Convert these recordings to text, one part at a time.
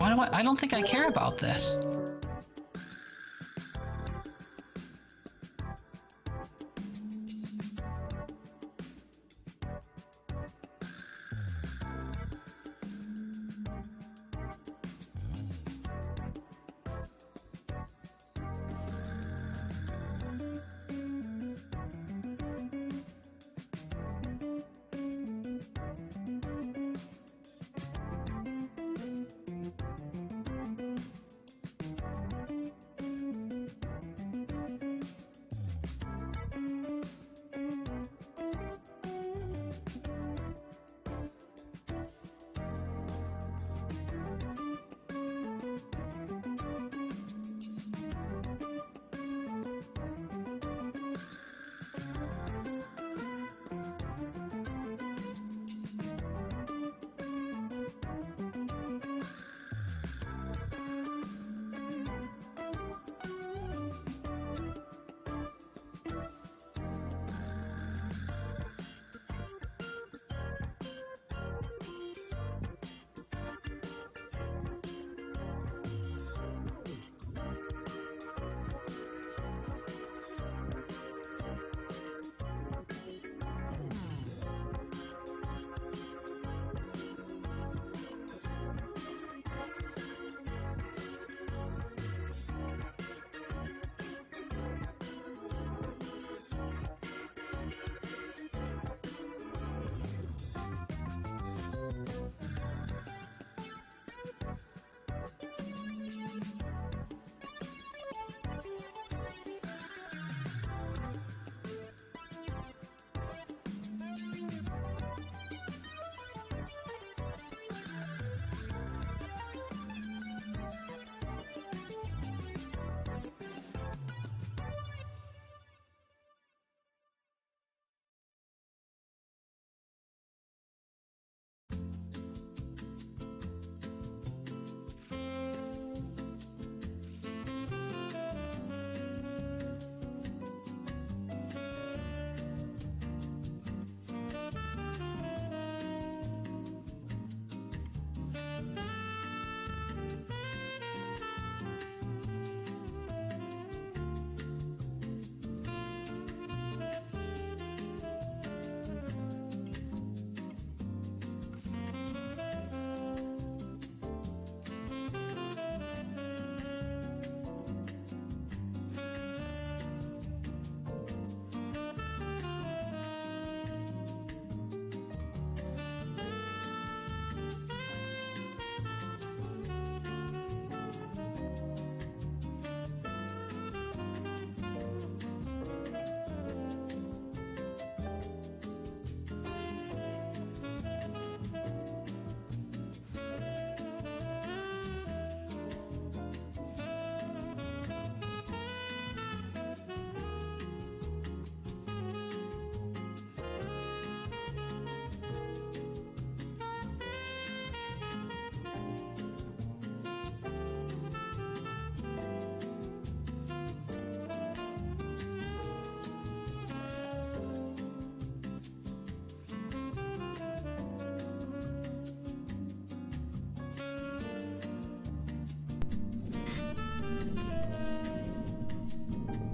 Why do I don't think I care about this.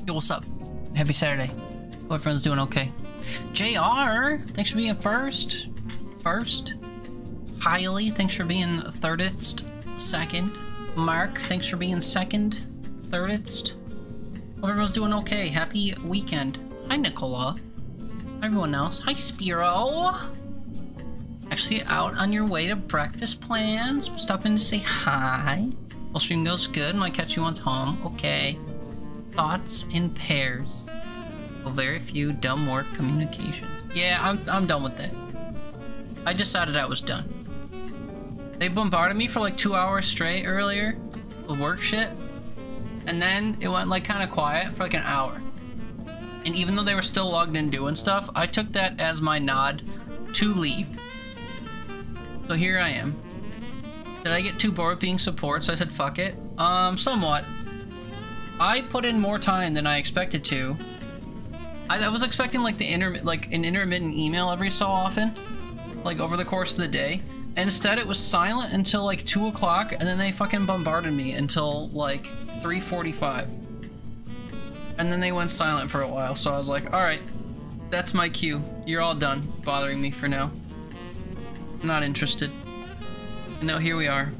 Yo, what's up? Happy Saturday. Hope everyone's doing okay. JR, thanks for being first. Highly, thanks for being thirdest. Second. Mark, thanks for being second. Thirdest. Hope everyone's doing okay. Happy weekend. Hi, Nicola. Hi, everyone else. Hi, Spiro. Actually out on your way to breakfast plans. Stop in to say hi. Well, stream goes good. Might catch you once home. Okay. Thoughts in pairs. Well, very few dumb work communications. Yeah, I'm done with that. I decided I was done. They bombarded me for like 2 hours straight earlier with work shit. And then it went like kind of quiet for like an hour. And even though they were still logged in doing stuff, I took that as my nod to leave. So here I am. Did I get too bored being support, so I said fuck it? Somewhat. I put in more time than I expected to. I was expecting like an intermittent email every so often, like over the course of the day. And instead it was silent until like 2 o'clock, and then they fucking bombarded me until like 3:45. And then they went silent for a while, so I was like, alright, that's my cue. You're all done bothering me for now. I'm not interested. And now here we are,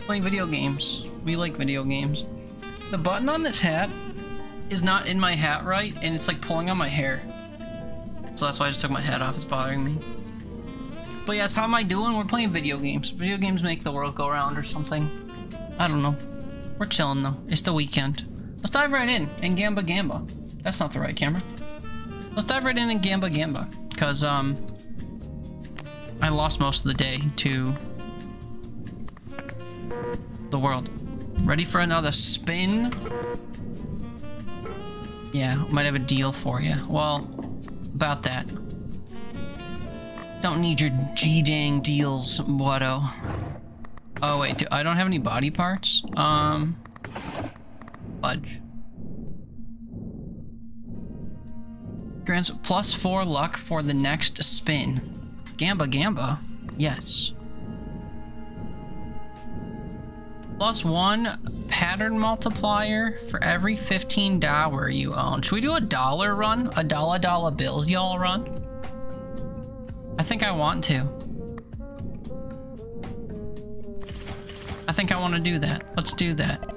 playing video games. We like video games. The button on this hat is not in my hat right, and it's like pulling on my hair. So that's why I just took my hat off, it's bothering me. But yes, how am I doing? We're playing video games. Video games make the world go round or something. I don't know. We're chilling though. It's the weekend. Let's dive right in Gamba Gamba. That's not the right camera. Let's dive right in Gamba Gamba. Because, I lost most of the day to the world. Ready for another spin? Yeah, might have a deal for you. Well, about that. Don't need your G-dang deals, whatto. Oh wait, I don't have any body parts? Fudge. Grants +4 luck for the next spin. Gamba Gamba? Yes. +1 pattern multiplier for every $15 you own. Should we do a dollar run? A dollar bills y'all run? I think I want to. I think I want to do that. Let's do that.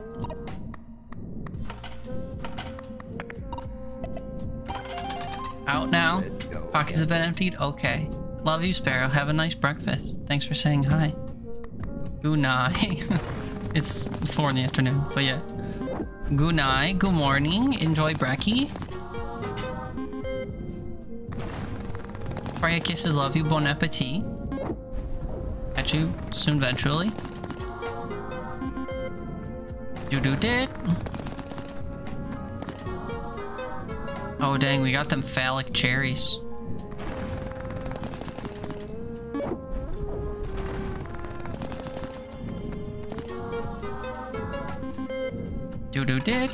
Out now. Pockets have been emptied? Okay. Love you, Sparrow. Have a nice breakfast. Thanks for saying hi. Good night. It's 4 in the afternoon, but yeah. Good night. Good morning. Enjoy brekkie. Freya kisses, love you. Bon appetit. Catch you soon, eventually. Do did. Oh dang, we got them phallic cherries. Do did.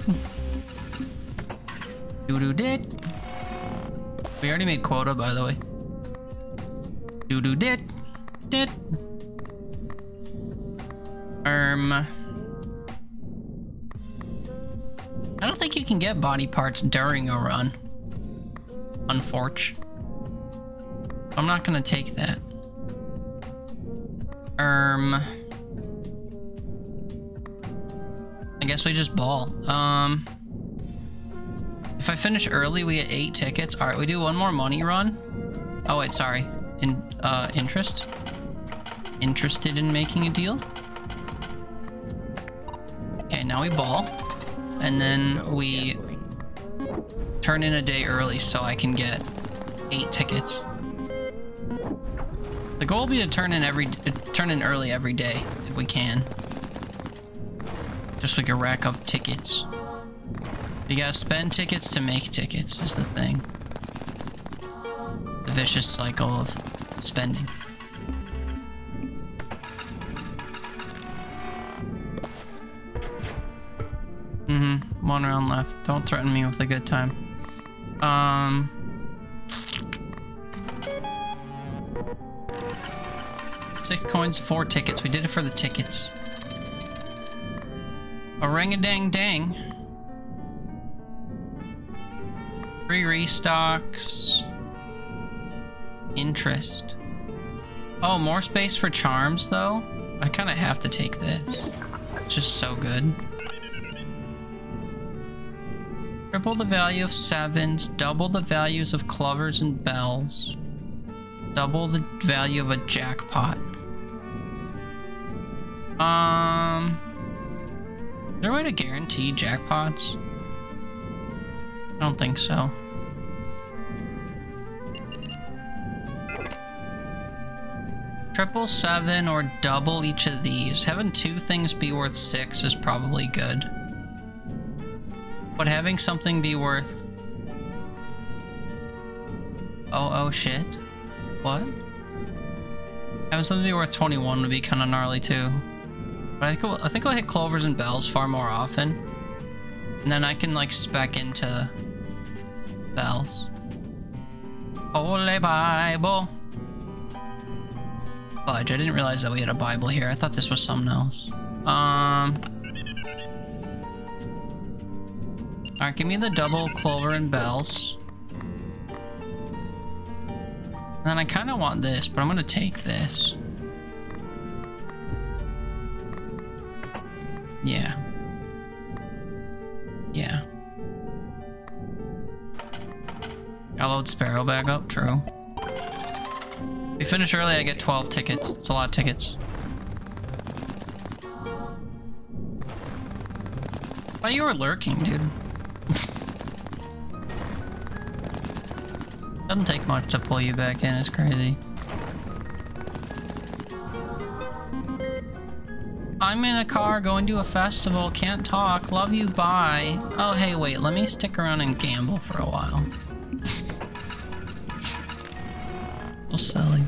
Do did. We already made quota, by the way. Do did. Did. I don't think you can get body parts during a run. Unfortunately. I'm not gonna take that. I guess we just ball. If I finish early, we get 8 tickets. All right, we do one more money run. Oh wait, sorry. Interest. Interested in making a deal? Okay, now we ball. And then we turn in a day early so I can get 8 tickets. The goal will be to turn in early every day if we can. Just so we can rack up tickets. You gotta spend tickets to make tickets is the thing. The vicious cycle of spending. One round left. Don't threaten me with a good time. 6 coins, 4 tickets. We did it for the tickets. Orang-a-dang-dang. 3 restocks. Interest. Oh, more space for charms, though? I kind of have to take this. It's just so good. Triple the value of 7s, double the values of clovers and bells, double the value of a jackpot. Is there a way to guarantee jackpots? I don't think so. Triple 7 or double each of these. Having 2 things be worth 6 is probably good. But having something be worth... Oh shit. What? Having something be worth 21 would be kind of gnarly too. But I think I'll hit clovers and bells far more often. And then I can like spec into bells. Holy Bible. Fudge, I didn't realize that we had a Bible here. I thought this was something else. Alright, give me the double clover and bells. And then I kind of want this, but I'm gonna take this. Yeah. Yeah. I'll load Sparrow back up, true. If we finish early, I get 12 tickets. It's a lot of tickets. Why you were lurking, dude? Doesn't take much to pull you back in, it's crazy. I'm in a car going to a festival, can't talk, love you, bye. Oh, hey, wait, let me stick around and gamble for a while. So silly.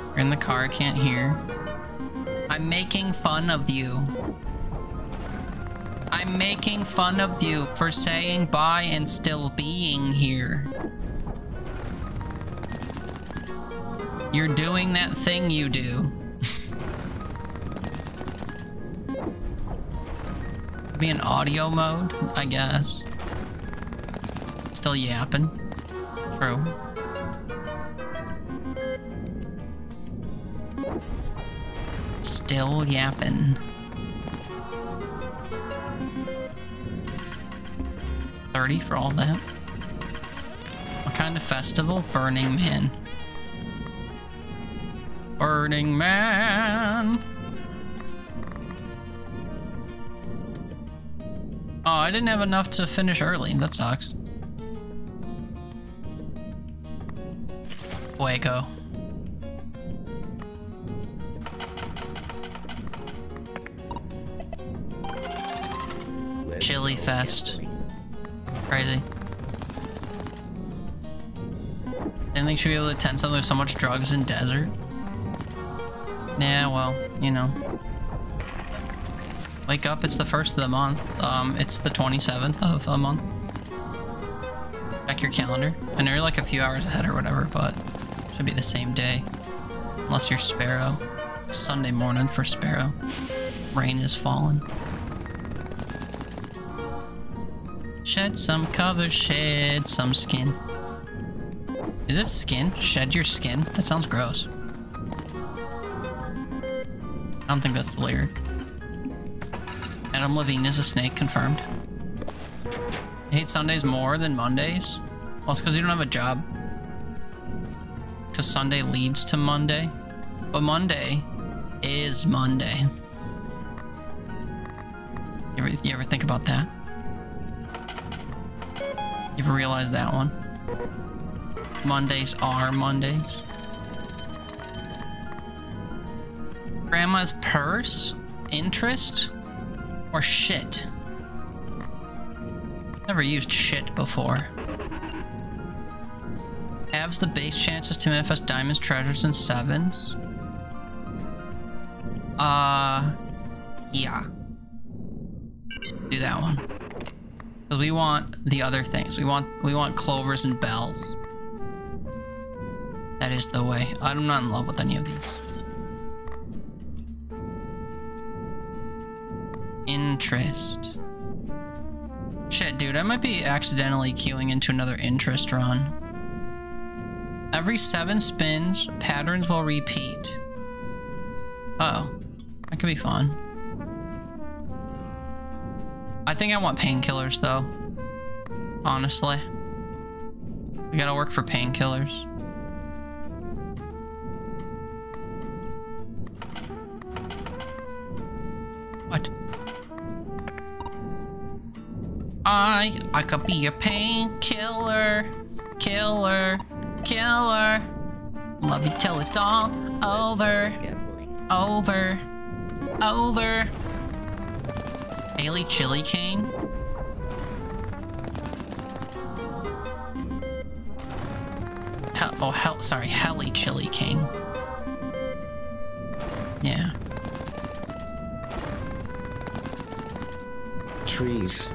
You're in the car, I can't hear. I'm making fun of you. I'm making fun of you for saying bye and still being here. You're doing that thing you do. Be in audio mode, I guess. Still yapping. True. Still yapping. 30 for all that. What kind of festival? Burning Man. Burning Man. Oh, I didn't have enough to finish early. That sucks. Fuego. Chili Fest. Crazy. Didn't think she'd be able to attend something with so much drugs in desert. Yeah, well, you know. Wake up, it's the 1st of the month. It's the 27th of a month. Check your calendar. I know you're like a few hours ahead or whatever, but it should be the same day. Unless you're Sparrow. It's Sunday morning for Sparrow. Rain is falling. Shed some cover, shed some skin. Is it skin? Shed your skin? That sounds gross. I don't think that's the lyric. Adam Levine is a snake, confirmed. I hate Sundays more than Mondays. Well, it's because you don't have a job. Because Sunday leads to Monday. But Monday is Monday. You ever think about that? You ever realize that one? Mondays are Mondays. Grandma's purse? Interest? Or shit? Never used shit before. Halves the base chances to manifest diamonds, treasures, and sevens. Yeah. Do that one. Because we want the other things. We want clovers and bells. That is the way. I'm not in love with any of these. Interest. Shit, dude, I might be accidentally queuing into another interest run. Every 7 spins, patterns will repeat. Oh, that could be fun. I think I want painkillers, though. Honestly. We gotta work for painkillers. What? I could be a painkiller. Killer. Love you till it's all over. Over. Haley Chili Cane? Sorry, Helly Chili Cane. Yeah. trees.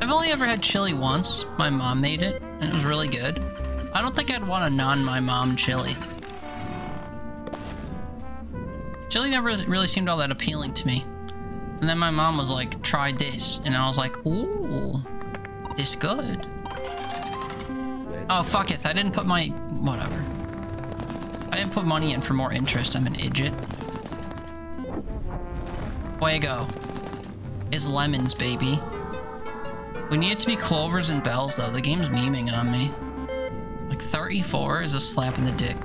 I've only ever had chili once. My mom made it, and it was really good. I don't think I'd want a non-my-mom chili. Chili never really seemed all that appealing to me. And then my mom was like, try this. And I was like, ooh, this good. Oh, fuck it. I didn't put my... whatever. I didn't put money in for more interest. I'm an idiot. Fuego. It's lemons, baby. We need it to be clovers and bells, though. The game's memeing on me. Like, 34 is a slap in the dick.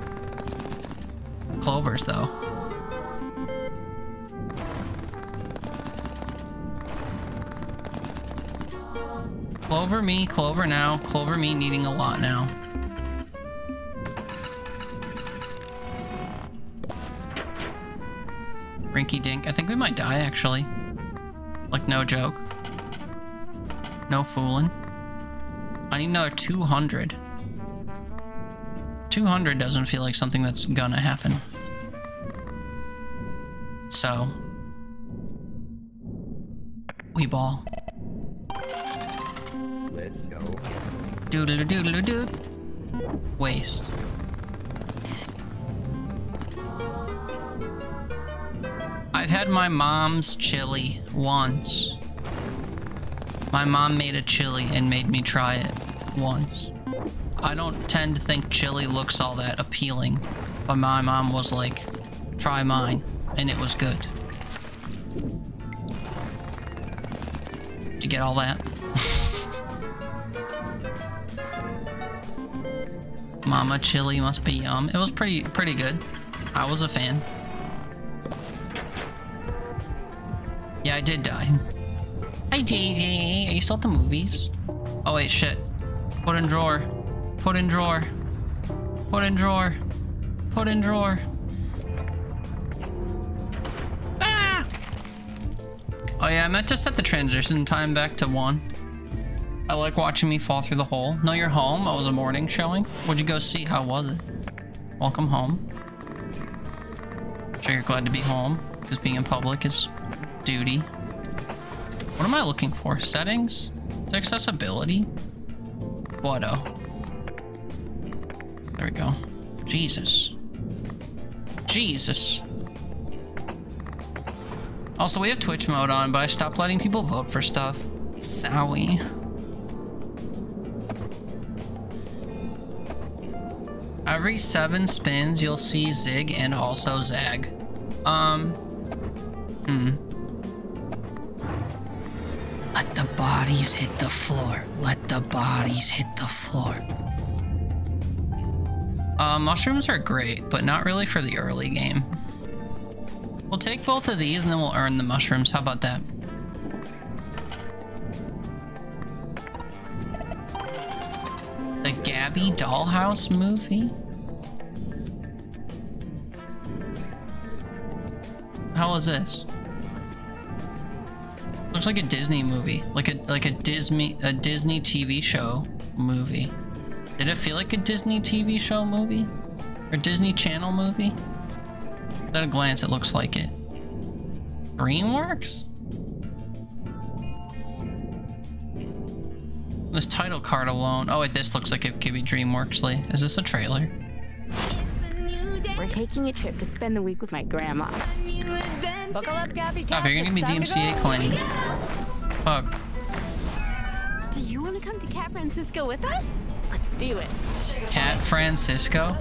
Clovers, though. Clover me, clover now. Clover me needing a lot now. Rinky dink. I think we might die, actually. Like, no joke. No fooling. I need another 200. 200 doesn't feel like something that's gonna happen. So. We ball. Let's go. Doodle doodle dood. Waste. I've had my mom's chili once. My mom made a chili and made me try it once. I don't tend to think chili looks all that appealing, but my mom was like, try mine, and it was good. Did you get all that? Mama chili must be yum. It was pretty good. I was a fan. Yeah, I did die. Hi, JJ. Are you still at the movies? Oh, wait, shit. Put in drawer. Put in drawer. Put in drawer. Put in drawer. Ah! Oh, yeah, I meant to set the transition time back to 1. I like watching me fall through the hole. No, you're home. It was a morning showing. What'd you go see? How was it? Welcome home. Sure you're glad to be home, because being in public is duty. What am I looking for? Settings? Is accessibility? Whatto? There we go. Jesus. Jesus. Also, we have Twitch mode on, but I stopped letting people vote for stuff. Sowie. Every 7 spins, you'll see Zig and also Zag. Let the bodies hit the floor. Let the bodies hit the floor. Mushrooms are great, but not really for the early game. We'll take both of these and then we'll earn the mushrooms. How about that? The Gabby Dollhouse movie? How is this? Looks like a Disney movie, like a Disney TV show movie. Did it feel like a Disney TV show movie? Or Disney Channel movie? At a glance, it looks like it. DreamWorks? This title card alone. Oh wait, this looks like it could be DreamWorks-ly. Is this a trailer? We're taking a trip to spend the week with my grandma. Buckle up, Gabby. Oh, you're gonna give me DMCA claim. Fuck. Do you want to come to Cat Francisco with us? Let's do it. Cat Francisco?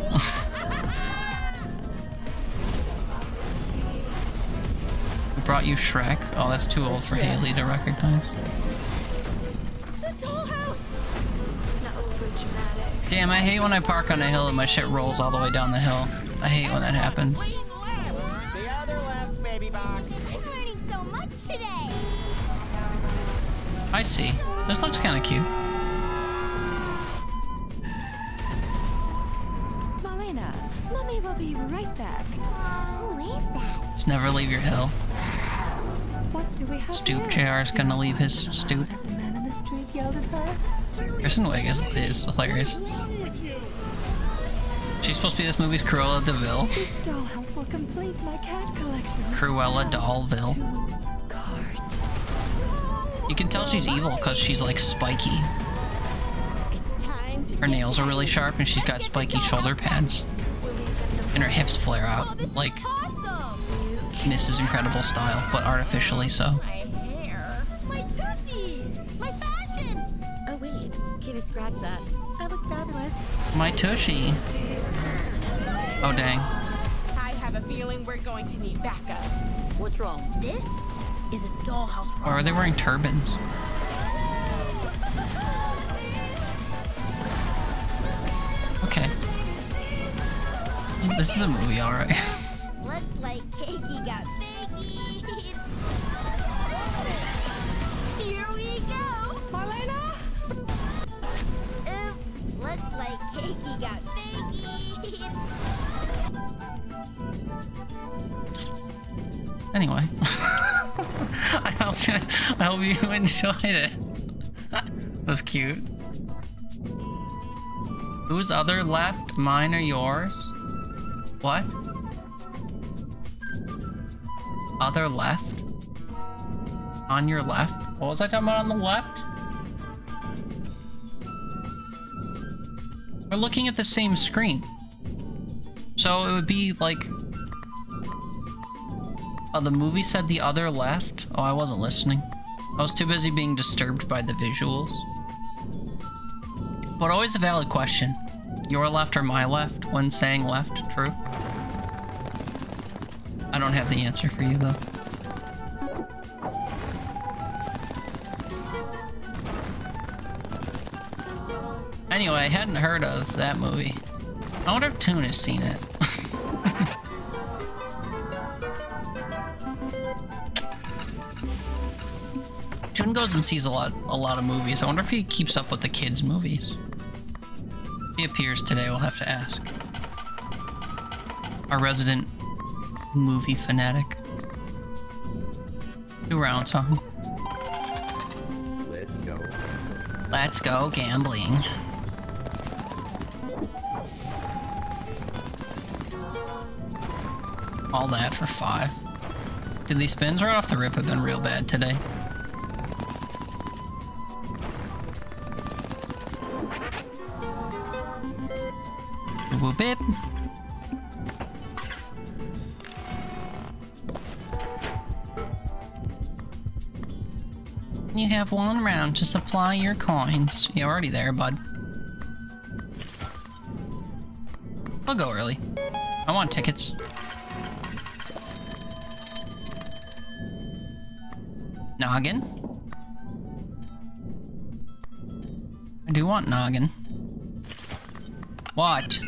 We brought you Shrek. Oh, that's too old for Haley to recognize. The dollhouse. Damn, I hate when I park on a hill and my shit rolls all the way down the hill. I hate when that happens. The other left, baby box. I'm learning so much today. I see. This looks kind of cute. Malena, Mommy will be right back. Who is that? Just never leave your hill. What do we have Stoop there? JR is gonna leave his stoop. As a man in the street yelled at her. Kristen Wiig is hilarious. She's supposed to be this movie's Cruella de Vil. This dollhouse will complete my cat collection. Cruella Dollville. Card. You can tell she's evil because she's like spiky. It's time to Her nails are really sharp and she's got spiky shoulder pads. And her hips flare out like awesome. Mrs. Incredible style, but artificially so. My hair. My tushy. My fashion. Oh wait, Kitty, scratch that. I look fabulous. My tushy. Oh dang. I have a feeling we're going to need backup. What's wrong? This is a dollhouse Or are they wearing turbans? Okay. This is a movie, alright. Looks like Cakey got biggie. Here we go. Marlena? Oops. Looks like Cakey got biggie. Anyway. I hope you enjoyed it. That was cute. Whose other left? Mine or yours? What? Other left? On your left? What was I talking about on the left? We're looking at the same screen. So it would be like... Oh, the movie said the other left? Oh, I wasn't listening. I was too busy being disturbed by the visuals. But always a valid question. Your left or my left when saying left, true? I don't have the answer for you, though. Anyway, I hadn't heard of that movie. I wonder if Toon has seen it. Toon goes and sees a lot of movies. I wonder if he keeps up with the kids' movies. If he appears today, we'll have to ask. Our resident movie fanatic. 2 rounds, huh? Let's go. Let's go gambling. All that for 5. Dude, these spins right off the rip have been real bad today. Whoop it. You have 1 round to supply your coins. You're already there, bud. I'll go early. I want tickets. Noggin. I do want noggin. What?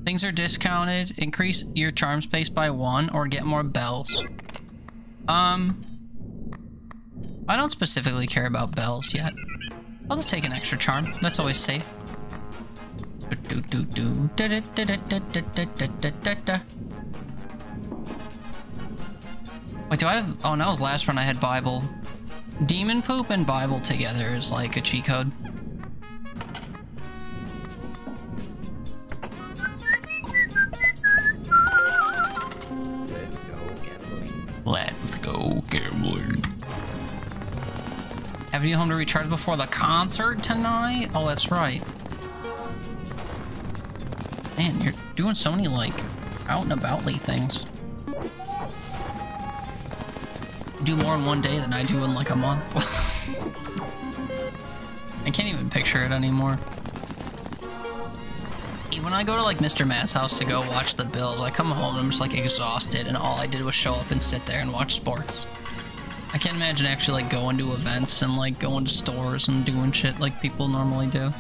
Things are discounted. Increase your charm space by 1 or get more bells. I don't specifically care about bells yet. I'll just take an extra charm. That's always safe. Wait, do I have... Oh, no, it was last run I had Bible. Demon poop and Bible together is like a cheat code. Let's go gambling. Having you home to recharge before the concert tonight? Oh, that's right. Man, you're doing so many, like, out and about-ly things. You do more in one day than I do in, like, a month. I can't even picture it anymore. When I go to, like, Mr. Matt's house to go watch the Bills, I come home and I'm just, like, exhausted, and all I did was show up and sit there and watch sports. I can't imagine actually, like, going to events and, like, going to stores and doing shit like people normally do.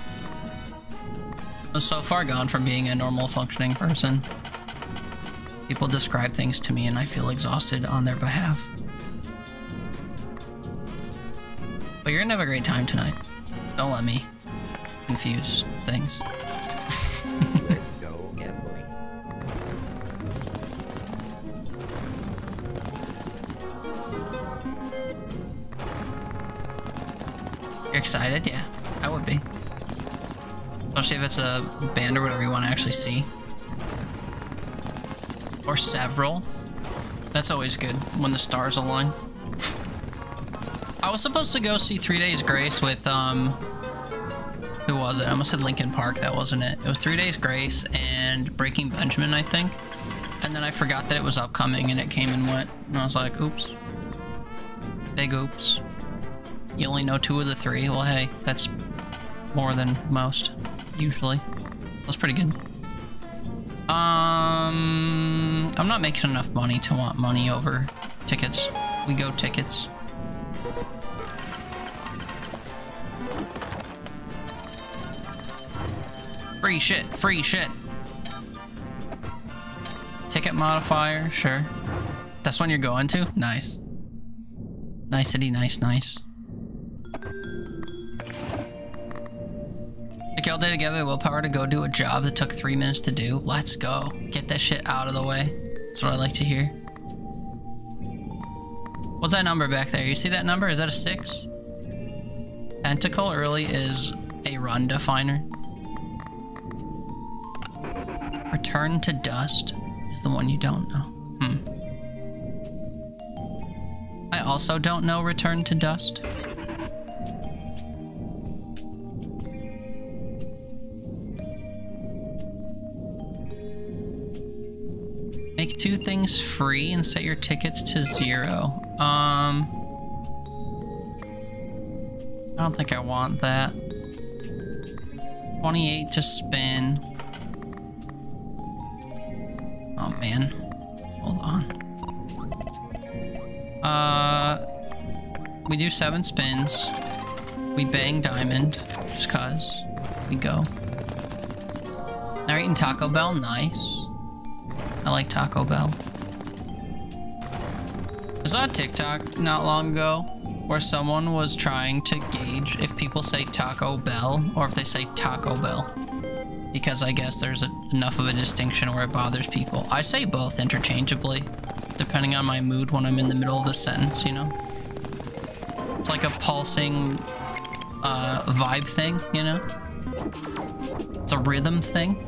I'm so far gone from being a normal functioning person. People describe things to me and I feel exhausted on their behalf. But you're gonna have a great time tonight. Don't let me confuse things. Let's go gambling. You're excited? Yeah, I would be. Especially if it's a band or whatever you want to actually see. Or several. That's always good when the stars align. I was supposed to go see 3 Days Grace with, who was it? I almost said Linkin Park. That wasn't it. It was 3 Days Grace and Breaking Benjamin, I think. And then I forgot that it was upcoming and it came and went. And I was like, oops. Big oops. You only know 2 of the 3. Well, hey, that's more than most, usually. That's pretty good. I'm not making enough money to want money over tickets. We go tickets. Free shit, free shit. Ticket modifier, sure. That's when you're going to? Nice. Nicety, nice, nice. Take all day together, willpower to go do a job that took 3 minutes to do. Let's go. Get that shit out of the way. That's what I like to hear. What's that number back there? You see that number? Is that a 6? Pentacle early is a run definer. Return to dust is the one you don't know. I also don't know return to dust. Make 2 things free and set your tickets to 0. I don't think I want that. 28 to spin. Oh man. Hold on. We do 7 spins. We bang diamond. Just cause. We go. Now we're eating Taco Bell. Nice. I like Taco Bell. I saw a TikTok not long ago where someone was trying to gauge if people say Taco Bell or if they say Taco Bell. Because I guess there's enough of a distinction where it bothers people. I say both interchangeably, depending on my mood when I'm in the middle of the sentence, you know? It's like a pulsing vibe thing, you know? It's a rhythm thing.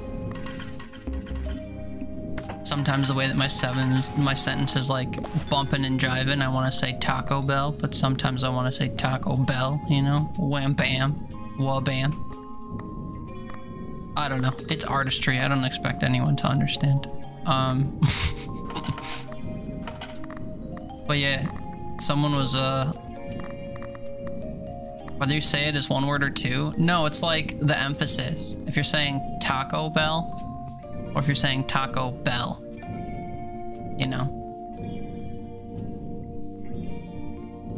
Sometimes the way that my sentence is like bumping and jiving, I want to say Taco Bell, but sometimes I want to say Taco Bell, you know? Wham bam, wah bam. I don't know. It's artistry. I don't expect anyone to understand. But yeah, someone was whether you say it as 1 word or 2, no, it's like the emphasis. If you're saying Taco Bell, or if you're saying Taco Bell, you know.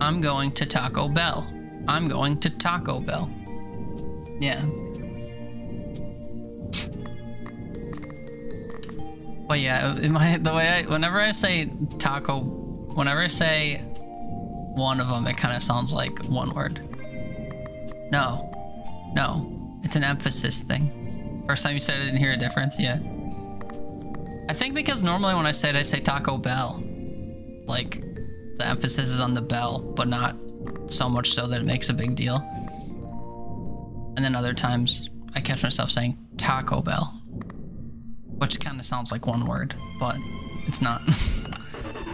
I'm going to Taco Bell. I'm going to Taco Bell. Yeah. But yeah, whenever I say one of them, it kind of sounds like 1 word. No, it's an emphasis thing. First time you said it, I didn't hear a difference. Yeah. I think because normally when I say it, I say Taco Bell. Like, the emphasis is on the bell, but not so much so that it makes a big deal. And then other times, I catch myself saying Taco Bell. Which kind of sounds like 1 word, but it's not. It's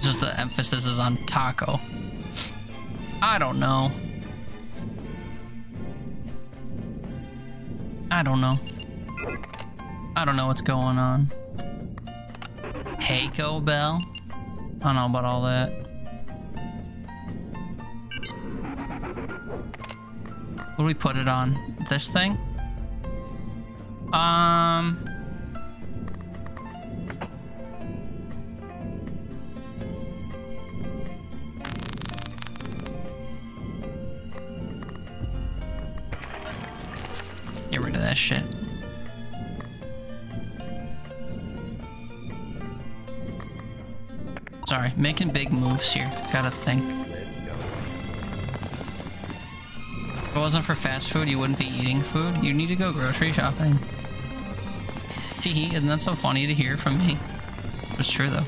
just the emphasis is on taco. I don't know. I don't know what's going on. Taco Bell? I don't know about all that. What do we put it on? This thing? Get rid of that shit. Sorry, making big moves here. Gotta think. If it wasn't for fast food, you wouldn't be eating food. You need to go grocery shopping. Teehee, isn't that so funny to hear from me? It's true though.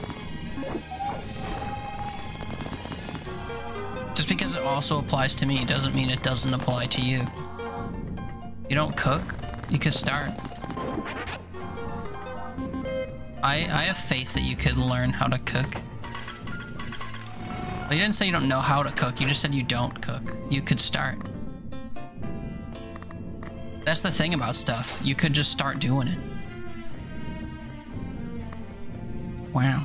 Just because it also applies to me doesn't mean it doesn't apply to you. You don't cook? You could start. I have faith that you could learn how to cook. But you didn't say you don't know how to cook, you just said you don't cook. You could start. That's the thing about stuff. You could just start doing it. Wow.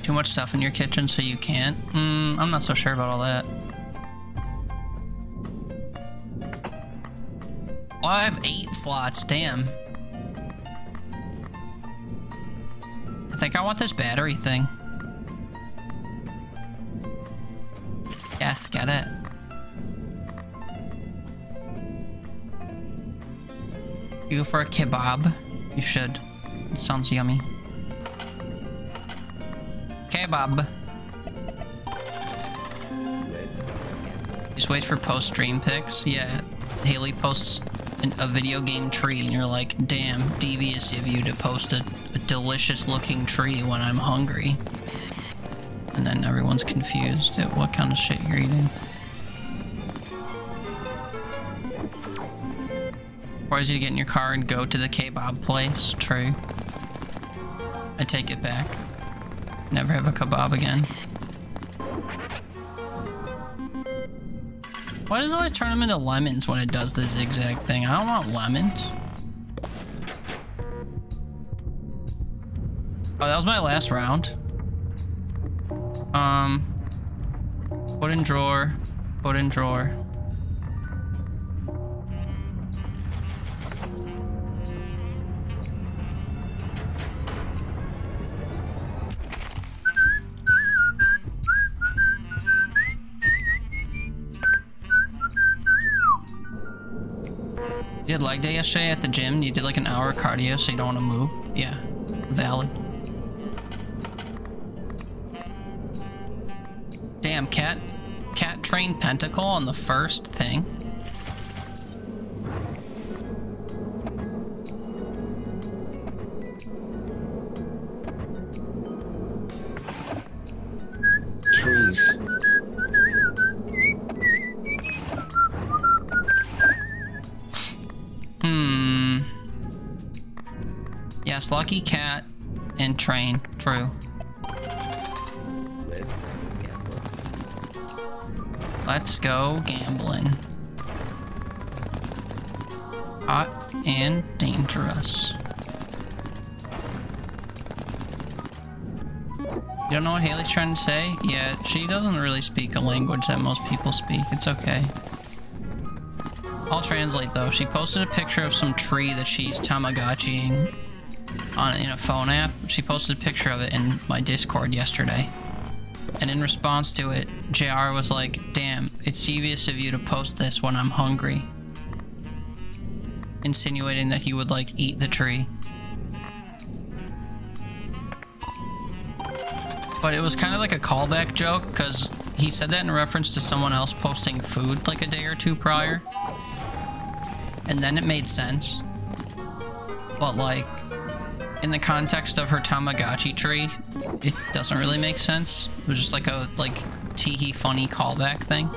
Too much stuff in your kitchen so you can't? I'm not so sure about all that. Oh, I have 8 slots, damn. I think I want this battery thing. Yes, get it. You go for a kebab? You should. It sounds yummy. Kebab. Just wait for post-stream pics. Yeah, Haley posts a video game tree and you're like, damn, devious of you to post a delicious looking tree when I'm hungry. And then everyone's confused at what kind of shit you're eating. Or is you to get in your car and go to the kebab place? True. I take it back. Never have a kebab again. Why does it always turn them into lemons when it does the zigzag thing? I don't want lemons. Oh, that was my last round. Put in drawer. Put in drawer. You did leg day yesterday at the gym? You did like an hour of cardio so you don't want to move? Yeah, valid. Damn, cat trained pentacle on the first thing. Trees. Yes, lucky cat and train. True. Let's go gambling. Hot and dangerous. You don't know what Haley's trying to say? Yeah, she doesn't really speak a language that most people speak. It's okay. I'll translate though. She posted a picture of some tree that she's Tamagotchiing in a phone app. She posted a picture of it in my Discord yesterday. And in response to it, JR was like, damn, it's devious of you to post this when I'm hungry. Insinuating that he would like eat the tree. But it was kind of like a callback joke because he said that in reference to someone else posting food like a day or two prior. And then it made sense. But like, in the context of her Tamagotchi tree, it doesn't really make sense. It was just like a teehee funny callback thing.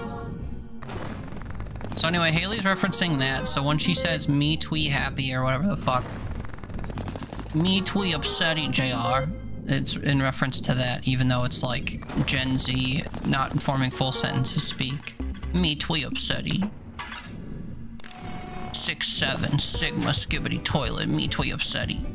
So anyway, Haley's referencing that. So when she says me twee happy or whatever the fuck, me twee upsetty JR, it's in reference to that, even though it's like Gen Z not forming full sentences speak. Me twee upsetty. 6'7" Sigma skibbity toilet, me twee upsetty.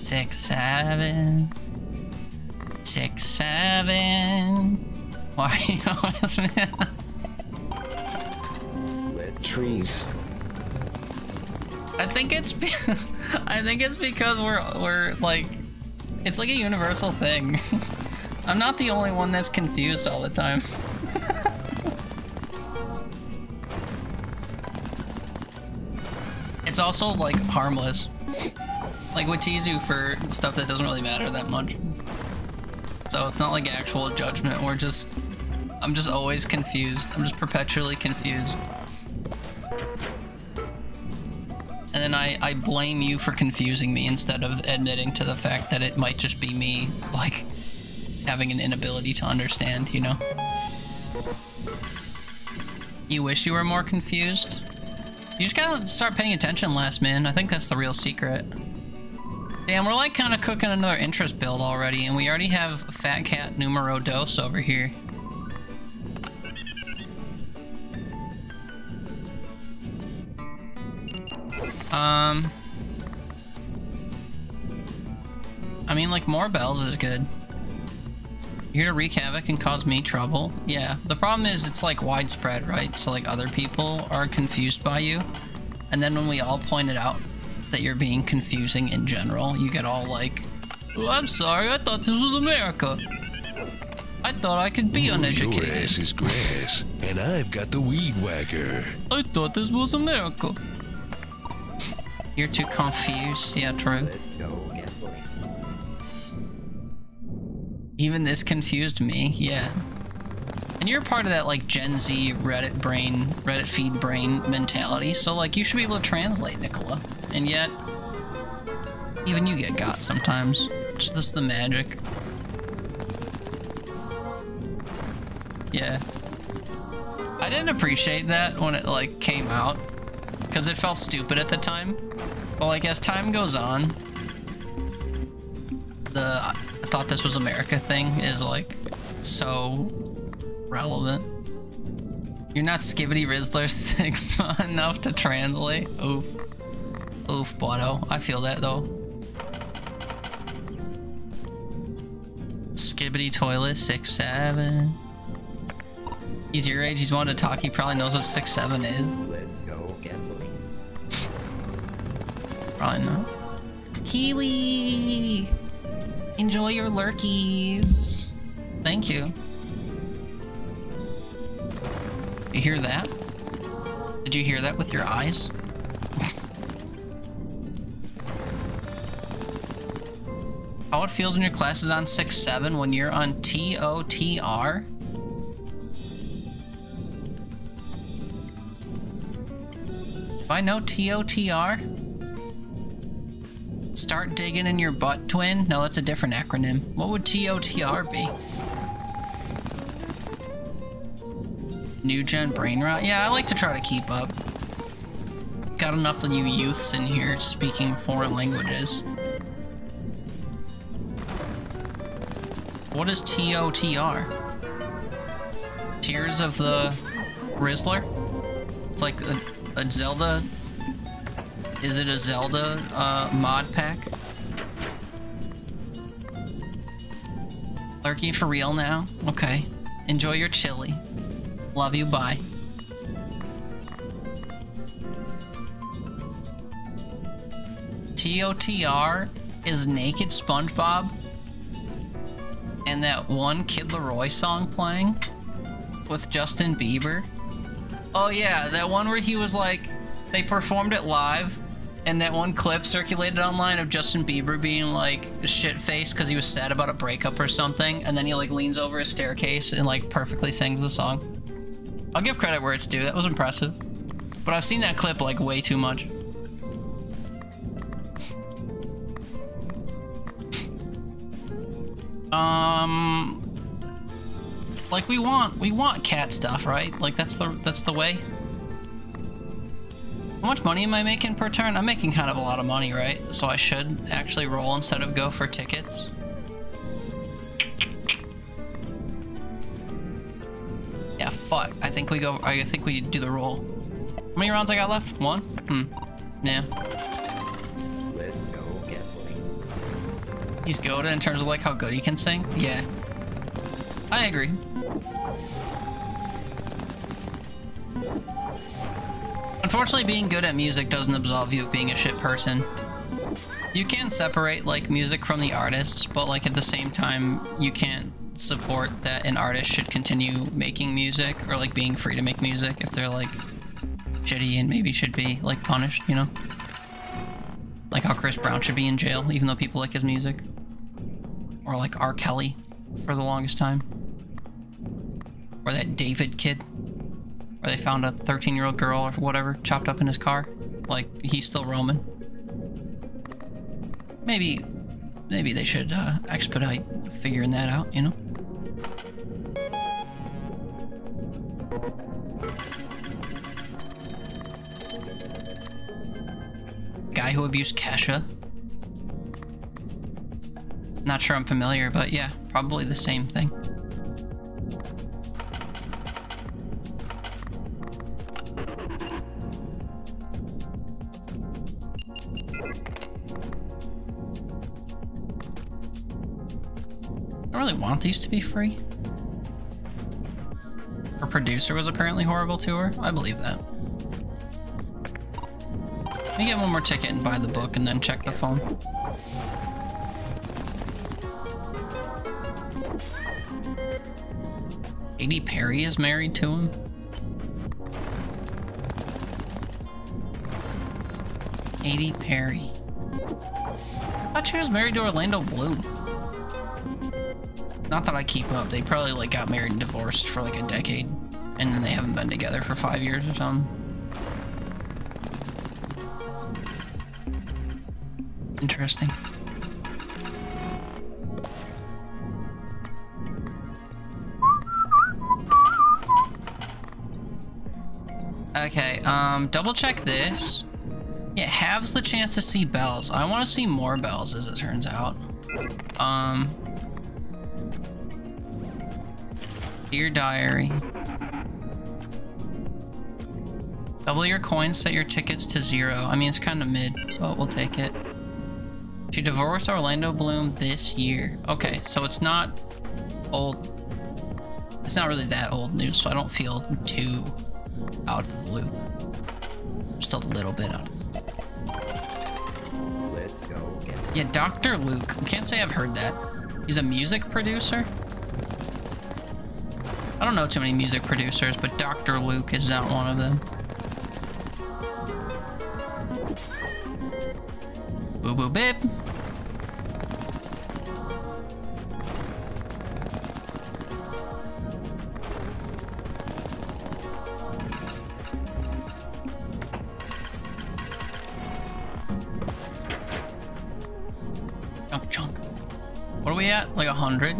Six, seven. Why are you always Trees. I think it's because we're like, it's like a universal thing. I'm not the only one that's confused all the time. It's also like harmless. Like we tease you for stuff that doesn't really matter that much. So it's not like actual judgment. I'm just always confused. I'm just perpetually confused. then I blame you for confusing me instead of admitting to the fact that it might just be me, like, having an inability to understand, you know? You wish you were more confused? You just gotta start paying attention less, man. I think that's the real secret. Damn, we're like kind of cooking another interest build already, and we already have Fat Cat Numero Dos over here. I mean, like, more bells is good. You're here to wreak havoc and cause me trouble. Yeah, the problem is it's like widespread, right? So like other people are confused by you. And then when we all point it out that you're being confusing in general, you get all like, oh, I'm sorry, I thought this was America. I thought I could be uneducated. Your ass is grass, and I've got the weed whacker. I thought this was America. You're too confused. Yeah, true. Even this confused me, yeah. And you're part of that like Gen Z Reddit feed brain mentality, so like you should be able to translate, Nicola. And yet, even you get got sometimes. Just this is the magic. Yeah. I didn't appreciate that when it like came out, because it felt stupid at the time. But like as time goes on, the I thought this was America thing is like so relevant. You're not Skibbity Rizzler Sigma enough to translate. Oof. Oof, Bodo. I feel that though. Skibbity Toilet 6'7". He's your age, he's wanted to talk, he probably knows what 6'7" is. Let's go gambling. Probably not. Kiwi! Enjoy your lurkies. Thank you. You hear that? Did you hear that with your eyes? How it feels when your class is on 6-7 when you're on TOTR? Do I know TOTR? Start digging in your butt, twin? No, that's a different acronym. What would TOTR be? New gen brain rot? Yeah, I like to try to keep up. Got enough of you youths in here speaking foreign languages. What is TOTR? Tears of the Rizzler? It's like a Zelda. Is it a Zelda mod pack? Lurky for real now? Okay. Enjoy your chili. Love you, bye. TOTR is Naked SpongeBob and that one Kid Laroi song playing with Justin Bieber. Oh yeah, that one where he was like, they performed it live, and that one clip circulated online of Justin Bieber being like shit-faced because he was sad about a breakup or something, and then he like leans over a staircase and like perfectly sings the song. I'll give credit where it's due, that was impressive. But I've seen that clip like way too much. Like we want cat stuff, right? Like that's the way. How much money am I making per turn? I'm making kind of a lot of money, right? So I should actually roll instead of go for tickets. Yeah, fuck. I think we do the roll. How many rounds I got left? One? Yeah. Let's go gambling. He's goated in terms of like how good he can sing? Yeah. I agree. Unfortunately, being good at music doesn't absolve you of being a shit person. You can separate like music from the artists, but like at the same time, you can't support that an artist should continue making music or like being free to make music if they're like shitty and maybe should be like punished, you know? Like how Chris Brown should be in jail even though people like his music. Or like R. Kelly for the longest time. Or that David kid. Where they found a 13-year-old girl or whatever chopped up in his car. Like, he's still roaming. Maybe they should expedite figuring that out, you know? Guy who abused Kesha. Not sure I'm familiar, but yeah, probably the same thing. I really want these to be free. Her producer was apparently horrible to her. I believe that. Let me get one more ticket and buy the book and then check the phone. Katy Perry is married to him. Katy Perry. I thought she was married to Orlando Bloom. Not that I keep up. They probably like got married and divorced for like a decade, and then they haven't been together for 5 years or something. Interesting. Okay, double check this. Yeah, halves the chance to see bells. I want to see more bells, as it turns out. Dear diary. Double your coins, set your tickets to 0. I mean, it's kind of mid, but we'll take it. She divorced Orlando Bloom this year. Okay, so it's not old. It's not really that old news, so I don't feel too out of the loop. Just a little bit out of the loop. Let's go get Yeah, Dr. Luke. I can't say I've heard that. He's a music producer? I don't know too many music producers, but Dr. Luke is not one of them. Boo boo bip. Chunk chunk. What are we at? Like 100?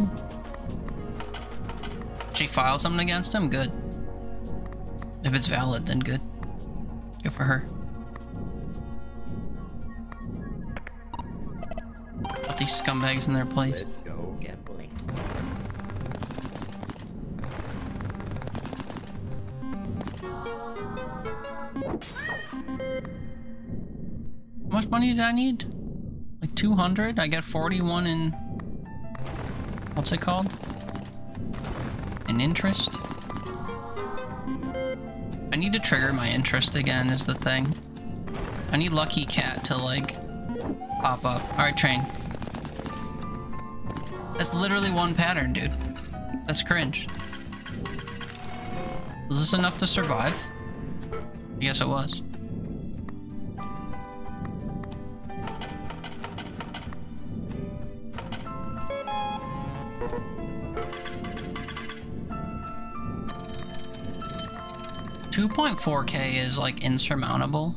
She filed something against him? Good. If it's valid, then good. Good for her. Put these scumbags in their place. Let's go gambling. How much money did I need? Like 200? I got 41 in... What's it called? An interest? I need to trigger my interest again is the thing. I need Lucky Cat to like pop up. Alright, train. That's literally one pattern, dude. That's cringe. Was this enough to survive? I guess it was. $2.4K is like insurmountable.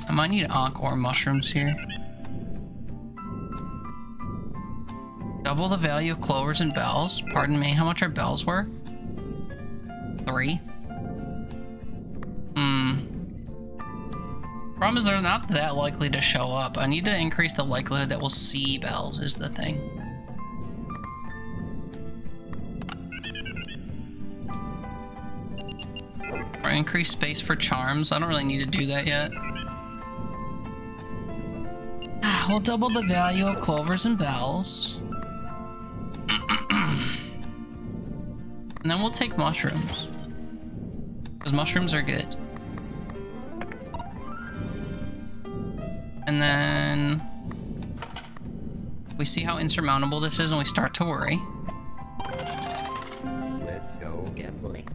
I might need Ankh or mushrooms here. Double the value of clovers and bells. Pardon me, how much are bells worth? 3? Problem is they're not that likely to show up. I need to increase the likelihood that we'll see bells is the thing. Or increase space for charms. I don't really need to do that yet. We'll double the value of clovers and bells. And then we'll take mushrooms. Because mushrooms are good. And then we see how insurmountable this is and we start to worry. Let's go gambling.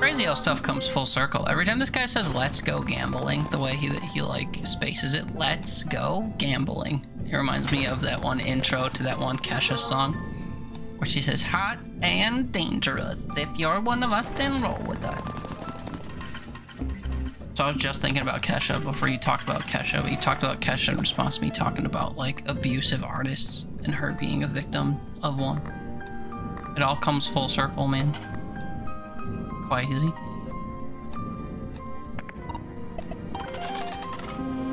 Crazy how stuff comes full circle. Every time this guy says "let's go gambling," the way he like spaces it, "let's go gambling," it reminds me of that one intro to that one Kesha song where she says "hot and dangerous. If you're one of us, then roll with us." So I was just thinking about Kesha before you talked about Kesha, but you talked about Kesha in response to me talking about like abusive artists and her being a victim of one. It all comes full circle, man. Quite easy.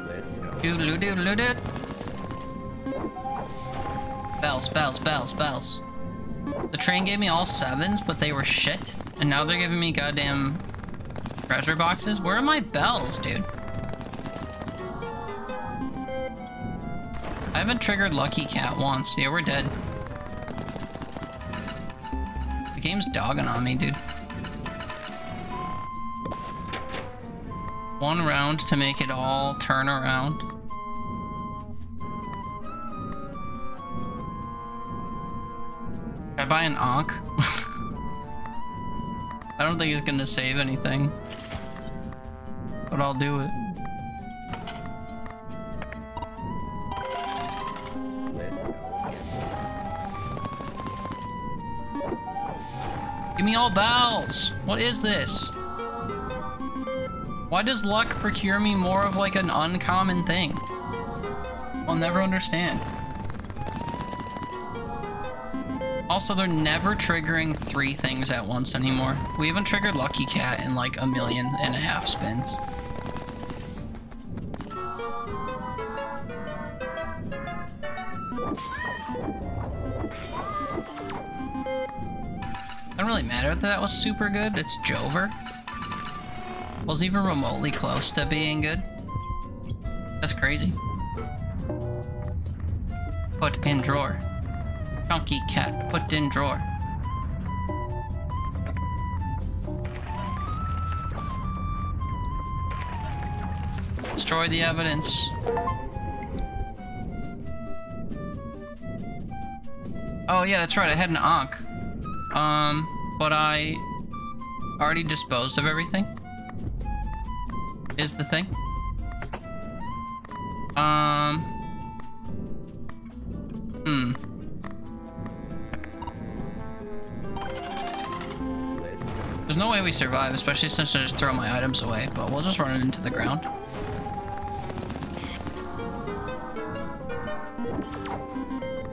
Let's go. Doodle doodle doodle. Bells, bells, bells, bells. The train gave me all 7s, but they were shit. And now they're giving me goddamn treasure boxes. Where are my bells, dude? I haven't triggered Lucky Cat once. Yeah, we're dead. The game's dogging on me, dude. 1 round to make it all turn around. Should I buy an Ankh? I don't think it's gonna save anything, but I'll do it. Let's go. Give me all bells. What is this? Why does luck procure me more of like an uncommon thing? I'll never understand. Also, they're never triggering 3 things at once anymore. We haven't triggered Lucky Cat in like 1.5 million spins. Doesn't really matter if that was super good. It's Jover. Was even remotely close to being good. That's crazy. Put in drawer. Chunky cat, put in drawer. Destroy the evidence. Oh yeah, that's right, I had an Ankh. But I already disposed of everything. Is the thing. There's no way we survive, especially since I just throw my items away, but we'll just run it into the ground.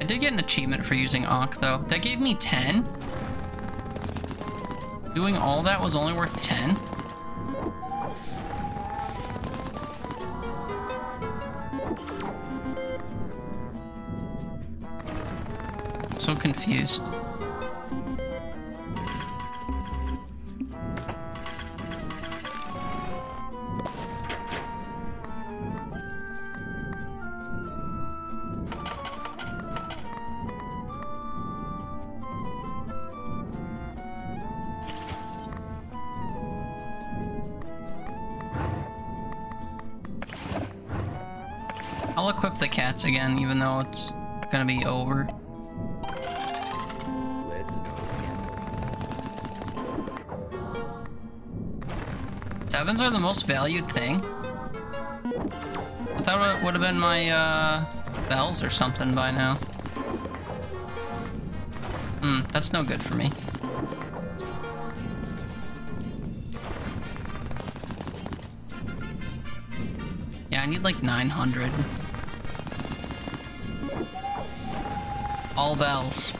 I did get an achievement for using Ankh, though. That gave me 10. Doing all that was only worth 10. So confused. I'll equip the cats again, even though it's gonna be over. Let's go. 7s are the most valued thing. I thought it would have been my bells or something by now. That's no good for me. Yeah, I need like 900. All bells.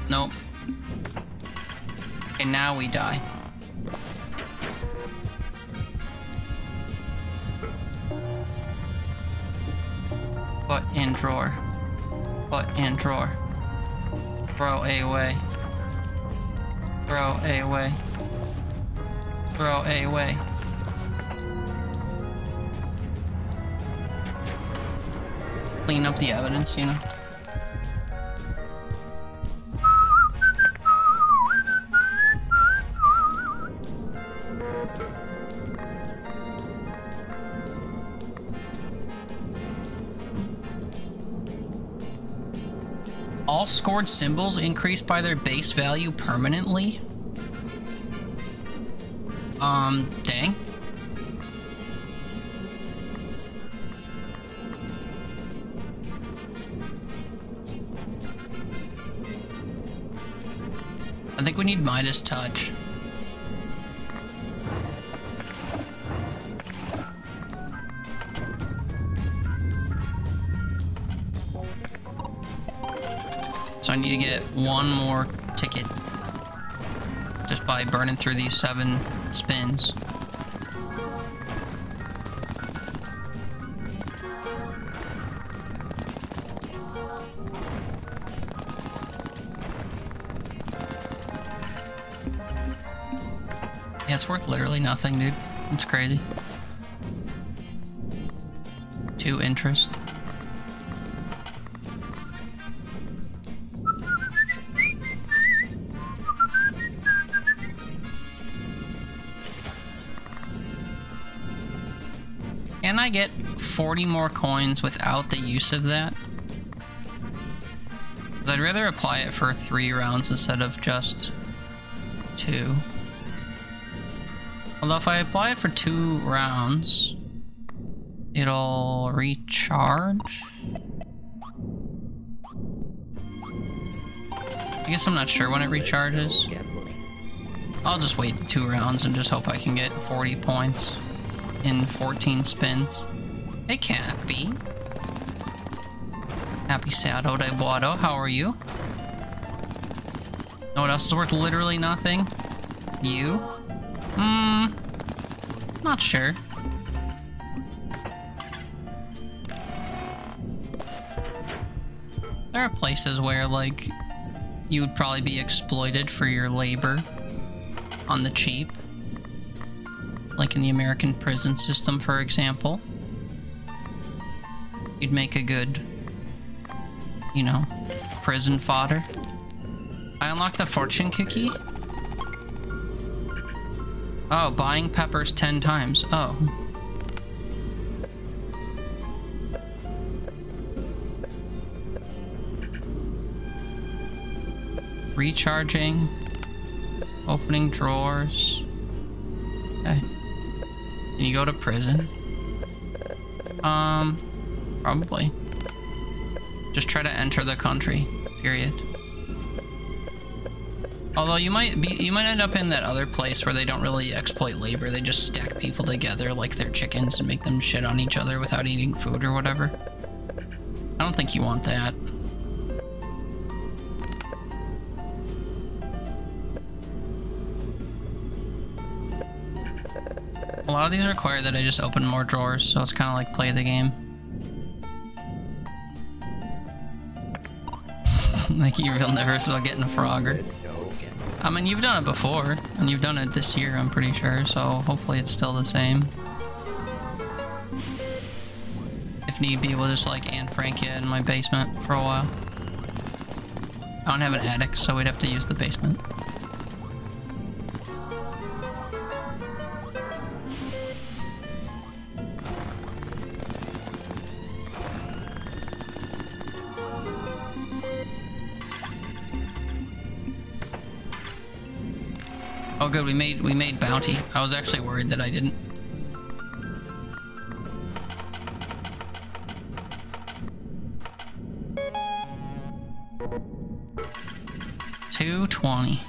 Nope. Okay, now we die. Put in drawer. Put in drawer. Throw away. Throw away. Throw away. Clean up the evidence, you know. All scored symbols increase by their base value permanently? Dang. I think we need Midas Touch. So I need to get one more ticket just by burning through these 7 spins. Yeah, it's worth literally nothing, dude. It's crazy. 2 interest. Can I get 40 more coins without the use of that? 'Cause I'd rather apply it for 3 rounds instead of just 2. Although if I apply it for 2 rounds, it'll recharge? I guess I'm not sure when it recharges. I'll just wait the 2 rounds and just hope I can get 40 points in 14 spins. Hey, Cappy. Happy Sado de Boado, how are you? Know what else is worth literally nothing? You? Not sure. There are places where, like, you would probably be exploited for your labor on the cheap. Like in the American prison system, for example. You'd make a good, you know, prison fodder. I unlocked the fortune cookie? Oh, buying peppers 10 times. Oh. Recharging. Opening drawers. Okay. Can you go to prison? Probably. Just try to enter the country. Period. Although you might end up in that other place where they don't really exploit labor. They just stack people together like they're chickens and make them shit on each other without eating food or whatever. I don't think you want that. A lot of these require that I just open more drawers, so it's kind of like play the game. Like, you're real nervous about getting a Frogger. I mean, you've done it before, and you've done it this year, I'm pretty sure, so hopefully it's still the same. If need be, we'll just, like, Anne Frank you in my basement for a while. I don't have an attic, so we'd have to use the basement. Oh good, we made bounty. I was actually worried that I didn't. $220.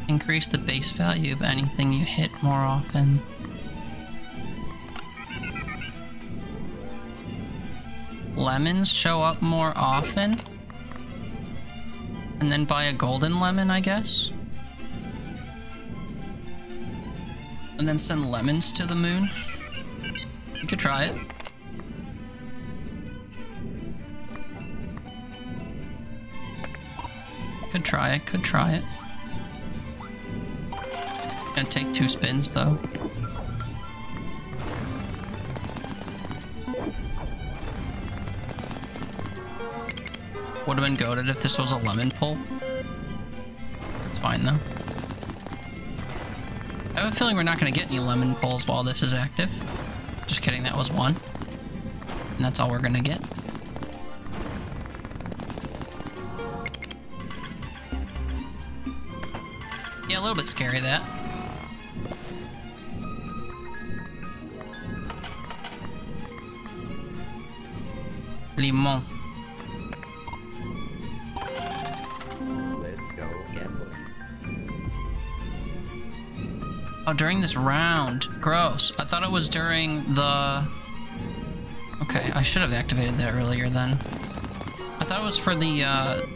Increase the base value of anything you hit more often. Lemons show up more often? And then buy a golden lemon, I guess? And then send lemons to the moon? You could try it. Could try it, could try it. Gonna take 2 spins though. Would have been goated if this was a lemon pull. It's fine though. I have a feeling we're not going to get any lemon pulls while this is active. Just kidding, that was one. And that's all we're going to get. Yeah, a little bit scary, that. Limon. Let's go gamble. Oh, during this round. Gross. I thought it was during the... Okay, I should have activated that earlier then. I thought it was for the,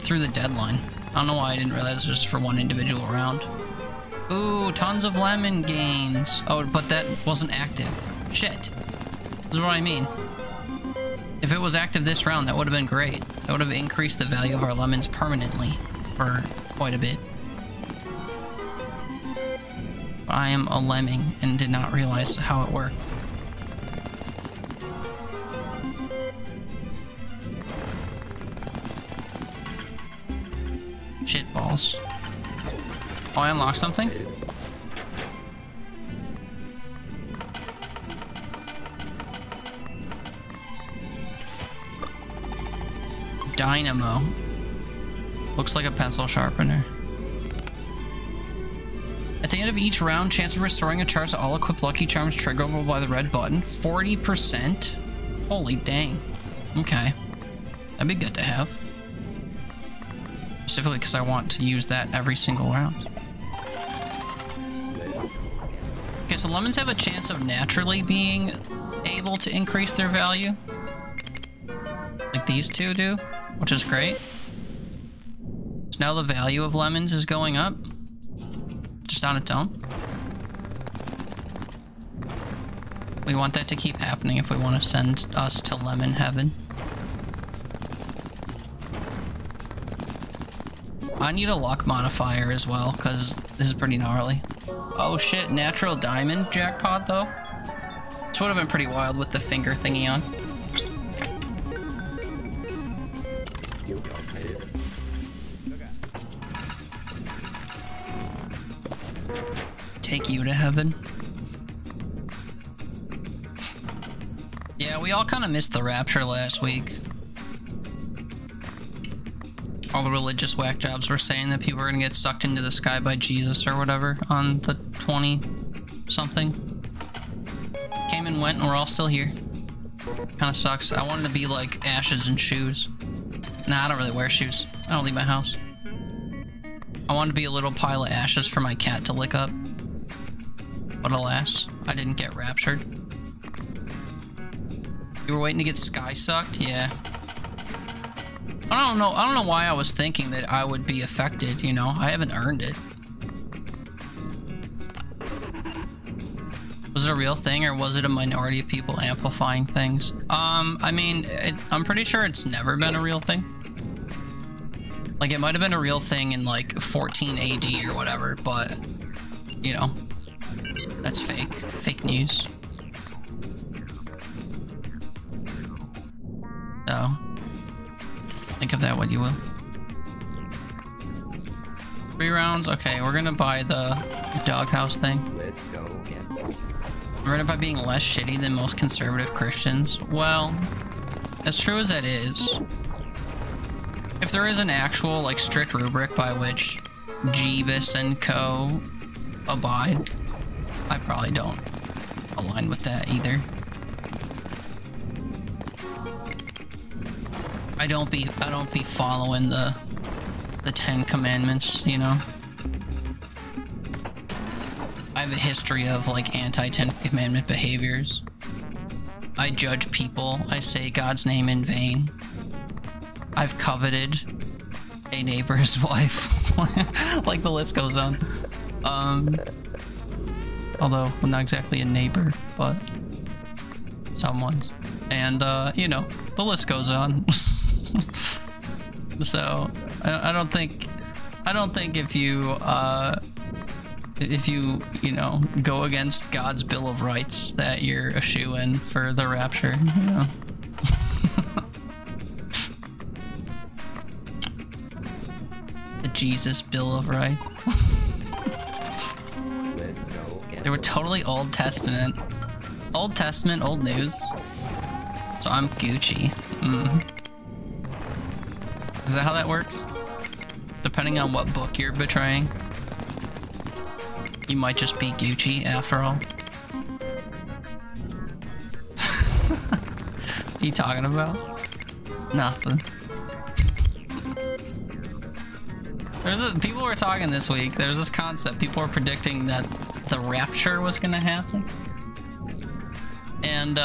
through the deadline. I don't know why I didn't realize it was for one individual round. Ooh, tons of lemon gains. Oh, but that wasn't active. Shit. This is what I mean. If it was active this round, that would have been great. That would have increased the value of our lemons permanently for quite a bit. But I am a lemming and did not realize how it worked. Shit balls. Oh, I unlocked something? Dynamo. Looks like a pencil sharpener. At the end of each round, chance of restoring a charge to all equipped Lucky Charms triggerable by the red button. 40%? Holy dang. Okay. That'd be good to have. Specifically because I want to use that every single round. Okay, so lemons have a chance of naturally being able to increase their value. Like these two do, which is great. So now the value of lemons is going up. Just on its own. We want that to keep happening if we want to send us to lemon heaven. I need a luck modifier as well, because this is pretty gnarly. Oh shit, natural diamond jackpot though? This would have been pretty wild with the finger thingy on. Take you to heaven. Yeah, we all kind of missed the rapture last week. All the religious whack jobs were saying that people were gonna get sucked into the sky by Jesus or whatever on the 20-something. Came and went and we're all still here. Kinda sucks. I wanted to be like ashes and shoes. Nah, I don't really wear shoes. I don't leave my house. I wanted to be a little pile of ashes for my cat to lick up. But alas, I didn't get raptured. You were waiting to get sky sucked? Yeah. I don't know why I was thinking that I would be affected, you know? I haven't earned it. Was it a real thing or was it a minority of people amplifying things? I mean, I'm pretty sure it's never been a real thing. Like, it might have been a real thing in, like, 14 AD or whatever, but, you know, that's fake. Fake news. So, think of that what you will. 3 rounds? Okay, we're gonna buy the doghouse thing. Let's go gamble. Earn it by being less shitty than most conservative Christians. Well, as true as that is, if there is an actual, like, strict rubric by which Jeebus and co. abide, I probably don't align with that either. I don't be following the 10 commandments, you know? I have a history of, like, anti-10 commandment behaviors. I judge people. I say God's name in vain. I've coveted a neighbor's wife. Like, the list goes on. Although, well, not exactly a neighbor, but someone's. And, you know, the list goes on. So, I don't think if you, you know, go against God's Bill of Rights that you're a shoo-in for the rapture, you know. The Jesus Bill of Rights. Let's go gamble. They were totally Old Testament. Old Testament, old news. So I'm Gucci. Is that how that works? Depending on what book you're betraying, you might just be Gucci after all. What are you talking about? Nothing. People were talking this week. There's this concept. People were predicting that the rapture was gonna happen. And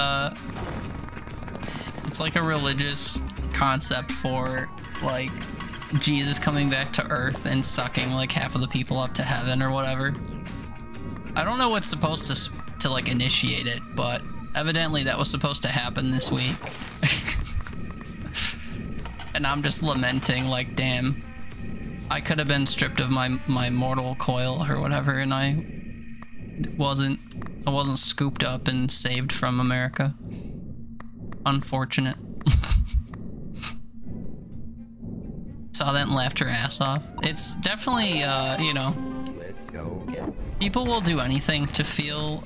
it's like a religious concept for like Jesus coming back to Earth and sucking like half of the people up to heaven or whatever. I don't know what's supposed to like initiate it, but evidently that was supposed to happen this week. And I'm just lamenting like, damn, I could have been stripped of my mortal coil or whatever, and I wasn't scooped up and saved from America. Unfortunate. Saw that and laughed her ass off. It's definitely, you know, Let's go get people will do anything to feel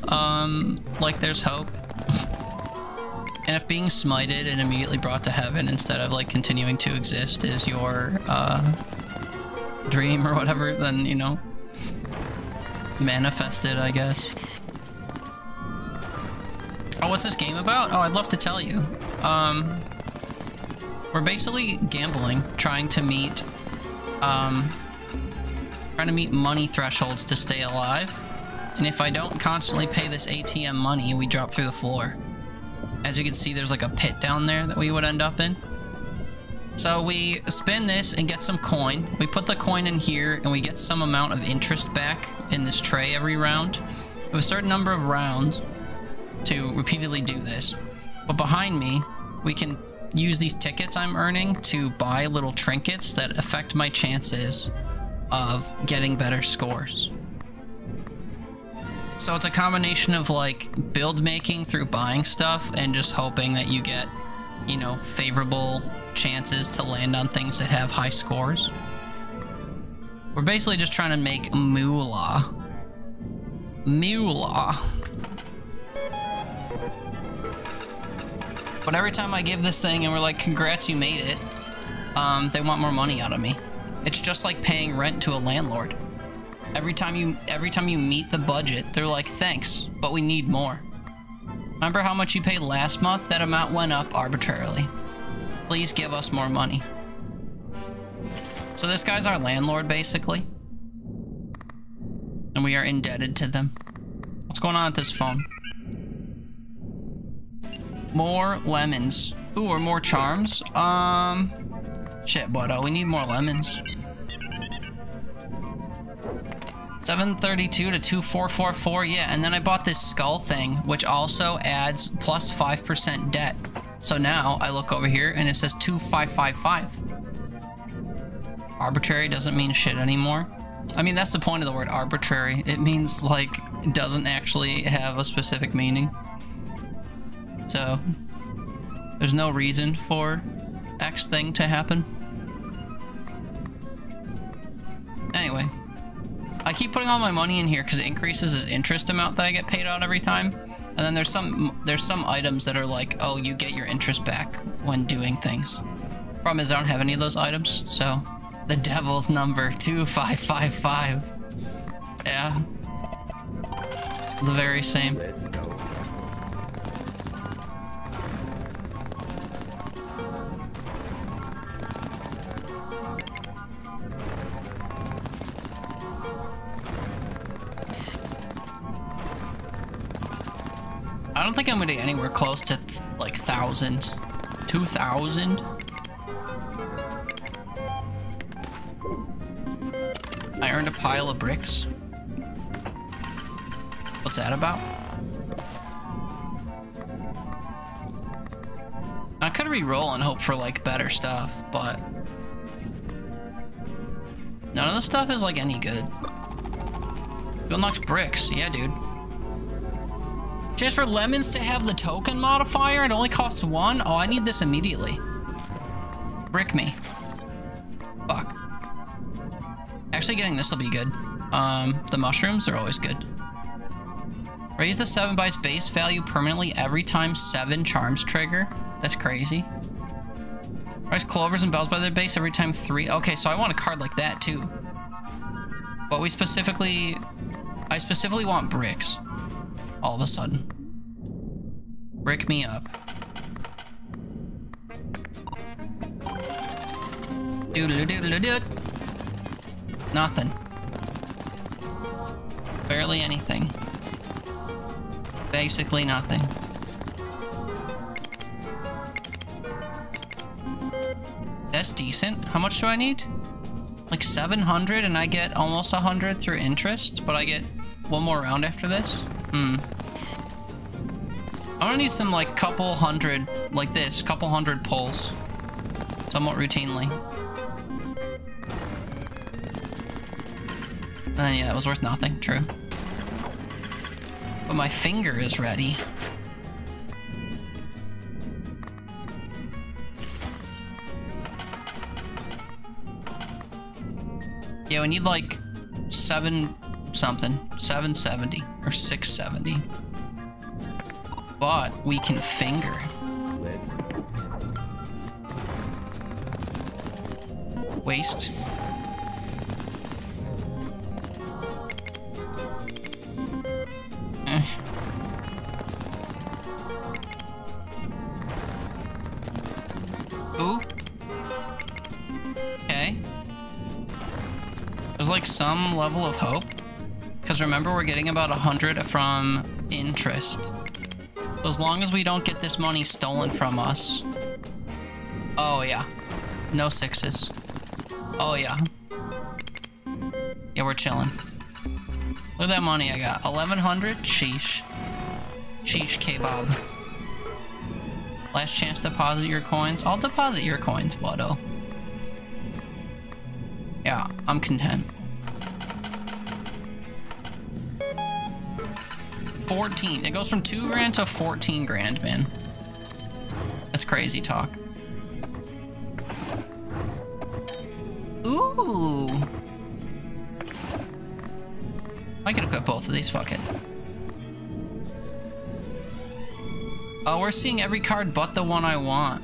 like there's hope. And if being smited and immediately brought to heaven instead of like continuing to exist is your dream or whatever, then, you know, manifest it, I guess. Oh, what's this game about? Oh, I'd love to tell you. We're basically gambling, trying to meet money thresholds to stay alive. And if I don't constantly pay this ATM money, we drop through the floor. As you can see, there's like a pit down there that we would end up in. So we spin this and get some coin. We put the coin in here and we get some amount of interest back in this tray every round. We have a certain number of rounds to repeatedly do this. But behind me, we can use these tickets I'm earning to buy little trinkets that affect my chances of getting better scores. So it's a combination of like build making through buying stuff and just hoping that you get, you know, favorable chances to land on things that have high scores. We're basically just trying to make moolah. Moolah. But every time I give this thing and we're like, congrats, you made it, they want more money out of me. It's just like paying rent to a landlord. Every time you meet the budget, they're like, thanks, but we need more. Remember how much you paid last month? That amount went up arbitrarily. Please give us more money. So this guy's our landlord, basically. And we are indebted to them. What's going on with this phone? More lemons. Ooh, or more charms? Shit, but we need more lemons. 732 to 2444, yeah, and then I bought this skull thing, which also adds plus 5% debt. So now I look over here and it says 2555. Arbitrary doesn't mean shit anymore. I mean, that's the point of the word arbitrary. It means like it doesn't actually have a specific meaning. So there's no reason for X thing to happen. Anyway, I keep putting all my money in here because it increases the interest amount that I get paid out every time. And then there's some items that are like, oh, you get your interest back when doing things. Problem is I don't have any of those items, so the devil's number 2555. Yeah. The very same. let's go. I don't think I'm gonna get anywhere close to like thousands. 2,000? I earned a pile of bricks. What's that about? I could re-roll and hope for like better stuff, but none of the stuff is like any good. You unlocked bricks, yeah, dude. Just for lemons to have the token modifier, it only costs 1? Oh, I need this immediately. Brick me. Fuck. Actually, getting this will be good. The mushrooms are always good. Raise the 7 bytes base value permanently every time 7 charms trigger. That's crazy. Raise clovers and bells by their base every time 3. Okay, so I want a card like that too. But I specifically want bricks. All of a sudden. Brick me up. Doodle-doodle-doodle. Nothing. Barely anything. Basically nothing. That's decent. How much do I need? Like 700 and I get almost 100 through interest, but I get one more round after this? I'm gonna need some like couple hundred, like this, couple hundred pulls. Somewhat routinely. And then yeah, that was worth nothing, true. But my finger is ready. Yeah, we need like 770 or 670. But we can finger. Waste. Ooh. Okay. There's like some level of hope. Because remember, we're getting about 100 from interest. So as long as we don't get this money stolen from us. Oh yeah. No 6s. Oh yeah. Yeah, we're chilling. Look at that money I got. 1100? Sheesh. Sheesh kebab. Last chance to deposit your coins. I'll deposit your coins, buddo. Yeah, I'm content. 14. It goes from 2 grand to 14 grand, man. That's crazy talk. Ooh. I could equip both of these, fuck it. Oh, we're seeing every card but the one I want.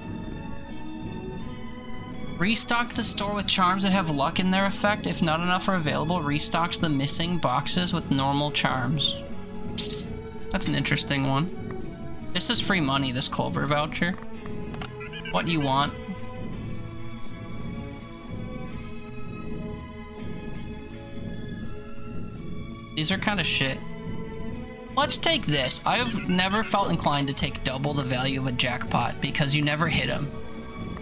Restock the store with charms that have luck in their effect. If not enough are available, restocks the missing boxes with normal charms. That's an interesting one. This is free money, this Clover voucher. What you want? These are kind of shit. Let's take this. I've never felt inclined to take double the value of a jackpot because you never hit them.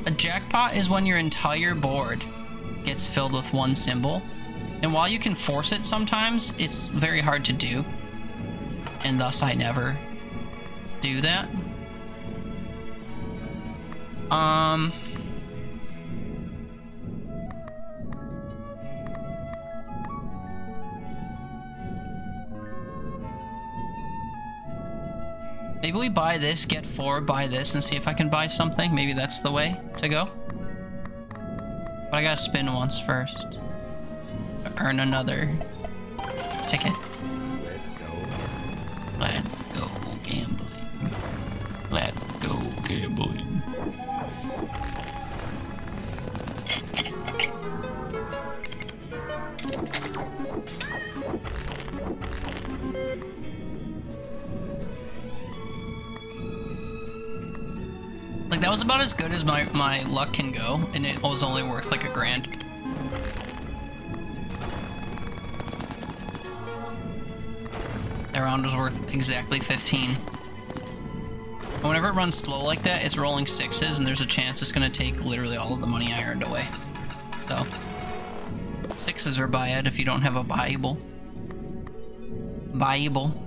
A jackpot is when your entire board gets filled with one symbol. And while you can force it sometimes, it's very hard to do. And thus I never do that. Maybe we buy this, get 4, buy this, and see if I can buy something. Maybe that's the way to go. But I gotta spin once first. Earn another ticket. Let's go gambling. Let's go gambling. Like, that was about as good as my luck can go, and it was only worth like $1 grand. That round was worth exactly 15. And whenever it runs slow like that, it's rolling 6s, and there's a chance it's gonna take literally all of the money I earned away. So, 6s are buyable if you don't have a buyable. Buyable.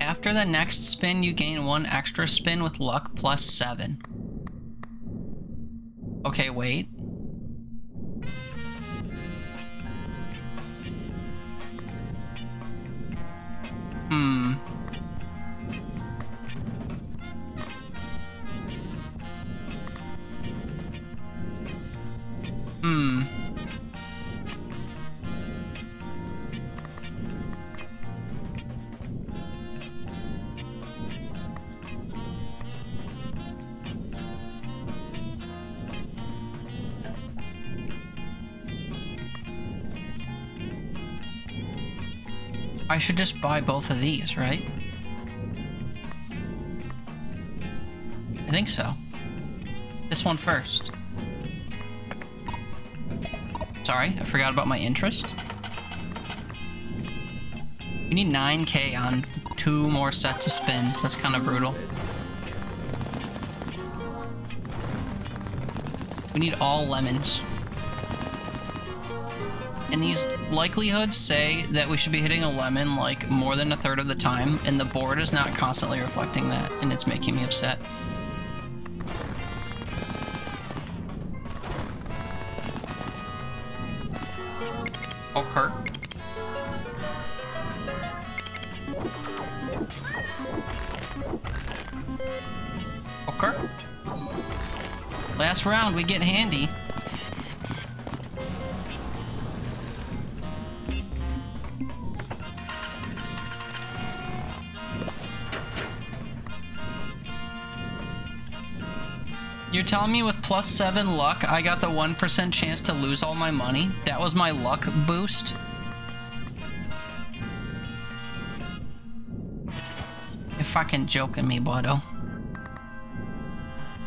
After the next spin, you gain 1 extra spin with luck plus 7. Okay, wait. I should just buy both of these, right? I think so. This one first. Sorry, I forgot about my interest. We need 9K on 2 more sets of spins. That's kind of brutal. We need all lemons. And these likelihoods say that we should be hitting a lemon like more than 1/3 of the time, and the board is not constantly reflecting that, and it's making me upset. Okay. Okay. Last round, we get handy. You're telling me with +7 luck, I got the 1% chance to lose all my money? That was my luck boost? You're fucking joking me, Bodo.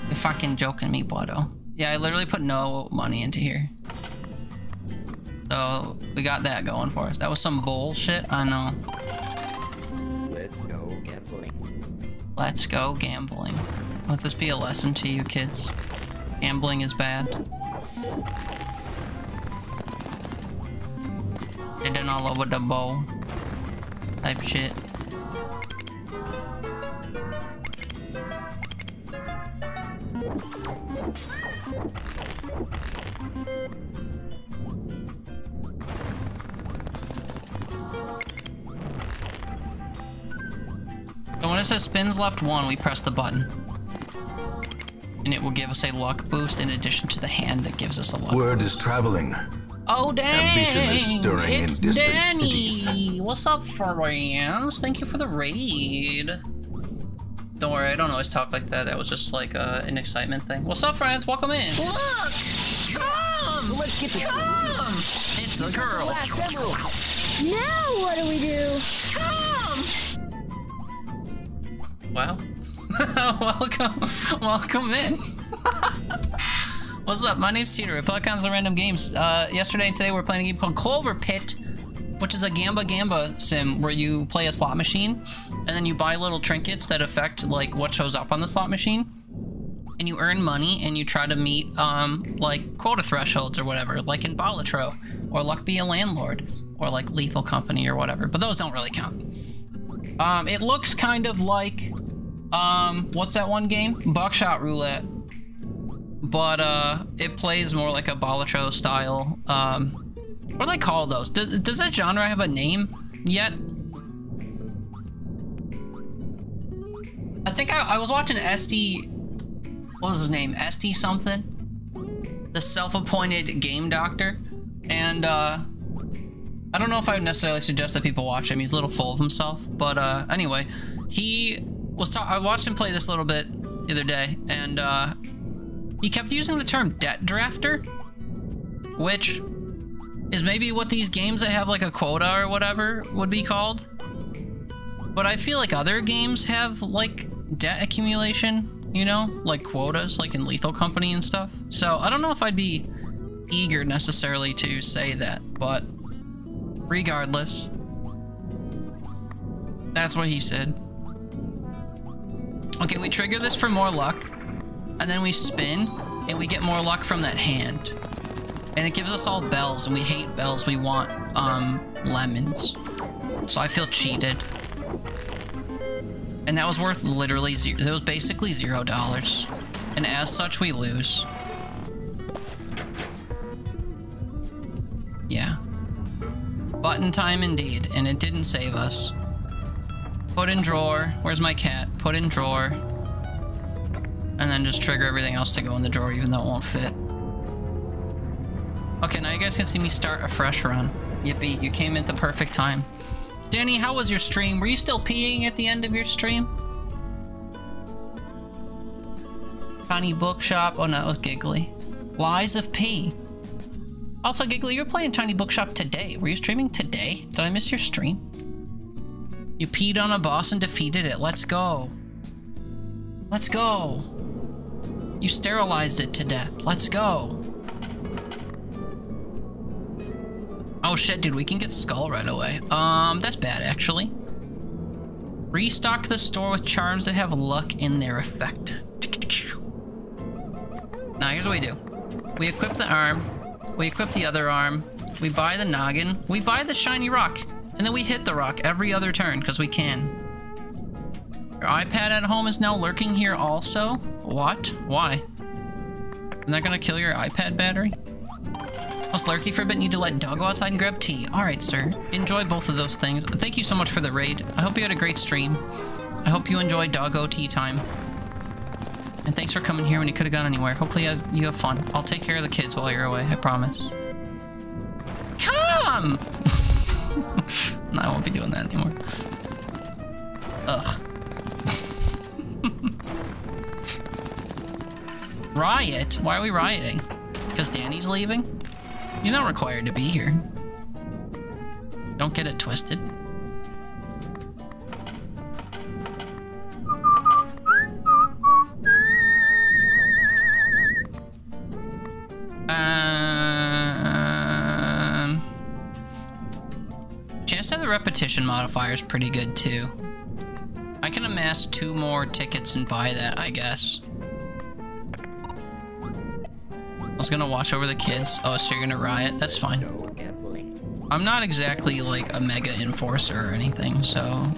You're fucking joking me, Bodo. Yeah, I literally put no money into here. So, we got that going for us. That was some bullshit, I know. Let's go gambling. Let's go gambling. Let this be a lesson to you kids. Gambling is bad. Hitting all over the bowl. Type shit. So when it says spins left 1, we press the button. And it will give us a luck boost in addition to the hand that gives us a luck Word boost. is traveling. Oh, dang! Ambition is stirring in It's distant Danny! cities. What's up, friends? Thank you for the raid. Don't worry, I don't always talk like that. That was just like an excitement thing. What's up, friends? Welcome in. Look! Come! So let's get to Come! It's a girl. Now what do we do? Come! Wow. Welcome in. What's up? My name's Teeter. I play all kinds of random games. Yesterday and today we're playing a game called CloverPit, which is a Gamba sim where you play a slot machine and then you buy little trinkets that affect like what shows up on the slot machine. And you earn money and you try to meet like quota thresholds or whatever, like in Balatro, or Luck Be a Landlord, or like Lethal Company or whatever, but those don't really count. It looks kind of like what's that one game? Buckshot Roulette. But it plays more like a Balatro style. What do they call those? Does that genre have a name yet? I think I was watching SD. What was his name? SD something? The self-appointed game doctor. And I don't know if I would necessarily suggest that people watch him. He's a little full of himself. But anyway, I watched him play this a little bit the other day, and he kept using the term debt drafter, which is maybe what these games that have like a quota or whatever would be called. But I feel like other games have like debt accumulation, you know, like quotas, like in Lethal Company and stuff. So I don't know if I'd be eager necessarily to say that, but regardless, that's what he said. Okay, we trigger this for more luck, and then we spin, and we get more luck from that hand. And it gives us all bells, and we hate bells, we want, lemons. So I feel cheated. And that was worth literally zero. It was basically $0. And as such, we lose. Yeah. Button time indeed, and it didn't save us. Put in drawer. Where's my cat? Put in drawer. And then just trigger everything else to go in the drawer, even though it won't fit. Okay, now you guys can see me start a fresh run. Yippee, you came at the perfect time. Danny, how was your stream? Were you still peeing at the end of your stream? Tiny Bookshop. Oh no, it was Giggly. Lies of P. Also, Giggly, you're playing Tiny Bookshop today. Were you streaming today? Did I miss your stream? You peed on a boss and defeated it. Let's go. Let's go. You sterilized it to death. Let's go. Oh shit, dude, we can get Skull right away. That's bad, actually. Restock the store with charms that have luck in their effect. Now, here's what we do. We equip the arm. We equip the other arm. We buy the noggin. We buy the shiny rock. And then we hit the rock every other turn, because we can. Your iPad at home is now lurking here also? What? Why? Isn't that gonna kill your iPad battery? Must lurky for a bit, need to let dog go outside and grab tea. Alright, sir. Enjoy both of those things. Thank you so much for the raid. I hope you had a great stream. I hope you enjoyed doggo tea time. And thanks for coming here when you could have gone anywhere. Hopefully you have fun. I'll take care of the kids while you're away, I promise. Come! No, I won't be doing that anymore. Ugh. Riot? Why are we rioting? Because Danny's leaving? He's not required to be here. Don't get it twisted. Chance to have the repetition modifier is pretty good too. I can amass 2 more tickets and buy that, I guess. I was gonna watch over the kids. Oh, so you're gonna riot? That's fine. I'm not exactly like a mega enforcer or anything, so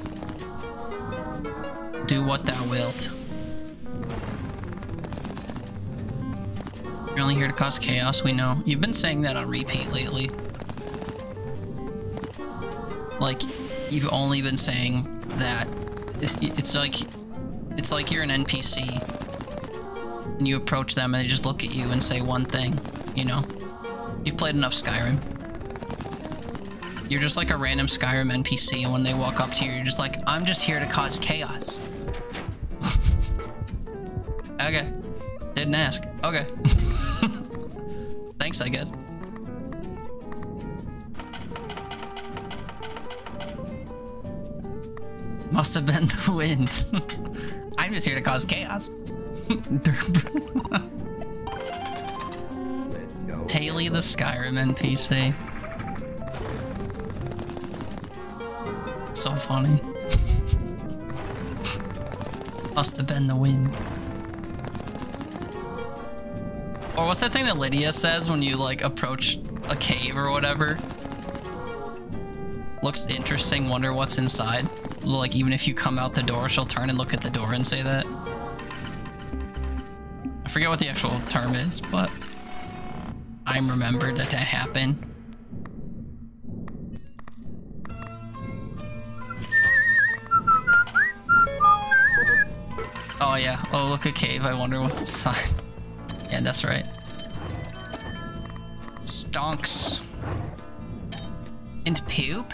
do what thou wilt. You're only here to cause chaos, we know. You've been saying that on repeat lately. Like, you've only been saying that. It's like you're an NPC. And you approach them and they just look at you and say one thing, you know? You've played enough Skyrim. You're just like a random Skyrim NPC, and when they walk up to you, you're just like, I'm just here to cause chaos. Okay. Didn't ask. Okay. Thanks, I guess. Must have been the wind. I'm just here to cause chaos. Haley the Skyrim NPC. So funny. Must have been the wind. Or what's that thing that Lydia says when you like approach a cave or whatever? Looks interesting, wonder what's inside. Like even if you come out the door, she'll turn and look at the door and say that. I forget what the actual term is, but I remembered that happened. Oh yeah, oh look, a cave, I wonder what's inside. Yeah, that's right. Stonks. And poop?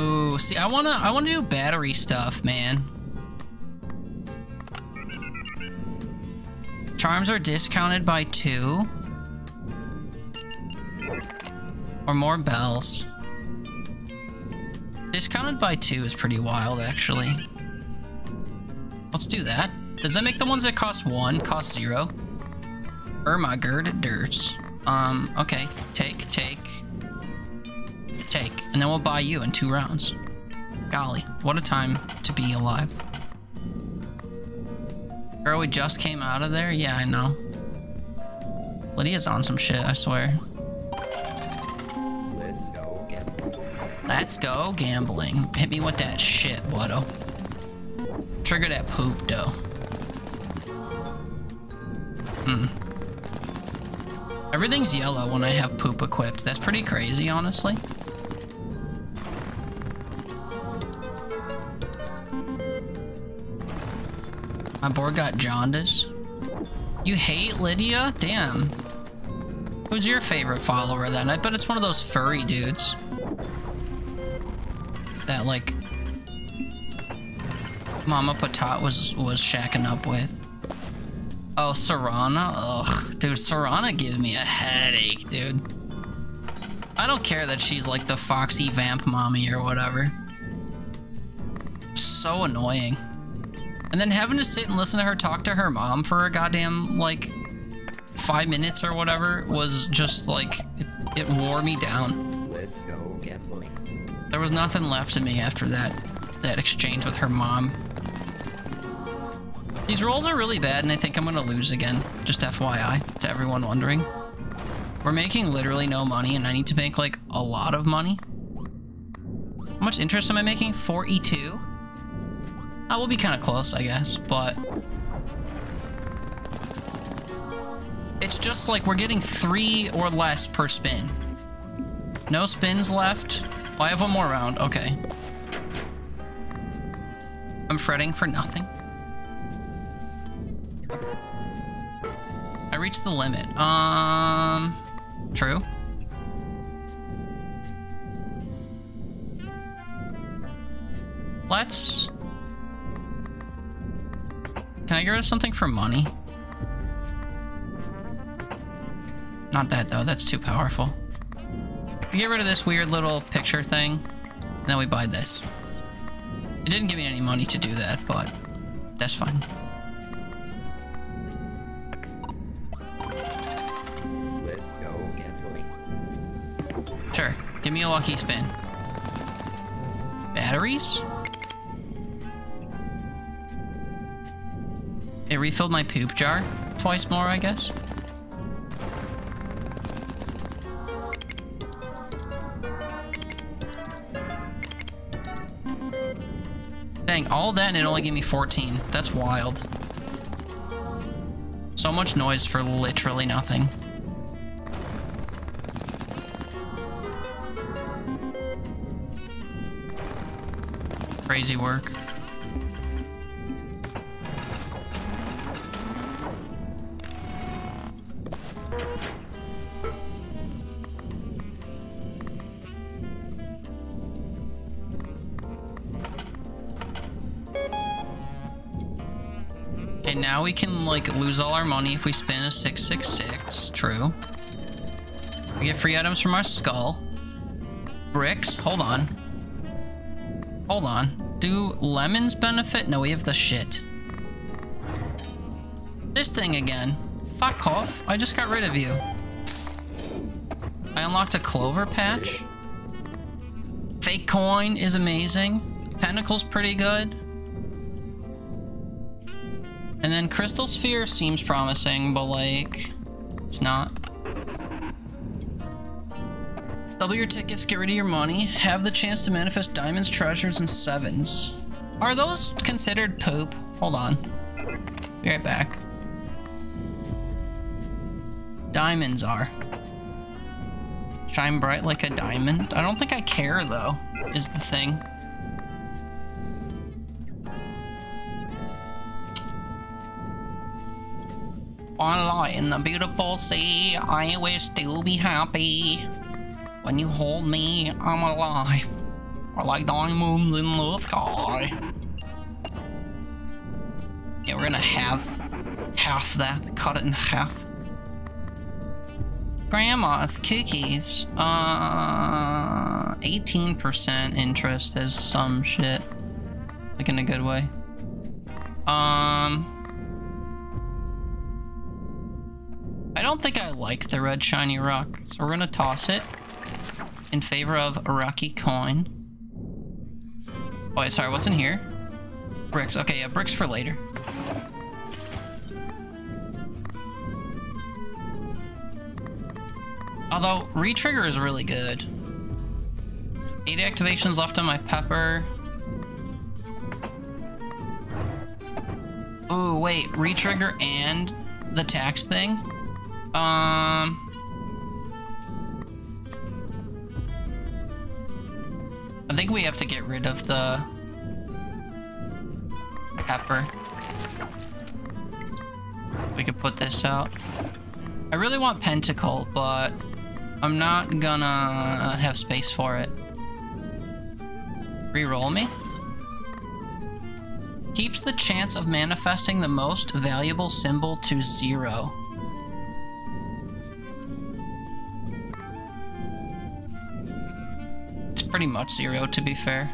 Ooh, see, I wanna do battery stuff, man. Charms are discounted by 2. Or more bells. Discounted by 2 is pretty wild, actually. Let's do that. Does that make the ones that cost 1 cost 0? Ermagerd Dirts. Okay. Take. And then we'll buy you in 2 rounds. Golly, what a time to be alive. Girl, we just came out of there? Yeah, I know. Lydia's on some shit, I swear. Let's go gambling. Hit me with that shit, Wado. Trigger that poop, though. Everything's yellow when I have poop equipped. That's pretty crazy, honestly. My board got jaundice. You hate Lydia? Damn. Who's your favorite follower then? I bet it's one of those furry dudes. That, like, Mama Patat was shacking up with. Oh, Serana? Ugh. Dude, Serana gives me a headache, dude. I don't care that she's like the foxy vamp mommy or whatever. So annoying. And then having to sit and listen to her talk to her mom for a goddamn, like, 5 minutes or whatever was just, like, it wore me down. Let's go gambling. There was nothing left of me after that exchange with her mom. These rolls are really bad, and I think I'm gonna lose again. Just FYI, to everyone wondering. We're making literally no money, and I need to make, like, a lot of money. How much interest am I making? 42? I will be kind of close, I guess, but... It's just like we're getting 3 or less per spin. No spins left. Oh, I have one more round. Okay. I'm fretting for nothing. I reached the limit. True. Let's... Can I get rid of something for money? Not that, though. That's too powerful. We get rid of this weird little picture thing, and then we buy this. It didn't give me any money to do that, but that's fine. Let's go gambling. Sure. Give me a lucky spin. Batteries? It refilled my poop jar twice more, I guess. Dang, all that and it only gave me 14. That's wild. So much noise for literally nothing. Crazy work. Okay, now we can, like, lose all our money if we spin a 666. True. We get free items from our skull. Bricks. Hold on. Hold on. Do lemons benefit? No, we have the shit. This thing again. Fuck off. I just got rid of you. I unlocked a clover patch. Fake coin is amazing. Pentacle's pretty good. And then crystal sphere seems promising, but like, it's not. Double your tickets, get rid of your money. Have the chance to manifest diamonds, treasures, and sevens. Are those considered poop? Hold on. Be right back. Diamonds are. Shine bright like a diamond. I don't think I care, though, is the thing. One light in the beautiful sea, I will still be happy. When you hold me, I'm alive. Or like diamonds in the sky. Yeah, we're gonna have half that. Cut it in half. Grandma's cookies. 18% interest is some shit. Like in a good way. I don't think I like the red shiny rock, so we're gonna toss it in favor of a rocky coin. Oh wait, sorry, what's in here? Bricks. Okay, yeah, bricks for later. Although, retrigger is really good. 8 activations left on my pepper. Ooh, wait, retrigger and the tax thing? I think we have to get rid of the pepper. We could put this out. I really want pentacle, but I'm not gonna have space for it. Reroll me. Keeps the chance of manifesting the most valuable symbol to 0. pretty much 0, to be fair.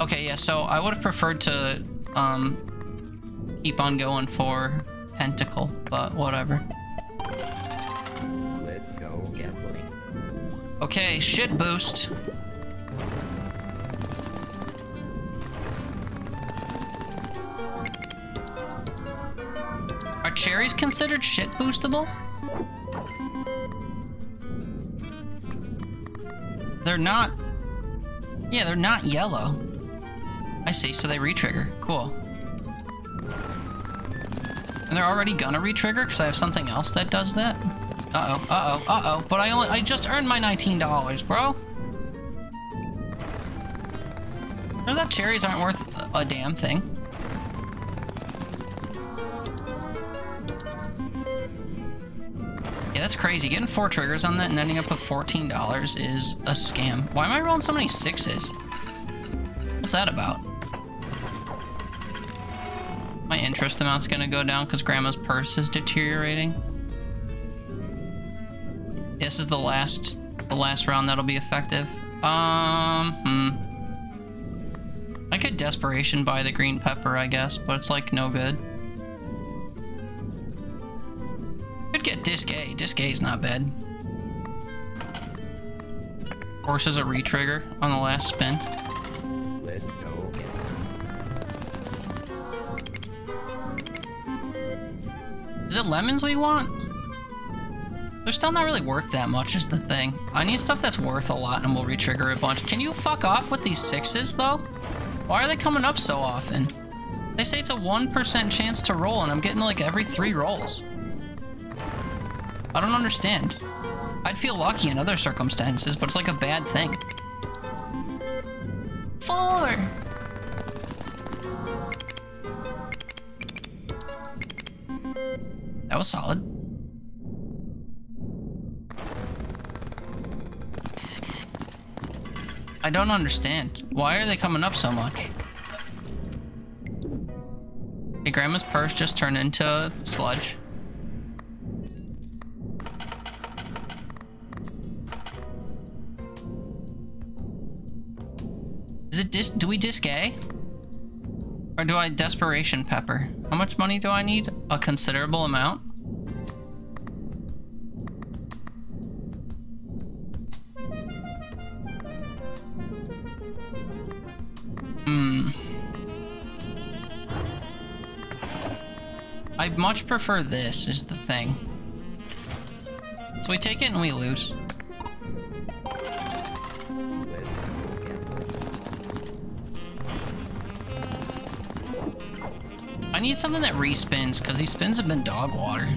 Okay, yeah, so I would have preferred to, keep on going for Pentacle, but whatever. Let's go gambling. Okay, shit boost. Are cherries considered shit boostable? They're not. Yeah, they're not yellow. I see, so they re-trigger. Cool. And they're already gonna re-trigger because I have something else that does that? Uh-oh, uh-oh, uh-oh. But I just earned my $19, bro. Turns out cherries aren't worth a damn thing. Yeah, that's crazy. Getting 4 triggers on that and ending up with $14 is a scam. Why am I rolling so many 6s? What's that about? My interest amount's gonna go down because Grandma's purse is deteriorating. This is the last round that'll be effective. I could desperation buy the green pepper, I guess, but it's like no good. Could get disc A. Disc A is not bad. Forces a re-trigger on the last spin. Let's go gambling. Is it lemons we want? They're still not really worth that much is the thing. I need stuff that's worth a lot and we'll re-trigger a bunch. Can you fuck off with these 6s though? Why are they coming up so often? They say it's a 1% chance to roll and I'm getting like every 3 rolls. I don't understand. I'd feel lucky in other circumstances, but it's like a bad thing. 4! That was solid. I don't understand. Why are they coming up so much? Hey, Grandma's purse just turned into sludge. Is it do we disc A? Or do I desperation pepper? How much money do I need? A considerable amount? I much prefer this, is the thing. So we take it and we lose. I need something that respins, because these spins have been dog water.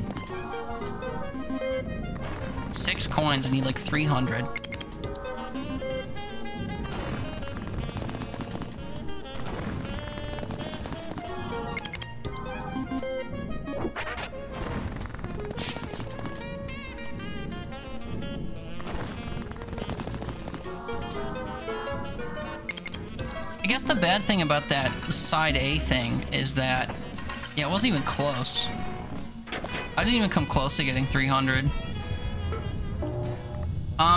6 coins, I need like 300. I guess the bad thing about that side A thing is that, yeah, it wasn't even close. I didn't even come close to getting 300.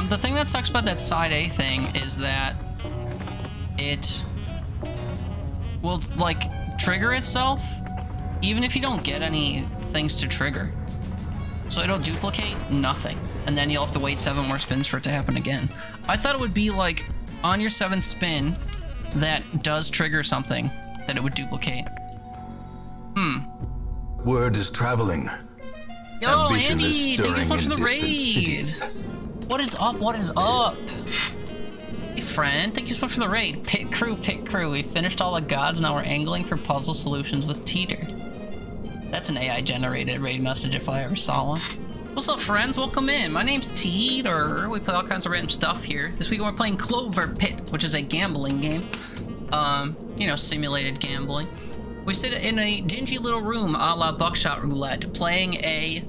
The thing that sucks about that side A thing is that it will, like, trigger itself even if you don't get any things to trigger. So it'll duplicate nothing, and then you'll have to wait 7 more spins for it to happen again. I thought it would be, like, on your 7th spin that does trigger something that it would duplicate. Word is traveling. Yo, Ambition Andy, is thank you so much for stirring the in raid. distant cities. What is up? What is up? Hey, friend, thank you so much for the raid. Pit crew, pit crew. We finished all the gods, now we're angling for puzzle solutions with Teeter. That's an AI-generated raid message if I ever saw one. What's up, friends? Welcome in. My name's Teeter. We play all kinds of random stuff here. This week we're playing CloverPit, which is a gambling game. You know, simulated gambling. We sit in a dingy little room a la Buckshot Roulette, playing a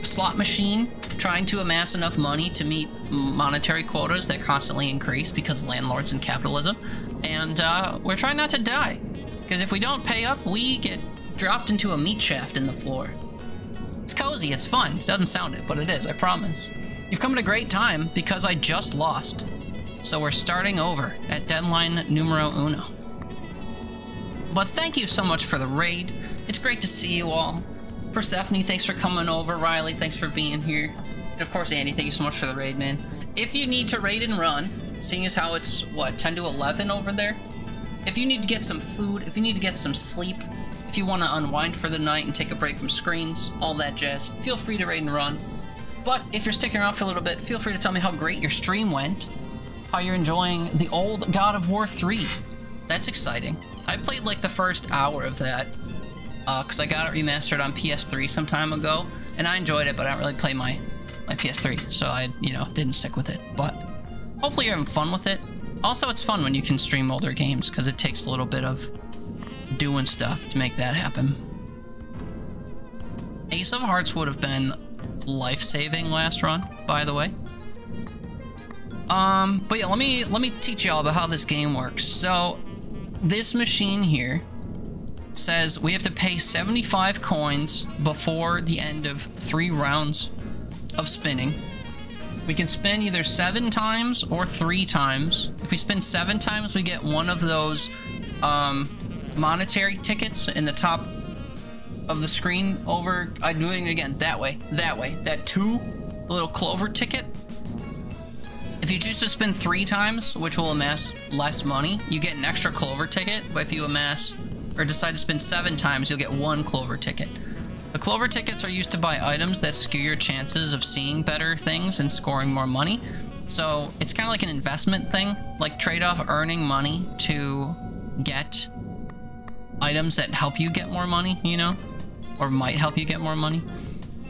slot machine, trying to amass enough money to meet monetary quotas that constantly increase because landlords and capitalism. And we're trying not to die, because if we don't pay up, we get dropped into a meat shaft in the floor. cozy, it's fun. It doesn't sound it, but it is, I promise. You've come at a great time because I just lost. So we're starting over at deadline numero uno. But thank you so much for the raid. It's great to see you all. Persephone, thanks for coming over. Riley, thanks for being here. And of course, Andy, thank you so much for the raid, man. If you need to raid and run, seeing as how it's, what, 10 to 11 over there? If you need to get some food, if you need to get some sleep, if you want to unwind for the night and take a break from screens, all that jazz, feel free to raid and run. But if you're sticking around for a little bit, feel free to tell me how great your stream went, how you're enjoying the old God of War 3. That's exciting. I played like the first hour of that, because I got it remastered on PS3 some time ago, and I enjoyed it, but I don't really play my PS3, so I, didn't stick with it. But hopefully you're having fun with it. Also, it's fun when you can stream older games, because it takes a little bit of doing stuff to make that happen. Ace of Hearts would have been life-saving last run, by the way. But yeah, let me teach y'all about how this game works. So, this machine here says we have to pay 75 coins before the end of 3 rounds of spinning. We can spin either 7 times or 3 times. If we spin 7 times, we get one of those monetary tickets in the top of the screen over. I'm doing it again, that way, that 2 little clover ticket. If you choose to spin 3 times, which will amass less money, you get an extra clover ticket. But if you amass or decide to spin 7 times, you'll get 1 clover ticket. The clover tickets are used to buy items that skew your chances of seeing better things and scoring more money. So it's kind of like an investment thing, like trade-off earning money to get items that help you get more money, or might help you get more money.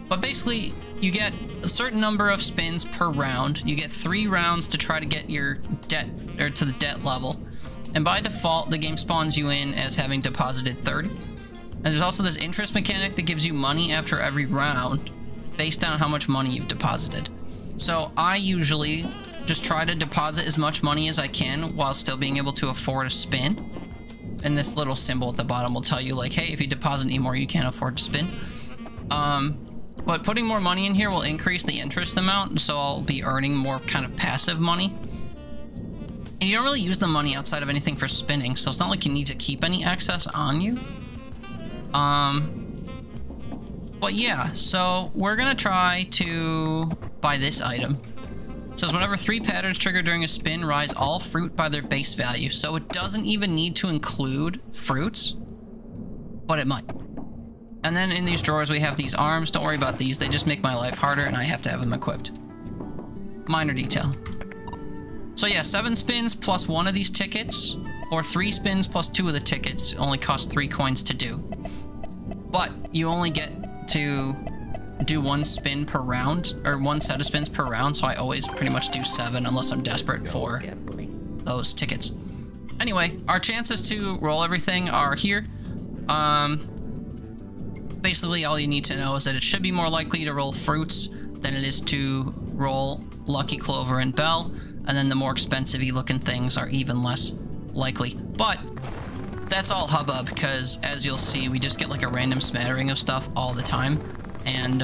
But basically, you get a certain number of spins per round. You get 3 rounds to try to get your debt, or to the debt level. And by default, the game spawns you in as having deposited 30. And there's also this interest mechanic that gives you money after every round based on how much money you've deposited. So I usually just try to deposit as much money as I can while still being able to afford a spin. And this little symbol at the bottom will tell you, like, hey, if you deposit any more, you can't afford to spin. But putting more money in here will increase the interest amount, so I'll be earning more kind of passive money. And you don't really use the money outside of anything for spinning, so it's not like you need to keep any excess on you. But yeah, so we're gonna try to buy this item. It says whenever 3 patterns trigger during a spin, rise all fruit by their base value. So it doesn't even need to include fruits, but it might. And then in these drawers we have these arms. Don't worry about these, they just make my life harder and I have to have them equipped. Minor detail. So yeah, 7 spins plus 1 of these tickets, or 3 spins plus 2 of the tickets only cost 3 coins to do. But you only get to do 1 spin per round, or 1 set of spins per round, so I always pretty much do 7 unless I'm desperate for those tickets. Anyway, our chances to roll everything are here. Basically all you need to know is that it should be more likely to roll fruits than it is to roll Lucky Clover and Bell, and then the more expensive-y looking things are even less likely. But that's all hubbub, because as you'll see, we just get like a random smattering of stuff all the time, and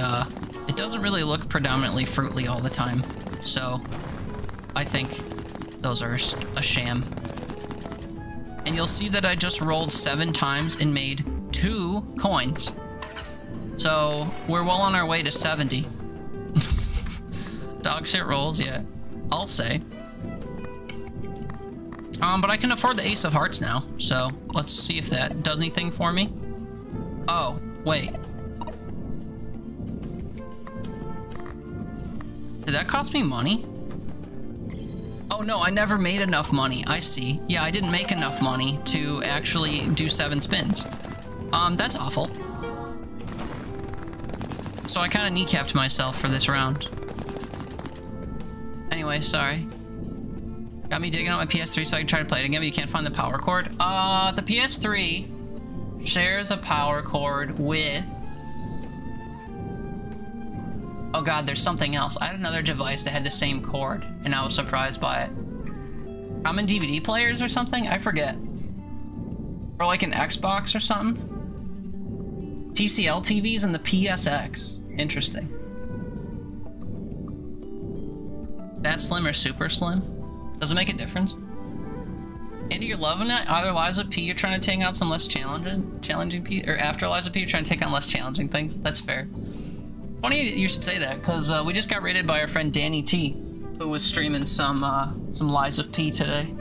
it doesn't really look predominantly fruitly all the time. So I think those are a sham. And you'll see that I just rolled 7 times and made 2 coins. So we're well on our way to 70. Dog shit rolls, yeah, I'll say. But I can afford the Ace of Hearts now, so let's see if that does anything for me. Oh, wait. Did that cost me money? Oh no, I never made enough money. I see. Yeah, I didn't make enough money to actually do 7 spins. That's awful. So I kind of kneecapped myself for this round. Anyway, sorry. Got me digging out my PS3 so I can try to play it again, but you can't find the power cord. The PS3 shares a power cord with... Oh god, there's something else. I had another device that had the same cord, and I was surprised by it. Common DVD players or something? I forget. Or like an Xbox or something? TCL TVs and the PSX. Interesting. That slim or super slim? Does it make a difference? Andy, you're loving it. Either Liza P, you're trying to take out some less challenging P, or after Liza P, you're trying to take on less challenging things. That's fair. Funny you should say that, because we just got raided by our friend Danny T, who was streaming some Liza P today.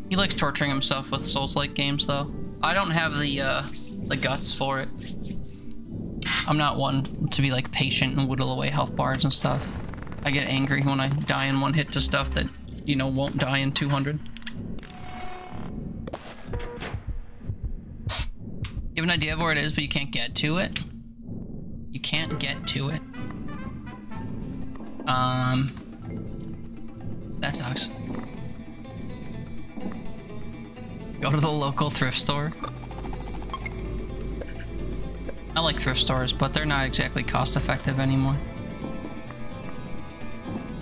He likes torturing himself with Souls-like games, though. I don't have the guts for it. I'm not one to be like patient and whittle away health bars and stuff. I get angry when I die in one hit to stuff that, you know, won't die in 200. You have an idea of where it is, but you can't get to it? You can't get to it. That sucks. Go to the local thrift store. I like thrift stores, but they're not exactly cost effective anymore.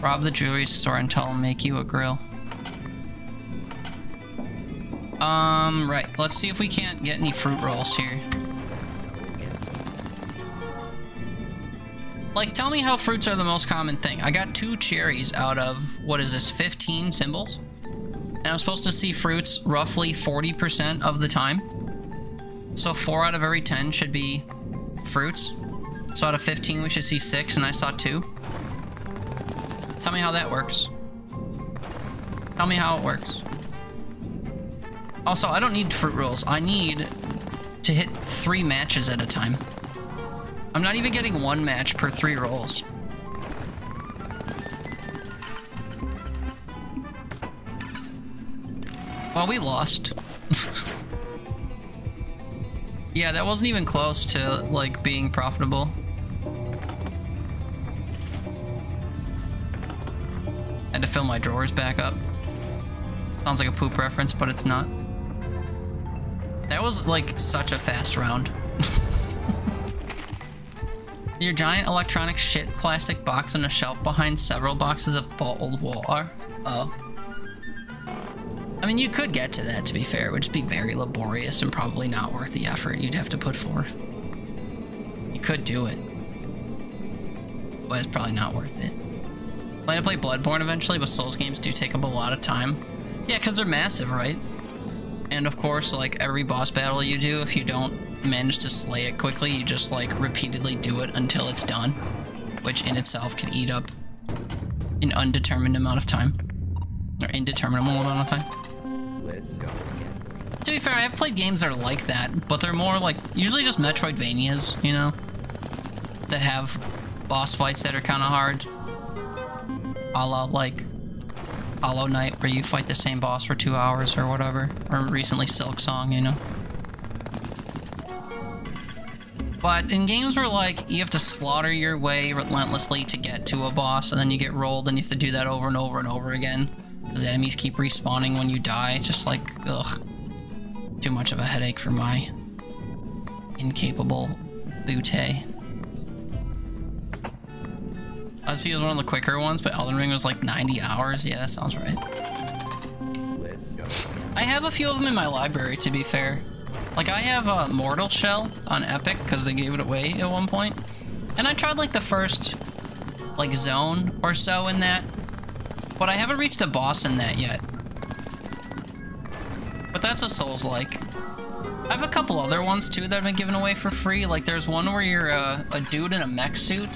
Rob the jewelry store and tell them make you a grill. Right. Let's see if we can't get any fruit rolls here. Like, tell me how fruits are the most common thing. I got 2 cherries out of, what is this, 15 symbols? And I'm supposed to see fruits roughly 40% of the time. So 4 out of every 10 should be fruits. So out of 15, we should see 6, and I saw 2. Tell me how that works. Tell me how it works. Also, I don't need fruit rolls. I need to hit 3 matches at a time. I'm not even getting 1 match per 3 rolls. Well, we lost. Yeah, that wasn't even close to, like, being profitable. Had to fill my drawers back up. Sounds like a poop reference, but it's not. That was, like, such a fast round. Your giant electronic shit plastic box on a shelf behind several boxes of old water. Oh. I mean, you could get to that, to be fair. It would just be very laborious and probably not worth the effort you'd have to put forth. You could do it. But it's probably not worth it. Plan to play Bloodborne eventually, but Souls games do take up a lot of time. Yeah, because they're massive, right? And of course, like, every boss battle you do, if you don't manage to slay it quickly, you just, like, repeatedly do it until it's done. Which in itself can eat up an undetermined amount of time. Or indeterminable amount of time. Let's go again. To be fair, I have played games that are like that, but they're more like, usually just Metroidvanias, you know? That have boss fights that are kind of hard. A la, like, Hollow Knight, where you fight the same boss for 2 hours or whatever. Or recently Silk Song, you know? But in games where, like, you have to slaughter your way relentlessly to get to a boss, and then you get rolled, and you have to do that over and over and over again, because enemies keep respawning when you die, it's just like, ugh. Too much of a headache for my incapable bootay. SP was one of the quicker ones, but Elden Ring was like 90 hours. Yeah, that sounds right. Let's go. I have a few of them in my library, to be fair. Like, I have a Mortal Shell on Epic, because they gave it away at one point. And I tried, like, the first, like, zone or so in that. But I haven't reached a boss in that yet. But that's a Souls-like. I have a couple other ones, too, that have been given away for free. Like, there's one where you're a dude in a mech suit.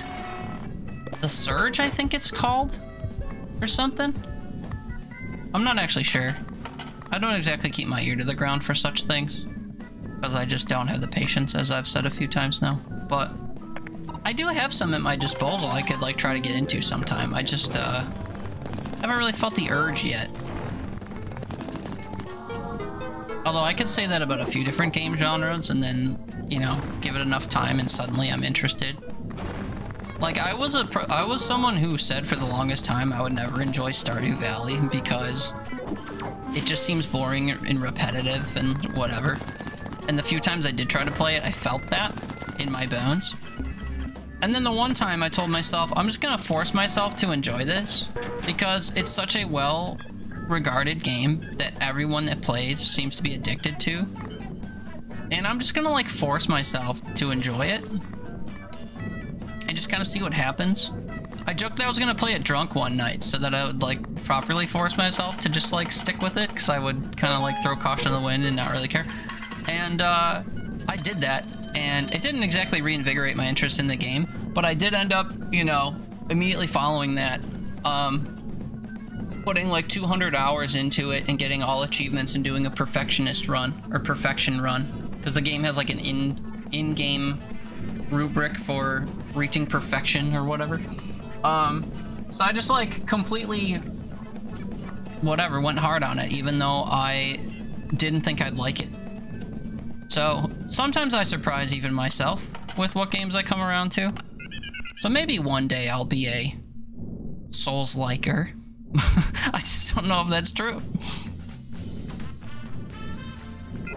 The Surge, I think it's called? Or something? I'm not actually sure. I don't exactly keep my ear to the ground for such things. Because I just don't have the patience, as I've said a few times now. But I do have some at my disposal I could, like, try to get into sometime. I just, haven't really felt the urge yet. Although I could say that about a few different game genres, and then, you know, give it enough time and suddenly I'm interested. Like, I was someone who said for the longest time I would never enjoy Stardew Valley because it just seems boring and repetitive and whatever. And the few times I did try to play it, I felt that in my bones. And then the one time I told myself, I'm just gonna force myself to enjoy this because it's such a well-regarded game that everyone that plays seems to be addicted to. And I'm just gonna, like, force myself to enjoy it. just kind of see what happens. I joked that I was gonna play it drunk one night so that I would like properly force myself to just like stick with it, because I would kind of like throw caution to the wind and not really care. And I did that, and it didn't exactly reinvigorate my interest in the game, but I did end up, you know, immediately following that, putting like 200 hours into it and getting all achievements and doing a perfectionist run, or perfection run, because the game has like an in-game rubric for reaching perfection or whatever. So I just like completely whatever went hard on it, even though I didn't think I'd like it. So sometimes I surprise even myself with what games I come around to. So maybe one day I'll be a Souls-liker. I just don't know if that's true.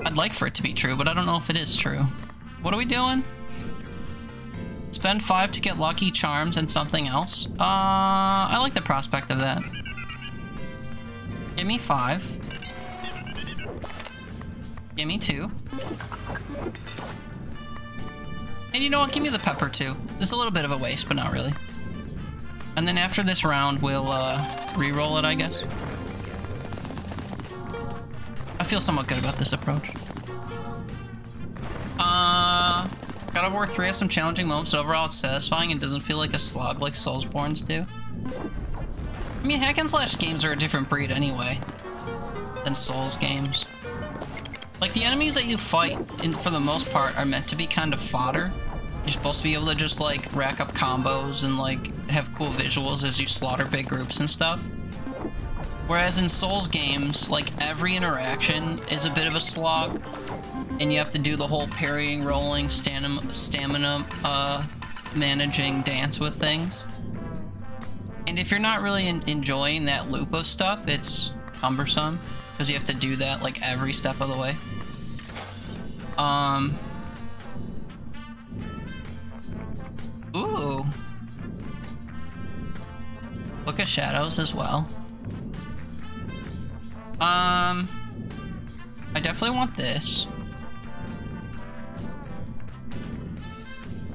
I'd like for it to be true, but I don't know if it is true. What are we doing? Spend 5 to get lucky charms and something else. I like the prospect of that. Give me 5. Give me 2. And you know what? Give me the pepper too. It's a little bit of a waste, but not really. And then after this round, we'll re-roll it, I guess. I feel somewhat good about this approach. God of War 3 has some challenging moments, but overall it's satisfying and doesn't feel like a slog like Soulsborne's do. I mean, hack and slash games are a different breed anyway than Souls games. Like, the enemies that you fight, for the most part, are meant to be kind of fodder. You're supposed to be able to just, like, rack up combos and, like, have cool visuals as you slaughter big groups and stuff. Whereas in Souls games, like, every interaction is a bit of a slog, and you have to do the whole parrying, rolling, stamina managing dance with things. And if you're not really enjoying that loop of stuff, it's cumbersome, because you have to do that, like, every step of the way. Ooh. Book of Shadows as well. I definitely want this.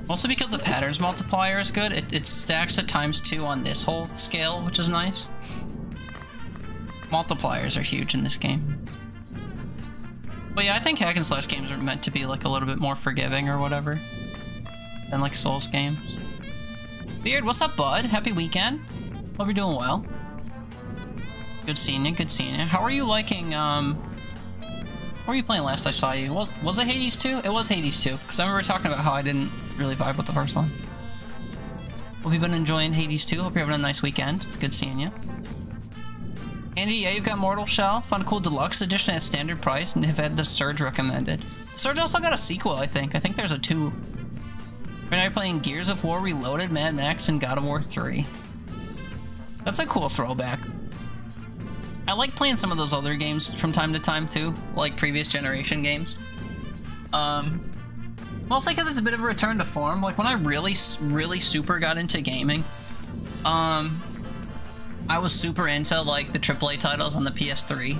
Mostly because the patterns multiplier is good. It stacks at ×2 on this whole scale, which is nice. Multipliers are huge in this game. But yeah, I think hack and slash games are meant to be like a little bit more forgiving or whatever than like Souls games. Beard, what's up, bud? Happy weekend. Hope you're doing well. Good seeing you, good seeing you. How are you liking, what were you playing last I saw you? Was it Hades 2? It was Hades 2, because I remember talking about how I didn't really vibe with the first one. Hope you've been enjoying Hades 2. Hope you're having a nice weekend. It's good seeing you. Andy, yeah, you've got Mortal Shell. Found a cool deluxe edition at standard price and have had the Surge recommended. Surge also got a sequel, I think. I think there's a 2. Right now you're playing Gears of War Reloaded, Mad Max, and God of War 3. That's a cool throwback. I like playing some of those other games from time to time too, like previous generation games. Mostly because it's a bit of a return to form. Like when I really super got into gaming, I was super into like the AAA titles on the PS3.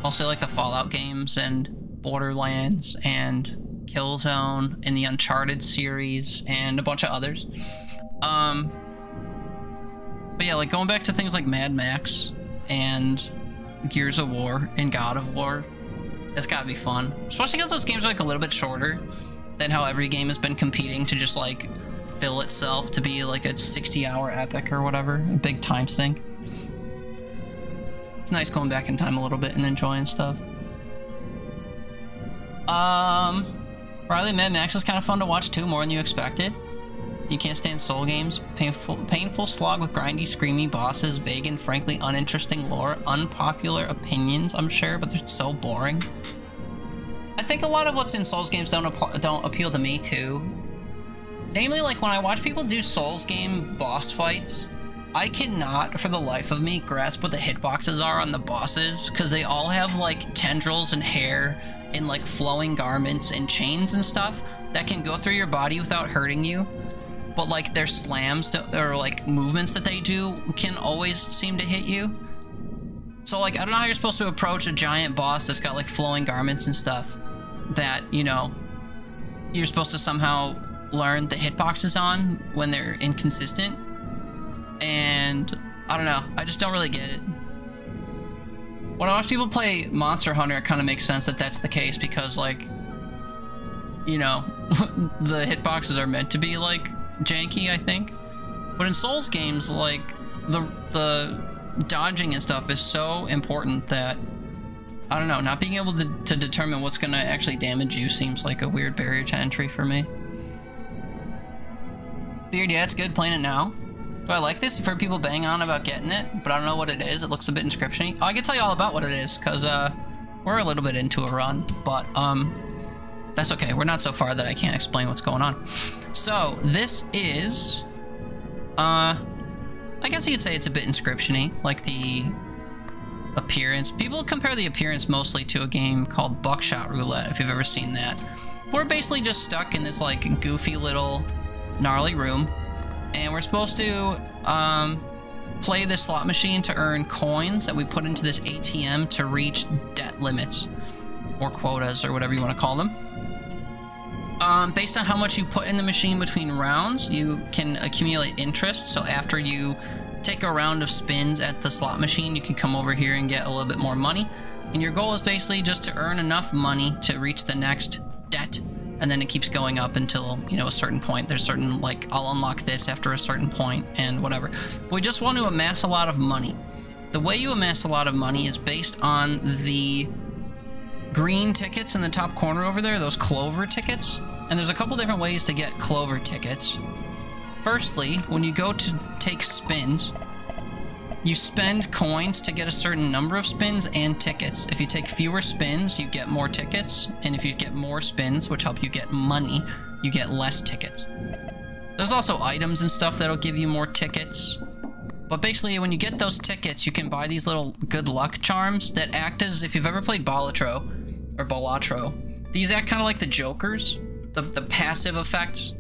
Mostly like the Fallout games and Borderlands and Killzone and the Uncharted series and a bunch of others. But yeah, like going back to things like Mad Max and Gears of War and God of War, it's gotta be fun. Especially because those games are like a little bit shorter than how every game has been competing to just like fill itself to be like a 60-hour epic or whatever, a big time sink. It's nice going back in time a little bit and enjoying stuff. Riley, Mad Max is kind of fun to watch too, more than you expected. You can't stand soul games. Painful slog with grindy, screamy bosses, vague and frankly uninteresting lore, unpopular opinions, I'm sure, but they're so boring. I think a lot of what's in Souls games don't appeal to me too. Namely, like when I watch people do Souls game boss fights, I cannot for the life of me grasp what the hitboxes are on the bosses, because they all have like tendrils and hair and like flowing garments and chains and stuff that can go through your body without hurting you. But like their slams or like movements that they do can always seem to hit you. So like I don't know how you're supposed to approach a giant boss that's got like flowing garments and stuff that, you know, you're supposed to somehow learn the hitboxes on when they're inconsistent. And I don't know, I just don't really get it. When I watch people play Monster Hunter, it kind of makes sense that that's the case because, like, you know, the hitboxes are meant to be, like, janky, I think. But in Souls games, like, the dodging and stuff is so important that, I don't know, not being able to determine what's going to actually damage you seems like a weird barrier to entry for me. Beard, yeah, it's good playing it now. Do I like this? I've heard people bang on about getting it, but I don't know what it is. It looks a bit inscription-y. Oh, I can tell you all about what it is, because we're a little bit into a run, but that's okay. We're not so far that I can't explain what's going on. So, this is, I guess you could say it's a bit inscription-y, like the appearance. People compare the appearance mostly to a game called Buckshot Roulette, if you've ever seen that. We're basically just stuck in this, like, goofy little gnarly room, and we're supposed to play this slot machine to earn coins that we put into this ATM to reach debt limits or quotas or whatever you want to call them. Based on how much you put in the machine between rounds, you can accumulate interest. So after you take a round of spins at the slot machine, you can come over here and get a little bit more money. And your goal is basically just to earn enough money to reach the next debt. And then it keeps going up until, you know, a certain point. There's certain, like, I'll unlock this after a certain point and whatever. But we just want to amass a lot of money. The way you amass a lot of money is based on the green tickets in the top corner over there, those Clover tickets. And there's a couple different ways to get Clover tickets. Firstly, when you go to take spins, you spend coins to get a certain number of spins and tickets. If you take fewer spins, you get more tickets. And if you get more spins, which help you get money, you get less tickets. There's also items and stuff that'll give you more tickets. But basically, when you get those tickets, you can buy these little good luck charms that act as, if you've ever played Balatro, or Balatro, these act kind of like the Jokers, the passive effects.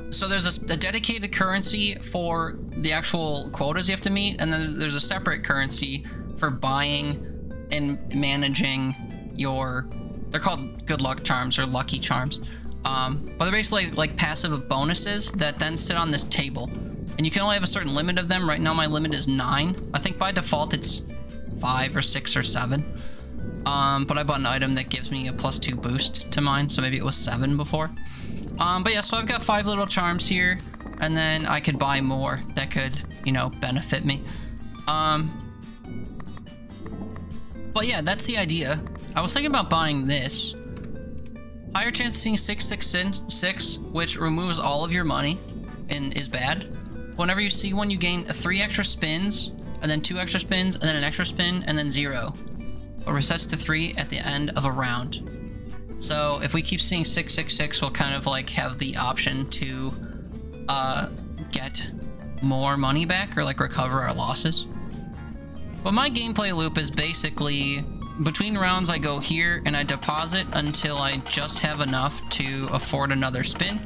So there's a dedicated currency for the actual quotas you have to meet, and then there's a separate currency for buying and managing your, they're called good luck charms or lucky charms. But they're basically like passive bonuses that then sit on this table. And you can only have a certain limit of them. Right now my limit is 9. I think by default it's 5 or 6 or 7. But I bought an item that gives me a +2 boost to mine, so maybe it was 7 before. But yeah, so I've got 5 little charms here, and then I could buy more that could, you know, benefit me. But yeah, that's the idea. I was thinking about buying this. Higher chance of seeing 666, which removes all of your money and is bad. Whenever you see one, you gain 3 extra spins, and then 2 extra spins, and then an extra spin, and then 0. It resets to 3 at the end of a round. So if we keep seeing 666, we'll kind of like have the option to get more money back or like recover our losses. But my gameplay loop is basically between rounds I go here and I deposit until I just have enough to afford another spin,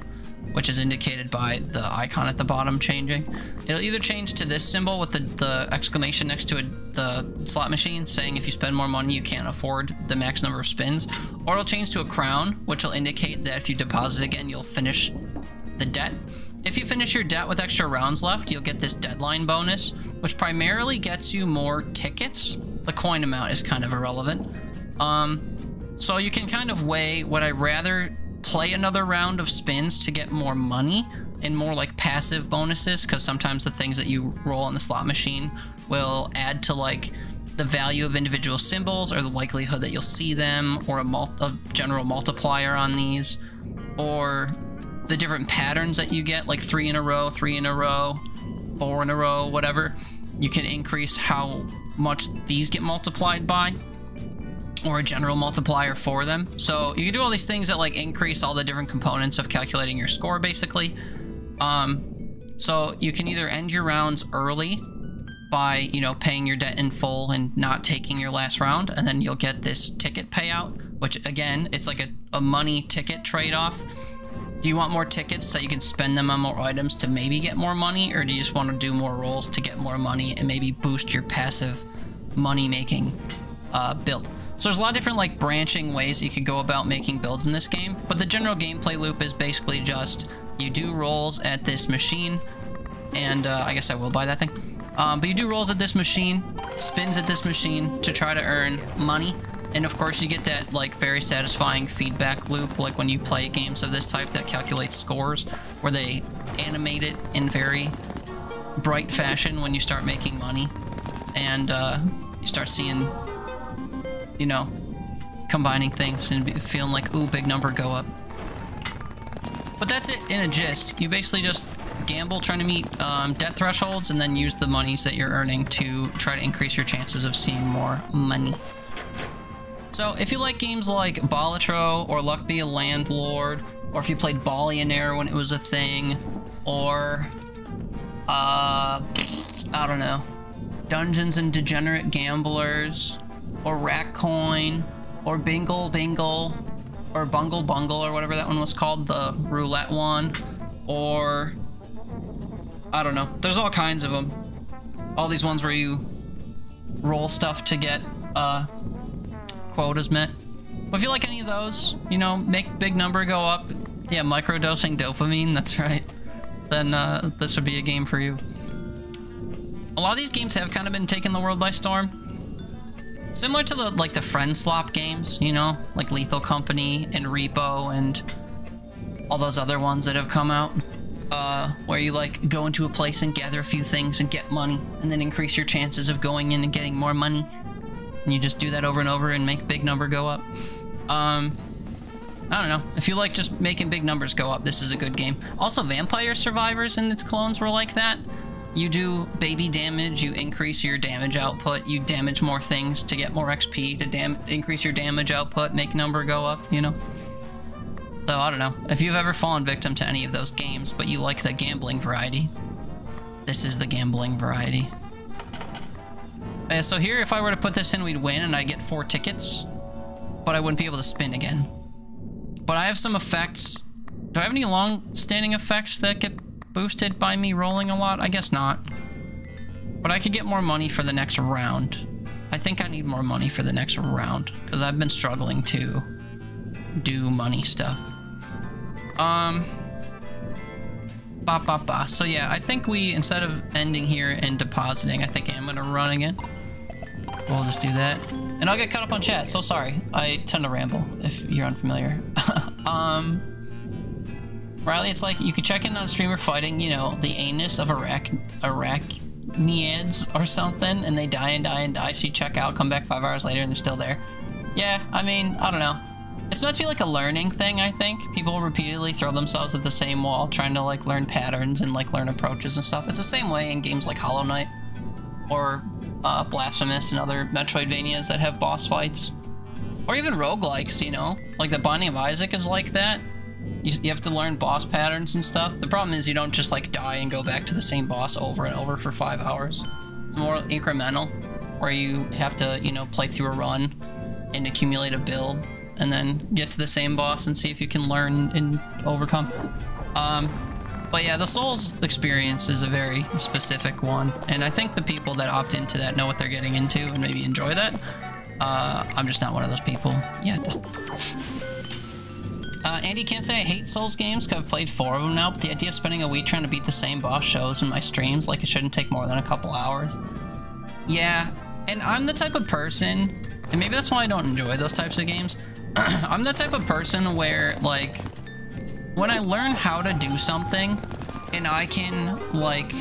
which is indicated by the icon at the bottom changing. It'll either change to this symbol with the exclamation next to the slot machine saying if you spend more money you can't afford the max number of spins, or it'll change to a crown, which will indicate that if you deposit again you'll finish the debt. If you finish your debt with extra rounds left, you'll get this deadline bonus, which primarily gets you more tickets. The coin amount is kind of irrelevant. So you can kind of weigh, would I rather play another round of spins to get more money and more like passive bonuses, because sometimes the things that you roll on the slot machine will add to like the value of individual symbols or the likelihood that you'll see them, or a general multiplier on these, or the different patterns that you get, like 3 in a row, 3 in a row, 4 in a row, whatever. You can increase how much these get multiplied by, or a general multiplier for them. So you can do all these things that like increase all the different components of calculating your score, basically. So you can either end your rounds early by, you know, paying your debt in full and not taking your last round, and then you'll get this ticket payout, which again, it's like a money ticket trade-off. Do you want more tickets so you can spend them on more items to maybe get more money, or do you just want to do more rolls to get more money and maybe boost your passive money-making build? So there's a lot of different like branching ways you could go about making builds in this game, but the general gameplay loop is basically just you do rolls at this machine, and I guess I will buy that thing. But you do rolls at this machine, spins at this machine to try to earn money. And of course you get that like very satisfying feedback loop, like when you play games of this type that calculates scores, where they animate it in very bright fashion when you start making money. And you start seeing, you know, combining things and feeling like, ooh, big number go up. But that's it in a gist. You basically just gamble trying to meet debt thresholds and then use the monies that you're earning to try to increase your chances of seeing more money. So if you like games like Balatro or Luck Be a Landlord, or if you played Ballionaire when it was a thing, or I don't know, Dungeons and Degenerate Gamblers, or Rack Coin, or Bingle Bingle, or Bungle Bungle, or whatever that one was called, the roulette one, or I don't know, there's all kinds of them. All these ones where you roll stuff to get quotas met. But if you like any of those, you know, make big number go up, yeah, microdosing dopamine, that's right, then this would be a game for you. A lot of these games have kind of been taking the world by storm. Similar to the friend slop games, you know, like Lethal Company and Repo and all those other ones that have come out, where you like go into a place and gather a few things and get money and then increase your chances of going in and getting more money. And you just do that over and over and make big number go up. I don't know. If you like just making big numbers go up, this is a good game. Also, Vampire Survivors and its clones were like that. You do baby damage, you increase your damage output, you damage more things to get more XP, to increase your damage output, make number go up, you know? So, I don't know. If you've ever fallen victim to any of those games, but you like the gambling variety, this is the gambling variety. So here, if I were to put this in, we'd win, and I get 4 tickets, but I wouldn't be able to spin again. But I have some effects. Do I have any long-standing effects that get boosted by me rolling a lot? I guess not. But I could get more money for the next round. I think I need more money for the next round, because I've been struggling to do money stuff. So yeah, I think we, instead of ending here and depositing, I think I'm gonna run again. We'll just do that. And I'll get caught up on chat, so sorry. I tend to ramble, if you're unfamiliar. Riley, it's like you could check in on streamer fighting, you know, the anus of arachnids or something, and they die and die and die, so you check out, come back 5 hours later, and they're still there. Yeah, I mean, I don't know. It's meant to be like a learning thing, I think. People repeatedly throw themselves at the same wall, trying to like learn patterns and like learn approaches and stuff. It's the same way in games like Hollow Knight or Blasphemous and other Metroidvanias that have boss fights. Or even roguelikes, you know? Like the Binding of Isaac is like that. You have to learn boss patterns and stuff. The problem is you don't just like die and go back to the same boss over and over for 5 hours. It's more incremental, where you have to, you know, play through a run and accumulate a build, and then get to the same boss and see if you can learn and overcome. But yeah, the Souls experience is a very specific one, and I think the people that opt into that know what they're getting into and maybe enjoy that. I'm just not one of those people yet. Andy can't say I hate Souls games, because I've played 4 of them now, but the idea of spending a week trying to beat the same boss shows in my streams like it shouldn't take more than a couple hours. Yeah, and I'm the type of person, and maybe that's why I don't enjoy those types of games. I'm the type of person where, like, when I learn how to do something, and I can, like,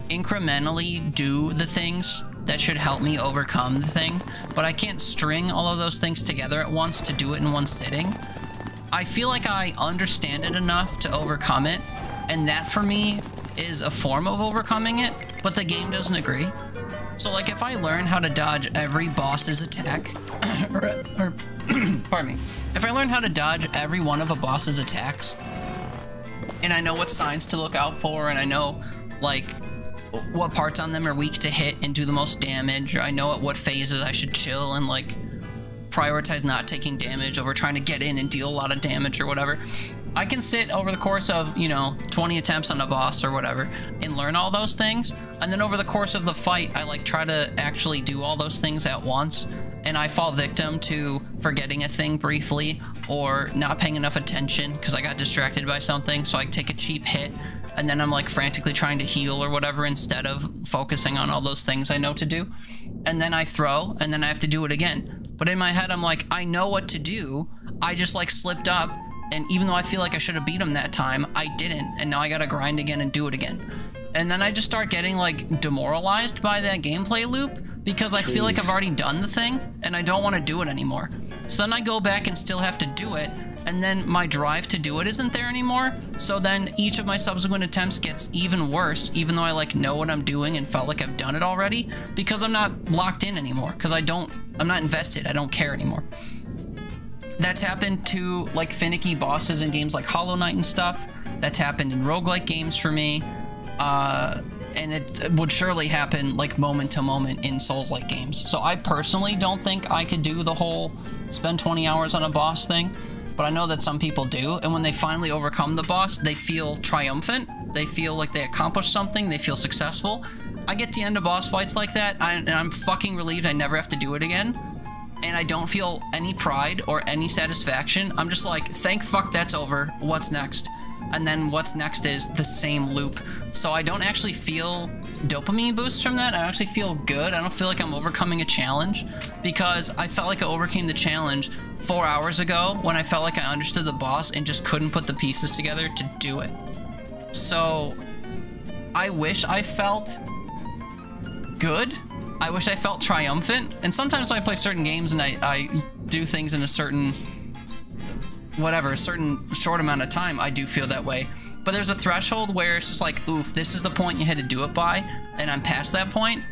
incrementally do the things that should help me overcome the thing, but I can't string all of those things together at once to do it in one sitting, I feel like I understand it enough to overcome it, and that for me is a form of overcoming it, but the game doesn't agree. So like if I learn how to dodge every boss's attack, or pardon me, if I learn how to dodge every one of a boss's attacks, and I know what signs to look out for, and I know like what parts on them are weak to hit and do the most damage, or I know at what phases I should chill and like prioritize not taking damage over trying to get in and deal a lot of damage or whatever, I can sit over the course of, you know, 20 attempts on a boss or whatever and learn all those things. And then over the course of the fight, I like try to actually do all those things at once. And I fall victim to forgetting a thing briefly or not paying enough attention because I got distracted by something. So I take a cheap hit and then I'm like frantically trying to heal or whatever instead of focusing on all those things I know to do. And then I throw and then I have to do it again. But in my head, I'm like, I know what to do. I just like slipped up. And even though I feel like I should have beat him that time, I didn't. And now I gotta grind again and do it again. And then I just start getting like demoralized by that gameplay loop because I feel like I've already done the thing and I don't want to do it anymore. So then I go back and still have to do it. And then my drive to do it isn't there anymore. So then each of my subsequent attempts gets even worse, even though I like know what I'm doing and felt like I've done it already, because I'm not locked in anymore. Because I'm not invested. I don't care anymore. That's happened to like finicky bosses in games like Hollow Knight and stuff. That's happened in roguelike games for me. And it would surely happen like moment to moment in Souls-like games. So I personally don't think I could do the whole spend 20 hours on a boss thing, but I know that some people do. And when they finally overcome the boss, they feel triumphant. They feel like they accomplished something. They feel successful. I get to the end of boss fights like that, and I'm fucking relieved I never have to do it again. And I don't feel any pride or any satisfaction. I'm just like, thank fuck that's over. What's next? And then what's next is the same loop. So I don't actually feel dopamine boosts from that. I actually feel good. I don't feel like I'm overcoming a challenge because I felt like I overcame the challenge 4 hours ago when I felt like I understood the boss and just couldn't put the pieces together to do it. So I wish I felt good. I wish I felt triumphant. And sometimes when I play certain games and I do things in a certain a certain short amount of time, I do feel that way. But there's a threshold where it's just like, oof, this is the point you had to do it by, and I'm past that point.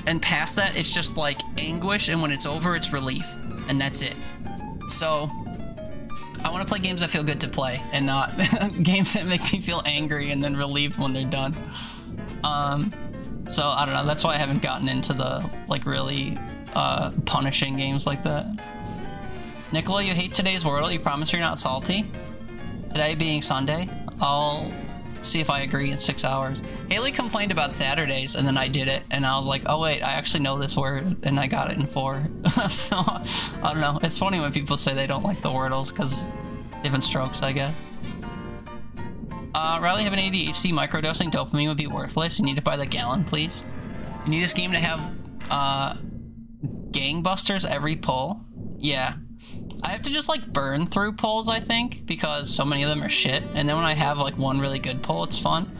And past that, it's just like anguish, and when it's over, it's relief. And that's it. So I want to play games that feel good to play, and not games that make me feel angry and then relieved when they're done. So I don't know, that's why I haven't gotten into the like really punishing games like that. Nicola, you hate today's Wordle. You promise you're not salty? Today being Sunday, I'll see if I agree in 6 hours. Haley complained about Saturdays, and then I did it, and I was like, oh wait, I actually know this word, and I got it in 4. So, I don't know. It's funny when people say they don't like the Wordles, because different strokes, I guess. Riley, having ADHD, microdosing dopamine would be worthless. You need to buy the gallon, please. You need this game to have, gangbusters every pull. Yeah. I have to just like burn through pulls, I think, because so many of them are shit. And then when I have like one really good pull, it's fun.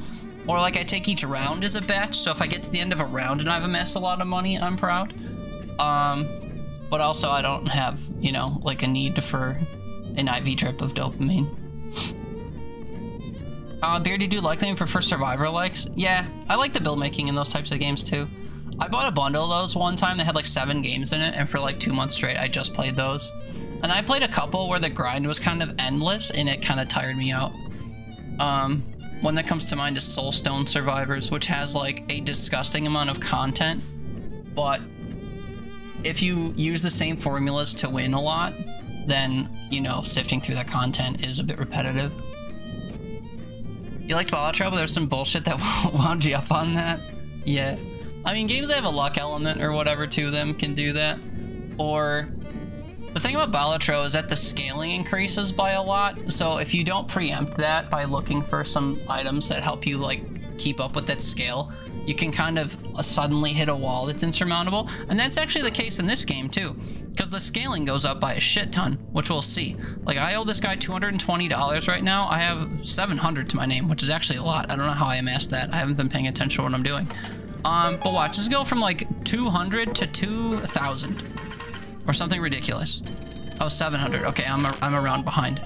Or like I take each round as a batch, so if I get to the end of a round and I've amassed a lot of money, I'm proud. But also I don't have, you know, like a need for an IV drip of dopamine. Beardy, do you like them? You prefer Survivor likes? Yeah, I like the build making in those types of games too. I bought a bundle of those one time that had like 7 games in it, and for like 2 months straight, I just played those. And I played a couple where the grind was kind of endless, and it kind of tired me out. One that comes to mind is Soulstone Survivors, which has like a disgusting amount of content, but if you use the same formulas to win a lot, then, you know, sifting through that content is a bit repetitive. You liked Balatro, but there's some bullshit that wound you up on that? Yeah. I mean, games that have a luck element or whatever to them can do that. Or the thing about Balatro is that the scaling increases by a lot. So if you don't preempt that by looking for some items that help you like keep up with that scale, you can kind of suddenly hit a wall that's insurmountable. And that's actually the case in this game too, because the scaling goes up by a shit ton, which we'll see. Like I owe this guy $220 right now. I have $700 to my name, which is actually a lot. I don't know how I amassed that. I haven't been paying attention to what I'm doing. But watch, let's go from like 200 to 2,000 or something ridiculous. Oh, 700. Okay, I'm a round behind.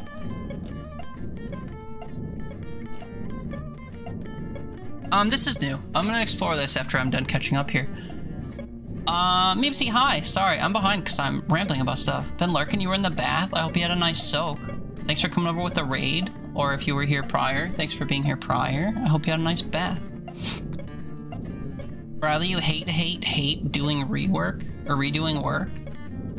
This is new. I'm gonna explore this after I'm done catching up here. Meepsy, hi. Sorry, I'm behind because I'm rambling about stuff. Been lurking, you were in the bath. I hope you had a nice soak. Thanks for coming over with the raid. Or if you were here prior, thanks for being here prior. I hope you had a nice bath. Riley, you hate doing rework or redoing work.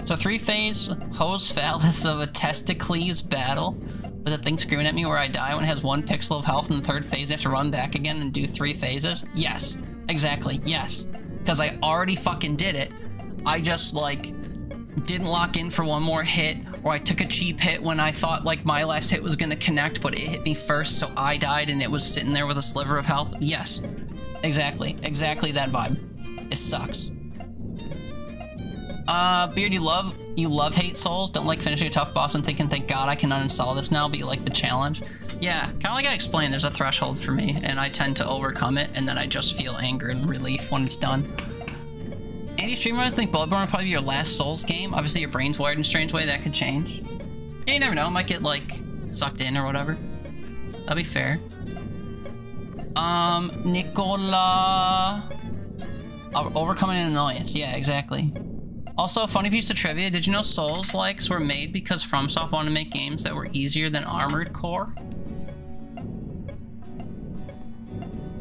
So 3-phase hose phallus of a testicles battle. With a thing screaming at me where I die when it has 1 pixel of health in the 3rd phase, I have to run back again and do 3 phases? Yes. Exactly. Yes. Because I already fucking did it. I just, like, didn't lock in for 1 more hit, or I took a cheap hit when I thought, like, my last hit was gonna connect, but it hit me first, so I died and it was sitting there with a sliver of health. Yes. Exactly. Exactly that vibe. It sucks. Beard, you love hate Souls? Don't like finishing a tough boss and thinking, thank God I can uninstall this now, but you like the challenge? Yeah, kind of like I explained, there's a threshold for me, and I tend to overcome it, and then I just feel anger and relief when it's done. Andy streamers think Bloodborne will probably be your last Souls game. Obviously, your brain's wired in a strange way, that could change. Yeah, you never know, it might get, like, sucked in or whatever. That'd be fair. Nicola... Overcoming an annoyance, yeah, exactly. Also, a funny piece of trivia, did you know Souls-likes were made because FromSoft wanted to make games that were easier than Armored Core?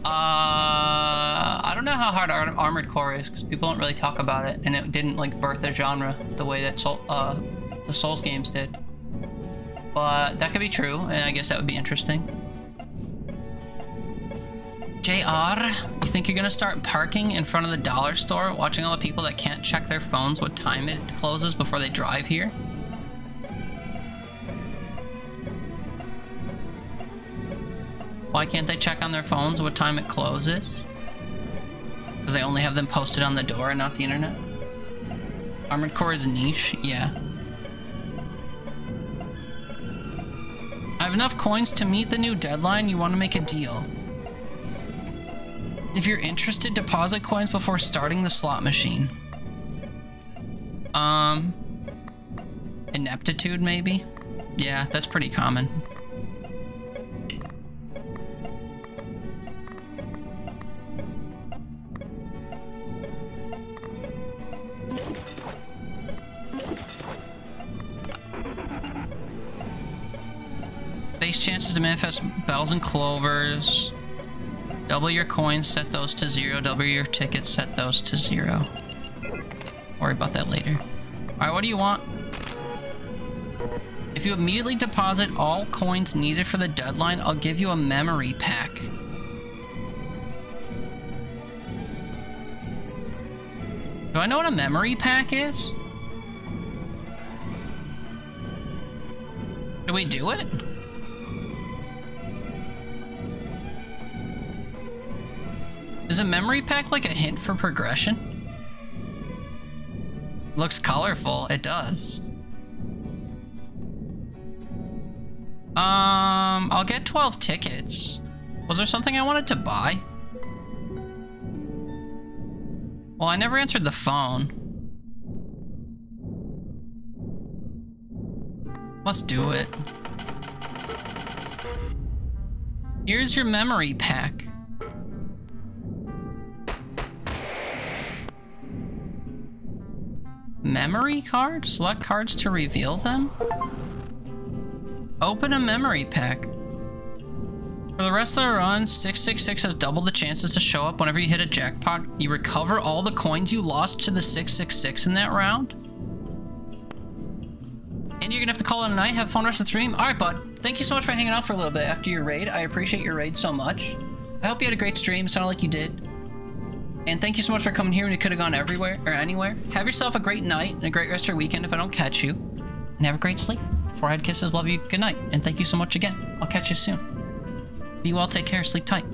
I don't know how hard Armored Core is, because people don't really talk about it, and it didn't, like, birth a genre the way that the Souls games did. But that could be true, and I guess that would be interesting. JR, you think you're gonna start parking in front of the dollar store, watching all the people that can't check their phones what time it closes before they drive here? Why can't they check on their phones what time it closes? Because they only have them posted on the door and not the internet? Armored Core is niche, yeah. I have enough coins to meet the new deadline. You want to make a deal. If you're interested, deposit coins before starting the slot machine. Ineptitude, maybe? Yeah, that's pretty common. Base chances to manifest bells and clovers. Double your coins, set those to 0. Double your tickets, set those to 0. Worry about that later. Alright, what do you want? If you immediately deposit all coins needed for the deadline, I'll give you a memory pack. Do I know what a memory pack is? Do we do it? Is a memory pack like a hint for progression? Looks colorful. It does. I'll get 12 tickets. Was there something I wanted to buy? Well, I never answered the phone. Let's do it. Here's your memory pack. Memory card? Select cards to reveal them? Open a memory pack. For the rest of the run, 666 has double the chances to show up whenever you hit a jackpot. You recover all the coins you lost to the 666 in that round. And you're gonna have to call it a night. Have fun rest of the stream. Alright, bud. Thank you so much for hanging out for a little bit after your raid. I appreciate your raid so much. I hope you had a great stream. It sounded like you did. And thank you so much for coming here when you could have gone everywhere or anywhere. Have yourself a great night and a great rest of your weekend if I don't catch you. And have a great sleep. Forehead kisses, love you, good night. And thank you so much again. I'll catch you soon. Be well, take care, sleep tight.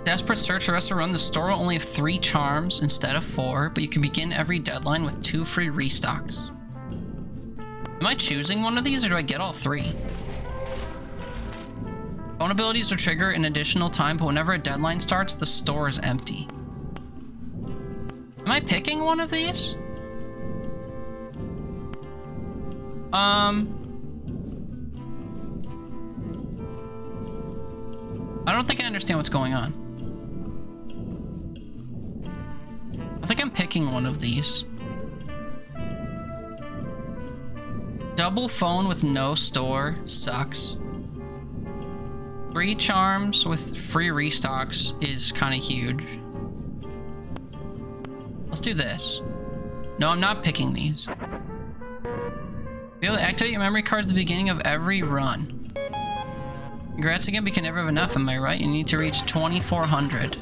Desperate search the rest of the run. The store will only have 3 charms instead of 4, but you can begin every deadline with 2 free restocks. Am I choosing one of these or do I get all 3? Phone abilities will trigger an additional time, but whenever a deadline starts, the store is empty. Am I picking one of these? I don't think I understand what's going on. I think I'm picking one of these. Double phone with no store sucks. 3 charms with free restocks is kind of huge. Let's do this. No, I'm not picking these. Be able to activate your memory cards at the beginning of every run. Congrats again, but you can never have enough, am I right? You need to reach 2,400.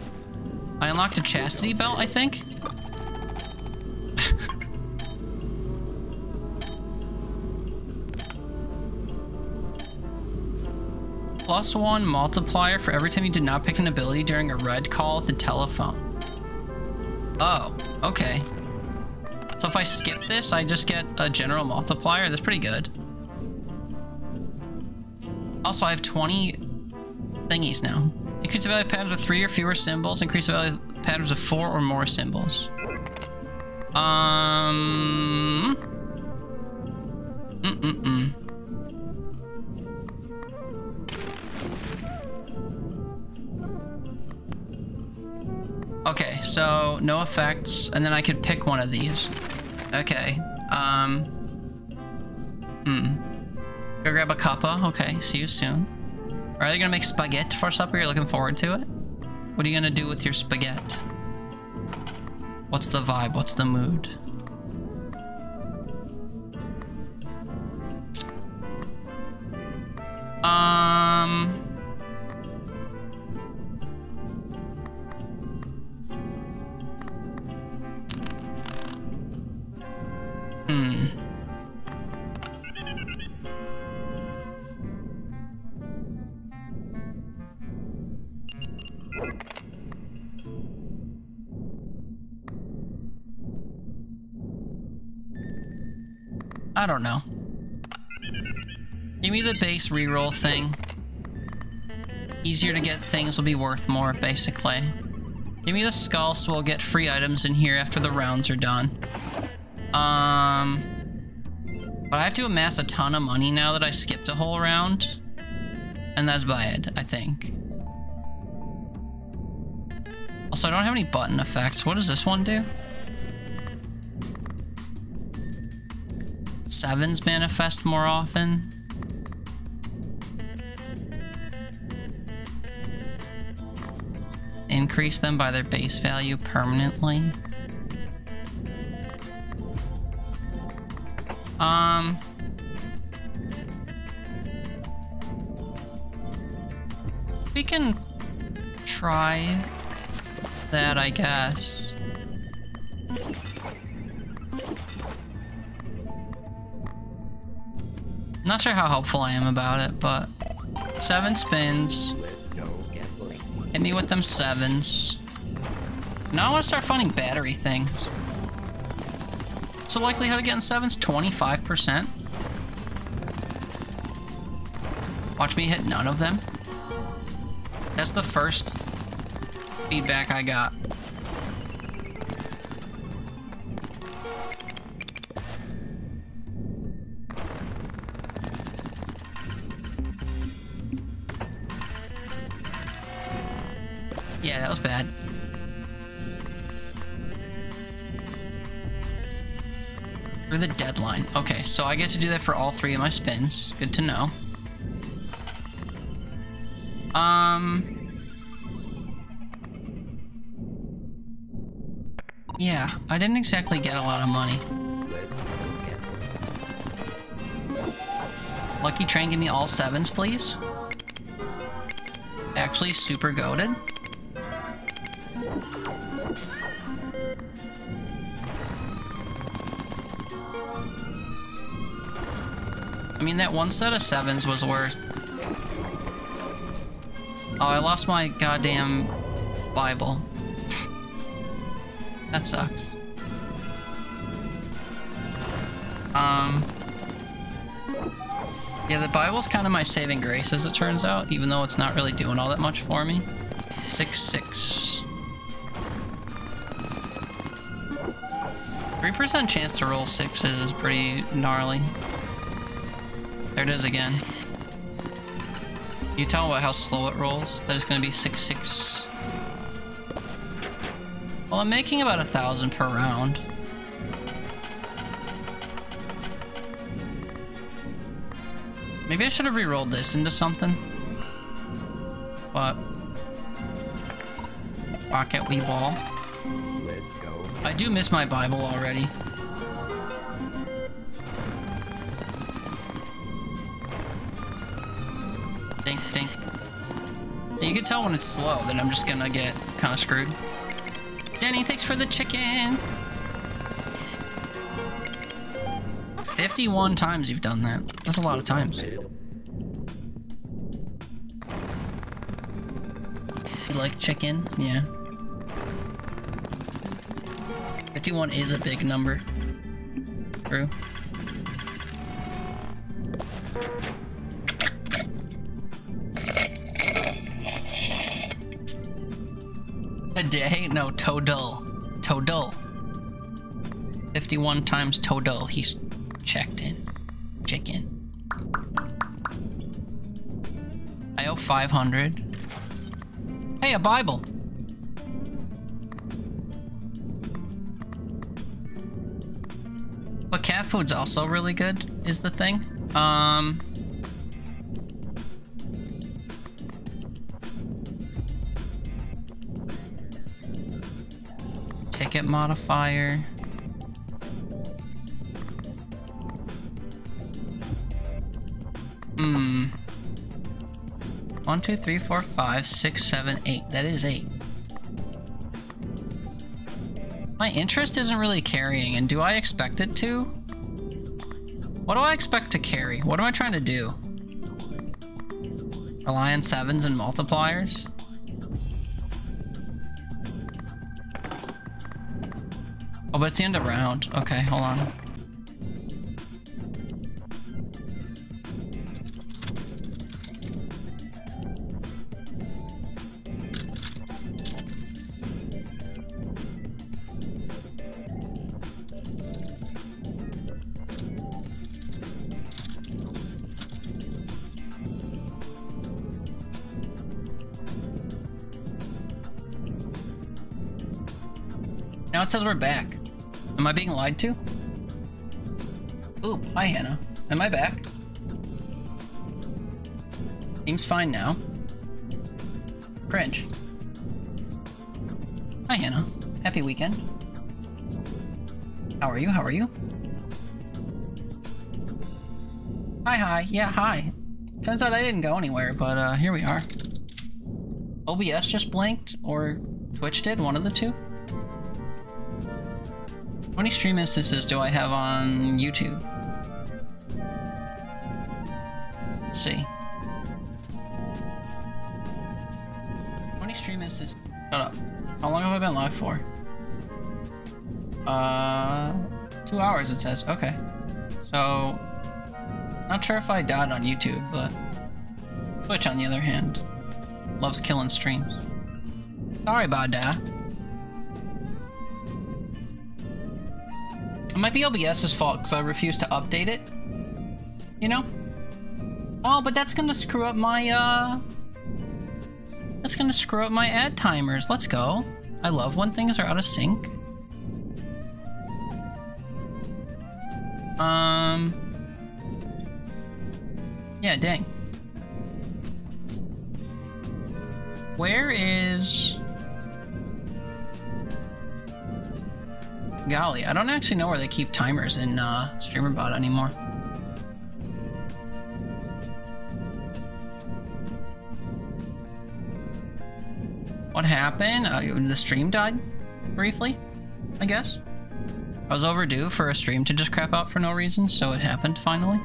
I unlocked a chastity belt, I think? +1 multiplier for every time you did not pick an ability during a red call at the telephone. Oh, okay. So if I skip this, I just get a general multiplier. That's pretty good. Also, I have 20 thingies now. Increase the value of patterns with 3 or fewer symbols. Increase the value of patterns with 4 or more symbols. Okay, so no effects, and then I could pick one of these. Okay, Go grab a cuppa. Okay, see you soon. Are they gonna make spaghetti for supper? You're looking forward to it? What are you gonna do with your spaghetti? What's the vibe? What's the mood? I don't know. Give me the base reroll thing. Easier to get things will be worth more, basically. Give me the skull so we'll get free items in here after the rounds are done. But I have to amass a ton of money now that I skipped a whole round. And that's bad, I think. Also, I don't have any button effects. What does this one do? 7s manifest more often. Increase them by their base value permanently. We can try that, I guess. Not sure how helpful I am about it, but 7 spins. Hit me with them 7s. Now I want to start finding battery things. So likelihood of getting 7s, 25%. Watch me hit none of them. That's the first feedback I got. Yeah, that was bad. Through the deadline. Okay, so I get to do that for all 3 of my spins. Good to know. Yeah, I didn't exactly get a lot of money. Lucky Train, give me all 7s, please. Actually, super goated. I mean, that one set of 7s was worth. Oh, I lost my goddamn Bible. That sucks. Yeah, the Bible's kind of my saving grace, as it turns out, even though it's not really doing all that much for me. 6-6. 3% chance to roll 6s is pretty gnarly. There it is again. You tell by how slow it rolls that it's going to be 6-6. Well, I'm making about 1,000 per round. Maybe I should have re-rolled this into something. But rocket wee ball. Let's go. I do miss my Bible already. You can tell when it's slow that I'm just gonna get kind of screwed. Denny, thanks for the chicken. 51 times you've done that. That's a lot of times. You like chicken? Yeah. 51 is a big number. True. A day? No, total. Total. 51 times total. He's checked in. Chicken. I owe 500. Hey, a Bible. But cat food's also really good, is the thing. Ticket modifier. Hmm. 1, 2, 3, 4, 5, 6, 7, 8. That is 8. My interest isn't really carrying, and do I expect it to? What do I expect to carry? What am I trying to do? Rely on 7s and multipliers? Oh, but it's the end of round. Okay, hold on. Now it says we're back. Am I being lied to? Oop, hi Hannah. Am I back? Seems fine now. Cringe. Hi Hannah. Happy weekend. How are you? How are you? Hi. Yeah, hi. Turns out I didn't go anywhere, but here we are. OBS just blinked, or Twitch did, one of the two. How many stream instances do I have on YouTube? Let's see. How many stream instances? Shut up. How long have I been live for? 2 hours it says. Okay. So, not sure if I died on YouTube, but Twitch on the other hand loves killing streams. Sorry about that. It might be OBS's fault because I refuse to update it. You know? Oh, but that's gonna screw up my, that's gonna screw up my ad timers. Let's go. I love when things are out of sync. Yeah, dang. Where is... Golly, I don't actually know where they keep timers in StreamerBot anymore. What happened? The stream died briefly, I guess. I was overdue for a stream to just crap out for no reason, so it happened finally.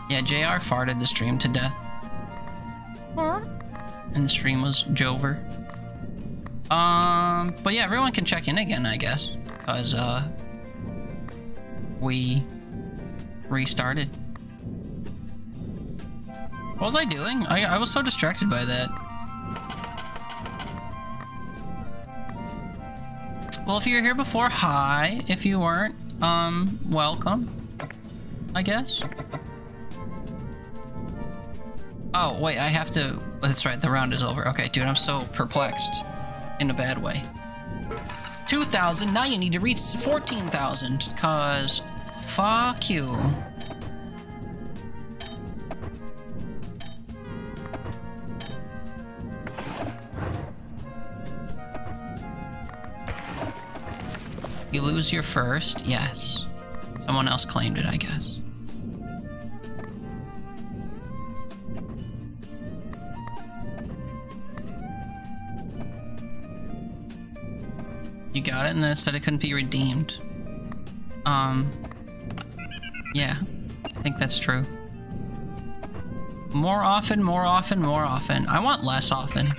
Yeah, JR farted the stream to death. And the stream was Jover. But yeah, everyone can check in again, I guess, because, we restarted. What was I doing? I was so distracted by that. Well, if you were here before, hi. If you weren't, welcome, I guess. Oh, wait, I have to... That's right, the round is over. Okay, dude, I'm so perplexed. In a bad way. 2,000, now you need to reach 14,000, cause fuck you. You lose your first, yes. Someone else claimed it, I guess. You got it, and then it said it couldn't be redeemed. Yeah, I think that's true. More often, more often, more often. I want less often.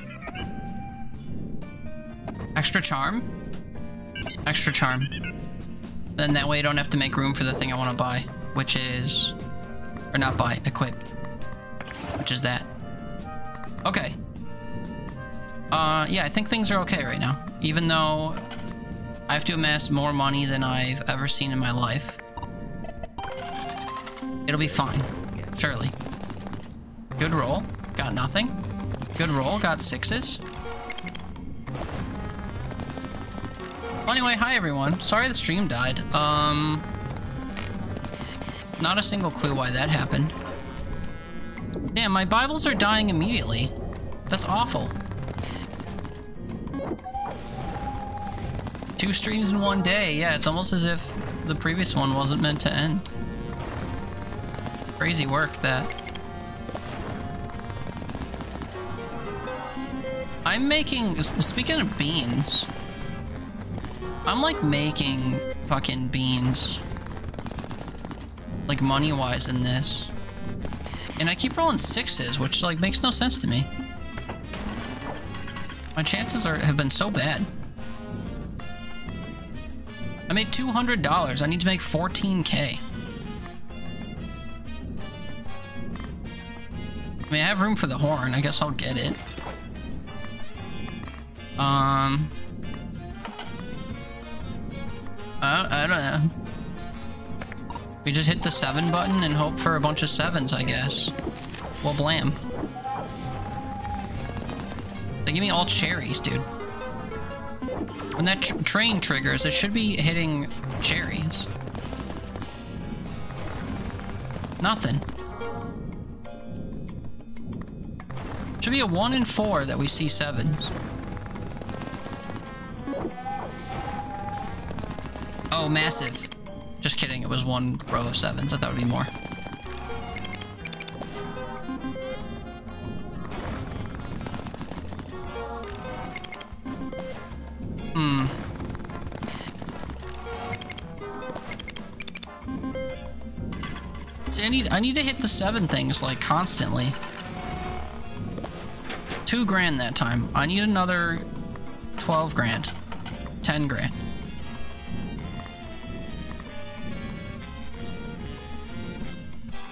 Extra charm? Extra charm. Then that way I don't have to make room for the thing I want to buy, which is... Or not buy, equip. Which is that. Okay. Yeah, I think things are okay right now. Even though I have to amass more money than I've ever seen in my life. It'll be fine. Surely. Good roll. Got nothing. Good roll. Got 6s. Well, anyway, hi everyone. Sorry the stream died. Not a single clue why that happened. Damn, my Bibles are dying immediately. That's awful. 2 streams in one day. Yeah, it's almost as if the previous one wasn't meant to end. Crazy work, that. I'm making... Speaking of beans... I'm, like, making fucking beans. Like, money-wise in this. And I keep rolling 6s, which, like, makes no sense to me. My chances have been so bad. I made $200. I need to make 14K. I mean, I have room for the horn. I guess I'll get it. I don't know. We just hit the 7 button and hope for a bunch of 7s, I guess. Well, blam. They give me all cherries, dude. When that train triggers, it should be hitting cherries. Nothing. Should be a 1 in 4 that we see 7s. Oh, massive. Just kidding, it was 1 row of 7s. I thought it'd be more. See, I need to hit the 7 things, like, constantly. 2 grand that time. I need another 12 grand. 10 grand.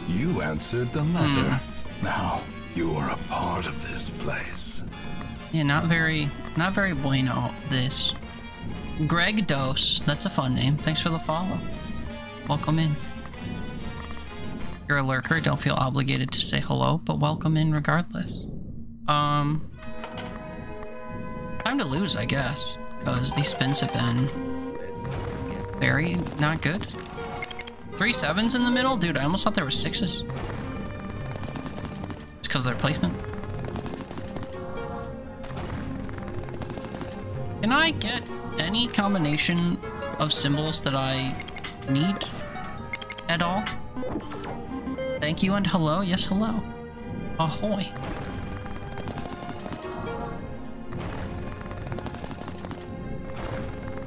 You answered the letter. Now you are a part of this place. Yeah, not very bueno, this. Greg Dose, that's a fun name. Thanks for the follow. Welcome in. You're a lurker, don't feel obligated to say hello, but welcome in regardless. Time to lose, I guess, because these spins have been very not good. 3 7s in the middle? Dude, I almost thought there were 6s. It's because of their placement. Can I get any combination of symbols that I need at all? Thank you and hello. Yes, hello. Ahoy.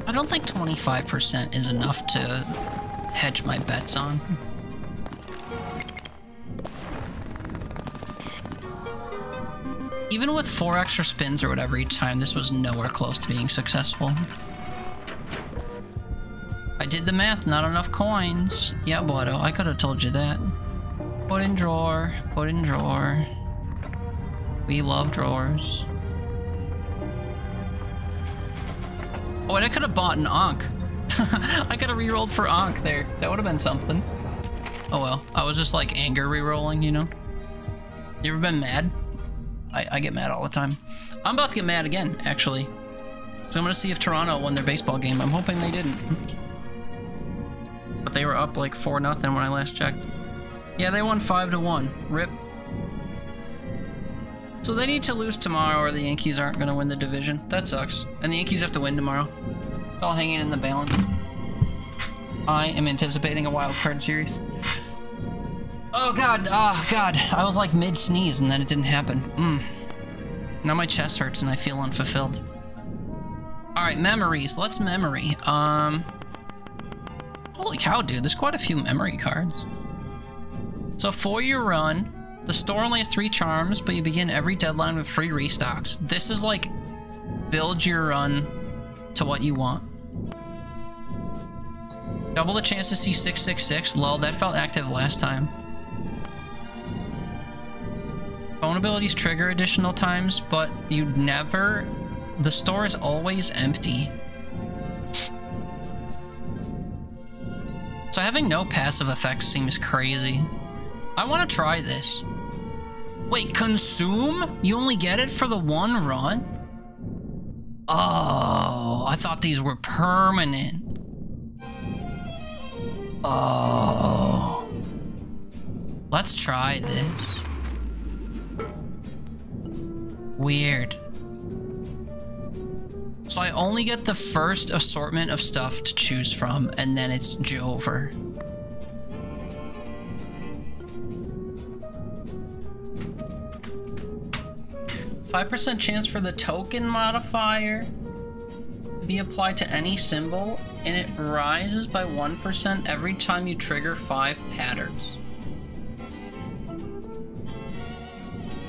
I don't think 25% is enough to hedge my bets on. Even with 4 extra spins or whatever each time, this was nowhere close to being successful. I did the math, not enough coins. Yeah, Bodo, I could have told you that. Put in drawer, put in drawer. We love drawers. Oh, and I could have bought an Ankh. I could have re-rolled for Ankh there. That would have been something. Oh well, I was just like anger re-rolling, you know? You ever been mad? I get mad all the time. I'm about to get mad again, actually. So I'm gonna see if Toronto won their baseball game. I'm hoping they didn't. But they were up like 4-0 when I last checked. Yeah, they won 5-1. RIP. So they need to lose tomorrow or the Yankees aren't gonna win the division. That sucks. And the Yankees have to win tomorrow. It's all hanging in the balance. I am anticipating a wild card series. Oh god, I was like mid-sneeze and then it didn't happen. Now my chest hurts and I feel unfulfilled. Alright. Alright, memories. Let's memory. Holy cow, dude. There's quite a few memory cards. So for your run, the store only has 3 charms, but you begin every deadline with free restocks. This is like, build your run to what you want. Double the chance to see 666. Lol, that felt active last time. Phone abilities trigger additional times, but you never... The store is always empty. So having no passive effects seems crazy. I want to try this. Wait, consume? You only get it for the 1 run? Oh, I thought these were permanent. Oh. Let's try this. Weird. So I only get the first assortment of stuff to choose from, and then it's Jover. %5 chance for the token modifier to be applied to any symbol, and it rises by 1% every time you trigger 5 patterns.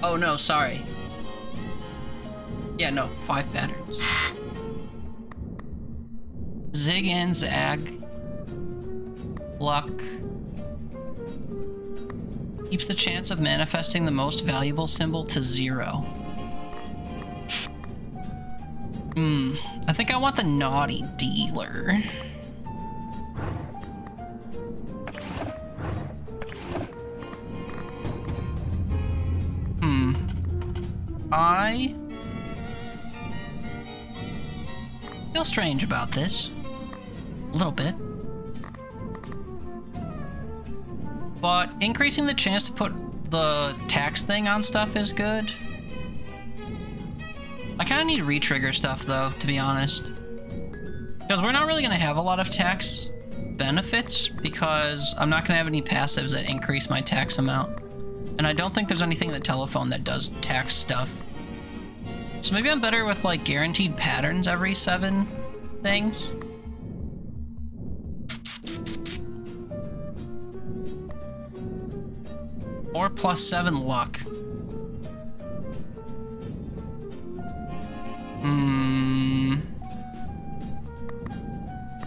Oh no, sorry. Yeah, no, 5 patterns. Zig and Zag. Luck. Keeps the chance of manifesting the most valuable symbol to 0. I think I want the naughty dealer. I feel strange about this. A little bit. But increasing the chance to put the tax thing on stuff is good. I kind of need re-trigger stuff though, to be honest. Because we're not really going to have a lot of tax benefits because I'm not going to have any passives that increase my tax amount. And I don't think there's anything in the telephone that does tax stuff. So maybe I'm better with like guaranteed patterns every 7 things. Or +7 luck.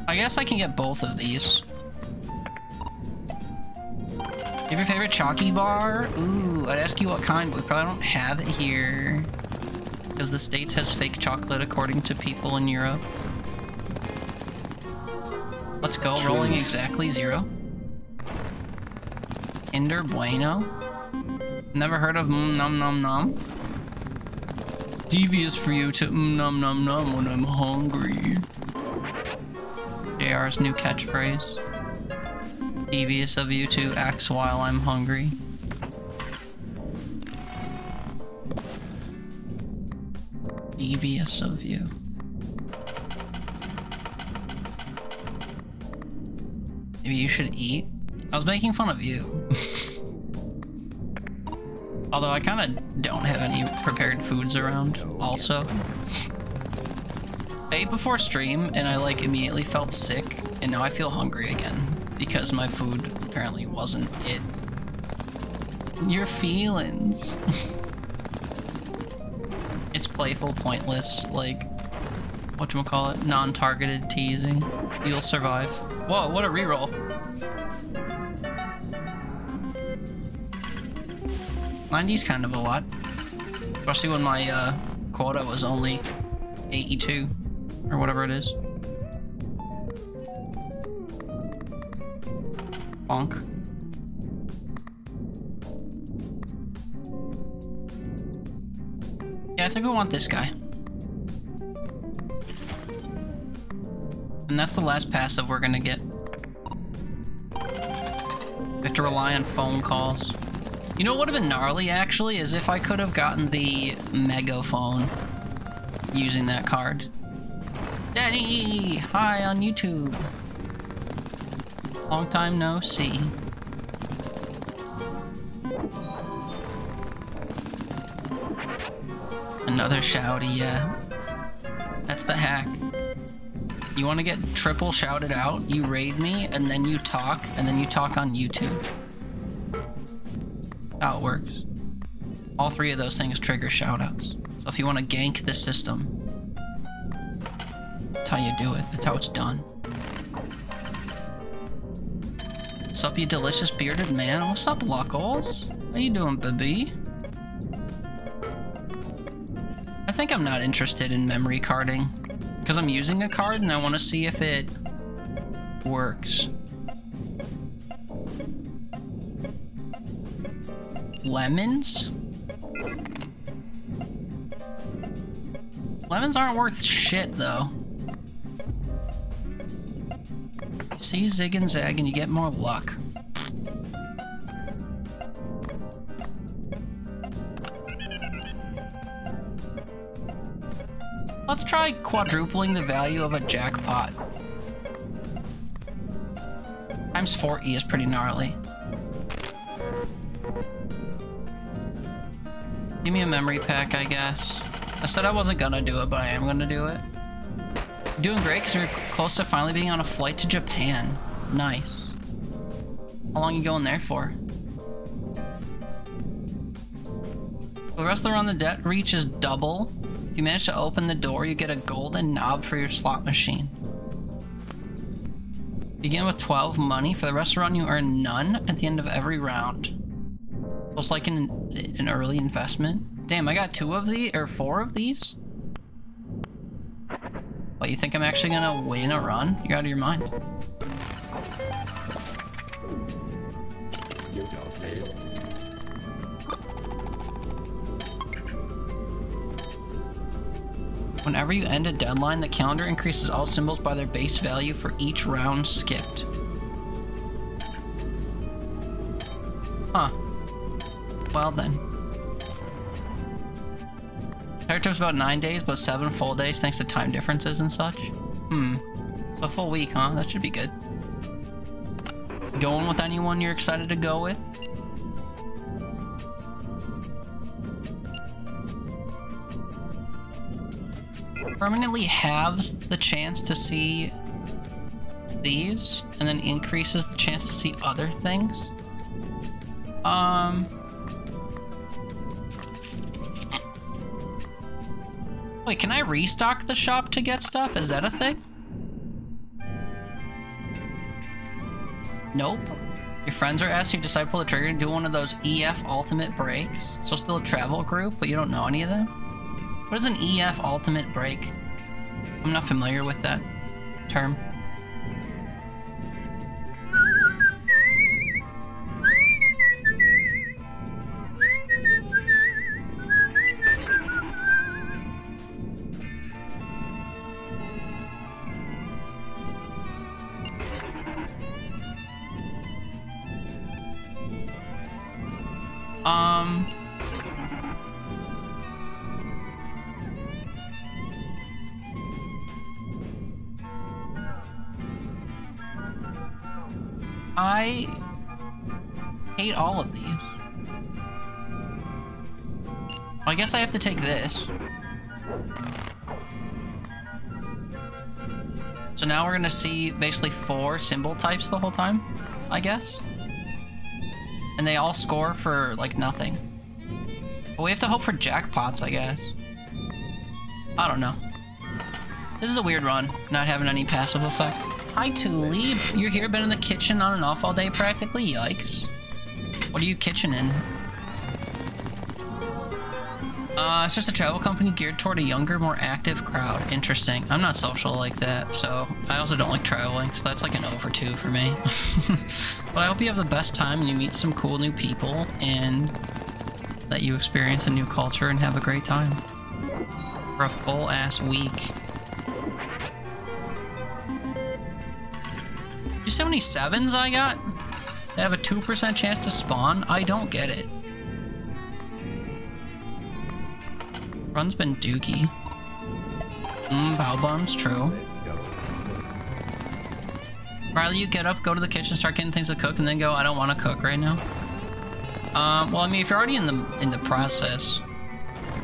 I guess I can get both of these. Give your favorite chalky bar? Ooh, I'd ask you what kind, but we probably don't have it here. Because the States has fake chocolate according to people in Europe. Let's go, rolling exactly 0. Kinder Bueno? Never heard of Nom Nom Nom? Devious for you to Nom Nom Nom when I'm hungry. JR's new catchphrase. Devious of you to axe while I'm hungry. Devious of you. Maybe you should eat? I was making fun of you. Although I kind of don't have any prepared foods around, also. I ate before stream, and I, like, immediately felt sick, and now I feel hungry again, because my food apparently wasn't it. Your feelings. It's playful, pointless, like, whatchamacallit, non-targeted teasing. You'll survive. Whoa, what a reroll. 90's kind of a lot. Especially when my quota was only 82, or whatever it is. Bonk. Yeah, I think we want this guy. And that's the last passive we're gonna get. We have to rely on phone calls. You know what would have been gnarly, actually, is if I could have gotten the megaphone using that card. Daddy! Hi on YouTube. Long time no see. Another shouty, yeah. That's the hack. You want to get triple shouted out? You raid me, and then you talk on YouTube. How it works. All three of those things trigger shoutouts. So if you want to gank the system, that's how you do it. That's how it's done. What's up, you delicious bearded man? What's up, Luckles? How you doing, baby? I think I'm not interested in memory carding because I'm using a card and I want to see if it works. Lemons? Lemons aren't worth shit, though. You see zig and zag and you get more luck. Let's try quadrupling the value of a jackpot. Times 4E is pretty gnarly. Give me a memory pack, I guess. I said I wasn't gonna do it, but I am gonna do it. You're doing great because you're close to finally being on a flight to Japan. Nice. How long are you going there for? For the rest of the run, the debt reach is double. If you manage to open the door, you get a golden knob for your slot machine. Begin with 12 money. For the rest of the run, you earn none at the end of every round. So it's like an early investment. Damn, I got 2 of these, or 4 of these? What, you think I'm actually gonna win a run? You're out of your mind. You don't fail. Whenever you end a deadline, the calendar increases all symbols by their base value for each round skipped. Huh. Well then. Entire trip's about 9 days, but 7 full days thanks to time differences and such. So a full week, huh? That should be good. Going with anyone you're excited to go with? Permanently halves the chance to see these, and then increases the chance to see other things. Wait, can I restock the shop to get stuff? Is that a thing? Nope. Your friends are asking you to decide to pull the trigger and do one of those EF ultimate breaks. So still a travel group, but you don't know any of them? What is an EF ultimate break? I'm not familiar with that term. I hate all of these. I guess I have to take this. So now we're gonna see basically 4 symbol types the whole time, I guess. And they all score for, like, nothing. But we have to hope for jackpots, I guess. I don't know. This is a weird run, not having any passive effects. Hi, Tulip. You're here, been in the kitchen on and off all day practically? Yikes. What are you kitchening? It's just a travel company geared toward a younger, more active crowd. Interesting. I'm not social like that, so I also don't like traveling, so that's like an over 2 for me. But I hope you have the best time and you meet some cool new people and that you experience a new culture and have a great time. For a full-ass week. You see how many 7s I got? They have a 2% chance to spawn? I don't get it. Run's been dookie. Bao buns, true. Riley, you get up, go to the kitchen, start getting things to cook, and then go, I don't want to cook right now. Well, I mean, if you're already in the process,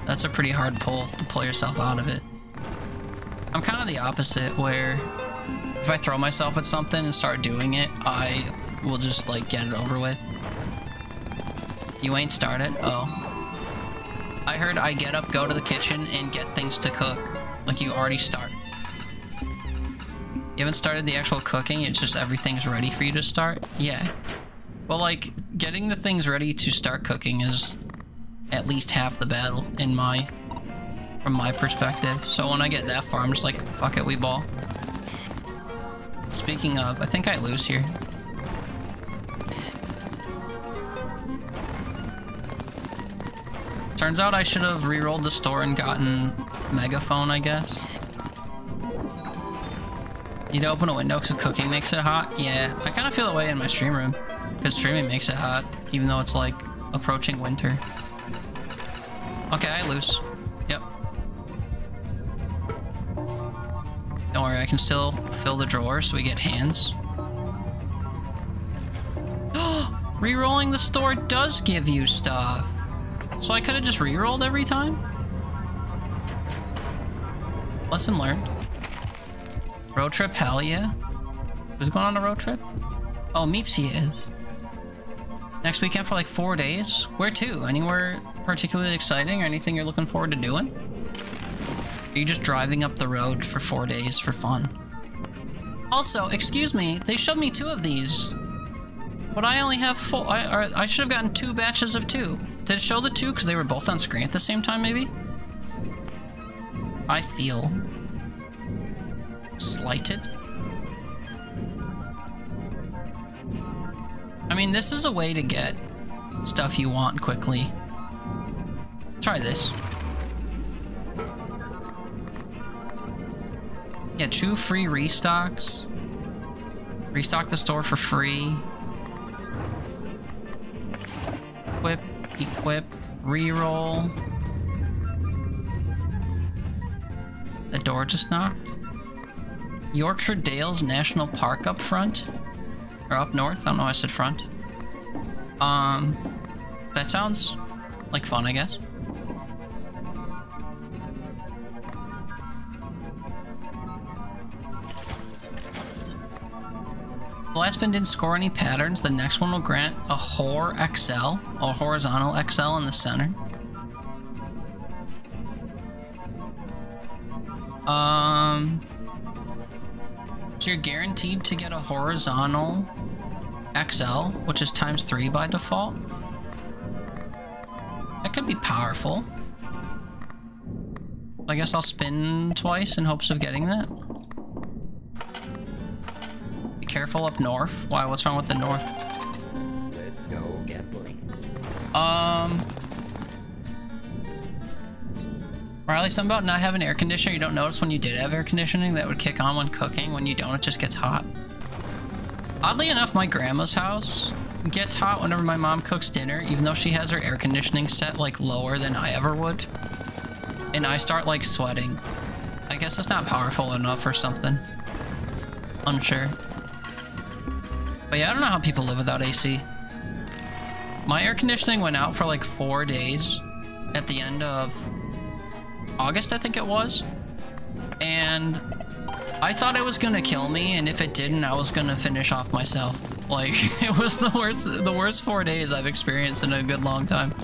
that's a pretty hard pull to pull yourself out of it. I'm kind of the opposite, where if I throw myself at something and start doing it, I will just like get it over with. You ain't started? Oh. I heard I get up, go to the kitchen, and get things to cook. Like you already start. You haven't started the actual cooking, it's just everything's ready for you to start? Yeah. Well, like, getting the things ready to start cooking is at least half the battle from my perspective. So when I get that far, I'm just like, fuck it, we ball. Speaking of, I think I lose here. Turns out I should have re-rolled the store and gotten megaphone, I guess. Need to open a window because cooking makes it hot? Yeah, I kind of feel that way in my stream room. Because streaming makes it hot, even though it's like approaching winter. Okay, I lose. Yep. Don't worry, I can still fill the drawer so we get hands. Rerolling the store does give you stuff. So I could have just rerolled every time? Lesson learned. Road trip, hell yeah. Who's going on a road trip? Oh, Meepsy is. Next weekend for like 4 days? Where to? Anywhere particularly exciting or anything you're looking forward to doing? Are you just driving up the road for 4 days for fun? Also, excuse me, they showed me 2 of these. But I only have 4. I should have gotten 2 batches of 2. Did it show the 2 because they were both on screen at the same time, maybe? I feel slighted. I mean, this is a way to get stuff you want quickly. Try this. Yeah, 2 free restocks. Restock the store for free. Equip, reroll. The door just knocked. Yorkshire Dales National Park up front. Or up north, I don't know why I said front. That sounds like fun, I guess. The last spin didn't score any patterns. The next one will grant a XL, a horizontal XL in the center. So you're guaranteed to get a horizontal XL, which is ×3 by default. That could be powerful. I guess I'll spin twice in hopes of getting that. Careful up north. Why? What's wrong with the north? Let's go gambling. Riley, something about not having air conditioner. You don't notice when you did have air conditioning that would kick on when cooking. When you don't, it just gets hot. Oddly enough, my grandma's house gets hot whenever my mom cooks dinner, even though she has her air conditioning set like lower than I ever would. And I start like sweating. I guess it's not powerful enough or something. Unsure. But yeah, I don't know how people live without AC. My air conditioning went out for like 4 days at the end of August, I think it was. And I thought it was gonna kill me, and if it didn't, I was gonna finish off myself. Like, it was the worst 4 days I've experienced in a good long time.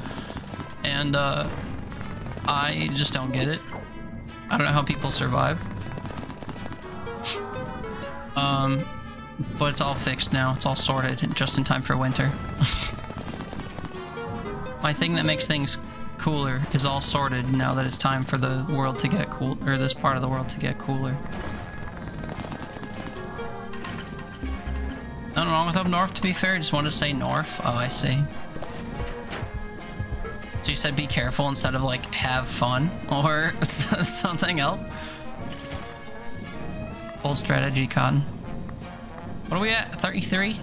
And I just don't get it. I don't know how people survive. But it's all fixed now. It's all sorted just in time for winter. My thing that makes things cooler is all sorted now that it's time for the world to get cool, or this part of the world to get cooler. Nothing wrong with up north, to be fair. I just wanted to say north. Oh, I see. So you said be careful instead of like have fun or something else? Old strategy, Cotton. What are we at? 33?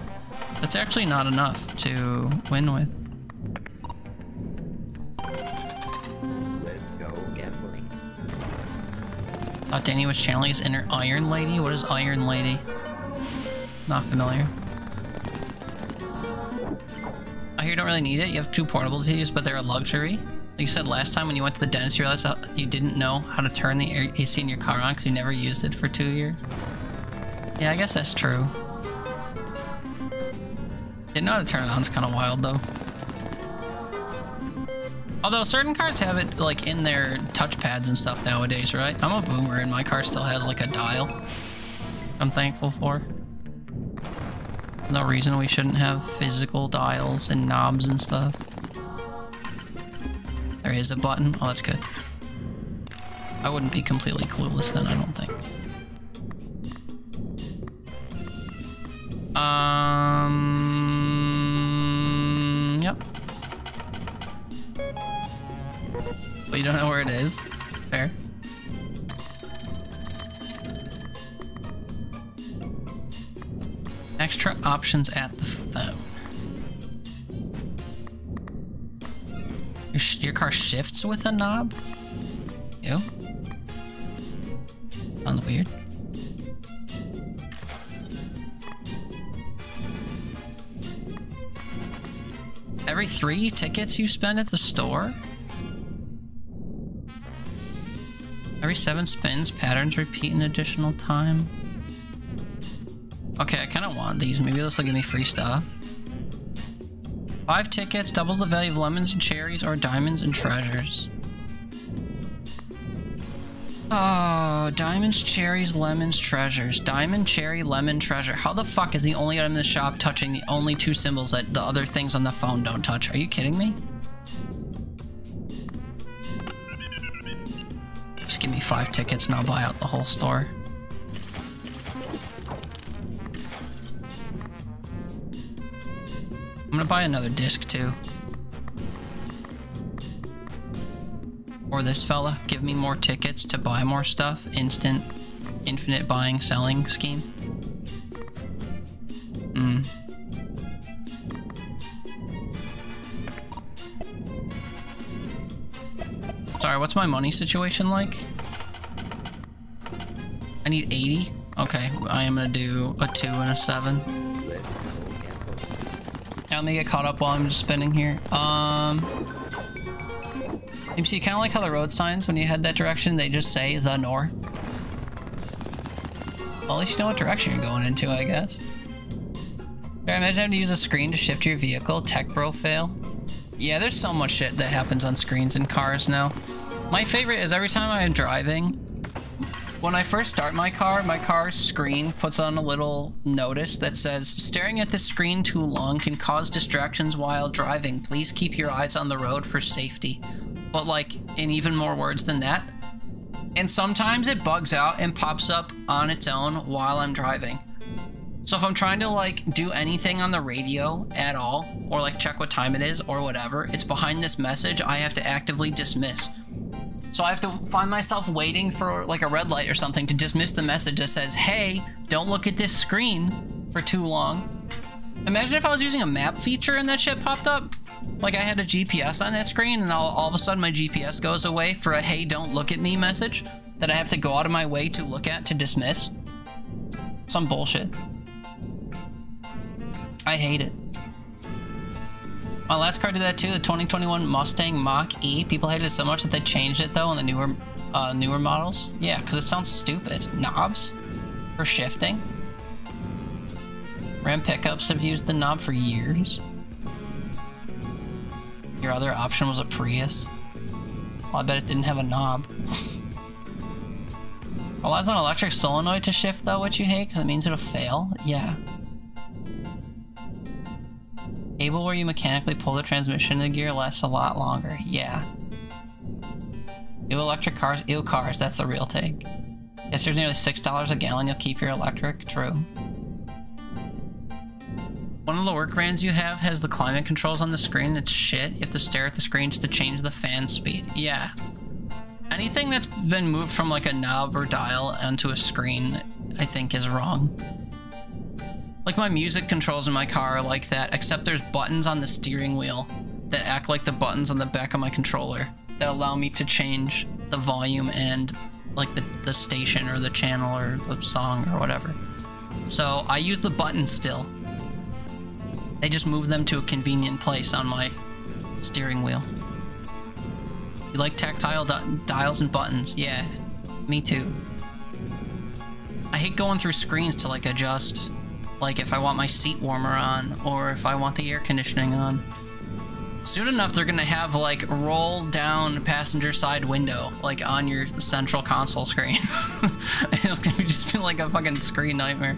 That's actually not enough to win with. Let's go gambling. Thought Danny was channeling his inner Iron Lady. What is Iron Lady? Not familiar. I hear you don't really need it. You have 2 portables to use, but they're a luxury. You said last time when you went to the dentist, you realized you didn't know how to turn the AC in your car on because you never used it for 2 years. Yeah, I guess that's true. Didn't know how to turn it on. It's kind of wild, though. Although certain cars have it, like, in their touchpads and stuff nowadays, right? I'm a boomer, and my car still has, like, a dial. I'm thankful for. No reason we shouldn't have physical dials and knobs and stuff. There is a button. Oh, that's good. I wouldn't be completely clueless then, I don't think. Yep. But you don't know where it is. Fair. Extra options at the phone. Your car shifts with a knob? Ew. Sounds weird. Every 3 tickets you spend at the store? Every 7 spins, patterns repeat an additional time. Okay, I kind of want these. Maybe this will give me free stuff. 5 tickets doubles the value of lemons and cherries or diamonds and treasures. Oh, diamonds, cherries, lemons, treasures. Diamond, cherry, lemon, treasure. How the fuck is the only item in the shop touching the only 2 symbols that the other things on the phone don't touch? Are you kidding me? Just give me 5 tickets and I'll buy out the whole store. I'm gonna buy another disc too. Or this fella, give me more tickets to buy more stuff. Instant, infinite buying, selling scheme. Sorry, what's my money situation like? I need 80? Okay, I am gonna do a 2 and a 7. Let me get caught up while I'm just spinning here. You see, kind of like how the road signs, when you head that direction, they just say the north. Well, at least you know what direction you're going into, I guess. Okay, imagine having to use a screen to shift your vehicle. Tech bro fail. Yeah, there's so much shit that happens on screens in cars now. My favorite is every time I'm driving, when I first start my car's screen puts on a little notice that says, staring at the screen too long can cause distractions while driving. Please keep your eyes on the road for safety. But like, in even more words than that. And sometimes it bugs out and pops up on its own while I'm driving. So if I'm trying to like do anything on the radio at all, or like check what time it is or whatever, it's behind this message I have to actively dismiss. So I have to find myself waiting for like a red light or something to dismiss the message that says, hey, don't look at this screen for too long. Imagine if I was using a map feature and that shit popped up. Like I had a GPS on that screen and all of a sudden my GPS goes away for a hey, don't look at me message that I have to go out of my way to look at to dismiss. Some bullshit. I hate it. My last car did that too, the 2021 Mustang Mach-E. People hated it so much that they changed it though in the newer models. Yeah, because it sounds stupid. Knobs for shifting. Ram pickups have used the knob for years. Your other option was a Prius. Well, I bet it didn't have a knob. Well, that's an electric solenoid to shift though, which you hate because it means it'll fail. Yeah. Cable where you mechanically pull the transmission in the gear lasts a lot longer. Yeah. Ew, electric cars. Ew, cars. That's the real take. Guess there's nearly $6 a gallon. You'll keep your electric. True. One of the work vans you have has the climate controls on the screen. It's shit. You have to stare at the screen just to change the fan speed. Yeah. Anything that's been moved from like a knob or dial onto a screen, I think is wrong. Like my music controls in my car are like that, except there's buttons on the steering wheel that act like the buttons on the back of my controller that allow me to change the volume and like the station or the channel or the song or whatever. So I use the buttons still. They just move them to a convenient place on my steering wheel. You like tactile dials and buttons? Yeah, me too. I hate going through screens to like adjust, like if I want my seat warmer on or if I want the air conditioning on. Soon enough, they're gonna have like roll down passenger side window, like on your central console screen. It's gonna just be like a fucking screen nightmare.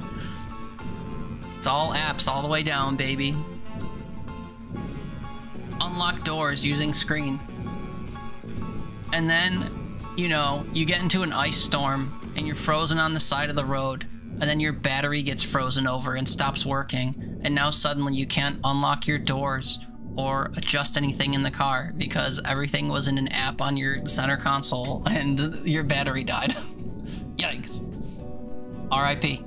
It's all apps all the way down, baby. Unlock doors using screen. And then, you know, you get into an ice storm and you're frozen on the side of the road, and then your battery gets frozen over and stops working, and now suddenly you can't unlock your doors or adjust anything in the car because everything was in an app on your center console and your battery died. Yikes. RIP.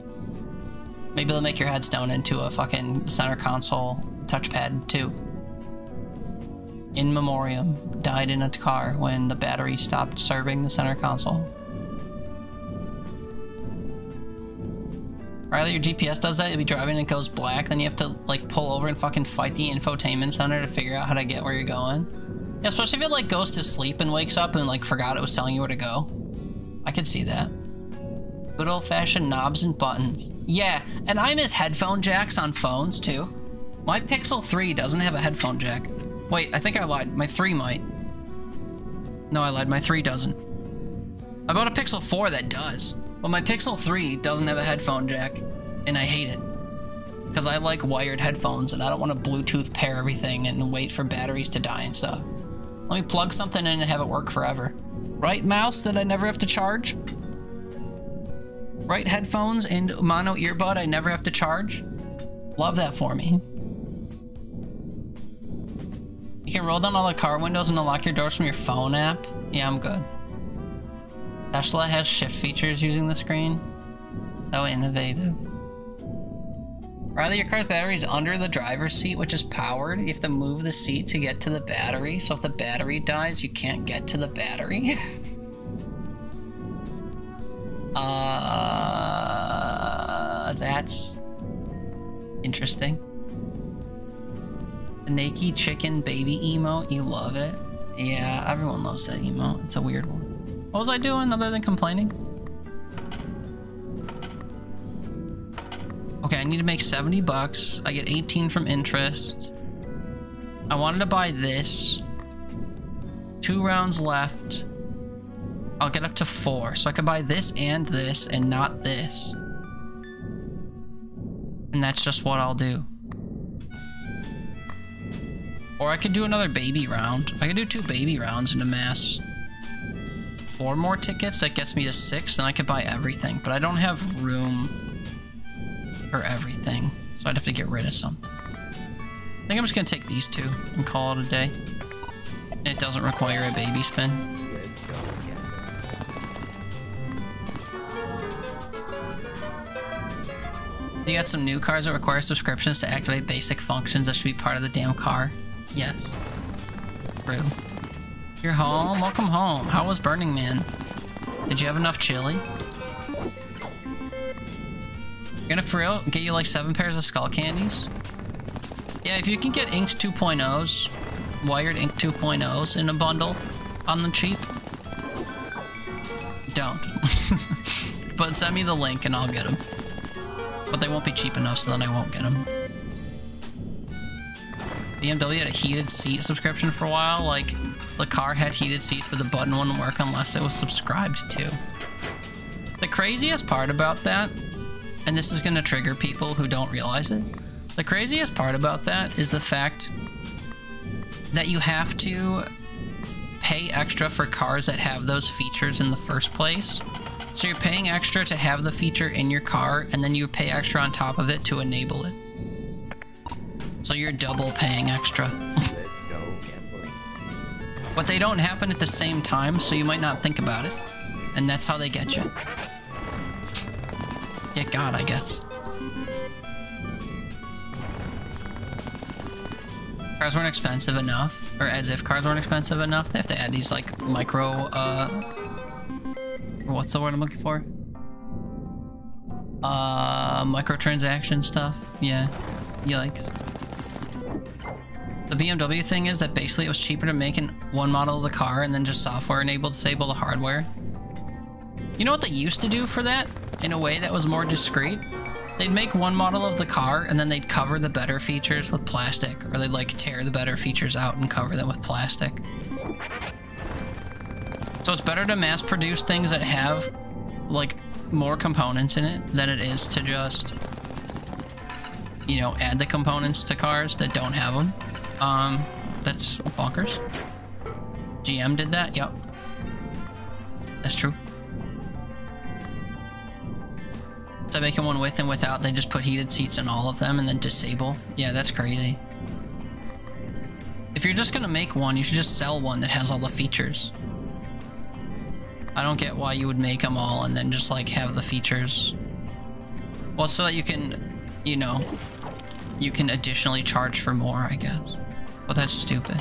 Maybe they'll make your headstone into a fucking center console touchpad too. In memoriam, died in a car when the battery stopped serving the center console. Riley, your GPS does that. You'll be driving and it goes black, then you have to like pull over and fucking fight the infotainment center to figure out how to get where you're going. Yeah, especially if it like goes to sleep and wakes up and like forgot it was telling you where to go. I could see that. Good old-fashioned knobs and buttons. Yeah, and I miss headphone jacks on phones too. My Pixel 3 doesn't have a headphone jack. Wait, I think I lied. My 3 might. No, I lied. My 3 doesn't. I bought a Pixel 4 that does. But my Pixel 3 doesn't have a headphone jack, and I hate it. Because I like wired headphones, and I don't want to Bluetooth pair everything and wait for batteries to die and stuff. Let me plug something in and have it work forever. Right mouse that I never have to charge? Right headphones and mono earbud I never have to charge? Love that for me. You can roll down all the car windows and unlock your doors from your phone app? Yeah, I'm good. Tesla has shift features using the screen. So innovative. Riley, your car's battery is under the driver's seat, which is powered. You have to move the seat to get to the battery. So if the battery dies, you can't get to the battery. That's interesting. The naked chicken baby emote, you love it? Yeah, everyone loves that emote. It's a weird one. What was I doing other than complaining? Okay, I need to make 70 bucks. I get 18 from interest. I wanted to buy this. 2 rounds left. I'll get up to 4. So I could buy this and not this. And that's just what I'll do. Or I could do another baby round. I could do 2 baby rounds and amass 4 more tickets. That gets me to 6, and I could buy everything. But I don't have room for everything. So I'd have to get rid of something. I think I'm just gonna take these 2 and call it a day. It doesn't require a baby spin. You got some new cars that require subscriptions to activate basic functions that should be part of the damn car. Yes. True. You're home? Welcome home. How was Burning Man? Did you have enough chili? You're gonna for real get you like 7 pairs of skull candies? Yeah, if you can get Inked 2.0s, wired Ink 2.0s in a bundle on the cheap, don't. But send me the link and I'll get them. But they won't be cheap enough, so then I won't get them. BMW had a heated seat subscription for a while. Like, the car had heated seats, but the button wouldn't work unless it was subscribed to. The craziest part about that, and this is going to trigger people who don't realize it, the craziest part about that is the fact that you have to pay extra for cars that have those features in the first place. So you're paying extra to have the feature in your car, and then you pay extra on top of it to enable it. So you're double paying extra. But they don't happen at the same time, so you might not think about it. And that's how they get you. Get God, I guess. Cars weren't expensive enough, or as if cars weren't expensive enough, they have to add these like micro, what's the word I'm looking for? Microtransaction stuff. Yeah. Yikes. The BMW thing is that basically it was cheaper to make one model of the car and then just software enable disable the hardware. You know what they used to do for that in a way that was more discreet? They'd make one model of the car and then they'd cover the better features with plastic, or they'd like tear the better features out and cover them with plastic. So it's better to mass produce things that have like more components in it than it is to just, you know, add the components to cars that don't have them. That's bonkers. GM did that? Yep. That's true. So making one with and without, they just put heated seats in all of them and then disable. Yeah, that's crazy. If you're just gonna make one, you should just sell one that has all the features. I don't get why you would make them all and then just like have the features. Well, so that you can, you know, you can additionally charge for more, I guess. But that's stupid.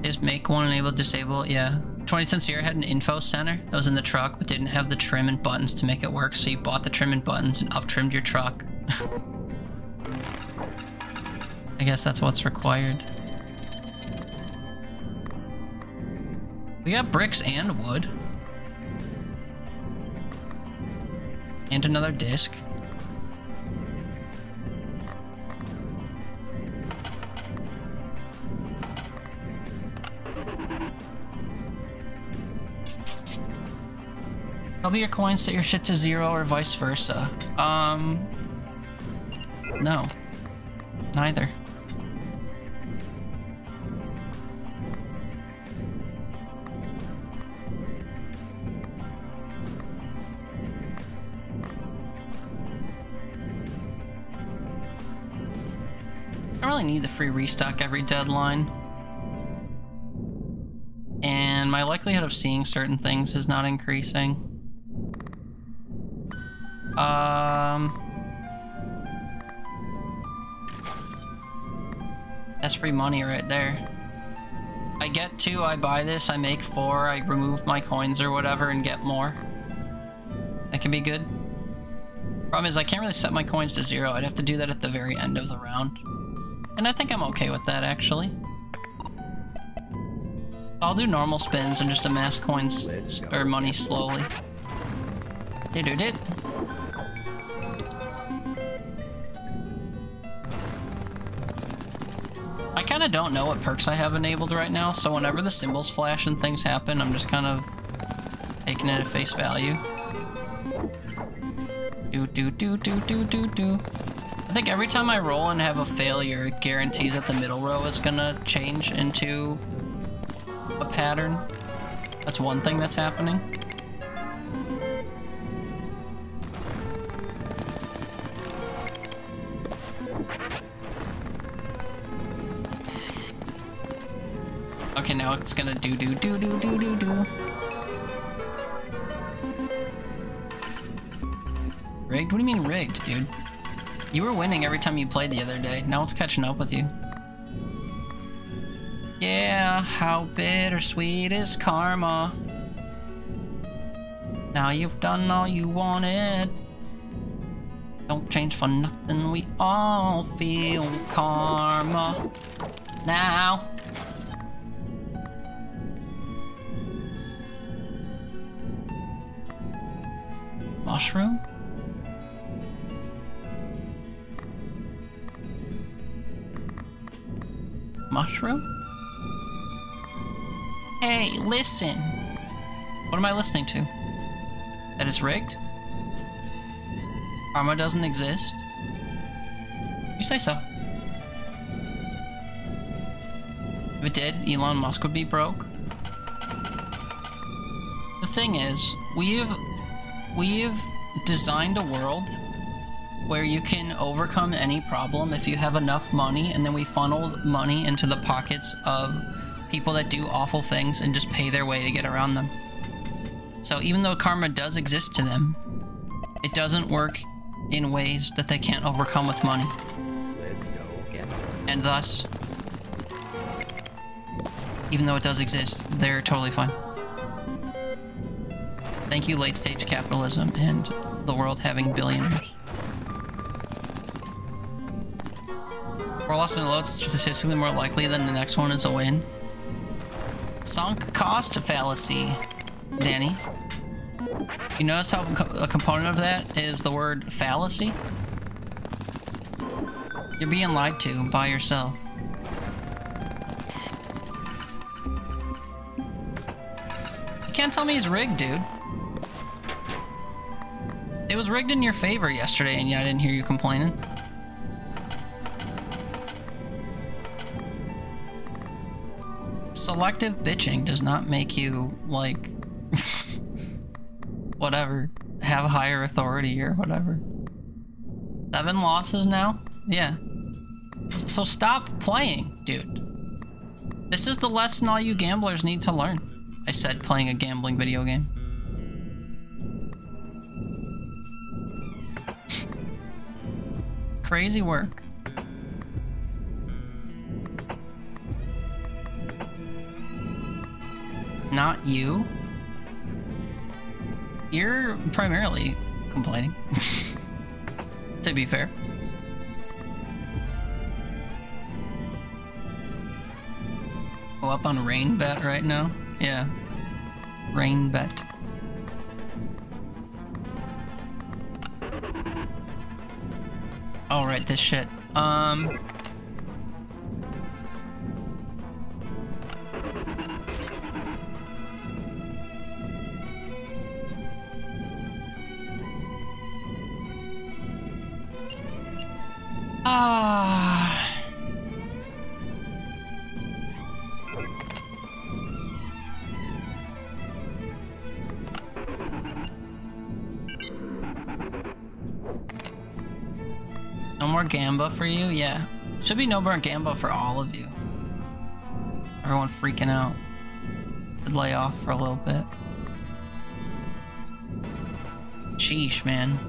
Just make one, enable, disable, yeah. 2010 Sierra had an info center that was in the truck, but didn't have the trim and buttons to make it work, so you bought the trim and buttons and up-trimmed your truck. I guess that's what's required. We got bricks and wood. And another disc. Double your coins, set your shit to 0 or vice versa. No. Neither. I don't really need the free restock every deadline. And my likelihood of seeing certain things is not increasing. That's free money right there. I get 2, I buy this, I make 4, I remove my coins or whatever and get more. That can be good. Problem is I can't really set my coins to 0. I'd have to do that at the very end of the round. And I think I'm okay with that, actually. I'll do normal spins and just amass coins or money slowly. Did. I kind of don't know what perks I have enabled right now, so whenever the symbols flash and things happen, I'm just kind of taking it at face value. Do. I think every time I roll and have a failure, it guarantees that the middle row is gonna change into a pattern. That's one thing that's happening. Okay, now it's gonna do. Rigged? What do you mean rigged, dude? You were winning every time you played the other day. Now it's catching up with you. Yeah, how bittersweet is karma. Now you've done all you wanted. Don't change for nothing, we all feel karma. Now. Mushroom? Mushroom? Hey, listen. What am I listening to? That it's rigged? Karma doesn't exist? You say so. If it did, Elon Musk would be broke. The thing is, we've designed a world where you can overcome any problem if you have enough money, and then we funnel money into the pockets of people that do awful things and just pay their way to get around them. So even though karma does exist to them, it doesn't work in ways that they can't overcome with money. And thus, even though it does exist, they're totally fine. Thank you, late stage capitalism and the world having billionaires. 4 losses in a row, it's statistically more likely than the next one is a win. Sunk cost fallacy, Danny. You notice how a component of that is the word fallacy? You're being lied to by yourself. You can't tell me he's rigged, dude. It was rigged in your favor yesterday, and yeah, I didn't hear you complaining. Selective bitching does not make you, like, whatever, have higher authority or whatever. 7 losses now? Yeah. So stop playing, dude. This is the lesson all you gamblers need to learn. I said playing a gambling video game. Crazy work. Not you. You're primarily complaining. To be fair. Oh, up on rain bet right now? Yeah. Rain bet. All right, this shit. No more Gamba for you? Yeah. Should be no more Gamba for all of you. Everyone freaking out. Should lay off for a little bit. Sheesh, man.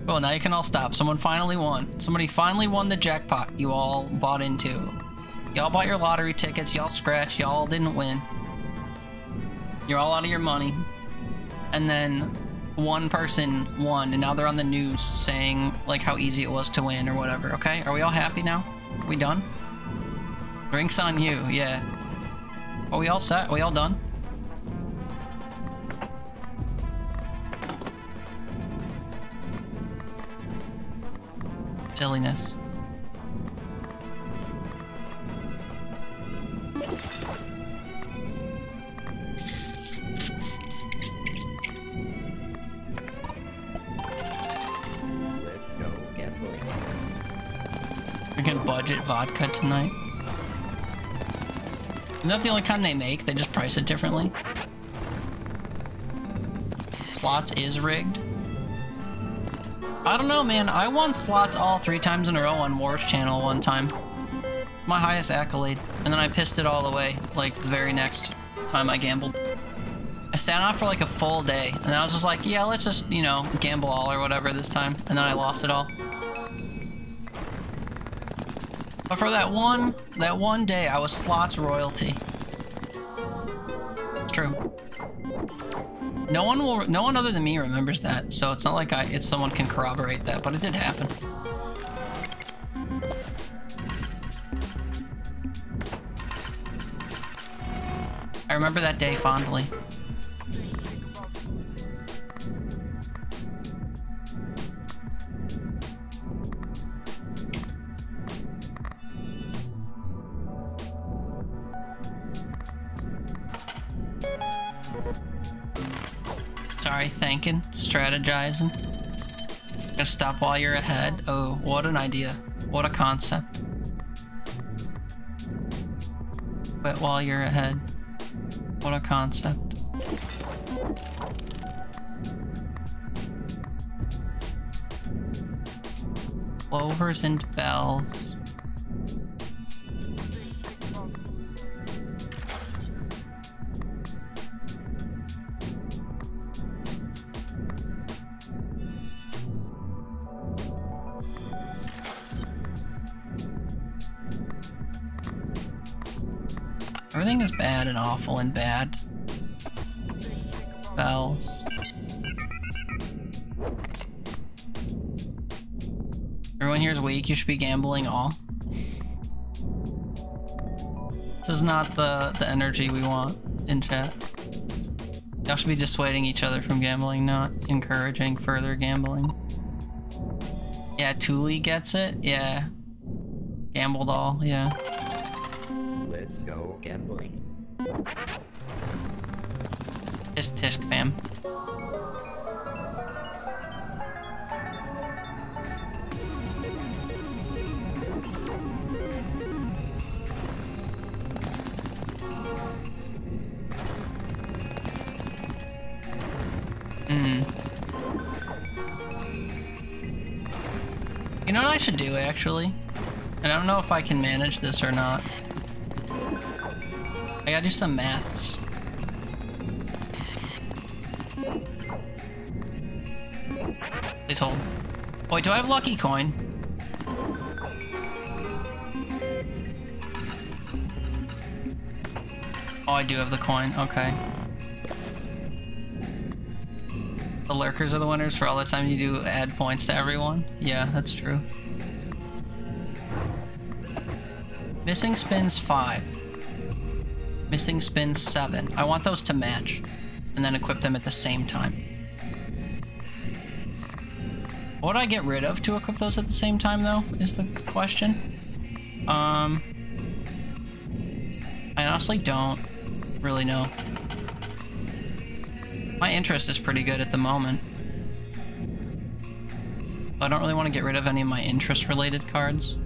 Oh, now you can all stop. Someone finally won. Somebody finally won the jackpot you all bought into. Y'all bought your lottery tickets, y'all scratched, y'all didn't win. You're all out of your money. And then one person won, and now they're on the news saying like how easy it was to win or whatever, okay? Are we all happy now? Are we done? Drinks on you, yeah. Are we all set? Are we all done? Silliness. Let's go gambling. Freaking budget vodka tonight. Isn't that the only kind they make? They just price it differently. Slots is rigged. I don't know, man. I won slots all 3 times in a row on War's channel one time. It's my highest accolade. And then I pissed it all away, like, the very next time I gambled. I sat on it for like a full day, and I was just like, yeah, let's just, you know, gamble all or whatever this time. And then I lost it all. But for that one day, I was slots royalty. It's true. No one other than me remembers that, so it's not like someone can corroborate that, but it did happen. I remember that day fondly. Sorry, thinking, strategizing. Gonna stop while you're ahead. Oh, what an idea. What a concept. Quit while you're ahead. What a concept. Clovers and bells. Everything is bad and awful and bad. Bells. Everyone here is weak. You should be gambling all. This is not the energy we want in chat. Y'all should be dissuading each other from gambling, not encouraging further gambling. Yeah, Thule gets it. Yeah. Gambled all. Yeah. Let's go gambling. Tisk tisk fam. You know what I should do, actually? And I don't know if I can manage this or not. I gotta do some maths. Please hold. Wait, do I have lucky coin? Oh, I do have the coin. Okay. The lurkers are the winners for all the time you do add points to everyone. Yeah, that's true. Missing spins 5. Missing spins 7. I want those to match and then equip them at the same time. What would I get rid of to equip those at the same time, though, is the question. I honestly don't really know. My interest is pretty good at the moment. But I don't really want to get rid of any of my interest-related cards.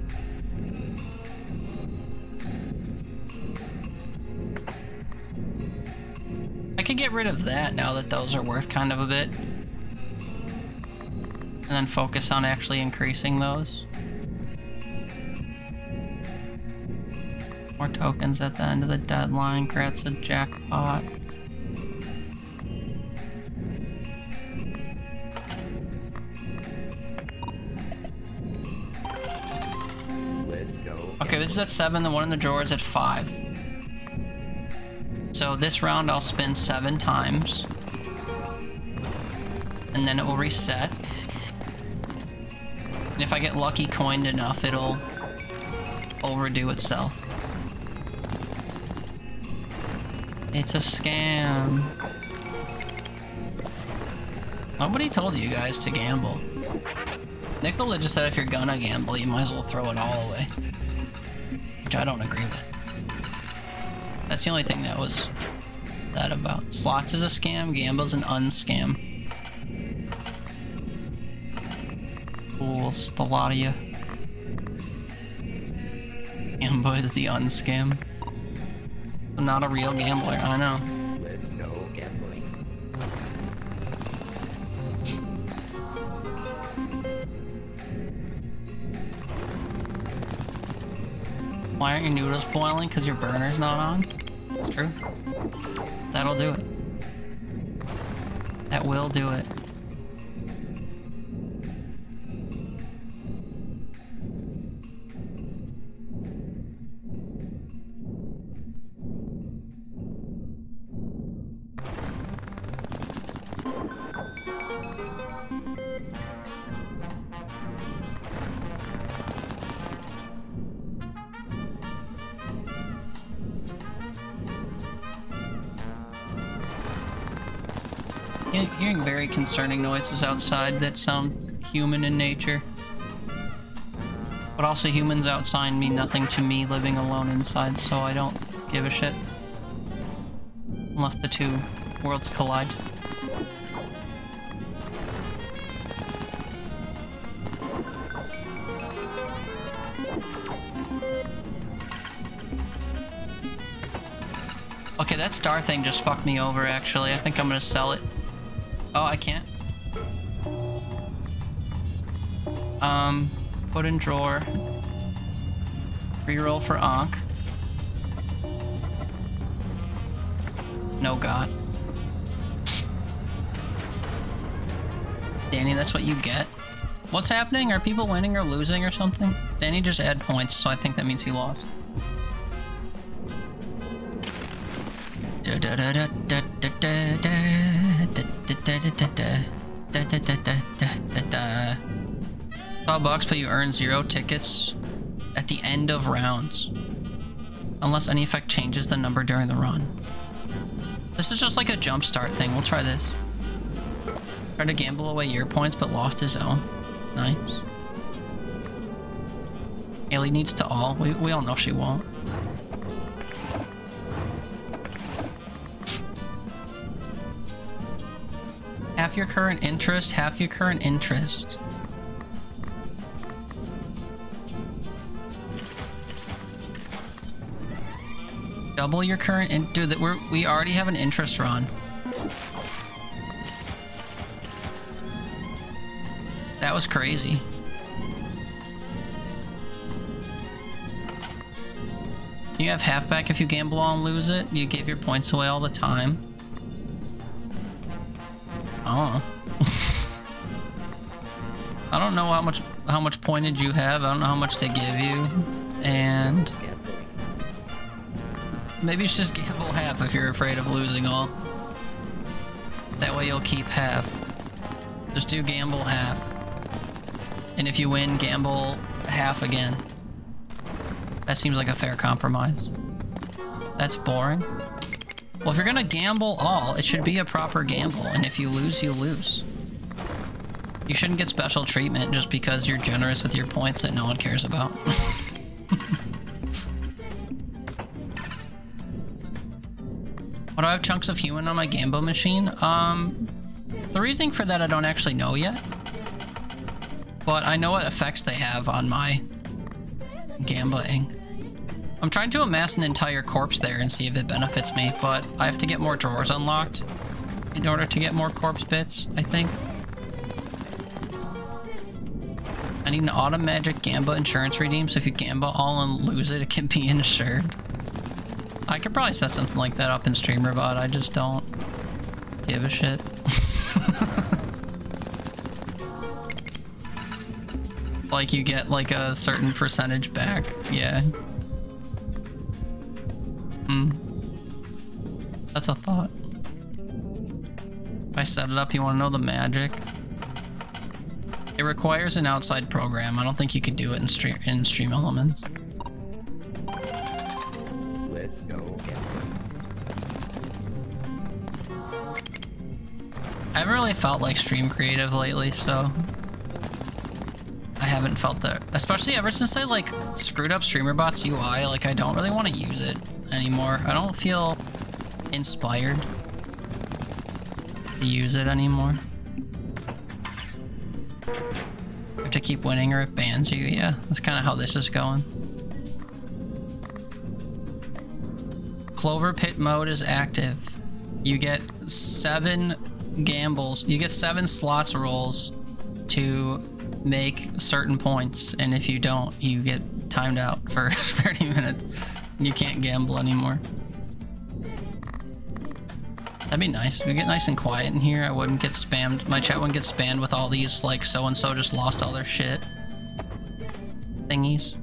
I could get rid of that now that those are worth kind of a bit. And then focus on actually increasing those. More tokens at the end of the deadline. Grants a jackpot. Okay, this is at 7, the one in the drawer is at 5. So this round I'll spin 7 times. And then it will reset. And if I get lucky coined enough, it'll overdo itself. It's a scam. Nobody told you guys to gamble. Nicola just said if you're gonna gamble, you might as well throw it all away. Which I don't agree with. That's the only thing that was said about. Slots is a scam, gamble's an unscam. Fools, the lot of you. Gamba is the unscam. I'm not a real gambler, I know. Let's go gambling. Why aren't your noodles boiling? Because your burner's not on? It's true. That'll do it. That will do it. Hearing very concerning noises outside that sound human in nature. But also humans outside mean nothing to me living alone inside, so I don't give a shit. Unless the two worlds collide. Okay, that star thing just fucked me over, actually. I think I'm gonna sell it. Oh, I can't. Put in drawer. Reroll for Ankh. No god. Danny, that's what you get. What's happening? Are people winning or losing or something? Danny just add points, so I think that means he lost. $12, but you earn 0 tickets at the end of rounds, unless any effect changes the number during the run. This is just like a jump start thing. We'll try this. Try to gamble away your points, but lost his own. Nice. Haley needs to all. We all know she won't. Half your current interest, half your current interest. Double your current dude, we already have an interest run. That was crazy. You have half back if you gamble all and lose it. You gave your points away all the time. Oh. I don't know how much pointage you have. I don't know how much they give you. And maybe you should just gamble half if you're afraid of losing all. That way you'll keep half. Just do gamble half. And if you win, gamble half again. That seems like a fair compromise. That's boring. Well, if you're gonna gamble all, it should be a proper gamble. And if you lose, you lose. You shouldn't get special treatment just because you're generous with your points that no one cares about. Why do I have chunks of human on my Gambo machine? The reasoning for that I don't actually know yet. But I know what effects they have on my gambling. I'm trying to amass an entire corpse there and see if it benefits me, but I have to get more drawers unlocked in order to get more corpse bits, I think. I need an auto magic Gamba insurance redeem, so if you Gamba all and lose it, it can be insured. I could probably set something like that up in StreamerBot, I just don't give a shit. Like you get like a certain percentage back, yeah. That's a thought. If I set it up, you want to know the magic? It requires an outside program. I don't think you could do it in Stream Elements. Let's go. I haven't really felt like Stream Creative lately, so I haven't felt that. Especially ever since I like screwed up StreamerBot's UI, like I don't really want to use it anymore. I don't feel inspired to use it anymore. You have to keep winning or it bans you. Yeah, that's kind of how this is going. CloverPit mode is active. You get 7 gambles. You get 7 slots rolls to make certain points, and if you don't, you get timed out for 30 minutes. You can't gamble anymore. That'd be nice. If we get nice and quiet in here, I wouldn't get spammed. My chat wouldn't get spammed with all these, like, so-and-so just lost all their shit thingies.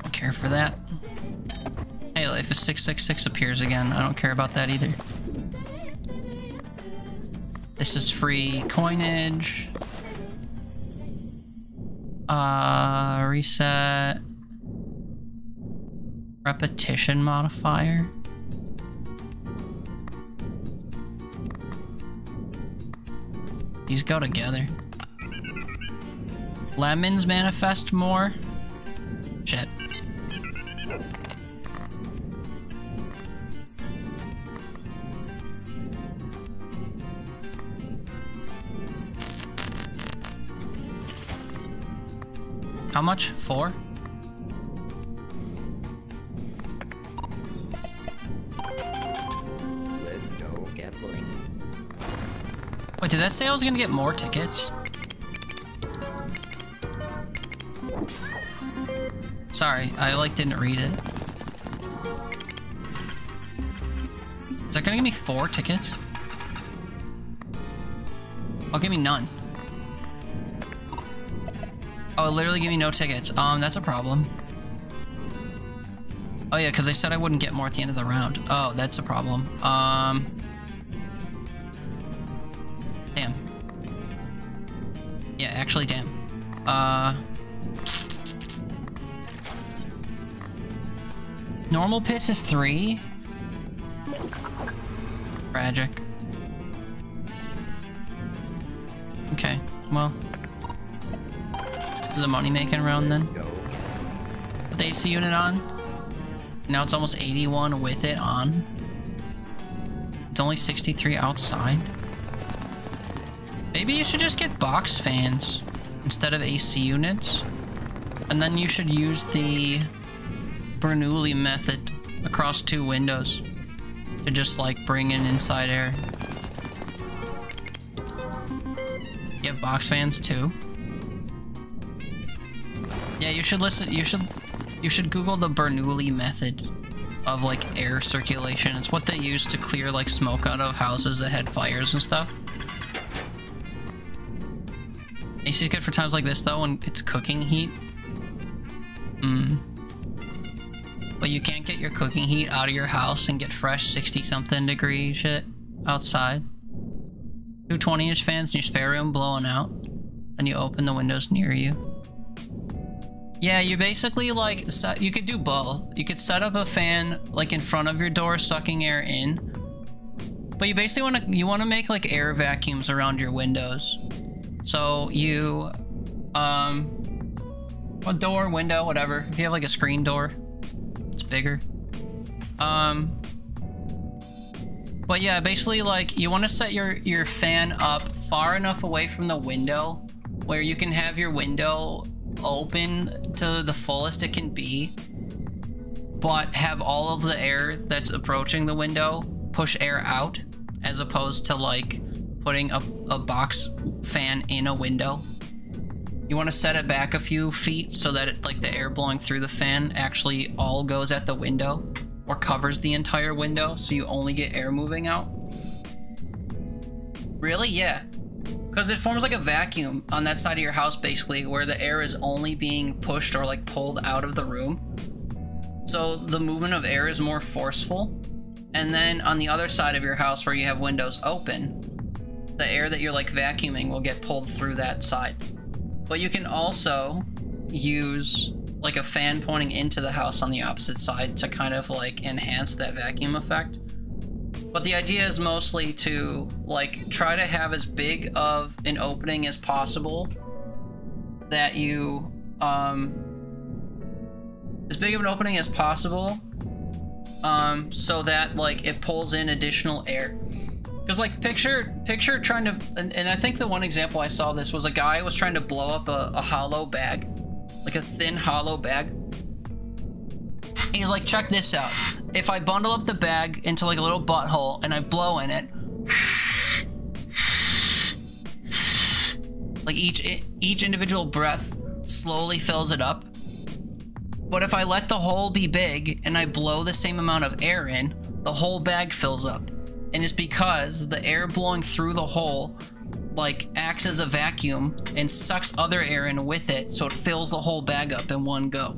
Don't care for that. Hey, if a 666 appears again, I don't care about that either. This is free coinage. Reset. Repetition modifier. These go together. Lemons manifest more. Shit. How much? 4? Let's go gambling. Wait, did that say I was gonna get more tickets? Sorry, I like didn't read it. Is that gonna give me 4 tickets? Oh, give me none. Oh, it literally gave me no tickets. That's a problem. Oh yeah, because I said I wouldn't get more at the end of the round. Oh, that's a problem. Damn. Yeah, actually, damn. Normal pits is 3. Tragic. Okay, well. This is a money-making round then. With the AC unit on. Now it's almost 81 with it on. It's only 63 outside. Maybe you should just get box fans instead of AC units. And then you should use the Bernoulli method across 2 windows to just like bring in inside air. You have box fans too? Yeah, you should listen. You should Google the Bernoulli method of like air circulation. It's what they use to clear like smoke out of houses that had fires and stuff. AC is good for times like this though, when it's cooking heat. But you can't get your cooking heat out of your house and get fresh 60-something degree shit outside. 2 20-inch fans in your spare room blowing out. Then you open the windows near you. Yeah, you basically like you could do both. You could set up a fan like in front of your door, sucking air in. But you basically want to make like air vacuums around your windows. So you a door, window, whatever. If you have like a screen door, it's bigger. But yeah, basically like you want to set your fan up far enough away from the window where you can have your window open to the fullest it can be, but have all of the air that's approaching the window push air out, as opposed to like putting a box fan in a window. You want to set it back a few feet so that it, like the air blowing through the fan actually all goes at the window or covers the entire window, so you only get air moving out. Really? Yeah. Because it forms like a vacuum on that side of your house, basically, where the air is only being pushed or like pulled out of the room. So the movement of air is more forceful. And then on the other side of your house where you have windows open, the air that you're like vacuuming will get pulled through that side. But you can also use like a fan pointing into the house on the opposite side to kind of like enhance that vacuum effect. But the idea is mostly to like try to have as big of an opening as possible that you as big of an opening as possible so that like it pulls in additional air. Because like picture trying to, and I think the one example I saw of this was a guy was trying to blow up a hollow bag, like a thin hollow bag. He's like, check this out. If I bundle up the bag into like a little butthole and I blow in it, like each individual breath slowly fills it up. But if I let the hole be big and I blow the same amount of air in, the whole bag fills up. And it's because the air blowing through the hole like acts as a vacuum and sucks other air in with it, so it fills the whole bag up in one go.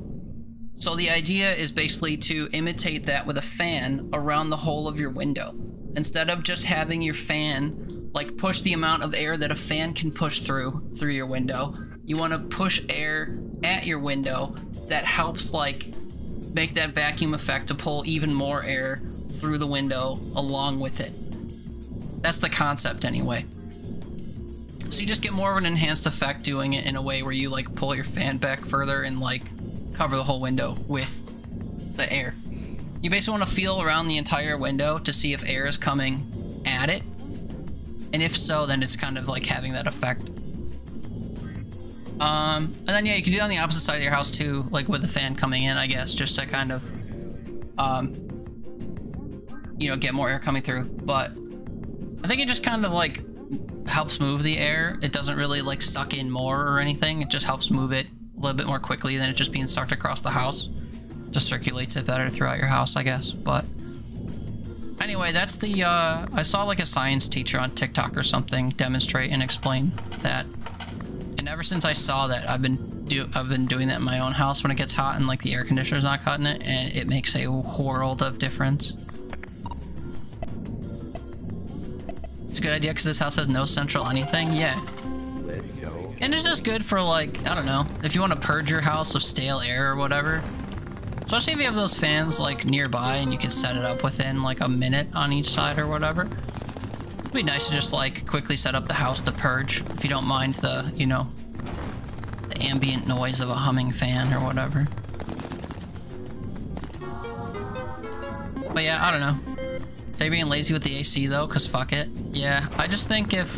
So the idea is basically to imitate that with a fan around the whole of your window. Instead of just having your fan like push the amount of air that a fan can push through your window, you want to push air at your window that helps like make that vacuum effect to pull even more air through the window along with it. That's the concept anyway. So you just get more of an enhanced effect doing it in a way where you like pull your fan back further and like cover the whole window with the air. You basically want to feel around the entire window to see if air is coming at it. And if so, then it's kind of like having that effect. And then yeah, you can do that on the opposite side of your house too, like with the fan coming in, I guess, just to kind of you know, get more air coming through. But I think it just kind of like helps move the air. It doesn't really like suck in more or anything. It just helps move it a little bit more quickly than it just being sucked across the house. Just circulates it better throughout your house, I guess. But anyway, that's the I saw like a science teacher on TikTok or something demonstrate and explain that. And ever since I saw that, I've been I've been doing that in my own house when it gets hot and like the air conditioner's not cutting it, and it makes a world of difference. It's a good idea because this house has no central anything. Yeah. Let's go. And it's just good for like, I don't know, if you want to purge your house of stale air or whatever. Especially if you have those fans like nearby and you can set it up within like a minute on each side or whatever. It'd be nice to just like quickly set up the house to purge if you don't mind the, you know, the ambient noise of a humming fan or whatever. But yeah, I don't know. They being lazy with the AC though, cause fuck it. Yeah, I just think if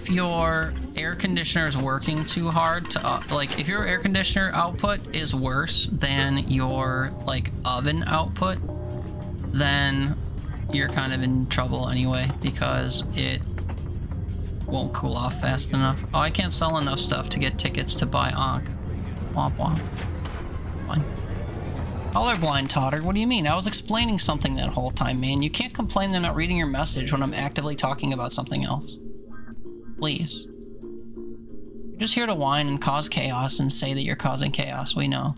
your air conditioner is working too hard to like, if your air conditioner output is worse than your like oven output, then you're kind of in trouble anyway because it won't cool off fast enough. Oh, I can't sell enough stuff to get tickets to buy Ankh. Womp womp. Fine. Colorblind, Totter. What do you mean? I was explaining something that whole time, man. You can't complain that I'm not reading your message when I'm actively talking about something else. Please. You're just here to whine and cause chaos and say that you're causing chaos. We know.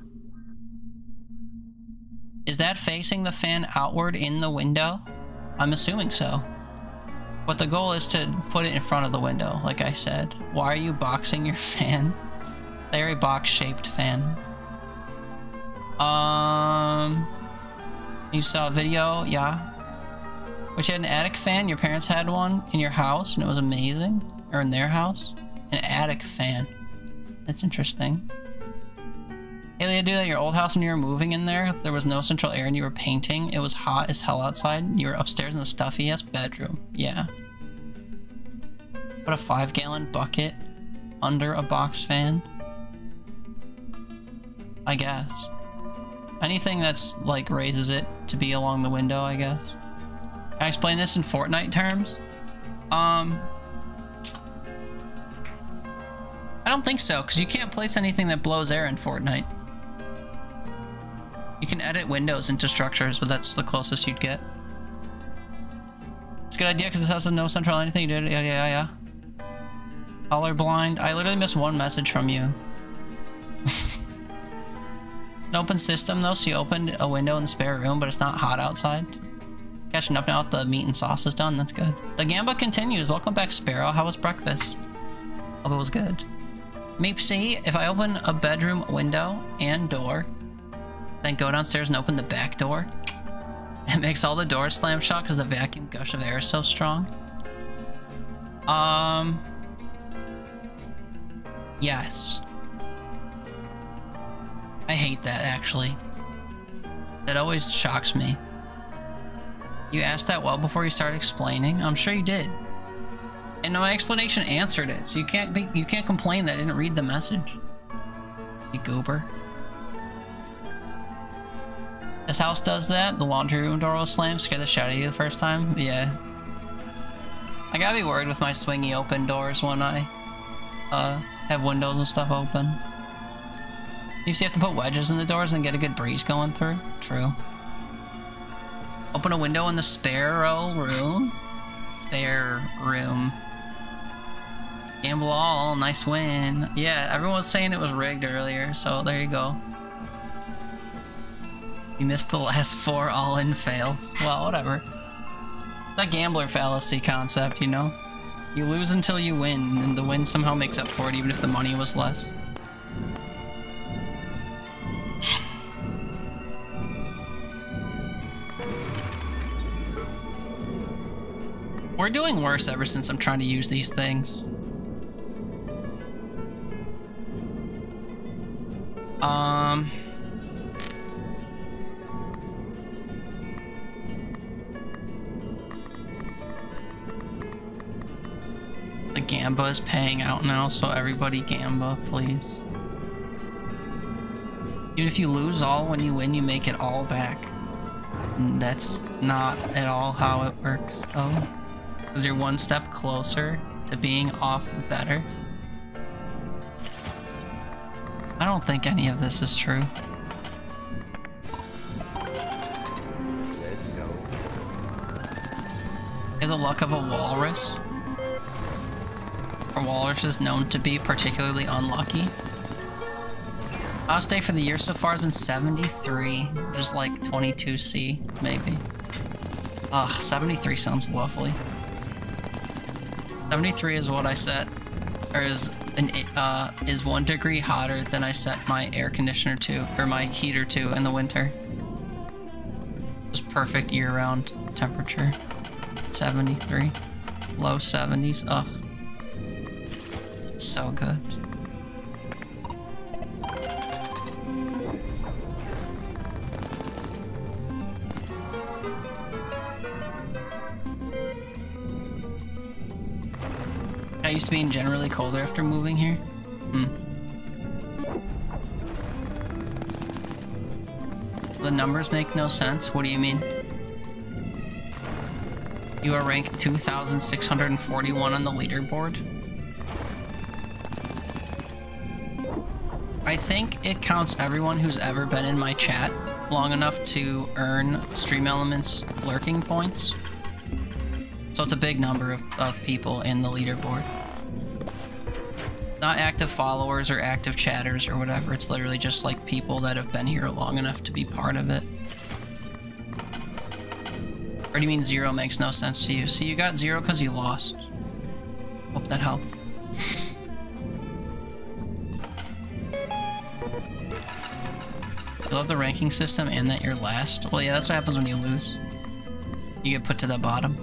Is that facing the fan outward in the window? I'm assuming so. But the goal is to put it in front of the window, like I said. Why are you boxing your fan? They're a box-shaped fan. You saw a video? Yeah. Which had an attic fan? Your parents had one in your house and it was amazing? Or in their house? An attic fan. That's interesting. Haley, I do that at your old house when you were moving in there. There was no central air and you were painting. It was hot as hell outside. You were upstairs in the stuffy-ass bedroom. Yeah. Put a 5-gallon bucket under a box fan. I guess. Anything that's like raises it to be along the window, I guess. Can I explain this in Fortnite terms? I don't think so, because you can't place anything that blows air in Fortnite. You can edit windows into structures, but that's the closest you'd get. It's a good idea because this house has no central anything. You did, yeah. Colorblind. I literally missed one message from you. An open system though, so you opened a window in the spare room, but it's not hot outside. Catching up now that the meat and sauce is done. That's good. The gamba continues. Welcome back, Sparrow. How was breakfast? Hope it was good. Meep, see, if I open a bedroom window and door, then go downstairs and open the back door, it makes all the doors slam shut because the vacuum gush of air is so strong. Yes. I hate that, actually. That always shocks me. You asked that well before you started explaining? I'm sure you did. And my explanation answered it, so you can't complain that I didn't read the message. You goober. This house does that? The laundry room door will slam, scare the shit out of you the first time? Yeah. I gotta be worried with my swingy open doors when I have windows and stuff open. You have to put wedges in the doors and get a good breeze going through. True. Open a window in the Sparrow room. Spare room. Gamble all, nice win. Yeah, everyone was saying it was rigged earlier, so there you go. You missed the last 4 all-in fails. Well, whatever. That gambler fallacy concept, you know? You lose until you win, and the win somehow makes up for it, even if the money was less. We're doing worse ever since I'm trying to use these things. The Gamba is paying out now, so everybody Gamba, please. Even if you lose all, when you win, you make it all back. And that's not at all how it works, though. Because you're one step closer to being off better. I don't think any of this is true. Let's go. You have the luck of a walrus. or Walrus is known to be particularly unlucky. Highest day for the year so far has been 73, which is like 22C, maybe. Ugh, 73 sounds lovely. 73 is what I set, or is 1 degree hotter than I set my air conditioner to, or my heater to in the winter. Just perfect year-round temperature. 73. Low 70s. Ugh. So good. I used to being generally colder after moving here. The numbers make no sense. What do you mean? You are ranked 2,641 on the leaderboard. I think it counts everyone who's ever been in my chat long enough to earn Stream Elements lurking points. So it's a big number of people in the leaderboard. Not active followers or active chatters or whatever. It's literally just like people that have been here long enough to be part of it. Or do you mean 0 makes no sense to you? So you got 0 because you lost. Hope that helped. I love the ranking system and that you're last. Well, yeah, that's what happens when you lose. You get put to the bottom.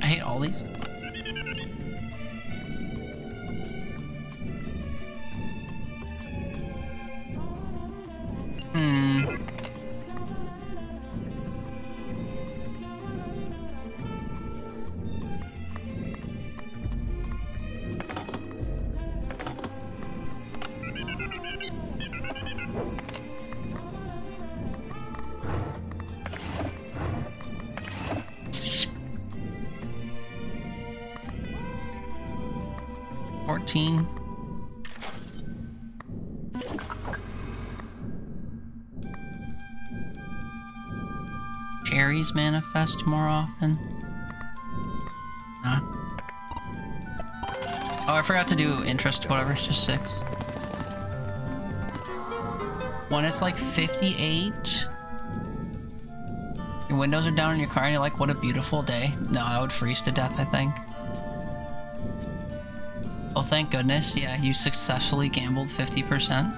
I hate all these. Cherries manifest more often. Nah. Oh, I forgot to do interest, whatever, it's just 6. When it's like 58, your windows are down in your car and you're like, what a beautiful day. No, I would freeze to death, I think. Oh, thank goodness. Yeah, you successfully gambled 50%.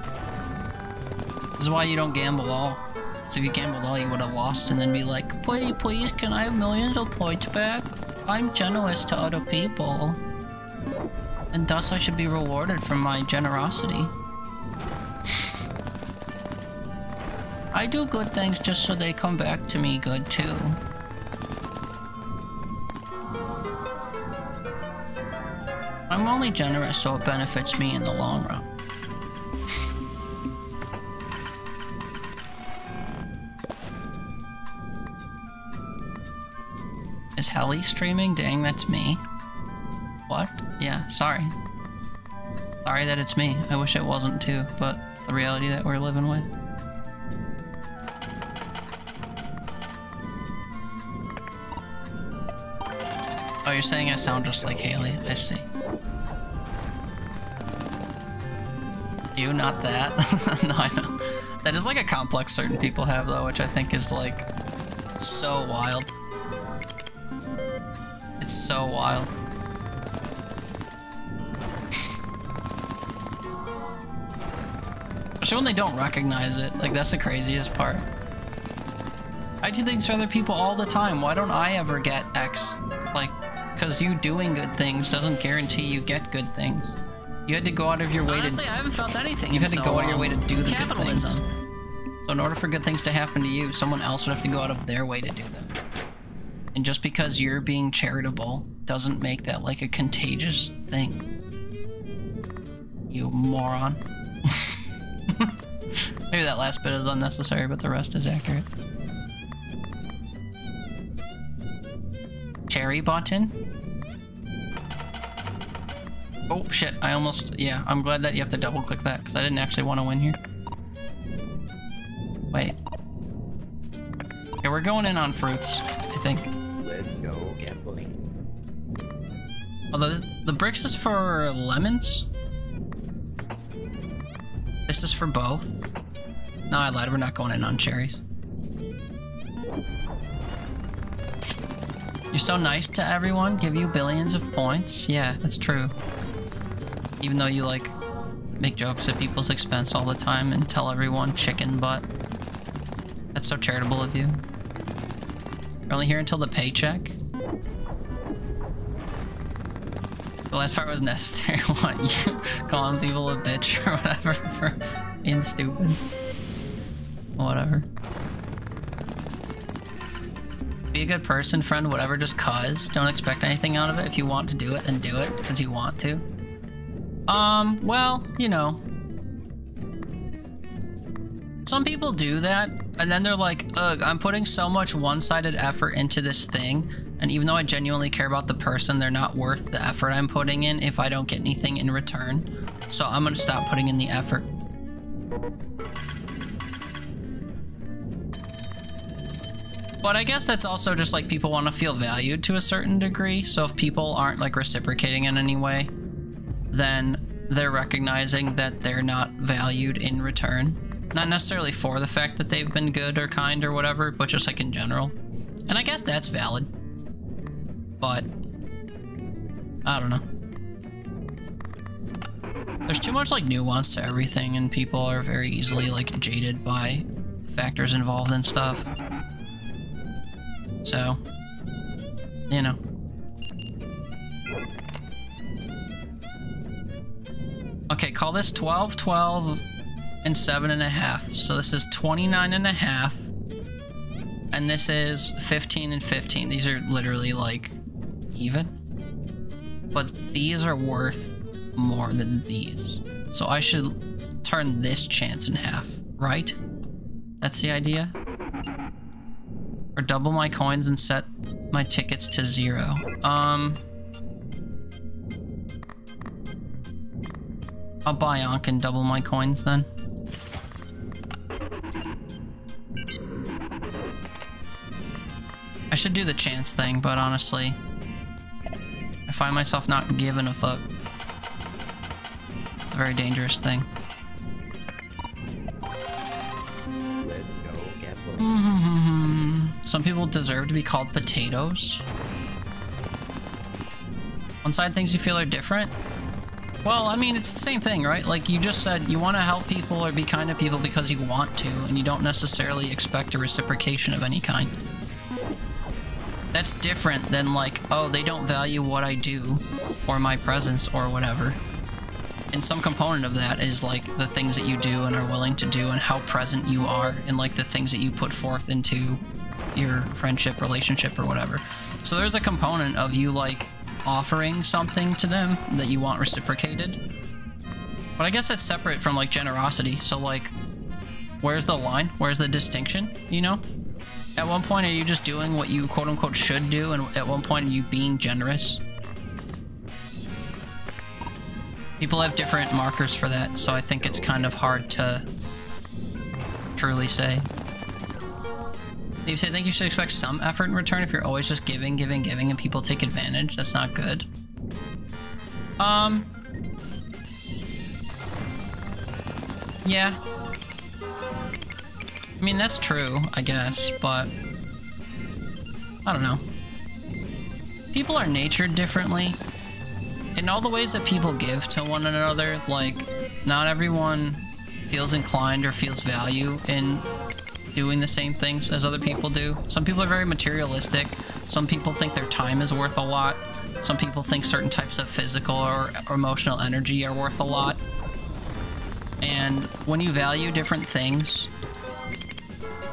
This is why you don't gamble all. So if you gambled all, you would have lost and then be like, pretty please, can I have millions of points back? I'm generous to other people. And thus I should be rewarded for my generosity. I do good things just so they come back to me good too. I'm only generous so it benefits me in the long run. Is Helly streaming? Dang, that's me. What? Yeah, sorry. Sorry that it's me. I wish it wasn't too, but it's the reality that we're living with. Oh, you're saying I sound just like Haley? I see. You, not that? No, I know. That is like a complex certain people have though, which I think is like so wild. It's so wild. Especially when they don't recognize it. Like, that's the craziest part. I do things for other people all the time. Why don't I ever get X? Like, because you doing good things doesn't guarantee you get good things. You had to go out of your way Honestly, I haven't felt anything. You had to go out of your way to do the Capitalism. good things. So in order for good things to happen to you, someone else would have to go out of their way to do them. And just because you're being charitable doesn't make that like a contagious thing. You moron. Maybe that last bit is unnecessary, but the rest is accurate. Cherry button? Oh shit, I almost, yeah, I'm glad that you have to double click that because I didn't actually want to win here. Wait. Yeah, we're going in on fruits, I think. Let's go gambling. Oh, the bricks is for lemons? This is for both? No, I lied. We're not going in on cherries. You're so nice to everyone, give you billions of points. Yeah, that's true. Even though you, like, make jokes at people's expense all the time and tell everyone chicken butt. That's so charitable of you. You're only here until the paycheck? The last part was necessary. What, you calling people a bitch or whatever for being stupid? Whatever. Be a good person, friend, whatever, just cause. Don't expect anything out of it. If you want to do it, then do it, because you want to. Well, you know. Some people do that, and then they're like, ugh, I'm putting so much one-sided effort into this thing, and even though I genuinely care about the person, they're not worth the effort I'm putting in if I don't get anything in return. So I'm gonna stop putting in the effort. But I guess that's also just like people want to feel valued to a certain degree. So if people aren't like reciprocating in any way, then they're recognizing that they're not valued in return. Not necessarily for the fact that they've been good or kind or whatever, but just like in general. And I guess that's valid. But I don't know. There's too much like nuance to everything, and people are very easily like jaded by factors involved and stuff. So, you know. Okay, call this 12, 12, and 7.5. So this is 29.5. And this is 15 and 15. These are literally like even. But these are worth more than these. So I should turn this chance in half, right? That's the idea? Or double my coins and set my tickets to 0. I'll buy Ankh and double my coins then. I should do the chance thing, but honestly, I find myself not giving a fuck. It's a very dangerous thing. Let's go gambling. Some people deserve to be called potatoes. One-side things you feel are different. Well, I mean, it's the same thing, right? Like you just said, you want to help people or be kind to people because you want to, and you don't necessarily expect a reciprocation of any kind. That's different than like, oh, they don't value what I do or my presence or whatever. And some component of that is like the things that you do and are willing to do and how present you are and like the things that you put forth into your friendship, relationship, or whatever. So there's a component of you like offering something to them that you want reciprocated. But I guess that's separate from like generosity. So like, where's the line? Where's the distinction, you know? At one point, are you just doing what you quote unquote should do? And at one point, are you being generous? People have different markers for that. So I think it's kind of hard to truly say. You say, I think you should expect some effort in return if you're always just giving, giving, giving, and people take advantage. That's not good. Yeah. I mean, that's true, I guess, but I don't know. People are natured differently. In all the ways that people give to one another, like, not everyone feels inclined or feels value in doing the same things as other people do. Some people are very materialistic. Some people think their time is worth a lot. Some people think certain types of physical or emotional energy are worth a lot. And when you value different things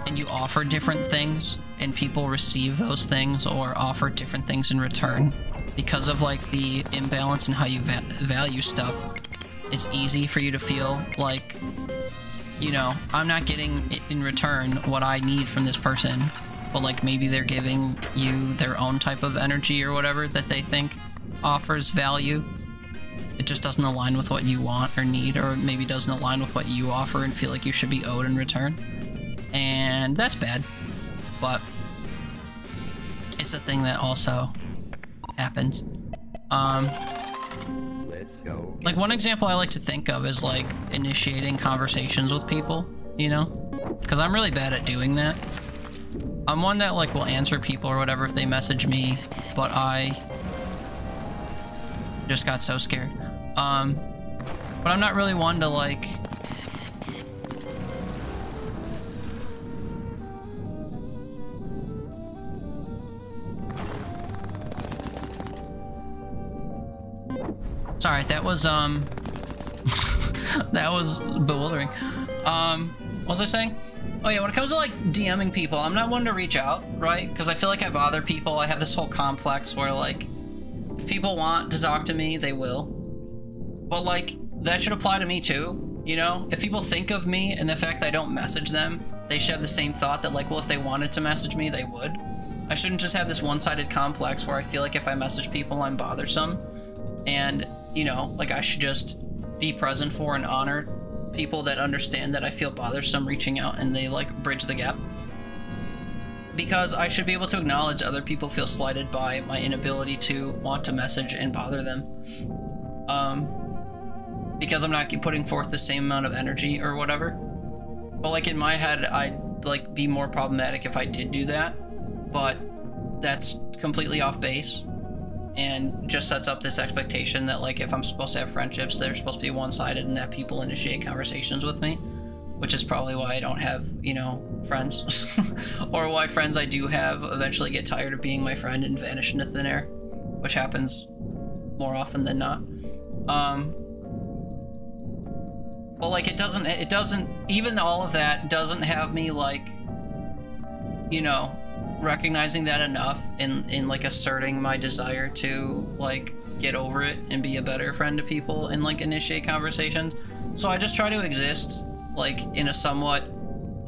and you offer different things and people receive those things or offer different things in return, because of like the imbalance in how you value stuff, it's easy for you to feel like, you know, I'm not getting in return what I need from this person, but like maybe they're giving you their own type of energy or whatever that they think offers value. It just doesn't align with what you want or need, or maybe doesn't align with what you offer and feel like you should be owed in return. And that's bad. but it's a thing that also happens. Let's go. Like one example I like to think of is like initiating conversations with people, you know? Because I'm really bad at doing that. I'm one that like will answer people or whatever if they message me, but I just got so scared. But I'm not really one to like sorry, that was that was bewildering. What was I saying? Oh yeah, when it comes to like DMing people, I'm not one to reach out, right? Because I feel like I bother people. I have this whole complex where like if people want to talk to me, they will. But like that should apply to me too, you know? If people think of me and the fact that I don't message them, they should have the same thought that like, well, if they wanted to message me, they would. I shouldn't just have this one-sided complex where I feel like if I message people, I'm bothersome. And, you know, like I should just be present for and honor people that understand that I feel bothersome reaching out and they like bridge the gap. Because I should be able to acknowledge other people feel slighted by my inability to want to message and bother them. Because I'm not putting forth the same amount of energy or whatever. But like in my head, I'd like be more problematic if I did do that. But that's completely off base. And just sets up this expectation that like if I'm supposed to have friendships, they're supposed to be one-sided and that people initiate conversations with me, which is probably why I don't have, you know, friends. Or why friends I do have eventually get tired of being my friend and vanish into thin air, which happens more often than not. But like it doesn't even all of that doesn't have me like, you know, recognizing that enough in like asserting my desire to like get over it and be a better friend to people and like initiate conversations. So I just try to exist like in a somewhat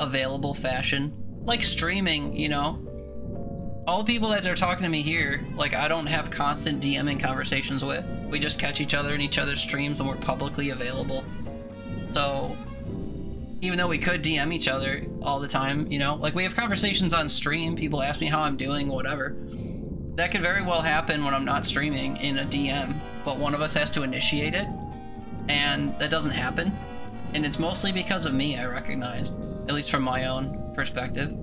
available fashion, like streaming, you know. All the people that are talking to me here, like I don't have constant DMing conversations with. We just catch each other in each other's streams when we're publicly available. So even though we could DM each other all the time, you know, like we have conversations on stream, people ask me how I'm doing, whatever. That could very well happen when I'm not streaming in a DM, but one of us has to initiate it, and that doesn't happen. And it's mostly because of me, I recognize, at least from my own perspective.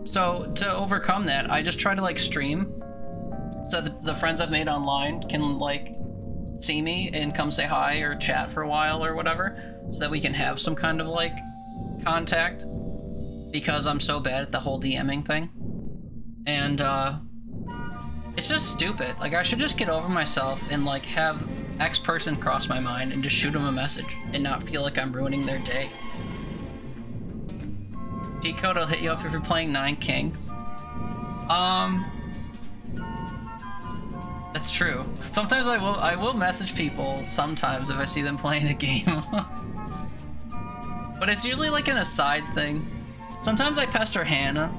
So to overcome that, I just try to like stream so that the friends I've made online can like see me and come say hi or chat for a while or whatever, so that we can have some kind of like contact, because I'm so bad at the whole DMing thing. And it's just stupid. Like I should just get over myself and like have X person cross my mind and just shoot them a message and not feel like I'm ruining their day. G-Code will hit you up if you're playing 9 Kings. That's true. Sometimes I will message people sometimes if I see them playing a game. But it's usually like an aside thing. Sometimes I pester Hannah.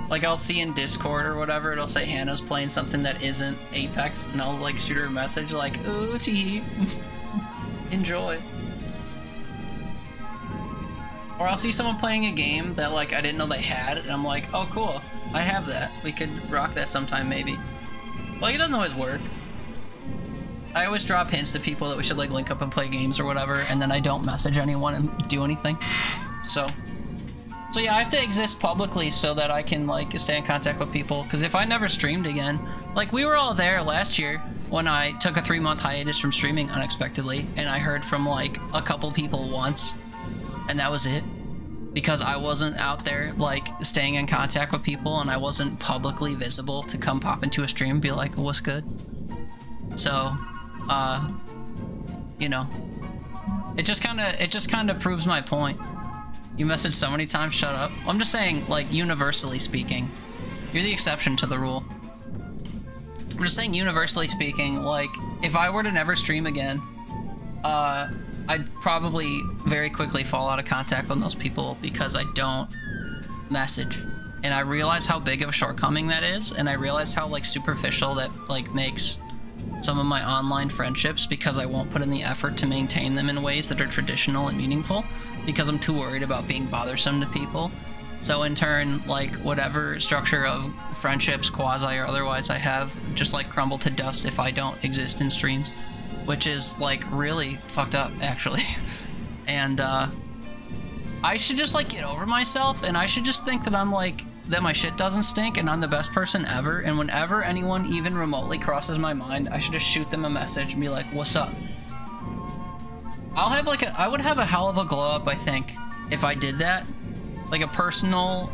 Like I'll see in Discord or whatever, it'll say Hannah's playing something that isn't Apex, and I'll like shoot her a message like, ooh, tee. Enjoy. Or I'll see someone playing a game that like I didn't know they had, and I'm like, oh cool, I have that. We could rock that sometime maybe. Like it doesn't always work. I always drop hints to people that we should like link up and play games or whatever, and then I don't message anyone and do anything. So yeah, I have to exist publicly so that I can like stay in contact with people, because if I never streamed again, like we were all there last year when I took a 3-month hiatus from streaming unexpectedly, and I heard from like a couple people once, and that was it. Because I wasn't out there like staying in contact with people, and I wasn't publicly visible to come pop into a stream and be like, what's good? So, you know, it just kind of proves my point. You message so many times, shut up. I'm just saying, like, universally speaking, you're the exception to the rule. I'm just saying, universally speaking, like, if I were to never stream again, I'd probably very quickly fall out of contact with those people because I don't message. And I realize how big of a shortcoming that is, and I realize how, like, superficial that, like, makes some of my online friendships, because I won't put in the effort to maintain them in ways that are traditional and meaningful, because I'm too worried about being bothersome to people. So in turn, like, whatever structure of friendships, quasi or otherwise, I have just like crumble to dust if I don't exist in streams, which is like really fucked up, actually. And I should just like get over myself, and I should just think that I'm like, that my shit doesn't stink and I'm the best person ever, and whenever anyone even remotely crosses my mind, I should just shoot them a message and be like, what's up? I would have a hell of a glow up, I think, if I did that. Like a personal,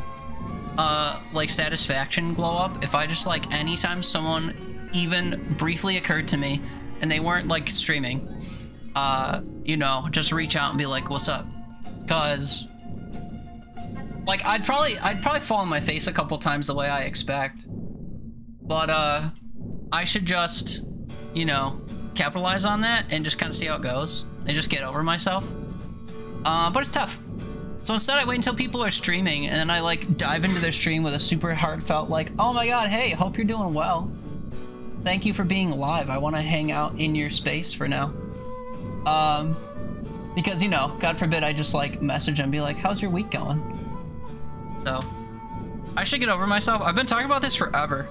like satisfaction glow up. If I just like, anytime someone even briefly occurred to me and they weren't like streaming, you know, just reach out and be like, what's up? Cause like, I'd probably fall on my face a couple times the way I expect, but I should just, you know, capitalize on that and just kind of see how it goes and just get over myself. But it's tough. So instead I wait until people are streaming, and then I like dive into their stream with a super heartfelt like, oh my god, hey, hope you're doing well. Thank you for being live. I want to hang out in your space for now. Because, you know, God forbid I just like message and be like, how's your week going? So I should get over myself. I've been talking about this forever.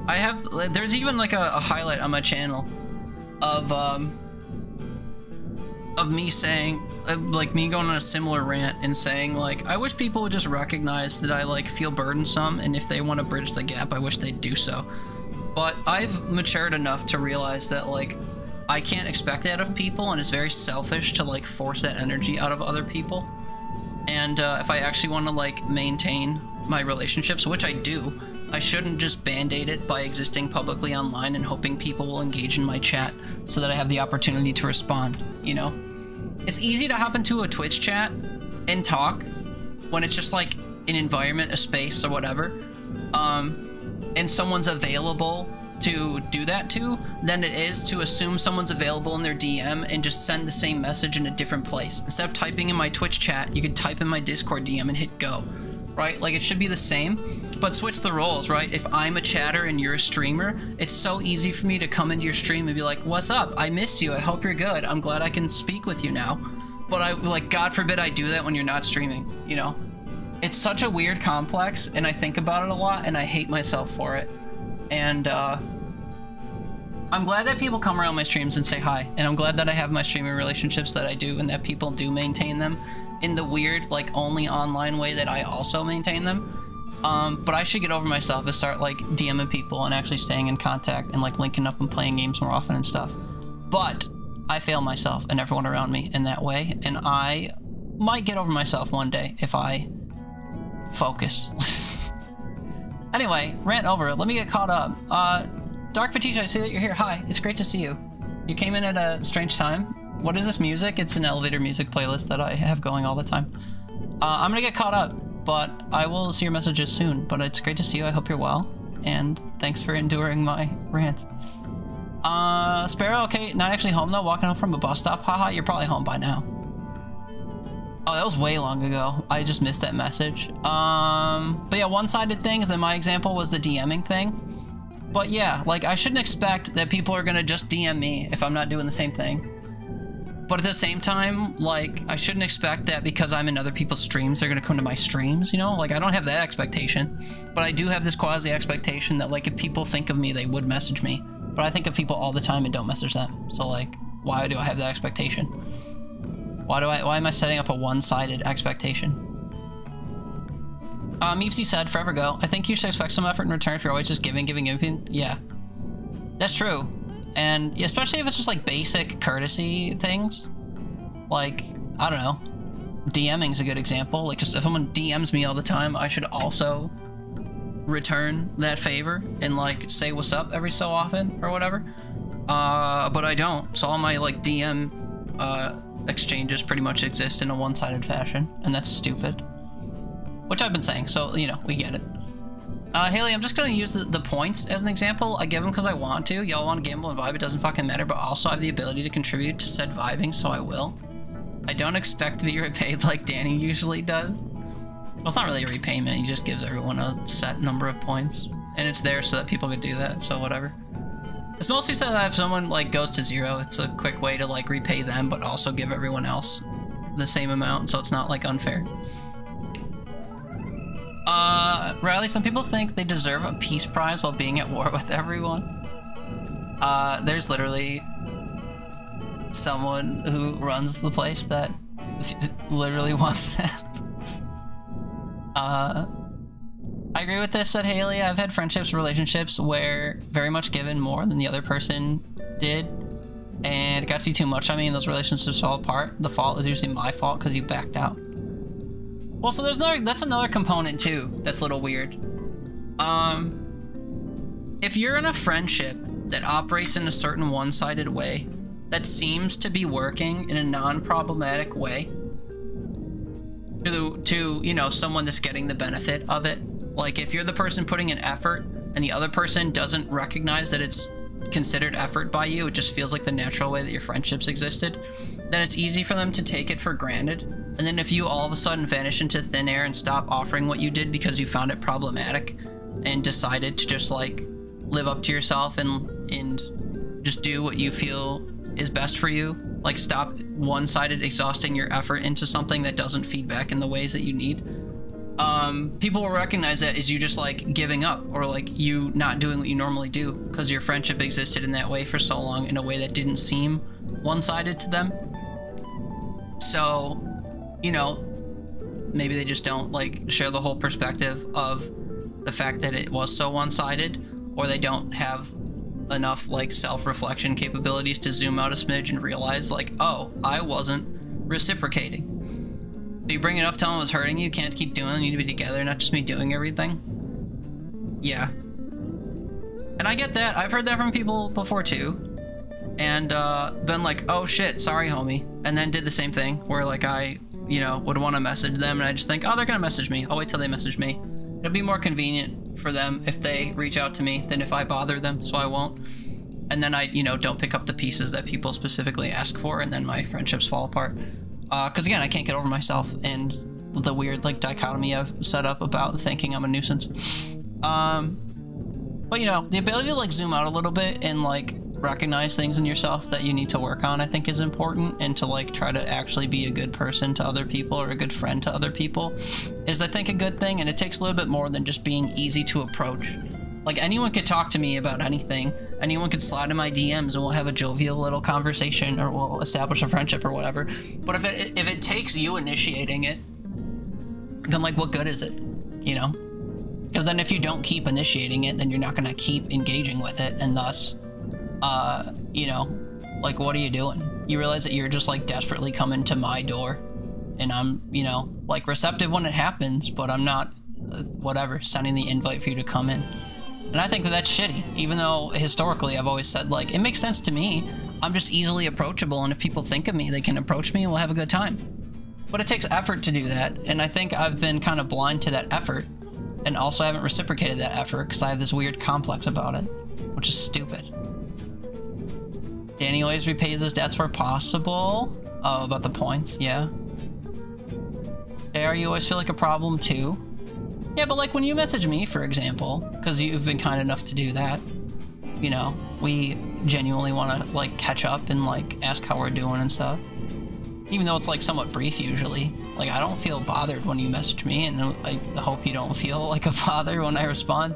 There's even like a highlight on my channel of me saying, like me going on a similar rant and saying like, I wish people would just recognize that I like feel burdensome, and if they want to bridge the gap, I wish they'd do so. But I've matured enough to realize that like, I can't expect that of people, and it's very selfish to like force that energy out of other people. And if I actually want to like maintain my relationships, which I do, I shouldn't just band-aid it by existing publicly online and hoping people will engage in my chat so that I have the opportunity to respond, you know? It's easy to hop into a Twitch chat and talk when it's just like an environment, a space or whatever, and someone's available to do that to, than it is to assume someone's available in their DM and just send the same message in a different place. Instead of typing in my Twitch chat, you could type in my Discord DM and hit go, right? Like, it should be the same, but switch the roles, right? If I'm a chatter and you're a streamer, it's so easy for me to come into your stream and be like, what's up? I miss you. I hope you're good. I'm glad I can speak with you now. But I, like, God forbid I do that when you're not streaming, you know? It's such a weird complex, and I think about it a lot, and I hate myself for it. And I'm glad that people come around my streams and say hi, and I'm glad that I have my streaming relationships that I do, and that people do maintain them in the weird, like, only online way that I also maintain them. But I should get over myself and start, like, DMing people and actually staying in contact and, like, linking up and playing games more often and stuff. But I fail myself and everyone around me in that way, and I might get over myself one day if I focus. Anyway, rant over. Let me get caught up. Dark Fatisha, I see that you're here. Hi, it's great to see you. You came in at a strange time. What is this music? It's an elevator music playlist that I have going all the time. I'm gonna get caught up, but I will see your messages soon. But it's great to see you. I hope you're well, and thanks for enduring my rant. Sparrow, okay, not actually home though. Walking home from a bus stop. Haha, you're probably home by now. Oh, that was way long ago. I just missed that message. But yeah, one-sided things. Then my example was the DMing thing. But yeah, like, I shouldn't expect that people are gonna just DM me if I'm not doing the same thing. But at the same time, like, I shouldn't expect that because I'm in other people's streams, they're gonna come to my streams, you know? Like, I don't have that expectation. But I do have this quasi-expectation that, like, if people think of me, they would message me. But I think of people all the time and don't message them. So, like, why do I have that expectation? Why am I setting up a one-sided expectation? Meepsy said, forever go. I think you should expect some effort in return if you're always just giving. Yeah. That's true. And especially if it's just like basic courtesy things. Like, I don't know. DMing's a good example. Like, just if someone DMs me all the time, I should also return that favor and like say what's up every so often or whatever. But I don't. So all my like DM exchanges pretty much exist in a one-sided fashion, and that's stupid. Which I've been saying, so, you know, we get it. Haley, I'm just gonna use the points as an example. I give them because I want to. Y'all want to gamble and vibe, it doesn't fucking matter, but also I have the ability to contribute to said vibing, so I will. I don't expect to be repaid like Danny usually does. Well, it's not really a repayment, he just gives everyone a set number of points. And it's there so that people could do that, so whatever. It's mostly so that if someone, like, goes to zero, it's a quick way to, like, repay them, but also give everyone else the same amount, so it's not, like, unfair. Riley, some people think they deserve a peace prize while being at war with everyone. There's literally someone who runs the place that literally wants that. I agree with this, said Haley. I've had friendships, relationships where very much given more than the other person did, and it got to be too much on me, and those relationships fall apart. The fault is usually my fault because you backed out. Well, so that's another component too that's a little weird. If you're in a friendship that operates in a certain one-sided way that seems to be working in a non-problematic way to you know, someone that's getting the benefit of it, like if you're the person putting in effort and the other person doesn't recognize that it's considered effort by you, it just feels like the natural way that your friendships existed, then it's easy for them to take it for granted. And then if you all of a sudden vanish into thin air and stop offering what you did because you found it problematic and decided to just like live up to yourself and just do what you feel is best for you, like stop one-sided exhausting your effort into something that doesn't feed back in the ways that you need, people will recognize that as you just like giving up or like you not doing what you normally do because your friendship existed in that way for so long in a way that didn't seem one-sided to them. So, you know, maybe they just don't like share the whole perspective of the fact that it was so one-sided, or they don't have enough like self-reflection capabilities to zoom out a smidge and realize like, oh, I wasn't reciprocating. So you bring it up, tell them it was hurting you, can't keep doing it, you need to be together, not just me doing everything. Yeah. And I get that. I've heard that from people before too. And been like, oh shit, sorry homie. And then did the same thing where like I, you know, would want to message them and I just think, oh, they're gonna message me. I'll wait till they message me. It'll be more convenient for them if they reach out to me than if I bother them, so I won't. And then I, you know, don't pick up the pieces that people specifically ask for, and then my friendships fall apart. Because again, I can't get over myself and the weird like dichotomy I've set up about thinking I'm a nuisance. But you know, the ability to like zoom out a little bit and like recognize things in yourself that you need to work on, I think is important, and to like try to actually be a good person to other people or a good friend to other people is, I think, a good thing. And it takes a little bit more than just being easy to approach. Like anyone could talk to me about anything, anyone could slide in my DMs and we'll have a jovial little conversation, or we'll establish a friendship or whatever. But if it takes you initiating it, then like what good is it, you know? Because then if you don't keep initiating it, then you're not going to keep engaging with it, and thus you know, like what are you doing? You realize that you're just like desperately coming to my door, and I'm, you know, like receptive when it happens, but I'm not whatever sending the invite for you to come in. And I think that that's shitty, even though historically I've always said like it makes sense to me. I'm just easily approachable, and if people think of me, they can approach me and we'll have a good time. But it takes effort to do that, and I think I've been kind of blind to that effort, and also haven't reciprocated that effort because I have this weird complex about it, which is stupid. Danny always repays his debts where possible. Oh, about the points, yeah. JR, you always feel like a problem too. Yeah, but like when you message me, for example, because you've been kind enough to do that, you know, we genuinely want to like catch up and like ask how we're doing and stuff. Even though it's like somewhat brief usually. Like I don't feel bothered when you message me, and I hope you don't feel like a bother when I respond.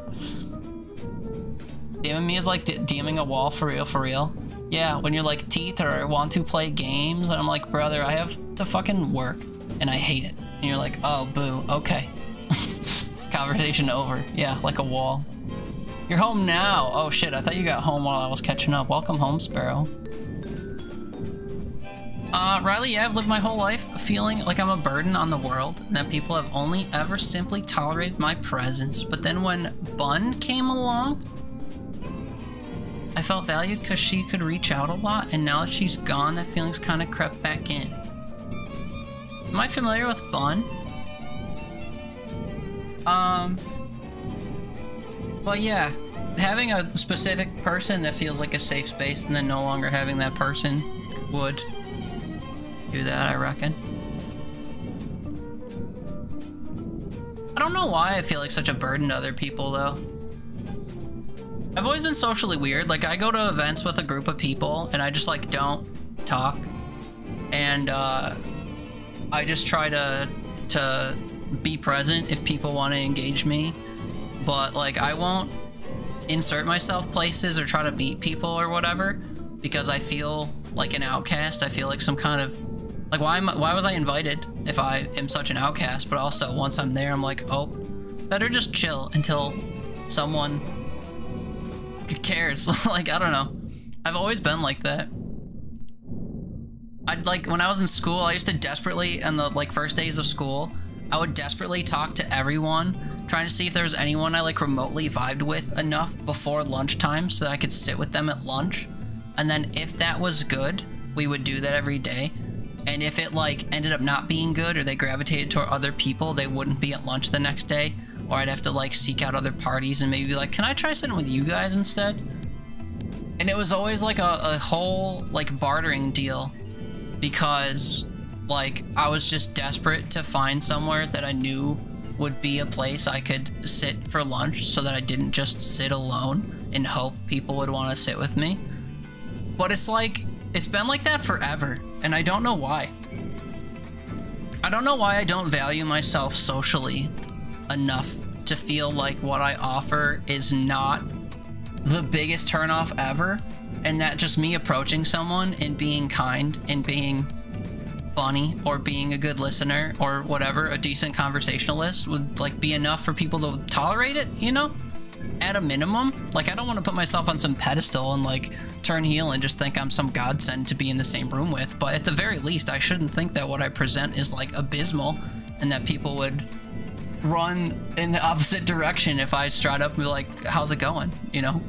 DMing me is like DMing a wall, for real, for real. Yeah, when you're like, teeth, or I want to play games, and I'm like, brother, I have to fucking work, and I hate it. And you're like, oh, boo, okay. Conversation over. Yeah, like a wall. You're home now. Oh shit, I thought you got home while I was catching up. Welcome home, Sparrow. Riley, yeah, I've lived my whole life feeling like I'm a burden on the world, and that people have only ever simply tolerated my presence. But then when Bun came along, I felt valued because she could reach out a lot, and now that she's gone, that feeling's kind of crept back in. Am I familiar with Bun? But yeah, having a specific person that feels like a safe space, and then no longer having that person would do that, I reckon. I don't know why I feel like such a burden to other people, though. I've always been socially weird. Like, I go to events with a group of people, and I just, like, don't talk. And, I just try to be present if people want to engage me, but like I won't insert myself places or try to meet people or whatever because I feel like an outcast. I feel like some kind of like why was I invited if I am such an outcast? But also once I'm there, I'm like, oh, better just chill until someone cares. Like I don't know. I've always been like that. I'd like when I was in school, I used to desperately in the like first days of school, I would desperately talk to everyone, trying to see if there was anyone I like remotely vibed with enough before lunchtime so that I could sit with them at lunch. And then if that was good, we would do that every day. And if it like ended up not being good or they gravitated toward other people, they wouldn't be at lunch the next day. Or I'd have to like seek out other parties and maybe be like, can I try sitting with you guys instead? And it was always like a whole like bartering deal because like I was just desperate to find somewhere that I knew would be a place I could sit for lunch so that I didn't just sit alone and hope people would want to sit with me. But it's like, it's been like that forever and I don't know why. I don't know why I don't value myself socially enough to feel like what I offer is not the biggest turnoff ever, and that just me approaching someone and being kind and being funny or being a good listener or whatever, a decent conversationalist would like be enough for people to tolerate it, you know? At a minimum. Like I don't want to put myself on some pedestal and like turn heel and just think I'm some godsend to be in the same room with, but at the very least I shouldn't think that what I present is like abysmal and that people would run in the opposite direction if I strut up and be like, how's it going, you know?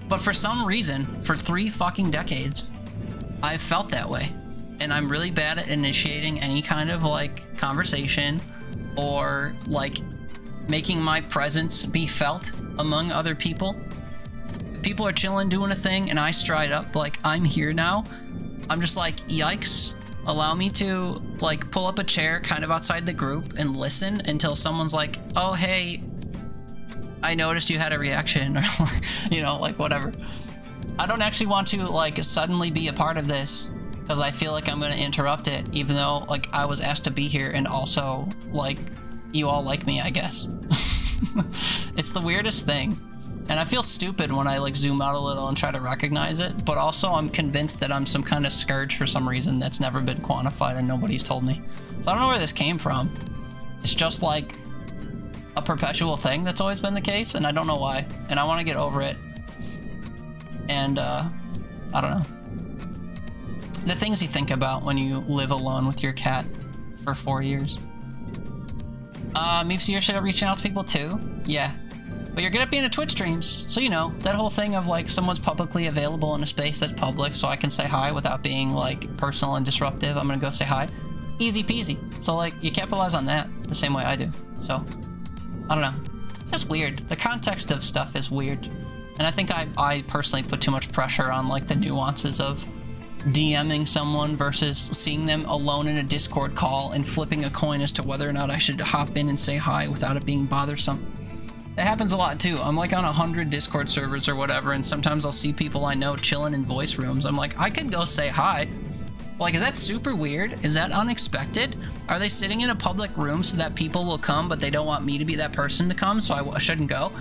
But for some reason, for 3 fucking decades, I've felt that way. And I'm really bad at initiating any kind of like conversation or like making my presence be felt among other people. If people are chilling doing a thing and I stride up like I'm here now, I'm just like, yikes. Allow me to like pull up a chair kind of outside the group and listen until someone's like, oh, hey, I noticed you had a reaction, or you know, like whatever. I don't actually want to like suddenly be a part of this because I feel like I'm going to interrupt it, even though like I was asked to be here and also like you all like me, I guess. It's the weirdest thing. And I feel stupid when I like zoom out a little and try to recognize it, but also I'm convinced that I'm some kind of scourge for some reason that's never been quantified and nobody's told me. So I don't know where this came from. It's just like a perpetual thing that's always been the case, and I don't know why. And I want to get over it. And I don't know. The things you think about when you live alone with your cat for 4 years. Meepsy, you're reaching out to people too? Yeah. But you're good at being a Twitch streams, so you know, that whole thing of like someone's publicly available in a space that's public so I can say hi without being like personal and disruptive. I'm gonna go say hi. Easy peasy. So like, you capitalize on that the same way I do. So, I don't know. It's just weird. The context of stuff is weird. And I think I personally put too much pressure on like the nuances of DMing someone versus seeing them alone in a Discord call and flipping a coin as to whether or not I should hop in and say hi without it being bothersome. That happens a lot too. I'm like on 100 Discord servers or whatever, and sometimes I'll see people I know chilling in voice rooms. I'm like, I could go say hi. Like, is that super weird? Is that unexpected? Are they sitting in a public room so that people will come, but they don't want me to be that person to come, so I shouldn't go?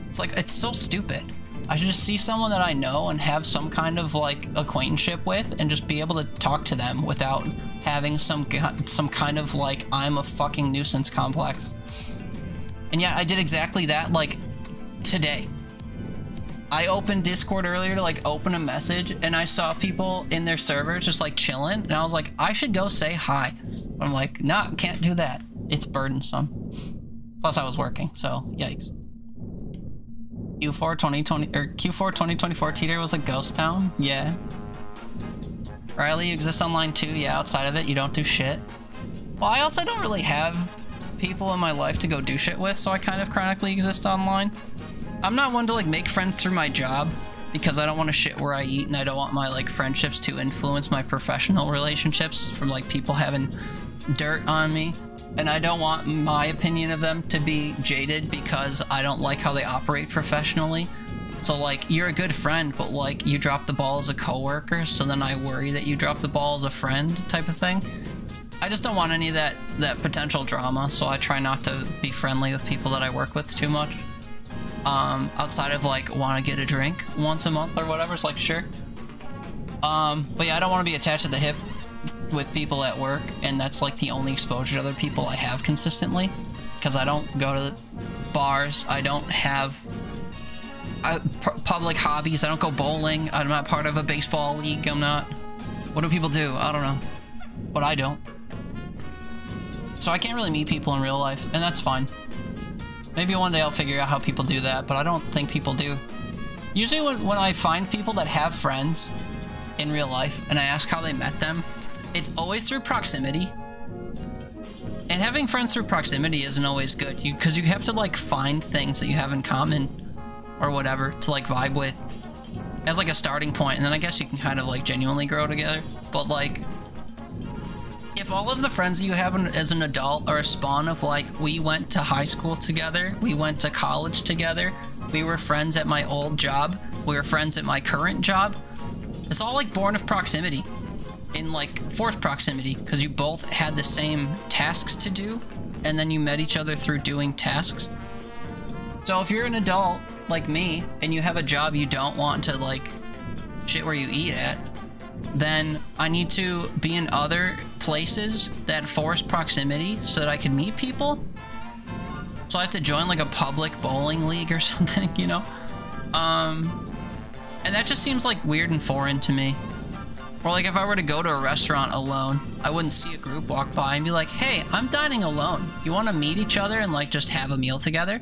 It's like, it's so stupid. I should just see someone that I know and have some kind of like acquaintanceship with and just be able to talk to them without having some kind of like, I'm a fucking nuisance complex. And yeah, I did exactly that, like, today. I opened Discord earlier to, like, open a message, and I saw people in their servers just, like, chilling, and I was like, I should go say hi. But I'm like, nah, can't do that. It's burdensome. Plus, I was working, so, yikes. Q4 2024 Teeter was a ghost town? Yeah. Riley, you exist online too? Yeah, outside of it, you don't do shit. Well, I also don't really have people in my life to go do shit with, so I kind of chronically exist online. I'm not one to like make friends through my job because I don't want to shit where I eat, and I don't want my like friendships to influence my professional relationships from like people having dirt on me, and I don't want my opinion of them to be jaded because I don't like how they operate professionally. So like, you're a good friend, but like you drop the ball as a coworker, so then I worry that you drop the ball as a friend type of thing. I just don't want any of that potential drama, so I try not to be friendly with people that I work with too much. Outside of like want to get a drink once a month or whatever, it's like sure. But yeah, I don't want to be attached at the hip with people at work, and that's like the only exposure to other people I have consistently, because I don't go to bars, I don't have public hobbies, I don't go bowling, I'm not part of a baseball league, I'm not. What do people do? I don't know, but I don't. So I can't really meet people in real life, and that's fine. Maybe one day I'll figure out how people do that, but I don't think people do. Usually when I find people that have friends in real life and I ask how they met them, it's always through proximity. And having friends through proximity isn't always good, because you have to like find things that you have in common or whatever to like vibe with as like a starting point, and then I guess you can kind of like genuinely grow together. But like, if all of the friends that you have as an adult are a spawn of like, we went to high school together, we went to college together, we were friends at my old job, we were friends at my current job, it's all like born of proximity. In like forced proximity, because you both had the same tasks to do, and then you met each other through doing tasks. So if you're an adult like me and you have a job you don't want to like shit where you eat at, then I need to be in other places that force proximity so that I can meet people. So I have to join like a public bowling league or something, you know? And that just seems like weird and foreign to me. Or like if I were to go to a restaurant alone, I wouldn't see a group walk by and be like, hey, I'm dining alone. You want to meet each other and like just have a meal together?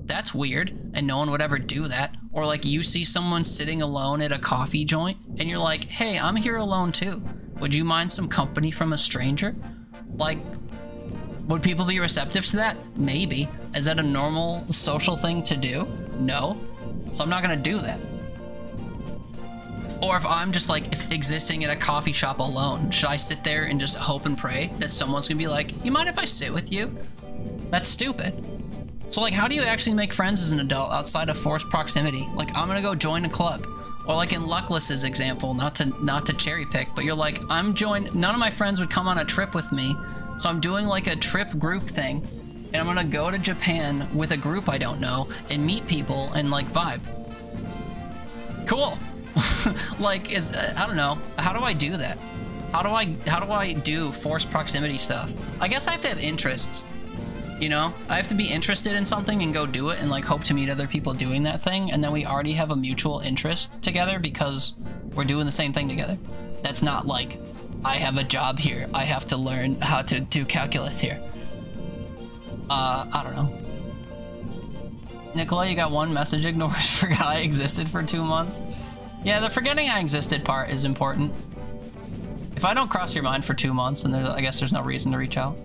That's weird, and no one would ever do that. Or like you see someone sitting alone at a coffee joint and you're like, hey, I'm here alone too. Would you mind some company from a stranger? Like, would people be receptive to that? Maybe. Is that a normal social thing to do? No. So I'm not gonna do that. Or if I'm just like existing at a coffee shop alone, should I sit there and just hope and pray that someone's gonna be like, you mind if I sit with you? That's stupid. So like, how do you actually make friends as an adult outside of forced proximity? Like, I'm gonna go join a club. Or like in Luckless's example, not to cherry pick, but you're like, none of my friends would come on a trip with me, so I'm doing like a trip group thing, and I'm gonna go to Japan with a group I don't know and meet people and like vibe. Cool. Like, I don't know. How do I do that? How do I do forced proximity stuff? I guess I have to have interests. You know, I have to be interested in something and go do it and like hope to meet other people doing that thing, and then we already have a mutual interest together because we're doing the same thing together. That's not like, I have a job here, I have to learn how to do calculus here. I don't know. Nicola, you got one message ignored. Forgot I existed for 2 months. Yeah, the forgetting I existed part is important. If I don't cross your mind for 2 months, then I guess there's no reason to reach out.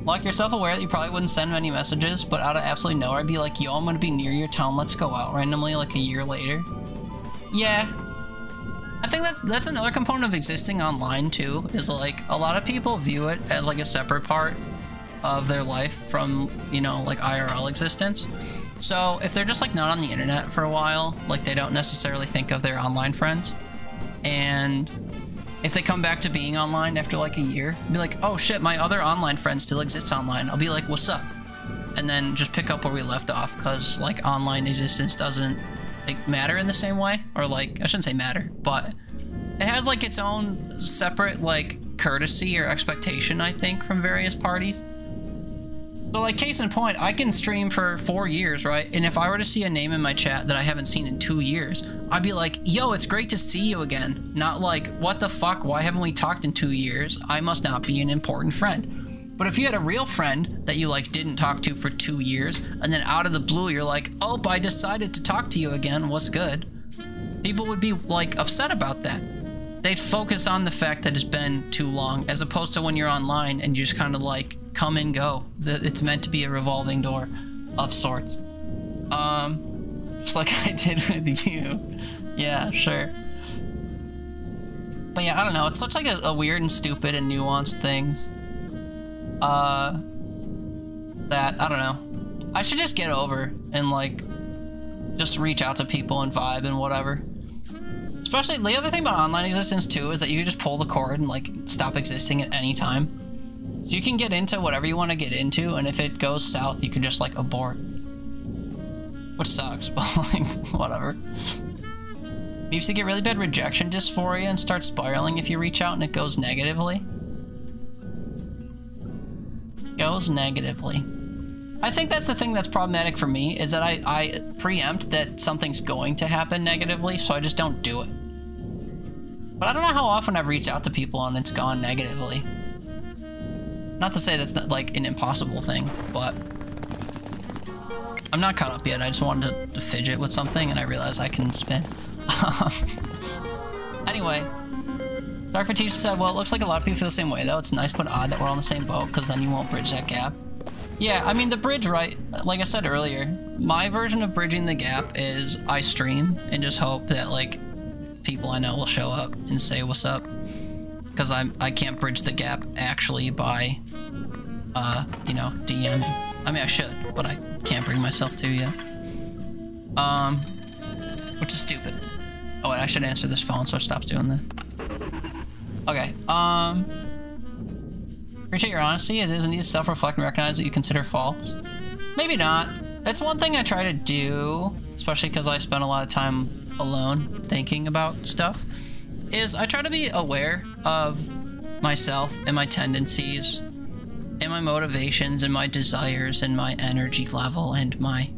Like, you're self-aware that you probably wouldn't send many messages, but out of absolutely nowhere, I'd be like, yo, I'm gonna be near your town, let's go out randomly, like a year later. Yeah. I think that's another component of existing online, too, is like, a lot of people view it as like a separate part of their life from, you know, like IRL existence. So if they're just like not on the internet for a while, like they don't necessarily think of their online friends, and if they come back to being online after like a year, be like, oh shit, my other online friend still exists online. I'll be like, what's up? And then just pick up where we left off, because like online existence doesn't like matter in the same way, or like, I shouldn't say matter, but it has like its own separate like courtesy or expectation, I think, from various parties. So like, case in point, I can stream for 4 years, right? And if I were to see a name in my chat that I haven't seen in 2 years, I'd be like, yo, it's great to see you again. Not like, what the fuck, why haven't we talked in 2 years? I must not be an important friend. But if you had a real friend that you like didn't talk to for 2 years, and then out of the blue, you're like, oh, I decided to talk to you again, what's good? People would be like upset about that. They'd focus on the fact that it's been too long, as opposed to when you're online and you just kind of like come and go. It's meant to be a revolving door of sorts. Just like I did with you. Yeah, sure. But yeah, I don't know. It's such like a weird and stupid and nuanced things. That, I don't know. I should just get over and like, just reach out to people and vibe and whatever. Especially, the other thing about online existence, too, is that you can just pull the cord and, like, stop existing at any time. So you can get into whatever you want to get into, and if it goes south, you can just, like, abort. Which sucks, but, like, whatever. You used to get really bad rejection dysphoria and start spiraling if you reach out and it goes negatively. Goes negatively. I think that's the thing that's problematic for me, is that I preempt that something's going to happen negatively, so I just don't do it. But I don't know how often I've reached out to people and it's gone negatively. Not to say that's not, like, an impossible thing, but I'm not caught up yet. I just wanted to fidget with something and I realized I can spin. Anyway, Dark Fatigue said, well, it looks like a lot of people feel the same way, though. It's nice but odd that we're all in the same boat, because then you won't bridge that gap. Yeah, I mean, the bridge, right, like I said earlier, my version of bridging the gap is I stream and just hope that, like, people I know will show up and say what's up. Because I can't bridge the gap actually by, you know, DMing. I mean, I should, but I can't bring myself to yet. Which is stupid. Oh, wait, I should answer this phone so it stops doing this. Okay, appreciate your honesty. It is a need to self-reflect and recognize what you consider faults. Maybe not. That's one thing I try to do, especially because I spend a lot of time alone thinking about stuff, is I try to be aware of myself and my tendencies and my motivations and my desires and my energy level and my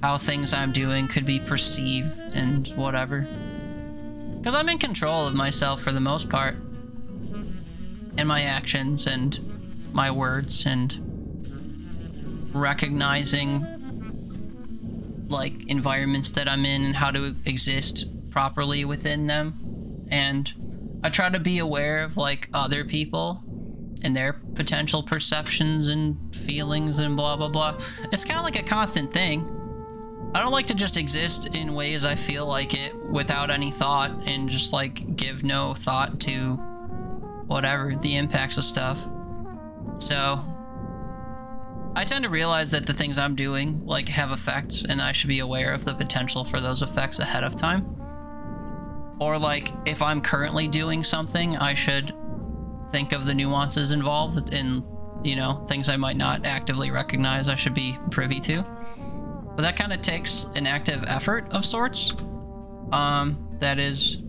how things I'm doing could be perceived and whatever. Because I'm in control of myself for the most part. And my actions and my words and recognizing like environments that I'm in and how to exist properly within them. And I try to be aware of like other people and their potential perceptions and feelings and blah blah blah. It's kind of like a constant thing. I don't like to just exist in ways I feel like it without any thought and just like give no thought to whatever the impacts of stuff. So I tend to realize that the things I'm doing like have effects and I should be aware of the potential for those effects ahead of time. Or like if I'm currently doing something, I should think of the nuances involved in, you know, things I might not actively recognize I should be privy to. But that kind of takes an active effort of sorts. That is,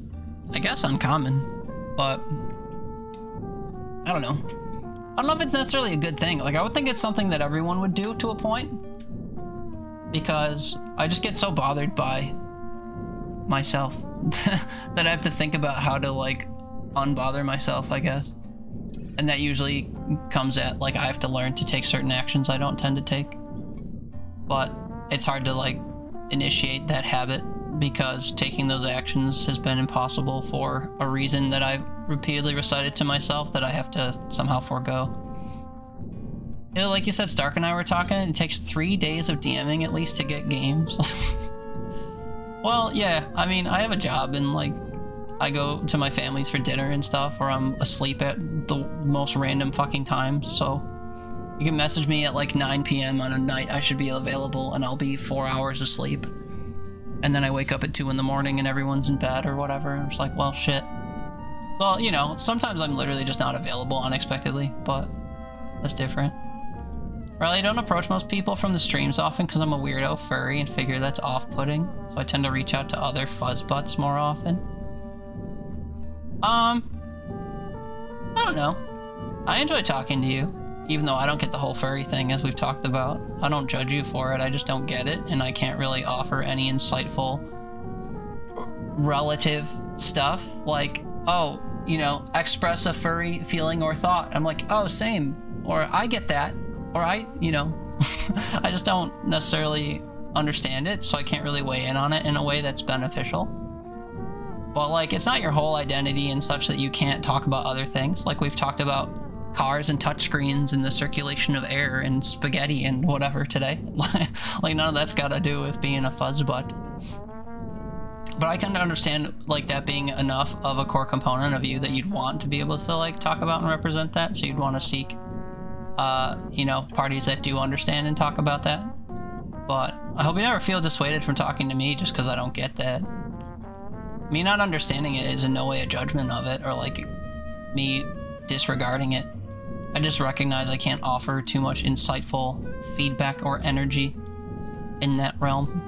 I guess, uncommon. But I don't know. I don't know if it's necessarily a good thing. Like, I would think it's something that everyone would do to a point. Because I just get so bothered by myself that I have to think about how to, like, unbother myself, I guess. And that usually comes at, like, I have to learn to take certain actions I don't tend to take. But it's hard to like initiate that habit because taking those actions has been impossible for a reason that I've repeatedly recited to myself that I have to somehow forego. You know, like you said, Stark and I were talking, it takes 3 days of DMing at least to get games. Well, yeah, I mean, I have a job and like I go to my family's for dinner and stuff, or I'm asleep at the most random fucking times, so you can message me at like 9 p.m. on a night I should be available and I'll be 4 hours asleep. And then I wake up at 2 in the morning and everyone's in bed or whatever. I'm just like, well, shit. So, you know, sometimes I'm literally just not available unexpectedly, but that's different. Riley, I don't approach most people from the streams often because I'm a weirdo furry and figure that's off-putting. So I tend to reach out to other fuzzbutts more often. I don't know. I enjoy talking to you. Even though I don't get the whole furry thing, as we've talked about. I don't judge you for it, I just don't get it, and I can't really offer any insightful relative stuff, like, oh, you know, express a furry feeling or thought. I'm like, oh, same, or I get that, or I, you know, I just don't necessarily understand it, so I can't really weigh in on it in a way that's beneficial. But, like, it's not your whole identity and such that you can't talk about other things, like we've talked about cars and touchscreens and the circulation of air and spaghetti and whatever today. Like none of that's got to do with being a fuzzbutt. But I can understand like that being enough of a core component of you that you'd want to be able to like talk about and represent that. So you'd want to seek, you know, parties that do understand and talk about that. But I hope you never feel dissuaded from talking to me just because I don't get that. Me not understanding it is in no way a judgment of it or like me disregarding it. I just recognize I can't offer too much insightful feedback or energy in that realm.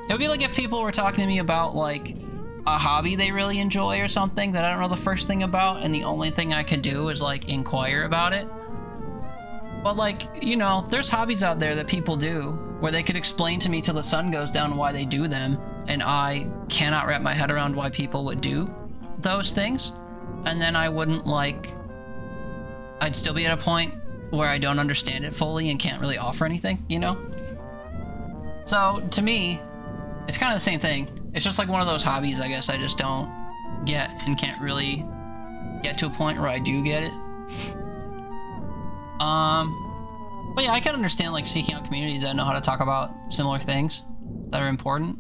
It would be like if people were talking to me about like a hobby they really enjoy or something that I don't know the first thing about, and the only thing I could do is like inquire about it. But like, you know, there's hobbies out there that people do where they could explain to me till the sun goes down why they do them, and I cannot wrap my head around why people would do those things. And then I wouldn't like, I'd still be at a point where I don't understand it fully and can't really offer anything, you know? So to me, it's kind of the same thing. It's just like one of those hobbies, I guess, I just don't get and can't really get to a point where I do get it. But yeah, I can understand like seeking out communities that know how to talk about similar things that are important.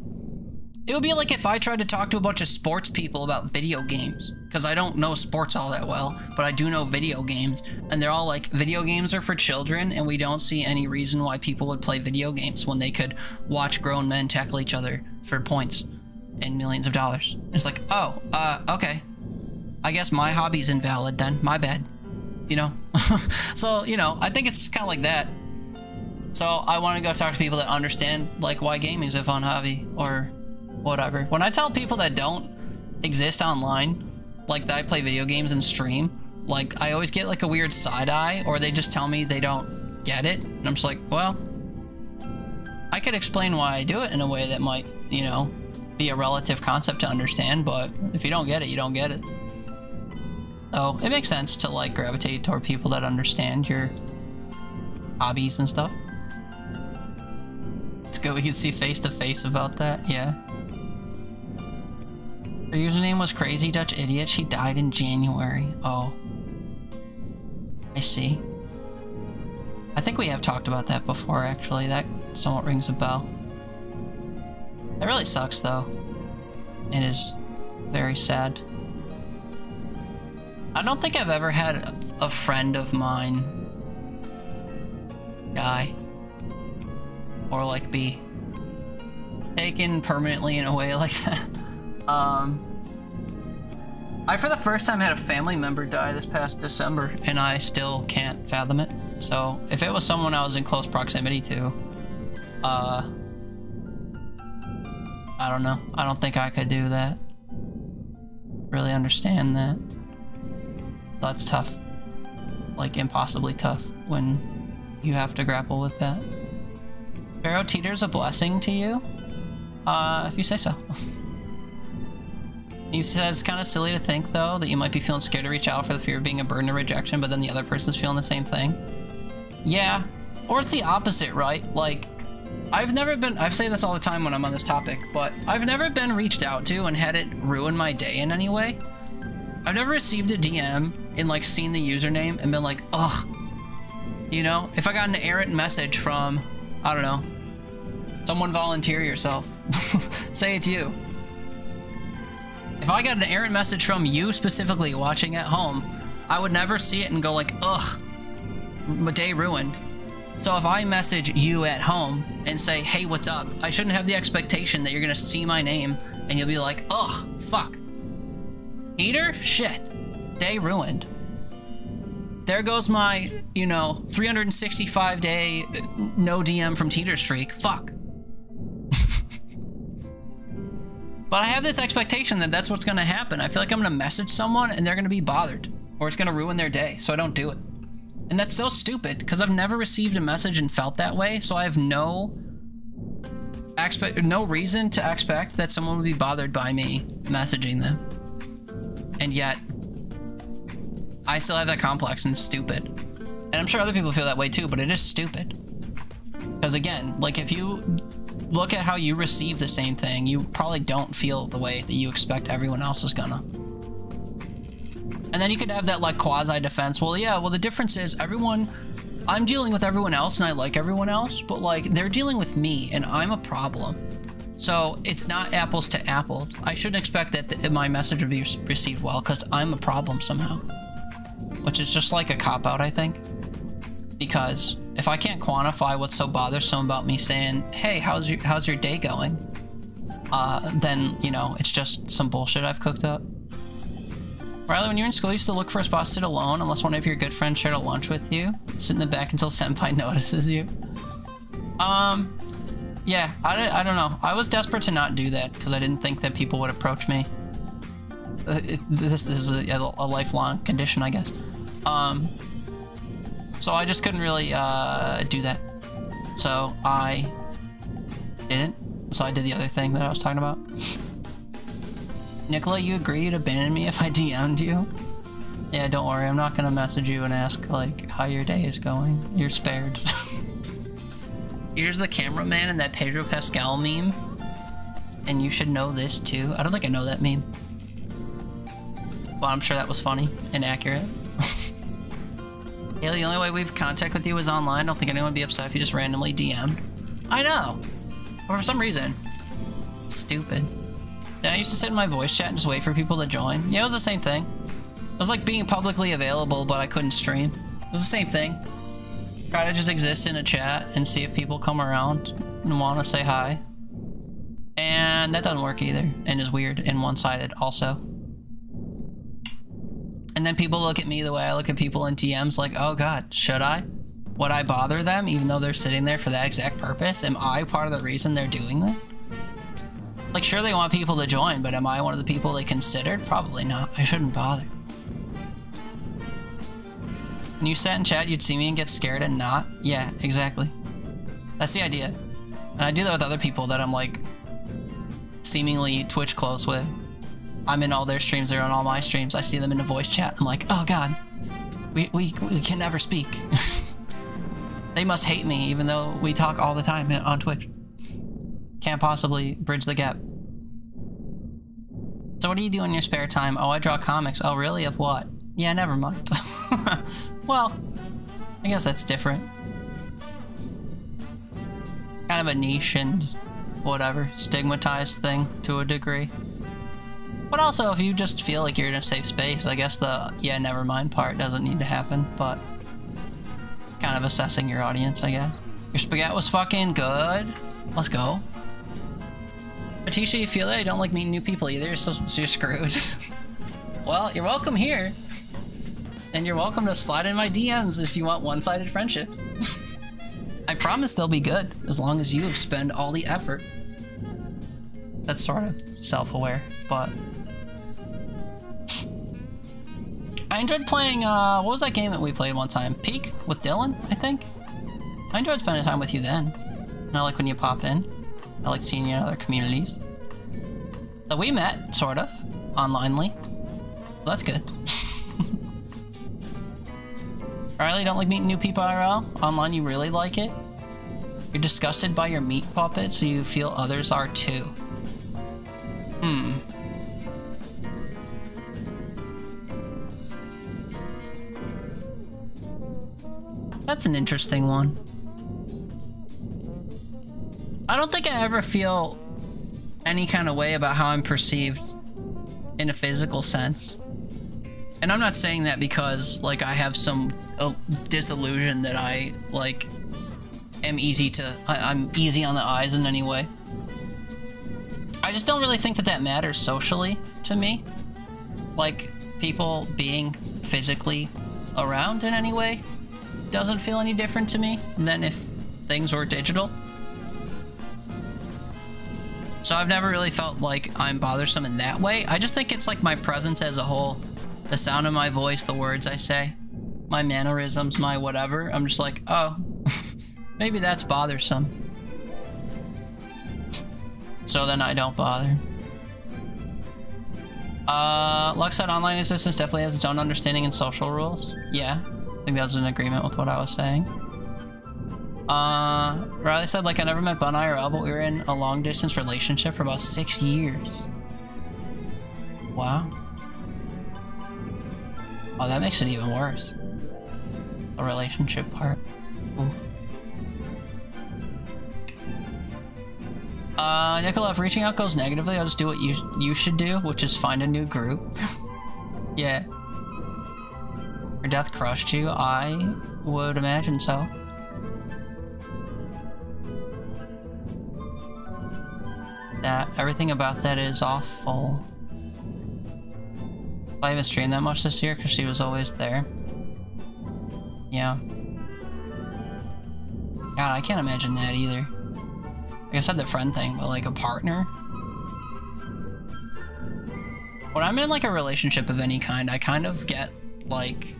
It would be like if I tried to talk to a bunch of sports people about video games, because I don't know sports all that well, but I do know video games, and they're all like, video games are for children, and we don't see any reason why people would play video games when they could watch grown men tackle each other for points and millions of dollars. It's like, oh, okay. I guess my hobby's invalid then. My bad. You know? So, you know, I think it's kind of like that. So I want to go talk to people that understand like why gaming is a fun hobby or whatever. When I tell people that don't exist online, like that I play video games and stream, like I always get like a weird side eye, or they just tell me they don't get it. And I'm just like, well, I could explain why I do it in a way that might, you know, be a relative concept to understand, but if you don't get it, you don't get it. So it makes sense to like gravitate toward people that understand your hobbies and stuff. It's good we can see face to face about that. Yeah. Her username was Crazy Dutch Idiot. She died in January. Oh. I see. I think we have talked about that before, actually. That somewhat rings a bell. That really sucks, though. It is very sad. I don't think I've ever had a friend of mine die. Or, like, be taken permanently in a way like that. I, for the first time, had a family member die this past December, and I still can't fathom it. So, if it was someone I was in close proximity to, I don't know. I don't think I could do that. Really understand that. That's tough. Like, impossibly tough when you have to grapple with that. Sparrow Teeter's a blessing to you? If you say so. He says it's kind of silly to think, though, that you might be feeling scared to reach out for the fear of being a burden or rejection, but then the other person's feeling the same thing. Yeah. Or it's the opposite, right? Like, I've never been, I say this all the time when I'm on this topic, but I've never been reached out to and had it ruin my day in any way. I've never received a DM and, like, seen the username and been like, ugh. You know? If I got an errant message from, I don't know, someone volunteer yourself. Say it's you. If I got an errant message from you specifically watching at home, I would never see it and go like, ugh, my day ruined. So if I message you at home and say, hey, what's up? I shouldn't have the expectation that you're gonna see my name and you'll be like, ugh, fuck. Peter? Shit. Day ruined. There goes my, you know, 365-day no DM from Teeter streak. Fuck. But I have this expectation that that's what's gonna happen. I feel like I'm gonna message someone and they're gonna be bothered, or it's gonna ruin their day, so I don't do it. And that's so stupid, because I've never received a message and felt that way, so I have no reason to expect that someone would be bothered by me messaging them. And yet, I still have that complex, and it's stupid. And I'm sure other people feel that way too, but it is stupid. Because again, like, if you look at how you receive the same thing, you probably don't feel the way that you expect everyone else is gonna. And then you could have that, like, quasi-defense. Well, yeah, well, the difference is I'm dealing with everyone else and I like everyone else, but, like, they're dealing with me and I'm a problem. So it's not apples to apples. I shouldn't expect that my message would be received well because I'm a problem somehow. Which is just like a cop-out, I think. Because if I can't quantify what's so bothersome about me saying, hey, how's your day going? then, you know, it's just some bullshit I've cooked up. Riley, when you're in school, you used to look for a spot to sit alone unless one of your good friends shared a lunch with you. Sit in the back until senpai notices you. Yeah, I don't know. I was desperate to not do that because I didn't think that people would approach me. This is a lifelong condition, I guess. So I just couldn't really do that. So I didn't. So I did the other thing that I was talking about. Nicola, you agree you'd abandon me if I DM'd you? Yeah, don't worry. I'm not gonna message you and ask, like, how your day is going. You're spared. Here's the cameraman in that Pedro Pascal meme. And you should know this, too. I don't think I know that meme. But I'm sure that was funny and accurate. Haley, the only way we have contact with you is online. I don't think anyone would be upset if you just randomly DM'd. I know. But for some reason. Stupid. Then I used to sit in my voice chat and just wait for people to join. Yeah, it was the same thing. It was like being publicly available, but I couldn't stream. It was the same thing. Try to just exist in a chat and see if people come around and want to say hi. And that doesn't work either, and is weird and one-sided also. And then people look at me the way I look at people in DMs, like, oh god, should I? Would I bother them even though they're sitting there for that exact purpose? Am I part of the reason they're doing that? Like, sure, they want people to join, but am I one of the people they considered? Probably not. I shouldn't bother. When you sat in chat, you'd see me and get scared and not? Yeah, exactly. That's the idea. And I do that with other people that I'm, like, seemingly Twitch close with. I'm in all their streams, they're on all my streams. I see them in a voice chat. I'm like, oh god, we can never speak. They must hate me, even though we talk all the time on Twitch. Can't possibly bridge the gap. So what do you do in your spare time? Oh, I draw comics. Oh, really? Of what? Yeah, never mind. Well, I guess that's different. Kind of a niche and whatever, stigmatized thing to a degree. But also, if you just feel like you're in a safe space, I guess the yeah, never mind part doesn't need to happen, but kind of assessing your audience, I guess. Your spaghetti was fucking good. Let's go. Atisha, you feel that? You don't like meeting new people either, so you're screwed. Well, you're welcome here. And you're welcome to slide in my DMs if you want one-sided friendships. I promise they'll be good, as long as you expend all the effort. That's sort of self-aware, but... I enjoyed playing, what was that game that we played one time? Peak? With Dylan, I think? I enjoyed spending time with you then. And I like when you pop in. I like seeing you in other communities. So we met, sort of, onlinely. Well, that's good. Riley, don't like meeting new people IRL? Online, you really like it? You're disgusted by your meat puppet, so you feel others are too. That's an interesting one. I don't think I ever feel any kind of way about how I'm perceived in a physical sense. And I'm not saying that because, like, I have some disillusion that I, like, am I'm easy on the eyes in any way. I just don't really think that that matters socially to me. Like, people being physically around in any way doesn't feel any different to me than if things were digital. So I've never really felt like I'm bothersome in that way. I just think it's like my presence as a whole. The sound of my voice, the words I say, my mannerisms, my whatever. I'm just like, oh, maybe that's bothersome. So then I don't bother. Lux said online existence definitely has its own understanding and social rules. Yeah, I think that was in agreement with what I was saying. Riley said, like, I never met Bun IRL, but we were in a long distance relationship for about 6 years. Wow. Oh, that makes it even worse. The relationship part. Oof. Nicola, if reaching out goes negatively, I'll just do what you should do, which is find a new group. Yeah. Your death crushed you? I would imagine so. that. Everything about that is awful. I haven't streamed that much this year because she was always there. Yeah. God, I can't imagine that either. Like I said, the friend thing, but like a partner? When I'm in like a relationship of any kind, I kind of get like...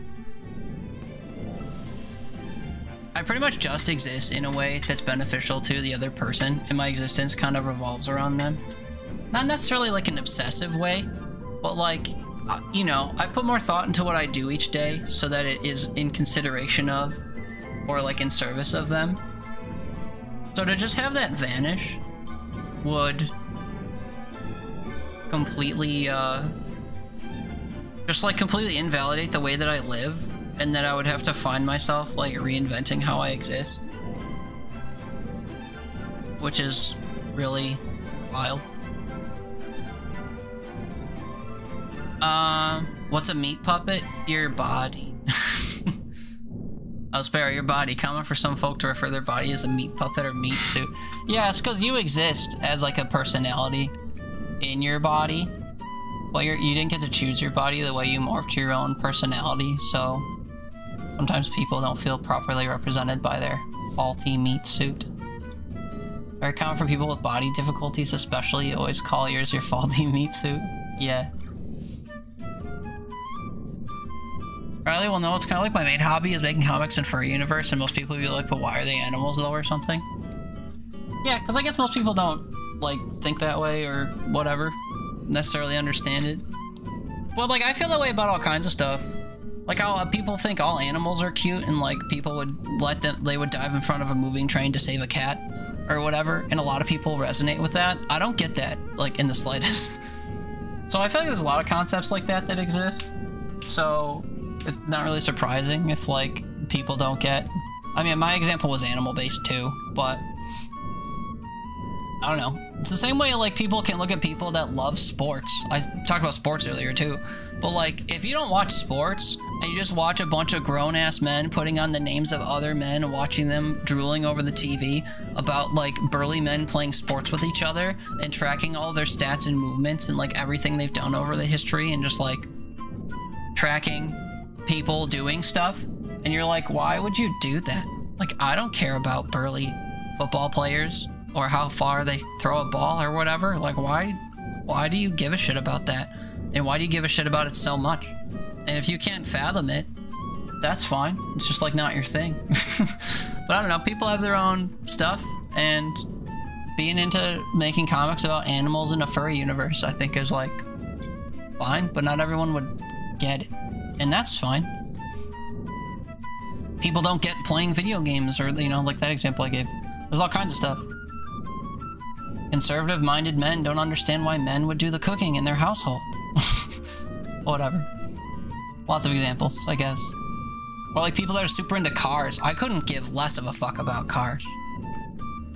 I pretty much just exist in a way that's beneficial to the other person, and my existence kind of revolves around them. Not necessarily like an obsessive way, but like, you know, I put more thought into what I do each day so that it is in consideration of, or like in service of them. So to just have that vanish would completely, just like completely invalidate the way that I live, and that I would have to find myself like reinventing how I exist. Which is really wild. What's a meat puppet? Your body. I'll spare your body. Common for some folk to refer their body as a meat puppet or meat suit. Yeah, it's because you exist as like a personality in your body. But you didn't get to choose your body the way you morphed to your own personality, so sometimes people don't feel properly represented by their faulty meat suit. Very common for people with body difficulties, especially. You always call yours your faulty meat suit. Yeah. Riley, well, no, it's kind of like my main hobby is making comics in furry universe, and most people will be like, but why are they animals though, or something? Yeah, because I guess most people don't, like, think that way, or whatever, necessarily understand it. But, like, I feel that way about all kinds of stuff. Like how people think all animals are cute, and, like, people would they would dive in front of a moving train to save a cat, or whatever, and a lot of people resonate with that. I don't get that, like, in the slightest. So I feel like there's a lot of concepts like that that exist. So it's not really surprising if, like, people don't get... I mean, my example was animal-based, too, but... I don't know. It's the same way, like, people can look at people that love sports. I talked about sports earlier, too. But, like, if you don't watch sports, and you just watch a bunch of grown-ass men putting on the names of other men and watching them drooling over the TV about, like, burly men playing sports with each other and tracking all their stats and movements and, like, everything they've done over the history and just, like, tracking people doing stuff, and you're like, why would you do that? Like, I don't care about burly football players or how far they throw a ball or whatever. Like, why do you give a shit about that? And why do you give a shit about it so much? And if you can't fathom it, that's fine. It's just, like, not your thing. But I don't know, people have their own stuff, and being into making comics about animals in a furry universe, I think is, like, fine, but not everyone would get it. And that's fine. People don't get playing video games, or, you know, like that example I gave. There's all kinds of stuff. Conservative-minded men don't understand why men would do the cooking in their household. Whatever. Lots of examples, I guess. Or like people that are super into cars. I couldn't give less of a fuck about cars.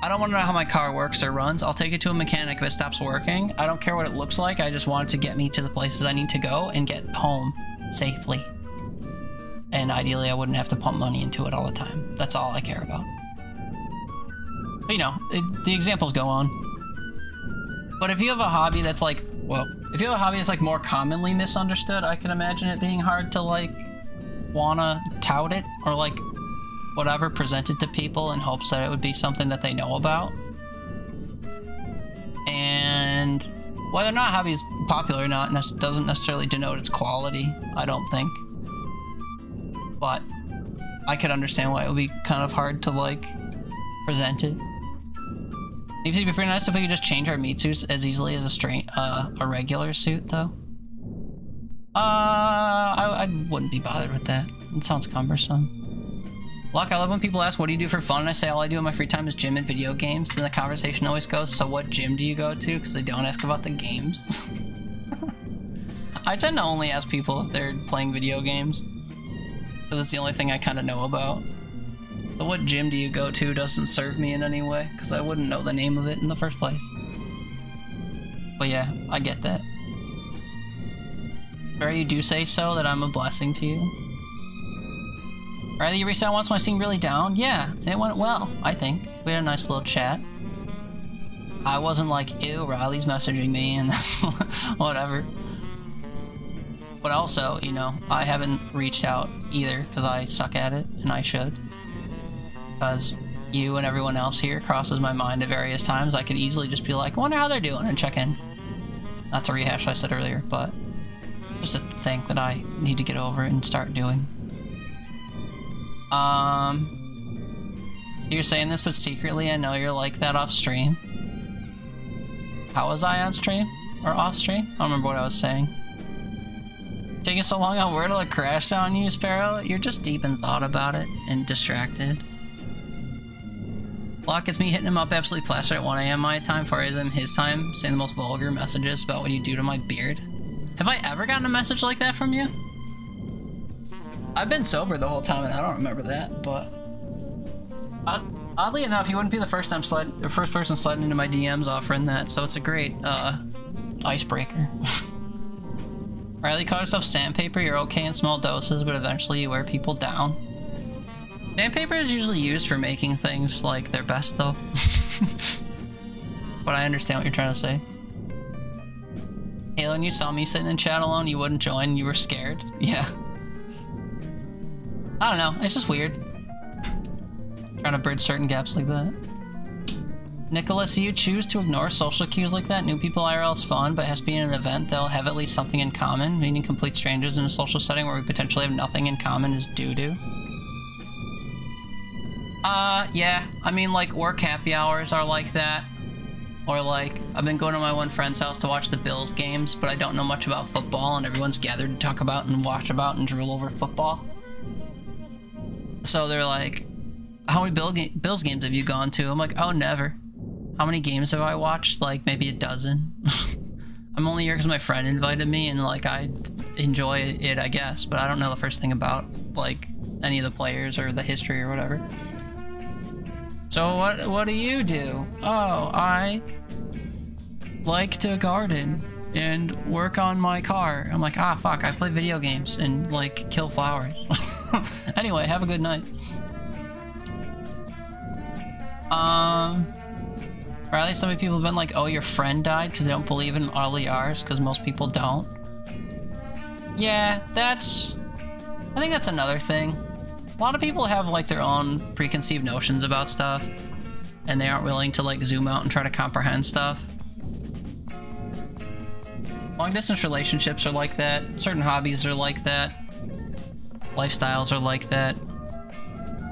I don't want to know how my car works or runs. I'll take it to a mechanic if it stops working. I don't care what it looks like. I just want it to get me to the places I need to go and get home safely. And ideally, I wouldn't have to pump money into it all the time. That's all I care about. But, you know, the examples go on. But if you have a hobby that's like, well, if you have a hobby that's like more commonly misunderstood, I can imagine it being hard to like wanna tout it or like whatever, present it to people in hopes that it would be something that they know about. And whether or not a hobby is popular or not doesn't necessarily denote its quality, I don't think. But I could understand why it would be kind of hard to like present it. It'd be pretty nice if we could just change our meat suits as easily as a regular suit, though. I wouldn't be bothered with that. It sounds cumbersome. Luck, I love when people ask, what do you do for fun? And I say, all I do in my free time is gym and video games. Then the conversation always goes, so what gym do you go to? Because they don't ask about the games. I tend to only ask people if they're playing video games. Because it's the only thing I kind of know about. So what gym do you go to doesn't serve me in any way, because I wouldn't know the name of it in the first place. But yeah, I get that. Riley, you do say so, that I'm a blessing to you. Riley, you reached out once when I seemed really down? Yeah, and it went well, I think. We had a nice little chat. I wasn't like, ew, Riley's messaging me and whatever. But also, you know, I haven't reached out either because I suck at it, and I should. Because you and everyone else here crosses my mind at various times. I could easily just be like, I wonder how they're doing, and check in. Not to rehash what I said earlier, but just a thing that I need to get over and start doing. You're saying this, but secretly I know you're like that off stream. How was I on stream? Or off stream? I don't remember what I was saying. Taking so long on Wordle it crashed on you, Sparrow? You're just deep in thought about it and distracted. Block gets me hitting him up absolutely plastered at 1 AM my time, for his time, saying the most vulgar messages about what you do to my beard. Have I ever gotten a message like that from you? I've been sober the whole time and I don't remember that, but oddly enough, you wouldn't be the first person sliding into my DMs offering that, so it's a great icebreaker. Riley called herself sandpaper. You're okay in small doses, but eventually you wear people down. Sandpaper is usually used for making things like their best, though. But I understand what you're trying to say. Halo, when you saw me sitting in chat alone, you wouldn't join. You were scared. Yeah. I don't know. It's just weird. Trying to bridge certain gaps like that. Nicholas, you choose to ignore social cues like that. New people IRL is fun, but it has to be in an event they'll have at least something in common. Meaning complete strangers in a social setting where we potentially have nothing in common is doo-doo. Yeah. I mean, like, work happy hours are like that. Or like, I've been going to my one friend's house to watch the Bills games, but I don't know much about football, and everyone's gathered to talk about and watch about and drool over football. So they're like, how many Bills games have you gone to? I'm like, oh, never. How many games have I watched? Like, maybe a dozen. I'm only here because my friend invited me, and, like, I enjoy it, I guess. But I don't know the first thing about, like, any of the players or the history or whatever. So what do you do? Oh, I like to garden and work on my car. I'm like, ah, fuck, I play video games and, like, kill flowers. Anyway, have a good night. Riley, so many people have been like, oh, your friend died because they don't believe in RLRs, because most people don't. Yeah, I think that's another thing. A lot of people have, like, their own preconceived notions about stuff, and they aren't willing to, like, zoom out and try to comprehend stuff. Long-distance relationships are like that. Certain hobbies are like that. Lifestyles are like that.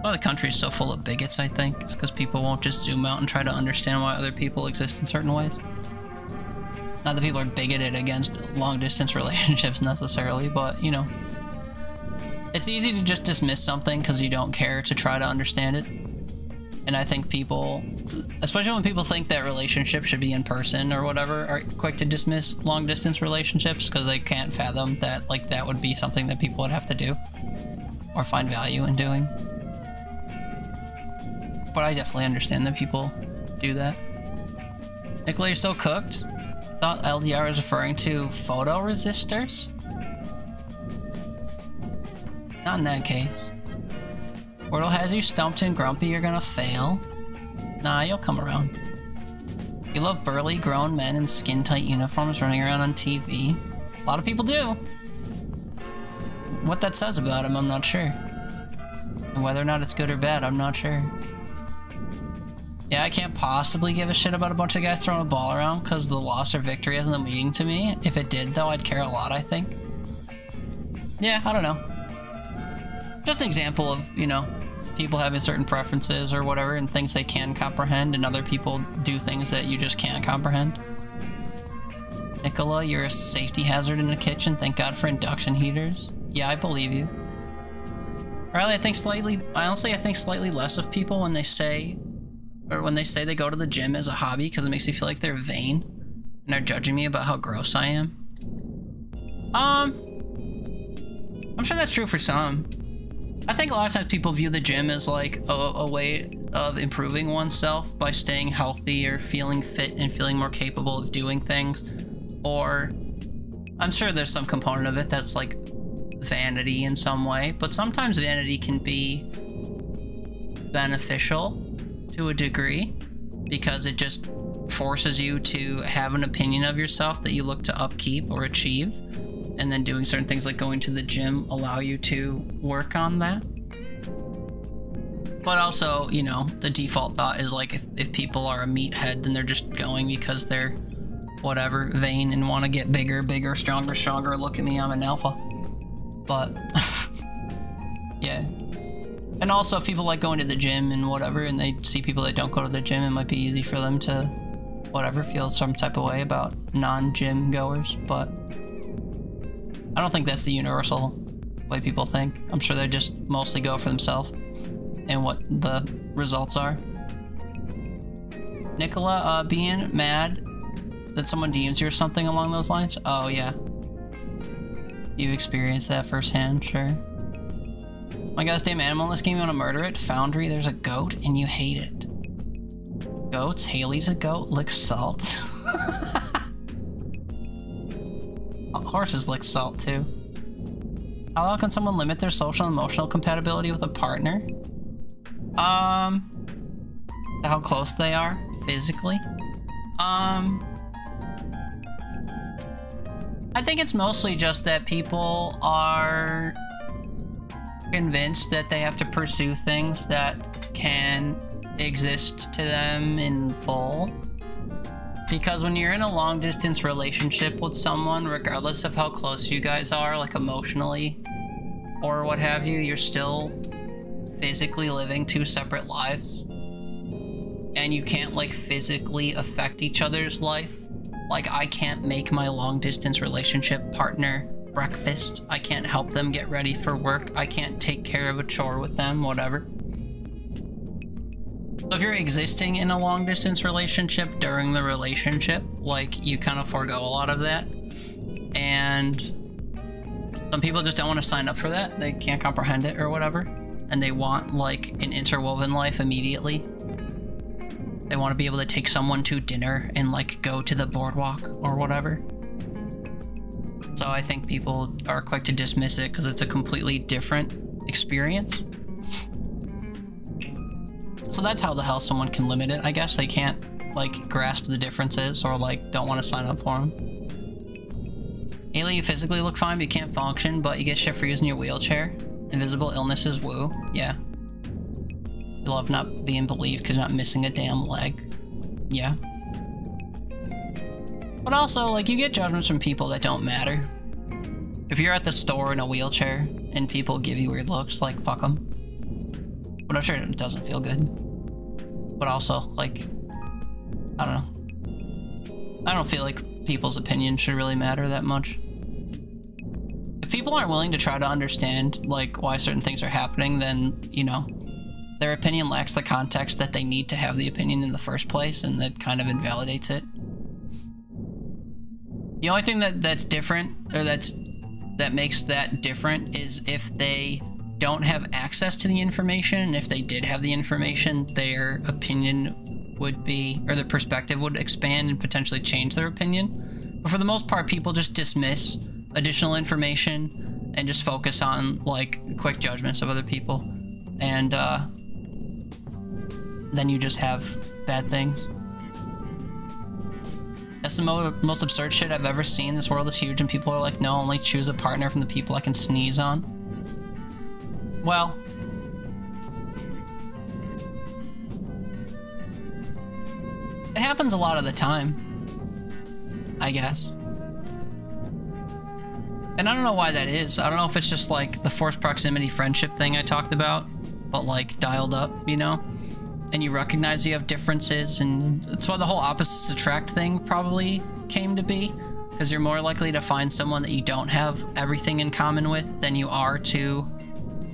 Why the country is so full of bigots, I think. It's because people won't just zoom out and try to understand why other people exist in certain ways. Not that people are bigoted against long-distance relationships necessarily, but, you know. It's easy to just dismiss something because you don't care to try to understand it. And I think people, especially when people think that relationships should be in person or whatever, are quick to dismiss long-distance relationships because they can't fathom that, like, that would be something that people would have to do or find value in doing. But I definitely understand that people do that. Nicola, you're so cooked. I thought LDR was referring to photo resistors. Not in that case. Wordle has you stumped and grumpy, you're gonna fail. Nah, you'll come around. You love burly, grown men in skin-tight uniforms running around on TV. A lot of people do. What that says about them, I'm not sure. And whether or not it's good or bad, I'm not sure. Yeah, I can't possibly give a shit about a bunch of guys throwing a ball around because the loss or victory isn't meaning to me. If it did, though, I'd care a lot, I think. Yeah, I don't know. Just an example of, you know, people having certain preferences or whatever and things they can comprehend, and other people do things that you just can't comprehend. Nicola, you're a safety hazard in the kitchen. Thank God for induction heaters. Yeah, I believe you. Riley, honestly, I think slightly less of people when they say they go to the gym as a hobby, because it makes me feel like they're vain and they're judging me about how gross I am. I'm sure that's true for some. I think a lot of times people view the gym as like a way of improving oneself by staying healthy or feeling fit and feeling more capable of doing things. Or I'm sure there's some component of it that's like vanity in some way, but sometimes vanity can be beneficial to a degree because it just forces you to have an opinion of yourself that you look to upkeep or achieve, and then doing certain things like going to the gym allow you to work on that. But also, you know, the default thought is like if people are a meathead, then they're just going because they're whatever, vain and want to get bigger, stronger. Look at me, I'm an alpha. But yeah. And also if people like going to the gym and whatever, and they see people that don't go to the gym, it might be easy for them to whatever, feel some type of way about non-gym goers. But I don't think that's the universal way people think. I'm sure they just mostly go for themselves and what the results are. Nicola, being mad that someone DMs you or something along those lines? Oh yeah. You've experienced that firsthand, sure. My God, this damn animal in this game, you want to murder it? Foundry, there's a goat and you hate it. Goats? Haley's a goat? Licks salt? Horses lick salt too. How long can someone limit their social and emotional compatibility with a partner? How close they are physically. I think it's mostly just that people are convinced that they have to pursue things that can exist to them in full. Because when you're in a long distance relationship with someone, regardless of how close you guys are, like emotionally or what have you, you're still physically living two separate lives. And you can't like physically affect each other's life. Like I can't make my long distance relationship partner breakfast. I can't help them get ready for work. I can't take care of a chore with them, whatever. So if you're existing in a long distance relationship during the relationship, like you kind of forego a lot of that. And some people just don't want to sign up for that. They can't comprehend it or whatever. And they want like an interwoven life immediately. They want to be able to take someone to dinner and like go to the boardwalk or whatever. So I think people are quick to dismiss it because it's a completely different experience. So that's how the hell someone can limit it. I guess they can't like grasp the differences or like don't want to sign up for them. Haley, you physically look fine, but you can't function, but you get shit for using your wheelchair. Invisible illnesses, woo. Yeah. You love not being believed because you're not missing a damn leg. Yeah. But also, like, you get judgments from people that don't matter. If you're at the store in a wheelchair and people give you weird looks, like, fuck them. But I'm sure it doesn't feel good. But also, like, I don't know. I don't feel like people's opinion should really matter that much. If people aren't willing to try to understand, like, why certain things are happening, then, you know, their opinion lacks the context that they need to have the opinion in the first place, and that kind of invalidates it. The only thing that's different, or that makes that different, is if they don't have access to the information, and if they did have the information, their opinion would be, or their perspective would expand and potentially change their opinion. But for the most part, people just dismiss additional information and just focus on, like, quick judgments of other people. And, then you just have bad things. That's the most absurd shit I've ever seen. This world is huge and people are like, no, only choose a partner from the people I can sneeze on. Well, it happens a lot of the time, I guess. And I don't know why that is. I don't know if it's just like the forced proximity friendship thing I talked about, but like dialed up, you know? And you recognize you have differences, and that's why the whole opposites attract thing probably came to be, because you're more likely to find someone that you don't have everything in common with than you are to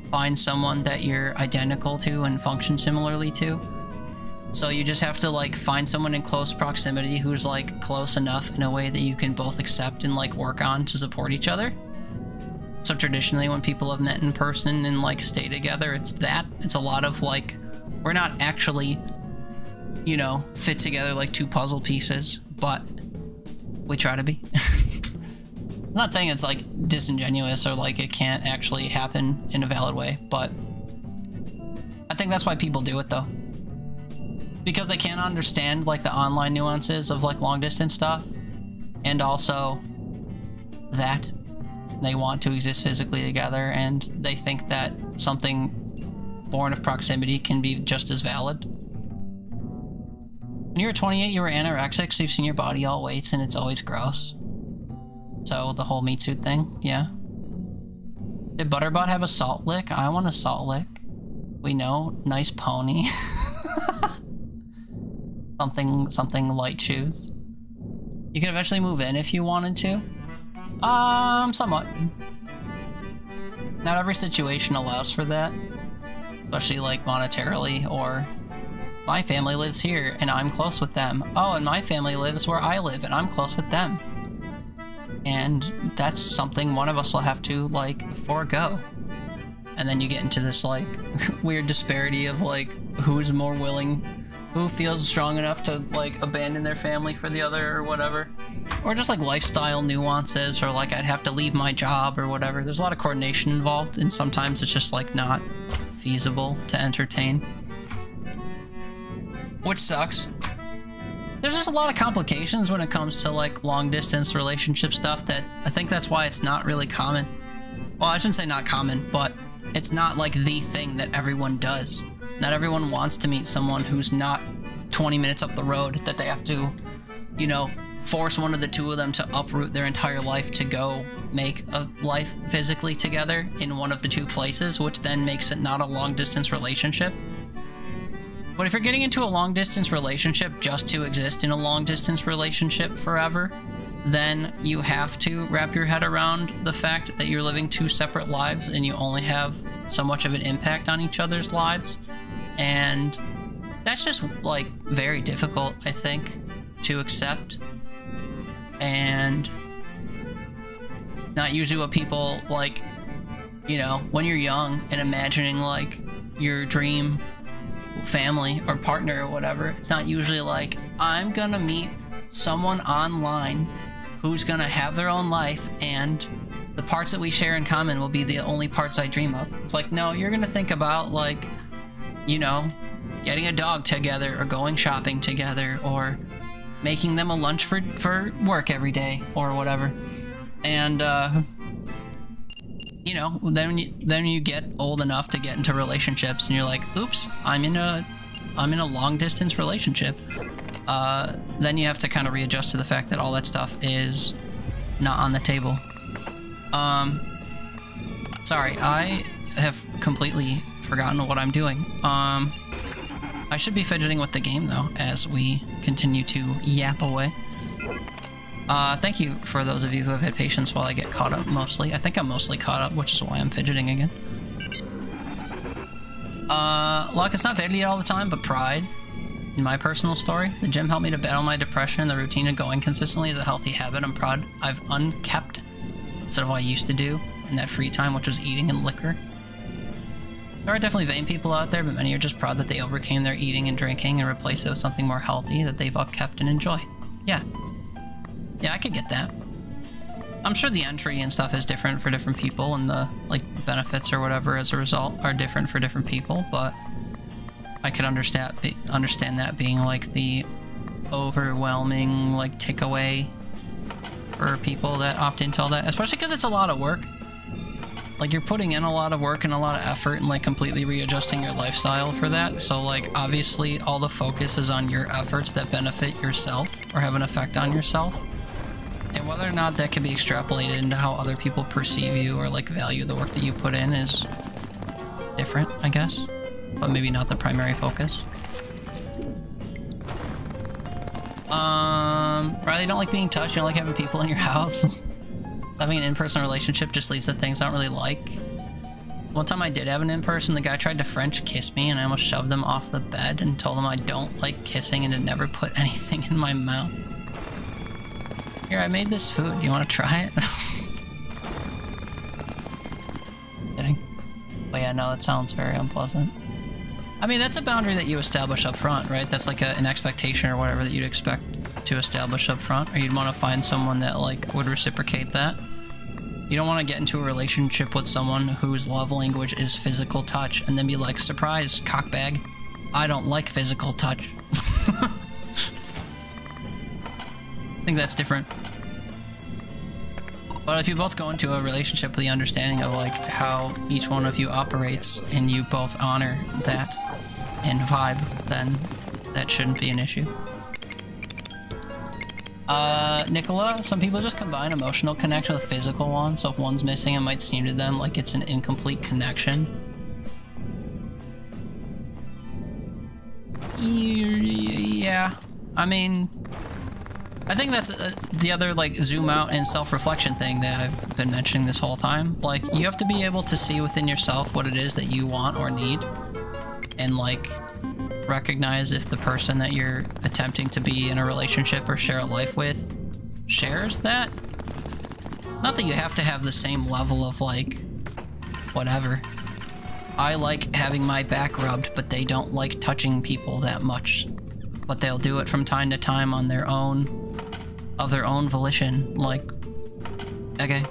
find someone that you're identical to and function similarly to. So you just have to like find someone in close proximity who's like close enough in a way that you can both accept and like work on to support each other. So traditionally when people have met in person and like stay together, it's a lot of like, we're not actually, you know, fit together like two puzzle pieces, but we try to be. I'm not saying it's like disingenuous or like it can't actually happen in a valid way, but I think that's why people do it though. because they can't understand like the online nuances of like long distance stuff, and also that they want to exist physically together, and they think that something born of proximity can be just as valid. When you were 28, you were anorexic, so you've seen your body all weights, and it's always gross. So the whole meat suit thing, yeah. Did Butterbot have a salt lick? I want a salt lick. We know, nice pony. something light shoes. You can eventually move in if you wanted to. Somewhat. Not every situation allows for that. Especially like monetarily, or my family lives here and I'm close with them. Oh, and my family lives where I live and I'm close with them. And that's something one of us will have to like forego. And then you get into this like weird disparity of like who's more willing, who feels strong enough to like abandon their family for the other or whatever. Or just like lifestyle nuances, or like I'd have to leave my job or whatever. There's a lot of coordination involved, and sometimes it's just like not feasible to entertain. Which sucks. There's just a lot of complications when it comes to like long distance relationship stuff that I think that's why it's not really common. Well, I shouldn't say not common, but it's not like the thing that everyone does. Not everyone wants to meet someone who's not 20 minutes up the road, that they have to, you know, force one of the two of them to uproot their entire life to go make a life physically together in one of the two places, which then makes it not a long distance relationship. But if you're getting into a long distance relationship just to exist in a long distance relationship forever, then you have to wrap your head around the fact that you're living two separate lives and you only have so much of an impact on each other's lives. And that's just like very difficult, I think, to accept. And not usually what people like, you know, when you're young and imagining like your dream family or partner or whatever, it's not usually like, I'm gonna meet someone online who's gonna have their own life and the parts that we share in common will be the only parts I dream of. It's like, no, you're gonna think about like, you know, getting a dog together or going shopping together or making them a lunch for work every day or whatever. And you know, then you get old enough to get into relationships and you're like, oops, I'm in a long distance relationship. Then you have to kind of readjust to the fact that all that stuff is not on the table. Sorry, I have completely forgotten what I'm doing. I should be fidgeting with the game though, as we continue to yap away. Thank you for those of you who have had patience while I get caught up mostly. I think I'm mostly caught up, which is why I'm fidgeting again. Look, it's not vanity all the time, but pride. In my personal story, the gym helped me to battle my depression, and the routine of going consistently is a healthy habit I'm proud I've unkept instead of what I used to do in that free time, which was eating and liquor. There are definitely vain people out there, but many are just proud that they overcame their eating and drinking and replaced it with something more healthy that they've upkept and enjoy. Yeah. Yeah, I could get that. I'm sure the entry and stuff is different for different people, and the like benefits or whatever as a result are different for different people, but I could understand that being like the overwhelming like takeaway for people that opt into all that, especially because it's a lot of work. Like, you're putting in a lot of work and a lot of effort and like completely readjusting your lifestyle for that. So like obviously all the focus is on your efforts that benefit yourself or have an effect on yourself. And whether or not that can be extrapolated into how other people perceive you or like value the work that you put in is different, I guess. But maybe not the primary focus. Riley, you don't like being touched, you don't like having people in your house. So having an in-person relationship just leads to things I don't really like. One time I did have an in-person, the guy tried to French kiss me and I almost shoved him off the bed and told him I don't like kissing and to never put anything in my mouth. Here, I made this food. Do you want to try it? Kidding. But yeah, no, that sounds very unpleasant. I mean, that's a boundary that you establish up front, right? That's like an expectation or whatever that you'd expect to establish up front. Or you'd want to find someone that like would reciprocate that. You don't want to get into a relationship with someone whose love language is physical touch and then be like, surprise, cockbag. I don't like physical touch. I think that's different. But if you both go into a relationship with the understanding of like how each one of you operates and you both honor that and vibe, then that shouldn't be an issue. Nicola, some people just combine emotional connection with physical one, so if one's missing, it might seem to them like it's an incomplete connection. Yeah, I mean, I think that's the other, like, zoom out and self-reflection thing that I've been mentioning this whole time. Like, you have to be able to see within yourself what it is that you want or need, and, like, recognize if the person that you're attempting to be in a relationship or share a life with shares that. Not that you have to have the same level of, like, whatever. I like having my back rubbed, but they don't like touching people that much. But they'll do it from time to time on their own, of their own volition. Like, okay.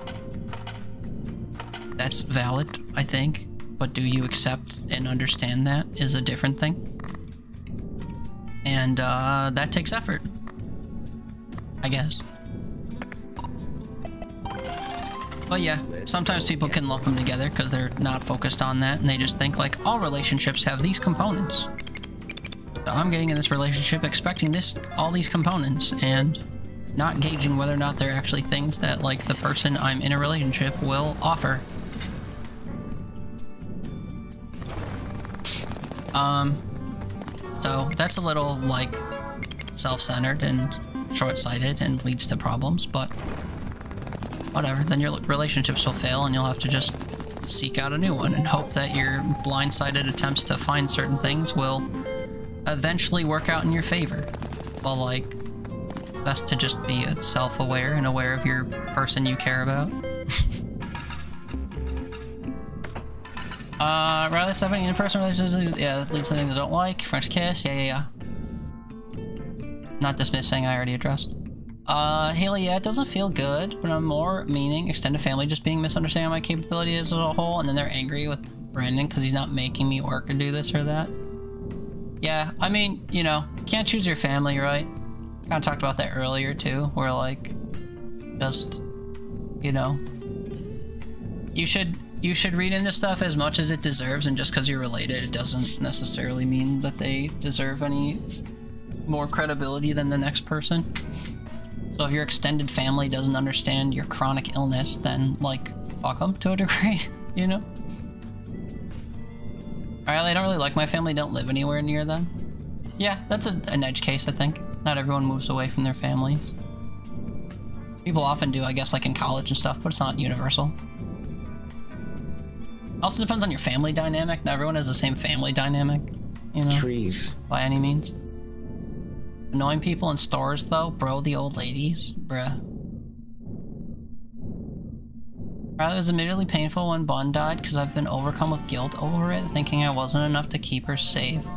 That's valid, I think. But do you accept and understand that is a different thing. And, that takes effort. I guess. But yeah, sometimes people can lump them together because they're not focused on that, and they just think, like, all relationships have these components. So I'm getting in this relationship expecting all these components, and not gauging whether or not they're actually things that, like, the person I'm in a relationship will offer. So that's a little, like, self-centered and short-sighted and leads to problems, but whatever, then your relationships will fail and you'll have to just seek out a new one and hope that your blindsided attempts to find certain things will eventually work out in your favor. But, like, best to just be self-aware and aware of your person you care about. Rather having in-person relationships, yeah, that leads to things I don't like. French kiss, yeah. Not dismissing, I already addressed. Haley, yeah, it doesn't feel good, but I'm more meaning extended family just being misunderstanding my capability as a whole, and then they're angry with Brandon because he's not making me work or do this or that. Yeah, I mean, you know, can't choose your family, right? Kind of talked about that earlier too, where, like, just, you know, you should read into stuff as much as it deserves, and just because you're related, it doesn't necessarily mean that they deserve any more credibility than the next person. So if your extended family doesn't understand your chronic illness, then, like, fuck them to a degree, you know? Alright, I don't really like my family, don't live anywhere near them. Yeah, that's an edge case, I think. Not everyone moves away from their families. People often do, I guess, like in college and stuff, but it's not universal. Also depends on your family dynamic. Not everyone has the same family dynamic, you know? Trees. By any means. Annoying people in stores, though? Bro, the old ladies? Bruh. It was immediately painful when Bun died because I've been overcome with guilt over it, thinking I wasn't enough to keep her safe.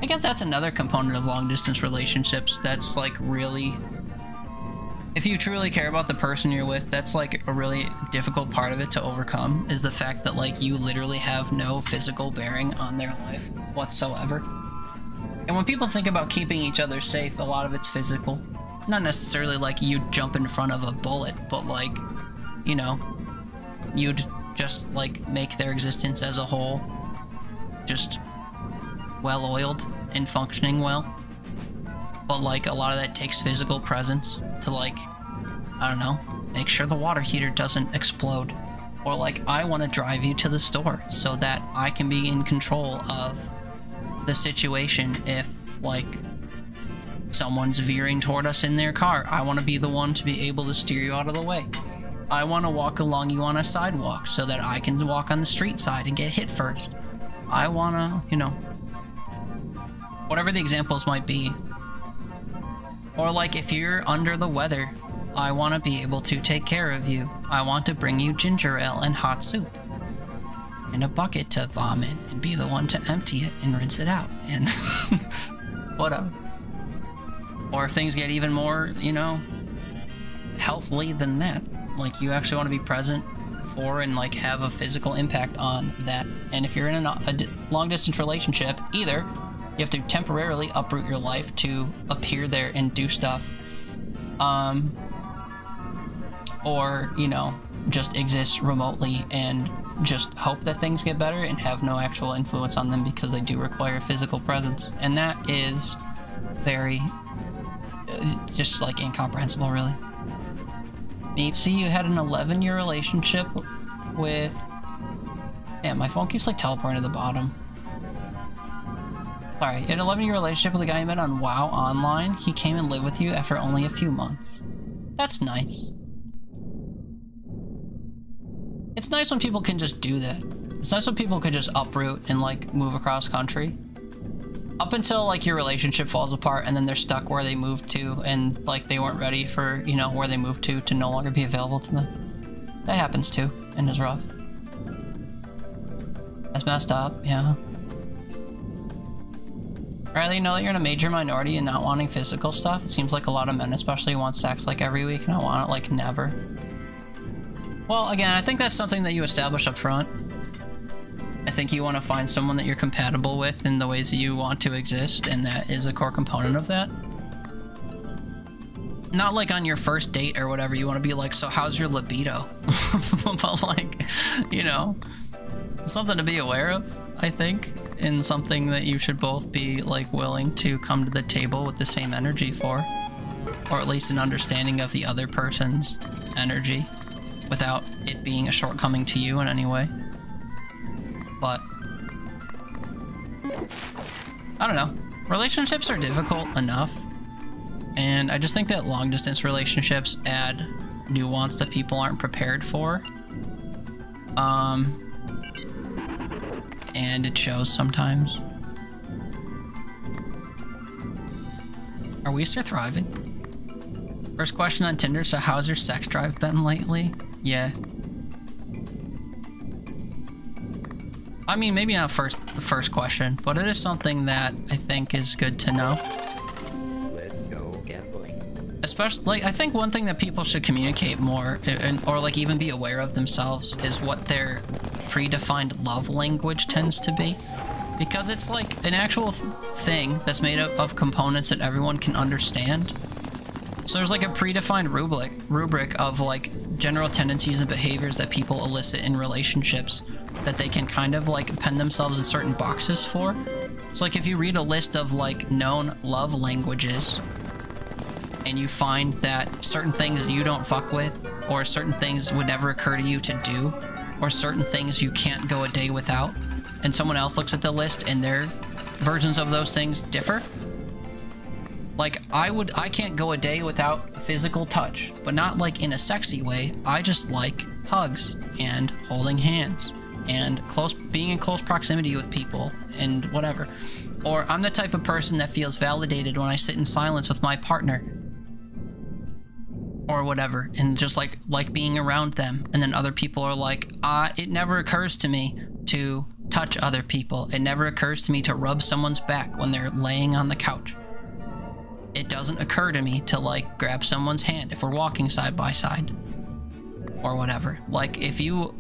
I guess that's another component of long-distance relationships that's, like, really... If you truly care about the person you're with, that's, like, a really difficult part of it to overcome, is the fact that, like, you literally have no physical bearing on their life whatsoever. And when people think about keeping each other safe, a lot of it's physical. Not necessarily like you'd jump in front of a bullet, but, like, you know, you'd just, like, make their existence as a whole just well-oiled and functioning well. But, like, a lot of that takes physical presence to, like, I don't know, make sure the water heater doesn't explode. Or, like, I want to drive you to the store so that I can be in control of the situation if, like, someone's veering toward us in their car. I want to be the one to be able to steer you out of the way. I want to walk along you on a sidewalk so that I can walk on the street side and get hit first. I want to, you know, whatever the examples might be. Or, like, if you're under the weather, I want to be able to take care of you. I want to bring you ginger ale and hot soup. And a bucket to vomit and be the one to empty it and rinse it out. And whatever. Or if things get even more, you know, healthily than that. like you actually want to be present for and like have a physical impact on that. And if you're in a long distance relationship, either you have to temporarily uproot your life to appear there and do stuff, or, you know, just exist remotely and just hope that things get better and have no actual influence on them because they do require physical presence. And that is very, just like incomprehensible, really. Meepsy, you had an 11-year relationship with... Yeah, my phone keeps like teleporting to the bottom. Sorry, you had an 11-year relationship with a guy you met on WoW Online. He came and lived with you after only a few months. That's nice. It's nice when people can just do that. It's nice when people could just uproot and like move across country. Up until like your relationship falls apart and then they're stuck where they moved to and like they weren't ready for, you know, where they moved to no longer be available to them. That happens too and is rough. That's messed up, yeah. Riley, you know that you're in a major minority in not wanting physical stuff. It seems like a lot of men especially want sex like every week and I want it like never. Well, again, I think that's something that you establish up front. I think you want to find someone that you're compatible with in the ways that you want to exist, and that is a core component of that. Not like on your first date or whatever, you want to be like, so how's your libido? But like, you know, something to be aware of, I think, and something that you should both be like willing to come to the table with the same energy for, or at least an understanding of the other person's energy without it being a shortcoming to you in any way. But I don't know. Relationships are difficult enough, and I just think that long distance relationships add nuance that people aren't prepared for. And it shows sometimes. Are we still thriving? First question on Tinder, so how's your sex drive been lately? Yeah. I mean, maybe not the first question, but it is something that I think is good to know. Let's go gambling. Especially, like, I think one thing that people should communicate more, or like even be aware of themselves, is what their predefined love language tends to be. Because it's like an actual thing that's made up of components that everyone can understand. So there's like a predefined rubric of like general tendencies and behaviors that people elicit in relationships that they can kind of like pen themselves in certain boxes for. So like if you read a list of like known love languages and you find that certain things you don't fuck with, or certain things would never occur to you to do, or certain things you can't go a day without, and someone else looks at the list and their versions of those things differ. Like, I can't go a day without physical touch, but not like in a sexy way. I just like hugs and holding hands and being in close proximity with people and whatever. Or I'm the type of person that feels validated when I sit in silence with my partner or whatever, and just like being around them. And then other people are like, it never occurs to me to touch other people. It never occurs to me to rub someone's back when they're laying on the couch. It doesn't occur to me to like grab someone's hand if we're walking side by side or whatever. Like if you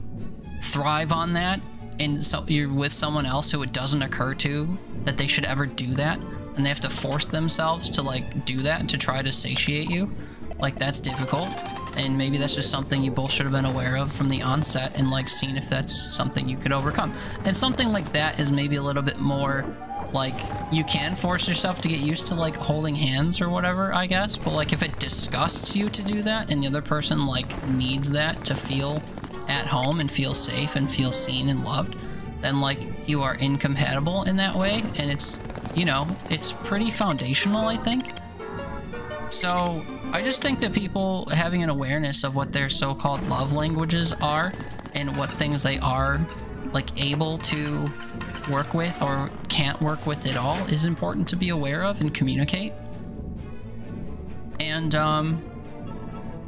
thrive on that and so you're with someone else who it doesn't occur to that they should ever do that, and they have to force themselves to like do that to try to satiate you, like that's difficult. And maybe that's just something you both should have been aware of from the onset and like seen if that's something you could overcome. And something like that is maybe a little bit more like, you can force yourself to get used to like holding hands or whatever, I guess, but like if it disgusts you to do that and the other person like needs that to feel at home and feel safe and feel seen and loved, then like you are incompatible in that way. And it's, you know, it's pretty foundational, I think. So I just think that people having an awareness of what their so-called love languages are and what things they are like able to work with or can't work with at all is important to be aware of and communicate. And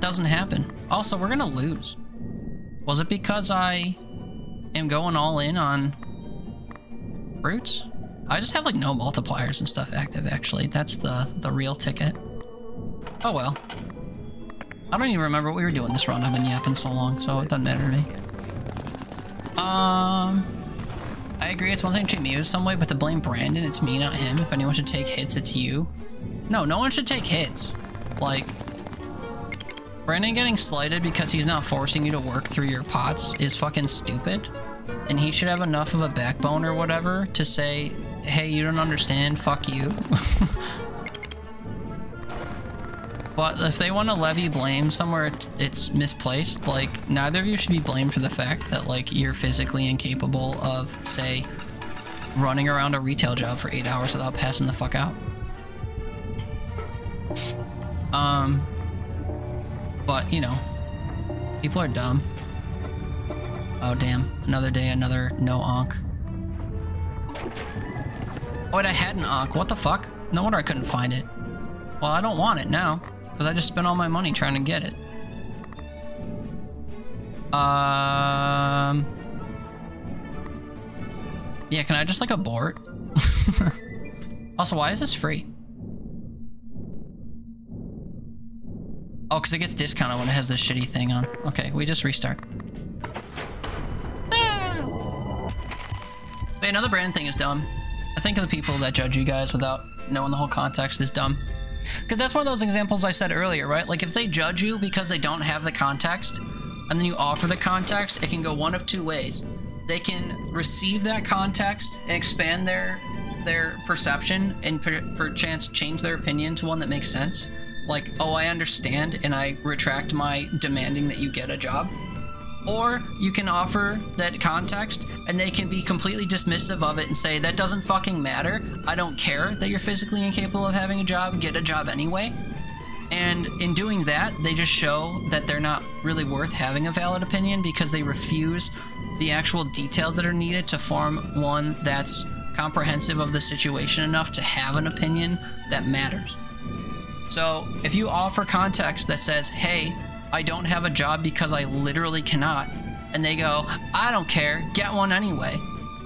doesn't happen. Also, we're gonna lose. Was it because I am going all in on brutes? I just have like no multipliers and stuff active, actually. That's the real ticket. Oh well. I don't even remember what we were doing this run. I've been yapping so long, so it doesn't matter to me. I agree it's one thing to treat me some way, but to blame Brandon, it's me, not him. If anyone should take hits, it's you. No, no one should take hits. Like, Brandon getting slighted because he's not forcing you to work through your pots is fucking stupid. And he should have enough of a backbone or whatever to say, hey, you don't understand, fuck you. But if they want to levy blame somewhere it's misplaced, like, neither of you should be blamed for the fact that, like, you're physically incapable of, say, running around a retail job for 8 hours without passing the fuck out. But, you know, people are dumb. Oh, damn. Another day, another no onk. Oh, wait, I had an onk. What the fuck? No wonder I couldn't find it. Well, I don't want it now, because I just spent all my money trying to get it. Yeah, can I just, like, abort? Also, why is this free? Oh, because it gets discounted when it has this shitty thing on. Okay, we just restart. But another brand thing is dumb. I think of the people that judge you guys without knowing the whole context is dumb. Because that's one of those examples I said earlier, right? Like, if they judge you because they don't have the context, and then you offer the context, it can go one of two ways. They can receive that context and expand their perception and perchance change their opinion to one that makes sense. Like, oh, I understand, and I retract my demanding that you get a job. Or you can offer that context, and they can be completely dismissive of it and say, that doesn't fucking matter. I don't care that you're physically incapable of having a job. Get a job anyway. And in doing that, they just show that they're not really worth having a valid opinion because they refuse the actual details that are needed to form one that's comprehensive of the situation enough to have an opinion that matters. So if you offer context that says, hey, I don't have a job because I literally cannot, and they go, I don't care, get one anyway,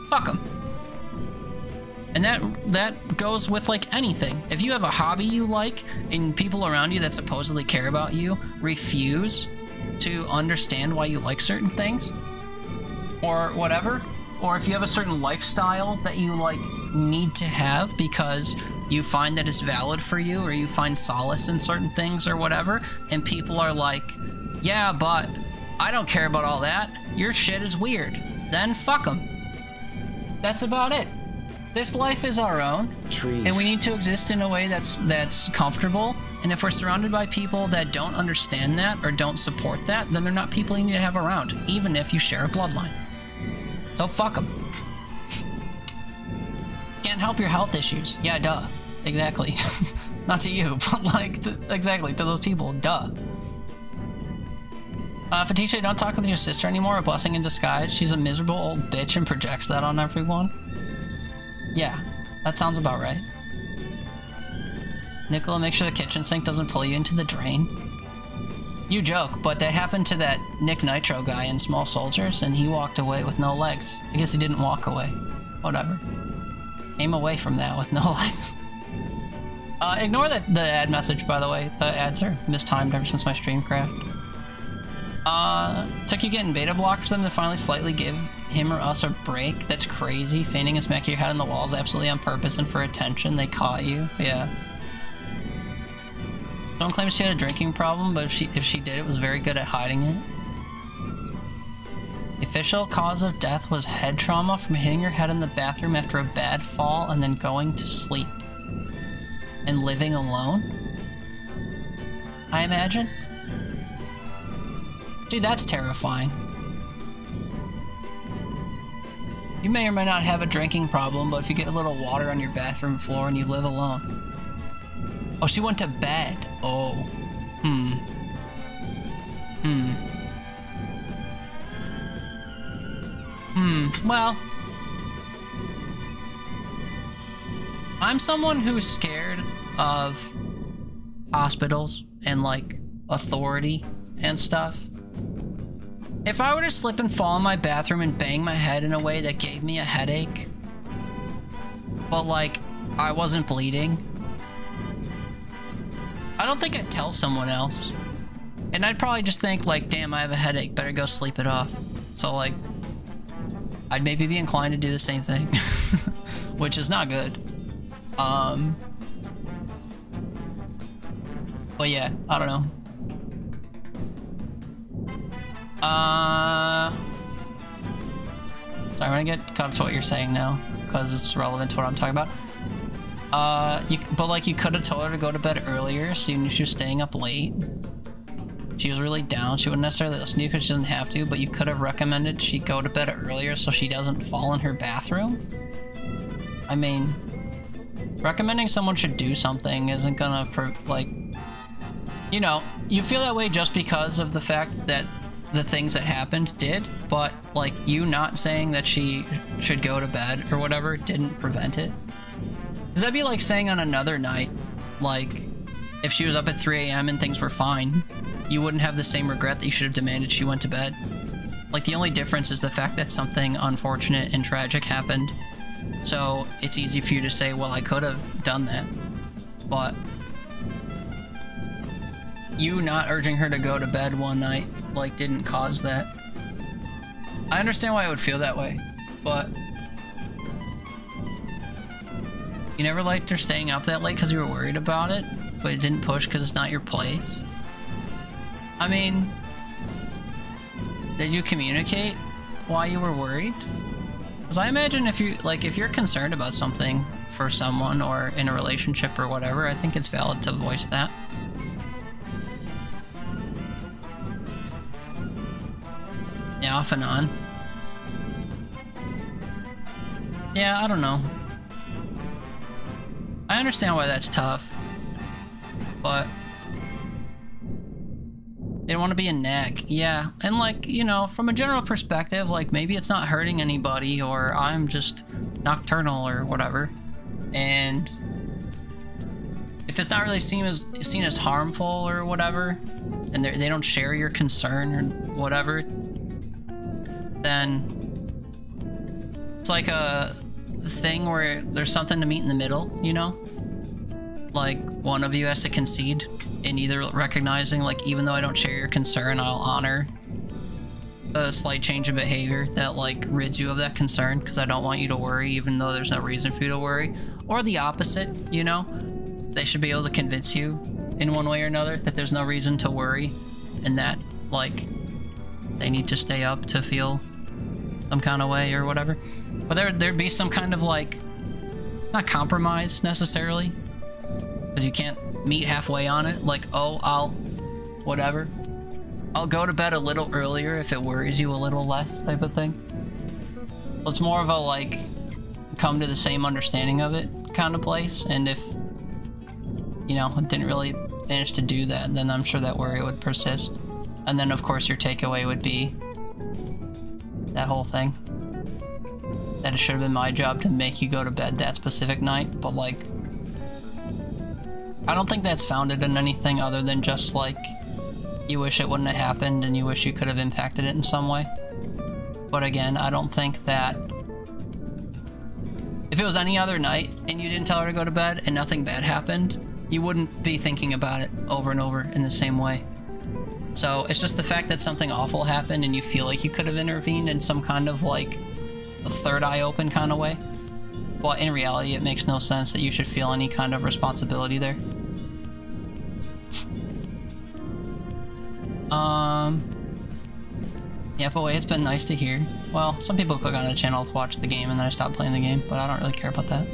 fuck them. And that goes with, like, anything. If you have a hobby you like and people around you that supposedly care about you refuse to understand why you like certain things or whatever, or if you have a certain lifestyle that you, like, need to have because you find that it's valid for you or you find solace in certain things or whatever, and people are like, yeah, but I don't care about all that, your shit is weird, then fuck them. That's about it. This life is our own, and we need to exist in a way that's comfortable, and if we're surrounded by people that don't understand that or don't support that, then they're not people you need to have around, even if you share a bloodline. So fuck them. Can't help your health issues. Yeah, duh. Exactly. Not to you, but, like, exactly, to those people. Duh. Fatisha, don't talk with your sister anymore. A blessing in disguise. She's a miserable old bitch and projects that on everyone. Yeah, that sounds about right. Nicola, make sure the kitchen sink doesn't pull you into the drain. You joke, but that happened to that Nick Nitro guy in Small Soldiers, and he walked away with no legs. I guess he didn't walk away. Whatever. Came away from that with no legs. Ignore the ad message, by the way. The ads are mistimed ever since my stream crashed. Took you getting beta blocked for them to finally slightly give him or us a break? That's crazy. Feigning and smacking your head on the walls absolutely on purpose and for attention. They caught you. Yeah. Don't claim she had a drinking problem, but if she did, it was very good at hiding it. The official cause of death was head trauma from hitting her head in the bathroom after a bad fall and then going to sleep. And living alone? I imagine? Dude, that's terrifying. You may or may not have a drinking problem, but if you get a little water on your bathroom floor and you live alone. Oh, she went to bed. Oh. Well, I'm someone who's scared of hospitals and, like, authority and stuff. If I were to slip and fall in my bathroom and bang my head in a way that gave me a headache, but, like, I wasn't bleeding, I don't think I'd tell someone else. And I'd probably just think like, damn, I have a headache, better go sleep it off. So like, I'd maybe be inclined to do the same thing, which is not good. But yeah, I don't know. Sorry, I'm gonna get caught up to what you're saying now, because it's relevant to what I'm talking about. But like, you could have told her to go to bed earlier, so you knew she was staying up late. She was really down. She wouldn't necessarily listen to you because she doesn't have to, but you could have recommended she go to bed earlier so she doesn't fall in her bathroom. I mean, recommending someone should do something isn't gonna, like, you know, you feel that way just because of the fact that the things that happened did, but like, you not saying that she should go to bed or whatever didn't prevent it. Because that'd be like saying on another night, like, if she was up at 3 a.m. and things were fine, you wouldn't have the same regret that you should have demanded she went to bed. Like, the only difference is the fact that something unfortunate and tragic happened. So it's easy for you to say, well, I could have done that. But you not urging her to go to bed one night, like, didn't cause that. I understand why I would feel that way, but you never liked her staying up that late because you were worried about it, but it didn't push because it's not your place. I mean, did you communicate why you were worried? Because I imagine if you're concerned about something for someone or in a relationship or whatever, I think it's valid to voice that. Yeah, off and on. Yeah, I don't know. I understand why that's tough, but they don't want to be a nag. Yeah, and like, you know, from a general perspective, like, maybe it's not hurting anybody, or I'm just nocturnal or whatever, and if it's not really seen as harmful or whatever, and they don't share your concern or whatever, then it's like a thing where there's something to meet in the middle, you know? Like, one of you has to concede in either recognizing, like, even though I don't share your concern, I'll honor a slight change of behavior that, like, rids you of that concern because I don't want you to worry even though there's no reason for you to worry. Or the opposite, you know? They should be able to convince you in one way or another that there's no reason to worry and that, like, they need to stay up to feel some kind of way or whatever. But there'd be some kind of, like, not compromise necessarily, because you can't meet halfway on it. Like, oh, I'll go to bed a little earlier if it worries you a little less type of thing. Well, it's more of a, like, come to the same understanding of it kind of place. And if, you know, it didn't really manage to do that, then I'm sure that worry would persist. And then, of course, your takeaway would be that whole thing. That it should have been my job to make you go to bed that specific night, but, like, I don't think that's founded in anything other than just, like, you wish it wouldn't have happened and you wish you could have impacted it in some way. But again, I don't think that if it was any other night and you didn't tell her to go to bed and nothing bad happened, you wouldn't be thinking about it over and over in the same way. So it's just the fact that something awful happened and you feel like you could have intervened in some kind of, like, a third eye open kind of way. But in reality, it makes no sense that you should feel any kind of responsibility there. Yeah, but wait, it's been nice to hear. Well, some people click on the channel to watch the game and then I stop playing the game, but I don't really care about that.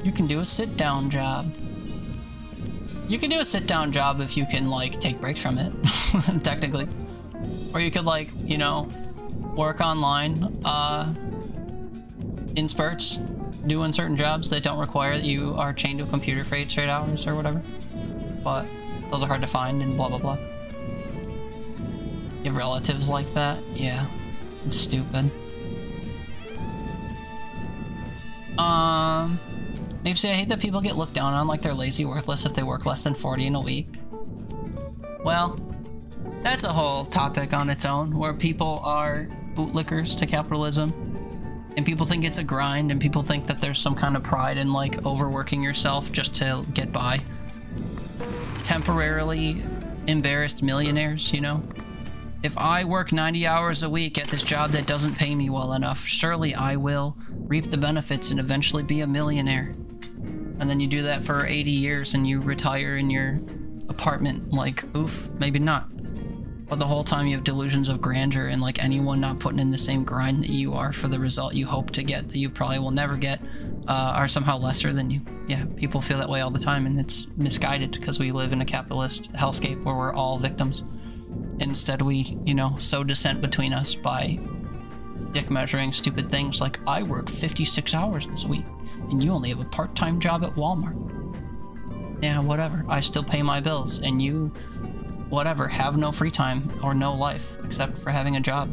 You can do a sit-down job. You can do a sit-down job if you can, like, take breaks from it, technically. Or you could, like, you know, work online, in spurts, doing certain jobs that don't require that you are chained to a computer for 8 straight hours or whatever. But those are hard to find and blah blah blah. You have relatives like that? Yeah. It's stupid. Maybe say I hate that people get looked down on like they're lazy, worthless if they work less than 40 in a week. Well, that's a whole topic on its own, where people are bootlickers to capitalism. And people think it's a grind, and people think that there's some kind of pride in, like, overworking yourself just to get by. Temporarily embarrassed millionaires, you know? If I work 90 hours a week at this job that doesn't pay me well enough, surely I will reap the benefits and eventually be a millionaire. And then you do that for 80 years and you retire in your apartment, like, oof, maybe not. But the whole time you have delusions of grandeur, and like anyone not putting in the same grind that you are for the result you hope to get that you probably will never get, are somehow lesser than you. Yeah, people feel that way all the time, and it's misguided because we live in a capitalist hellscape where we're all victims. Instead we, you know, sow dissent between us by dick measuring stupid things like, I work 56 hours this week and you only have a part-time job at Walmart. Yeah, whatever. I still pay my bills, and you, whatever, have no free time or no life except for having a job.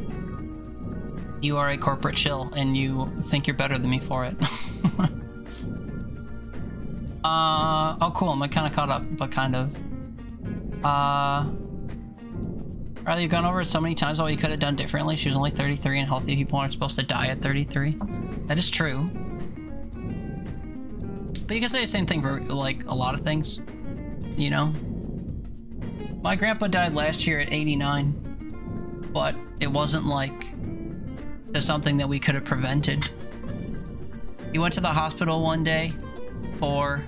You are a corporate shill and you think you're better than me for it. Oh cool, I'm kind of caught up, but kind of. Riley, you've gone over it so many times what you could have done differently. She was only 33 and healthy people aren't supposed to die at 33. That is true. But you can say the same thing for, like, a lot of things, you know? My grandpa died last year at 89, but it wasn't like there's something that we could have prevented. He went to the hospital one day for,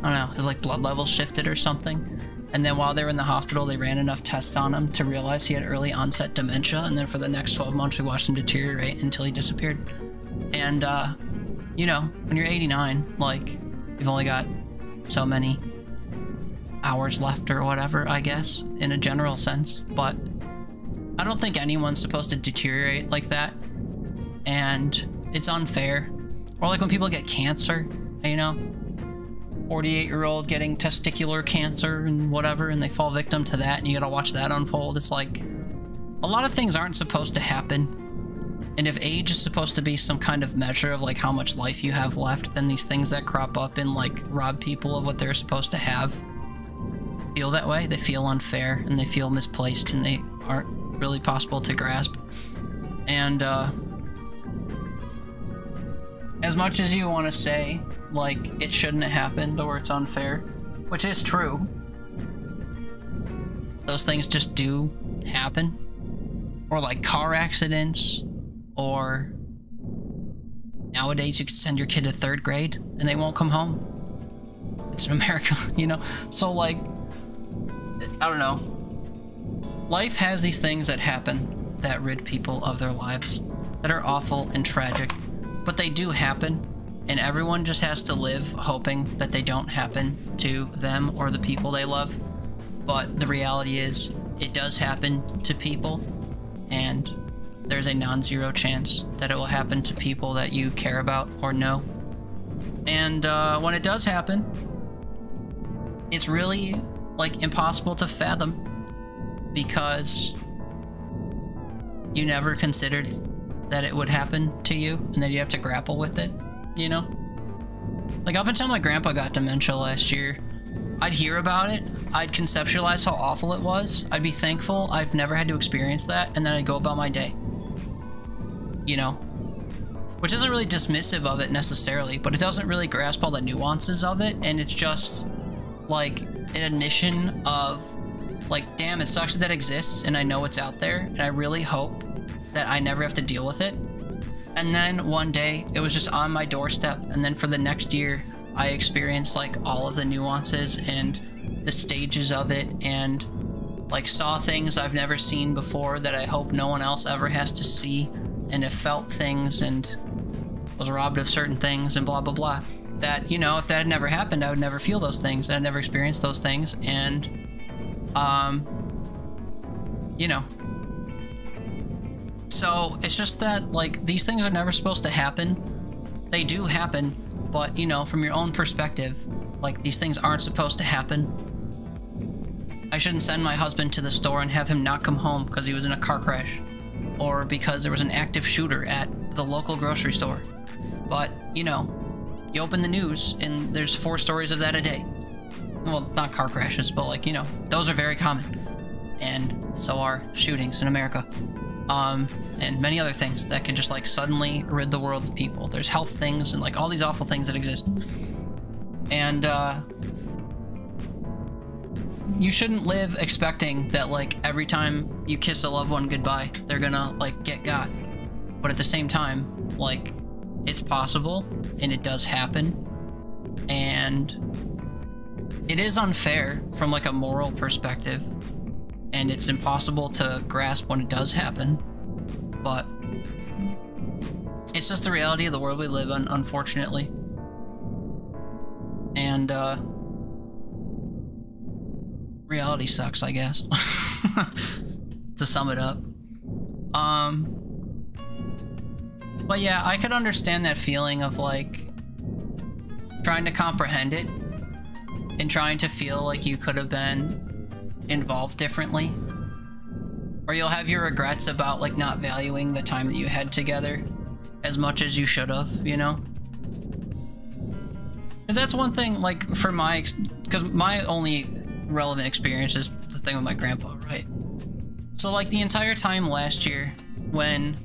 I don't know, his, like, blood levels shifted or something. And then while they were in the hospital, they ran enough tests on him to realize he had early onset dementia. And then for the next 12 months, we watched him deteriorate until he disappeared. And, you know, when you're 89, like, you've only got so many hours left or whatever, I guess, in a general sense. But I don't think anyone's supposed to deteriorate like that. And it's unfair. Or like when people get cancer, you know? 48-year-old getting testicular cancer and whatever, and they fall victim to that, and you gotta watch that unfold. It's like, a lot of things aren't supposed to happen. And if age is supposed to be some kind of measure of like how much life you have left, then these things that crop up and like rob people of what they're supposed to have feel that way. They feel unfair, and they feel misplaced, and they aren't really possible to grasp. And as much as you want to say, like, it shouldn't have happened or it's unfair, which is true, those things just do happen. Or like car accidents, or nowadays you could send your kid to 3rd grade and they won't come home. It's in America, you know? So like, I don't know. Life has these things that happen that rid people of their lives, that are awful and tragic, but they do happen. And everyone just has to live hoping that they don't happen to them or the people they love. But the reality is, it does happen to people, and there's a non-zero chance that it will happen to people that you care about or know. And when it does happen, it's really, like, impossible to fathom, because you never considered that it would happen to you, and then you have to grapple with it. You know? Like, up until my grandpa got dementia last year, I'd hear about it, I'd conceptualize how awful it was, I'd be thankful I've never had to experience that, and then I'd go about my day. You know? Which isn't really dismissive of it necessarily, but it doesn't really grasp all the nuances of it, and it's just, like, an admission of, like, damn, it sucks that exists, and I know it's out there, and I really hope that I never have to deal with it. And then one day, it was just on my doorstep, and then for the next year, I experienced, like, all of the nuances and the stages of it, and, like, saw things I've never seen before that I hope no one else ever has to see, and have felt things, and was robbed of certain things, and blah, blah, blah. That, you know, if that had never happened, I would never feel those things, and I'd never experienced those things, and, you know. So, it's just that, like, these things are never supposed to happen. They do happen, but, you know, from your own perspective, like, these things aren't supposed to happen. I shouldn't send my husband to the store and have him not come home because he was in a car crash, or because there was an active shooter at the local grocery store. But, you know, you open the news, and there's 4 stories of that a day. Well, not car crashes, but, like, you know, those are very common. And so are shootings in America. and many other things that could just like suddenly rid the world of people. There's health things and like all these awful things that exist. And you shouldn't live expecting that like every time you kiss a loved one goodbye, they're gonna like get got. But at the same time, like, it's possible and it does happen. And it is unfair from like a moral perspective. And it's impossible to grasp when it does happen. But it's just the reality of the world we live in, unfortunately. And reality sucks, I guess. To sum it up. But yeah, I could understand that feeling of like trying to comprehend it and trying to feel like you could have been involved differently. Or you'll have your regrets about like not valuing the time that you had together as much as you should have, you know? Because that's one thing, like, for my, because my only relevant experience is the thing with my grandpa, right? So, like, the entire time last year, when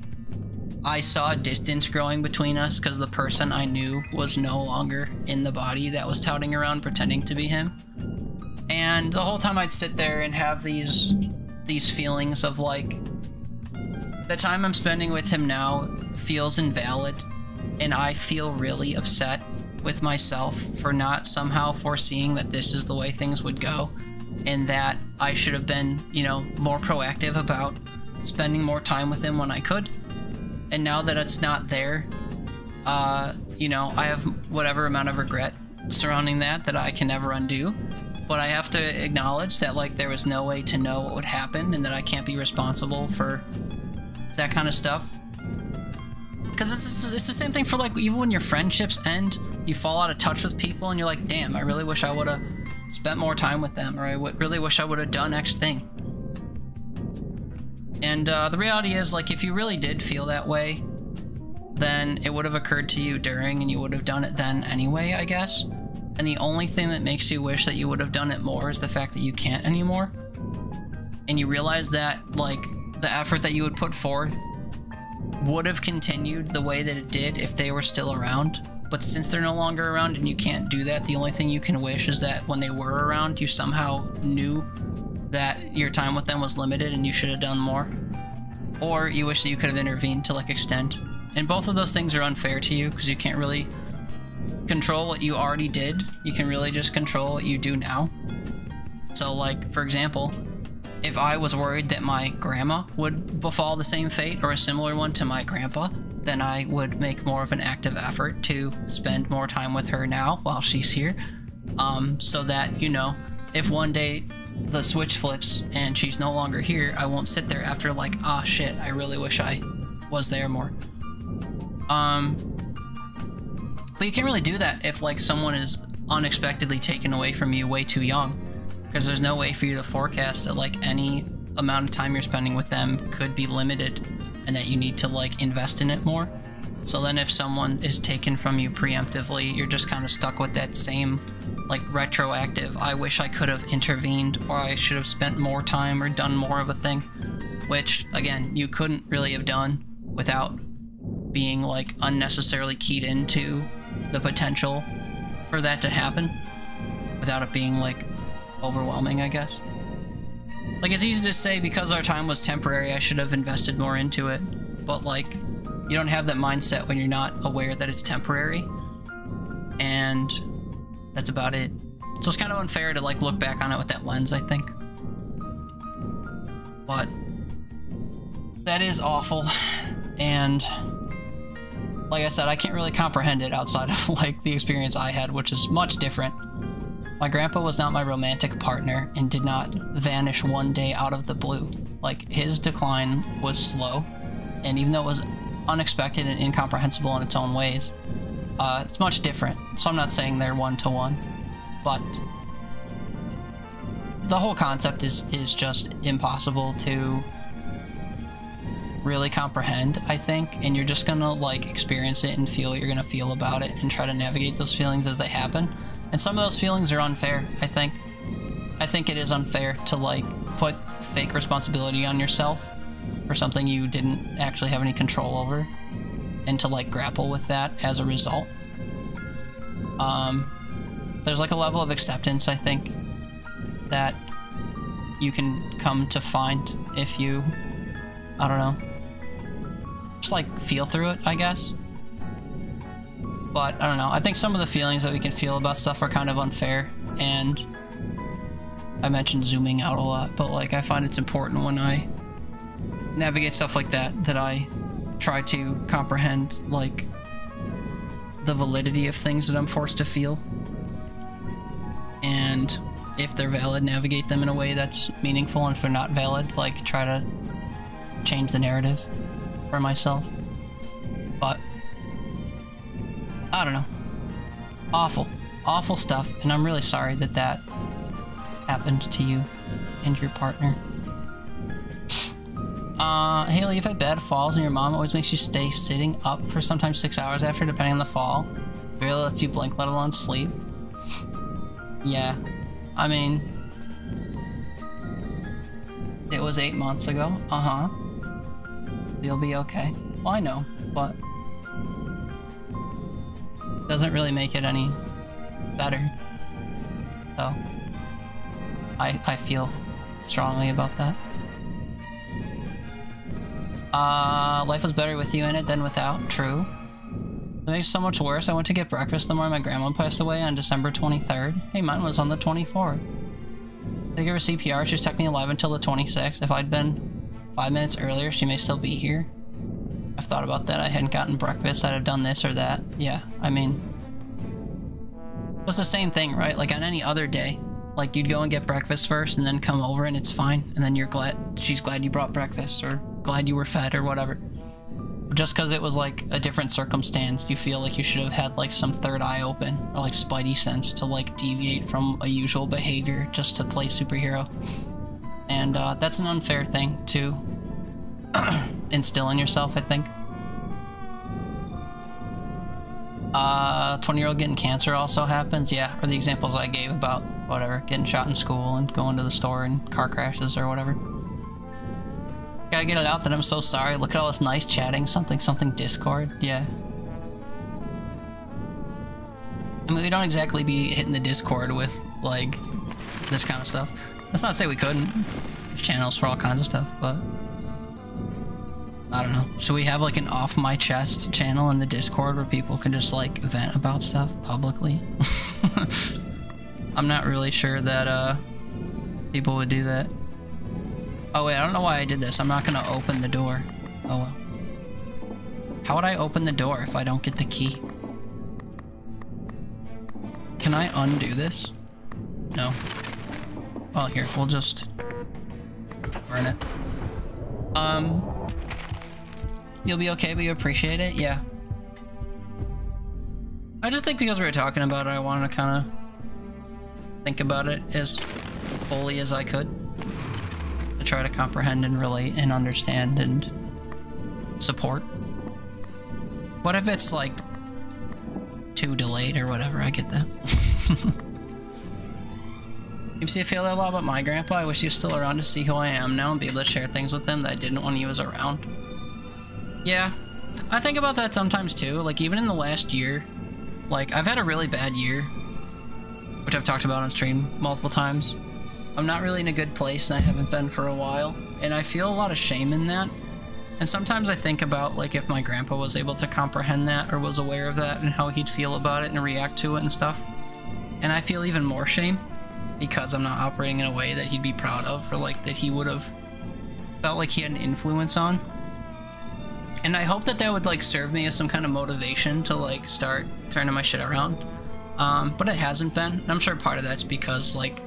I saw distance growing between us because the person I knew was no longer in the body that was touting around pretending to be him. And the whole time I'd sit there and have these feelings of, like, the time I'm spending with him now feels invalid, and I feel really upset with myself for not somehow foreseeing that this is the way things would go, and that I should have been, you know, more proactive about spending more time with him when I could. And now that it's not there, you know, I have whatever amount of regret surrounding that I can never undo. But I have to acknowledge that, like, there was no way to know what would happen, and that I can't be responsible for that kind of stuff. Because it's the same thing for, like, even when your friendships end, you fall out of touch with people, and you're like, damn, I really wish I would have spent more time with them, or I really wish I would have done X thing. And the reality is, like, if you really did feel that way, then it would have occurred to you during, and you would have done it then anyway, I guess. And the only thing that makes you wish that you would have done it more is the fact that you can't anymore. And you realize that, like, the effort that you would put forth would have continued the way that it did if they were still around. But since they're no longer around and you can't do that, the only thing you can wish is that when they were around, you somehow knew that your time with them was limited and you should have done more. Or you wish that you could have intervened to, like, extend. And both of those things are unfair to you because you can't really control what you already did. You can really just control what you do now. So, like, for example, if I was worried that my grandma would befall the same fate or a similar one to my grandpa, then I would make more of an active effort to spend more time with her now while she's here. So that, you know, if one day the switch flips and she's no longer here, I won't sit there after like, ah, shit, I really wish I was there more. But you can't really do that if, like, someone is unexpectedly taken away from you way too young, because there's no way for you to forecast that, like, any amount of time you're spending with them could be limited and that you need to, like, invest in it more. So then if someone is taken from you preemptively, you're just kind of stuck with that same, like, retroactive, I wish I could have intervened, or I should have spent more time or done more of a thing, which, again, you couldn't really have done without being, like, unnecessarily keyed into the potential for that to happen, without it being, like, overwhelming, I guess. Like, it's easy to say because our time was temporary, I should have invested more into it, but, like, you don't have that mindset when you're not aware that it's temporary, and that's about it. So it's kind of unfair to, like, look back on it with that lens, I think. But that is awful, and like I said, I can't really comprehend it outside of, like, the experience I had, which is much different. My grandpa was not my romantic partner and did not vanish one day out of the blue. Like, his decline was slow, and even though it was unexpected and incomprehensible in its own ways, it's much different. So I'm not saying they're one-to-one, but the whole concept is just impossible to really comprehend, I think, and you're just gonna, like, experience it and feel what you're gonna feel about it and try to navigate those feelings as they happen. And some of those feelings are unfair, I think. I think it is unfair to, like, put fake responsibility on yourself for something you didn't actually have any control over, and to like grapple with that as a result. There's like a level of acceptance, I think, that you can come to find if you, I don't know, just like feel through it, I guess. But I don't know, I think some of the feelings that we can feel about stuff are kind of unfair, and I mentioned zooming out a lot, but like I find it's important when I navigate stuff like that, that I try to comprehend like the validity of things that I'm forced to feel, and if they're valid, navigate them in a way that's meaningful, and if they're not valid, like try to change the narrative for myself. But I don't know, awful stuff, and I'm really sorry that that happened to you and your partner. Haley, you've had bad falls and your mom always makes you stay sitting up for sometimes 6 hours after, depending on the fall. Barely lets you blink, let alone sleep. Yeah, I mean, it was 8 months ago. You'll be okay. Well, I know, but doesn't really make it any better. So I feel strongly about that. Life was better with you in it than without. True. It makes it so much worse. I went to get breakfast the morning my grandma passed away on December 23rd. Hey, mine was on the 24th. I gave her CPR. She was technically alive until the 26th. If I'd been 5 minutes earlier, she may still be here. I've thought about that. I hadn't gotten breakfast. I'd have done this or that. Yeah, I mean, it was the same thing, right? Like on any other day, like you'd go and get breakfast first and then come over and it's fine. And then you're glad, she's glad you brought breakfast or glad you were fed or whatever. Just because it was like a different circumstance, you feel like you should have had like some third eye open or like spidey sense to like deviate from a usual behavior just to play superhero. And that's an unfair thing to instill in yourself, I think. 20-year-old getting cancer also happens, yeah, or the examples I gave about whatever, getting shot in school and going to the store and car crashes or whatever. Gotta get it out that I'm so sorry. Look at all this nice chatting, something Discord, yeah. I mean, we don't exactly be hitting the Discord with, like, this kind of stuff. That's not to say we couldn't. There's channels for all kinds of stuff, but I don't know. Should we have, like, an off my chest channel in the Discord where people can just, like, vent about stuff publicly? I'm not really sure that, people would do that. Oh wait, I don't know why I did this. I'm not gonna open the door. Oh well. How would I open the door if I don't get the key? Can I undo this? No. Well, here, we'll just burn it. You'll be okay, but you appreciate it? Yeah. I just think because we were talking about it, I wanted to kind of think about it as fully as I could. To try to comprehend and relate and understand and support. What if it's like too delayed or whatever? I get that. You see, I feel a lot about my grandpa. I wish he was still around to see who I am now and be able to share things with him that I didn't when he was around. Yeah, I think about that sometimes too. Like even in the last year, like I've had a really bad year, which I've talked about on stream multiple times. I'm not really in a good place, and I haven't been for a while, and I feel a lot of shame in that. And sometimes I think about, like, if my grandpa was able to comprehend that, or was aware of that, and how he'd feel about it, and react to it and stuff. And I feel even more shame, because I'm not operating in a way that he'd be proud of, or, like, that he would have felt like he had an influence on. And I hope that that would, like, serve me as some kind of motivation to, like, start turning my shit around. But it hasn't been, and I'm sure part of that's because, like,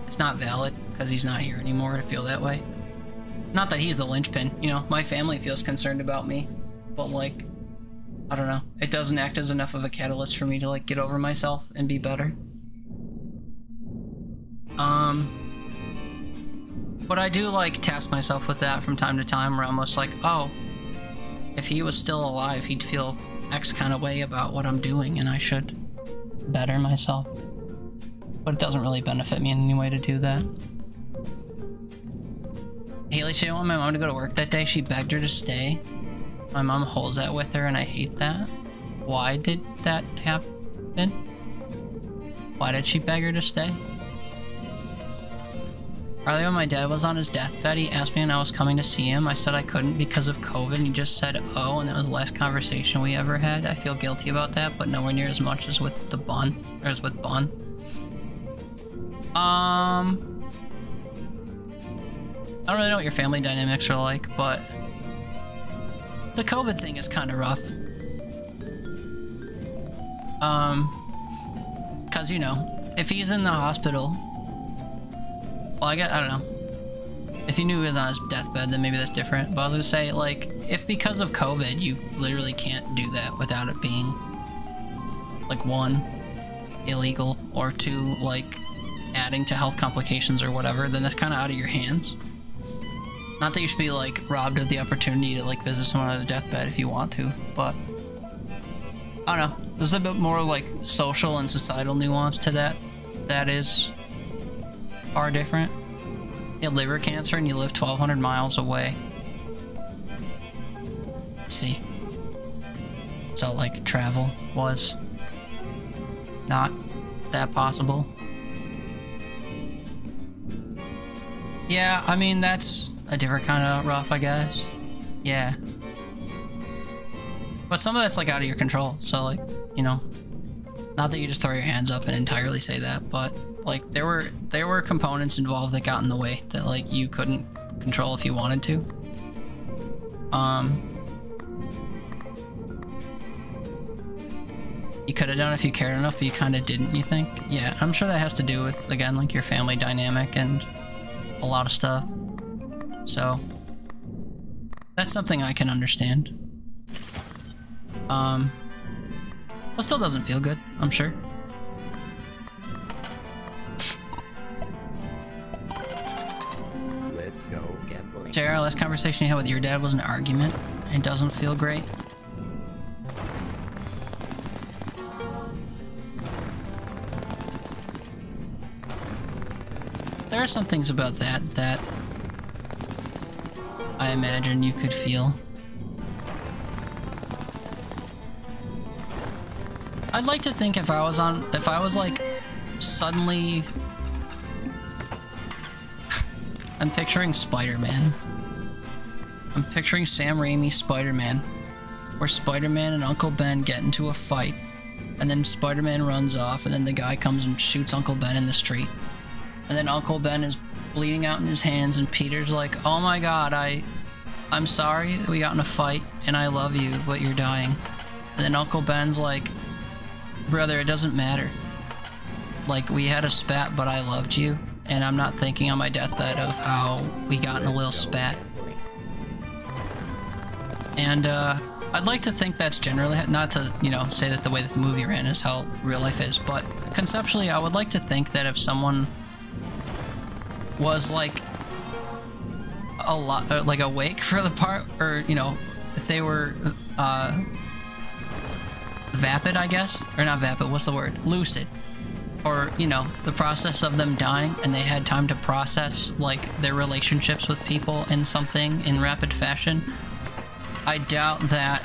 it's not valid because he's not here anymore to feel that way. Not that he's the linchpin, you know, my family feels concerned about me, but like, I don't know, it doesn't act as enough of a catalyst for me to like get over myself and be better. But I do like task myself with that from time to time where I'm almost like, oh, if he was still alive, he'd feel X kind of way about what I'm doing and I should better myself. But it doesn't really benefit me in any way to do that. Haley, she didn't want my mom to go to work that day. She begged her to stay. My mom holds that with her, and I hate that. Why did that happen? Why did she beg her to stay? Earlier when my dad was on his deathbed, he asked me when I was coming to see him. I said I couldn't because of COVID, and he just said, oh, and that was the last conversation we ever had. I feel guilty about that, but nowhere near as much as with the bun, or as with Bun. I don't really know what your family dynamics are like, but the COVID thing is kind of rough. Cause you know, if he's in the hospital, well, I don't know. If you knew he was on his deathbed, then maybe that's different. But I was gonna say, like, if because of COVID, you literally can't do that without it being, like, 1, illegal, or 2, like, adding to health complications or whatever, then that's kind of out of your hands. Not that you should be, like, robbed of the opportunity to, like, visit someone on their deathbed if you want to, but I don't know. There's a bit more, like, social and societal nuance to that. That is far different. You had liver cancer and you live 1,200 miles away. See. So, like, travel was not that possible. Yeah, I mean, that's a different kind of rough, I guess. Yeah. But some of that's, like, out of your control. So, like, you know, not that you just throw your hands up and entirely say that, but, like, there were components involved that got in the way that, like, you couldn't control if you wanted to. You could have done it if you cared enough, but you kind of didn't, you think? Yeah, I'm sure that has to do with, again, like, your family dynamic and a lot of stuff. So, that's something I can understand. Well, still doesn't feel good, I'm sure. Let's go gambling. JR, last conversation you had with your dad was an argument. It doesn't feel great. There are some things about that I imagine you could feel. I'd like to think if I was like suddenly I'm picturing Spider-Man. I'm picturing Sam Raimi's Spider-Man, where Spider-Man and Uncle Ben get into a fight, and then Spider-Man runs off, and then the guy comes and shoots Uncle Ben in the street. And then Uncle Ben is bleeding out in his hands, and Peter's like, oh my god, I'm sorry we got in a fight, and I love you, but you're dying. And then Uncle Ben's like, brother, it doesn't matter. Like, we had a spat, but I loved you, and I'm not thinking on my deathbed of how we got in a little spat. And, I'd like to think that's generally, not to, you know, say that the way that the movie ran is how real life is, but conceptually, I would like to think that if someone was, like, a lot, like, awake for the part, or, you know, if they were, vapid, I guess? Or not vapid, what's the word? Lucid. Or, you know, the process of them dying, and they had time to process, like, their relationships with people in something in rapid fashion. I doubt that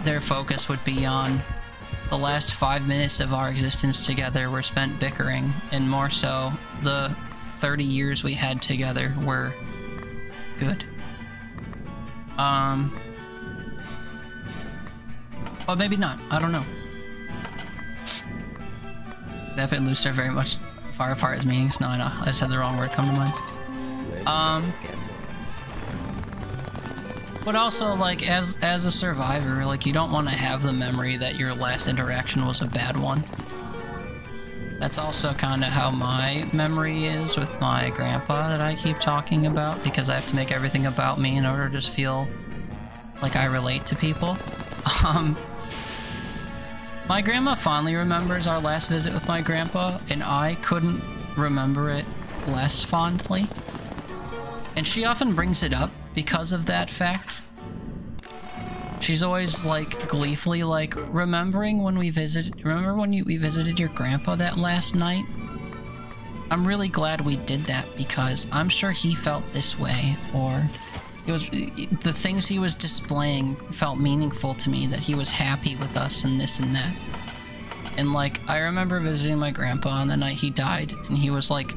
their focus would be on the last 5 minutes of our existence together were spent bickering, and more so, the 30 years we had together were good. But maybe not. I don't know. Vapid and lucid are very much far apart as meanings. No, I know. I just had the wrong word come to mind. But also, like, as a survivor, like, you don't want to have the memory that your last interaction was a bad one. That's also kind of how my memory is with my grandpa that I keep talking about, because I have to make everything about me in order to just feel like I relate to people. My grandma fondly remembers our last visit with my grandpa, and I couldn't remember it less fondly. And she often brings it up because of that fact. She's always, like, gleefully, like, remember when we visited your grandpa that last night? I'm really glad we did that because I'm sure he felt this way, or the things he was displaying felt meaningful to me, that he was happy with us and this and that. And like, I remember visiting my grandpa on the night he died, and he was like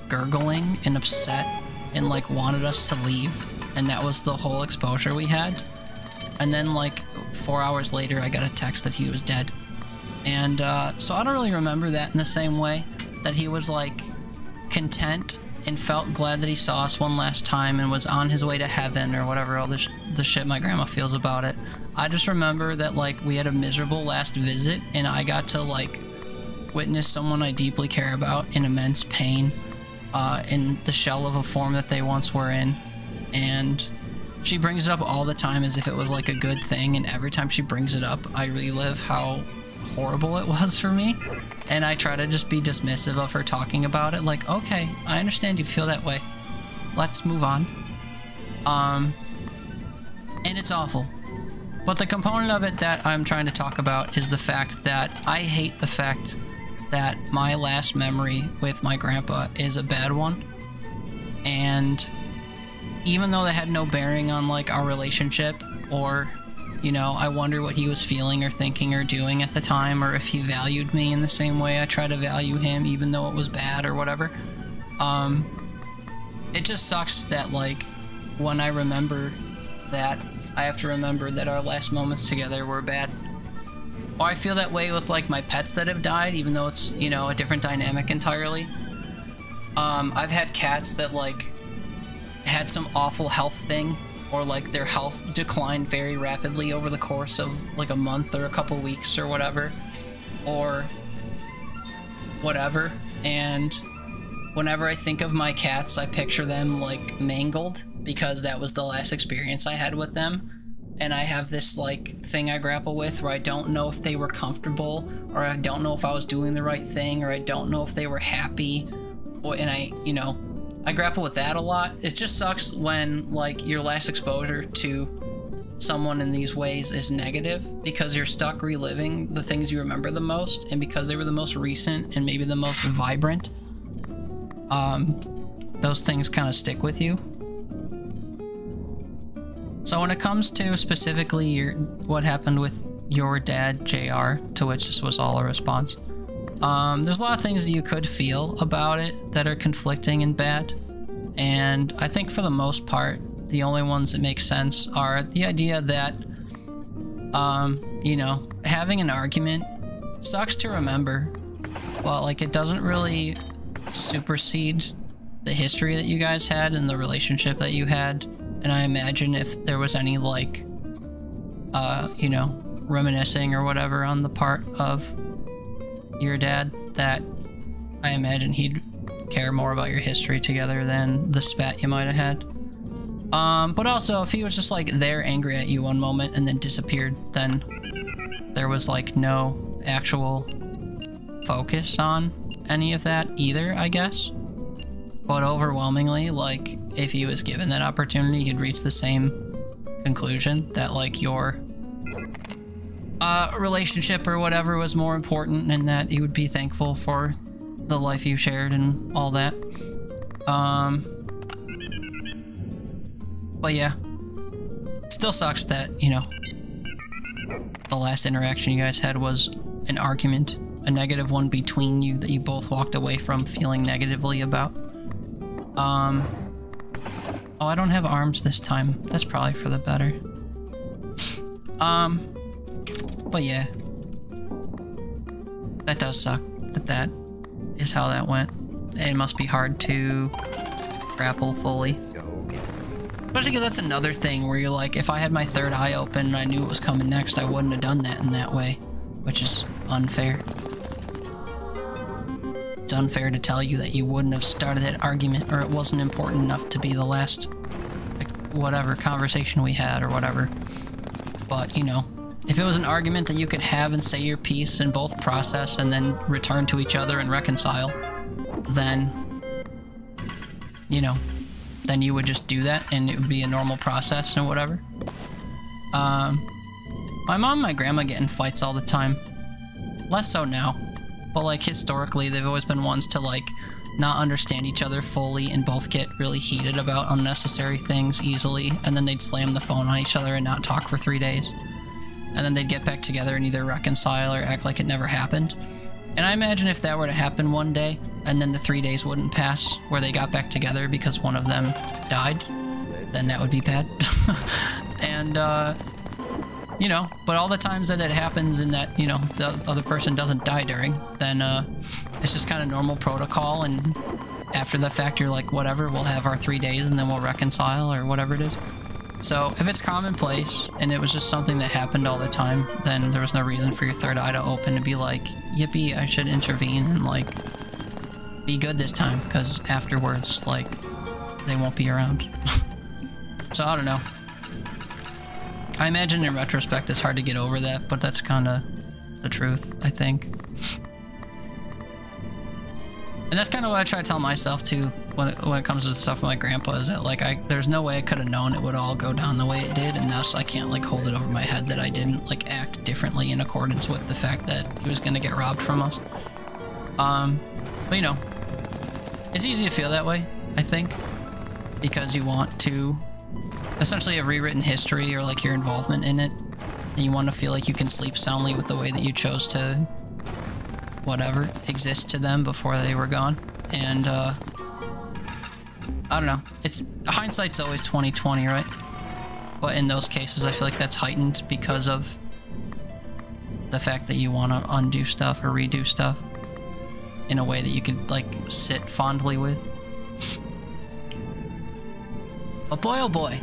gurgling and upset and like wanted us to leave, and that was the whole exposure we had. And then like 4 hours later I got a text that he was dead. And so I don't really remember that in the same way, that he was like content and felt glad that he saw us one last time and was on his way to heaven or whatever, all the shit my grandma feels about it. I just remember that like we had a miserable last visit, and I got to like witness someone I deeply care about in immense pain, in the shell of a form that they once were in. And she brings it up all the time as if it was like a good thing, and every time she brings it up I relive how horrible it was for me, and I try to just be dismissive of her talking about it, like, okay, I understand you feel that way, let's move on. And it's awful, but the component of it that I'm trying to talk about is the fact that I hate the fact that my last memory with my grandpa is a bad one. And even though that had no bearing on like our relationship, or you know, I wonder what he was feeling or thinking or doing at the time, or if he valued me in the same way I try to value him, even though it was bad or whatever. It just sucks that, like, when I remember that, I have to remember that our last moments together were bad. Or I feel that way with, like, my pets that have died, even though it's, you know, a different dynamic entirely. I've had cats that, like, had some awful health thing, or like their health declined very rapidly over the course of like a month or a couple weeks or whatever, and whenever I think of my cats, I picture them like mangled, because that was the last experience I had with them. And I have this like thing I grapple with where I don't know if they were comfortable, or I don't know if I was doing the right thing, or I don't know if they were happy, and I grapple with that a lot. It just sucks when like your last exposure to someone in these ways is negative, because you're stuck reliving the things you remember the most, and because they were the most recent and maybe the most vibrant, those things kind of stick with you. So when it comes to specifically what happened with your dad, JR, to which this was all a response, there's a lot of things that you could feel about it that are conflicting and bad, and I think for the most part the only ones that make sense are the idea that you know, having an argument sucks to remember, but like it doesn't really supersede the history that you guys had and the relationship that you had. And I imagine if there was any like you know, reminiscing or whatever on the part of your dad, that I imagine he'd care more about your history together than the spat you might have had. But also, if he was just like there angry at you one moment and then disappeared, then there was like no actual focus on any of that either, I guess. But overwhelmingly, like, if he was given that opportunity, he'd reach the same conclusion, that like your relationship or whatever was more important, and that he would be thankful for the life you shared and all that. But yeah, it still sucks that, you know, the last interaction you guys had was an argument, a negative one between you that you both walked away from feeling negatively about. Oh, I don't have arms this time. That's probably for the better. But yeah, that does suck that is how that went. It must be hard to grapple fully. Especially because that's another thing where you're like, if I had my third eye open and I knew it was coming next, I wouldn't have done that in that way, which is unfair. It's unfair to tell you that you wouldn't have started that argument, or it wasn't important enough to be the last, like, whatever conversation we had or whatever. But, you know, if it was an argument that you could have and say your piece and both process and then return to each other and reconcile, then, you know, then you would just do that and it would be a normal process and whatever. My mom and my grandma get in fights all the time. Less so now, but like historically they've always been ones to like not understand each other fully and both get really heated about unnecessary things easily, and then they'd slam the phone on each other and not talk for 3 days. And then they'd get back together and either reconcile or act like it never happened. And I imagine if that were to happen one day, and then the 3 days wouldn't pass where they got back together because one of them died, then that would be bad. And, you know, but all the times that it happens and that, you know, the other person doesn't die during, then it's just kind of normal protocol, and after the fact you're like, whatever, we'll have our 3 days and then we'll reconcile or whatever it is. So if it's commonplace and it was just something that happened all the time, then there was no reason for your third eye to open to be like, yippee, I should intervene and like be good this time, because afterwards, like, they won't be around. So I don't know. I imagine in retrospect it's hard to get over that, but that's kind of the truth, I think. And that's kind of what I try to tell myself too when it comes to stuff with my grandpa, is that like there's no way I could have known it would all go down the way it did, and thus I can't like hold it over my head that I didn't like act differently in accordance with the fact that he was gonna get robbed from us. But you know, it's easy to feel that way, I think, because you want to essentially have rewritten history or like your involvement in it, and you want to feel like you can sleep soundly with the way that you chose to whatever exist to them before they were gone. And I don't know, it's hindsight's always 20/20, right? But in those cases I feel like that's heightened because of the fact that you want to undo stuff or redo stuff in a way that you could like sit fondly with. But boy, oh boy.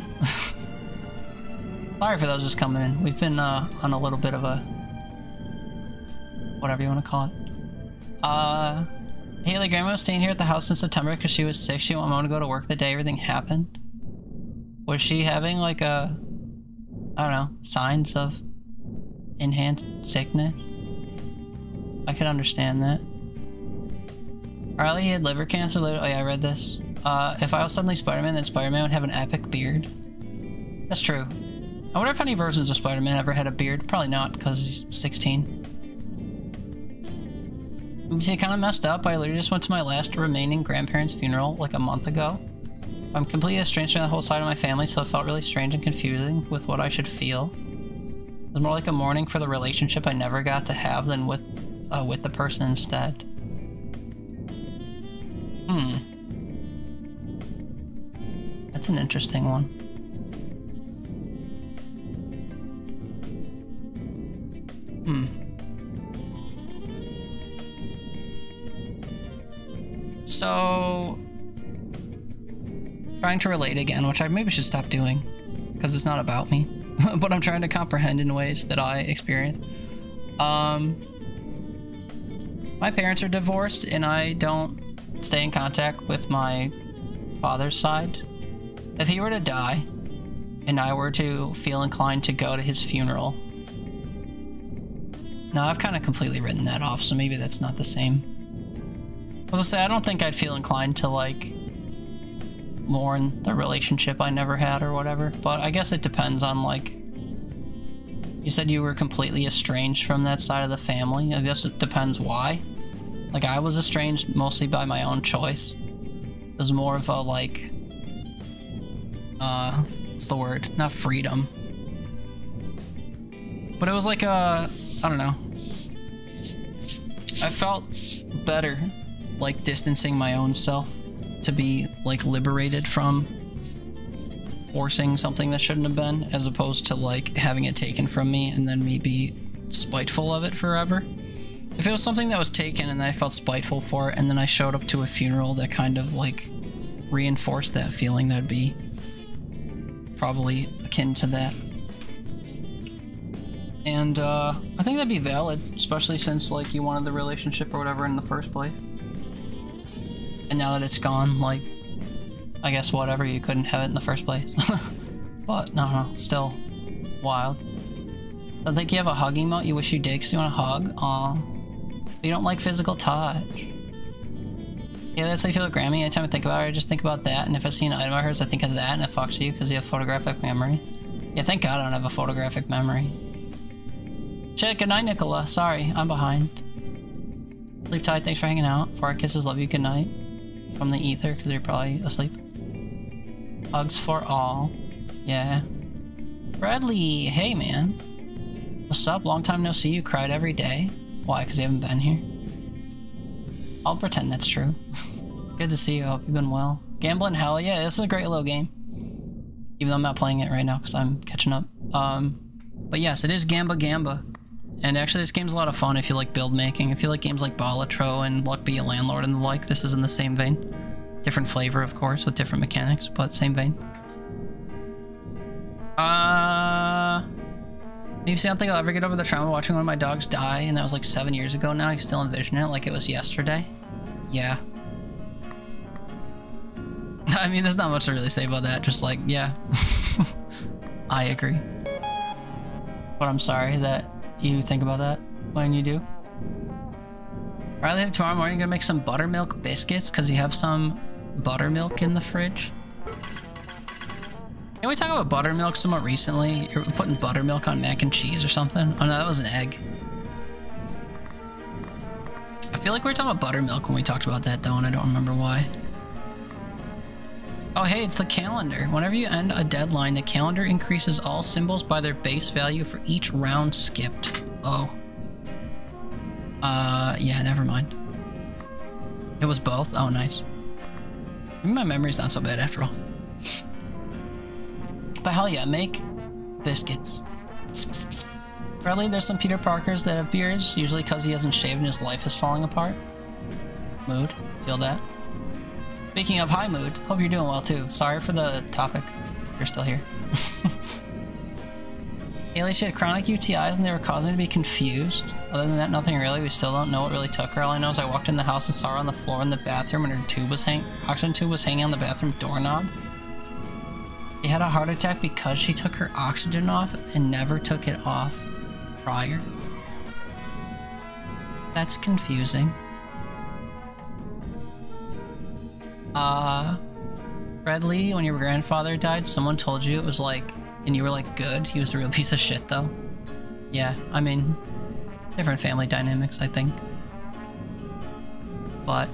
Sorry for those just coming in. We've been on a little bit of a whatever you want to call it. Haley, Grandma was staying here at the house in September because she was sick. She didn't want to go to work the day everything happened. Was she having like I don't know, signs of enhanced sickness? I could understand that. Riley had liver cancer. Oh yeah, I read this. If I was suddenly Spider-Man, then Spider-Man would have an epic beard. That's true. I wonder if any versions of Spider-Man ever had a beard. Probably not, because he's 16. See, kind of messed up. I literally just went to my last remaining grandparents' funeral like a month ago. I'm completely estranged from the whole side of my family, so it felt really strange and confusing with what I should feel. It was more like a mourning for the relationship I never got to have than with the person instead. That's an interesting one. So, trying to relate again, which I maybe should stop doing, because it's not about me, but I'm trying to comprehend in ways that I experience. My parents are divorced, and I don't stay in contact with my father's side. If he were to die, and I were to feel inclined to go to his funeral... No, I've kind of completely written that off, so maybe that's not the same. I was gonna say, I don't think I'd feel inclined to, like, mourn the relationship I never had or whatever, but I guess it depends on, like... You said you were completely estranged from that side of the family. I guess it depends why. Like, I was estranged mostly by my own choice. It was more of a, like... what's the word? Not freedom. But it was like a... I don't know. I felt better, like, distancing my own self to be, like, liberated from forcing something that shouldn't have been, as opposed to, like, having it taken from me and then me be spiteful of it forever. If it was something that was taken and I felt spiteful for it, and then I showed up to a funeral that kind of, like, reinforced that feeling, that'd be probably akin to that. And, I think that'd be valid, especially since, like, you wanted the relationship or whatever in the first place. And now that it's gone, like, I guess whatever, you couldn't have it in the first place. But, no, still wild. I think you have a hug emote you wish you did because you want a hug. Aw. You don't like physical touch. Yeah, that's how I feel with Grammy. Anytime I think about her, I just think about that, and if I see an item of hers, I think of that, and it fucks you because you have photographic memory. Yeah, thank God I don't have a photographic memory. Shit, good night, Nicola. Sorry, I'm behind. Sleep tight, thanks for hanging out. 4 kisses, love you, good night. from the ether because you're probably asleep. Hugs for all. Yeah. Bradley, hey man. What's up? Long time no see. You cried every day. Why? Because you haven't been here? I'll pretend that's true. Good to see you. Hope you've been well. Gambling, hell yeah. This is a great little game. Even though I'm not playing it right now because I'm catching up. But yes, it is Gamba Gamba. And actually this game's a lot of fun if you like build making. If you like games like Balatro and Luck Be a Landlord and the like, this is in the same vein. Different flavor, of course, with different mechanics, but same vein. Maybe see, I don't think I'll ever get over the trauma watching one of my dogs die, and that was like 7 years ago now. I still envision it like it was yesterday. Yeah. I mean, there's not much to really say about that, just like, yeah. I agree. But I'm sorry that you think about that when you do. Riley, tomorrow morning you're gonna make some buttermilk biscuits because you have some buttermilk in the fridge. Can we talk about buttermilk somewhat recently? You're putting buttermilk on mac and cheese or something? Oh no, that was an egg. I feel like we were talking about buttermilk when we talked about that though, and I don't remember why. Oh hey, it's the calendar. Whenever you end a deadline, the calendar increases all symbols by their base value for each round skipped. Oh. Yeah, never mind. It was both? Oh, nice. Maybe my memory's not so bad after all. But hell yeah, make biscuits. Probably there's some Peter Parkers that have beards, usually because he hasn't shaved and his life is falling apart. Mood, feel that. Speaking of high mood, hope you're doing well too. Sorry for the topic, if you're still here. Haley, she had chronic UTIs and they were causing her to be confused. Other than that, nothing really. We still don't know what really took her. All I know is I walked in the house and saw her on the floor in the bathroom and her oxygen tube was hanging on the bathroom doorknob. She had a heart attack because she took her oxygen off and never took it off prior. That's confusing. Fred Lee, when your grandfather died, someone told you it was like, and you were like, good, he was a real piece of shit though. Yeah, I mean, different family dynamics, I think. But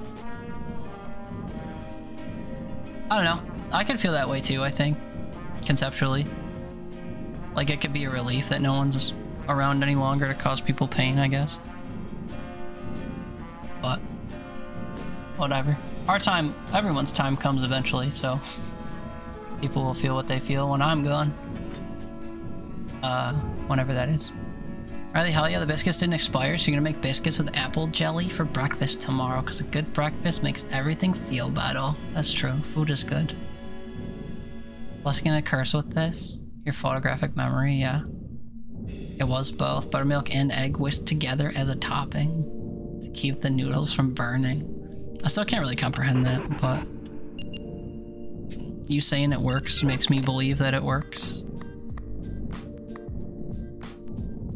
I don't know. I could feel that way too, I think. Conceptually. Like it could be a relief that no one's around any longer to cause people pain, I guess. But whatever. Our time, everyone's time comes eventually, so people will feel what they feel when I'm gone. Whenever that is. Riley, hell yeah, the biscuits didn't expire, so you're gonna make biscuits with apple jelly for breakfast tomorrow, because a good breakfast makes everything feel better. That's true. Food is good. Plus, gonna curse with this? Your photographic memory, yeah. It was both buttermilk and egg whisked together as a topping to keep the noodles from burning. I still can't really comprehend that, but you saying it works makes me believe that it works.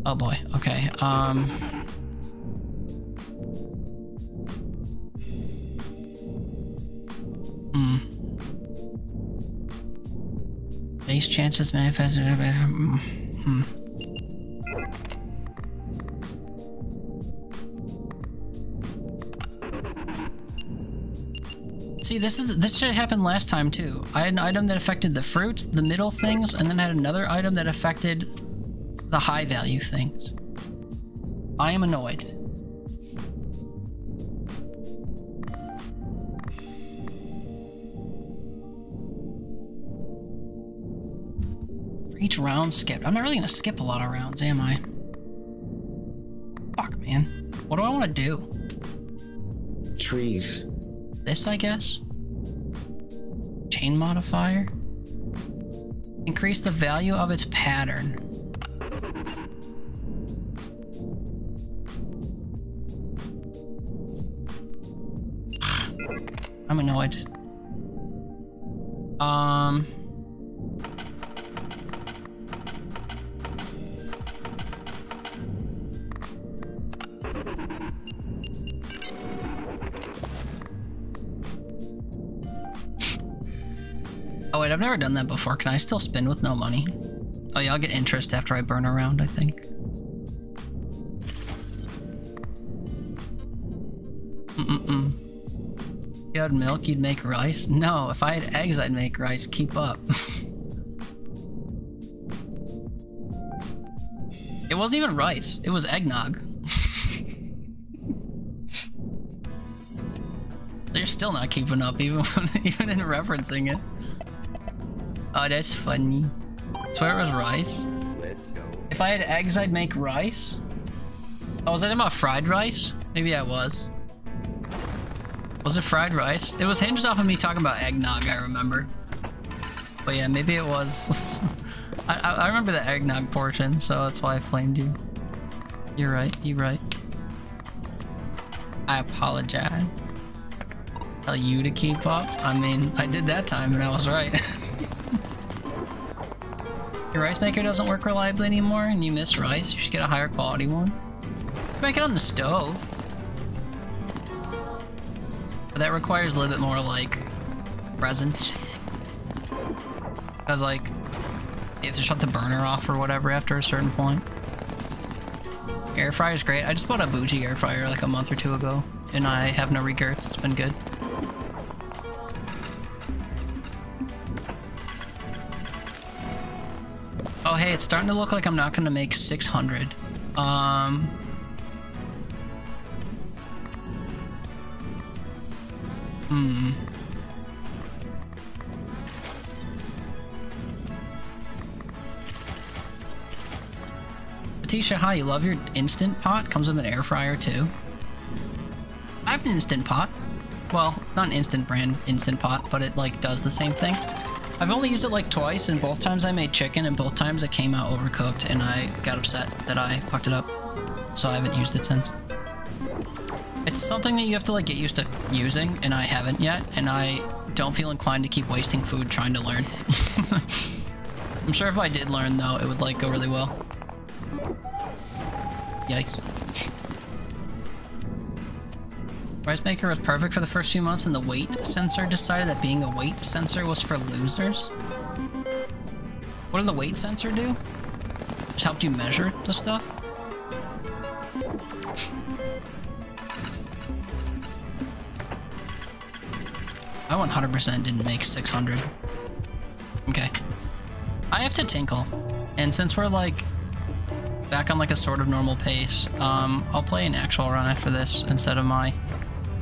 Oh boy, okay, Base chances manifested. See, this shit happened last time too. I had an item that affected the fruits, the middle things, and then I had another item that affected the high value things. I am annoyed. For each round skipped. I'm not really gonna skip a lot of rounds, am I? Fuck, man. What do I want to do? Trees. This, I guess? Chain modifier? Increase the value of its pattern. I'm annoyed. Oh wait, I've never done that before. Can I still spin with no money? Oh yeah, I'll get interest after I burn a round, I think. you had milk, you'd make rice? No, if I had eggs, I'd make rice. Keep up. It wasn't even rice. It was eggnog. You're still not keeping up, even in referencing it. Oh, that's funny. Swear it was rice. Let's go. If I had eggs, I'd make rice. Oh, was that about fried rice? Maybe I was. Was it fried rice? It was hinged off of me talking about eggnog, I remember. But yeah, maybe it was. I remember the eggnog portion, so that's why I flamed you. You're right, you're right. I apologize. Tell you to keep up? I mean, I did that time and I was right. Your rice maker doesn't work reliably anymore and you miss rice? You should get a higher quality one. Make it on the stove. But that requires a little bit more, like, presence. Because, like, you have to shut the burner off or whatever after a certain point. Air fryer's great. I just bought a bougie air fryer like a month or two ago, and I have no regrets. It's been good. Oh, hey, it's starting to look like I'm not gonna make 600. Letitia, hi, you love your Instant Pot? Comes with an air fryer too. I have an Instant Pot. Well, not an Instant brand Instant Pot, but it like does the same thing. I've only used it like twice, and both times I made chicken, and both times it came out overcooked, and I got upset that I fucked it up. So I haven't used it since. It's something that you have to like get used to using, and I haven't yet, and I don't feel inclined to keep wasting food trying to learn. I'm sure if I did learn though, it would like go really well. Yikes. Rice maker was perfect for the first few months, and the weight sensor decided that being a weight sensor was for losers. What did the weight sensor do? Just helped you measure the stuff? I 100% didn't make 600. Okay. I have to tinkle, and since we're like back on like a sort of normal pace, I'll play an actual run after this instead of my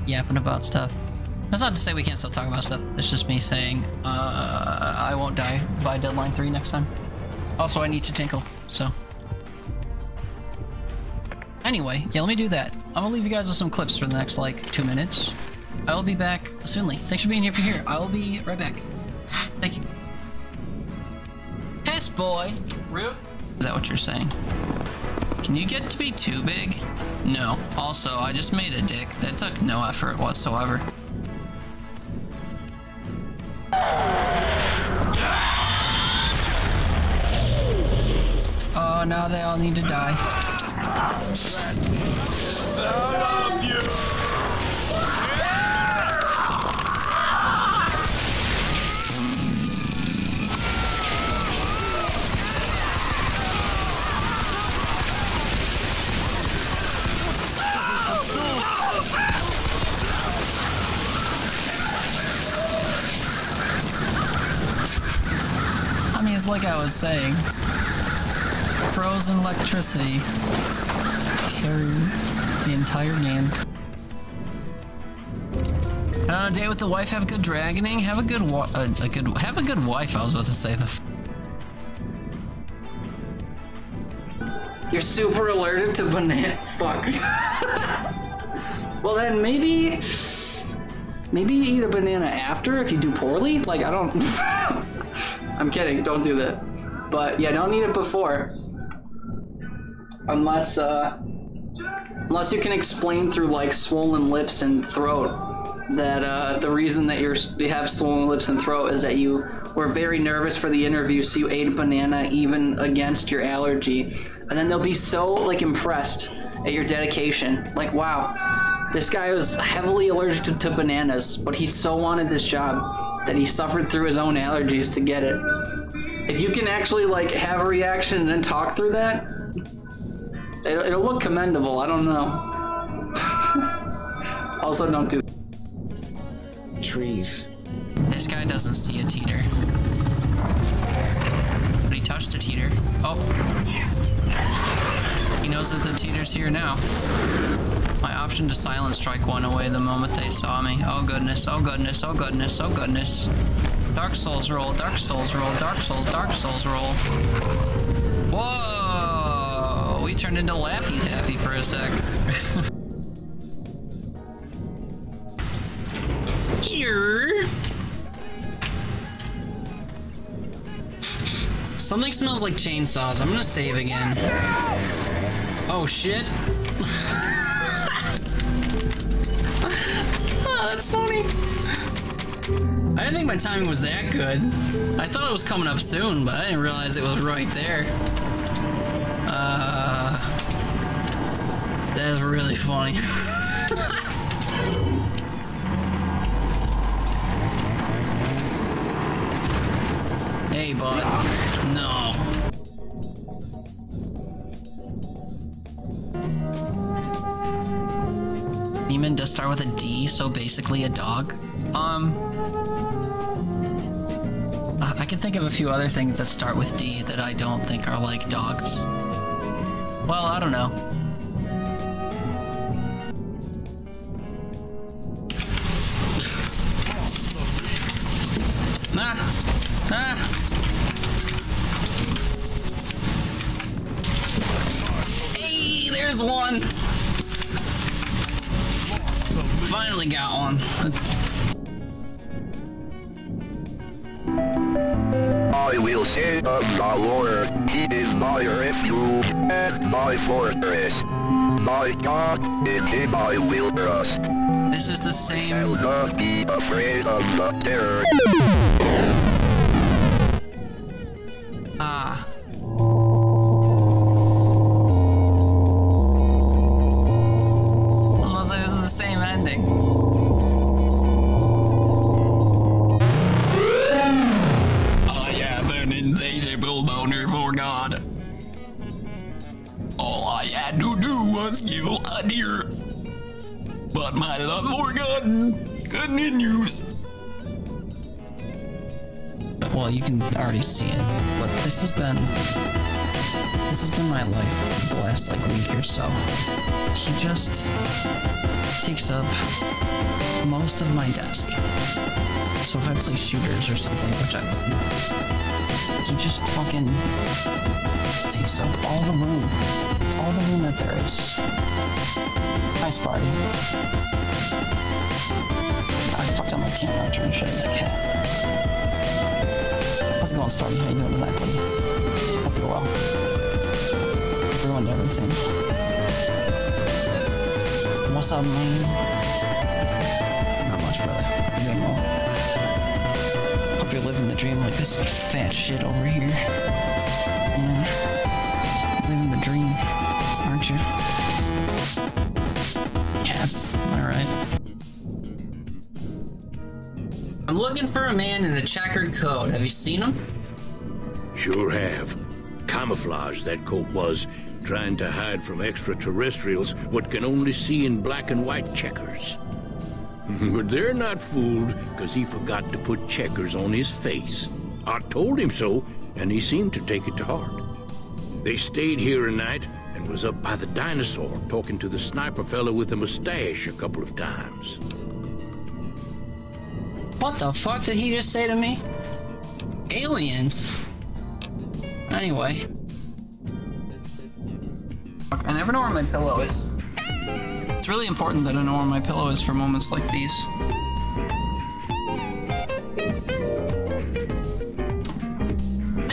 yapping about stuff. That's not to say we can't still talk about stuff. It's just me saying I won't die by deadline 3 next time. Also, I need to tinkle, so. Anyway, yeah, let me do that. I'm gonna leave you guys with some clips for the next like 2 minutes. I will be back soonly. Thanks for being here for here. I will be right back. Thank you. Piss boy. Root. Is that what you're saying? Can you get to be too big? No. Also, I just made a dick. That took no effort whatsoever. Oh, now they all need to die. I love you. I mean, it's like I was saying. Pros in electricity carry the entire game. On a date with the wife, have good dragoning. Have a good have a good wife. I was about to say You're super allergic to banana. Fuck. Well then maybe you eat a banana after if you do poorly. Like I don't. I'm kidding. Don't do that. But yeah, don't eat it before. Unless you can explain through like swollen lips and throat that the reason that you have swollen lips and throat is that you were very nervous for the interview, so you ate a banana even against your allergy. And then they'll be so like impressed at your dedication. Like, wow, this guy was heavily allergic to bananas, but he so wanted this job that he suffered through his own allergies to get it. If you can actually like have a reaction and then talk through that, it'll look commendable. I don't know. Also, don't do that. trees. This guy doesn't see a teeter. But he touched a teeter. Oh. He knows that the teeter's here now. My option to silent strike went away the moment they saw me. Oh goodness, oh goodness, oh goodness, oh goodness. Dark Souls roll, Dark Souls roll, Dark Souls roll. Whoa! We turned into Laffy Taffy for a sec. Here. Something smells like chainsaws. I'm gonna save again. Oh shit. Oh, that's funny. I didn't think my timing was that good. I thought it was coming up soon, but I didn't realize it was right there. That is really funny. Hey, bud. No. Demon does start with a D, so basically a dog. I can think of a few other things that start with D that I don't think are like dogs. Well, I don't know. Hey, there's one. Finally got one. I will say of the Lord, He is my refuge and my fortress. My God, in Him I will trust. This is the same. I will not be afraid of the terror. Ah. Almost like this is the same ending. Insatiable boner for God. All I had to do was kill a deer. But my love for God continues. Well, you can already see it, but this has been my life the last like week or so. He just takes up most of my desk. So if I play shooters or something, which I wouldn't, he just fucking takes up all the room that there is. Hi, Sparty. I fucked up my camera. I'm trying to show you that cat. How's it going, Sparty? How you doing tonight, buddy? Hope you're well. Ruined everything. What's up, man? Not much, brother. You doing well? Hope you're living the dream like this fat shit over here. Living the dream, aren't you? Cats, am I right? I'm looking for a man in a checkered coat. Have you seen him? Sure have. Camouflage that coat was, trying to hide from extraterrestrials what can only see in black and white checkers. But they're not fooled, because he forgot to put checkers on his face. I told him so, and he seemed to take it to heart. They stayed here a night and was up by the dinosaur talking to the sniper fella with the mustache a couple of times. What the fuck did he just say to me? Aliens? Anyway. I never know where my pillow is. It's really important that I know where my pillow is for moments like these.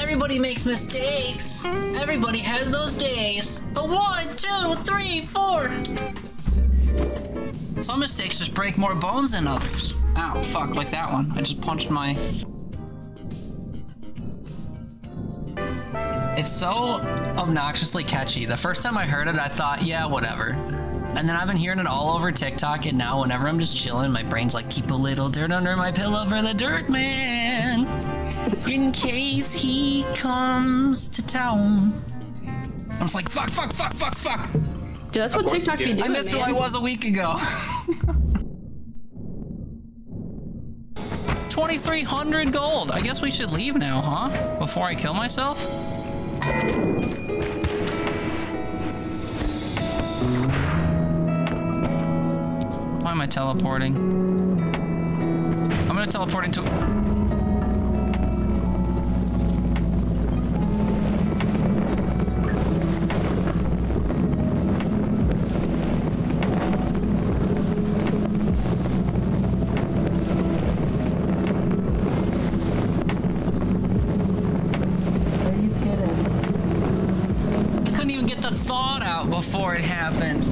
Everybody makes mistakes. Everybody has those days. A 1, 2, 3, 4. Some mistakes just break more bones than others. Ow, fuck, like that one. I just punched my... It's so obnoxiously catchy. The first time I heard it, I thought, yeah, whatever. And then I've been hearing it all over TikTok, and now whenever I'm just chilling, my brain's like, keep a little dirt under my pillow for the dirt man, in case he comes to town. I was like, fuck. Dude, that's what TikTok be doing, I missed who I was a week ago. 2,300 gold. I guess we should leave now, huh? Before I kill myself? Why am I teleporting? I'm gonna teleport into... thought out before it happened.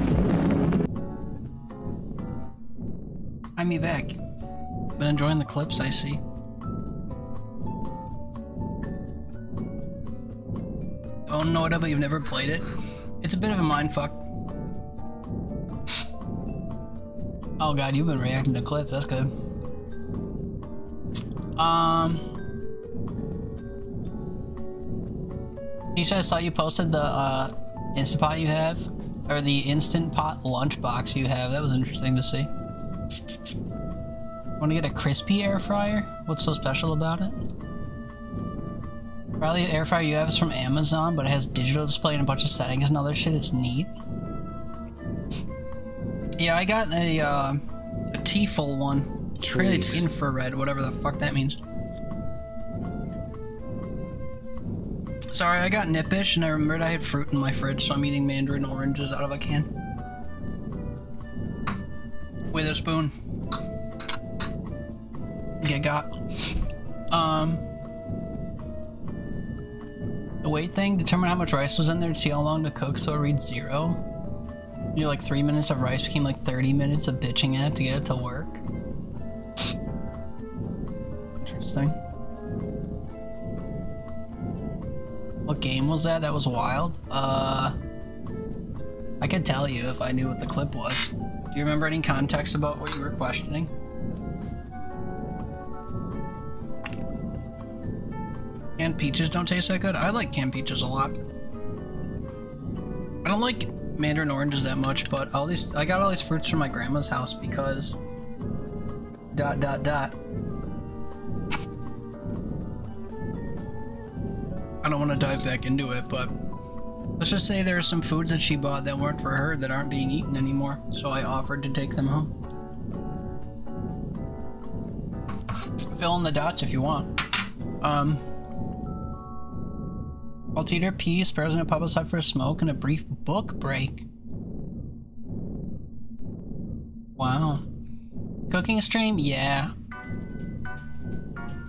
I'm me back. Been enjoying the clips, I see. Oh no, but you've never played it? It's a bit of a mindfuck. Oh god, you've been reacting to clips, that's good. Keisha, I saw you posted the Instant Pot you have, or the Instant Pot lunchbox you have. That was interesting to see. Want to get a crispy air fryer? What's so special about it? Probably the air fryer you have is from Amazon, but it has digital display and a bunch of settings and other shit. It's neat. Yeah, I got a T-full one. Really, it's infrared, whatever the fuck that means. Sorry, I got nippish and I remembered I had fruit in my fridge, so I'm eating mandarin oranges out of a can. With a spoon. Get got. The weight thing, determine how much rice was in there to see how long to cook, so it reads 0. You're like 3 minutes of rice became like 30 minutes of bitching at it to get it to work. Interesting. What game was that? That was wild. I could tell you if I knew what the clip was. Do you remember any context about what you were questioning? Canned peaches don't taste that good? I like canned peaches a lot. I don't like mandarin oranges that much, but I got all these fruits from my grandma's house because... ... I don't want to dive back into it, but let's just say there are some foods that she bought that weren't for her that aren't being eaten anymore, so I offered to take them home. Fill in the dots if you want. I'll eat her pee, sparrows in a pub outside for a smoke, and a brief book break. Wow. Cooking stream? Yeah.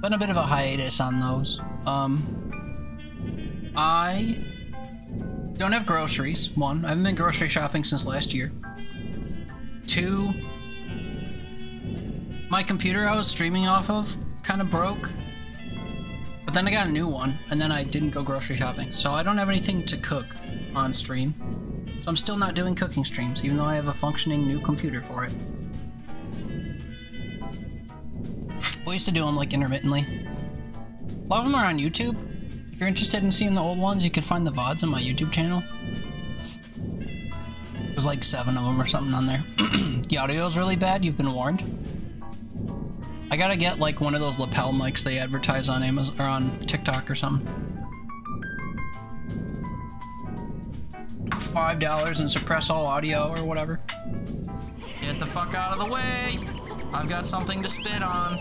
Been a bit of a hiatus on those. I don't have groceries. 1, I haven't been grocery shopping since last year. 2, my computer I was streaming off of kind of broke. But then I got a new one, and then I didn't go grocery shopping. So I don't have anything to cook on stream. So I'm still not doing cooking streams, even though I have a functioning new computer for it. We used to do them like intermittently. A lot of them are on YouTube. If you're interested in seeing the old ones, you can find the VODs on my YouTube channel. There's like 7 of them or something on there. The audio is really bad, you've been warned. I gotta get like one of those lapel mics they advertise on Amazon or on TikTok or something. $5 and suppress all audio or whatever. Get the fuck out of the way! I've got something to spit on.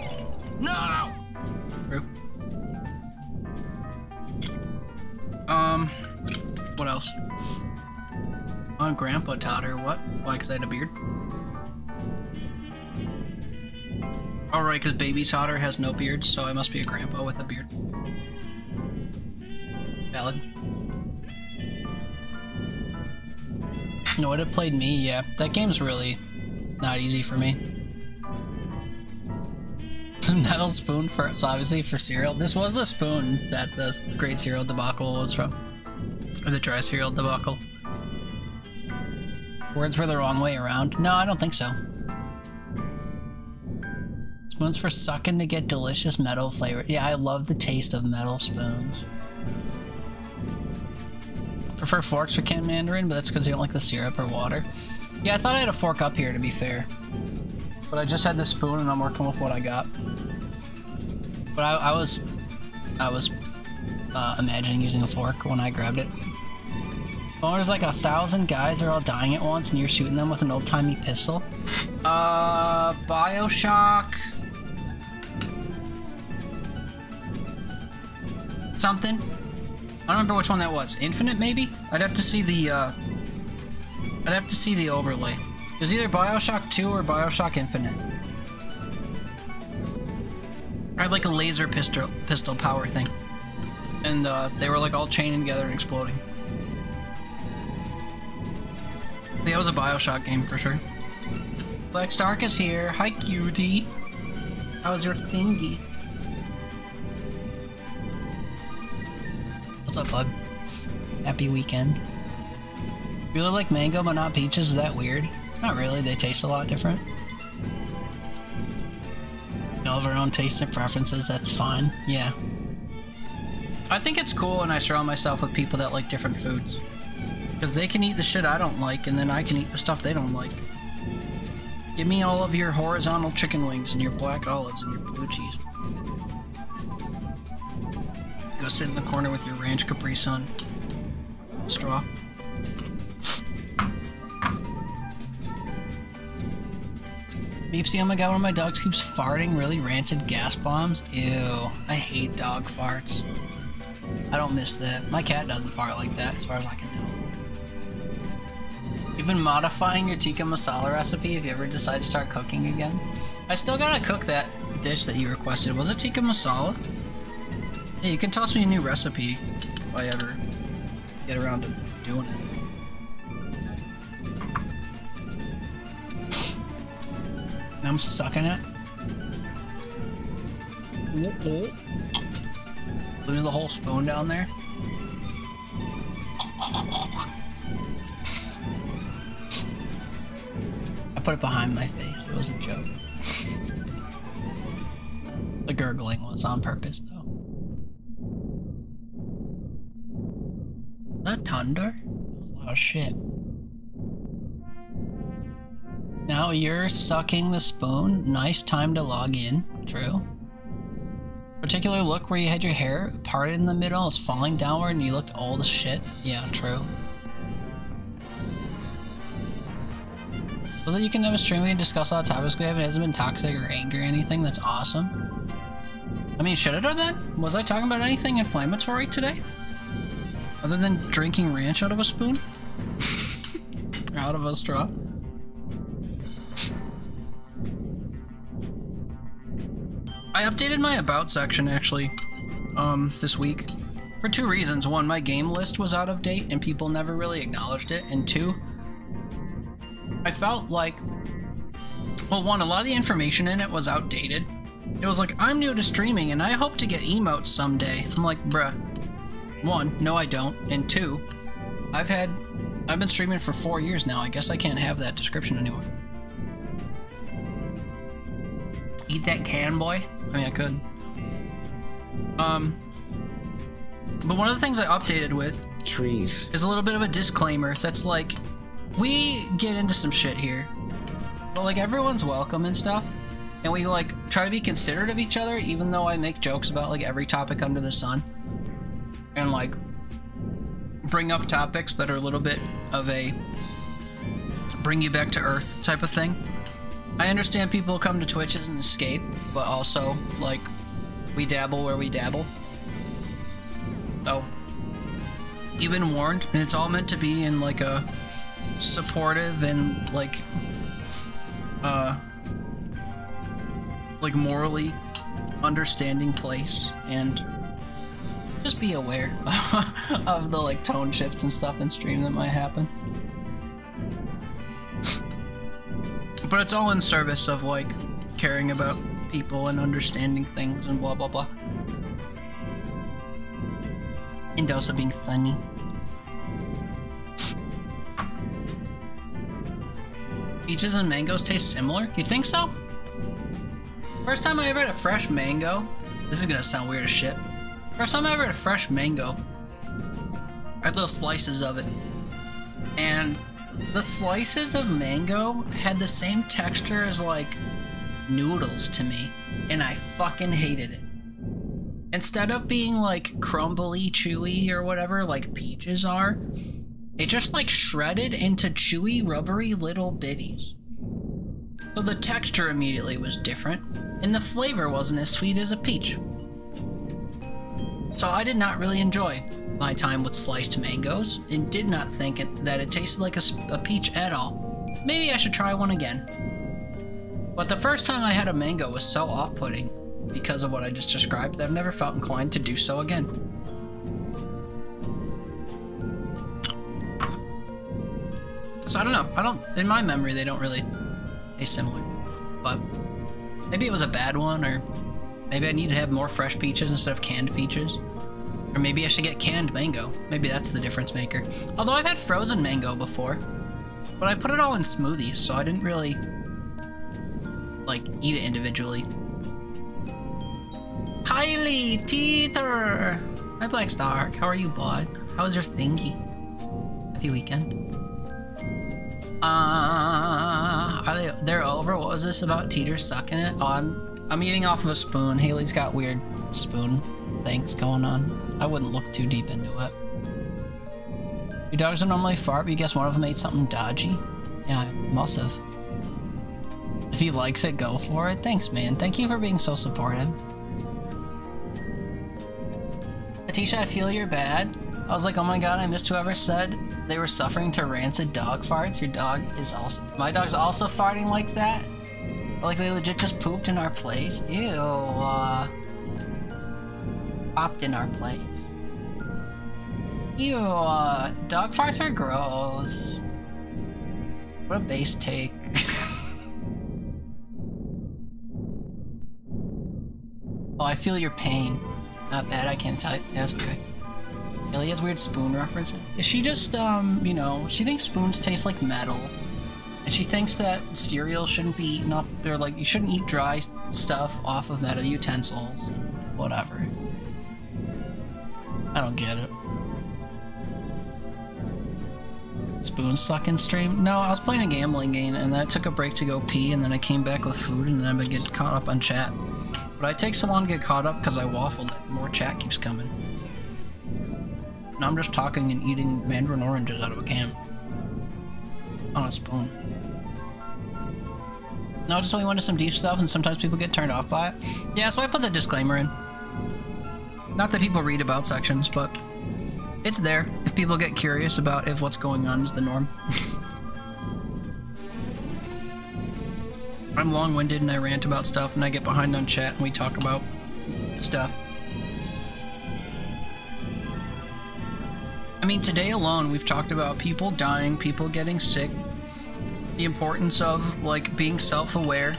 No! True. What else? Grandpa taught her what? Why, 'cause I had a beard? Oh, right, because Baby Totter has no beard, so I must be a grandpa with a beard. Valid. No, it had played me, yeah. That game's really not easy for me. Metal spoon for, so obviously for cereal. This was the spoon that the Great Cereal Debacle was from. Or the Dry Cereal Debacle. Words were the wrong way around. No, I don't think so. Spoons for sucking to get delicious metal flavor. Yeah, I love the taste of metal spoons. Prefer forks for canned mandarin, but that's because you don't like the syrup or water. Yeah, I thought I had a fork up here, to be fair. But I just had the spoon and I'm working with what I got. But I was imagining using a fork when I grabbed it. Well, there's like 1,000 guys are all dying at once and you're shooting them with an old-timey pistol. Bioshock... something? I don't remember which one that was. Infinite, maybe? I'd have to see the overlay. It was either Bioshock 2 or Bioshock Infinite. I had like a laser pistol power thing. And they were like all chaining together and exploding. Yeah, it was a Bioshock game for sure. Black Stark is here. Hi, cutie. How was your thingy? What's up, bud? Happy weekend. Really like mango but not peaches? Is that weird? Not really, they taste a lot different. We all have our own tastes and preferences, that's fine. Yeah. I think it's cool when I surround myself with people that like different foods. Because they can eat the shit I don't like, and then I can eat the stuff they don't like. Give me all of your horizontal chicken wings and your black olives and your blue cheese. Go sit in the corner with your ranch Capri Sun. Straw. Beepsy, oh my god, one of my dogs keeps farting really rancid gas bombs. Ew, I hate dog farts. I don't miss that. My cat doesn't fart like that, as far as I can tell. You've been modifying your tikka masala recipe if you ever decide to start cooking again. I still gotta cook that dish that you requested. Was it tikka masala? Yeah, you can toss me a new recipe if I ever get around to doing it. I'm sucking it. Lose the whole spoon down there. I put it behind my face. It was a joke. The gurgling was on purpose, though. Is that thunder? That was a lot of shit. Now you're sucking the spoon. Nice time to log in. True. Particular look where you had your hair parted in the middle is falling downward and you looked old as shit. Yeah, true. So that you can have a stream we can discuss all the topics we have. It hasn't been toxic or anger or anything. That's awesome. I mean, should I do that? Was I talking about anything inflammatory today? Other than drinking ranch out of a spoon? Or out of a straw? I updated my about section actually this week for two reasons. One, my game list was out of date and people never really acknowledged it, and two, I felt like, well, one, a lot of the information in it was outdated. It was like, I'm new to streaming and I hope to get emotes someday. I'm like, bruh, one, no I don't, and two, I've been streaming for 4 years now. I guess I can't have that description anymore. Eat that can, boy? I mean, I could. But one of the things I updated with trees is a little bit of a disclaimer that's like, we get into some shit here, but like everyone's welcome and stuff, and we like try to be considerate of each other, even though I make jokes about like every topic under the sun, and like bring up topics that are a little bit of a bring you back to earth type of thing. I understand people come to Twitch as an escape, but also, like, we dabble where we dabble. So, you've been warned, and it's all meant to be in, like, a supportive and, like, morally understanding place, and just be aware of the, like, tone shifts and stuff in stream that might happen. But it's all in service of, like, caring about people and understanding things and blah, blah, blah. And also being funny. Peaches and mangoes taste similar? Do you think so? First time I ever had a fresh mango... This is gonna sound weird as shit. First time I ever had a fresh mango, I had little slices of it. And... the slices of mango had the same texture as, like, noodles to me, and I fucking hated it. instead of being like crumbly, chewy, or whatever, like peaches are, it just like shredded into chewy, rubbery little bitties. So the texture immediately was different, and the flavor wasn't as sweet as a peach. So I did not really enjoy my time with sliced mangoes, and did not think that it tasted like a peach at all. Maybe I should try one again. But the first time I had a mango was so off-putting because of what I just described that I've never felt inclined to do so again. So I don't know. In my memory, they don't really taste similar. But maybe it was a bad one, or maybe I need to have more fresh peaches instead of canned peaches. Or maybe I should get canned mango. Maybe that's the difference maker. Although I've had frozen mango before, but I put it all in smoothies, so I didn't really, like, eat it individually. Kylie Teeter! Hi, Black Stark. How are you, bud? How was your thingy? Happy weekend. They're over? What was this about Teeter sucking it? Oh, I'm eating off of a spoon. Haley's got weird spoon things going on. I wouldn't look too deep into it. Your dogs don't normally fart, but you guess one of them ate something dodgy? Yeah, I must have. If he likes it, go for it. Thanks, man. Thank you for being so supportive. Atisha, I feel you're bad. I was like, oh my god, I missed whoever said they were suffering to rancid dog farts. Your dog is also... My dog's also farting like that? Like they legit just pooped in our place? Ew, popped in our place. Ew, dog farts are gross. What a base take. Oh, I feel your pain. Not bad, I can't tell you. Yeah, that's okay. Ellie has weird spoon references. Is she just, you know, she thinks spoons taste like metal. And she thinks that cereal shouldn't be eaten off, or like, you shouldn't eat dry stuff off of metal utensils and whatever. I don't get it. Spoon sucking stream? No, I was playing a gambling game and then I took a break to go pee and then I came back with food and then I've been getting caught up on chat. But I take so long to get caught up because I waffle that more chat keeps coming. Now I'm just talking and eating mandarin oranges out of a can. On a spoon. No, I just only wanted some deep stuff and sometimes people get turned off by it. Yeah, so I put the disclaimer in. Not that people read about sections, but it's there if people get curious about if what's going on is the norm. I'm long-winded and I rant about stuff and I get behind on chat and we talk about stuff. I mean, today alone we've talked about people dying, people getting sick, the importance of, like, being self-aware,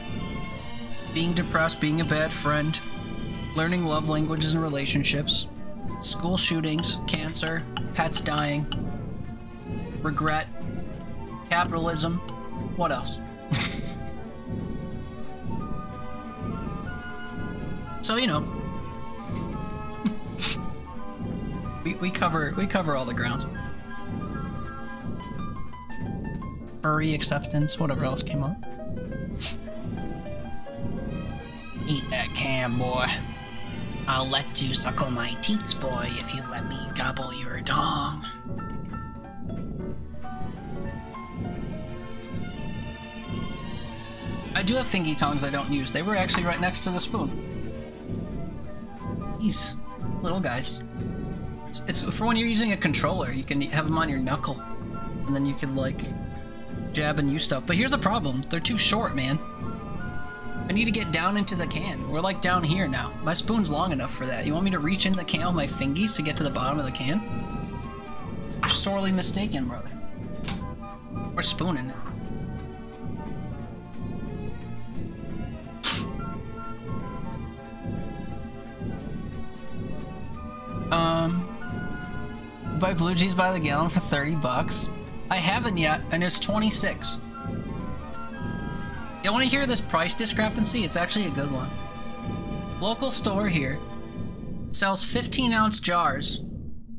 being depressed, being a bad friend, learning love languages and relationships, school shootings, cancer, pets dying, regret, capitalism, what else? So, you know, we cover all the grounds. Furry acceptance, whatever else came up. Eat that can, boy. I'll let you suckle my teats, boy, if you let me gobble your dong. I do have fingy tongs I don't use. They were actually right next to the spoon. These little guys. It's for when you're using a controller. You can have them on your knuckle, and then you can, like, jab and use stuff. But here's the problem. They're too short, man. I need to get down into the can. We're, like, down here now. My spoon's long enough for that. You want me to reach in the can with my fingies to get to the bottom of the can? You're sorely mistaken, brother. We're spooning it. Buy blue cheese by the gallon for 30 bucks. I haven't yet, and it's 26. You want to hear this price discrepancy? It's actually a good one. Local store here sells 15-ounce jars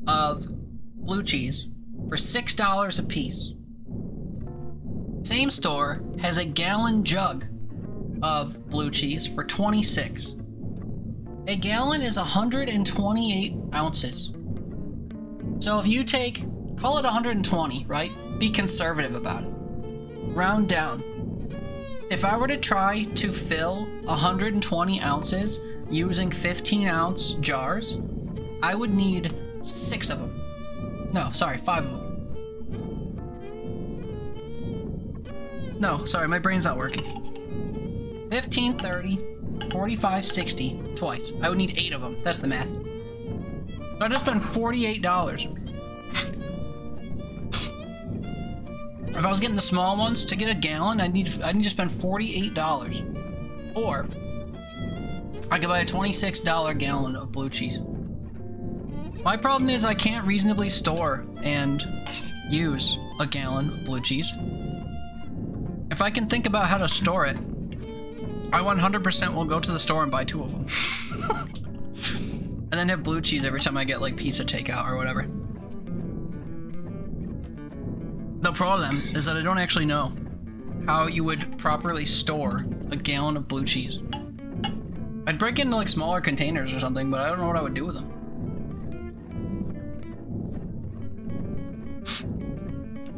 of blue cheese for $6 a piece. Same store has a gallon jug of blue cheese for $26. A gallon is 128 ounces. So if you take, call it 120, right? Be conservative about it. Round down. If I were to try to fill 120 ounces using 15-ounce jars, I would need 6 of them. No, sorry, 5 of them. No, sorry, my brain's not working. 15, 30, 45, 60, twice. I would need 8 of them. That's the math. So I just spent $48. If I was getting the small ones, to get a gallon, I need to spend $48. Or I could buy a $26 gallon of blue cheese. My problem is I can't reasonably store and use a gallon of blue cheese. If I can think about how to store it, I 100% will go to the store and buy 2 of them. And then have blue cheese every time I get like pizza takeout or whatever. The problem is that I don't actually know how you would properly store a gallon of blue cheese. I'd break into like smaller containers or something, but I don't know what I would do with them.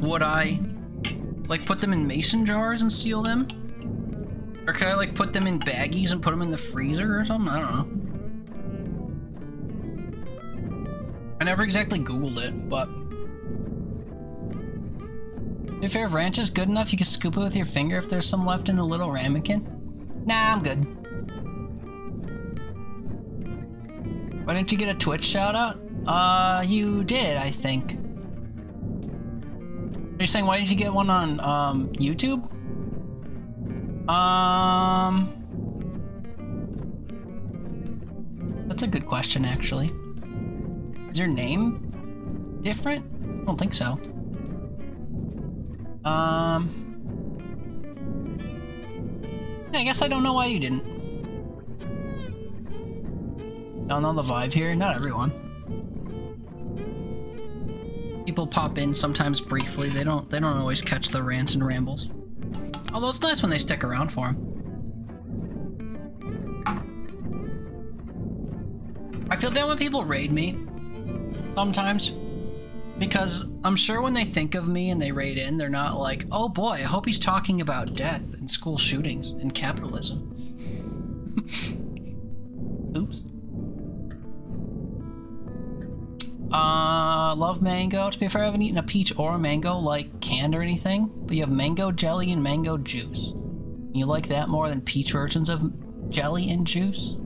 Would I like put them in mason jars and seal them? Or could I like put them in baggies and put them in the freezer or something? I don't know. I never exactly Googled it, but if your ranch is good enough, you can scoop it with your finger if there's some left in a little ramekin. Nah, I'm good. Why didn't you get a Twitch shout out? You did, I think. Are you saying why didn't you get one on YouTube? That's a good question, actually. Is your name different? I don't think so. Yeah, I guess I don't know why you didn't. Y'all know the vibe here? Not everyone. People pop in sometimes briefly. They don't always catch the rants and rambles. Although it's nice when they stick around for them. I feel bad when people raid me sometimes, because I'm sure when they think of me and they raid in, they're not like, oh boy, I hope he's talking about death and school shootings and capitalism. Oops. Love mango. To be fair, I haven't eaten a peach or a mango, like, canned or anything, but you have mango jelly and mango juice. You like that more than peach versions of jelly and juice?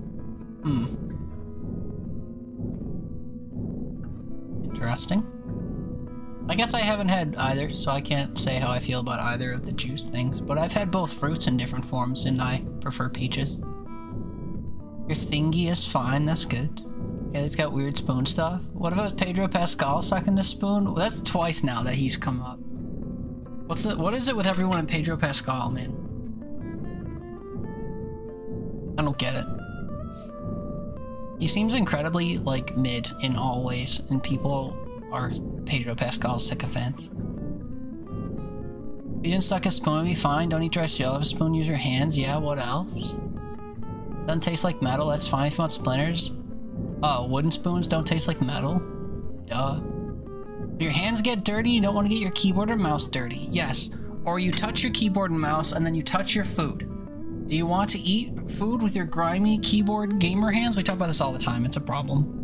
Interesting. I guess I haven't had either, so I can't say how I feel about either of the juice things, but I've had both fruits in different forms, and I prefer peaches. Your thingy is fine, that's good. Yeah, it's got weird spoon stuff. What if it was Pedro Pascal sucking the spoon? Well, that's twice now that he's come up. What is it with everyone in Pedro Pascal, man? I don't get it. He seems incredibly, like, mid in all ways, and people are Pedro Pascal's sycophants. If you didn't suck a spoon, it'd be fine. Don't eat dry cereal. Have a spoon, use your hands. Yeah, what else? Doesn't taste like metal. That's fine if you want splinters. Oh, wooden spoons don't taste like metal? Duh. Your hands get dirty, you don't want to get your keyboard or mouse dirty. Yes. Or you touch your keyboard and mouse, and then you touch your food. Do you want to eat food with your grimy keyboard gamer hands? We talk about this all the time. It's a problem.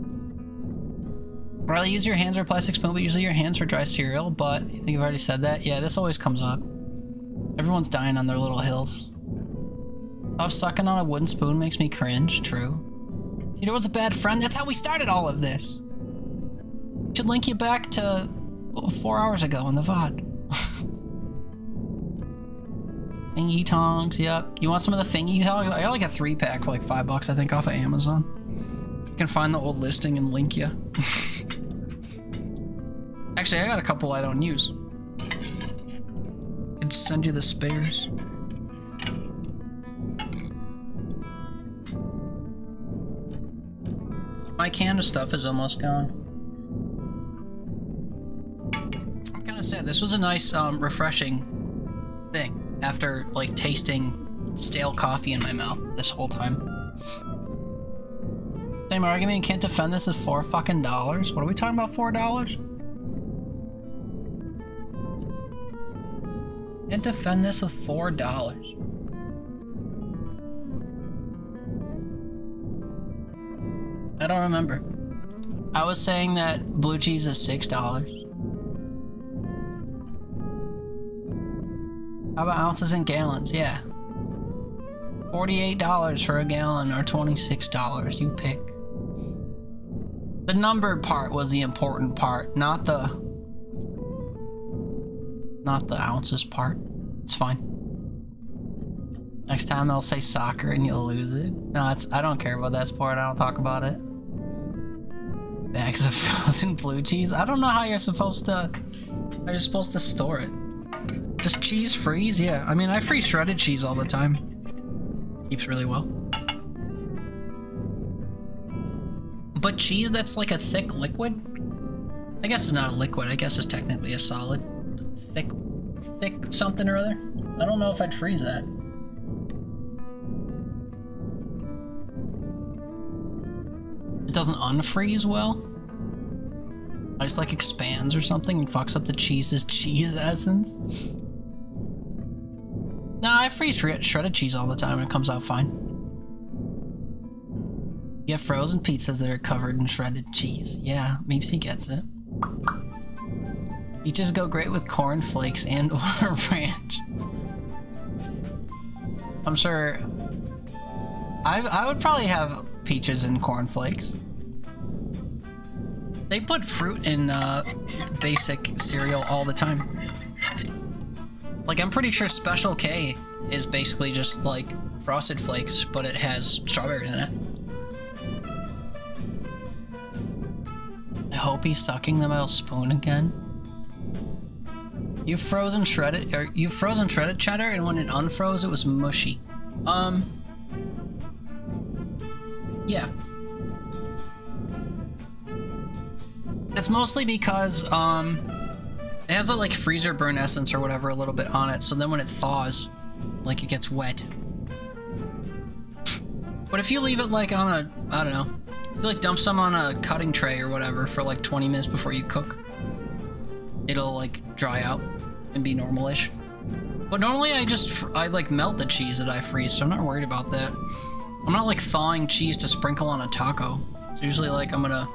Rather use your hands or a plastic spoon, but usually your hands for dry cereal. But you think I've already said that? Yeah, this always comes up. Everyone's dying on their little hills. Stop sucking on a wooden spoon makes me cringe. True. Peter was a bad friend. That's how we started all of this. Should link you back to 4 hours ago in the VOD. Fingy tongs, yep. You want some of the fingy tongs? I got like a 3-pack for like $5, I think, off of Amazon. You can find the old listing and link you. Actually, I got a couple I don't use. I can send you the spares. My can of stuff is almost gone. I'm kind of sad. This was a nice, refreshing thing after, like, tasting stale coffee in my mouth this whole time. Same argument, you can't defend this as $4 fucking dollars. What are we talking about, $4? Can't defend this with $4. I don't remember. I was saying that blue cheese is $6. How about ounces and gallons? Yeah. $48 for a gallon or $26. You pick. The numbered part was the important part, not the ounces part. It's fine. Next time they'll say soccer and you'll lose it. No, I don't care about that sport. I don't talk about it. Bags of frozen blue cheese. I don't know how you're supposed to store it. Does cheese freeze? Yeah. I mean, I freeze shredded cheese all the time. Keeps really well. But cheese that's like a thick liquid? I guess it's not a liquid. I guess it's technically a solid. Thick something or other. I don't know if I'd freeze that. It doesn't unfreeze well. It just like expands or something and fucks up the cheese's cheese essence. Nah, I freeze shredded cheese all the time and it comes out fine. You have frozen pizzas that are covered in shredded cheese. Yeah, Meepsy gets it. Peaches go great with corn flakes and or ranch. I'm sure I would probably have peaches and corn flakes. They put fruit in basic cereal all the time. Like, I'm pretty sure Special K is basically just like Frosted Flakes, but it has strawberries in it. I hope he's sucking the metal spoon again. You've frozen shredded cheddar, and when it unfroze, it was mushy. Yeah. It's mostly because, it has a, like, freezer burn essence or whatever a little bit on it, so then when it thaws, like, it gets wet. But if you leave it, like, on a, I don't know, if you, like, dump some on a cutting tray or whatever for, like, 20 minutes before you cook, it'll, like, dry out and be normal-ish. But normally I like, melt the cheese that I freeze, so I'm not worried about that. I'm not, like, thawing cheese to sprinkle on a taco. It's usually, like, I'm gonna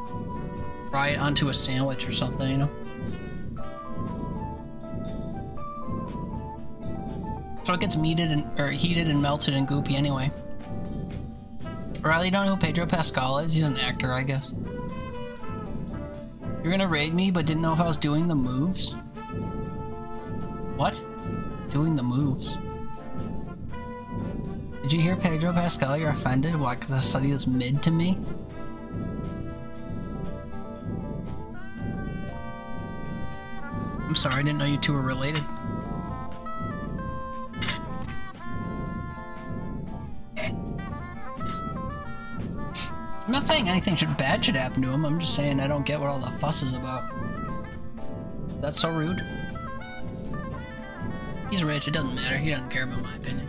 fry it onto a sandwich or something, you know? So it gets heated and melted and goopy anyway. Riley, you don't know who Pedro Pascal is? He's an actor, I guess. You're gonna raid me, but didn't know if I was doing the moves? What? Doing the moves? Did you hear Pedro Pascal? You're offended? Why? Because I study this mid to me? I'm sorry, I didn't know you two were related. I'm not saying anything bad should happen to him, I'm just saying I don't get what all the fuss is about. That's so rude. He's rich, it doesn't matter, he doesn't care about my opinion.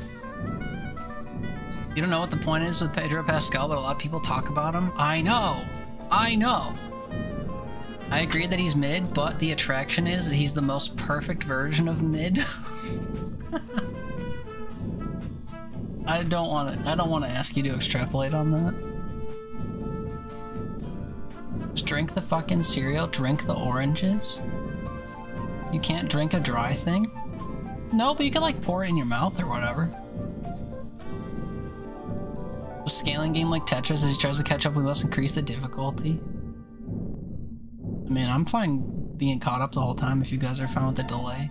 You don't know what the point is with Pedro Pascal, but a lot of people talk about him? I know! I agree that he's mid, but the attraction is that he's the most perfect version of mid. I don't want to ask you to extrapolate on that. Just drink the fucking cereal, drink the oranges. You can't drink a dry thing? No, but you can, like, pour it in your mouth or whatever. A scaling game like Tetris, as he tries to catch up, we must increase the difficulty. I mean, I'm fine being caught up the whole time if you guys are fine with the delay.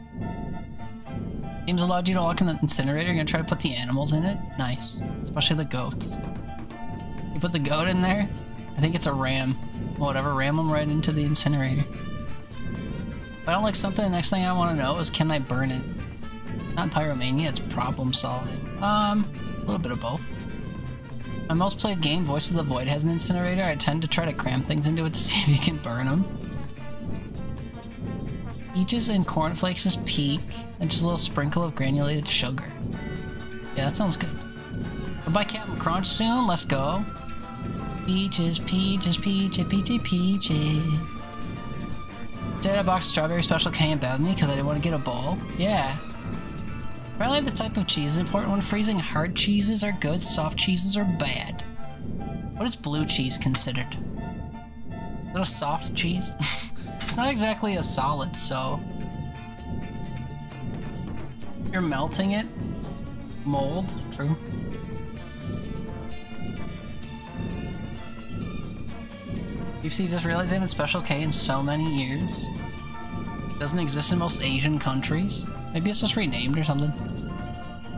Games allowed you to walk in the incinerator. You're gonna try to put the animals in it? Nice. Especially the goats. You put the goat in there? I think it's a ram. Whatever, ram them right into the incinerator. If I don't like something, the next thing I want to know is, can I burn it? Not pyromania, it's problem solving. A little bit of both. My most played game, Voice of the Void, has an incinerator. I tend to try to cram things into it to see if you can burn them. Peaches and cornflakes is peak, and just a little sprinkle of granulated sugar. Yeah, that sounds good. We'll buy Captain Crunch soon, let's go. Peaches, peaches, peaches, peaches, peaches. Did a box of strawberry special K and bad with me because I didn't want to get a bowl? Yeah. Apparently the type of cheese is important when freezing. Hard cheeses are good, soft cheeses are bad. What is blue cheese considered? Is it a soft cheese? It's not exactly a solid, so... You're melting it? Mold? True. UFC just realized they haven't Special K in so many years. Doesn't exist in most Asian countries. Maybe it's just renamed or something.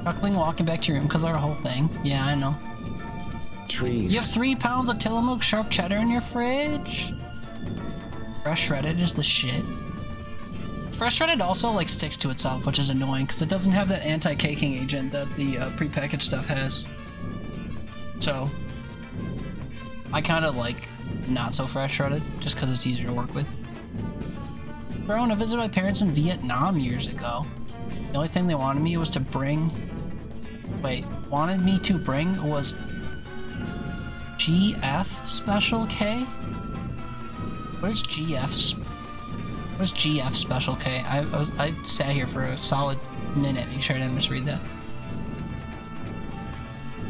Chuckling, walking back to your room because our whole thing. Yeah, I know. Trees. You have 3 pounds of Tillamook sharp cheddar in your fridge? Fresh shredded is the shit. Fresh shredded also like sticks to itself, which is annoying because it doesn't have that anti-caking agent that the prepackaged stuff has. So I kind of like not so fresh shredded just because it's easier to work with. Bro, when I visited my parents in Vietnam years ago, the only thing they wanted me was to bring. Wanted me to bring was GF Special K? What is GF? What is GF Special K? I sat here for a solid minute, make sure I didn't misread that.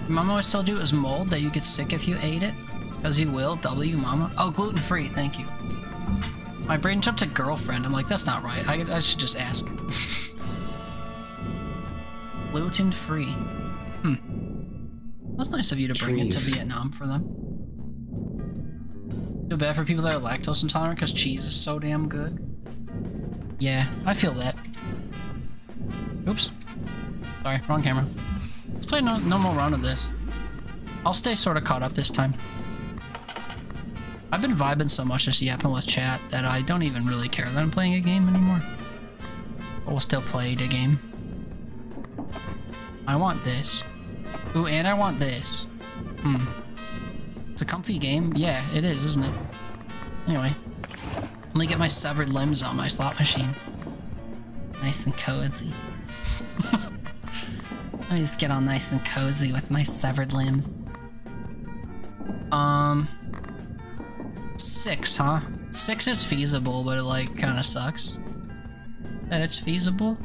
Mama always told you it was mold, that you get sick if you ate it? Because you will, W, Mama. Oh, gluten-free, thank you. My brain jumped to girlfriend. I'm like, that's not right. I should just ask. Gluten-free. That's nice of you to bring it to Vietnam for them. Feel bad for people that are lactose intolerant because cheese is so damn good. Yeah, I feel that. Oops. Sorry, wrong camera. Let's play no more round of this. I'll stay sort of caught up this time. I've been vibing so much just yapping with chat that I don't even really care that I'm playing a game anymore. But we'll still play the game. I want this. Ooh, and I want this. It's a comfy game. Yeah, it is, isn't it? Anyway. Let me get my severed limbs on my slot machine. Nice and cozy. Let me just get all nice and cozy with my severed limbs. 6, huh? 6 is feasible, but it like kind of sucks that it's feasible.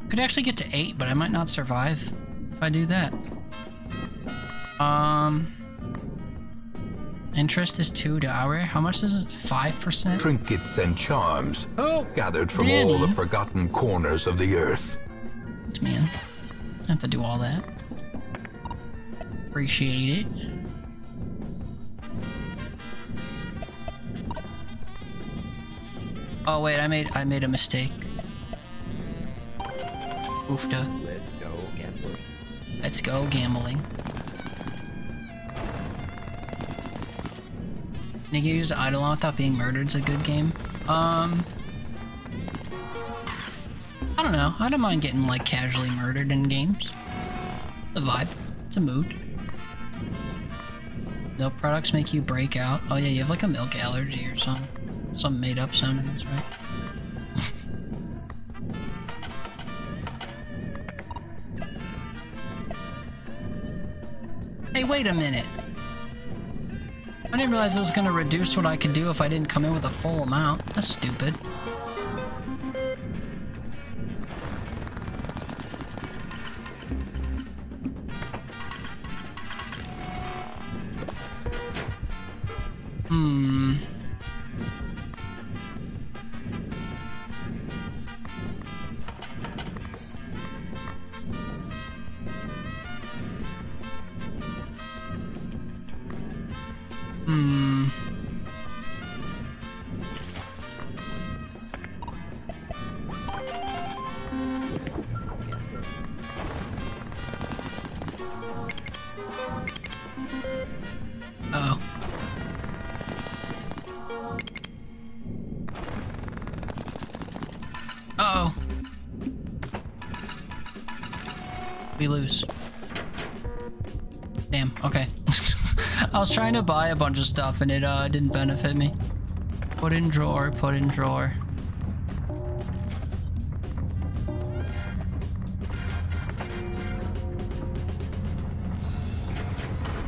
Could actually get to 8, but I might not survive if I do that. Interest is 2 to hour. How much is it? 5%? Trinkets and charms gathered from Danny. all the forgotten corners of the earth. Man, I have to do all that. Appreciate it. Oh wait, I made a mistake. Oofda. Let's go gambling. Let's go gambling. Can you use Eidolon without being murdered is a good game. I don't know. I don't mind getting like casually murdered in games. It's a vibe. It's a mood. Milk products make you break out. Oh yeah, you have like a milk allergy or something. Some made up sounding, that's right. Hey, wait a minute. I didn't realize it was gonna reduce what I could do if I didn't come in with a full amount. That's stupid. Uh-oh. Uh-oh. We lose. Damn, okay. I was trying to buy a bunch of stuff and it didn't benefit me. Put in drawer, put in drawer.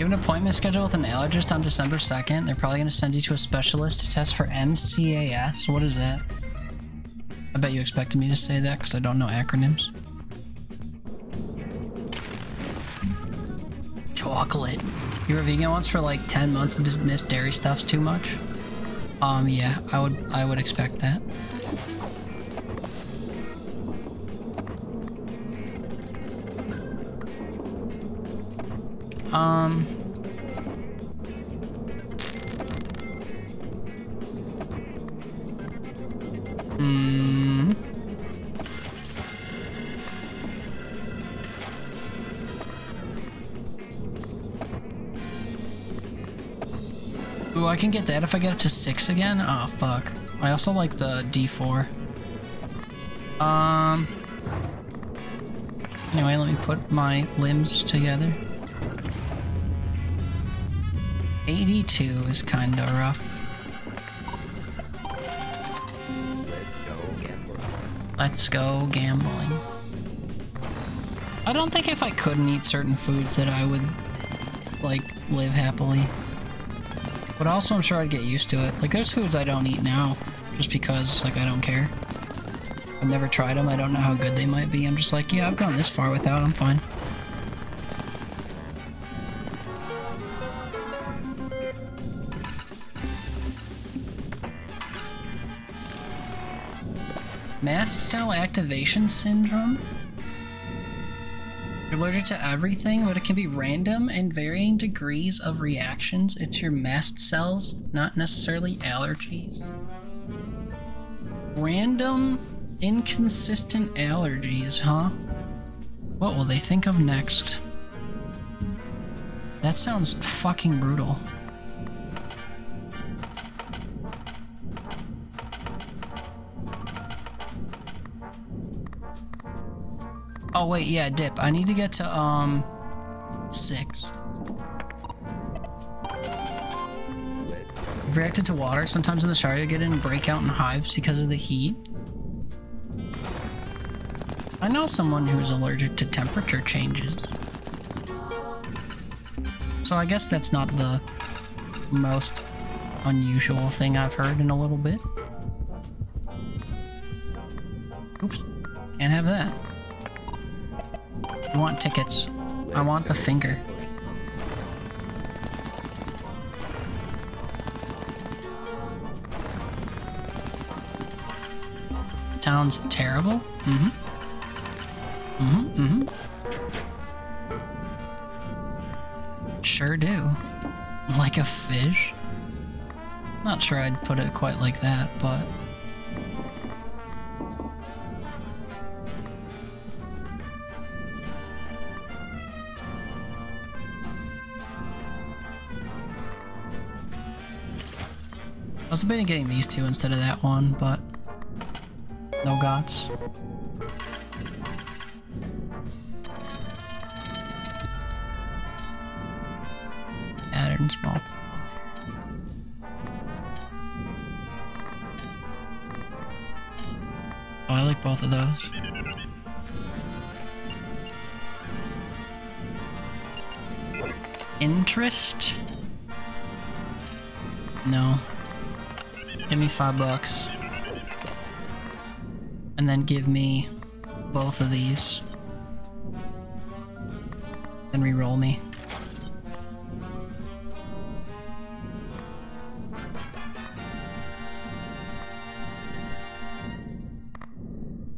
You have an appointment scheduled with an allergist on December 2nd. They're probably going to send you to a specialist to test for MCAS. What is that? I bet you expected me to say that because I don't know acronyms. Chocolate. You were vegan once for like 10 months and just missed dairy stuffs too much? Yeah, I would expect that. Ooh, I can get that if I get up to 6 again? Oh, fuck. I also like the D4. Anyway, let me put my limbs together. 82 is kinda rough. Let's go gambling. I don't think if I couldn't eat certain foods that I would, like, live happily. But also I'm sure I'd get used to it. Like, there's foods I don't eat now, just because, like, I don't care. I've never tried them, I don't know how good they might be. I'm just like, yeah, I've gone this far without, I'm fine. Mast cell activation syndrome? You're allergic to everything, but it can be random and varying degrees of reactions. It's your mast cells, not necessarily allergies. Random, inconsistent allergies, huh? What will they think of next? That sounds fucking brutal. Oh wait, yeah, dip. I need to get to, 6. I've reacted to water. Sometimes in the shower you get in breakout in hives because of the heat. I know someone who's allergic to temperature changes. So I guess that's not the most unusual thing I've heard in a little bit. Oops, can't have that. I want tickets. I want the finger. Sounds terrible? Sure do. Like a fish? Not sure I'd put it quite like that, but... I was debating getting these two instead of that one, but no gots. Patterns multiplier. Oh, I like both of those. Interest? No. Give me $5. And then give me both of these. And re-roll me.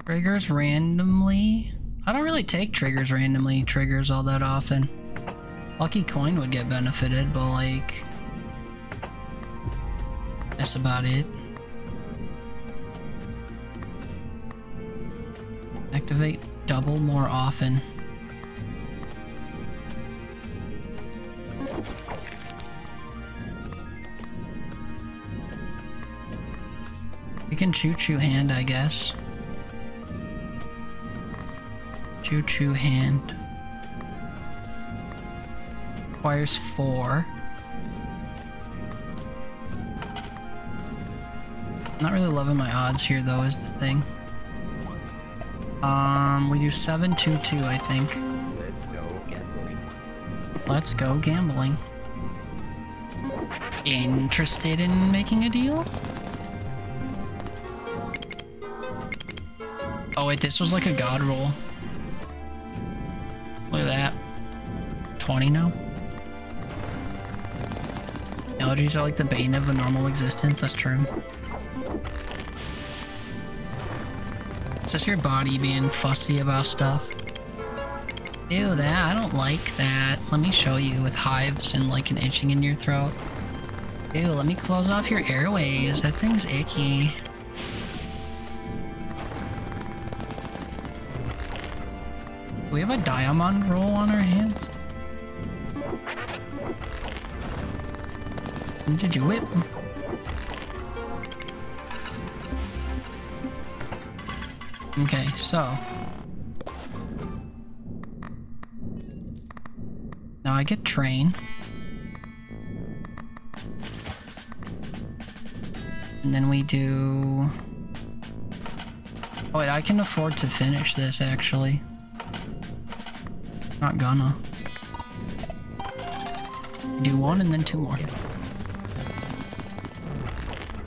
Triggers randomly? I don't really take triggers randomly, triggers all that often. Lucky Coin would get benefited, but like... that's about it. Activate double more often. We can choo-choo hand, I guess. Choo-choo hand. Requires 4. Not really loving my odds here, though, is the thing. We do 7-2-2, I think. Let's go gambling. Let's go gambling. Interested in making a deal? Oh wait, this was like a god roll. Look at that. 20 now. Allergies are like the bane of a normal existence, that's true. It's just your body being fussy about stuff. Ew, that, I don't like that. Let me show you with hives and like an itching in your throat. Ew, let me close off your airways. That thing's icky. Do we have a diamond roll on our hands? Did you whip? Okay, so now I get train. And then we do... Oh wait, I can afford to finish this actually. Not gonna. Do one and then two more. You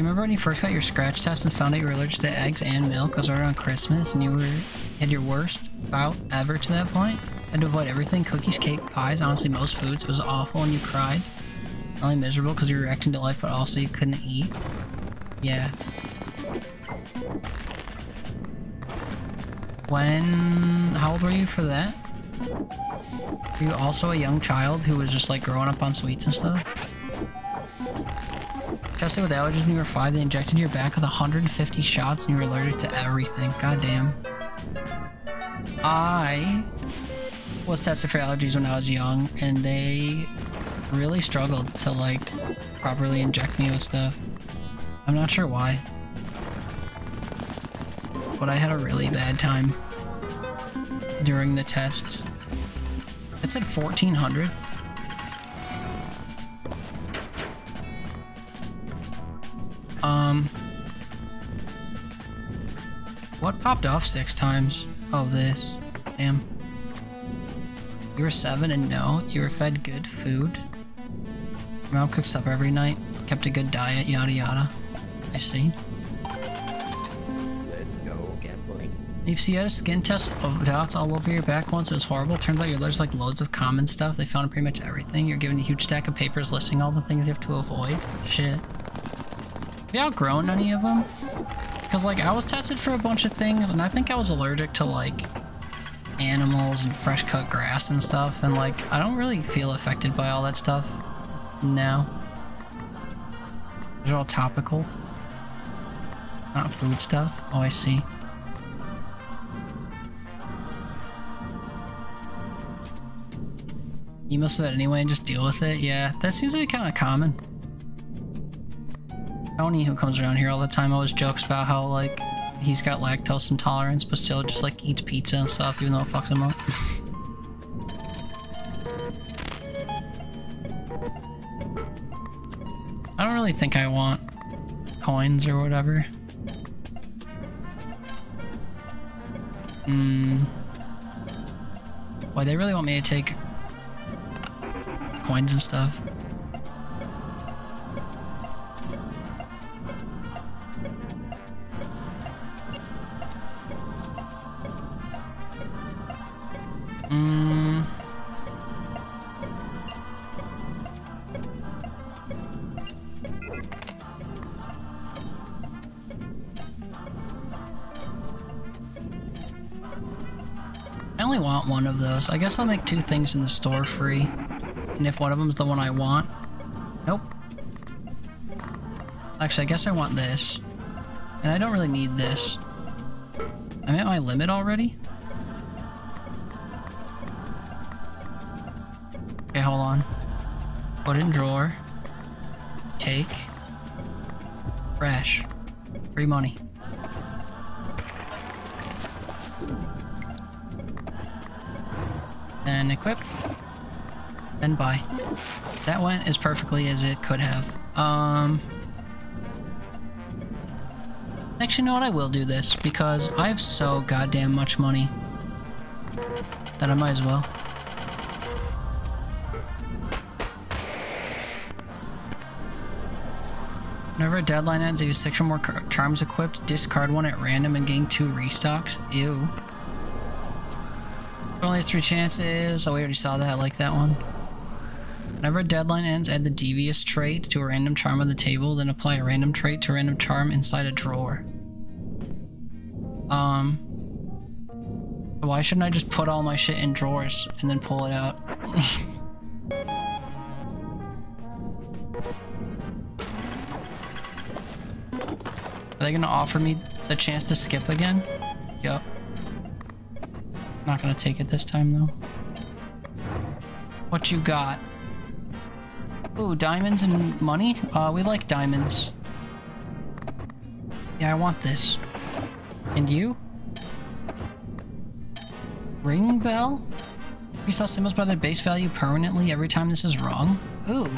remember when you first got your scratch test and found out you were allergic to eggs and milk? It was right around Christmas and you had your worst bout ever to that point? Had to avoid everything, cookies, cake, pies, honestly most foods. It was awful and you cried. Not only miserable because you were reacting to life, but also you couldn't eat. Yeah. How old were you for that? Were you also a young child who was just like growing up on sweets and stuff? Tested with allergies when you were 5, they injected your back with 150 shots and you were allergic to everything. Goddamn. I was tested for allergies when I was young and they really struggled to like properly inject me with stuff. I'm not sure why. But I had a really bad time during the tests. It said 1400. What popped off 6 times? Oh, this. Damn. You were 7 and no, you were fed good food. Your mom cooked supper every night, kept a good diet, yada yada. I see. Let's go gambling. You had a skin test of dots all over your back once. It was horrible. Turns out you're allergic to like loads of common stuff. They found pretty much everything. You're given a huge stack of papers listing all the things you have to avoid. Shit. Have you outgrown any of them? Because like I was tested for a bunch of things and I think I was allergic to like animals and fresh cut grass and stuff. And like I don't really feel affected by all that stuff now. They're all topical. Not food stuff. Oh, I see. You must have it anyway and just deal with it. Yeah, that seems to be kind of common. Tony, who comes around here all the time, always jokes about how, like, he's got lactose intolerance, but still just, like, eats pizza and stuff, even though it fucks him up. I don't really think I want coins or whatever. Why, they really want me to take coins and stuff. I only want one of those. I guess I'll make 2 things in the store free. And if one of them's the one I want... Nope. Actually, I guess I want this. And I don't really need this. I'm at my limit already? Okay, hold on. Put in drawer. Take. Fresh. Free money. Then equip. Then buy. That went as perfectly as it could have. Actually, you know what? I will do this because I have so goddamn much money that I might as well. Whenever a deadline ends, if you have 6 or more charms equipped, discard one at random and gain 2 restocks. Ew. Only 3 chances. Oh, we already saw that. I like that one. Whenever a deadline ends, add the devious trait to a random charm on the table, then apply a random trait to a random charm inside a drawer. Why shouldn't I just put all my shit in drawers and then pull it out? Are they gonna offer me the chance to skip again? Yup. Not gonna take it this time though. What you got? Ooh, diamonds and money? We like diamonds. Yeah, I want this. And you? Ring bell? We sell symbols by their base value permanently every time this is wrong? Ooh.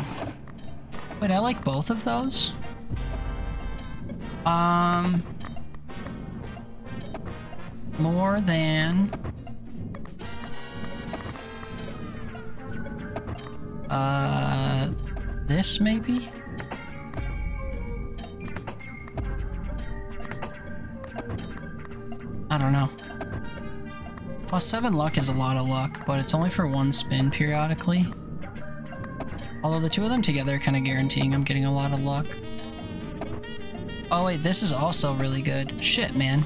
Wait, I like both of those? More than... this maybe? I don't know. +7 luck is a lot of luck, but it's only for 1 spin periodically. Although the 2 of them together are kind of guaranteeing I'm getting a lot of luck. Oh wait, this is also really good. Shit, man.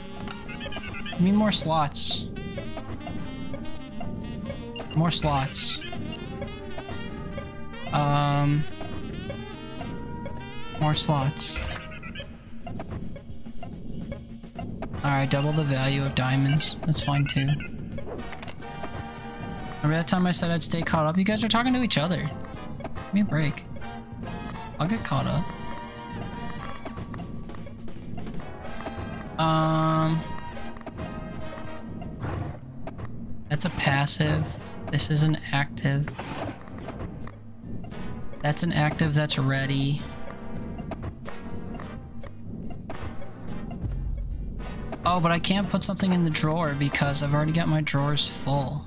Give me more slots. More slots. More slots. Alright, double the value of diamonds. That's fine too. Remember that time I said I'd stay caught up? You guys are talking to each other. Give me a break. I'll get caught up. That's a passive. This is an active. That's an active that's ready. Oh, but I can't put something in the drawer because I've already got my drawers full.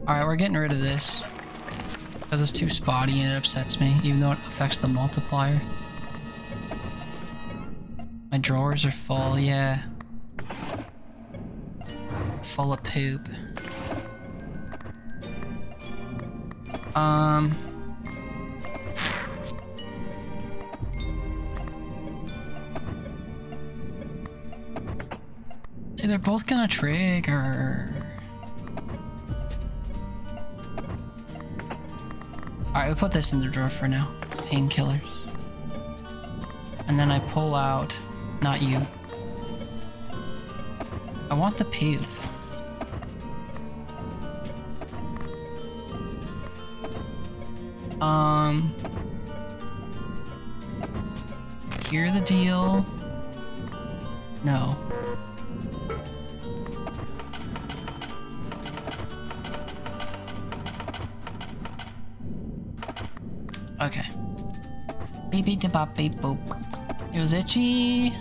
Alright, we're getting rid of this. Because it's too spotty and it upsets me, even though it affects the multiplier. My drawers are full, yeah. Full of poop. See, they're both gonna trigger. Alright, we'll put this in the drawer for now. Painkillers. And then I pull out... not you. I want the puke. Hear the deal? No. Okay. Beep beep da bop beep boop. It was itchy.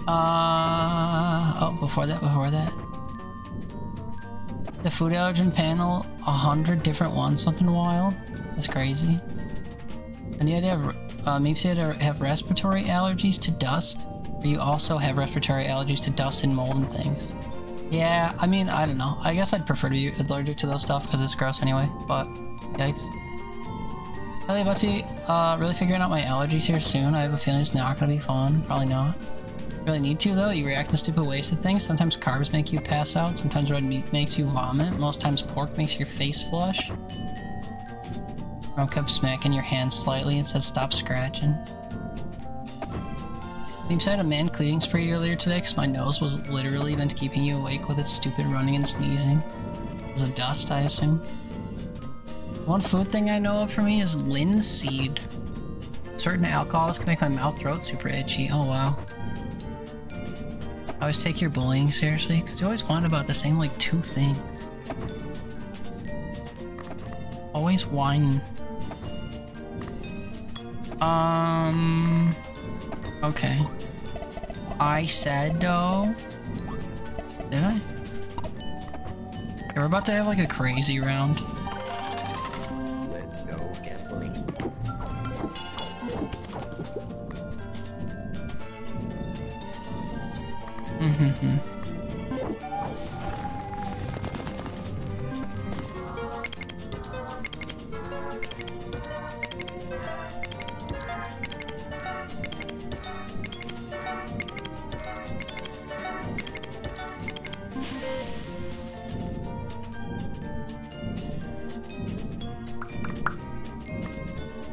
Oh, before that. The food allergen panel, 100 different ones, something wild. That's crazy. And you had to have, maybe you had to have respiratory allergies to dust, or you also have respiratory allergies to dust and mold and things. Yeah, I mean, I don't know. I guess I'd prefer to be allergic to those stuff because it's gross anyway, but yikes. Are they about to be really figuring out my allergies here soon? I have a feeling it's not gonna be fun. Probably not. Really need to though. You react in stupid ways to things. Sometimes carbs make you pass out. Sometimes red meat makes you vomit. Most times pork makes your face flush. Mom kept smacking your hand slightly and said stop scratching. You had a man cleaning spree earlier today because my nose was literally been keeping you awake with its stupid running and sneezing. It was a dust, I assume. One food thing I know of for me is linseed. Certain alcohols can make my mouth throat super itchy. Oh wow. I always take your bullying seriously because you always whine about the same like 2 things. Always whine. Okay. I said though. Did I? Yeah, we're about to have like a crazy round. Let's go again.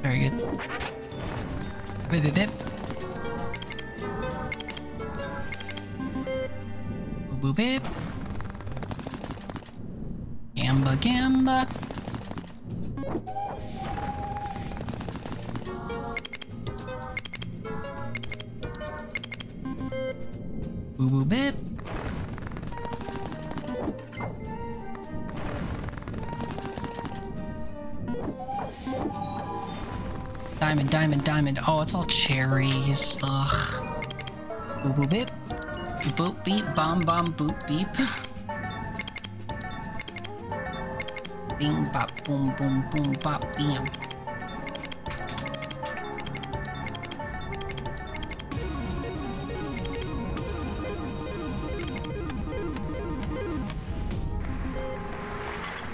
Very good. Bip, bip, bip. Boop, boop, bip. Gamba, gamba. Boo, boo, bip. Diamond, diamond, diamond. Oh, it's all cherries. Ugh. Boop, boop, bip. Boop, beep, bomb, bomb, boop, beep. Bing, bop, boom, boom, boom, bop, bam.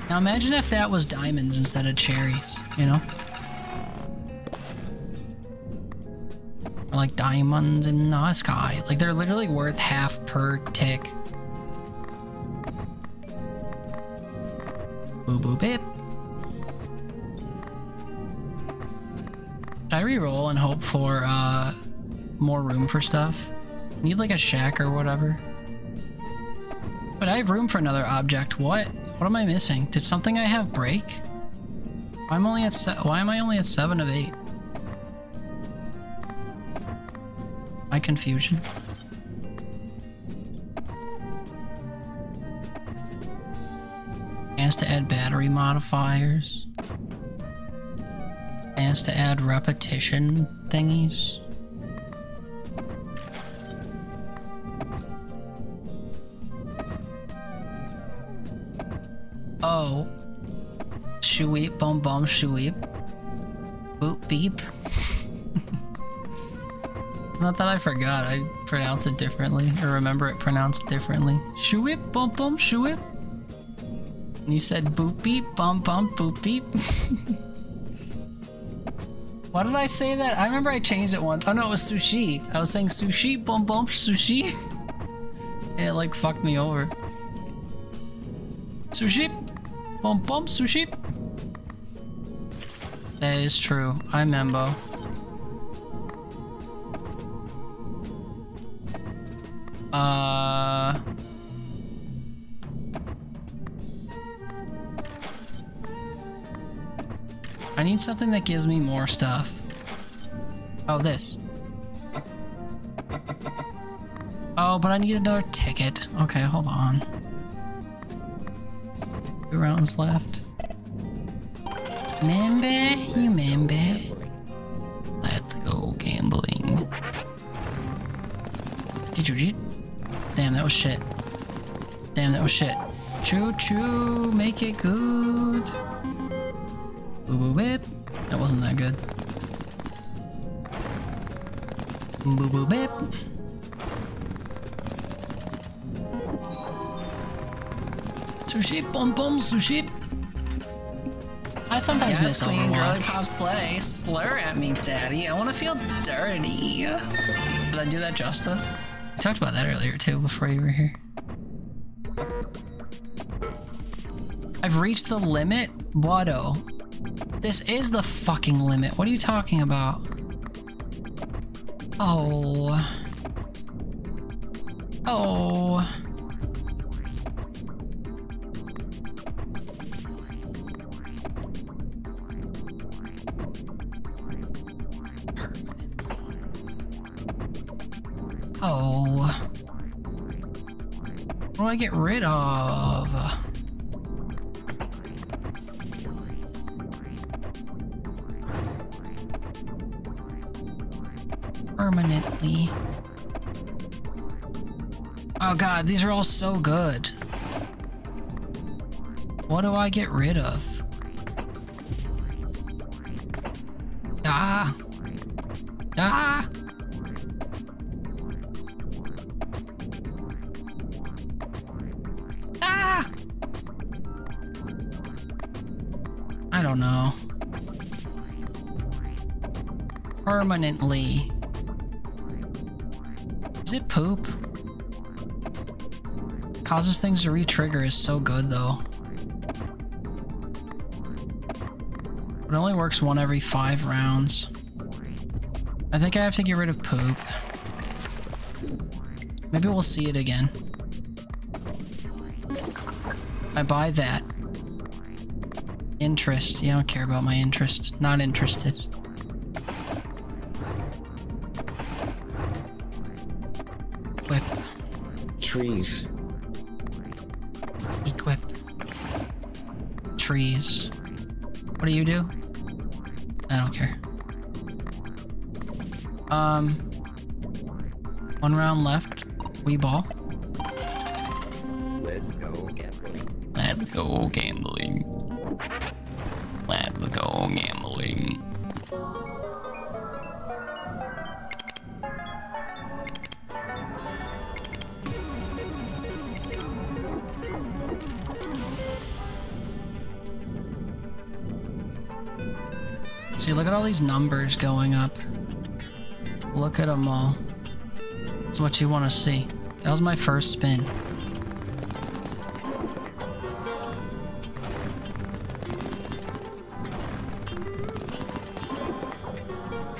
Now imagine if that was diamonds instead of cherries, you know? Or like diamonds in the sky. Like they're literally worth half per tick. Boo boo bip. Should I re-roll and hope for more room for stuff? Need like a shack or whatever. But I have room for another object. What? What am I missing? Did something I have break? Why am I only at 7 of 8? My confusion. Chance to add battery modifiers. Chance to add repetition thingies. Oh. Shweep, bum bum, shweep. Boop beep. It's not that I forgot, I pronounce it differently, or remember it pronounced differently. Shweep, bum bum, shweep. And you said boop beep, bum bum, boop beep. Why did I say that? I remember I changed it once. Oh no, it was sushi. I was saying sushi, bum bum, sushi. And it like fucked me over. Sushi. Bum bum sushi. That is true. I remember. I need something that gives me more stuff. Oh, this. Oh, but I need another ticket. Okay, hold on. 2 rounds left. Remember? You remember? Let's go gambling. Did you cheat? Damn, that was shit. Damn, that was shit. Choo choo, make it good. Boo boo bip. That wasn't that good. Boo boo bip. Sushi, bum bum, sushi. I sometimes miss Overwatch. Girly pop slay, slur at me, daddy. I want to feel dirty. Did I do that justice? We talked about that earlier too, before you were here. I've reached the limit? Whatto? This is the fucking limit. What are you talking about? Oh. Oh. Oh. What do I get rid of? Permanently. Oh god, these are all so good. What do I get rid of? Ah! Ah! don't know. Permanently. Is it poop? Causes things to re-trigger is so good though. It only works one every 5 rounds. I think I have to get rid of poop. Maybe we'll see it again. I buy that. Interest. Yeah, I don't care about my interest. Not interested. Whip. Trees. Equip. Trees. What do you do? I don't care. 1 round left. We ball. Let's go gambling. Let's go gambling. Let's go gambling. See, look at all these numbers going up. Look at them all. That's what you want to see. That was my first spin.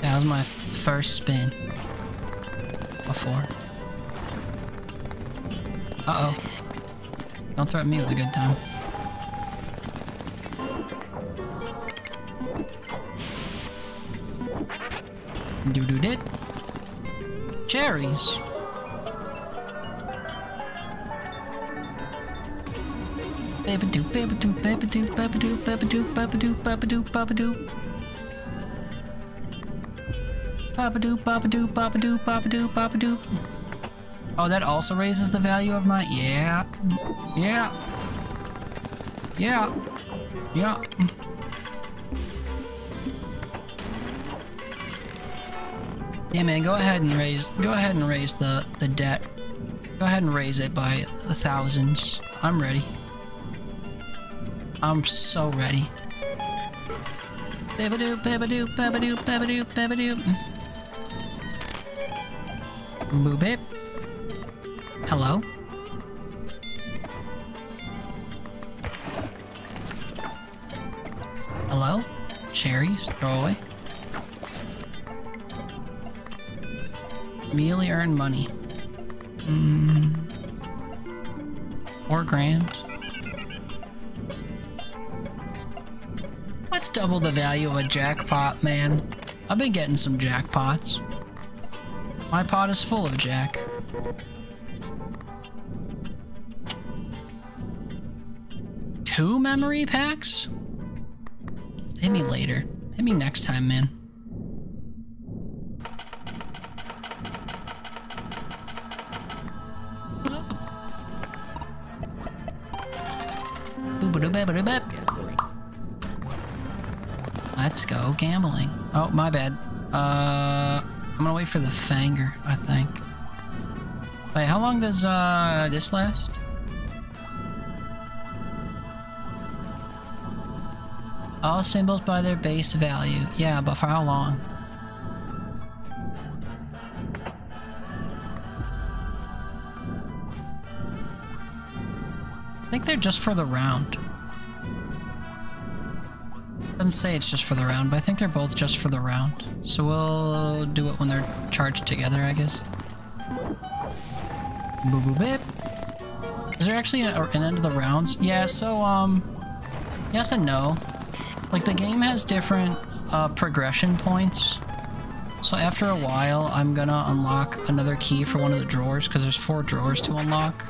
That was my first spin. Before. Uh-oh. Don't threaten me with a good time. Do-do-dit. Cherries. Babadoo, babadoo, babadoo, babadoo, babadoo, babadoo, babadoo, babadoo. Babadoo, babadoo, babadoo, babadoo, babadoo. Oh, that also raises the value of my... Yeah. Yeah. Yeah. Yeah. Yeah, man, go ahead and raise the debt. Go ahead and raise it by the thousands. I'm ready. I'm so ready. Babadoo, babadoo, babadoo, babadoo, babadoo. Boop it. Hello? Hello? Cherries? Throw away. Immediately earn money. 4 grand. Let's double the value of a jackpot, man. I've been getting some jackpots. My pot is full of jack. Two memory packs? Hit me later. Hit me next time, man. Let's go gambling. Oh, my bad. I'm gonna wait for the Fanger, I think. Wait, how long does this last? All symbols by their base value. Yeah, but for how long? I think they're just for the round. Doesn't say it's just for the round, but I think they're both just for the round. So we'll do it when they're charged together, I guess. Boo boo bip. Is there actually an end of the rounds? Yeah, so, yes and no. Like, the game has different, progression points. So after a while, I'm gonna unlock another key for one of the drawers, because there's 4 drawers to unlock.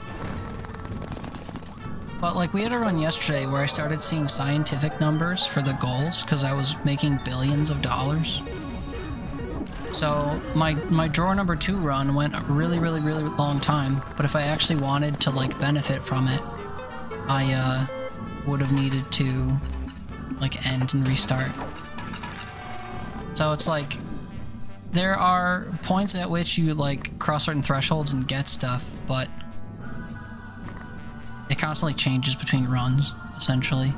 But, like, we had a run yesterday where I started seeing scientific numbers for the goals, because I was making billions of dollars. So, my drawer number 2 run went a really, really, really long time, but if I actually wanted to, like, benefit from it, I, would have needed to, like, end and restart. So it's like, there are points at which you, like, cross certain thresholds and get stuff, but it constantly changes between runs, essentially.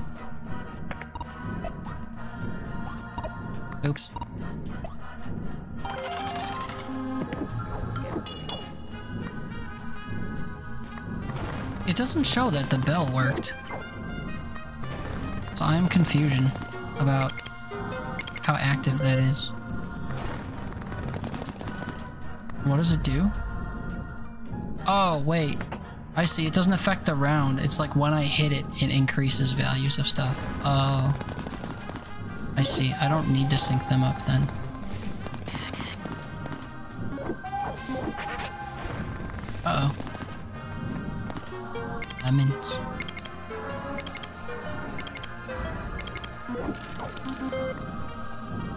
Oops. It doesn't show that the bell worked. So I am confusion about how active that is. What does it do? Oh, wait. I see. It doesn't affect the round. It's like when I hit it, it increases values of stuff. Oh. I see. I don't need to sync them up then. Uh-oh. Lemons.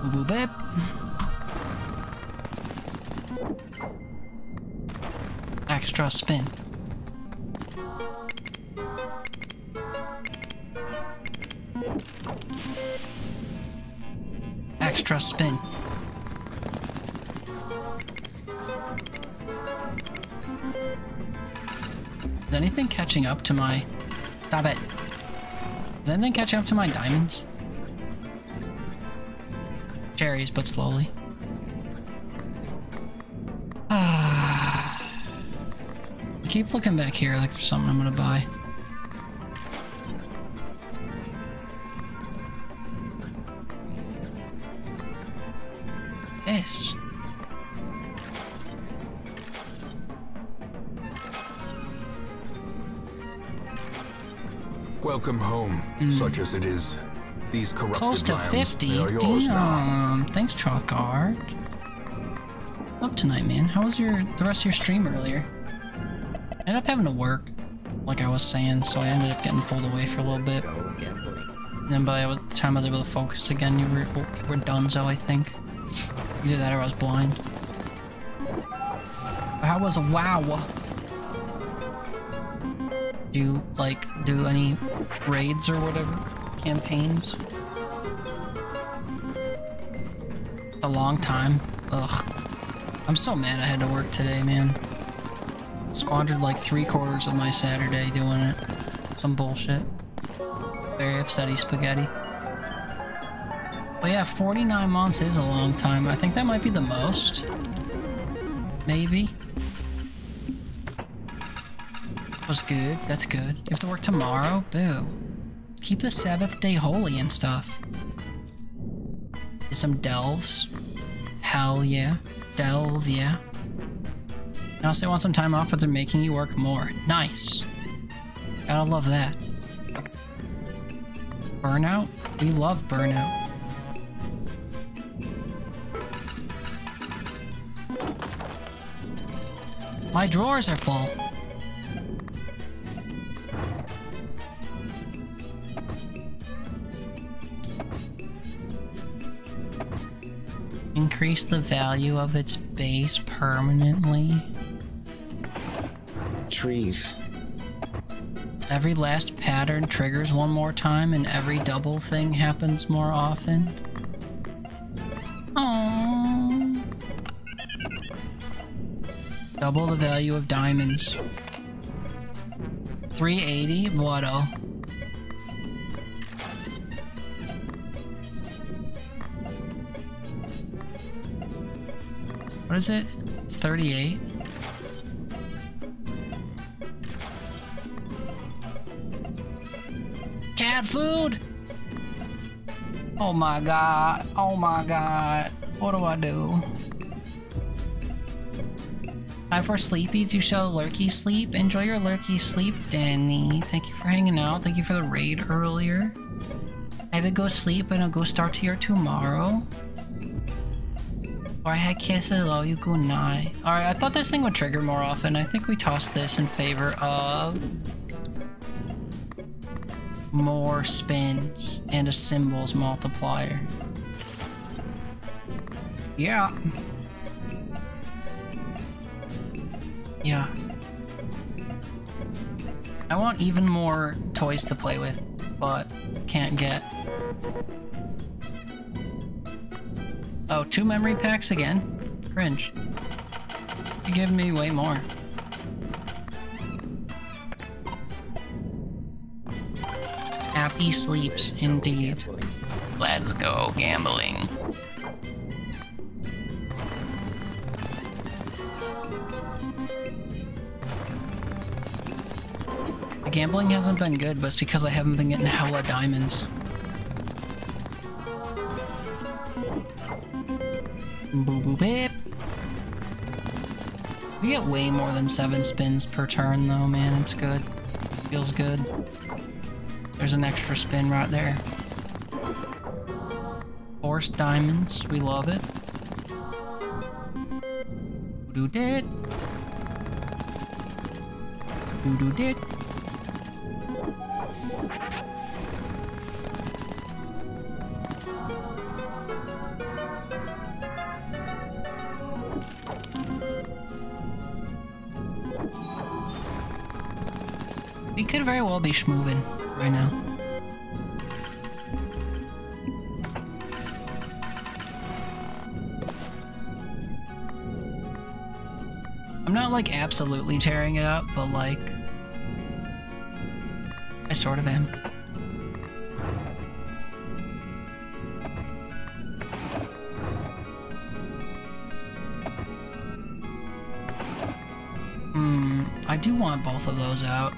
Boop boop bip. Extra spin. Extra spin. Is anything catching up to my... Stop it. Is anything catching up to my diamonds? Cherries, but slowly. I keep looking back here like there's something I'm gonna buy. Yes. Welcome home, such as it is. These corrupted Close to lambs, 50. they are yours now. Damn. Thanks, Chalkart. Up tonight, man. How was the rest of your stream earlier? I ended up having to work, like I was saying, so I ended up getting pulled away for a little bit. Then by the time I was able to focus again, you were donezo, I think. Either that or I was blind. How was WoW? Do you, like, do any raids or whatever? Campaigns? A long time. Ugh. I'm so mad I had to work today, man. Squandered like 3/4 of my Saturday doing it. Some bullshit. Very upsetty spaghetti. But yeah, 49 months is a long time. I think that might be the most. Maybe. Was good. That's good. You have to work tomorrow? Boo. Keep the Sabbath day holy and stuff. Get some delves. Hell yeah. Delve, yeah. Now they want some time off, but they're making you work more. Nice. Gotta love that. Burnout? We love burnout. My drawers are full. Increase the value of its base permanently. Trees. Every last pattern triggers one more time and every double thing happens more often. Aww. Double the value of diamonds. 380? What-o? What is it? It's 38. Cat food! Oh my god. Oh my god. What do I do? Time for sleepies. You shall lurky sleep. Enjoy your lurky sleep, Danny. Thank you for hanging out. Thank you for the raid earlier. Either go sleep and I'll go start to your tomorrow. Or I had kisses, love you, good night. Alright, I thought this thing would trigger more often. I think we tossed this in favor of more spins and a symbols multiplier. Yeah. Yeah. I want even more toys to play with, but can't get. Oh, 2 memory packs again? Cringe. You give me way more. Happy sleeps, indeed. Let's go gambling. Gambling hasn't been good, but it's because I haven't been getting hella diamonds. Boo boo beep. We get way more than 7 spins per turn though, man. It's good. Feels good. There's an extra spin right there. Forced diamonds. We love it. Doo-doo-dit. Doo-doo-dit. We could very well be schmoovin' right now. I'm not like absolutely tearing it up, but like I sort of am. I do want both of those out.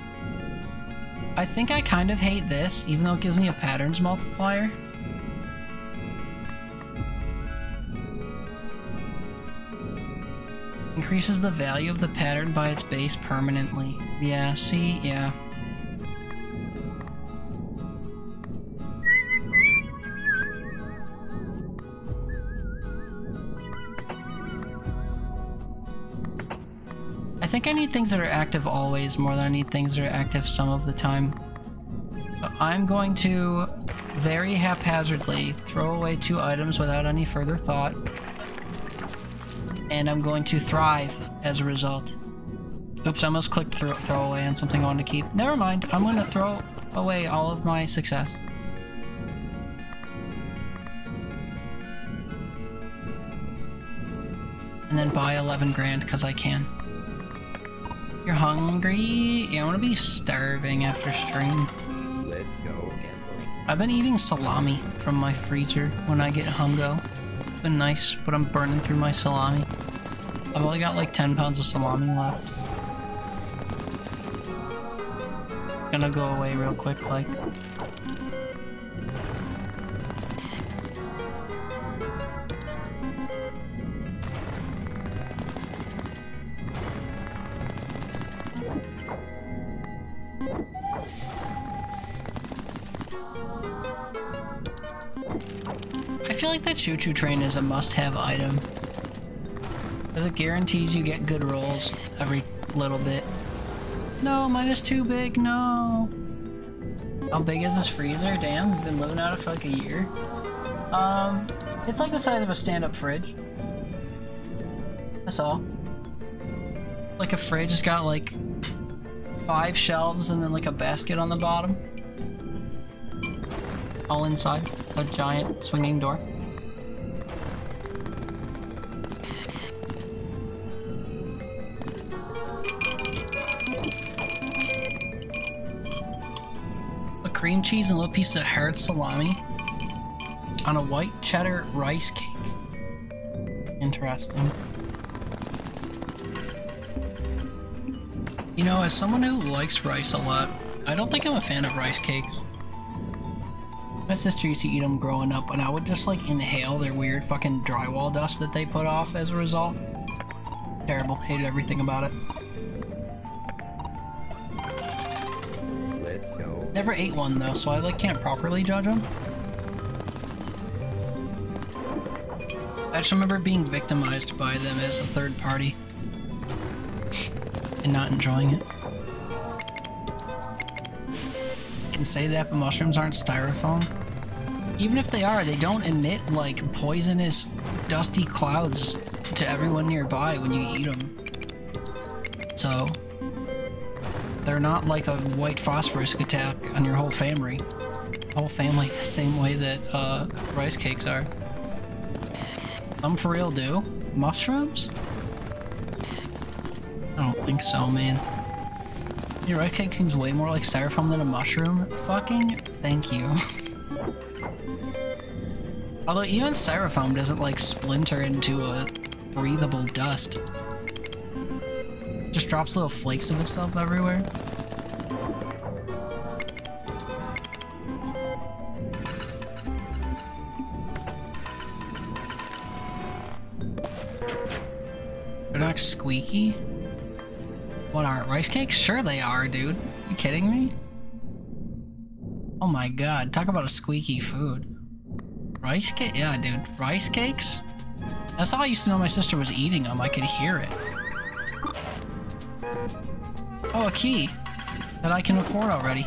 I think I kind of hate this, even though it gives me a patterns multiplier. Increases the value of the pattern by its base permanently. Yeah, see? Yeah. I think I need things that are active always more than I need things that are active some of the time. So I'm going to very haphazardly throw away 2 items without any further thought. And I'm going to thrive as a result. Oops, I almost clicked throw away on something I wanted to keep. Never mind, I'm going to throw away all of my success. And then buy 11 grand because I can. You're hungry? Yeah, I want to be starving after stream. Let's go gambling. I've been eating salami from my freezer when I get hungo. It's been nice, but I'm burning through my salami. I've only got like 10 pounds of salami left. Gonna go away real quick, like. I feel like the choo-choo train is a must-have item. Because it guarantees you get good rolls every little bit. No, mine is too big, no. How big is this freezer? Damn, I've been living out of it for like a year. It's like the size of a stand-up fridge. That's all. Like a fridge, it's got like 5 shelves and then like a basket on the bottom. All inside a giant swinging door. A cream cheese and a little piece of hard salami on a white cheddar rice cake. Interesting. You know, as someone who likes rice a lot, I don't think I'm a fan of rice cakes. My sister used to eat them growing up, and I would just like inhale their weird fucking drywall dust that they put off as a result. Terrible. Hated everything about it. Let's go. Never ate one though, so I like can't properly judge them. I just remember being victimized by them as a third party and not enjoying it. Can say that, but mushrooms aren't styrofoam. Even if they are, they don't emit like poisonous, dusty clouds to everyone nearby when you eat them. So they're not like a white phosphorus attack on your whole family. Whole family the same way that rice cakes are. Some for real do. Mushrooms? I don't think so, man. Your rice cake seems way more like styrofoam than a mushroom. Fucking thank you. Although even styrofoam doesn't like splinter into a breathable dust. Just drops little flakes of itself everywhere. They're not squeaky? What aren't rice cakes? Sure they are, dude. Are you kidding me? Oh my god, talk about a squeaky food. Rice cake? Yeah, dude. Rice cakes? That's how I used to know my sister was eating them. I could hear it. Oh, a key that I can afford already.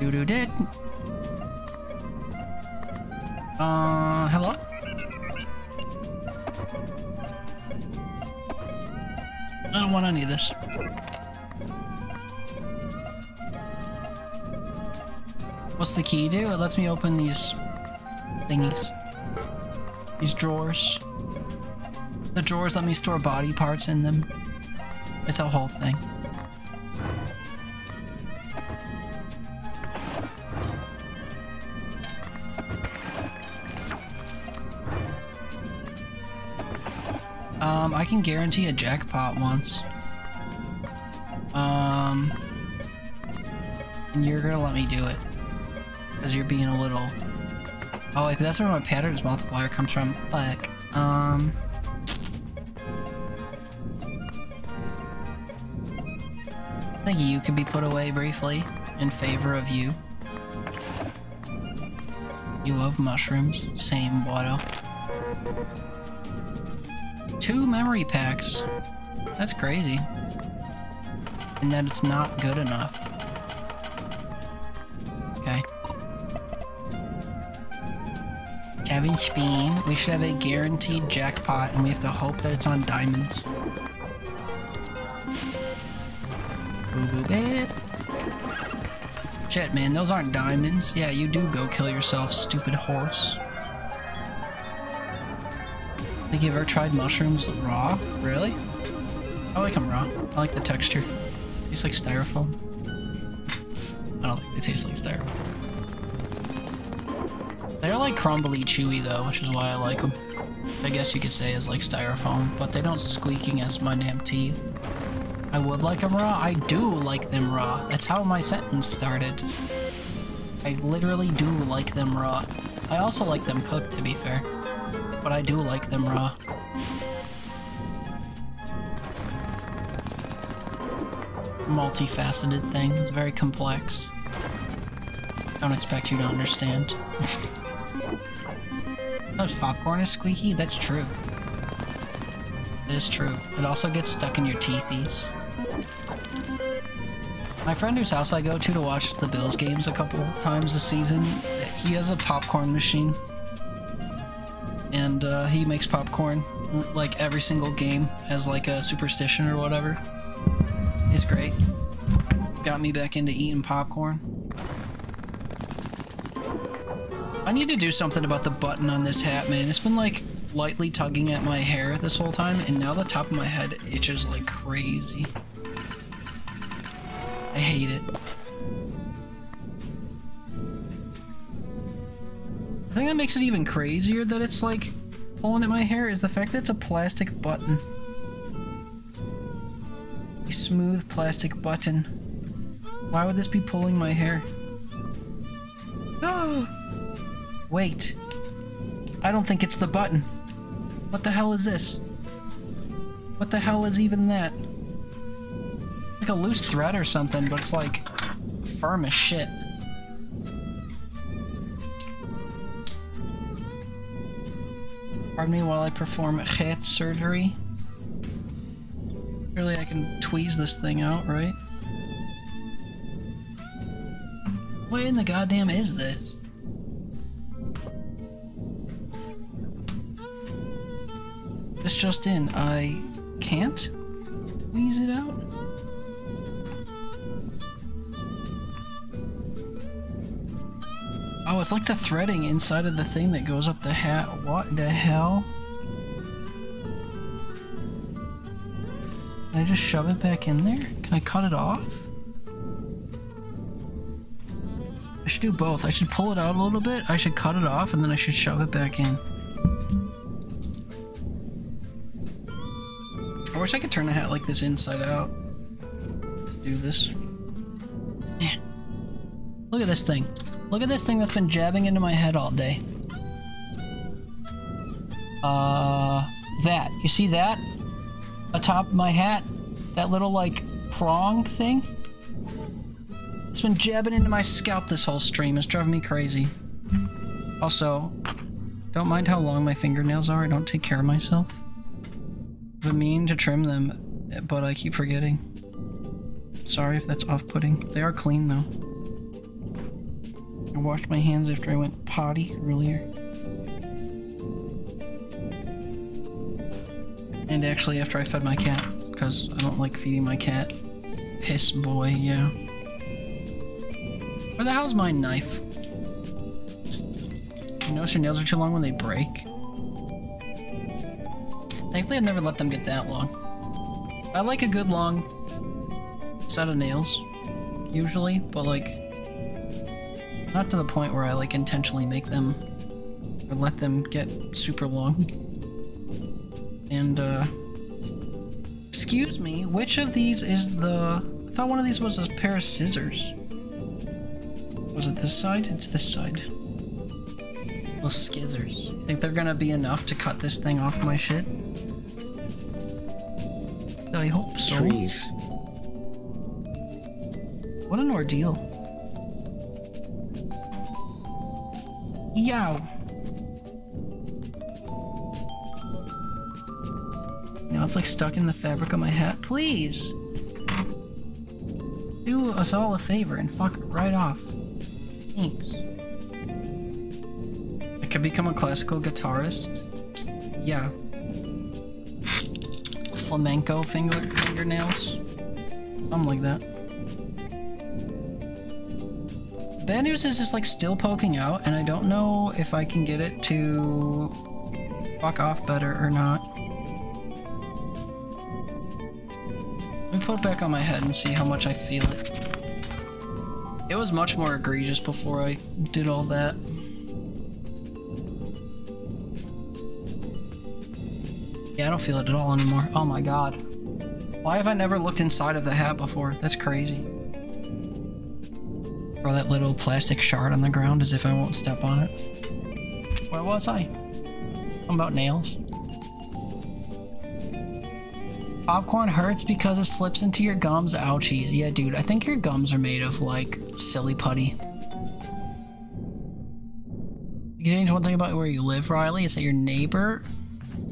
Doo-doo did. Hello? I don't want any of this. What's the key do? It lets me open these thingies. These drawers. The drawers let me store body parts in them. It's a whole thing. I can guarantee a jackpot once. And you're gonna let me do it. Because you're being a little... Oh, if that's where my patterns multiplier comes from. Fuck. I think you could be put away briefly in favor of you. You love mushrooms. Same, Watto. 2 memory packs. That's crazy. And that it's not good enough. Okay. Kevin Speen. We should have a guaranteed jackpot and we have to hope that it's on diamonds. Boo boo bit. Shit, man, those aren't diamonds. Yeah, you do go kill yourself, stupid horse. Think you've ever tried mushrooms raw? Really? I like them raw. I like the texture. Tastes like styrofoam. I don't think they taste like styrofoam. They're like crumbly chewy though, which is why I like them. I guess you could say is like styrofoam, but they don't squeaking as my damn teeth. I would like them raw. I do like them raw. That's how my sentence started. I literally do like them raw. I also like them cooked, to be fair. But I do like them raw. Multifaceted thing. It's very complex. Don't expect you to understand. Those popcorn is squeaky? That's true. It is true. It also gets stuck in your teethies. My friend whose house I go to watch the Bills games a couple times this season, he has a popcorn machine. And he makes popcorn like every single game as like a superstition or whatever. He's great. Got me back into eating popcorn. I need to do something about the button on this hat, man. It's been like lightly tugging at my hair this whole time, and now the top of my head itches like crazy. I hate it. The thing that makes it even crazier that it's like pulling at my hair is the fact that it's a plastic button. A smooth plastic button. Why would this be pulling my hair? Wait. I don't think it's the button. What the hell is this? What the hell is even that? Like a loose thread or something, but it's like firm as shit. Pardon me while I perform hat surgery. Surely I can tweeze this thing out, right? What in the goddamn is this? This just in. I can't tweeze it out? Oh, it's like the threading inside of the thing that goes up the hat. What the hell? Can I just shove it back in there? Can I cut it off? I should do both. I should pull it out a little bit, I should cut it off, and then I should shove it back in. I wish I could turn the hat like this inside out. To do this. Yeah. Look at this thing. Look at this thing that's been jabbing into my head all day. That. You see that? Atop my hat? That little, like, prong thing? It's been jabbing into my scalp this whole stream. It's driving me crazy. Also, don't mind how long my fingernails are. I don't take care of myself. I mean to trim them, but I keep forgetting. Sorry if that's off-putting. They are clean, though. I washed my hands after I went potty earlier. And actually after I fed my cat, because I don't like feeding my cat. Piss boy, yeah. Where the hell's my knife? You notice your nails are too long when they break? Thankfully I've never let them get that long. I like a good long set of nails, usually, but like, not to the point where I like intentionally make them or let them get super long. And excuse me, which of these is the... I thought one of these was a pair of scissors. Was it this side? It's this side. Little skizzers. Think they're gonna be enough to cut this thing off my shit? I hope so. Trees. What an ordeal. Yow. Now it's like stuck in the fabric of my hat. Please! Do us all a favor and fuck it right off. Thanks. I could become a classical guitarist. Yeah. Flamenco fingernails. Something like that. Bad news is it's like still poking out, and I don't know if I can get it to fuck off better or not. Let me put it back on my head and see how much I feel it. It was much more egregious before I did all that. Yeah, I don't feel it at all anymore. Oh my god. Why have I never looked inside of the hat before? That's crazy. Throw that little plastic shard on the ground as if I won't step on it. Where was I? Something about nails. Popcorn hurts because it slips into your gums. Ouchies. Yeah, dude, I think your gums are made of, like, silly putty. You can change one thing about where you live, Riley. Is that your neighbor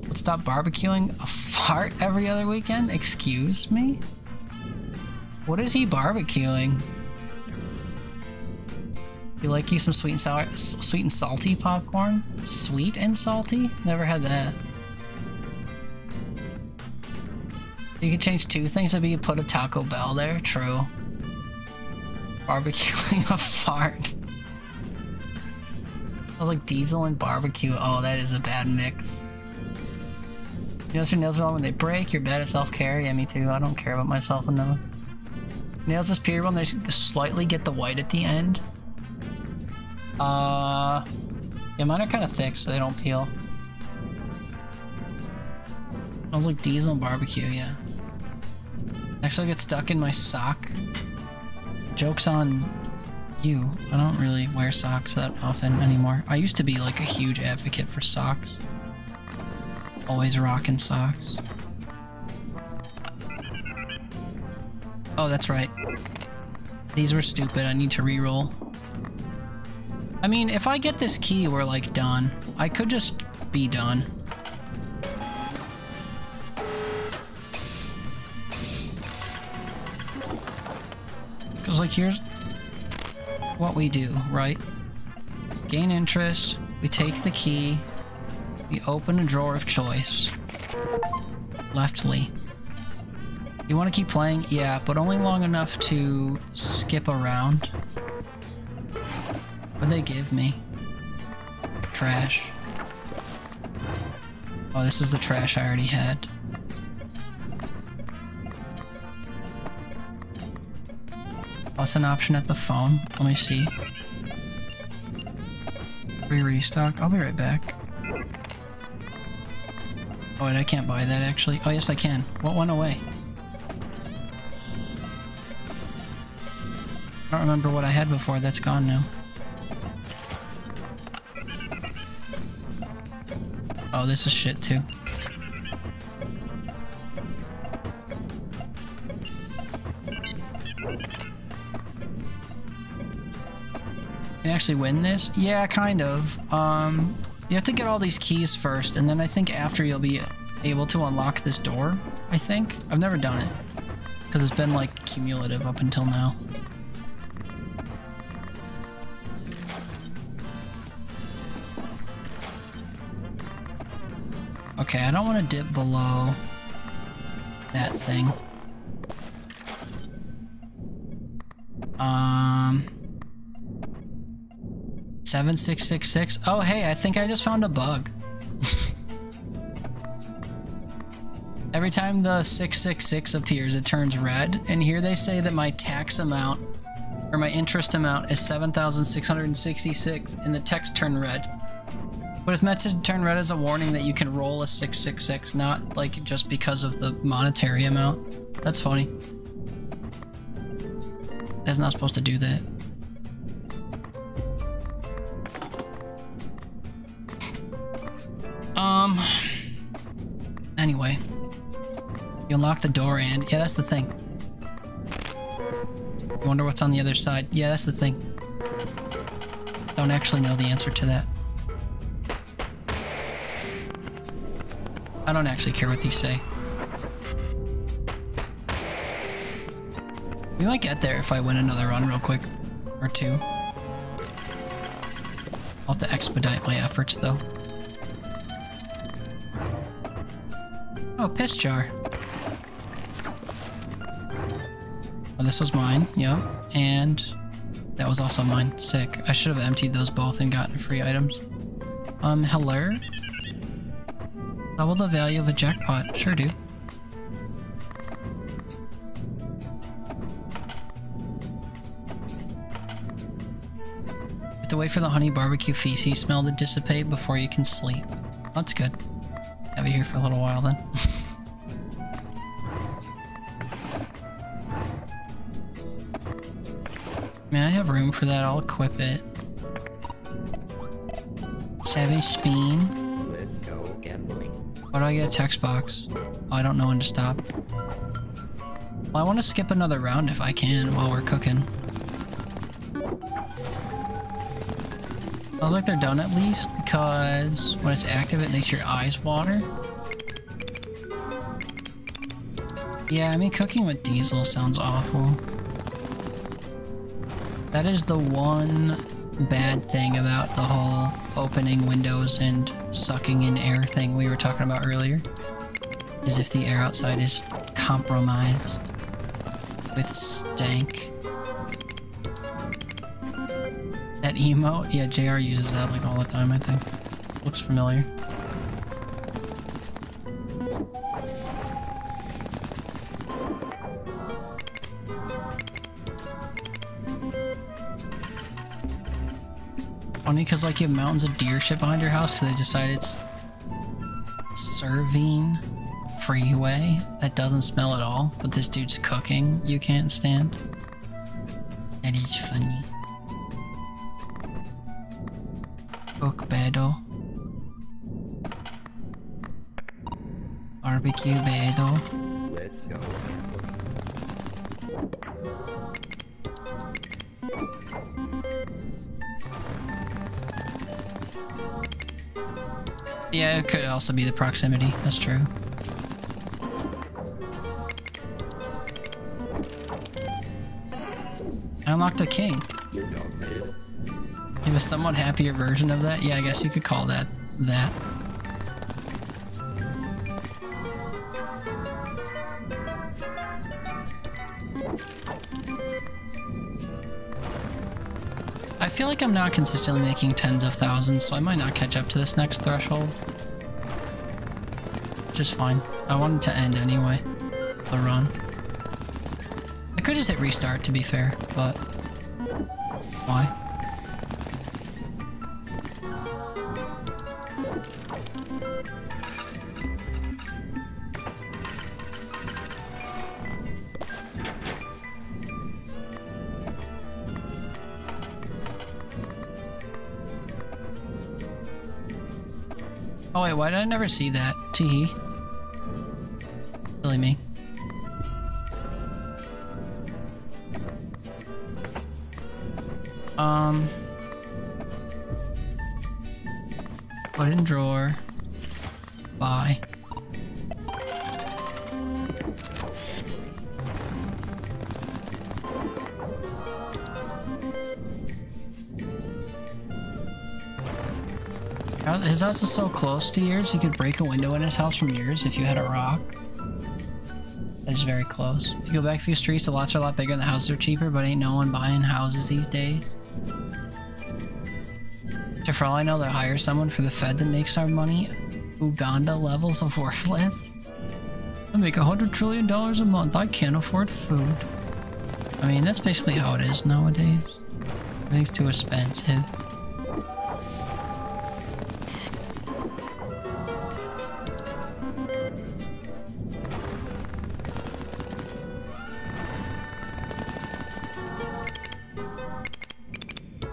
would stop barbecuing a fart every other weekend? Excuse me? What is he barbecuing? You like you some sweet and sour, sweet and salty popcorn? Sweet and salty? Never had that. You could change two things. Maybe you put a Taco Bell there. True. Barbecuing a fart. Smells like diesel and barbecue. Oh, that is a bad mix. You notice your nails are long when they break. You're bad at self-care. Yeah, me too. I don't care about myself enough. Nails disappear when they slightly get the white at the end. Yeah, mine are kind of thick, so they don't peel. Smells like diesel and barbecue, yeah. Actually, I get stuck in my sock. Joke's on you. I don't really wear socks that often anymore. I used to be like a huge advocate for socks. Always rocking socks. Oh, that's right. These were stupid. I need to re-roll. I mean, if I get this key, we're like done. I could just be done. Because, like, here's what we do, right? Gain interest, we take the key, we open a drawer of choice. Leftly. You want to keep playing? Yeah, but only long enough to skip around. What'd they give me? Trash. Oh, this was the trash I already had. Plus an option at the phone. Let me see. Restock. I'll be right back. Oh wait, I can't buy that actually. Oh yes, I can. What went away? I don't remember what I had before. That's gone now. Oh, this is shit too. Can you actually win this? Yeah, kind of. You have to get all these keys first, and then I think after you'll be able to unlock this door, I think. I've never done it, because it's been like cumulative up until now. Okay, I don't want to dip below that thing. 7666. Oh, hey, I think I just found a bug. Every time the 666 appears, it turns red. And here they say that my tax amount, or my interest amount, is 7,666, and the text turned red. But it's meant to turn red as a warning that you can roll a 666, not like just because of the monetary amount. That's funny. That's not supposed to do that. Anyway. You unlock the door and... yeah, that's the thing. You wonder what's on the other side. Yeah, that's the thing. Don't actually know the answer to that. I don't actually care what these say. We might get there if I win another run real quick. Or two. I'll have to expedite my efforts though. Oh, piss jar. Oh, this was mine, yep. And that was also mine. Sick. I should have emptied those both and gotten free items. Hello? Double the value of a jackpot. Sure do. You have to wait for the honey barbecue feces smell to dissipate before you can sleep. That's good. Have you here for a little while then. Man, I have room for that. I'll equip it. Savage Speen. Let's go gambling. Why do I get a text box? Oh, I don't know when to stop. Well, I want to skip another round if I can while we're cooking. Sounds like they're done at least, because when it's active it makes your eyes water. Yeah, I mean cooking with diesel sounds awful. That is the one bad thing about the whole opening windows and sucking in air thing we were talking about earlier, is if the air outside is compromised with stank. That emote? Yeah, JR uses that like all the time, I think. Looks familiar. Funny because like you have mountains of deer shit behind your house because they decided it's serving freeway that doesn't smell at all, but this dude's cooking you can't stand. That is funny. Cook bedo. Barbecue bedo. Let's go. Yeah, it could also be the proximity. That's true. I unlocked a king. You don't need it. You have a somewhat happier version of that? Yeah, I guess you could call that that. I feel like I'm not consistently making tens of thousands, so I might not catch up to this next threshold. Which is fine. I wanted to end anyway. The run. I could just hit restart, to be fair, but... why? Oh wait, why did I never see that? Teehee. Silly me. Put in drawer. Bye. His house is so close to yours, you could break a window in his house from yours if you had a rock. That is very close. If you go back a few streets, the lots are a lot bigger and the houses are cheaper, but ain't no one buying houses these days. For all I know, they'll hire someone for the Fed that makes our money Uganda levels of worthless. I make $100 trillion a month. I can't afford food. I mean, that's basically how it is nowadays. Everything's too expensive.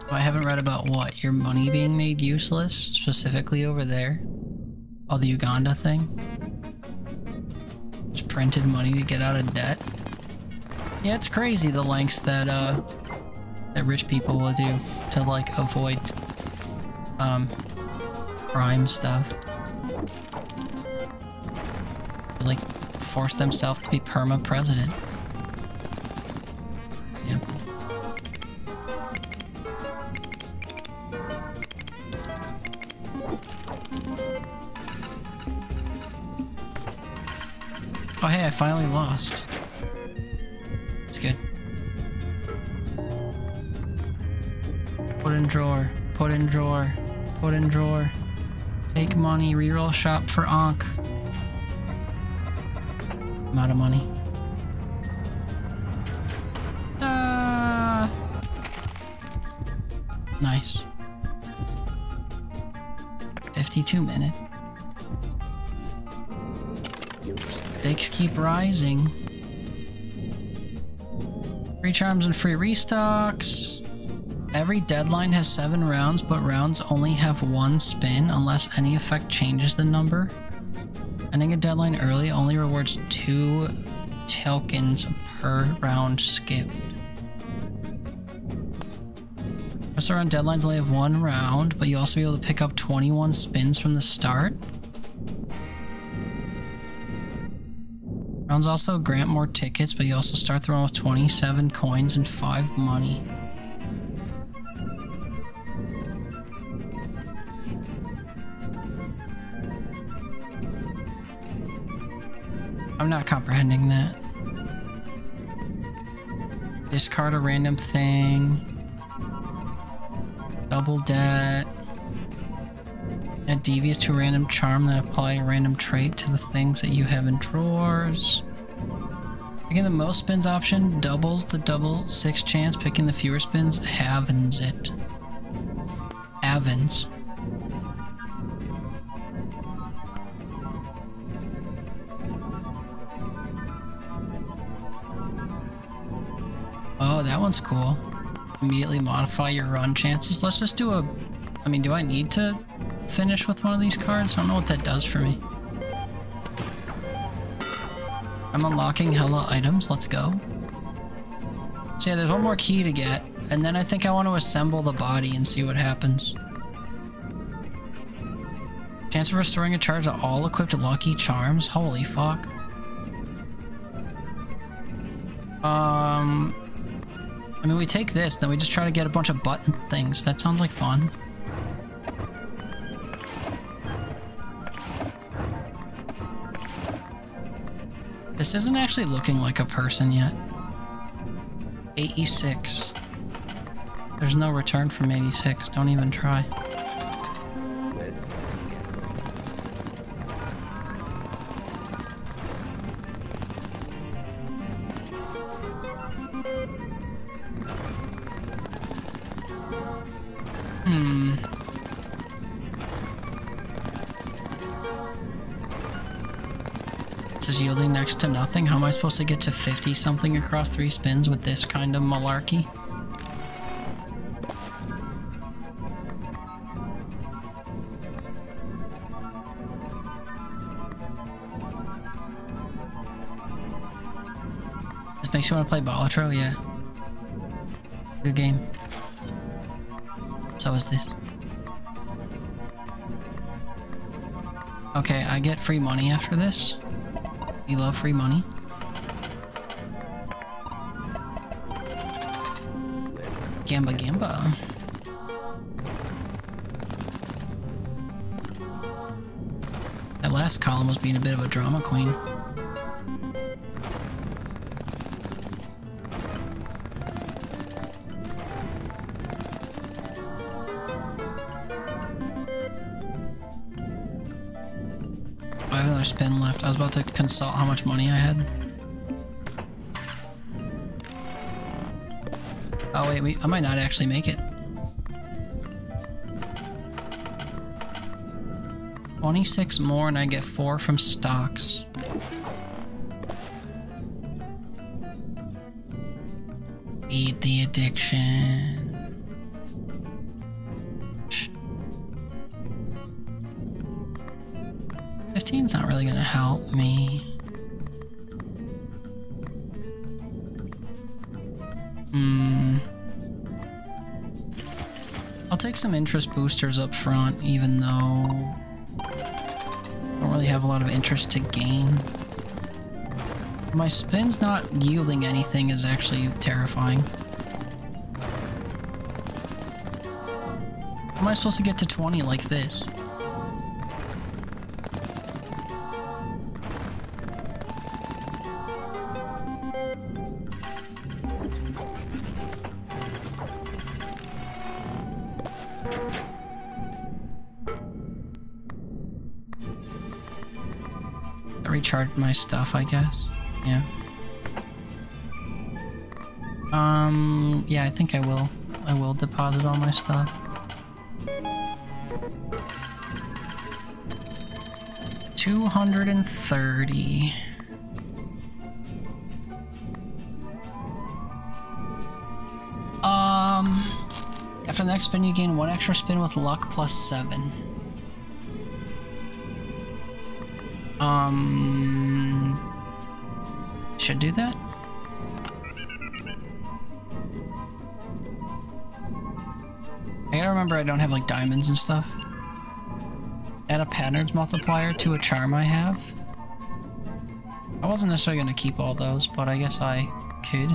I haven't read about what? Your money being made useless? Specifically over there? Oh, the Uganda thing? Just printed money to get out of debt? Yeah, it's crazy the lengths that, that rich people will do to, like, avoid, crime stuff. To, like, force themselves to be perma-president. For example. Oh hey, I finally lost. It's good. Put in drawer. Put in drawer. Put in drawer. Take money. Reroll shop for Ankh. I'm out of money. Nice. 52 minutes. Stakes keep rising. Free charms and free restocks. Every deadline has 7 rounds, but rounds only have 1 spin unless any effect changes the number. Ending a deadline early only rewards 2 tokens per round skipped. Rest around deadlines only have 1 round, but you also be able to pick up 21 spins from the start. Rounds also grant more tickets, but you also start the round with 27 coins and 5 money. I'm not comprehending that. Discard a random thing. Double debt. Add devious to a random charm, then apply a random trait to the things that you have in drawers. Picking the most spins option doubles the double 6 chance. Picking the fewer spins halvens it. Halvens. Oh, that one's cool. Immediately modify your run chances. Let's just do a... I mean, do I need to finish with one of these cards? I don't know what that does for me. I'm unlocking hella items. Let's go. So yeah, there's one more key to get, and then I think I want to assemble the body and see what happens. Chance of restoring a charge to all equipped lucky charms. Holy fuck. I mean, we take this, then we just try to get a bunch of button things. That sounds like fun. This isn't actually looking like a person yet. 86. There's no return from 86. Don't even try. This is yielding next to nothing. How am I supposed to get to 50 something across 3 spins with this kind of malarkey? This makes you want to play Balatro? Yeah. Good game. So is this. Okay, I get free money after this. You love free money. Gamba Gamba. That last column was being a bit of a drama queen. I have another spin left. I was about to consult how much money I had. Oh wait, I might not actually make it. 26 more and I get 4 from stocks. Feed the addiction. 15's not really gonna help me. I'll take some interest boosters up front, even though I don't really have a lot of interest to gain. My spin's not yielding anything is actually terrifying. How am I supposed to get to 20 like this? I recharged my stuff, I guess. Yeah. Yeah, I think I will. I will deposit all my stuff. $230. After the next spin, you gain 1 extra spin with luck plus 7. Should do that. I gotta remember I don't have like diamonds and stuff. Add a patterns multiplier to a charm I have. I wasn't necessarily gonna keep all those, but I guess I could.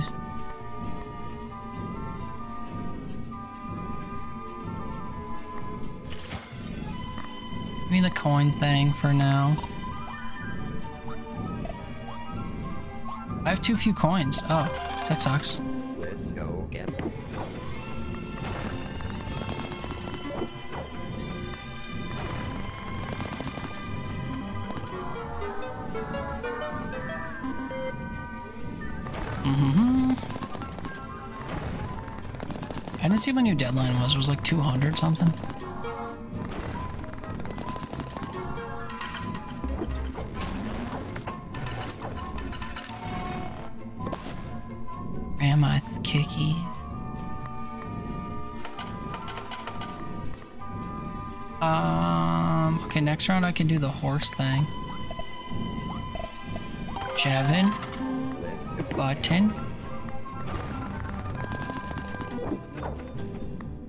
Give me the coin thing for now. I have too few coins. Oh, that sucks. Let's go get them. I didn't see what my new deadline was. It was like 200 something. Mammoth Kicky. Okay, next round I can do the horse thing. Jevin. Button.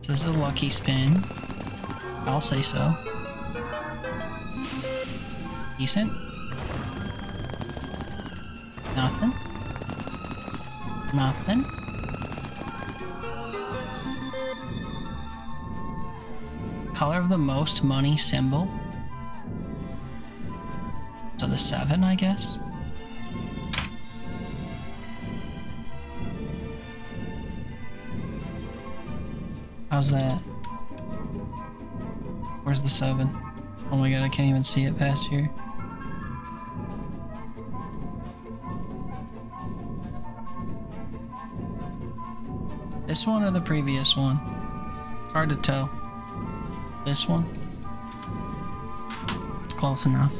So this is a lucky spin. I'll say so. Decent. Nothing. Nothing. Color of the most money symbol. So the 7, I guess. How's that? Where's the 7? Oh my god, I can't even see it past here. This one or the previous one? It's hard to tell. This one? Close enough.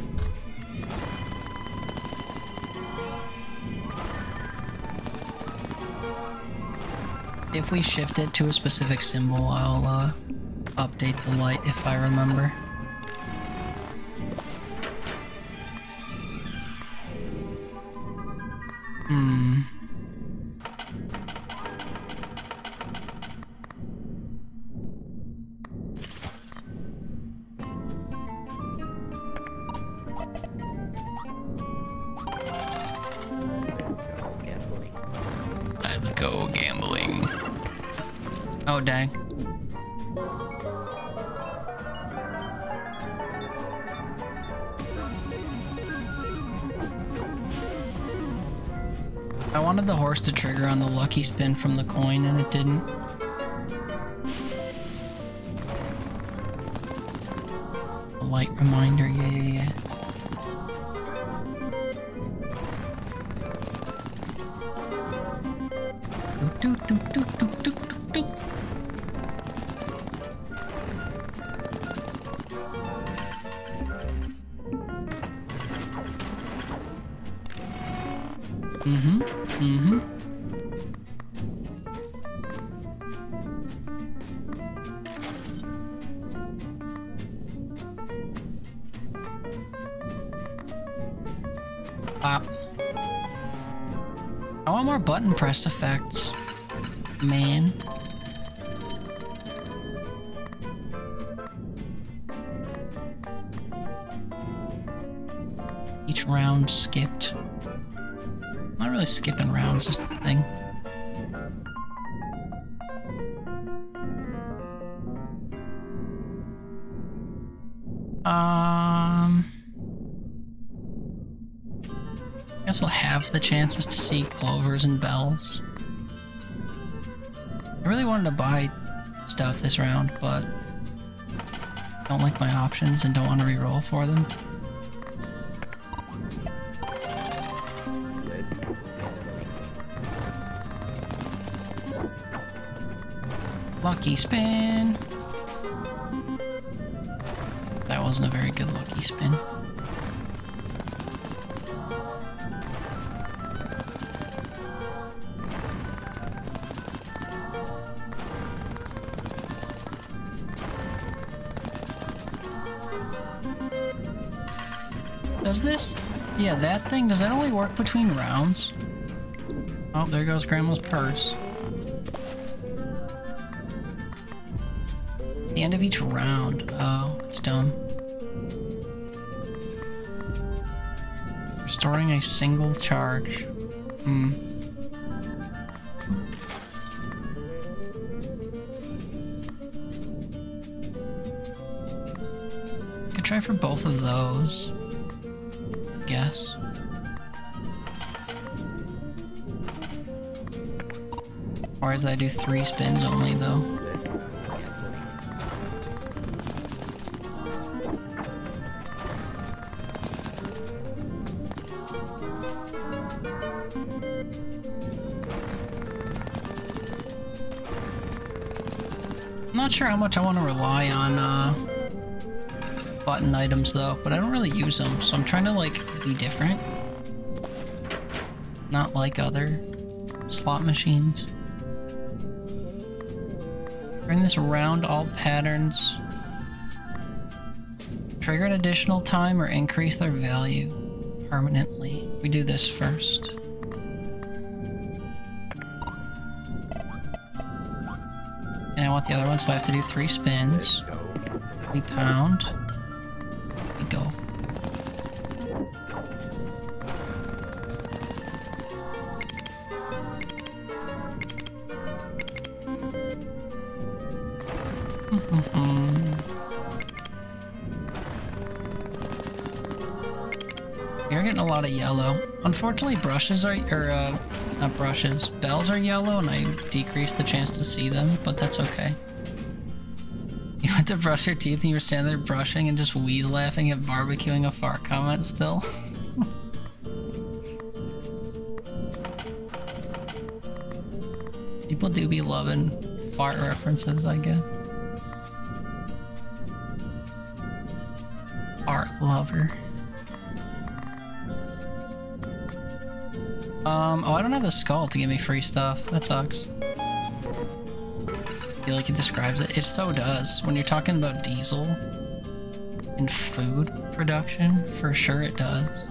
If we shift it to a specific symbol, I'll update the light if I remember. Oh, dang. I wanted the horse to trigger on the lucky spin from the coin, and it didn't. A light reminder, yeah. Doot, doot, doot, doot, doot, doot. Pop. I want more button press effects, man. Each round skipped. Not really skipping rounds is the thing. I guess we'll have the chances to see clovers and bells. I really wanted to buy stuff this round, but don't like my options and don't want to re-roll for them. Lucky spin. That wasn't a very good lucky spin. Does this? Yeah, that thing, does that only work between rounds? Oh, there goes Grandma's purse. The end of each round. Oh, that's dumb. Restoring a single charge. Could try for both of those. Guess. Or as I do 3 spins only though. I'm not sure how much I want to rely on button items though, but I don't really use them, so I'm trying to like be different. Not like other slot machines. Bring this around all patterns. Trigger an additional time or increase their value permanently. We do this first. And I want the other one, so I have to do 3 spins. We pound. We go. You're getting a lot of yellow. Unfortunately, brushes are, not brushes, bells are yellow, and I decrease the chance to see them, but that's okay. You went to brush your teeth and you were standing there brushing and just wheeze laughing at barbecuing a fart comment still. People do be loving fart references, I guess. Art lover. Oh, I don't have the skull to give me free stuff. That sucks. I feel like it describes it. It so does. When you're talking about diesel and food production, for sure it does.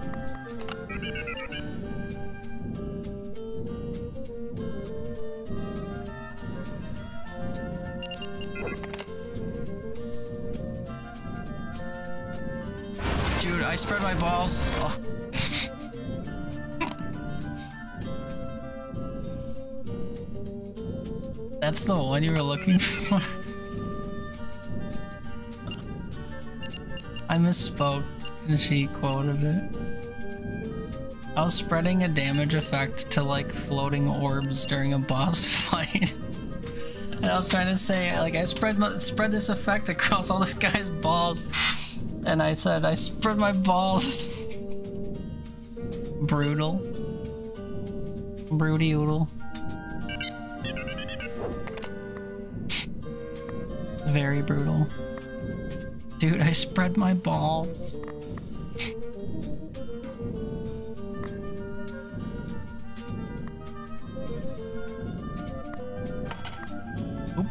Dude, I spread my balls. Oh. That's the one you were looking for? I misspoke and she quoted it. I was spreading a damage effect to like floating orbs during a boss fight. And I was trying to say, like, I spread this effect across all this guy's balls. And I said, I spread my balls. Brutal. Broody oodle. Very brutal. Dude, I spread my balls. Oop.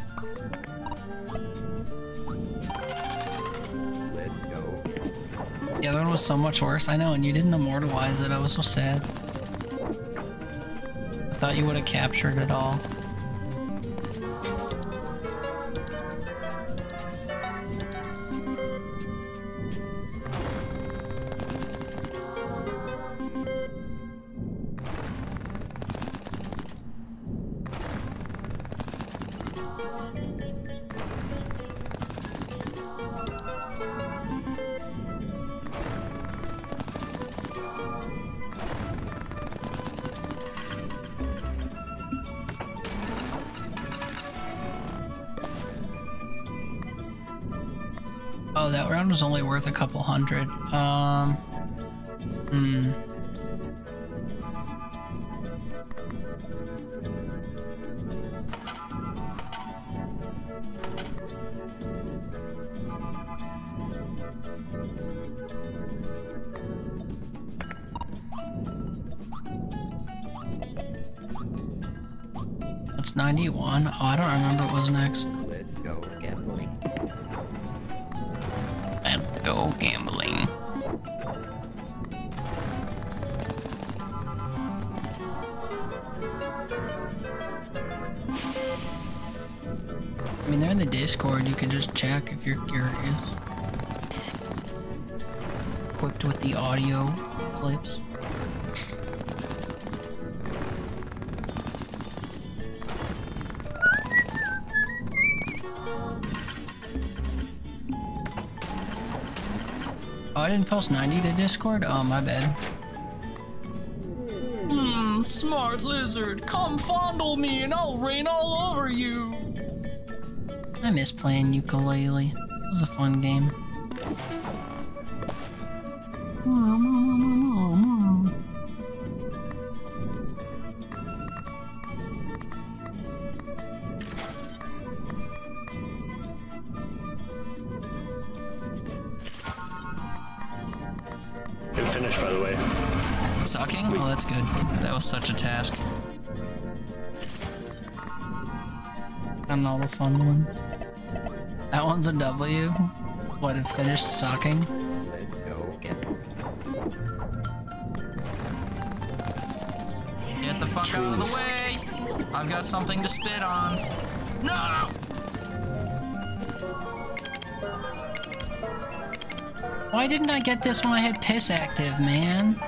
Let's go. The other one was so much worse, I know, and you didn't immortalize it. I was so sad. I thought you would have captured it all. Oh, that round was only worth a couple hundred. It's 91. Oh, I don't remember what was next. Let's go gambling. Let's go gambling. I mean, they're in the Discord. You can just check if you're curious. Equipped with the audio clips. Oh, I didn't post 90 to Discord? Oh, my bad. Smart lizard, come fondle me and I'll rain all over you. I miss playing ukulele. It was a fun game. Good finish, by the way. Sucking? Oh, that's good. That was such a task. And all the fun ones. That one's a W. What, it finished sucking? Let's go gambling. Get the fuck out of the way! I've got something to spit on. No! Why didn't I get this when I had piss active, man?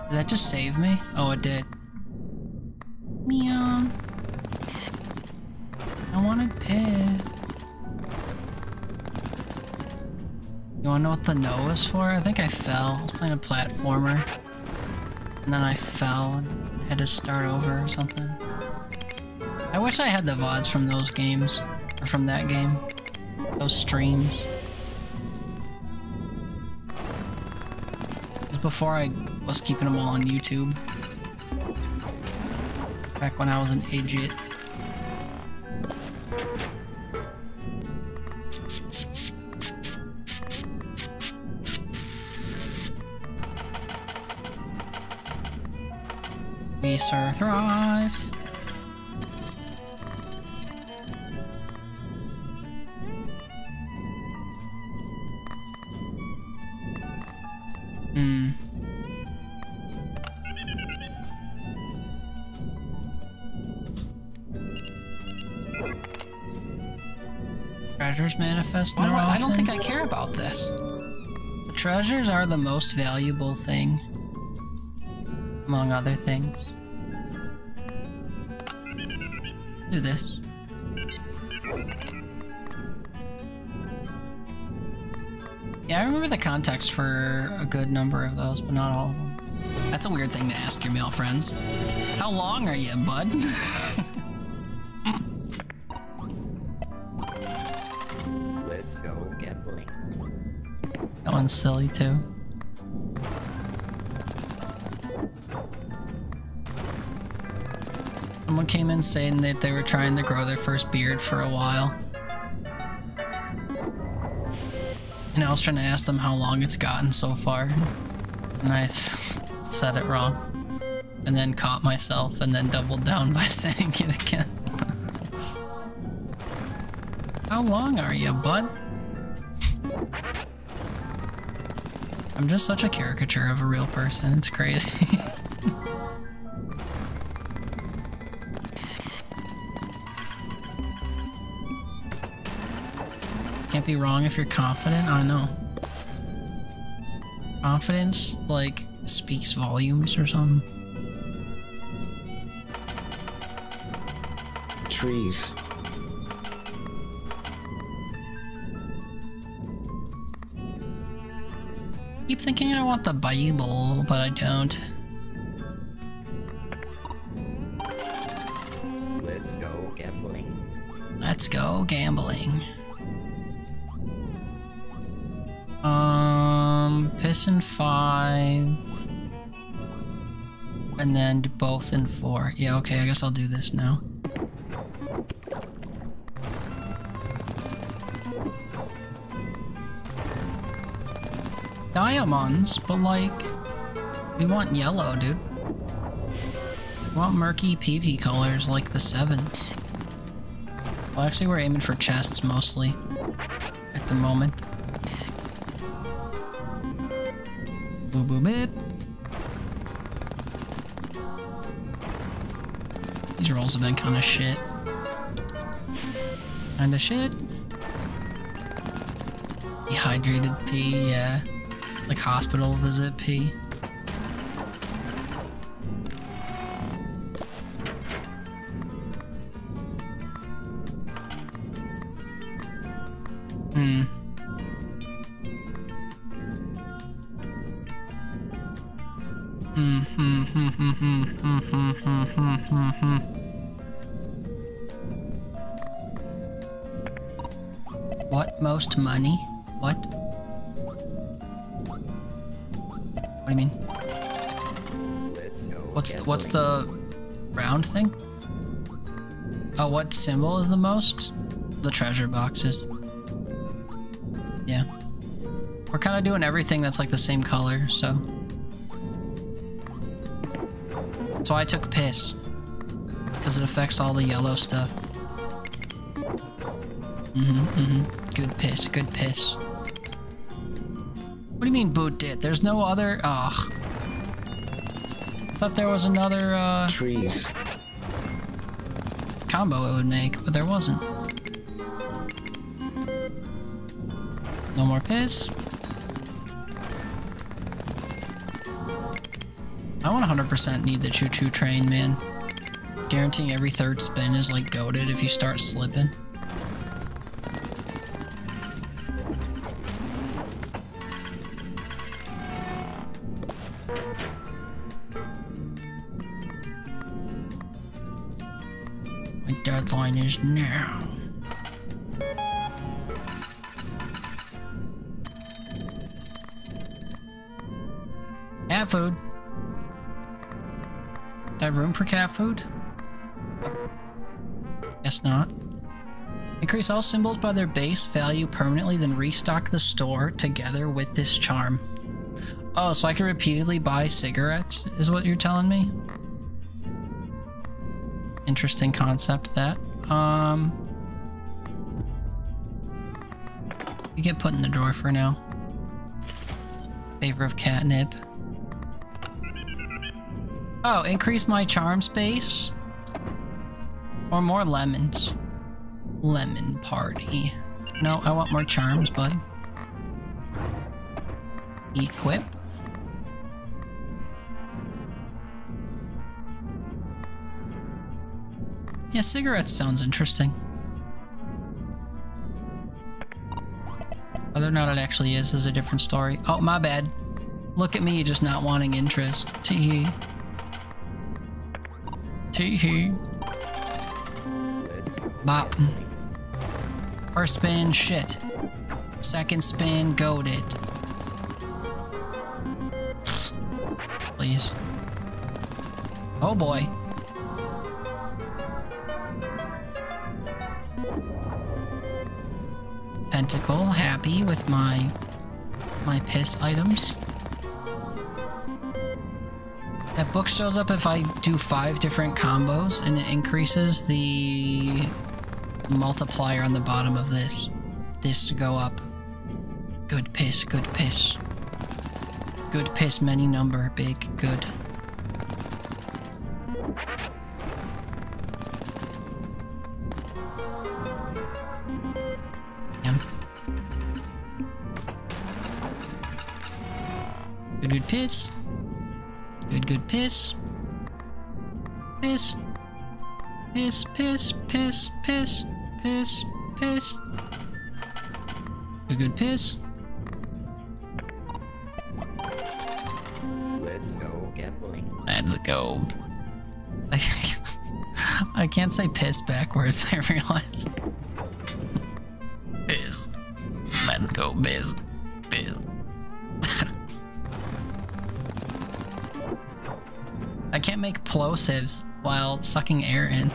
Did that just save me? Oh, it did. Meow. I wanted piss. You wanna know what the no is for? I think I fell. I was playing a platformer. And then I fell and had to start over or something. I wish I had the VODs from those games. Or from that game. Those streams. It was before I was keeping them all on YouTube. Back when I was an idiot. We Sir thrives. Treasures manifest more often? I don't think I care about this. treasures are the most valuable thing, among other things. Do this. Yeah, I remember the context for a good number of those, but not all of them. That's a weird thing to ask your male friends. How long are you, bud? Let's go gambling. That one's silly too. Someone came in saying that they were trying to grow their first beard for a while. And I was trying to ask them how long it's gotten so far. And I said it wrong. And then caught myself and then doubled down by saying it again. How long are you, bud? I'm just such a caricature of a real person, it's crazy. Can't be wrong if you're confident, I know. Confidence, like, speaks volumes or something. Trees. Keep thinking I want the Bible, but I don't. Let's go gambling. Let's go gambling. Piss in 5. And then do both in 4. Yeah, okay, I guess I'll do this now. Diamonds, but like, we want yellow, dude. We want murky PP colors like the 7s. Well, actually, we're aiming for chests mostly at the moment. Boo boo bip. These rolls have been kind of shit. Kinda shit. Dehydrated pee, yeah. Like hospital visit pee. What? Most money? What? What do you mean? What's the round thing? Oh, what symbol is the most? The treasure boxes. Yeah. We're kind of doing everything that's like the same color, so. So I took piss. Because it affects all the yellow stuff. Good piss, good piss. What do you mean boot it? There's no other... Ugh. I thought there was another, Trees. combo it would make, but there wasn't. No more piss. I 100% need the choo-choo train, man. Guaranteeing every third spin is like goated if you start slipping. My deadline is now. Cat food. Do I have room for cat food? Guess not. Increase all symbols by their base value permanently, then restock the store together with this charm. Oh, so I can repeatedly buy cigarettes, is what you're telling me? Interesting concept, that. You get put in the drawer for now. Favor of catnip. Oh, increase my charm space? Or more lemons? Lemon party. No, I want more charms, bud. Equip. Yeah, cigarettes sounds interesting. Whether or not it actually is a different story. Oh, my bad. Look at me just not wanting interest. Tee-hee. Tee-hee. Bop. First spin, shit. Second spin, goated. Please. Oh boy. Pentacle, happy with my piss items. That book shows up if I do 5 different combos, and it increases the multiplier on the bottom of this to go up. Good piss, good piss. Good piss, many number, big, good. Good, good piss. Good, good piss. Piss. Piss, piss, piss, piss, piss, piss. Good, good piss. Let's go gambling. Let's go. I can't say piss backwards, I realized. Piss. Let's go, piss. Piss. I can't make plosives while sucking air in.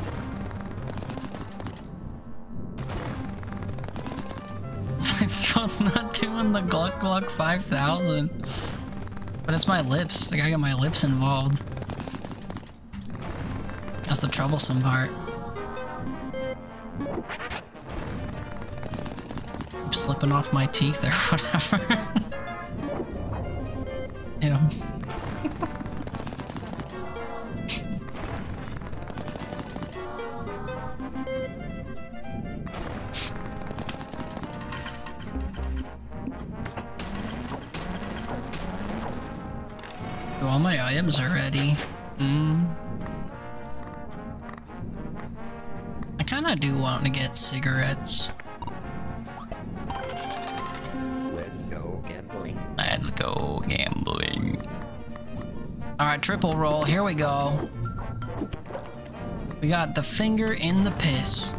My throat's not doing the Gluck Gluck 5000. But it's my lips. Like, I got my lips involved. That's the troublesome part. I'm slipping off my teeth or whatever. Ew. All my items are ready. I kinda do want to get cigarettes. Let's go gambling. Let's go gambling. Alright, triple roll, here we go. We got the finger in the piss.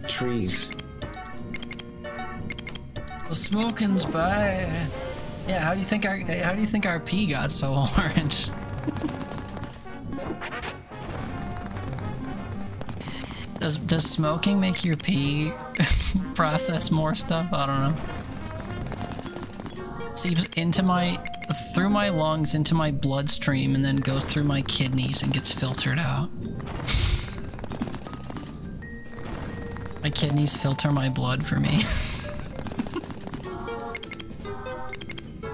Trees. The smoking's bad. Yeah, how do you think our pee got so orange? Does smoking make your pee process more stuff? I don't know. Seeps through my lungs into my bloodstream and then goes through my kidneys and gets filtered out. My kidneys filter my blood for me.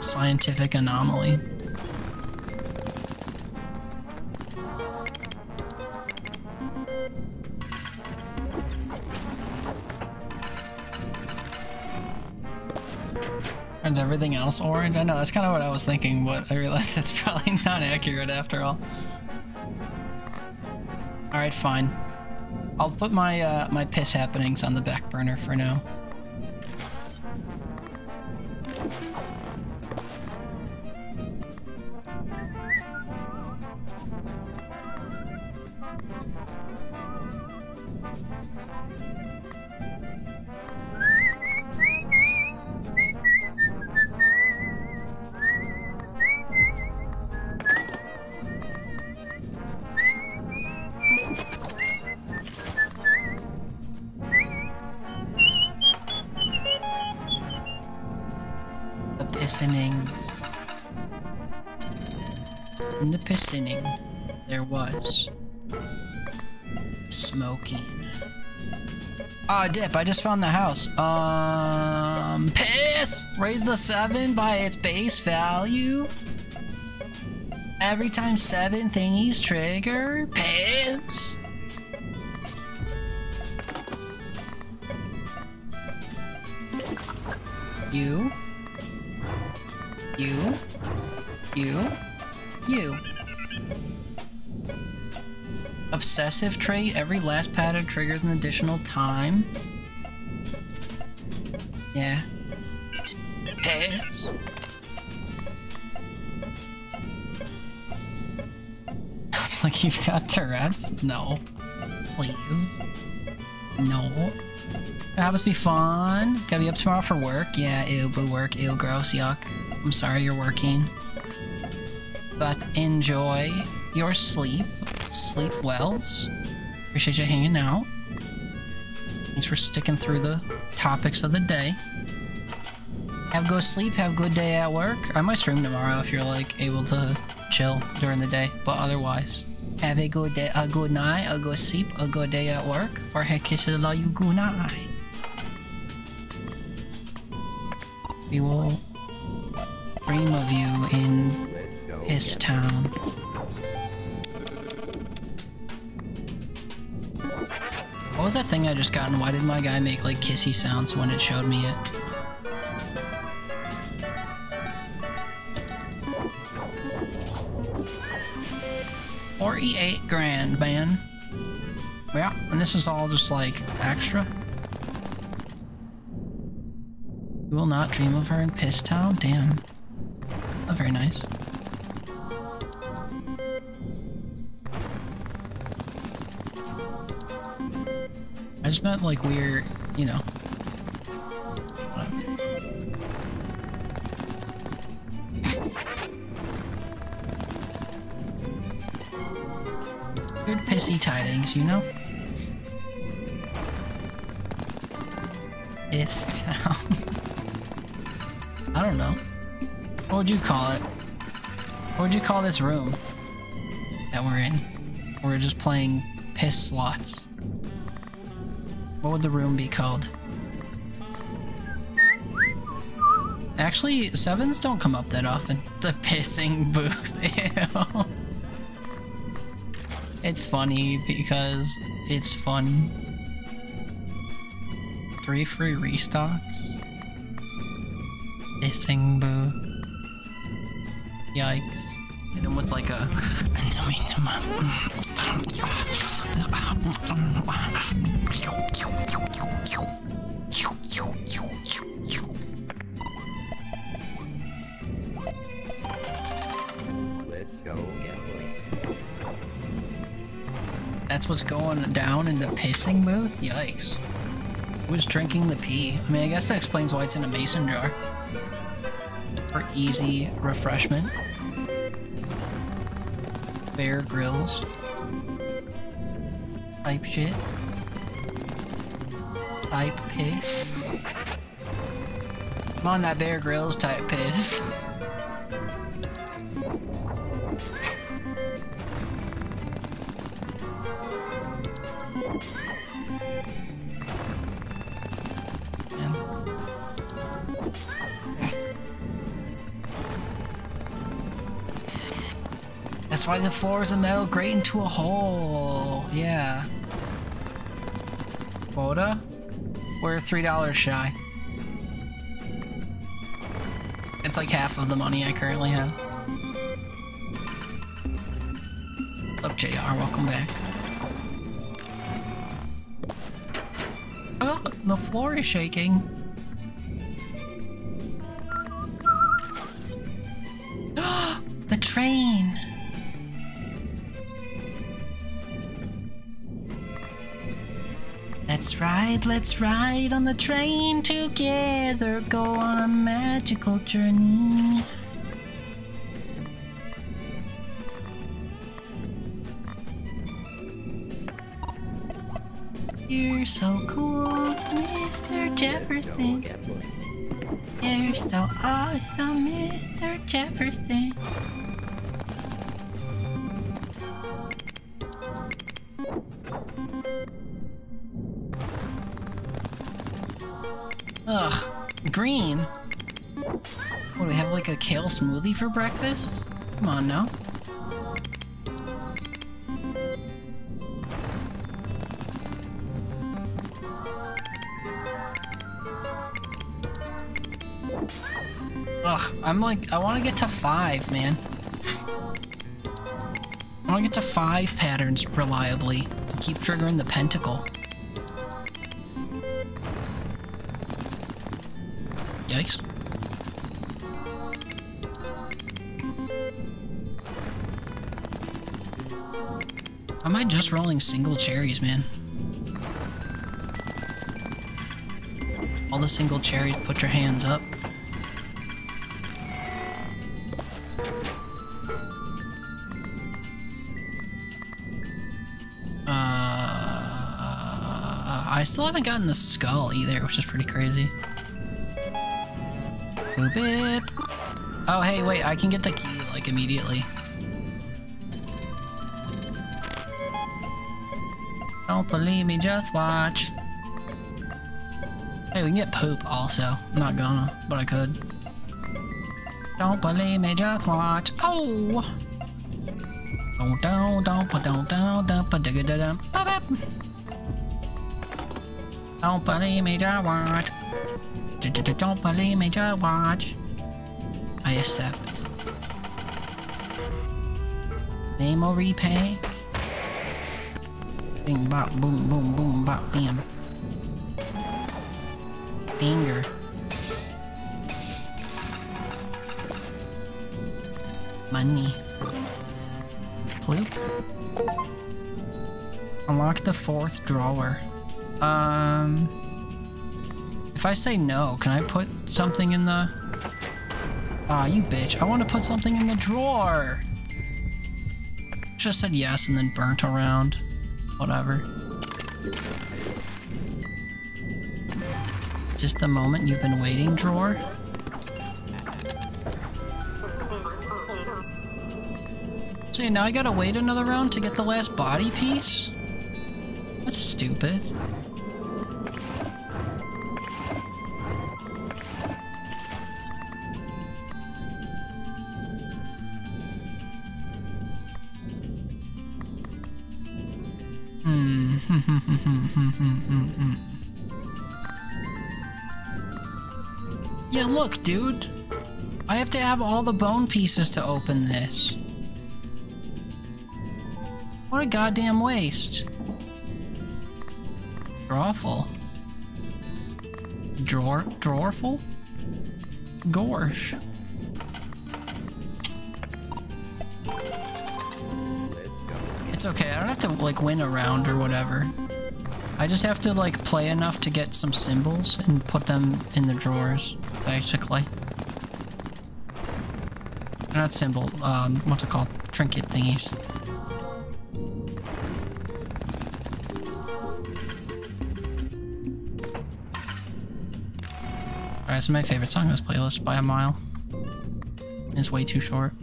Scientific anomaly. Turns everything else orange? I know, that's kind of what I was thinking, but I realized that's probably not accurate after all. Alright, fine. I'll put my my piss happenings on the back burner for now. In the pissoning, there was smoking. Ah, Dip, I just found the house. Piss! Raise the 7 by its base value. Every time 7 thingies trigger, piss. You. Obsessive trait, every last pattern triggers an additional time. Yeah. Piss. It's like you've got Tourette's? No. Please. No. That must be fun. Gotta be up tomorrow for work. Yeah, ew, boo work, ew, gross, yuck. I'm sorry you're working. But enjoy your sleep. Sleep wells. Appreciate you hanging out. Thanks for sticking through the topics of the day. Have good sleep, have a good day at work. I might stream tomorrow if you're like able to chill during the day, but otherwise, have a good day, a good night, a good sleep, a good day at work. For heck kisses, love you, good night. We will dream of you in his town. What was that thing I just got, and why did my guy make like kissy sounds when it showed me it? $48 grand, man. Yeah, and this is all just like extra. You will not dream of her in Piss Town? Damn. Not very nice. I just meant like we're, you know. Good pissy tidings, you know? Piss Town. I don't know. What would you call it? What would you call this room that we're in? We're just playing piss slots. What would the room be called? Actually, 7s don't come up that often. The pissing booth. Ew. It's funny because it's funny. 3 free restocks. Pissing booth. Yikes. Hit him with like a... Let's go gambling. That's what's going down in the pissing booth? Yikes. Who's drinking the pee? I mean, I guess that explains why it's in a mason jar. For easy refreshment. Bear Grylls. Type shit. Type piss. I'm on that Bear Grylls type piss. That's why the floors of metal grate into a hole. Yeah. Quota? We're $3 shy. It's like half of the money I currently have. Up, JR, welcome back. Oh, the floor is shaking. The train! Let's ride on the train together, go on a magical journey. You're so cool, Mr. Jefferson. You're so awesome, Mr. Jefferson. Ugh, green. What, do we have like a kale smoothie for breakfast? Come on now. Ugh, I'm like, I want to get to 5, man. I want to get to 5 patterns reliably. And keep triggering the pentacle. Yikes. Am I just rolling single cherries, man? All the single cherries, put your hands up. I still haven't gotten the skull either, which is pretty crazy. Boop bip. Oh, hey, wait, I can get the key, like, immediately. Don't believe me, just watch. Hey, we can get poop also. I'm not gonna, but I could. Don't believe me, just watch. Oh! Don't believe me, just watch. Don't believe me, just watch. I accept. Memory pack. Bing bop boom boom boom bop bam. Finger. Money. Ploop. Unlock the 4th drawer. If I say no, can I put something in the... Ah, you bitch. I want to put something in the drawer. Just said yes and then burnt around. Whatever. Is this the moment you've been waiting, drawer? So now I gotta wait another round to get the last body piece? That's stupid. Yeah, look, dude. I have to have all the bone pieces to open this. What a goddamn waste. Drawful. Drawerful? Gorsh. It's okay, I don't have to, like, win a round or whatever. I just have to, like, play enough to get some symbols and put them in the drawers, basically. Not symbol, what's it called? Trinket thingies. Alright, this is my favorite song on this playlist by a mile. It's way too short.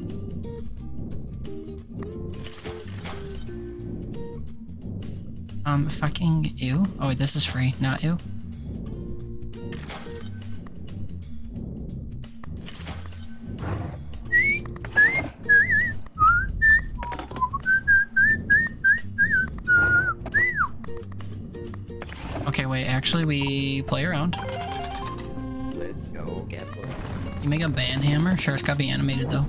Fucking ew. Oh wait, this is free, not ew. Okay, wait, actually we play around. Let's go gambling. You make a band hammer? Sure, it's gotta be animated though.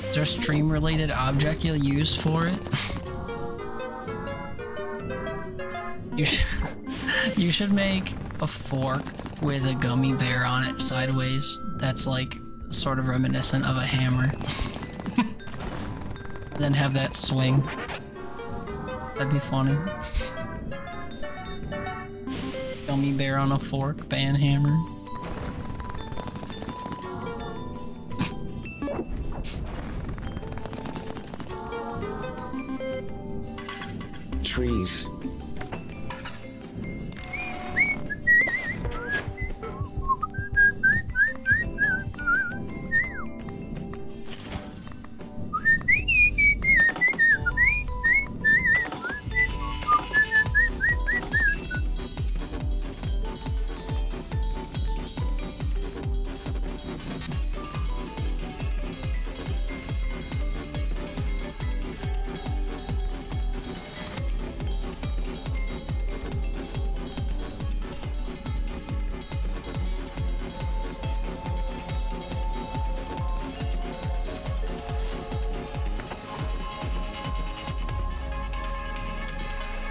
Is there a stream-related object you'll use for it? You should make a fork with a gummy bear on it sideways. That's like sort of reminiscent of a hammer. Then have that swing. That'd be funny. Gummy bear on a fork, band hammer. Trees.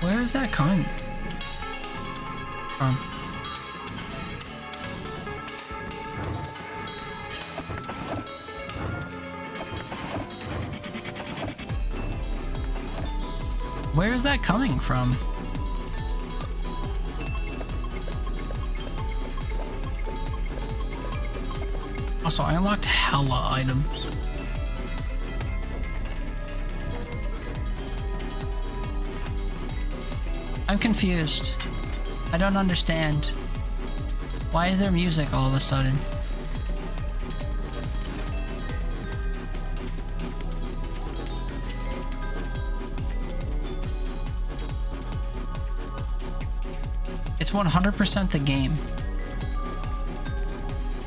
Where is that coming from? Where is that coming from? Also, I unlocked hella items. I'm confused. I don't understand. Why is there music all of a sudden? It's 100% the game.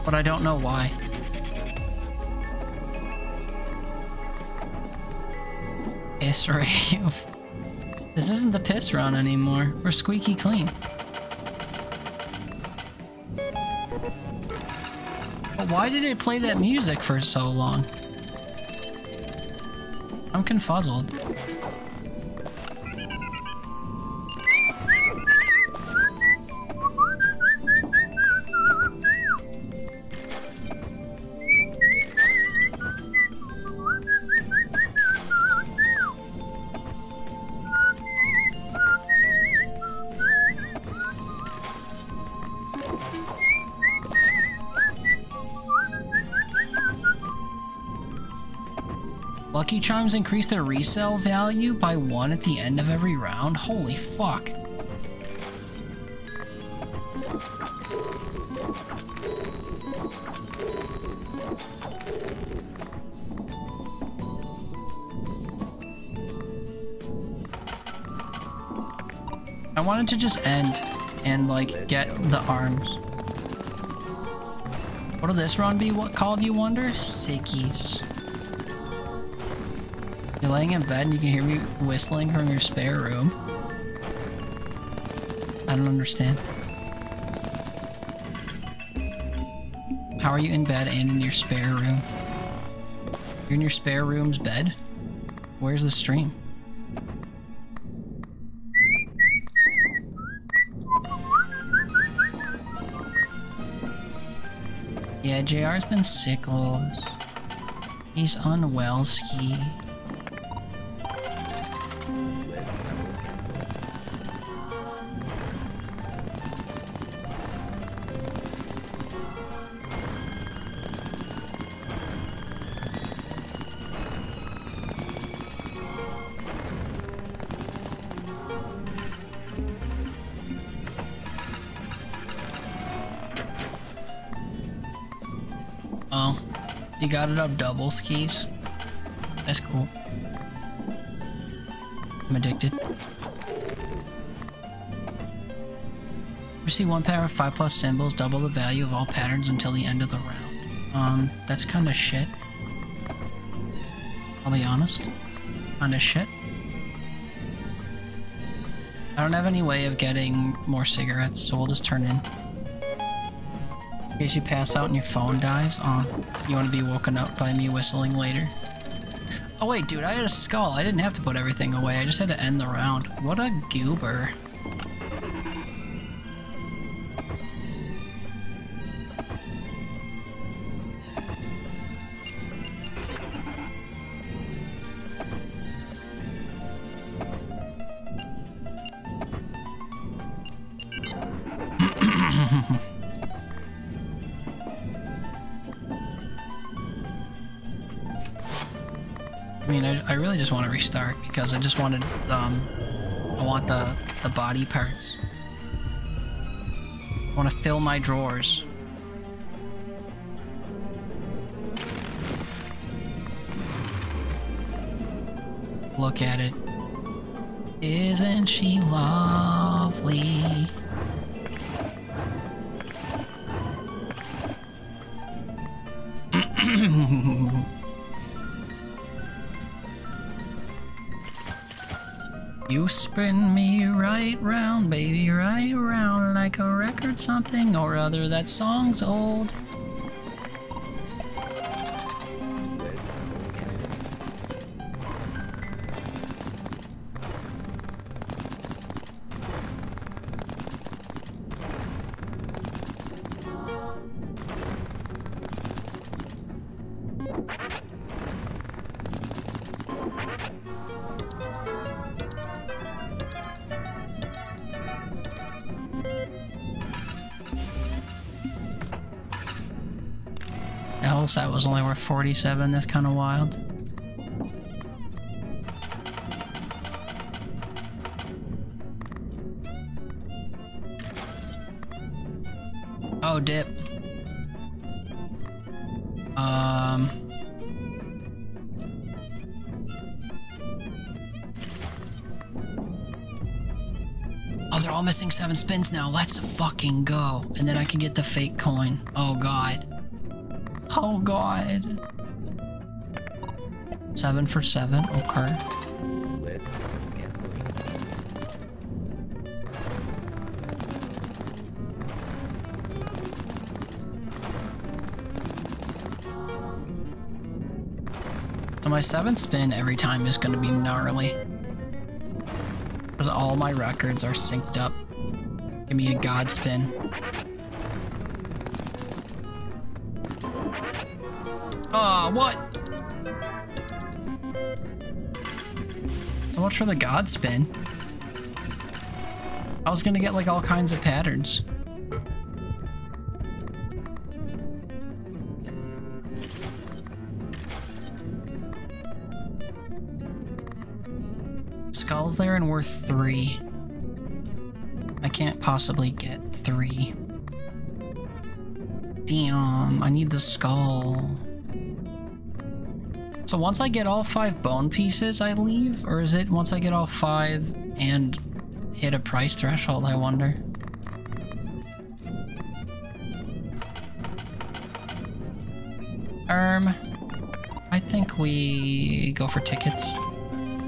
But I don't know why. Piss rave. This isn't the piss run anymore. We're squeaky clean. But why did it play that music for so long? I'm confuzzled. Lucky Charms increase their resale value by 1 at the end of every round? Holy fuck. I wanted to just end and like get the arms. What'll this run be called, you wonder? Sickies. You're laying in bed and you can hear me whistling from your spare room. I don't understand. How are you in bed and in your spare room? You're in your spare room's bed? Where's the stream? Yeah, JR's been sickles. He's unwell ski. Oh, you got it up double skis? That's cool. I'm addicted. Receive 1 pair of 5+ symbols, double the value of all patterns until the end of the round. That's kinda shit. I'll be honest. Kinda shit. I don't have any way of getting more cigarettes, so we'll just turn in. In case you pass out and your phone dies. You want to be woken up by me whistling later? Oh wait, dude, I had a skull. I didn't have to put everything away. I just had to end the round. What a goober. I mean, I really just want to restart because I just wanted, I want the body parts. I want to fill my drawers. Look at it. Isn't she lovely? You spin me right round, baby, right round like a record something or other. That song's old. spell set was only worth 47. That's kind of wild. Oh, dip. Oh, they're all missing 7 spins now. Let's fucking go. And then I can get the fake coin. Oh, God. Oh, God. 7 for 7. Okay. Let's go gambling. So my 7th spin every time is going to be gnarly. Because all my records are synced up. Give me a god spin. Oh, what? So much for the god spin. I was going to get like all kinds of patterns. Skull's there and worth 3. I can't possibly get 3. Damn, I need the skull. So once I get all 5 bone pieces, I leave? Or is it once I get all 5 and hit a price threshold, I wonder? I think we go for tickets.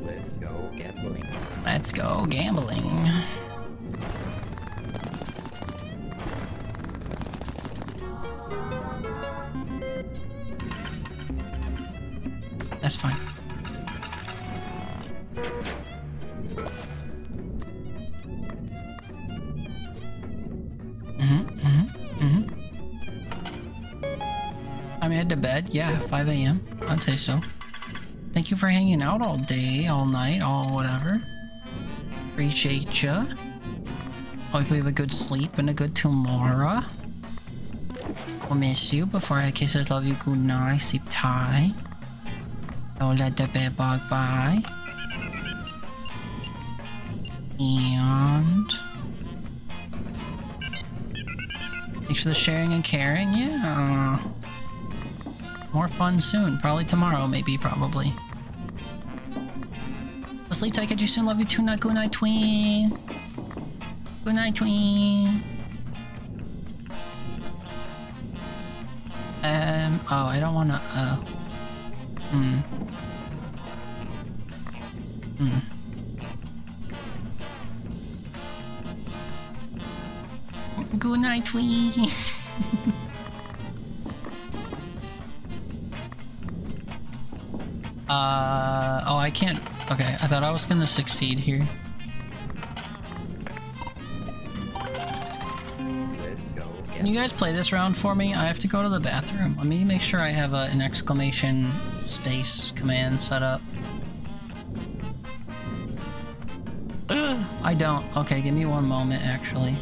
Let's go gambling. Let's go gambling. That's fine. I'm head to bed. Yeah, 5 a.m. I'd say so. Thank you for hanging out all day, all night, all whatever. Appreciate ya. Hope you have a good sleep and a good tomorrow. I'll miss you. Before I kisses, love you, good night, sleep tight. Don't let the bed bug by. And thanks for the sharing and caring. Yeah. More fun soon. Probably tomorrow, maybe, probably. Well, sleep tight, catch you soon. Love you too. Night, good night, tween. Good night, tween. Oh, I don't wanna, Good night, tween. Oh, I can't. Okay, I thought I was gonna succeed here. Let's go Can you guys play this round for me? I have to go to the bathroom. Let me make sure I have an exclamation space command set up. I don't. Okay, give me one moment, actually.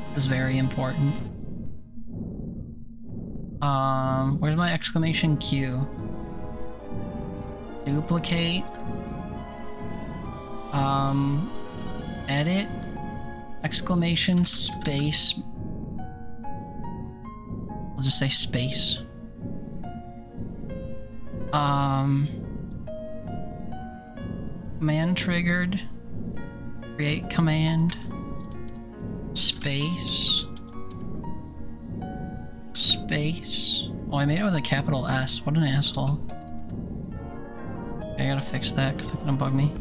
This is very important. Where's my exclamation Q? Duplicate. Edit. Exclamation space. I'll just say space. Command triggered. Create command. Space. Space. Oh, I made it with a capital S. What an asshole. Okay, I gotta fix that because it's gonna bug me.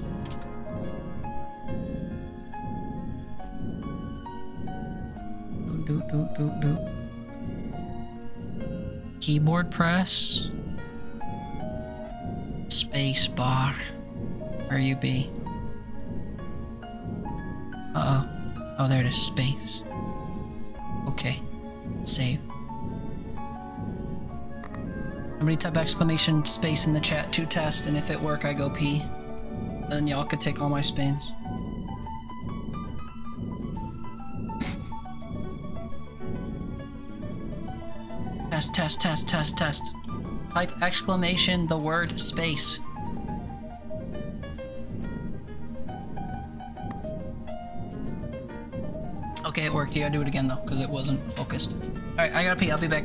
Do. Keyboard press. Space bar. Where you be? Uh-oh. Oh, there it is. Space. Okay. Save. Somebody type exclamation space in the chat to test, and if it work, I go pee. Then y'all could take all my spins. Test. Type exclamation the word space. Okay, it worked. You gotta do it again though, because it wasn't focused. Alright, I gotta pee. I'll be back.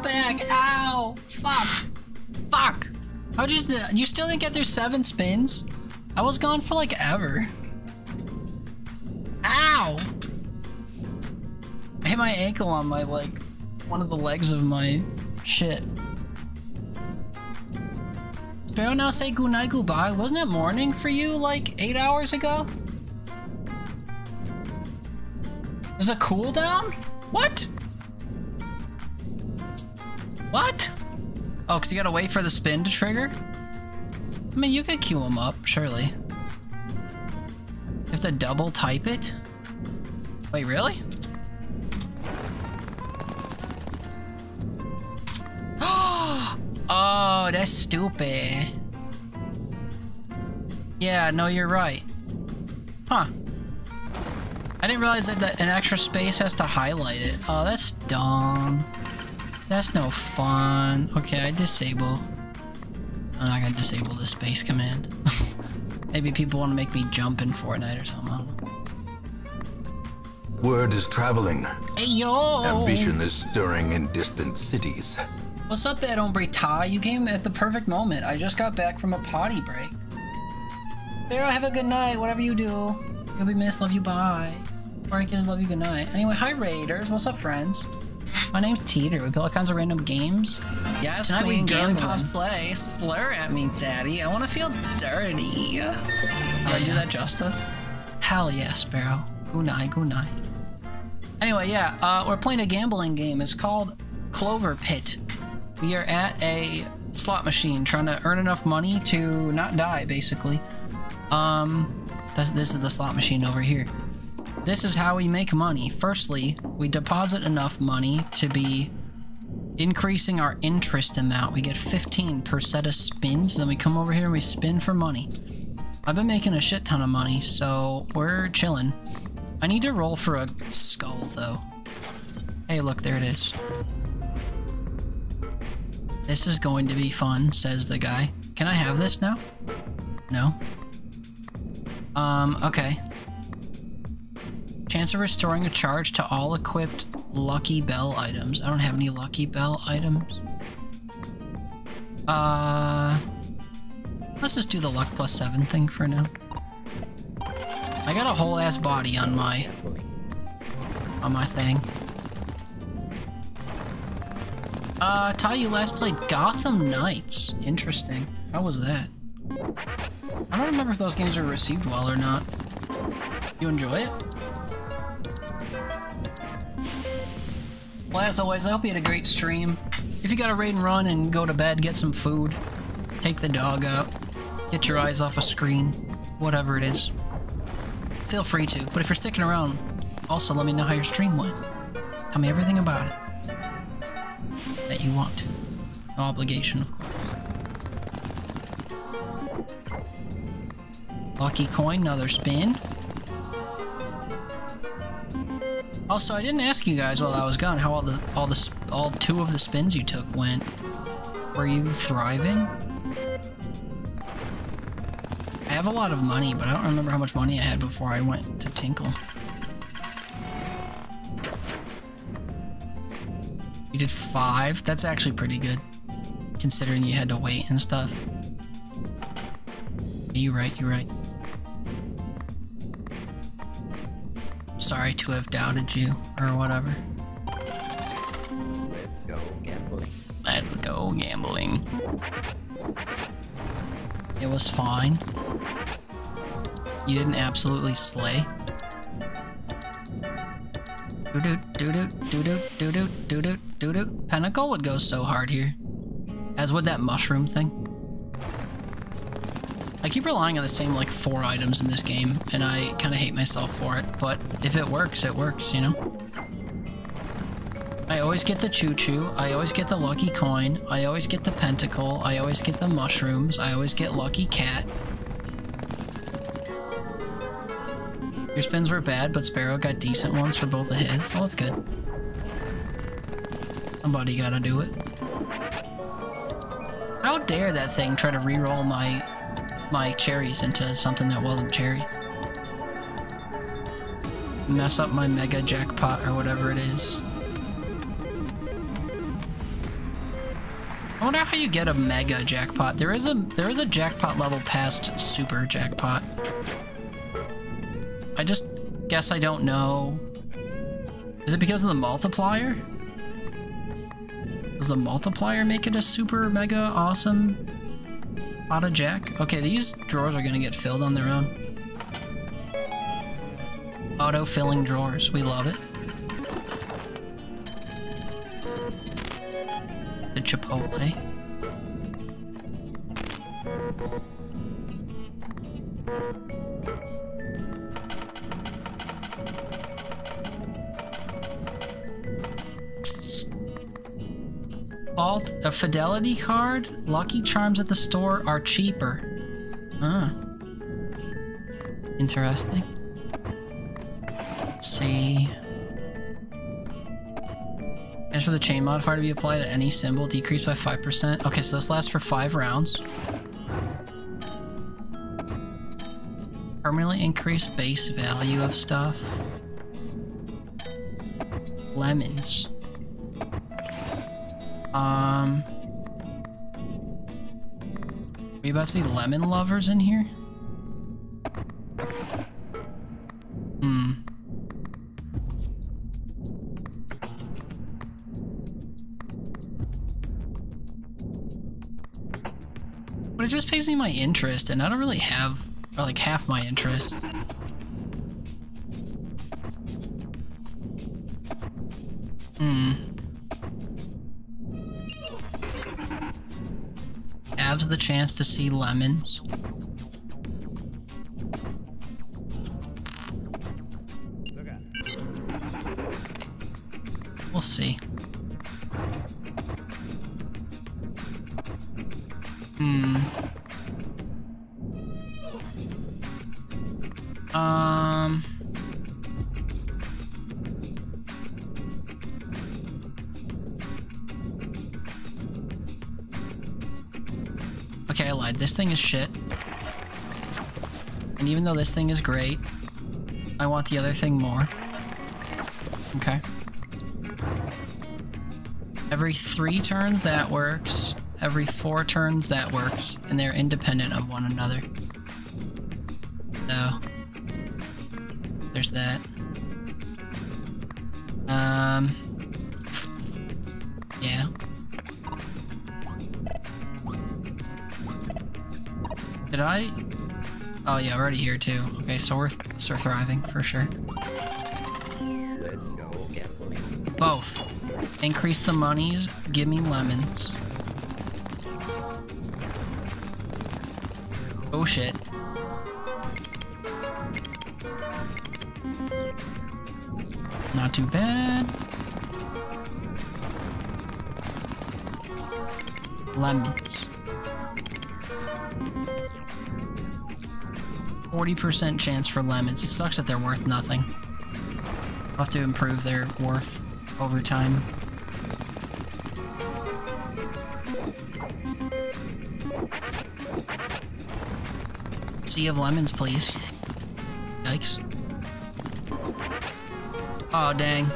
Back. Ow! Fuck! Fuck! How'd you still didn't get through 7 spins? I was gone for like ever. Ow! I hit my ankle on my like one of the legs of my shit. Sparrow now say good night, goodbye. Wasn't it morning for you like 8 hours ago? There's a cooldown? What? What? Oh, because you gotta wait for the spin to trigger? I mean, you could queue him up, surely. You have to double type it? Wait, really? Oh, that's stupid. Yeah, no, you're right. Huh. I didn't realize that an extra space has to highlight it. Oh, that's dumb. That's no fun. Okay, I disable. I'm not gonna disable the space command. Maybe people want to make me jump in Fortnite or something. I don't know. Word is traveling. Hey, yo! Ambition is stirring in distant cities. What's up, that hombre Ty? You came at the perfect moment. I just got back from a potty break. Pharaoh, have a good night, whatever you do. You'll be missed, love you, bye. Marcus, love you, good night. Anyway, hi Raiders, what's up, friends? My name's Teeter. We play all kinds of random games. Yes, Tonight we girly gambling. pop slay. Slur at me, daddy. I want to feel dirty. Did I do that justice? Hell yeah, Sparrow. Good night, good night. Anyway, yeah, we're playing a gambling game. It's called CloverPit. We are at a slot machine trying to earn enough money to not die, basically. This is the slot machine over here. This is how we make money. Firstly, we deposit enough money to be increasing our interest amount. We get 15 per set of spins. Then we come over here and we spin for money. I've been making a shit ton of money, so we're chilling. I need to roll for a skull, though. Hey, look, there it is. This is going to be fun, says the guy. Can I have this now? No. Okay. Chance of restoring a charge to all equipped Lucky Bell items. I don't have any Lucky Bell items. Let's just do the luck plus 7 thing for now. I got a whole ass body on my thing. Ty, you last played Gotham Knights. Interesting. How was that? I don't remember if those games were received well or not. You enjoy it? Well, as always, I hope you had a great stream. If you got a raid and run and go to bed, get some food, take the dog out, get your eyes off a screen, whatever it is, feel free to. But if you're sticking around, also let me know how your stream went. Tell me everything about it that you want to. No obligation, of course. Lucky coin, another spin. Also, I didn't ask you guys while I was gone how all 2 of the spins you took went. Were you thriving? I have a lot of money, but I don't remember how much money I had before I went to Tinkle. You did 5? That's actually pretty good, considering you had to wait and stuff. You're right, you're right. Sorry to have doubted you, or whatever. Let's go gambling. Let's go gambling. It was fine. You didn't absolutely slay. Do-do. Pinnacle would go so hard here. As would that mushroom thing. I keep relying on the same, like, 4 items in this game, and I kind of hate myself for it, but if it works, you know? I always get the choo-choo, I always get the lucky coin, I always get the pentacle, I always get the mushrooms, I always get lucky cat. Your spins were bad, but Sparrow got decent ones for both of his. Oh, that's good. Somebody gotta do it. How dare that thing try to re-roll my cherries into something that wasn't cherry. Mess up my mega jackpot or whatever it is. I wonder how you get a mega jackpot. There is a jackpot level past super jackpot. I just guess I don't know. Is it because of the multiplier? Does the multiplier make it a super mega awesome pot of jack? Okay, these drawers are gonna get filled on their own. Auto-filling drawers, we love it. The Chipotle. A fidelity card? Lucky Charms at the store are cheaper. Ah. Interesting. Let's see. As for the chain modifier to be applied at any symbol, decreased by 5%. Okay, so this lasts for 5 rounds. Permanently increase base value of stuff. Lemons. Are we about to be lemon lovers in here? But it just pays me my interest, and I don't really have, or like, half my interest. Has the chance to see lemons. We'll see. Okay, I lied. This thing is shit. And even though this thing is great, I want the other thing more. Okay. Every 3 turns, that works. every 4 turns, that works. And they're independent of one another. So, there's that. Yeah. Did I? Oh yeah, we're already here too. Okay, so we're thriving for sure. Let's go gambling. Both. Increase the monies, give me lemons. Oh shit. Not too bad. Lemons. 40% chance for lemons. It sucks that they're worth nothing. I'll have to improve their worth over time. Sea of lemons, please. Yikes. Oh, dang.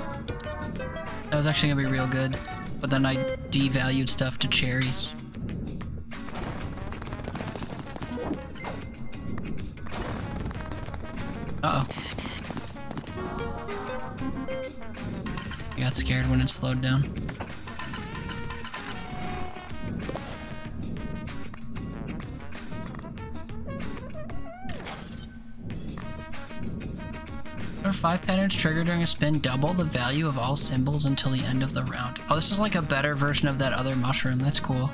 That was actually gonna be real good. But then I devalued stuff to cherries. Uh-oh. I got scared when it slowed down. There are 5 patterns triggered during a spin. Double the value of all symbols until the end of the round. Oh, this is like a better version of that other mushroom. That's cool.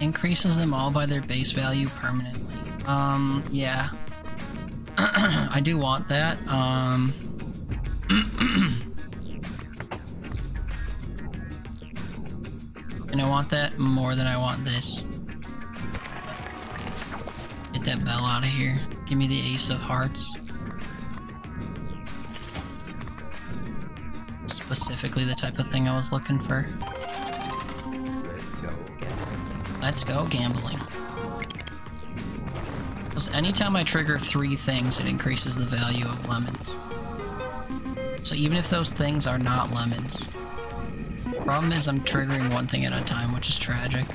Increases them all by their base value permanently. Yeah. I do want that. And I want that more than I want this. Get that bell out of here. Give me the ace of hearts. Specifically the type of thing I was looking for. Let's go gambling. Because anytime I trigger 3 things, it increases the value of lemons. So even if those things are not lemons. Problem is I'm triggering 1 thing at a time, which is tragic.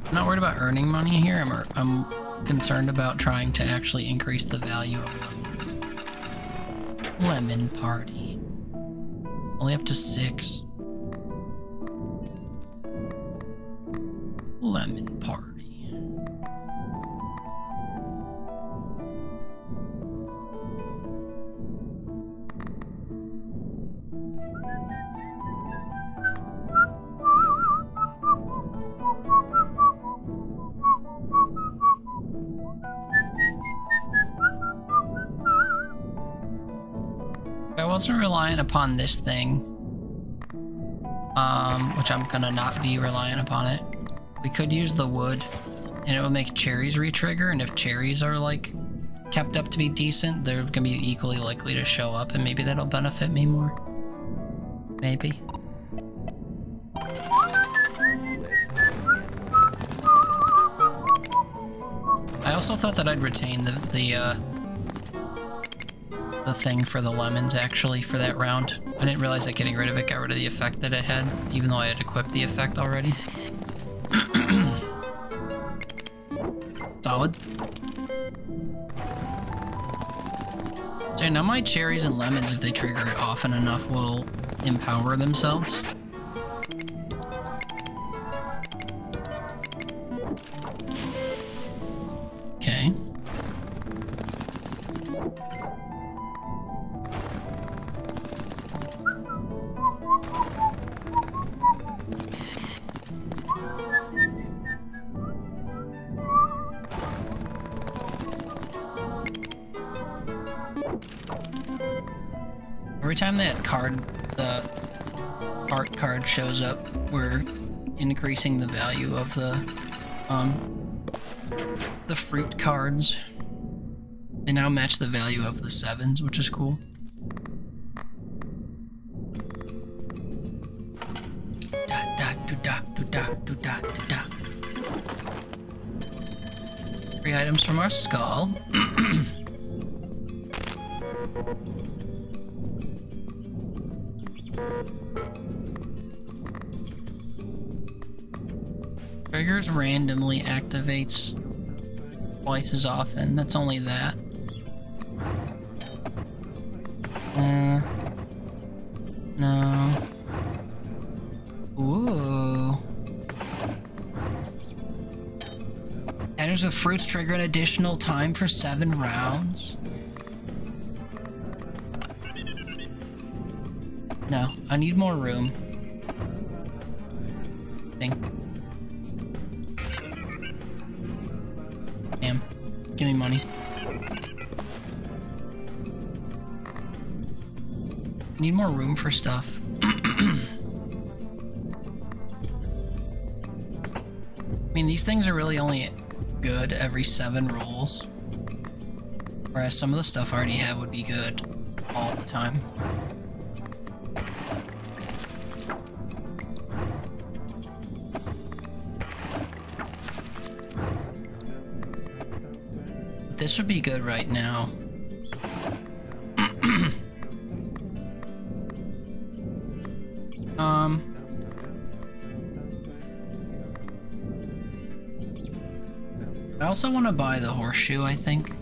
I'm not worried about earning money here. I'm concerned about trying to actually increase the value of lemons. Lemon party. Only up to 6. Lemon party. I wasn't relying upon this thing, which I'm gonna not be relying upon it. We could use the wood, and it will make cherries re-trigger, and if cherries are, like, kept up to be decent, they're gonna be equally likely to show up, and maybe that'll benefit me more. Maybe. I also thought that I'd retain the thing for the lemons, actually, for that round. I didn't realize that getting rid of it got rid of the effect that it had, even though I had equipped the effect already. Solid. So now my cherries and lemons, if they trigger it often enough, will empower themselves. Okay. Every time that card, the art card shows up, we're increasing the value of the fruit cards. They now match the value of the 7s, which is cool. Three items from our skull. Triggers randomly activates twice as often. That's only that. No. Ooh. Enters with fruits trigger an additional time for 7 rounds. No, I need more room. Damn. Give me money. Need more room for stuff. I mean, these things are really only good every 7 rolls. Whereas some of the stuff I already have would be good all the time. This would be good right now. I also want to buy the horseshoe, I think.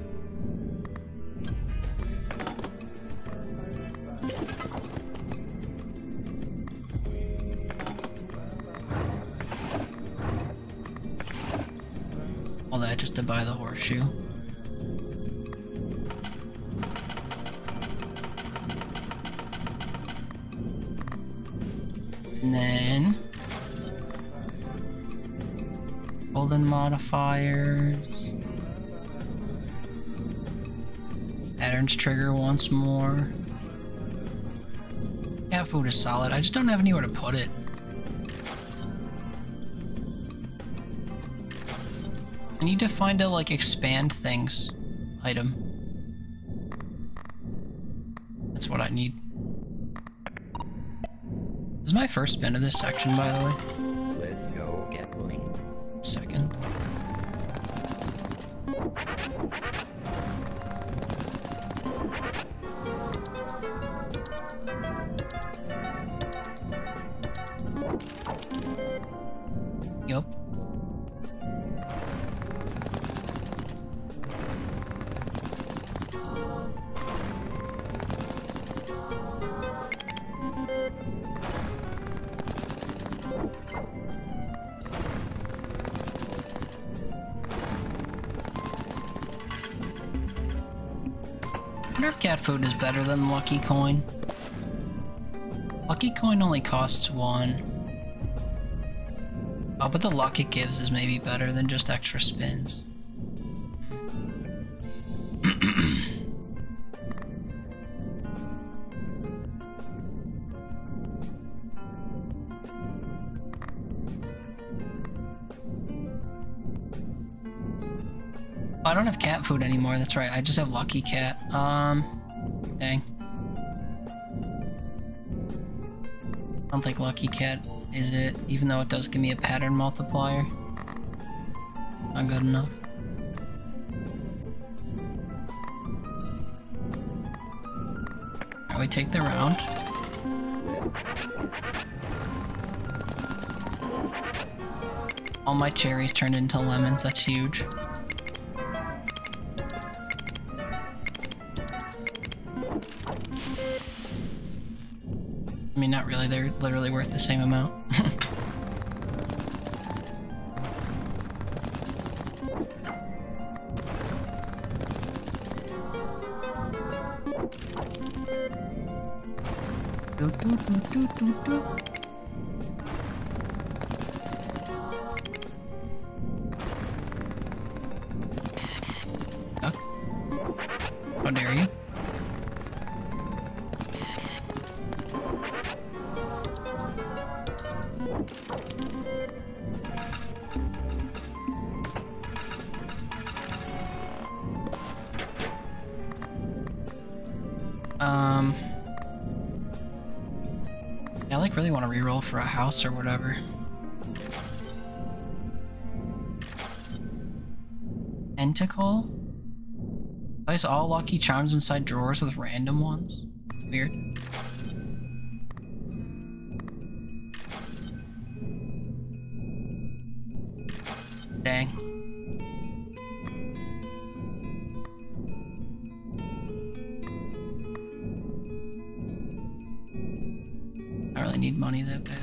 All that just to buy the horseshoe. And then golden modifiers. Patterns trigger once more. Cat food is solid. I just don't have anywhere to put it. I need to find a like expand things item. That's what I need. This is my first spin of this section, by the way. Let's go get linked. Second. Yup. I wonder if cat food is better than Lucky Coin. Lucky Coin only costs 1. Oh, but the luck it gives is maybe better than just extra spins. I don't have cat food anymore, that's right, I just have Lucky Cat. Dang. I don't think Lucky Cat is it, even though it does give me a pattern multiplier. Not good enough. Alright, we take the round. All my cherries turned into lemons, that's huge. I mean, not really, they're literally worth the same amount. Do, do, do, do, do, do. Duck. How dare you? Yeah, I like really want to reroll for a house or whatever. Tentacle? Place all lucky charms inside drawers with random ones. Weird. Dang. I really need money that bad.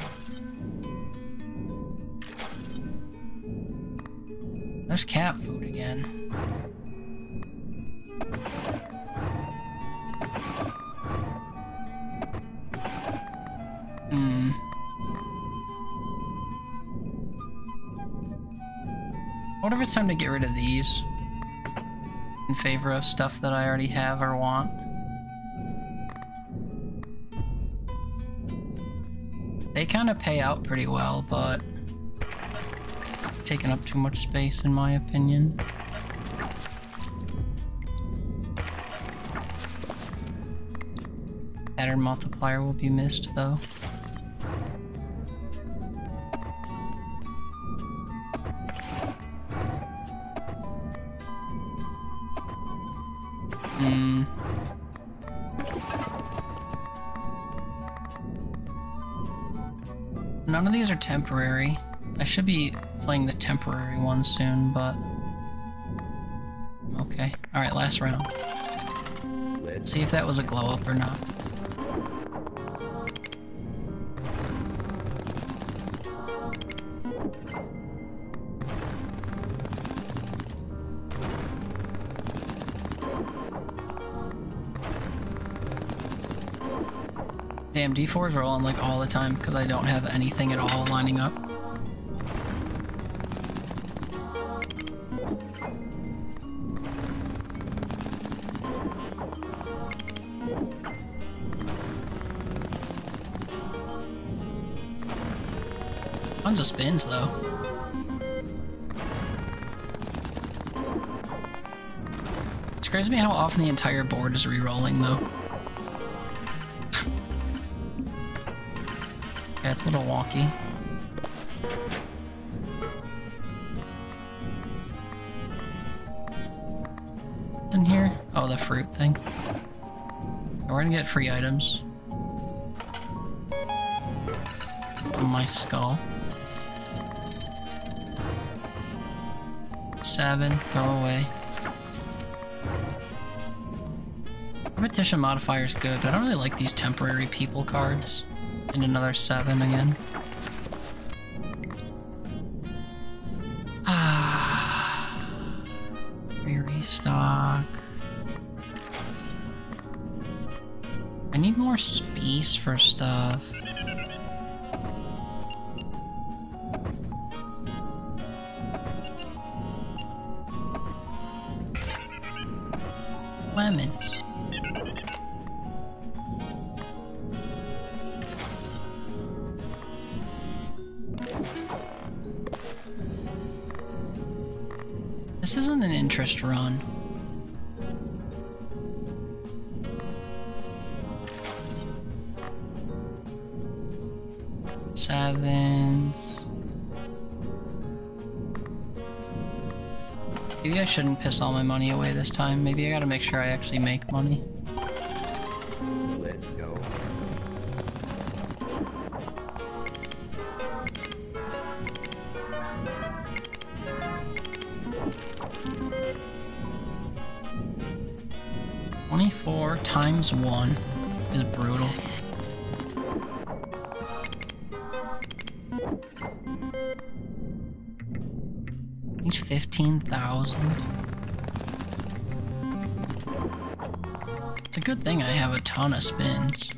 There's cat food again. What if it's time to get rid of these in favor of stuff that I already have or want? They kind of pay out pretty well, but taking up too much space in my opinion. Pattern multiplier will be missed though. None of these are temporary. I should be playing the temporary one soon, but... Okay. Alright, last round. Let's see if that was a glow up or not. Damn, D4s are on like all the time because I don't have anything at all lining up. Tons of spins though. It scares me how often the entire board is re-rolling though. Yeah, it's a little wonky. What's in here? Oh, the fruit thing. We're gonna get free items. On my skull. 7, throw away. Repetition modifier is good, but I don't really like these temporary people cards. And another 7 again. Restock. I need more space for stuff. Lemons. This isn't an interest run. Sevens. Maybe I shouldn't piss all my money away this time. Maybe I gotta make sure I actually make money. Let's go. $24 times 1 is brutal. Each 15,000. It's a good thing I have a ton of spins.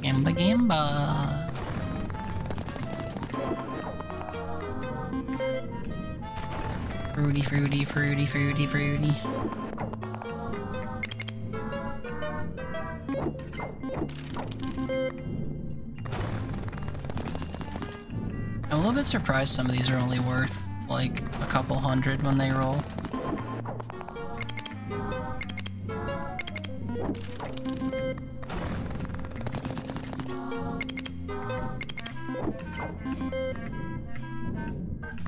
Gamba gamba. Fruity, fruity, fruity, fruity, fruity. I'm a little bit surprised some of these are only worth like a couple hundred when they roll.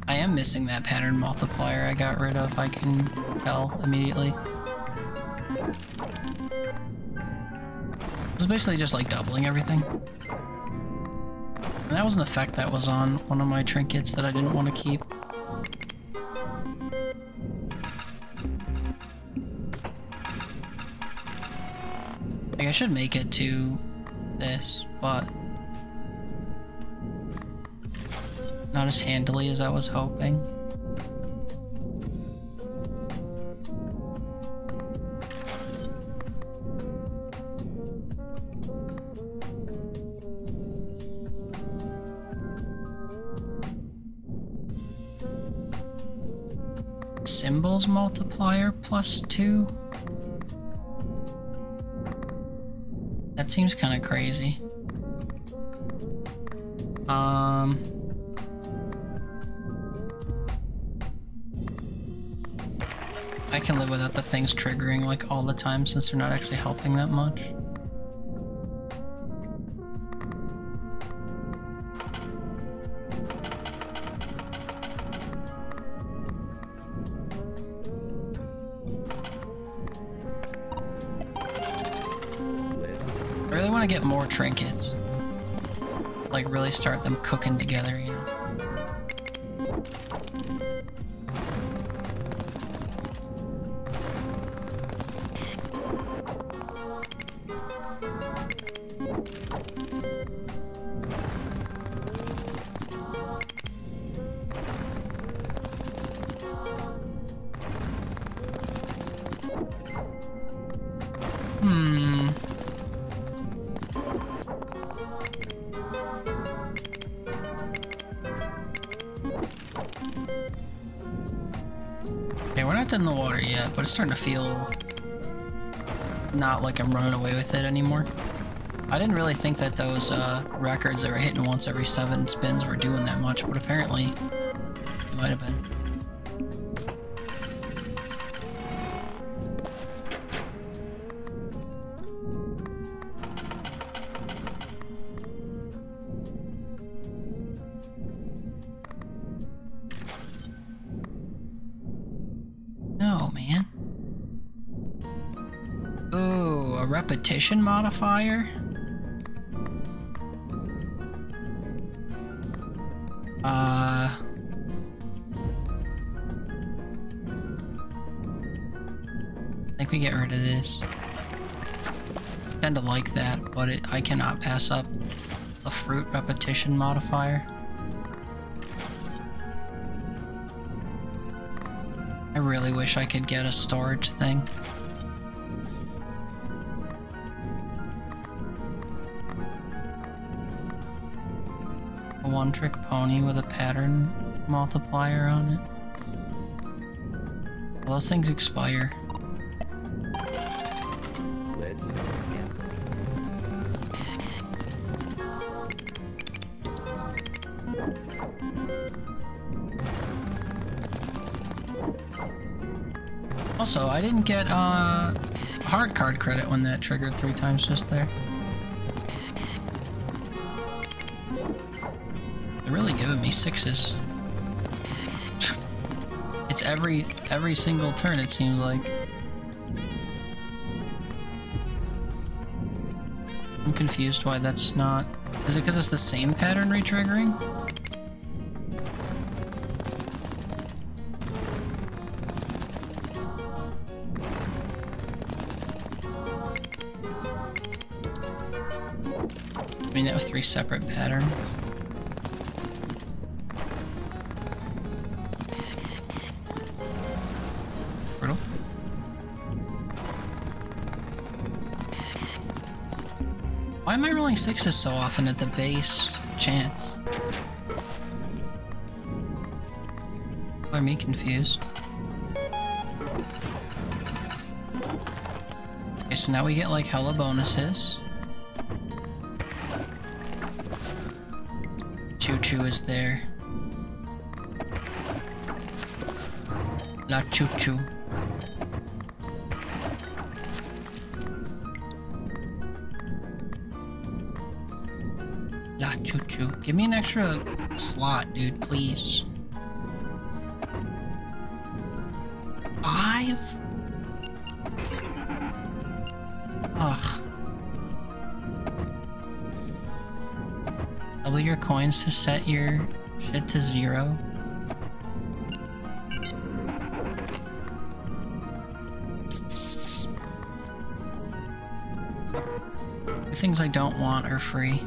I am missing that pattern multiplier I got rid of, I can tell immediately. It's basically just like doubling everything. And that was an effect that was on one of my trinkets that I didn't want to keep. Like, I should make it to this, but not as handily as I was hoping. Symbols multiplier +2? That seems kind of crazy. I can live without the things triggering like all the time since they're not actually helping that much. I really want to get more trinkets. Like really start them cooking together, you know. Okay, we're not in the water yet, but it's starting to feel not like I'm running away with it anymore. I didn't really think that those records that were hitting once every 7 spins were doing that much, but apparently it might have been. No, man. Ooh, a repetition modifier? I think we get rid of this. I tend to like that, but I cannot pass up a fruit repetition modifier. I really wish I could get a storage thing. A one-trick pony with a pattern multiplier on it. Well, those things expire. Let's go get Also, I didn't get hard card credit when that triggered 3 times just there. They're really giving me 6s. It's every single turn, it seems like. I'm confused why that's not... Is it because it's the same pattern re-triggering? I mean, that was 3 separate patterns. Brutal. Why am I rolling 6s so often at the base chance? Are me confused? Okay, so now we get like hella bonuses. choo-choo is there. La choo-choo. La choo-choo. Give me an extra slot, dude, please. 5? Ugh. Double your coins to set your shit to 0. The things I don't want are free.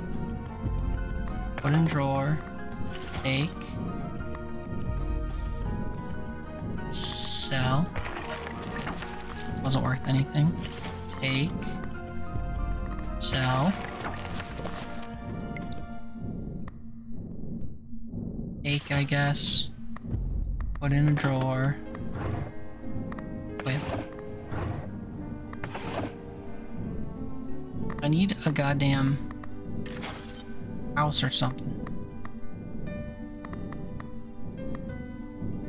Put in drawer. Take. Sell. Wasn't worth anything. Take. Sell. Take, I guess. Put in a drawer. Whip. I need a goddamn house or something.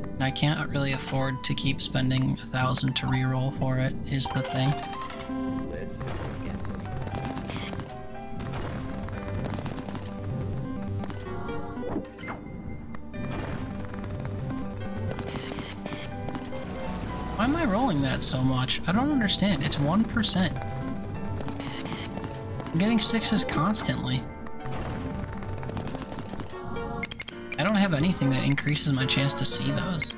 And I can't really afford to keep spending 1,000 to reroll for it, is the thing. Let's go again. Why am I rolling that so much? I don't understand. It's 1%. I'm getting 6s constantly. I don't have anything that increases my chance to see those.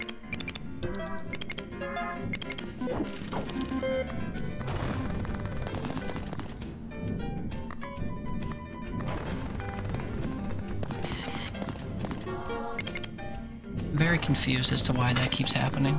I'm very confused as to why that keeps happening.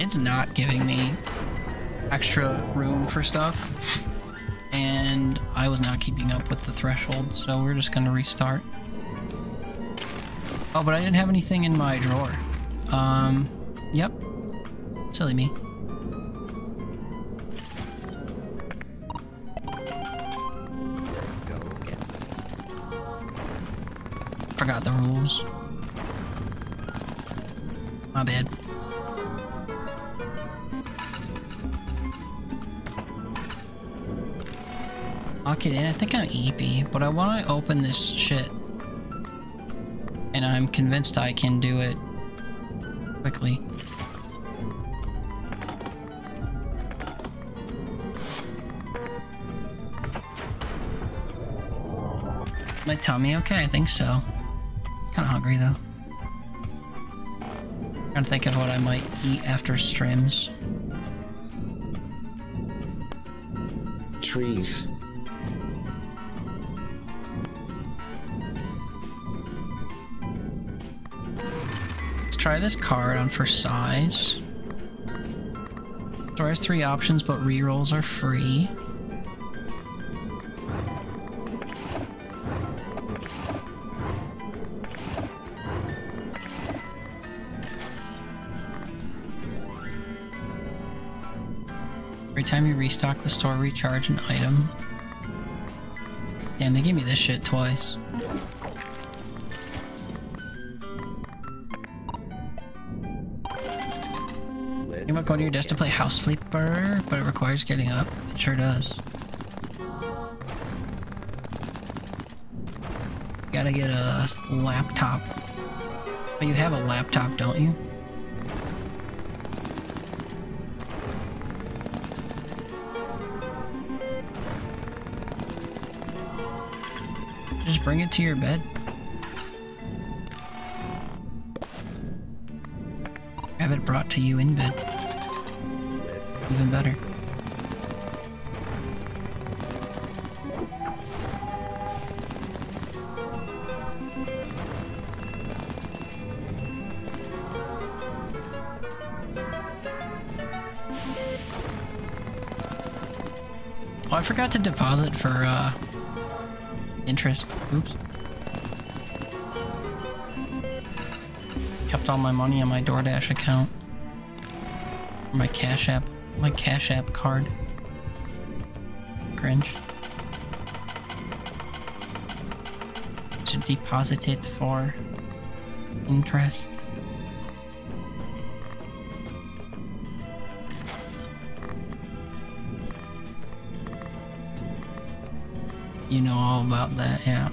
It's not giving me extra room for stuff, and I was not keeping up with the threshold, so we're just gonna restart. Oh, but I didn't have anything in my drawer. Yep. Silly me. Go again. Forgot the rules. My bad. Lock it in. I think I'm EP, but I want to open this shit. And I'm convinced I can do it quickly. My tummy okay? I think so. Kind of hungry though. Trying to think of what I might eat after streams. Trees. Try this card on for size. Store has 3 options, but rerolls are free. Every time you restock the store, recharge an item. Damn, they gave me this shit twice. You might go to your desk to play House Flipper, but it requires getting up. It sure does. You gotta get a laptop. But you have a laptop, don't you? Just bring it to your bed. Have it brought to you in bed. Even better. I forgot to deposit for, interest. Oops. Kept all my money on my DoorDash account. My Cash App card. Cringe. To deposit it for interest. You know all about that, yeah.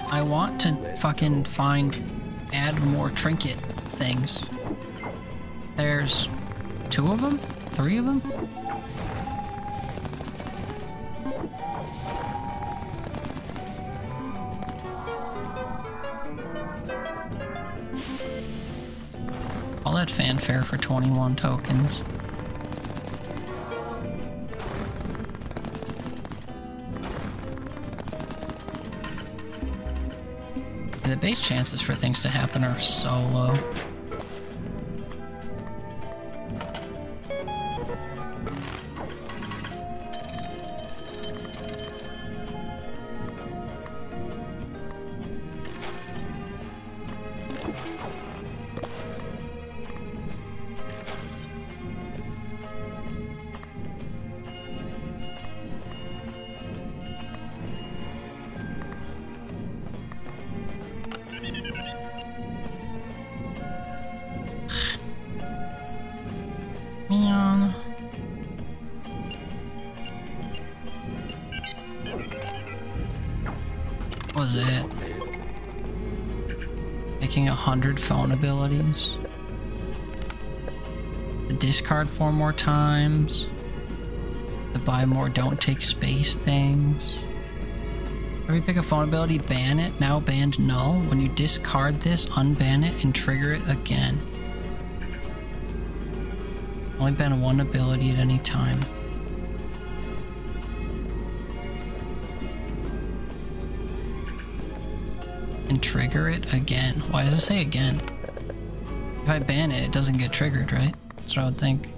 I want to fucking add more trinket things. There's 2 of them? 3 of them? All that fanfare for 21 tokens. The base chances for things to happen are so low. Man. What was it? Making 100 phone abilities. The discard 4 more times. The buy more don't take space things. Every pick a phone ability, ban it. Now banned null. When you discard this, unban it and trigger it again. Only ban 1 ability at any time. And trigger it again. Why does it say again? If I ban it, it doesn't get triggered, right? That's what I would think.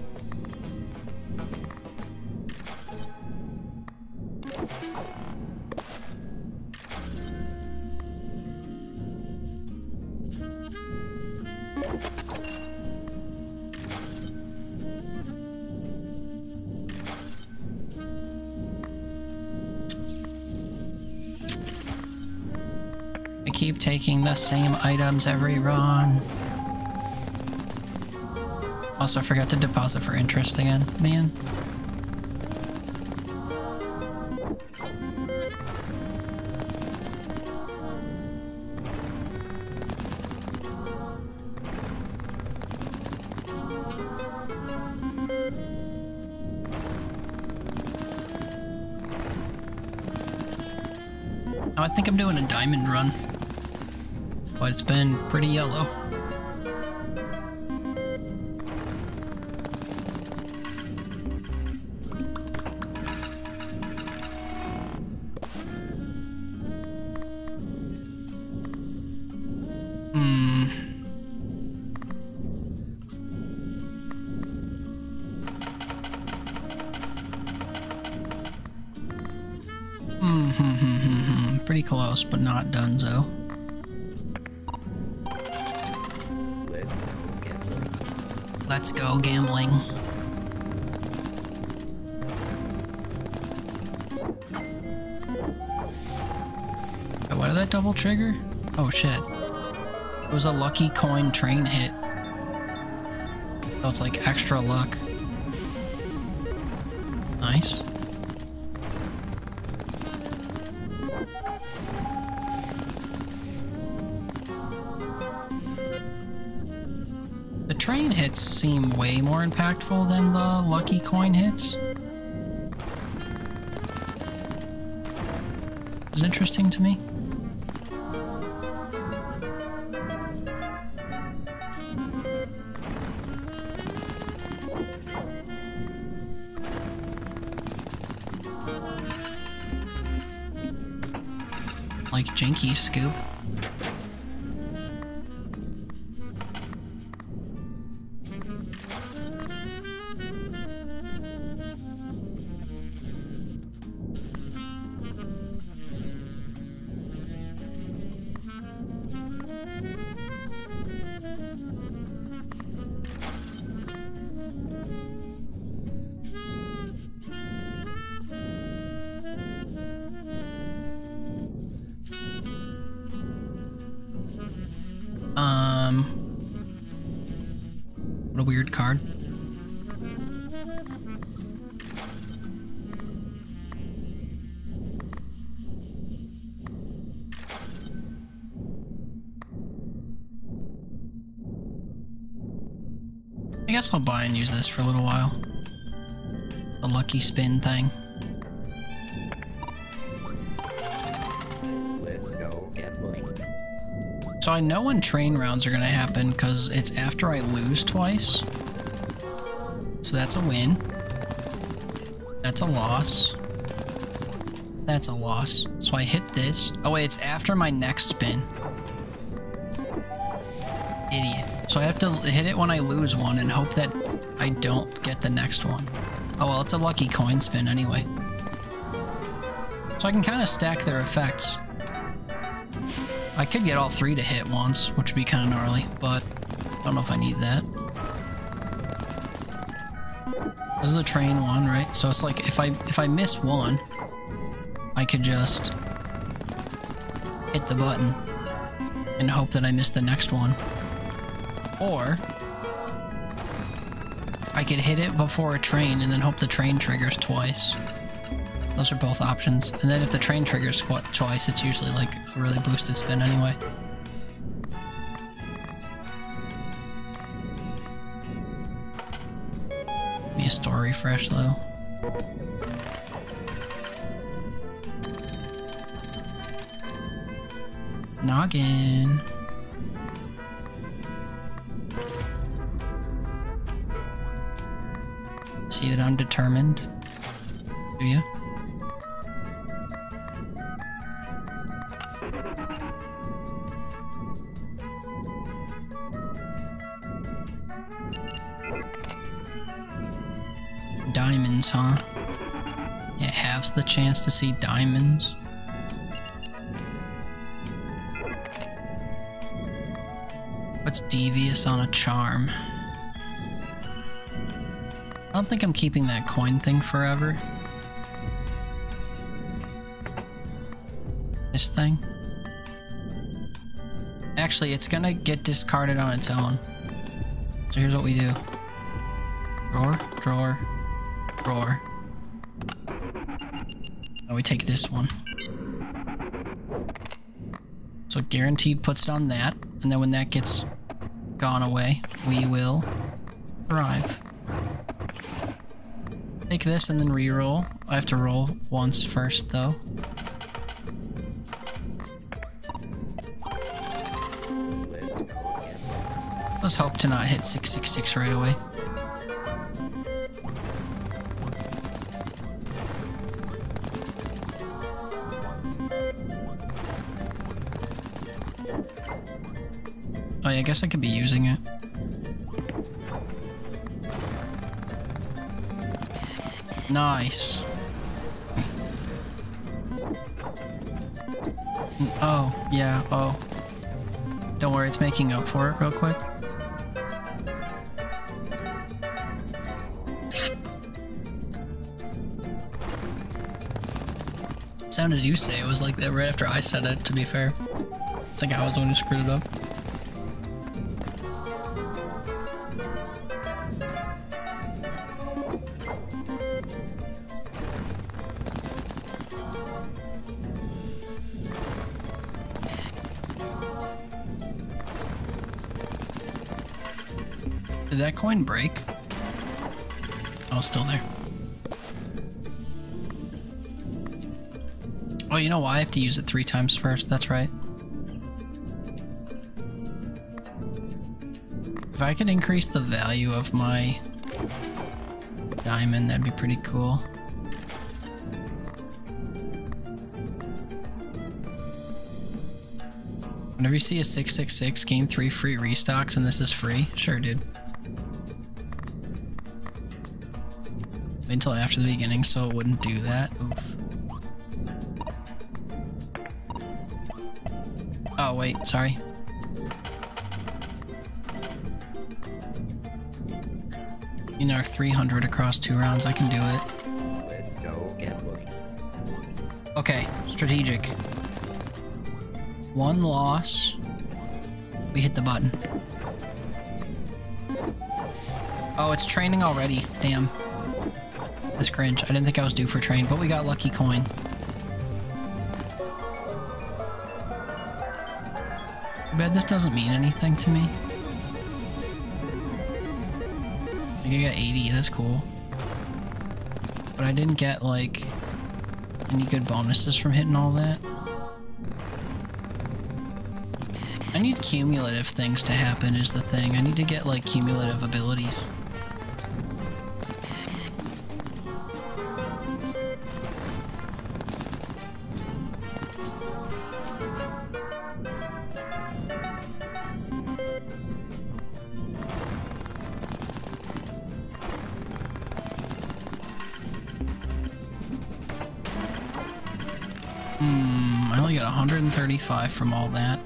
Keep taking the same items every run. Also, I forgot to deposit for interest again, man. Oh, I think I'm doing a diamond run. But it's been pretty yellow. Pretty close, but not donezo. Let's go gambling. Wait, why did that double trigger? Oh shit. It was a lucky coin train hit. So it's like extra luck. Nice. The train hits seem way more impactful than the lucky coin hits. It's interesting to me. like Jinky's scoop. What a weird card. I guess I'll buy and use this for a little while. The lucky spin thing. Let's go get blinked. So I know when train rounds are gonna happen because it's after I lose twice. So that's a win. That's a loss. That's a loss. So I hit this. Oh wait, it's after my next spin. Idiot. So I have to hit it when I lose one and hope that I don't get the next one. Oh well, it's a lucky coin spin anyway. So I can kind of stack their effects. I could get all three to hit once, which would be kind of gnarly, but I don't know if I need that. This is a train one, right? So it's like if I miss one, I could just hit the button and hope that I miss the next one. Or I could hit it before a train and then hope the train triggers twice. Those are both options. And then if the train triggers twice, it's usually like a really boosted spin anyway. Be a store refresh though. Noggin. See that I'm determined? Do you? Diamonds, huh? It halves the chance to see diamonds. What's devious on a charm? I don't think I'm keeping that coin thing forever. This thing? Actually, it's gonna get discarded on its own. So here's what we do. Drawer, drawer, drawer. And we take this one. So guaranteed puts it on that, and then when that gets gone away, we will thrive. Take this and then re-roll. I have to roll once first though. Let's hope to not hit 666 right away. Oh yeah, I guess I could be using it. Nice. Oh, yeah, oh. Don't worry, it's making up for it real quick. Sound as you say, it was like that right after I said it, to be fair. It's like I was the one who screwed it up. Did that coin break? Oh, it's still there. Oh, you know why I have to use it 3 times first? That's right. If I could increase the value of my diamond, that'd be pretty cool. Whenever you see a 666, gain 3 free restocks, and this is free. Sure, dude. Wait until after the beginning so it wouldn't do that. Oof. Oh, wait, sorry. You know, 300 across 2 rounds, I can do it. Let's go get looking. Okay, strategic. 1 loss. We hit the button. Oh, it's training already. Damn. That's cringe. I didn't think I was due for train, but we got lucky coin. I bet this doesn't mean anything to me. I think I got 80, that's cool. But I didn't get, like, any good bonuses from hitting all that. I need cumulative things to happen is the thing. I need to get, like, cumulative abilities. I only got 135 from all that.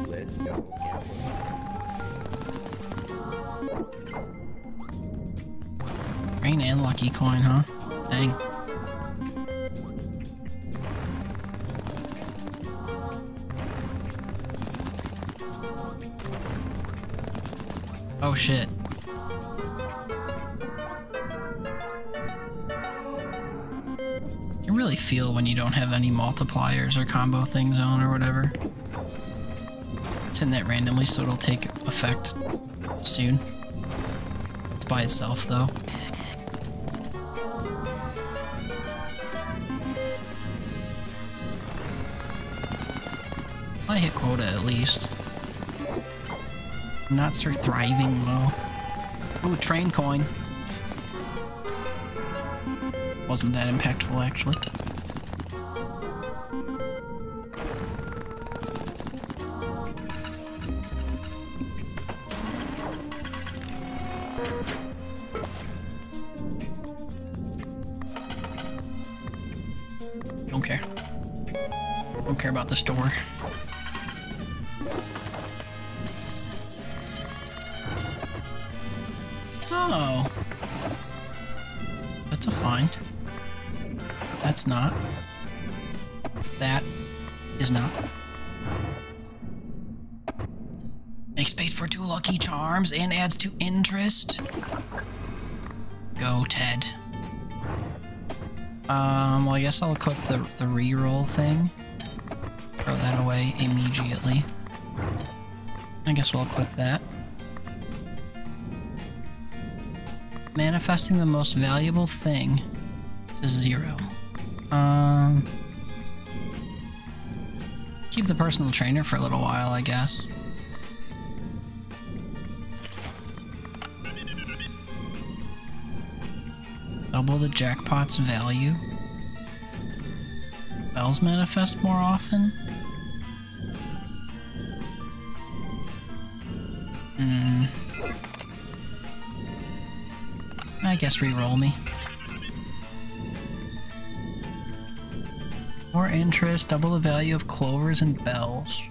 Let's go get looking. Rain and lucky coin, huh? Dang. Oh shit. You can really feel when you don't have any multipliers or combo things on or whatever. It's in that randomly, so it'll take effect soon. It's by itself though. I hit quota at least. Not so thriving though. Ooh, train coin. Wasn't that impactful actually. Don't care. Don't care about the store. Oh. That's a find. That's not. That is not. Make space for 2 lucky charms and adds to interest. Go, Ted. Well, I guess I'll equip the reroll thing. Throw that away immediately. I guess we'll equip that. Manifesting the most valuable thing is 0. Keep the personal trainer for a little while, I guess. Double the jackpot's value. Bells manifest more often. I guess re-roll me. More interest, double the value of clovers and bells.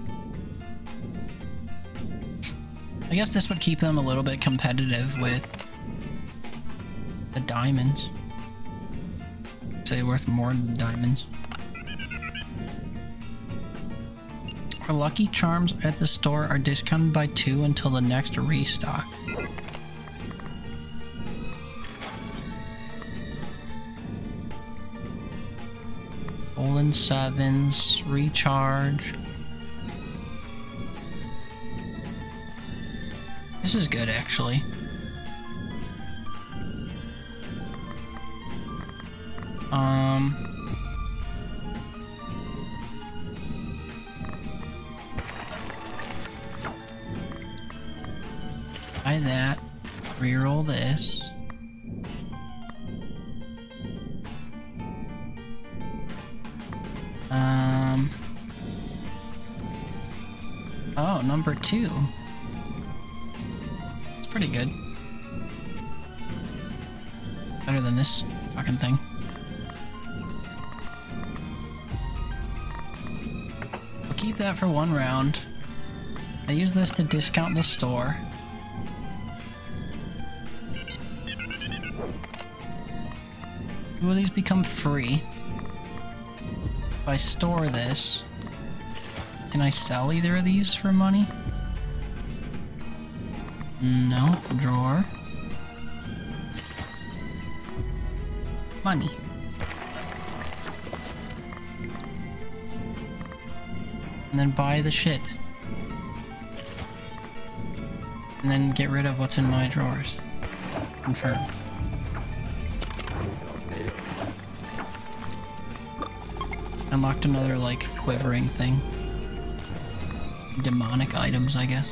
I guess this would keep them a little bit competitive with the diamonds. So they're worth more than diamonds. Our lucky charms at the store are discounted by 2 until the next restock. Golden 7s, recharge. This is good, actually. Buy that. Reroll this. Oh, number 2. It's pretty good. Better than this fucking thing. I'll keep that for 1 round. I use this to discount the store. Will these become free? If I store this, can I sell either of these for money? No. Drawer. Money. And then buy the shit. And then get rid of what's in my drawers. Confirm. Unlocked another, like, quivering thing. Demonic items, I guess.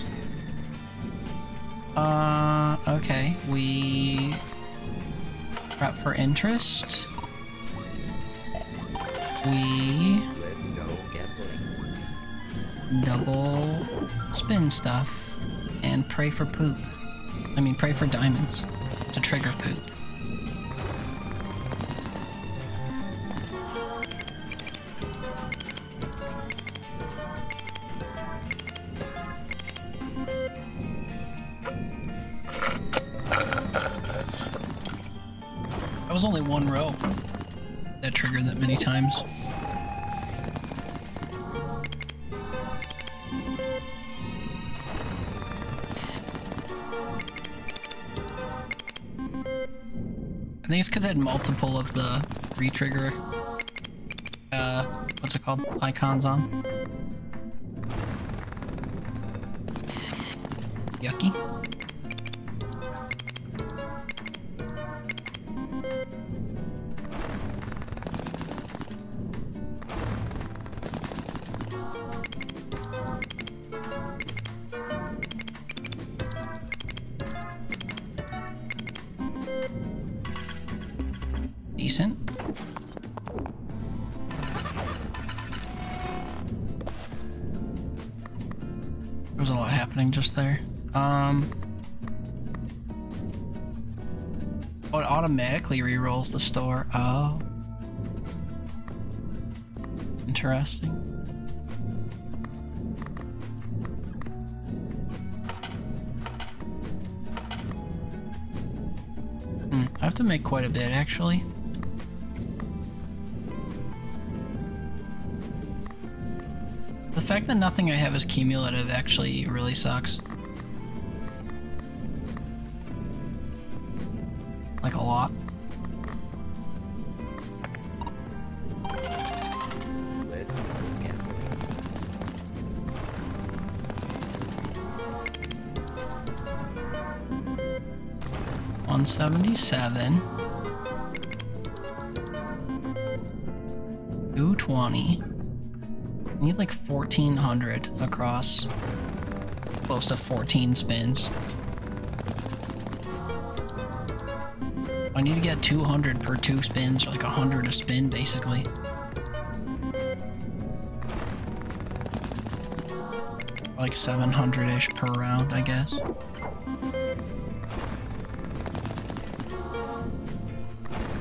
Okay. We... prep for interest. We... Let's go gambling. double spin stuff. And pray for poop. I mean, pray for diamonds. To trigger poop. That was only 1 row that triggered that many times. I think it's because I had multiple of the re-trigger, what's it called? Icons on. Yucky. Decent. There was a lot happening just there. Oh, it automatically re-rolls the store. Oh. Interesting. I have to make quite a bit, actually. The fact that nothing I have is cumulative actually really sucks. Like a lot. Let's go gambling. 177. 220. I need like 1,400 across close to 14 spins. I need to get 200 per 2 spins, or like 100 a spin, basically. Like 700-ish per round, I guess.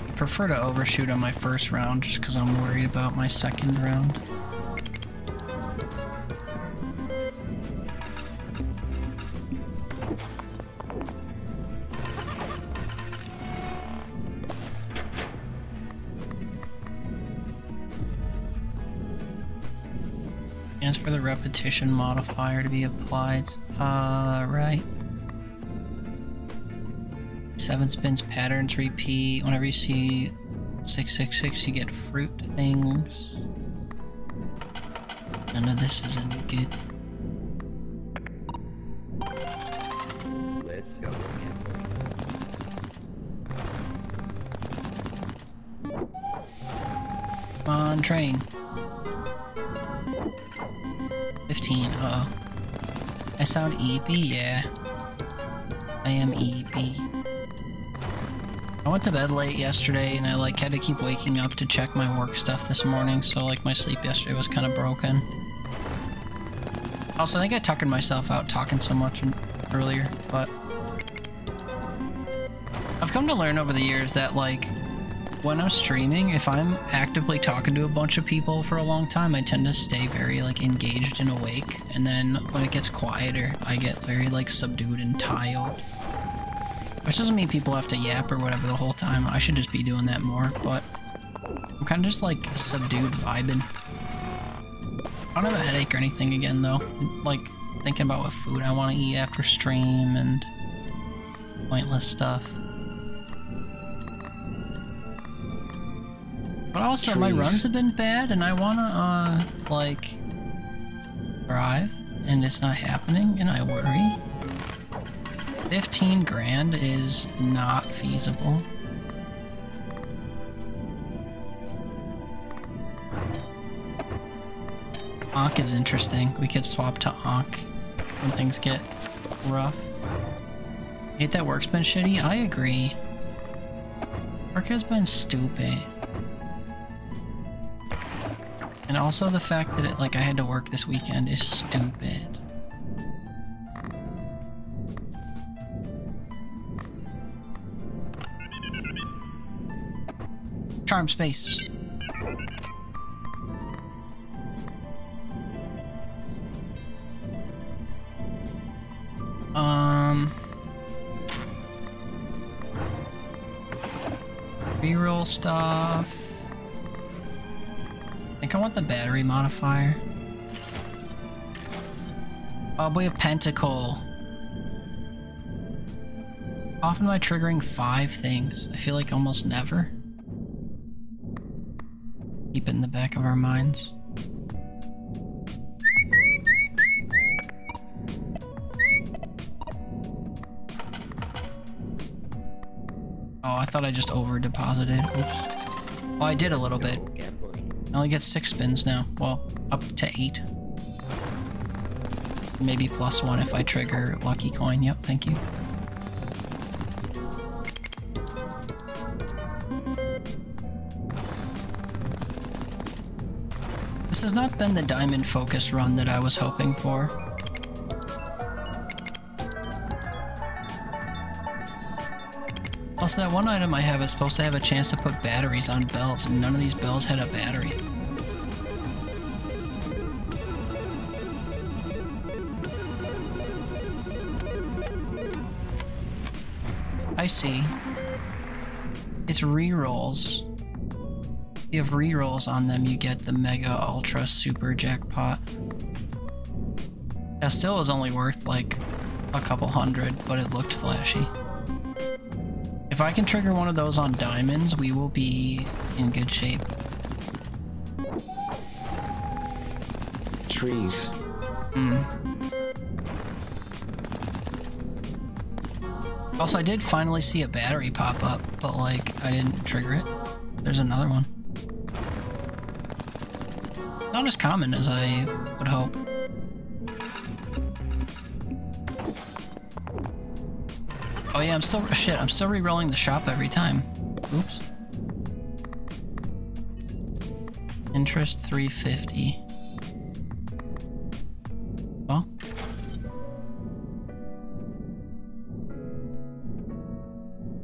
I prefer to overshoot on my first round just because I'm worried about my second round. Chance for the repetition modifier to be applied. Right. 7 spins patterns repeat. Whenever you see 666, you get fruit things. None of this is any good. Let's go gambling. Come on, train. 15, uh-oh. I sound eepy, yeah. IMEB. I went to bed late yesterday and I like had to keep waking up to check my work stuff this morning, so like my sleep yesterday was kind of broken. Also, I think I tuckered myself out talking so much earlier, but I've come to learn over the years that like when I'm streaming, if I'm actively talking to a bunch of people for a long time, I tend to stay very like engaged and awake, and then when it gets quieter, I get very like subdued and tired. Which doesn't mean people have to yap or whatever the whole time. I should just be doing that more, but I'm kind of just like subdued vibing. I don't have a headache or anything again though. I'm, like thinking about what food I want to eat after stream and pointless stuff. But also my runs have been bad and I want to like thrive, and it's not happening and I worry. 15 grand is not feasible. Ankh is interesting. We could swap to Ankh when things get rough. Hate that work's been shitty? I agree. Work has been stupid. And also the fact that it, like I had to work this weekend is stupid. Charm space. Reroll stuff. I think I want the battery modifier. Oh, we have Pentacle. Often am I triggering 5 things? I feel like almost never. Keep it in the back of our minds. Oh, I thought I just over deposited. Oops. Oh, I did a little bit. I only get 6 spins now. Well, up to 8. Maybe +1 if I trigger lucky coin. Yep, thank you. This has not been the diamond focus run that I was hoping for. Also, that one item I have is supposed to have a chance to put batteries on bells, and none of these bells had a battery. I see. It's rerolls. If you have rerolls on them, you get the Mega Ultra Super Jackpot. That still was only worth like a couple hundred, but it looked flashy. If I can trigger one of those on diamonds, we will be in good shape. Trees. Also, I did finally see a battery pop up, but like, I didn't trigger it. There's another one. Not as common as I would hope. Oh yeah, I'm still re-rolling the shop every time. Oops. Interest 350. Well.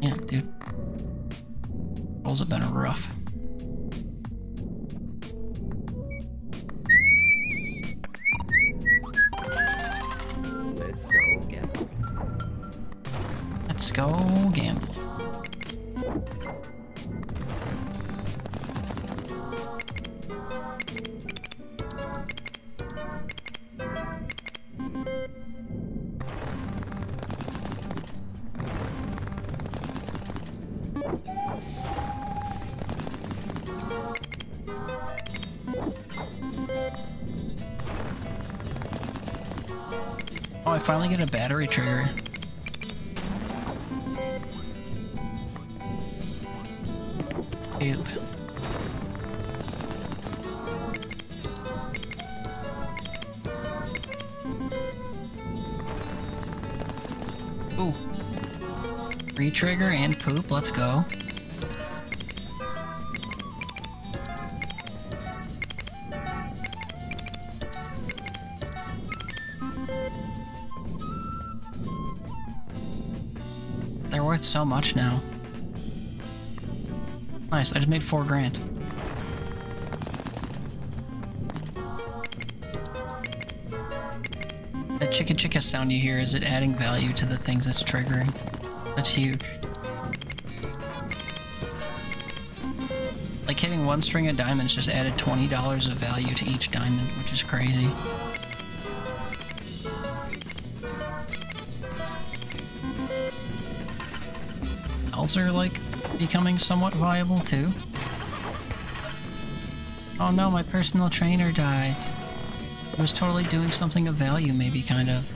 Yeah, dude. Rolls have been rough. Let's go gamble. Oh, I finally get a battery trigger. Oop. Ooh. Re-trigger and poop, let's go. They're worth so much now. Nice, I just made 4 grand. That chicka chicka sound you hear, is it adding value to the things it's triggering? That's huge. Like hitting 1 string of diamonds just added $20 of value to each diamond, which is crazy. Bells are like becoming somewhat viable too. Oh no, my personal trainer died. He was totally doing something of value, maybe, kind of.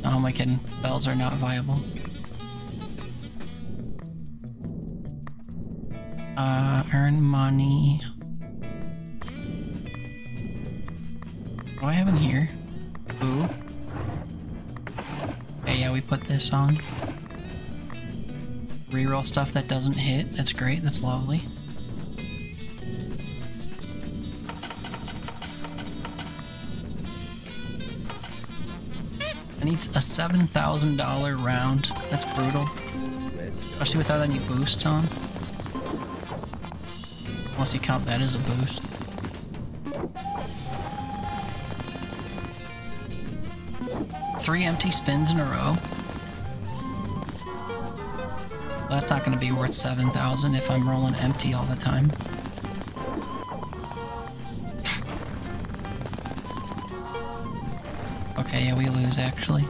Oh, am I kidding? Bells are not viable. Earn money. What do I have in here? Ooh. Okay, yeah, we put this on. Reroll stuff that doesn't hit. That's great. That's lovely. I need a $7,000 round. That's brutal. Especially without any boosts on. Unless you count that as a boost. Three empty spins in a row. That's not going to be worth 7,000 if I'm rolling empty all the time. Okay, yeah, we lose actually.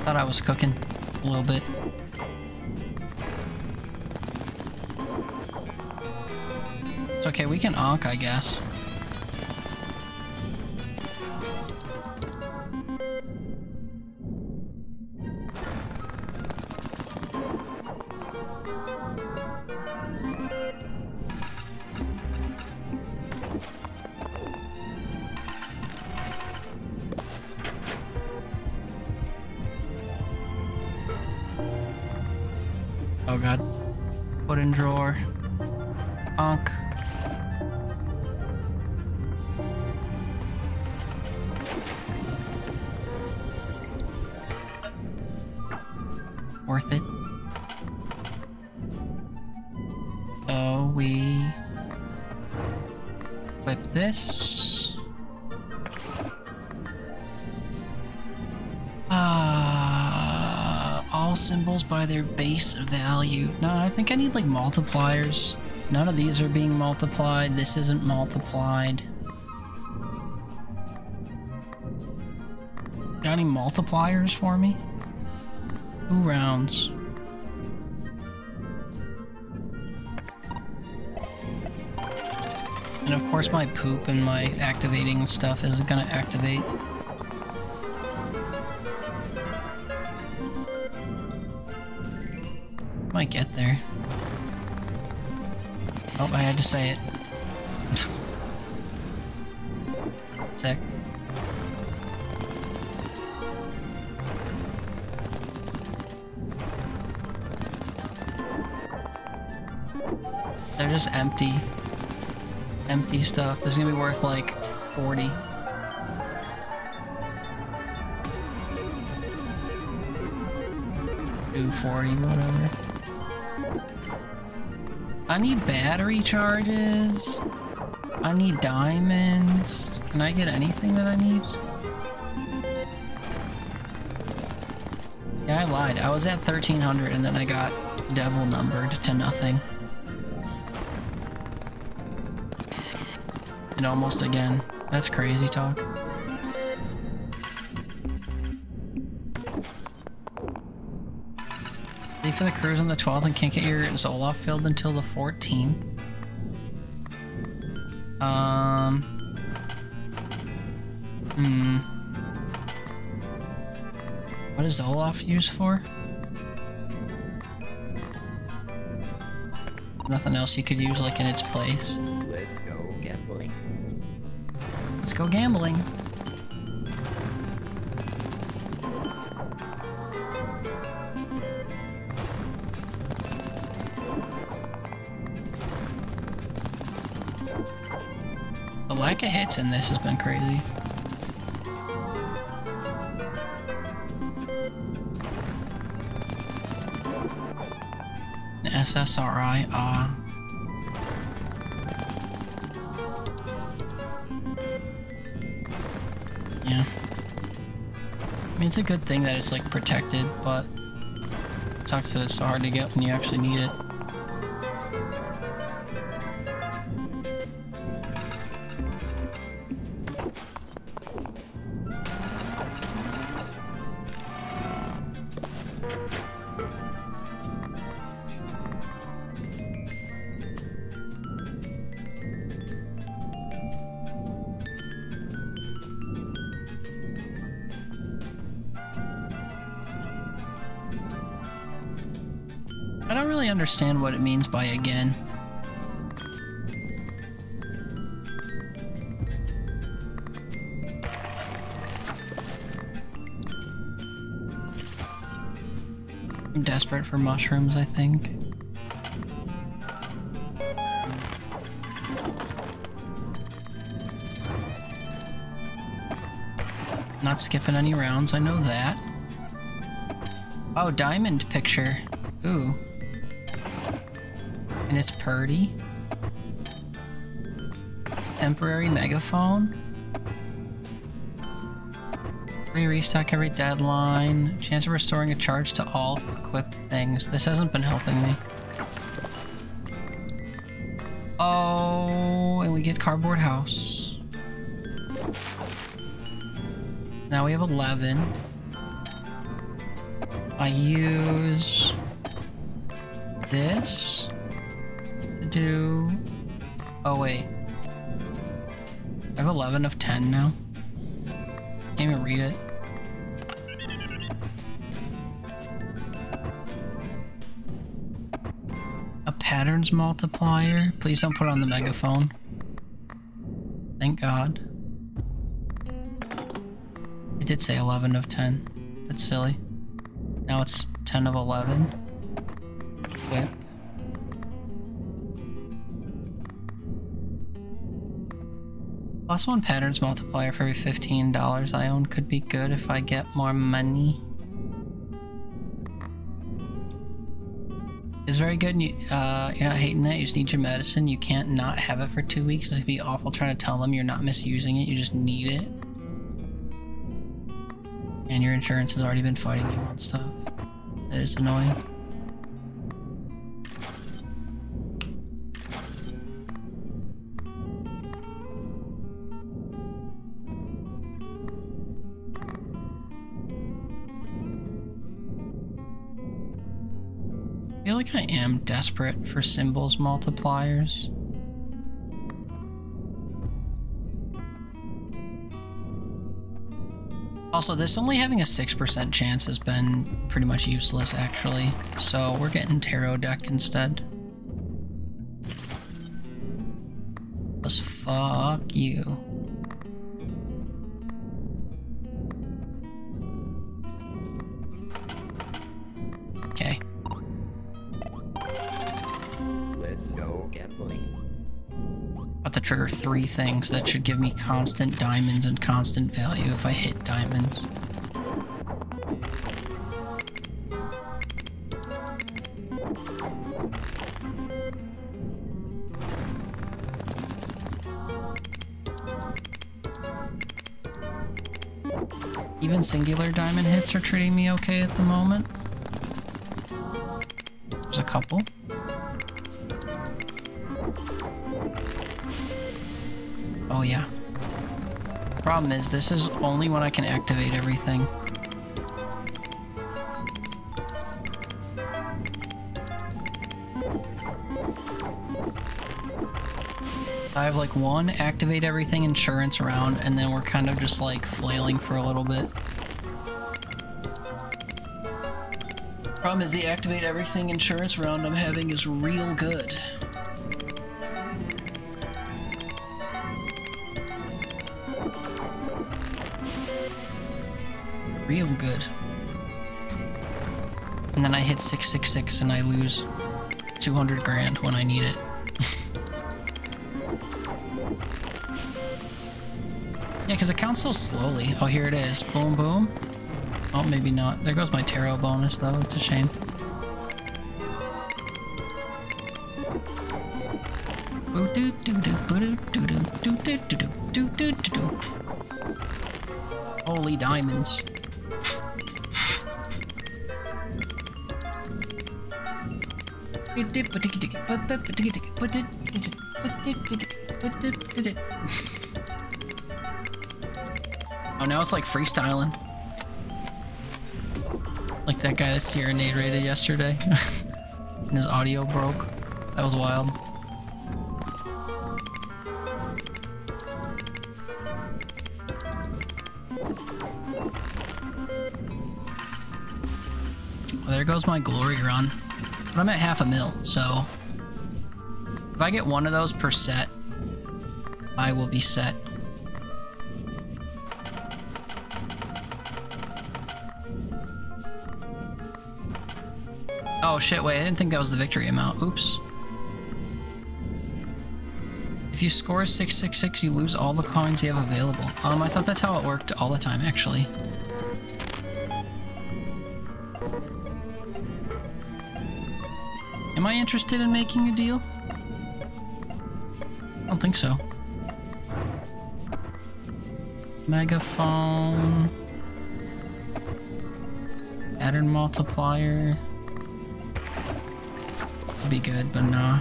Thought I was cooking a little bit. It's okay, we can onk, I guess. Oh god. Put in drawer. Onk. Worth it. So we equip this. All symbols by their base value. No, I think I need like multipliers. None of these are being multiplied. This isn't multiplied. Got any multipliers for me? 2 rounds. And of course my poop and my activating stuff isn't gonna activate. Might get there. Oh, I had to say it. Sick. They're just empty. Empty stuff. This is gonna be worth like 40. $240, whatever. I need battery charges. I need diamonds. Can I get anything that I need? Yeah, I lied. I was at 1300 and then I got devil numbered to nothing. And almost again. That's crazy talk. Leave for the cruise on the 12th and can't get your Zoloft filled until the 14th. What is Zoloft used for? Nothing else you could use like in its place. Let's go gambling. Let's go gambling. of hits in this has been crazy. An SSRI, yeah. I mean, it's a good thing that it's like protected, but it sucks that it's so hard to get when you actually need it. I don't really understand what it means by again. I'm desperate for mushrooms, I think. Not skipping any rounds, I know that. Oh, diamond picture. Ooh. And it's Purdy. Temporary megaphone. Free restock every deadline. Chance of restoring a charge to all equipped things. This hasn't been helping me. Oh, and we get cardboard house. Now we have 11. I use this to do... Oh wait. I have 11 of 10 now. Can't even read it. A patterns multiplier. Please don't put it on the megaphone. Thank God. It did say 11 of 10. That's silly. Now it's 10 of 11. Whip. +1 patterns multiplier for every $15 I own could be good if I get more money. It's very good. You're not hating that. You just need your medicine. You can't not have it for 2 weeks. It'd be awful trying to tell them you're not misusing it. You just need it. And your insurance has already been fighting you on stuff. That is annoying. I feel like I am desperate for symbols multipliers. Also, this only having a 6% chance has been pretty much useless, actually. So we're getting tarot deck instead. Just fuck you. Okay. Let's go gambling. About to trigger 3 things that should give me constant diamonds and constant value if I hit diamonds. Even singular diamond hits are treating me okay at the moment. There's a couple. Oh yeah. Problem is, this is only when I can activate everything. I have like one activate everything insurance round, and then we're kind of just like flailing for a little bit. Problem is, the activate everything insurance round I'm having is real good. Real good. And then I hit 666 and I lose 200 grand when I need it. Yeah, because it counts so slowly. Oh, here it is. Boom, boom. Oh, maybe not. There goes my tarot bonus, though. It's a shame. Holy diamonds. Oh, now it's like freestyling. Like that guy that Sierra Nade raided yesterday. And his audio broke. That was wild. Well, there goes my glory run. But I'm at $500,000, so if I get one of those per set, I will be set. Oh shit, wait, I didn't think that was the victory amount. Oops. If you score 666, you lose all the coins you have available. I thought that's how it worked all the time, actually. Am I interested in making a deal? I don't think so. Megaphone. Pattern multiplier. Would be good, but nah.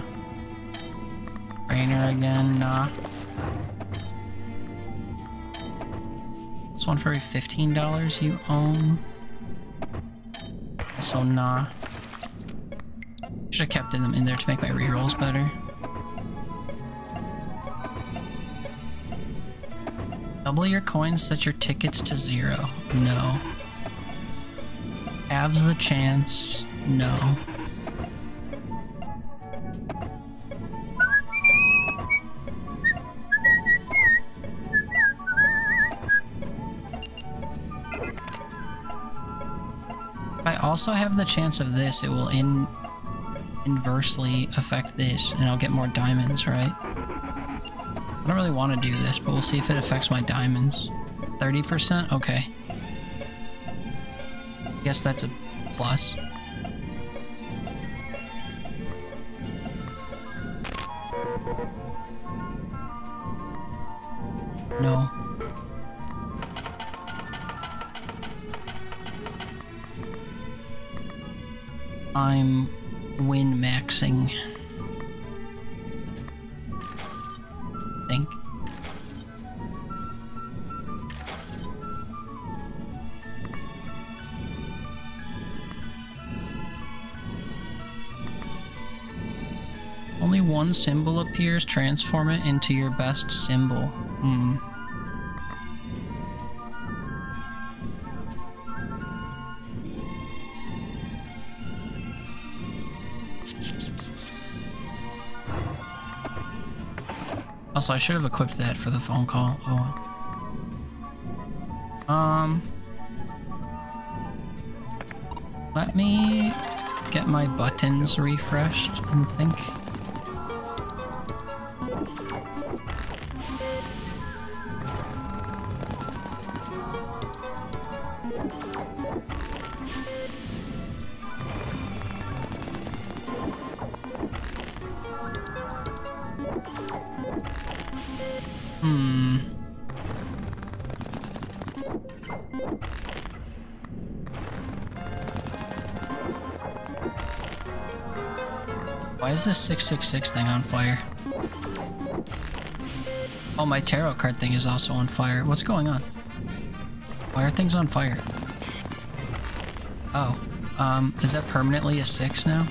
Trainer again, nah. This one for every $15 you own. Also nah. Should have kept them in there to make my rerolls better. Double your coins, set your tickets to 0. No. Halves the chance. No. If I also have the chance of this, it will inversely affect this, and I'll get more diamonds, right? I don't really want to do this, but we'll see if it affects my diamonds. 30%? Okay. I guess that's a plus. No. I'm win-maxing. Think. Only one symbol appears, transform it into your best symbol. Also, I should have equipped that for the phone call. Oh. Let me get my buttons refreshed and think. Why is this 666 thing on fire? Oh, my tarot card thing is also on fire. What's going on? Why are things on fire? Oh, is that permanently a 6 now?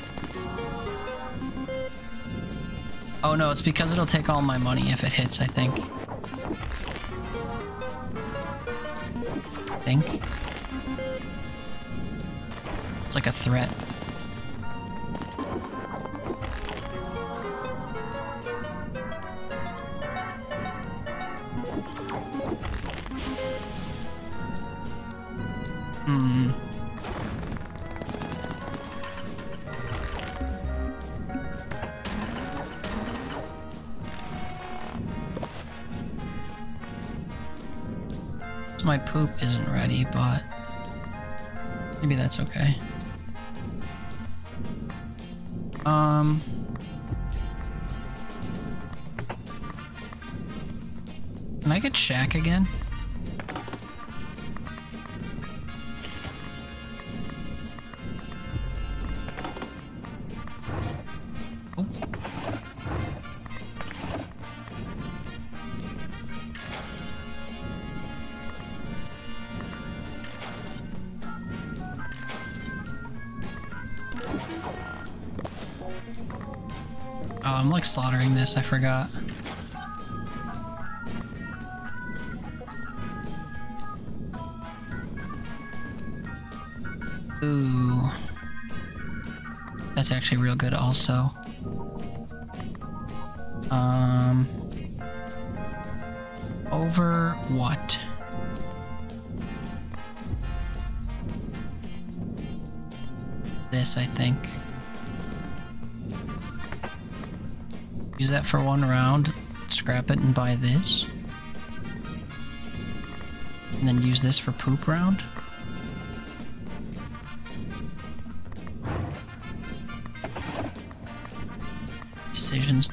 Oh no, it's because it'll take all my money if it hits, I think. It's like a threat. my poop isn't ready, but maybe that's okay. Can I get Shaq again? Oh. Oh, I'm like slaughtering this, I forgot. Ooh. That's actually real good also. Over what? This, I think. Use that for 1 round, scrap it and buy this. And then use this for poop round.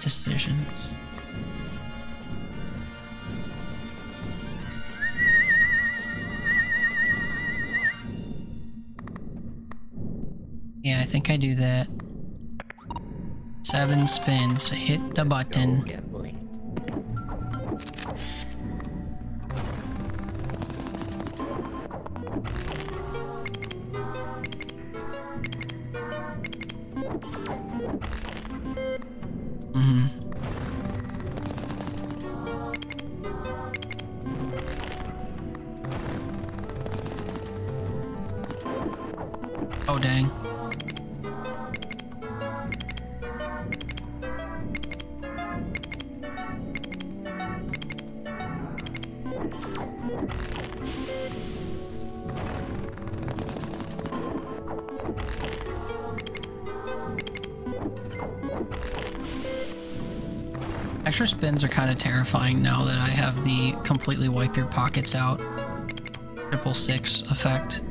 Decisions. Yeah, I think I do that. 7 spins. Hit the button. Oh, dang. Extra spins are kind of terrifying now that I have the completely wipe your pockets out 666 effect.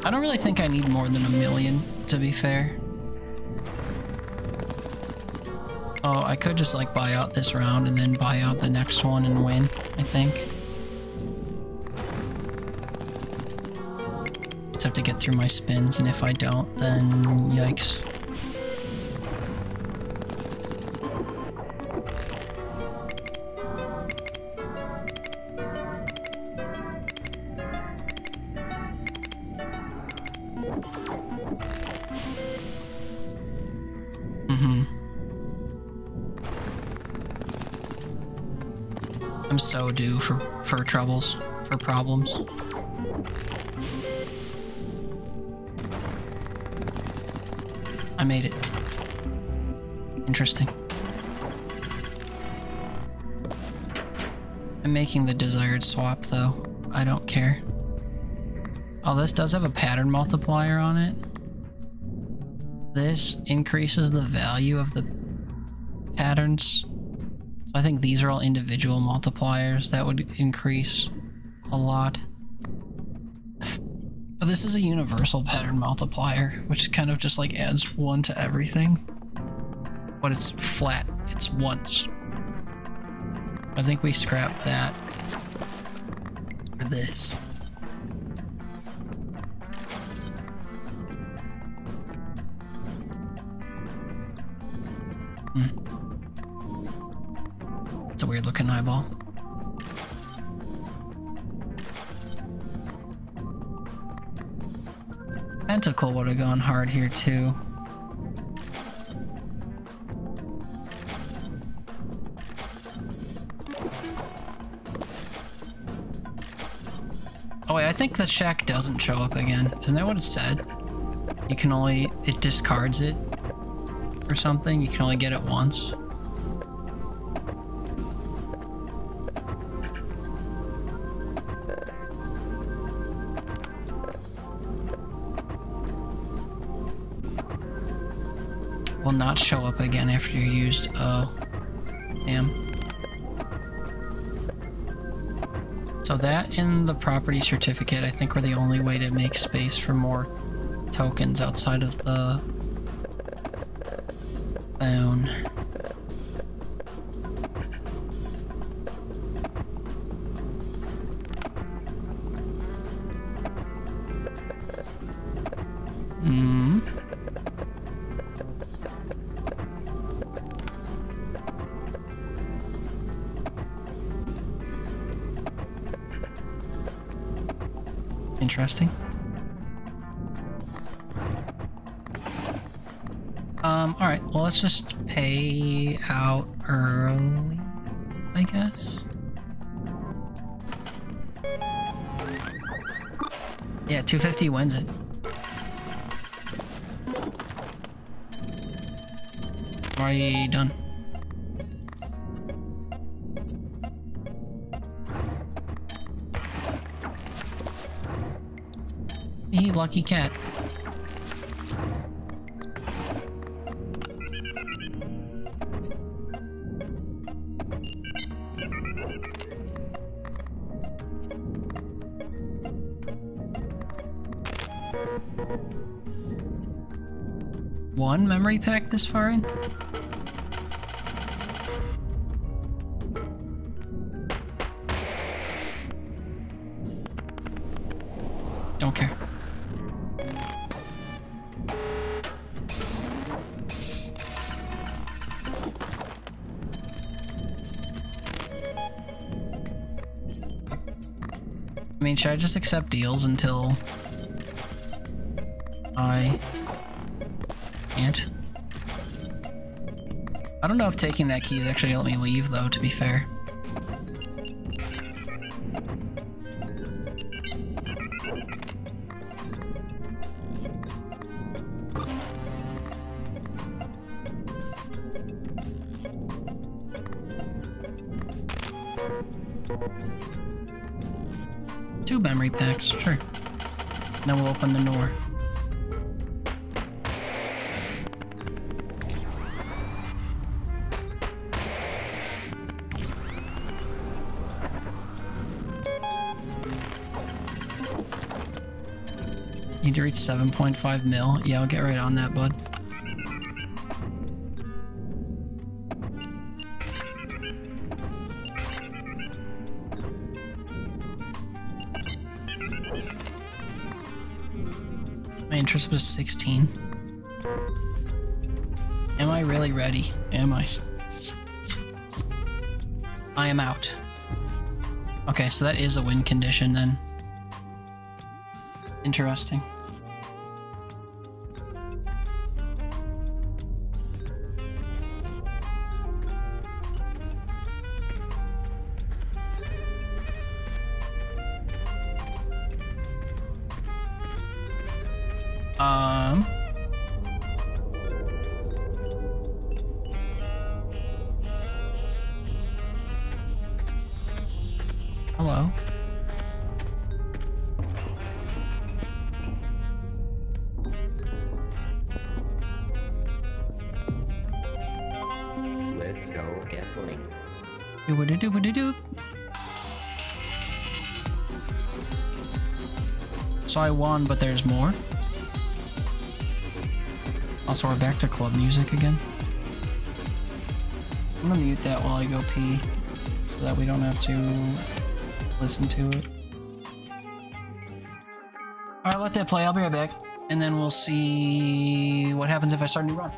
I don't really think I need more than 1 million, to be fair. Oh, I could just like buy out this round and then buy out the next one and win, I think. Just have to get through my spins, and if I don't, then yikes. I'm so due for troubles, for problems. I made it. Interesting. I'm making the desired swap though. I don't care. Oh, this does have a pattern multiplier on it. This increases the value of the patterns. So I think these are all individual multipliers that would increase a lot. But this is a universal pattern multiplier, which kind of just like adds 1 to everything. But it's flat, it's once. I think we scrap that for this. It's a weird looking eyeball. Pentacle would have gone hard here too. Oh wait, I think the shack doesn't show up again. Isn't that what it said? You can only, it discards it or something. You can only get it once. Will not show up again after you're used. Oh, damn. So that and the property certificate, I think, were the only way to make space for more tokens outside of the phone. Interesting. Alright, well, let's just pay out early, I guess. Yeah, 250 wins it. I'm already done. Hey, lucky cat. One memory pack this far in? Don't care. I mean, should I just accept deals until I can't? I don't know if taking that key is actually gonna let me leave, though, to be fair. Two memory packs, sure. Then we'll open the door. Need to reach 7.5 mil. Yeah, I'll get right on that, bud. My interest was 16. Am I really ready? Am I? I am out. Okay, so that is a win condition then. Interesting. Hello. Let's go get Blink. Doo-ba-doo-doo-ba-doo-doo. So I won, but there's more. Also, we're back to club music again. I'm gonna mute that while I go pee, so that we don't have to listen to it. Alright, let that play. I'll be right back. And then we'll see what happens if I start a new run.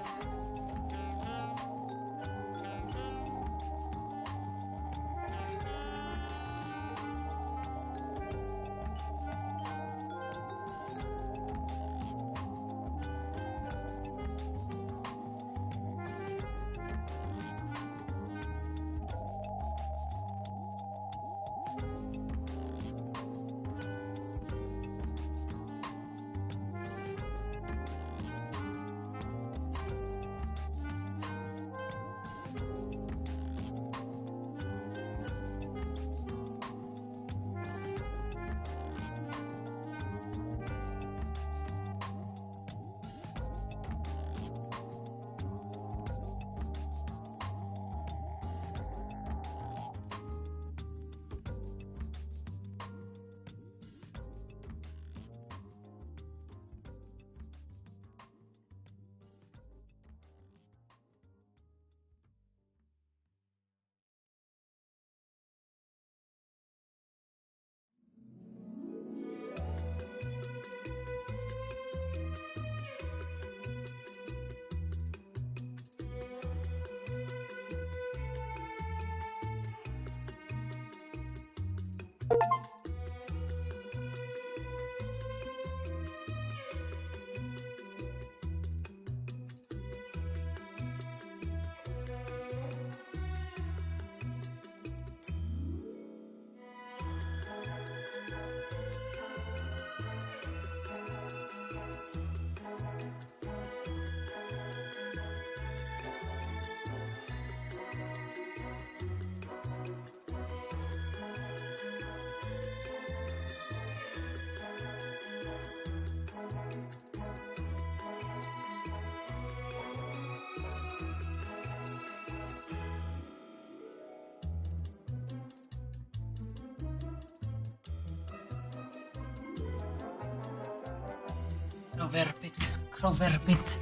CloverPit.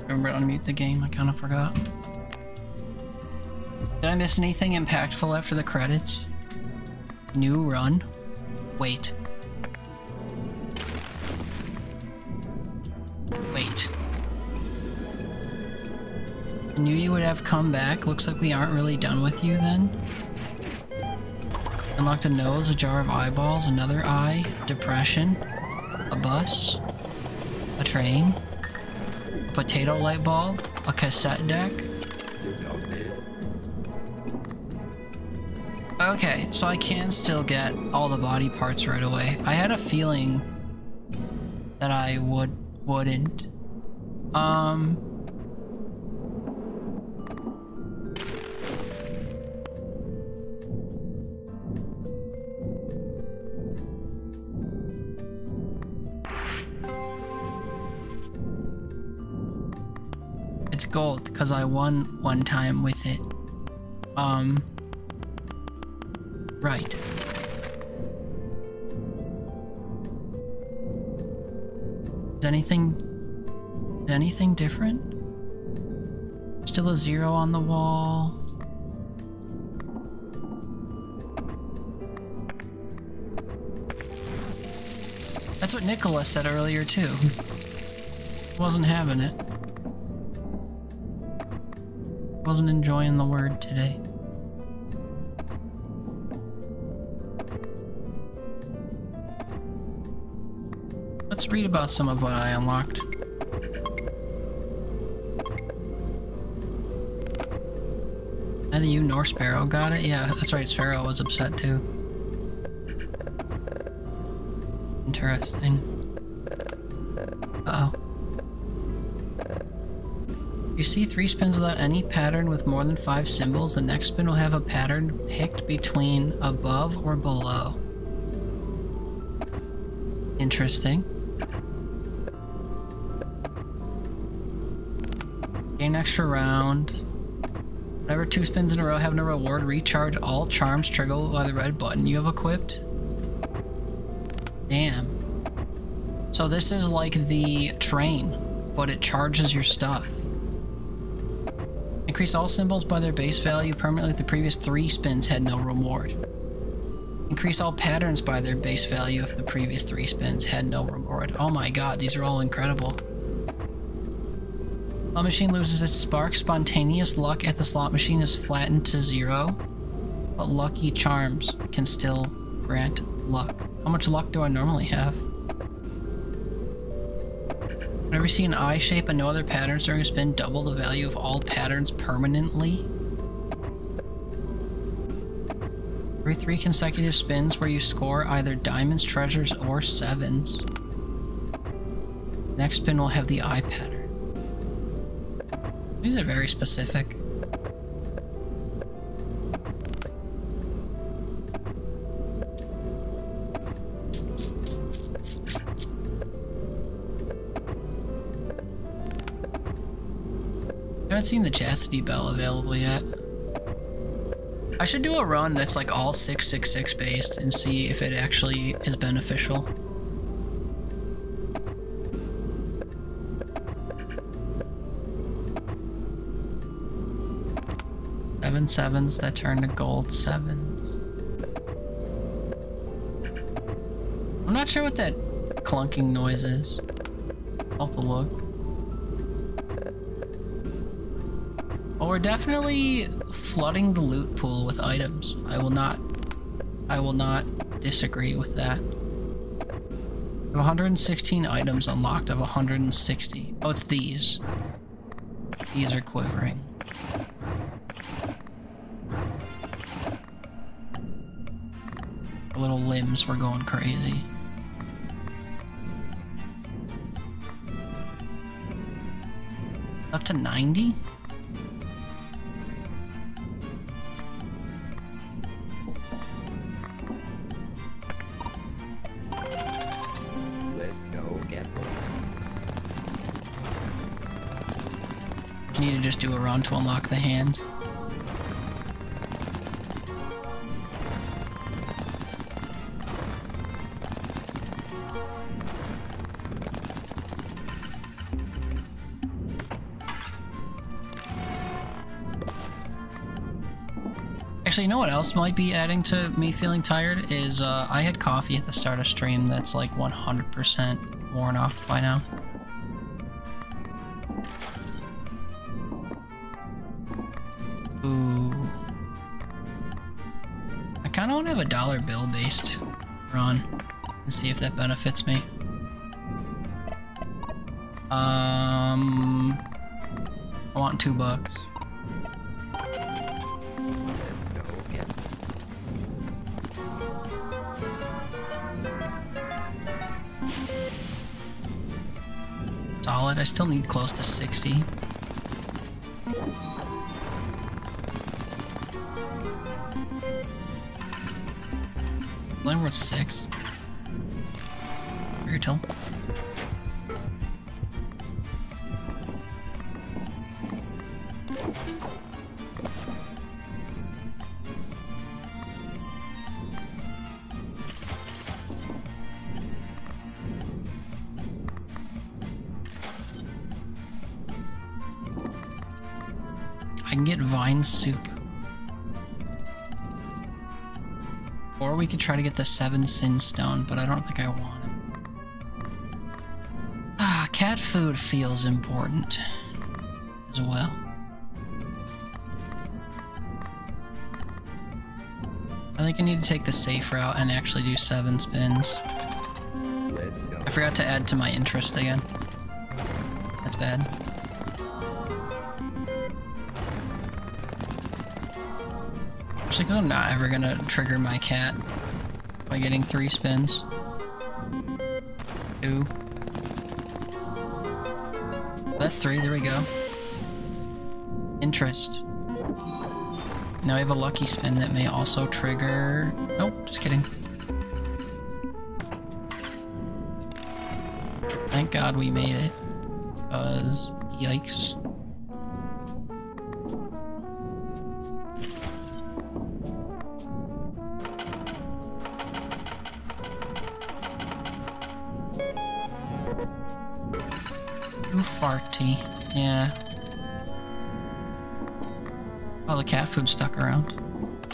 Remember to unmute the game, I kind of forgot. Did I miss anything impactful after the credits? New run? Wait. Wait. I knew you would have come back. Looks like we aren't really done with you then. Unlocked a nose, a jar of eyeballs, another eye, depression, a bus, a train, a potato light bulb, a cassette deck. Okay, so I can still get all the body parts right away. I had a feeling that I wouldn't. It's gold, because I won one time with it. Right. Is anything different? Still a 0 on the wall. That's what Nicholas said earlier too. Wasn't having it. Wasn't enjoying the word today. Let's read about some of what I unlocked. Neither you nor Sparrow got it? Yeah, that's right, Sparrow was upset too. Interesting. Uh-oh. You see 3 spins without any pattern with more than 5 symbols. The next spin will have a pattern picked between above or below. Interesting. Gain extra round. Whenever 2 spins in a row have no reward, recharge all charms triggered by the red button you have equipped. Damn. So this is like the train, but it charges your stuff. Increase all symbols by their base value permanently if the previous 3 spins had no reward. Increase all patterns by their base value if the previous 3 spins had no reward. Oh my god, these are all incredible. Slot machine loses its spark. Spontaneous luck at the slot machine is flattened to 0, but lucky charms can still grant luck. How much luck do I normally have? Whenever you see an eye shape and no other patterns during a spin, double the value of all patterns permanently. Every 3 consecutive spins where you score either diamonds, treasures, or 7s. Next spin will have the eye pattern. These are very specific. I haven't seen the chastity bell available yet. I should do a run that's like all 666 based and see if it actually is beneficial. Seven sevens that turn to gold 7s. I'm not sure what that clunking noise is. I'll have to look. Well, we're definitely flooding the loot pool with items. I will not disagree with that. 116 items unlocked of 160. Oh, it's these. These are quivering. The little limbs were going crazy. Up to 90? Let's go get I need to just do a run to unlock the hand. Actually, you know what else might be adding to me feeling tired is I had coffee at the start of stream that's like 100% worn off by now. Ooh. I kind of want to have a dollar bill based run and see if that benefits me. I want $2. Solid. I still need close to 60. Only worth 6. Brutal. I can get vine soup. Or we could try to get the 7 sin stone, but I don't think I want it. Ah, cat food feels important as well. I think I need to take the safe route and actually do 7 spins. I forgot to add to my interest again. That's bad. Especially because I'm not ever gonna trigger my cat by getting 3 spins. 2. That's 3, there we go. Interest. Now I have a lucky spin that may also trigger... Nope, just kidding. Thank God we made it. Because... yikes. Farty. Yeah. Oh, the cat food stuck around.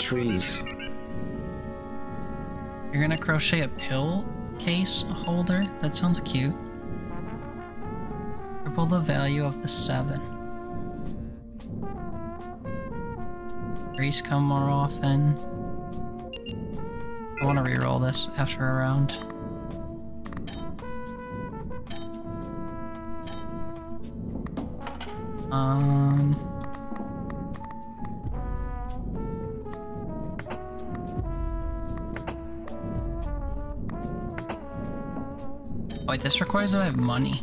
trees. You're gonna crochet a pill case holder? That sounds cute. Triple the value of the 7. Grease come more often. I want to reroll this after a round. Wait, this requires that I have money.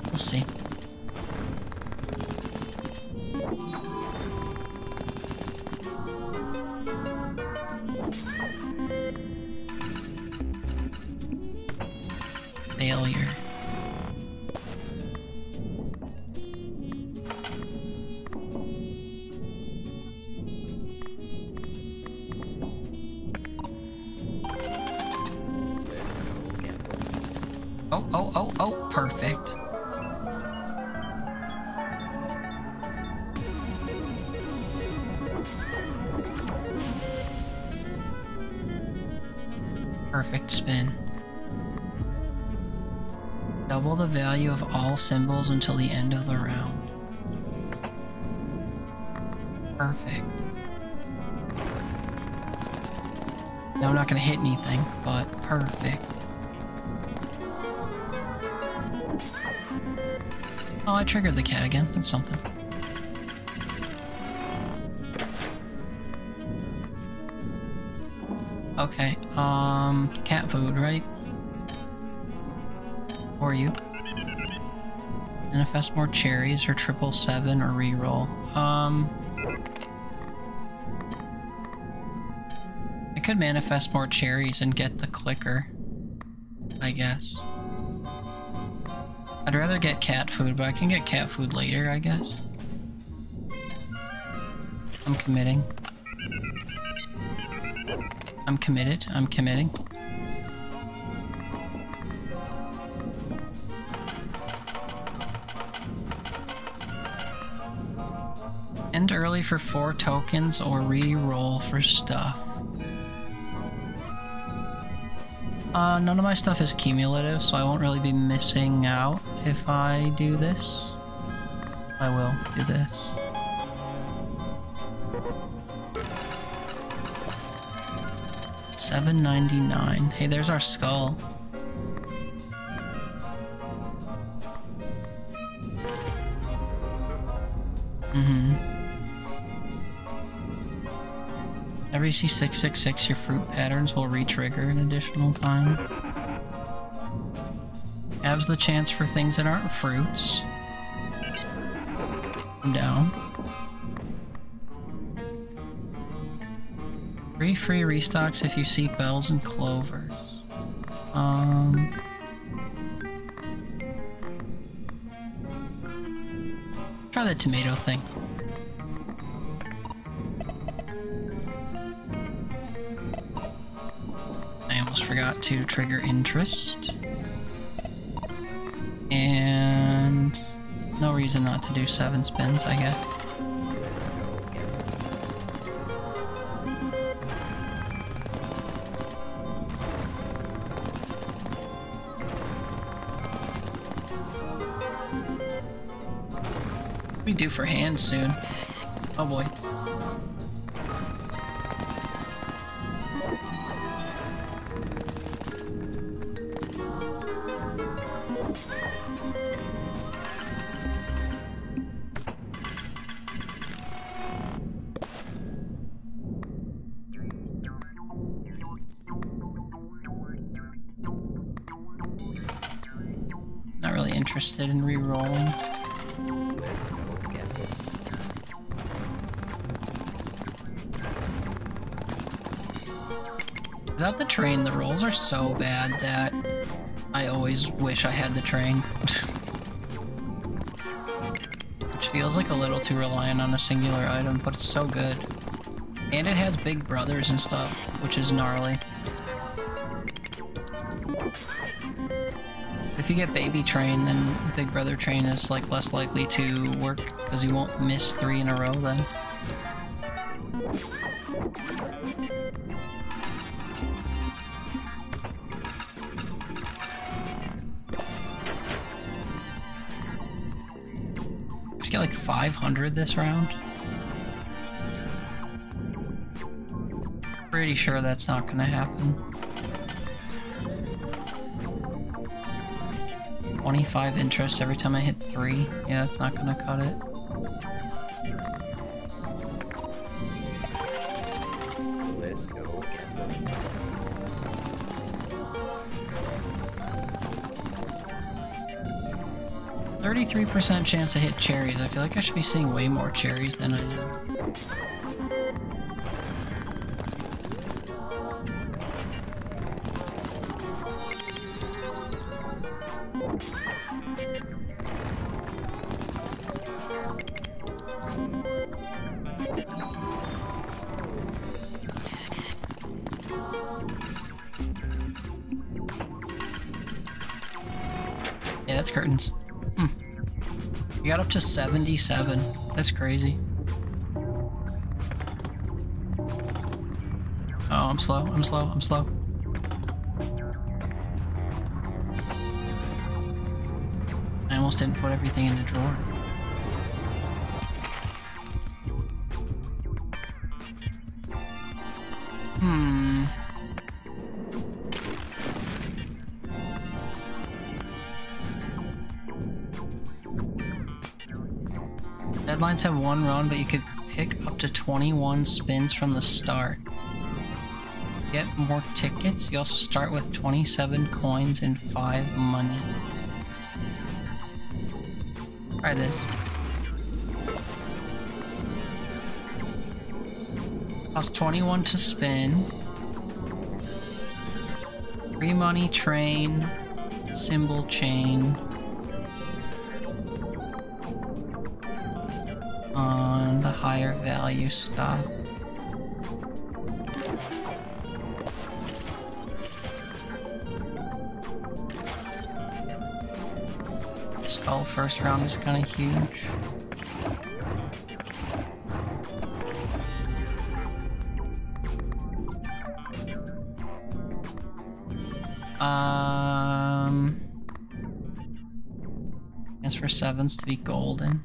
We'll see. Failure. Oh, perfect. Perfect spin. Double the value of all symbols until the end of the round. Perfect. Now I'm not gonna hit anything, but perfect. Oh, I triggered the cat again. That's something. Okay, cat food, right? Or you. Manifest more cherries or 777 or reroll. I could manifest more cherries and get the clicker, I guess. I'd rather get cat food, but I can get cat food later, I guess. I'm committing. I'm committed. I'm committing. End early for 4 tokens or re-roll for stuff. None of my stuff is cumulative, so I won't really be missing out if I do this. I will do this. $7.99. Hey, there's our skull. Whenever you see 666, your fruit patterns will re-trigger an additional time. Halves the chance for things that aren't fruits. I'm down. 3 free restocks if you see bells and clovers. Try the tomato thing. I almost forgot to trigger interest. And no reason not to do 7 spins, I guess. We do for hands soon. Oh boy. Not really interested in re-rolling. Without the train, the rolls are so bad that I always wish I had the train. Which feels like a little too reliant on a singular item, but it's so good. And it has big brothers and stuff, which is gnarly. If you get baby train, then big brother train is like less likely to work because you won't miss 3 in a row then. Just get like 500 this round. Pretty sure that's not gonna happen. 25 interest every time I hit 3. Yeah, that's not gonna cut it. Let's go gambling. 33% chance to hit cherries. I feel like I should be seeing way more cherries than I do. Yeah, that's curtains. You got up to 77. That's crazy. Oh, I'm slow. I'm slow. I'm slow. almost didn't put everything in the drawer. Deadlines have one run, but you could pick up to 21 spins from the start. Get more tickets. You also start with 27 coins and 5 money. Try this. Cost 21 to spin. Free money train. Symbol chain. On the higher value stuff. Skull first round is kind of huge. Chance for sevens to be golden.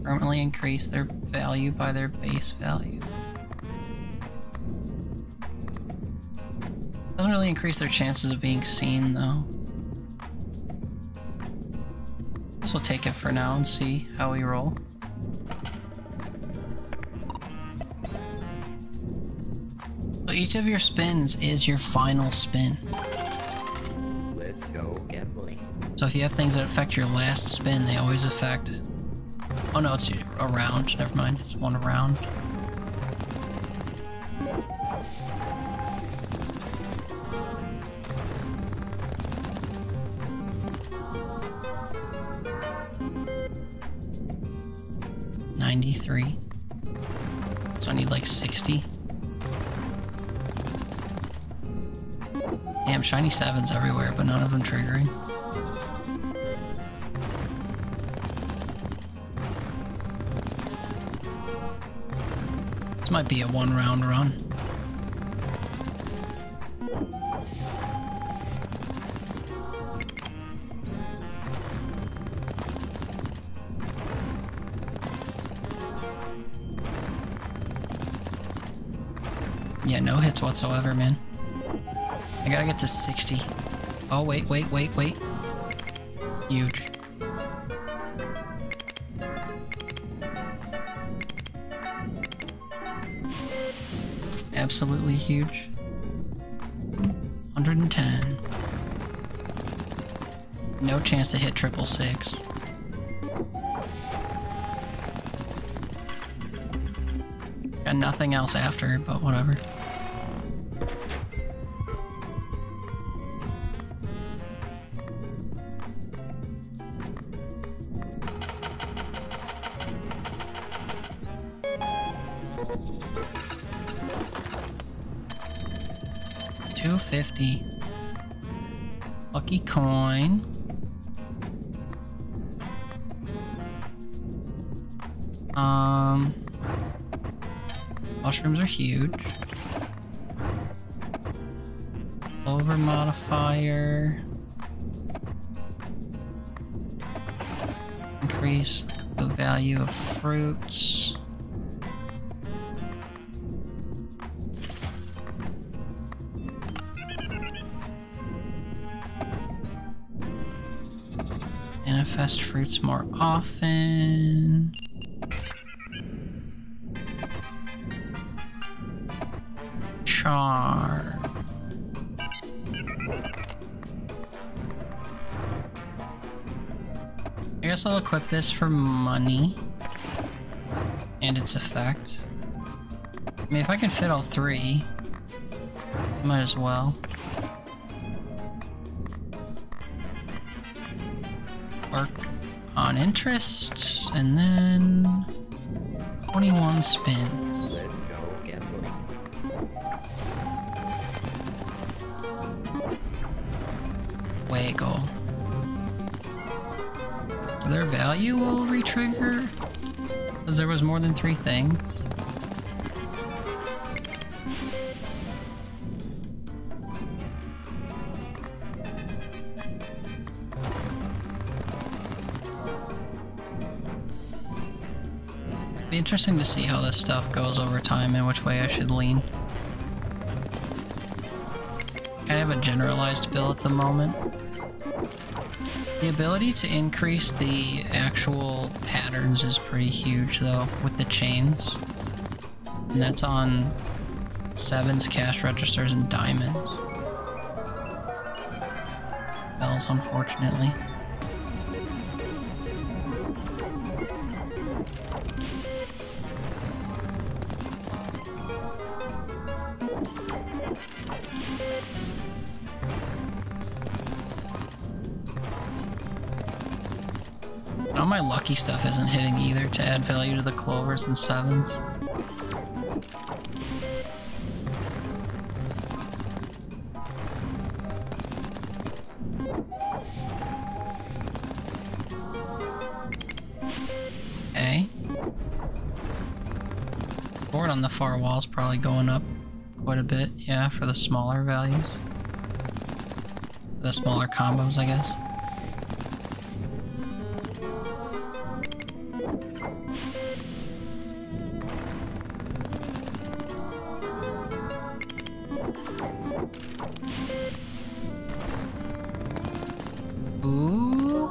Permanently increase their value by their base value. Doesn't really increase their chances of being seen, though. Guess we'll take it for now and see how we roll. So each of your spins is your final spin. Let's go gambling. So if you have things that affect your last spin, they always affect... Oh no, it's a round. Never mind, it's one round. $93. So I need like 60. Damn, shiny sevens everywhere, but none of them triggering. This might be a one-round run. Yeah, no hits whatsoever, man. I gotta get to 60. Oh, wait. Huge. Absolutely huge. 110. No chance to hit 666. Got nothing else after, but whatever. $250. Lucky coin. Mushrooms are huge. Over modifier. Increase the value of fruits. Manifest fruits more often. Charm. I guess I'll equip this for money and its effect. I mean, if I can fit all three, might as well. Work on interest, and then 21 spins. Let's go gambling. Wiggle. So their value will re-trigger? Because there was more than 3 things. Be interesting to see how this stuff goes over time and which way I should lean. I have a generalized build at the moment. The ability to increase the actual patterns is pretty huge though, with the chains. And that's on 7s, cash registers, and diamonds. Bells, unfortunately. Now my lucky stuff isn't hitting either to add value to the clovers and 7s. Okay. Board on the far wall is probably going up quite a bit, yeah, for the smaller values. The smaller combos, I guess. Ooh.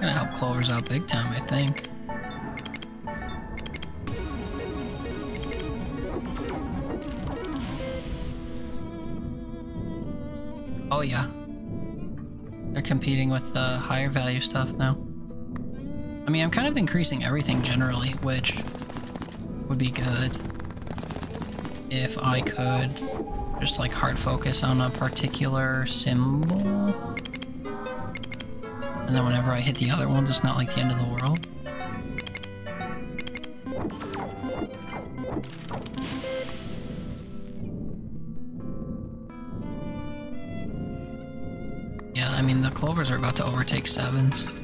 Gonna help clovers out big time, I think. Oh yeah. They're competing with higher value stuff now. I mean, I'm kind of increasing everything generally, which would be good if I could just like hard focus on a particular symbol. And then whenever I hit the other ones, it's not like the end of the world. Yeah, I mean, the clovers are about to overtake 7s.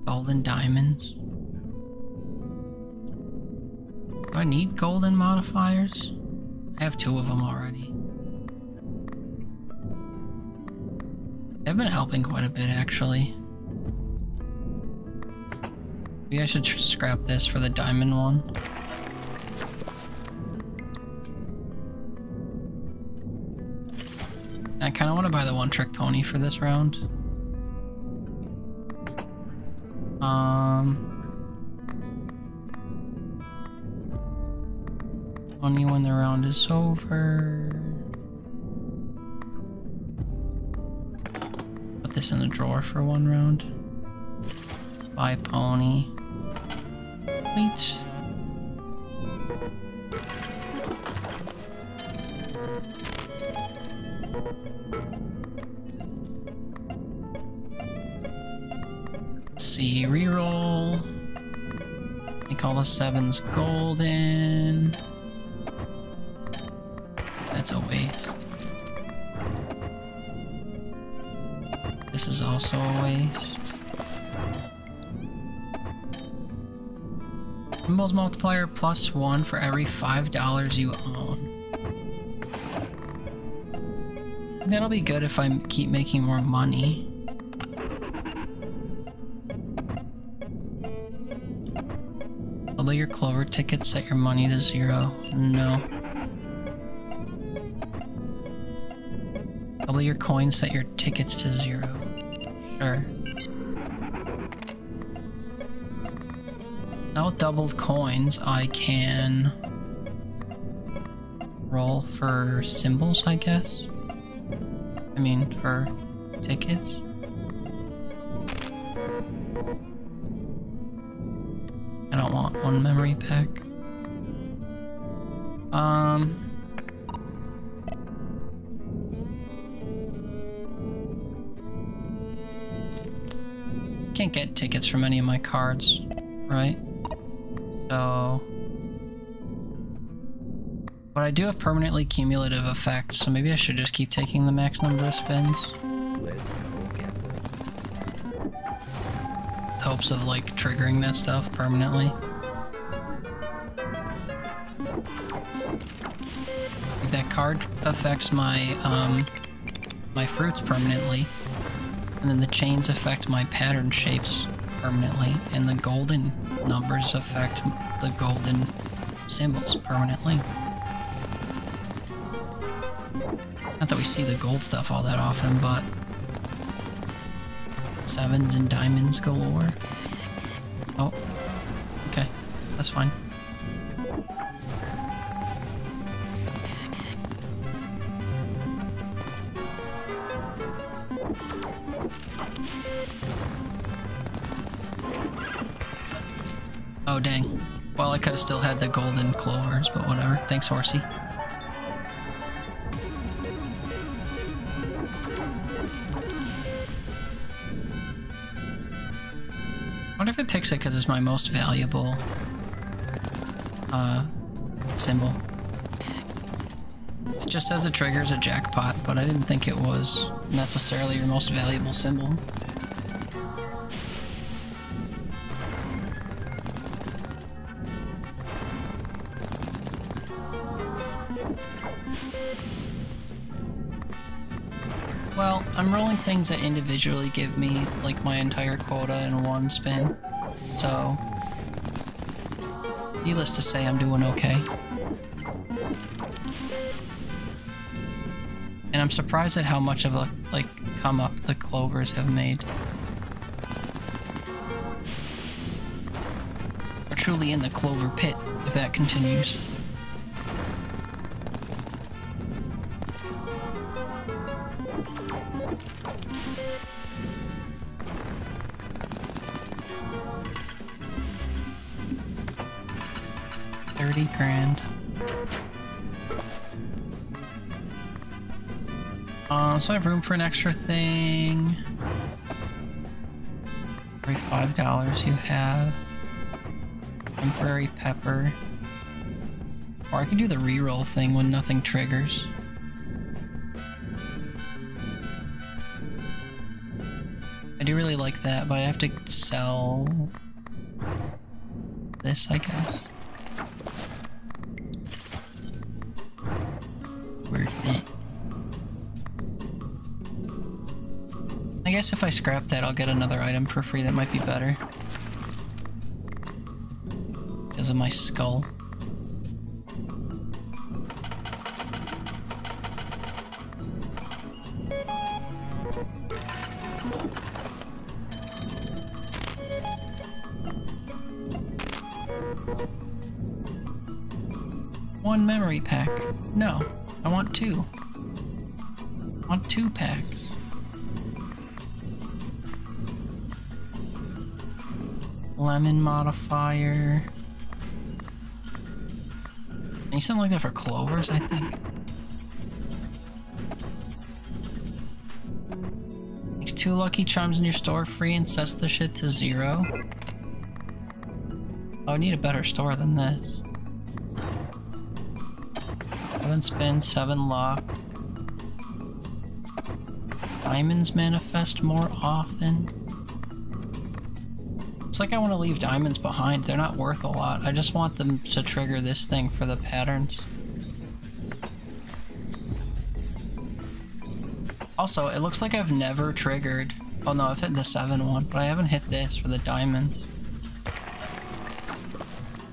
Golden diamonds. Do I need golden modifiers? I have 2 of them already. They've been helping quite a bit, actually. Maybe I should scrap this for the diamond one. I kind of want to buy the one-trick pony for this round. Only when the round is over. Put this in the drawer for 1 round. Buy pony. Wait. See, reroll. Make all the 7s golden. That's a waste. This is also a waste. Symbols multiplier +1 for every $5 you own. That'll be good if I keep making more money. Double your clover tickets, set your money to 0. No. Double your coins, set your tickets to 0. Sure. Now with doubled coins, I can roll for symbols, I guess. I mean, for tickets. I don't want 1 memory pack. Can't get tickets from any of my cards, right? So... But I do have permanently cumulative effects, so maybe I should just keep taking the max number of spins. Let's go gambling. With hopes of, like, triggering that stuff permanently. If that card affects my, my fruits permanently, and then the chains affect my pattern shapes permanently, and the golden numbers affect the golden symbols permanently. Not that we see the gold stuff all that often, but... sevens and diamonds galore. Oh. Okay. That's fine. Oh, dang. Well, I could have still had the golden clovers, but whatever. Thanks, horsey. I wonder if it picks it because it's my most valuable symbol. It just says it triggers a jackpot, but I didn't think it was necessarily your most valuable symbol. Well, I'm rolling things that individually give me, like, my entire quota in one spin. So, needless to say, I'm doing okay. And I'm surprised at how much of a, like, come up the clovers have made. We're truly in the clover pit, if that continues. $30,000. So I have room for an extra thing. Every $5 you have. Temporary pepper. Or I could do the reroll thing when nothing triggers. I do really like that, but I have to sell this, I guess. Worth it. I guess if I scrap that, I'll get another item for free that might be better. Because of my skull. One memory pack. No, I want two. I want 2 packs. Lemon modifier. I need something like that for clovers, I think. Makes 2 lucky charms in your store free and sets the shit to 0. I would need a better store than this. 7 spin, 7 luck. Diamonds manifest more often. It's like I want to leave diamonds behind. They're not worth a lot. I just want them to trigger this thing for the patterns. Also, it looks like I've never triggered... Oh no, I've hit the 7 one, but I haven't hit this for the diamonds.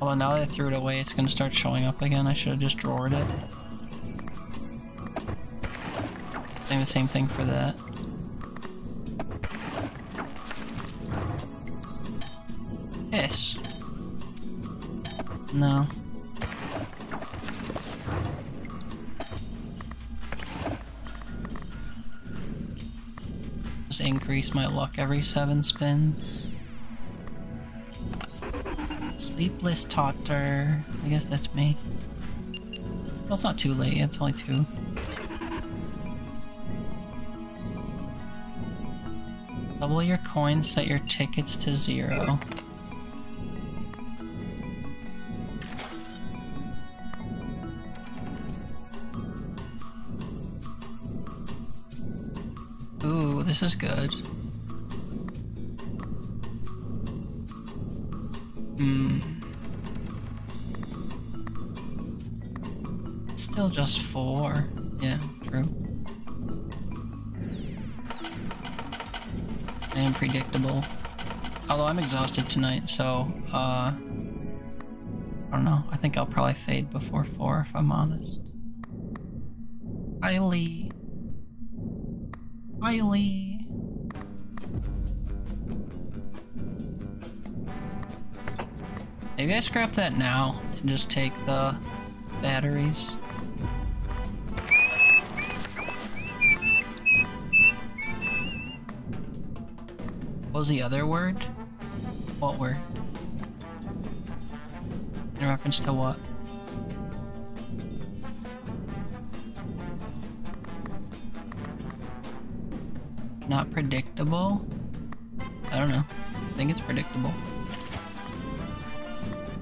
Although now that I threw it away, it's going to start showing up again. I should have just drawered it. Doing the same thing for that. This. No. Just increase my luck every 7 spins. Sleepless Totter. I guess that's me. Well, it's not too late. It's only 2. Double your coins, set your tickets to 0. this is good. Still just 4. Yeah, true. And predictable. Although I'm exhausted tonight, so, I don't know. I think I'll probably fade before 4 if I'm honest. Riley. Maybe I scrap that now and just take the batteries. What was the other word? What word? In reference to what? Not predictable? I don't know. I think it's predictable.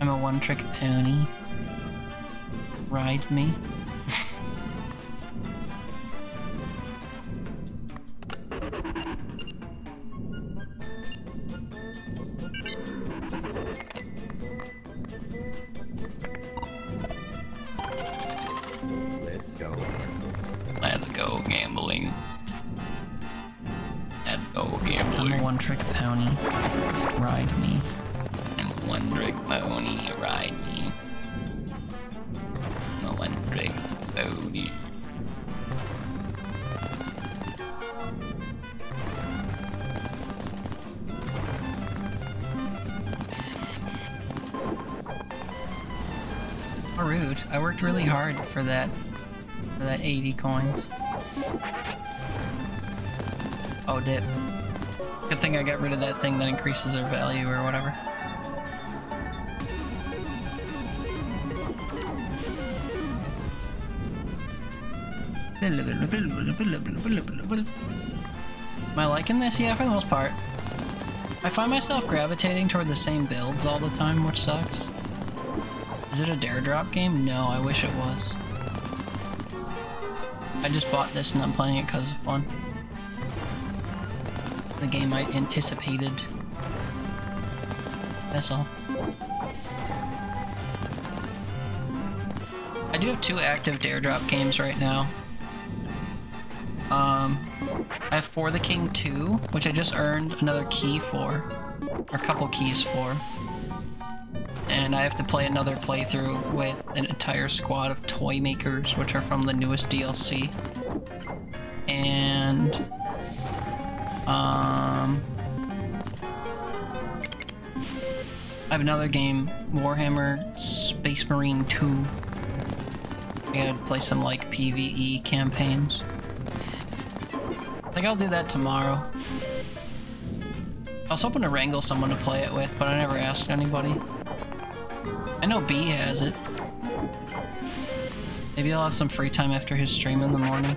I'm a one-trick pony. Ride me. Let's go. Let's go gambling. Let's go gambling. I'm a one-trick pony. Ride me. I'm a one-trick pony. Ride me. I'm a one-trick pony. How rude. I worked really hard for that 80 coins. Oh, dip. Good thing I got rid of that thing that increases their value or whatever. Am I liking this? Yeah, for the most part. I find myself gravitating toward the same builds all the time, which sucks. Is it a dare drop game? No, I wish it was. I just bought this and I'm playing it because of fun. The game I anticipated. That's all. I do have 2 active dare drop games right now. I have For the King 2, which I just earned another key for. Or a couple keys for. And I have to play another playthrough with an entire squad of toy makers, which are from the newest DLC. And I have another game, Warhammer Space Marine 2. I gotta play some like PvE campaigns. I think I'll do that tomorrow. I was hoping to wrangle someone to play it with, but I never asked anybody. I know B has it. Maybe I'll have some free time after his stream in the morning.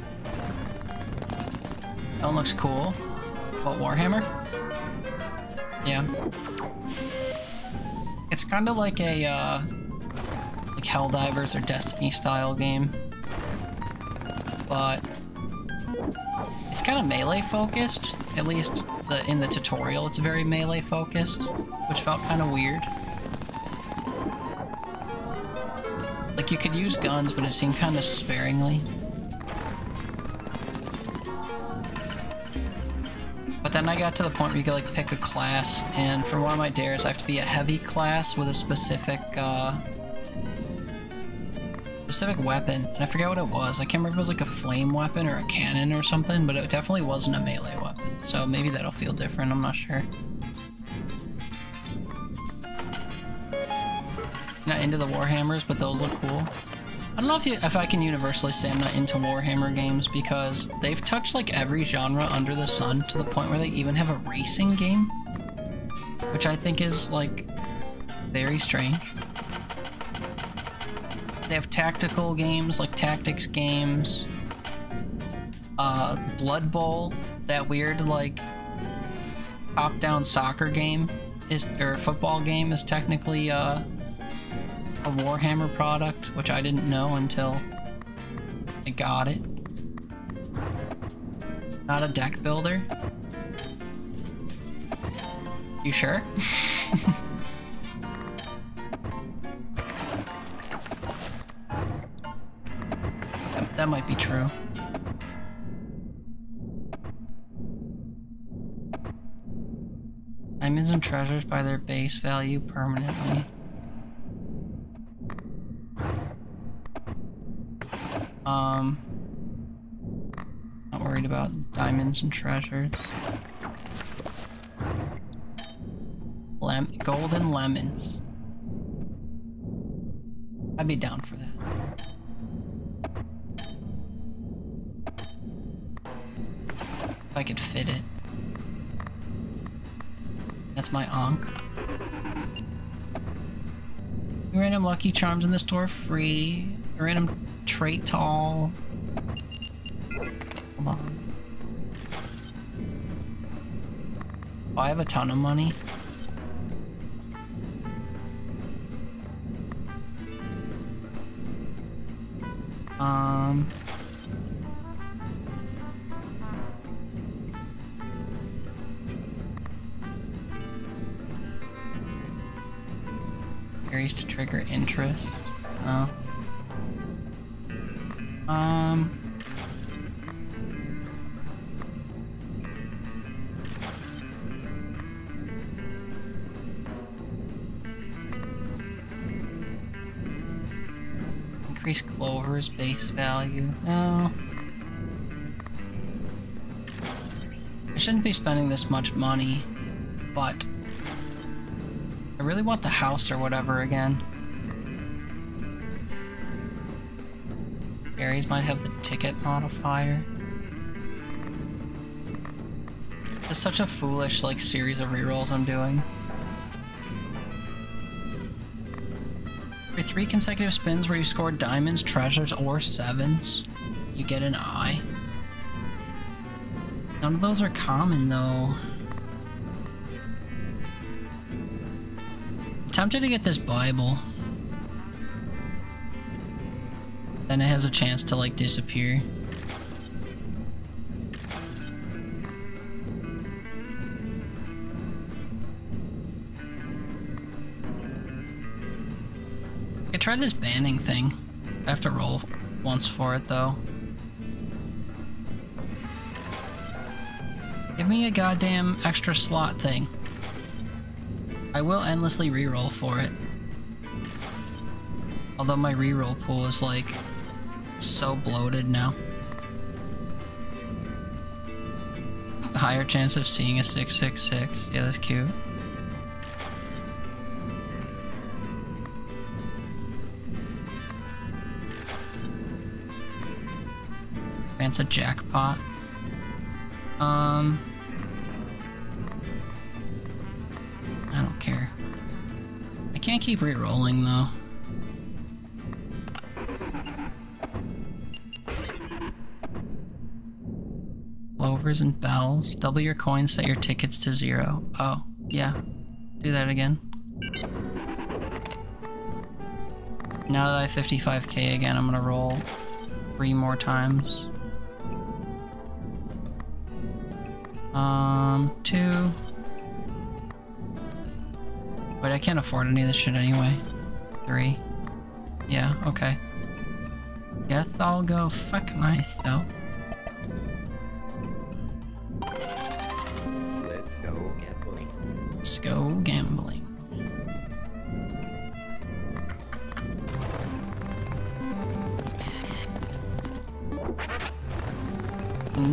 That one looks cool. What, Warhammer? Yeah. It's kind of like a, like Helldivers or Destiny style game. But it's kind of melee focused. At least in the tutorial, it's very melee focused, which felt kind of weird. Like, you could use guns, but it seemed kind of sparingly. But then I got to the point where you could, like, pick a class, and for one of my dares, I have to be a heavy class with a specific weapon. And I forget what it was. I can't remember if it was, like, a flame weapon or a cannon or something, but it definitely wasn't a melee weapon. So maybe that'll feel different, I'm not sure. Not into the Warhammers, but those look cool. I don't know if I can universally say I'm not into Warhammer games, because they've touched like every genre under the sun to the point where they even have a racing game, which I think is like very strange. They have tactical games, like tactics games. Blood Bowl, that weird like top-down soccer game or football game is technically a Warhammer product, which I didn't know until I got it. Not a deck builder? You sure? That might be true. Diamonds and treasures by their base value permanently. Not worried about diamonds and treasures. Golden lemons. I'd be down for that. If I could fit it. That's my Ankh. Random lucky charms in the store free. Random trait tall. Hold on. Oh, I have a ton of money. Carries to trigger interest. Oh. Increase Clover's base value. No. I shouldn't be spending this much money, but I really want the house or whatever again. Aries might have the ticket modifier. It's such a foolish, like, series of rerolls I'm doing. Every 3 consecutive spins where you score diamonds, treasures, or 7s, you get an eye. None of those are common, though. I'm tempted to get this Bible. Then it has a chance to, like, disappear. I tried this banning thing. I have to roll once for it, though. Give me a goddamn extra slot thing. I will endlessly reroll for it. Although my reroll pool is, like, so bloated now. Higher chance of seeing a 666. Yeah, that's cute. It's a jackpot. I don't care. I can't keep re-rolling though. Clovers and bells. Double your coins, set your tickets to 0. Oh, yeah. Do that again. Now that I have 55k again, I'm gonna roll 3 more times. 2. Wait, I can't afford any of this shit anyway. 3. Yeah, okay. Guess I'll go fuck myself. Let's go gambling. Let's go gambling.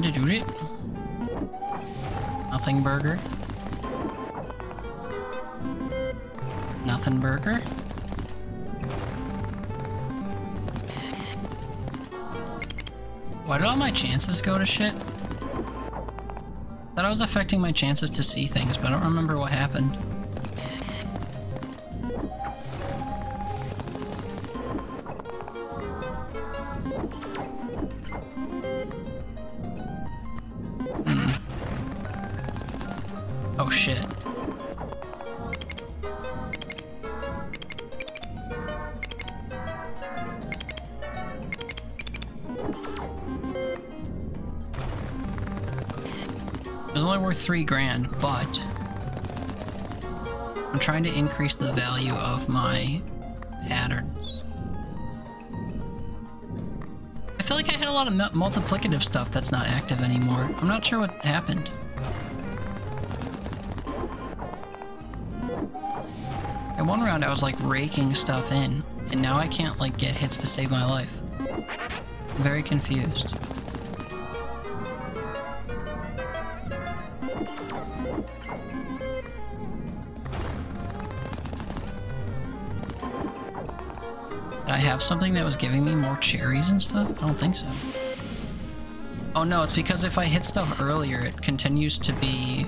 Did you eat? Nothing burger. Nothing burger. Why did all my chances go to shit? Thought I was affecting my chances to see things, but I don't remember what happened. Oh shit. worth 3 grand, but I'm trying to increase the value of my patterns. I feel like I had a lot of multiplicative stuff that's not active anymore. I'm not sure what happened. At one round I was like raking stuff in, and now I can't like get hits to save my life. I'm very confused. Did I have something that was giving me more cherries and stuff? I don't think so. Oh no, it's because if I hit stuff earlier, it continues to be...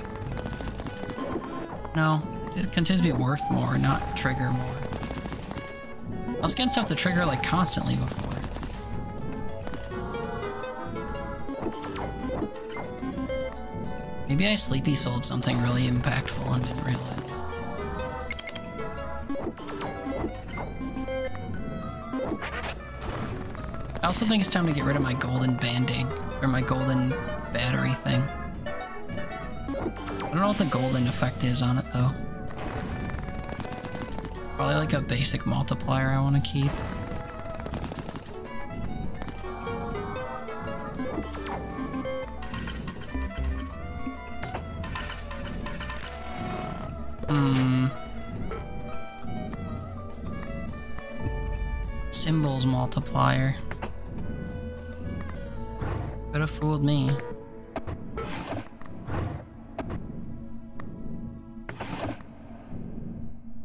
No, it continues to be worth more, not trigger more. I was getting stuff to trigger like constantly before. Maybe I sleepy sold something really impactful and didn't realize. I also think it's time to get rid of my golden band-aid, or my golden battery thing. I don't know what the golden effect is on it though. Probably like a basic multiplier I want to keep. Symbols multiplier. Could have fooled me.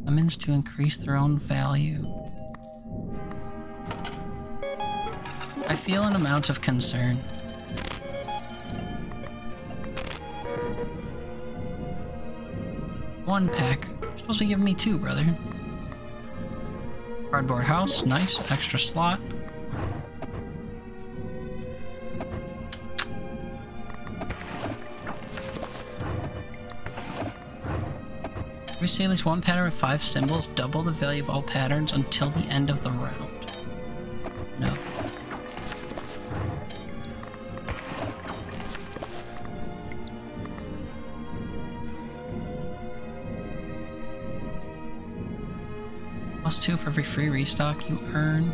Lemons to increase their own value. I feel an amount of concern. One pack. You're supposed to be giving me 2, brother. Cardboard house, nice. Extra slot. We say at least one pattern with 5 symbols, double the value of all patterns until the end of the round. No. +2 for every free restock you earn.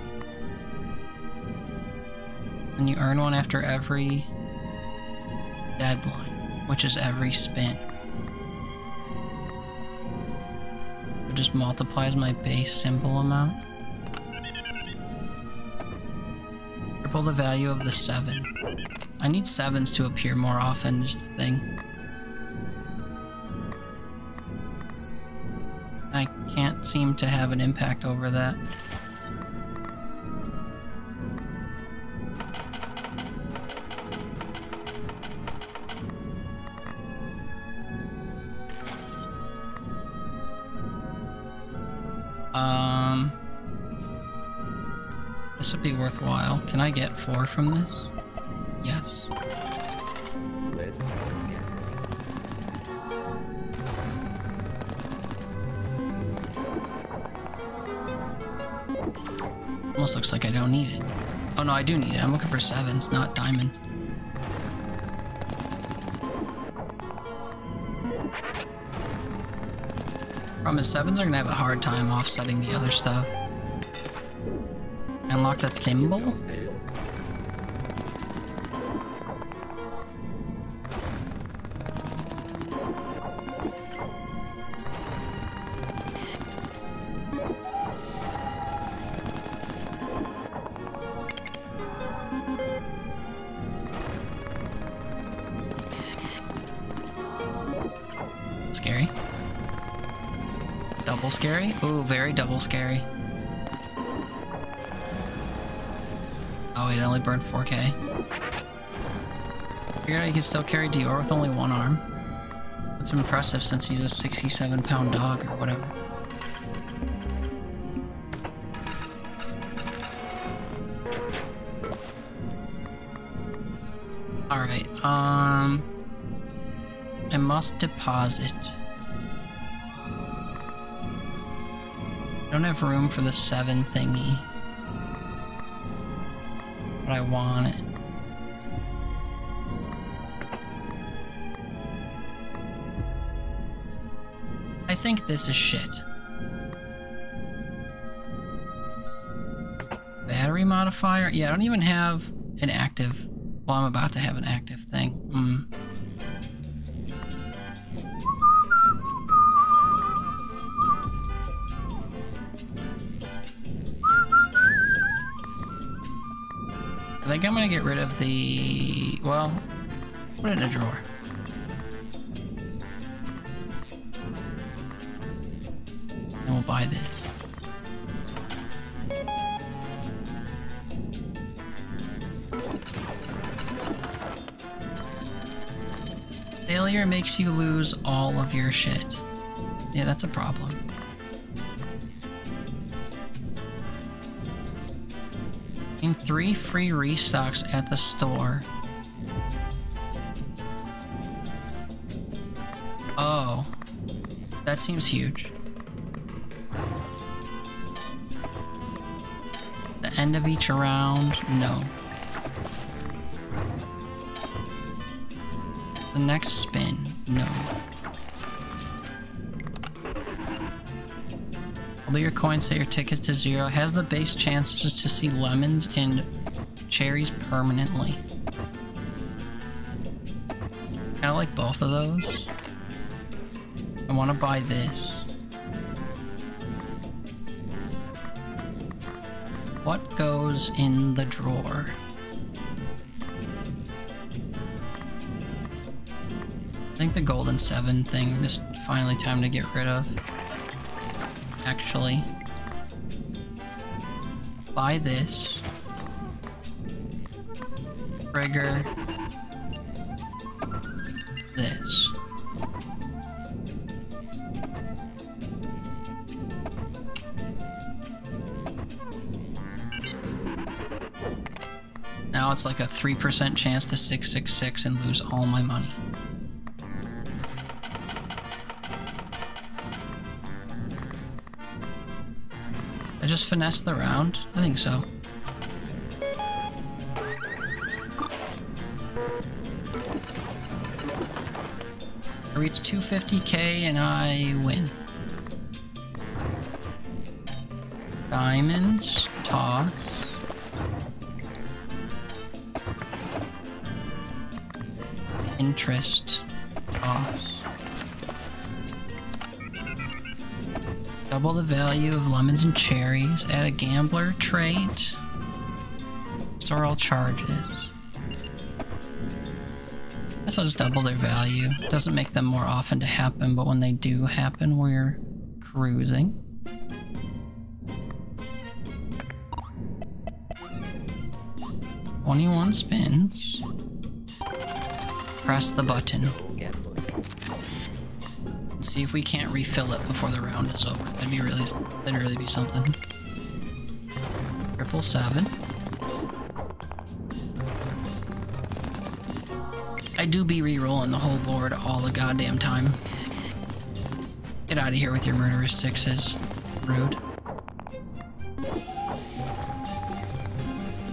And you earn one after every deadline, which is every spin. It just multiplies my base symbol amount. Triple the value of the 7. I need 7s to appear more often is the thing. I can't seem to have an impact over that. This would be worthwhile. Can I get 4 from this? Yes. Let's Almost looks like I don't need it. Oh no, I do need it. I'm looking for 7s, not diamonds. Problem is 7s are gonna have a hard time offsetting the other stuff. I unlocked a thimble? Scary. Double scary? Ooh, very double scary. Oh, it only burned 4K. Figured I could still carry Dior with only 1 arm. That's impressive since he's a 67-pound dog or whatever. Alright, I must deposit. I don't have room for the 7 thingy. But I want it. I think this is shit. Battery modifier? Yeah, I don't even have an active... Well, I'm about to have an active thing. I think I'm gonna get rid of the... Well, put it in a drawer. And we'll buy this. Failure makes you lose all of your shit. Yeah, that's a problem. And 3 free restocks at the store. Oh. That seems huge. The end of each round? No. The next spin? No. Although your coins set your tickets to 0, has the base chances to see lemons and cherries permanently. Kinda like both of those. I wanna buy this. What goes in the drawer? I think the golden 7 thing is finally time to get rid of. Actually. Buy this. Trigger. This. Now it's like a 3% chance to 666 and lose all my money. I just finessed the round? I think so. I reach 250k and I win. Diamonds, toss. Interest, toss. Double the value of lemons and cherries. Add a gambler trait. Store all charges. I guess I'll just double their value. Doesn't make them more often to happen, but when they do happen, we're cruising. "21 spins. Press the button. See if we can't refill it before the round is over. That'd really be something. 777. I do be re-rolling the whole board all the goddamn time. Get out of here with your murderous 6s. Rude.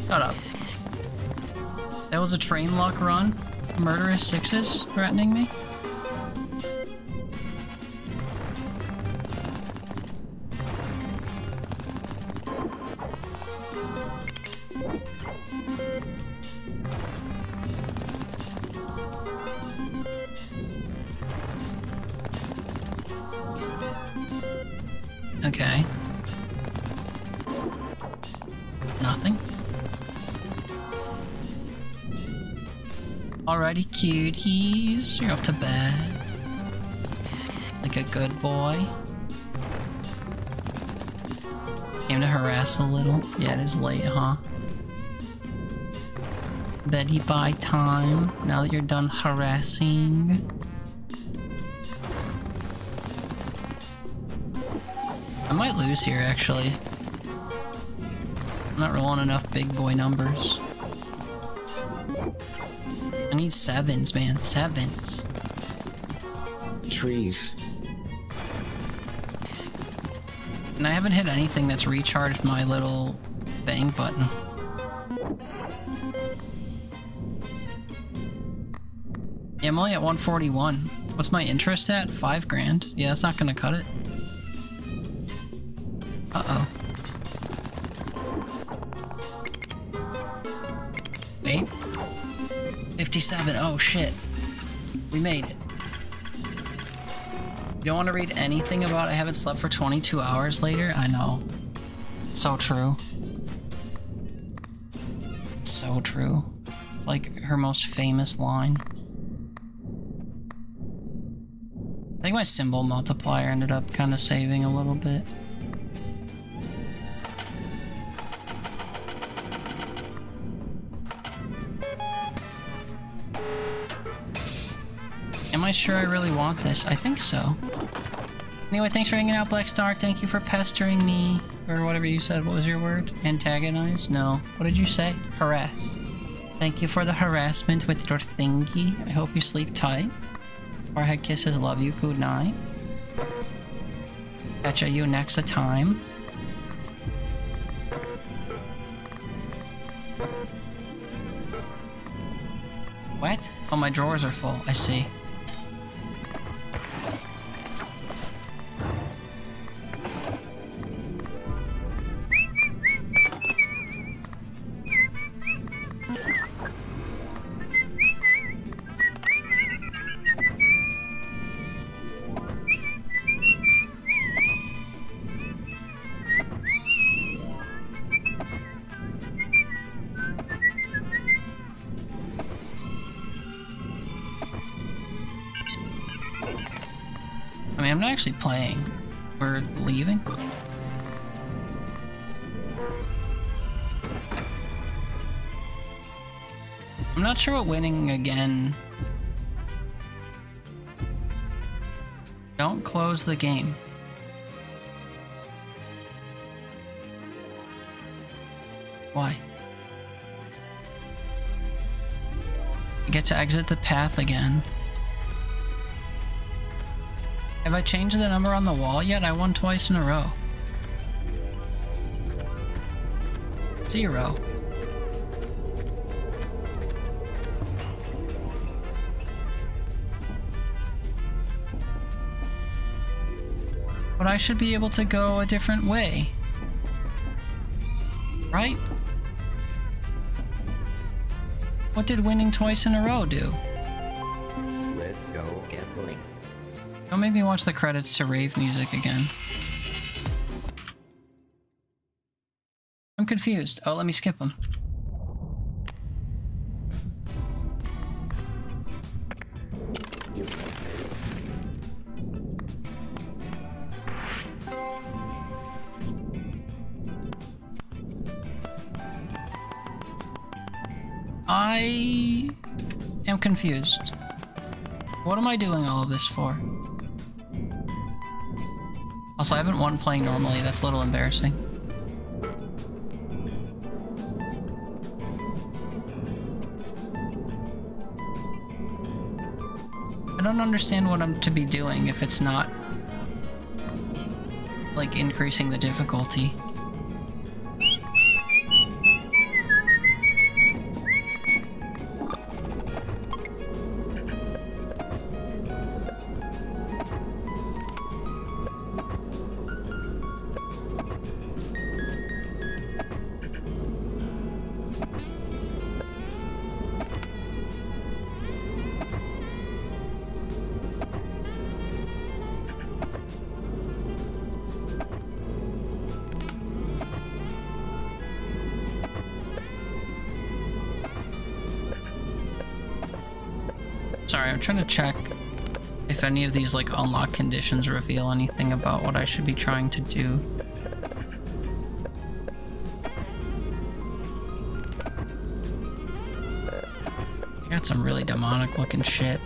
Shut up. That was a train luck run? Murderous 6s threatening me? Okay. Nothing. Alrighty, cuties. You're off to bed. Like a good boy. Came to harass a little. Yeah, it is late, huh? Beddy bye time. Now that you're done harassing. I might lose here, actually. I'm not rolling enough big boy numbers. I need 7s, man. 7s. Trees. And I haven't hit anything that's recharged my little bang button. Yeah, I'm only at 141. What's my interest at? 5 grand? Yeah, that's not gonna cut it. Uh-oh. Wait. 57. Oh, shit. We made it. You don't want to read anything about I haven't slept for 22 hours later? I know. So true. So true. It's like her most famous line. I think my symbol multiplier ended up kind of saving a little bit. Am I sure I really want this? I think so. Anyway, thanks for hanging out, Black Star. Thank you for pestering me. Or whatever you said. What was your word? Antagonize? No. What did you say? Harass. Thank you for the harassment with your thingy. I hope you sleep tight. Forehead kisses, love you, good night. Catch you next time. What? Oh, my drawers are full. I see. I'm not actually playing. We're leaving. I'm not sure what winning again. Don't close the game. Why? I get to exit the path again. Have I changed the number on the wall yet? I won twice in a row. 0. But I should be able to go a different way. Right? What did winning twice in a row do? Let's go gambling. Don't make me watch the credits to rave music again. I'm confused. Oh, let me skip them. I am confused. What am I doing all of this for? Also, I haven't won playing normally. That's a little embarrassing. I don't understand what I'm to be doing if it's not, like, increasing the difficulty. Sorry, I'm trying to check if any of these, like, unlock conditions reveal anything about what I should be trying to do. I got some really demonic looking shit.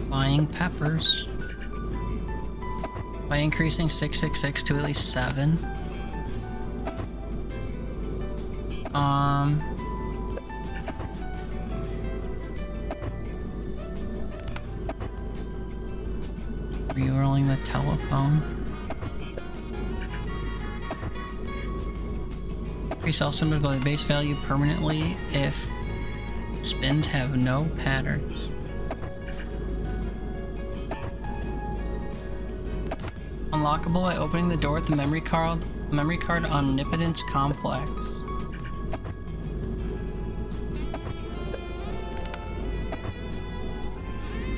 Buying peppers. By increasing 666 to at least 7. Rerolling the telephone. Resell symbol by the base value permanently if spins have no patterns. Unlockable by opening the door with the memory card Omnipotence Complex.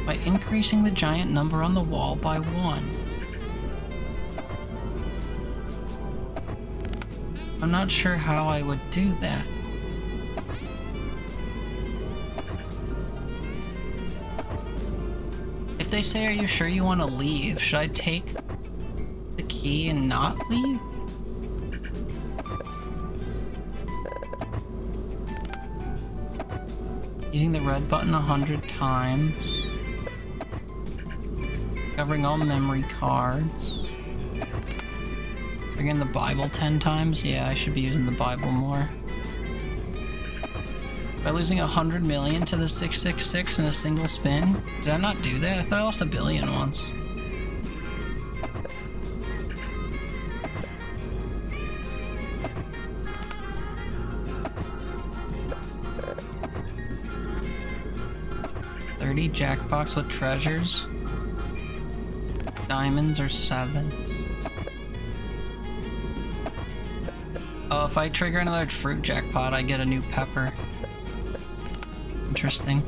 By increasing the giant number on the wall by 1. I'm not sure how I would do that. If they say, are you sure you want to leave? Should I take the key and not leave? Using the red button 100 times. Covering all memory cards. Again, the Bible 10 times? Yeah, I should be using the Bible more. By losing 100 million to the 666 in a single spin? Did I not do that? I thought I lost 1 billion once. $30 jackbox with treasures. Diamonds or 7. Oh, if I trigger another fruit jackpot, I get a new pepper. Interesting.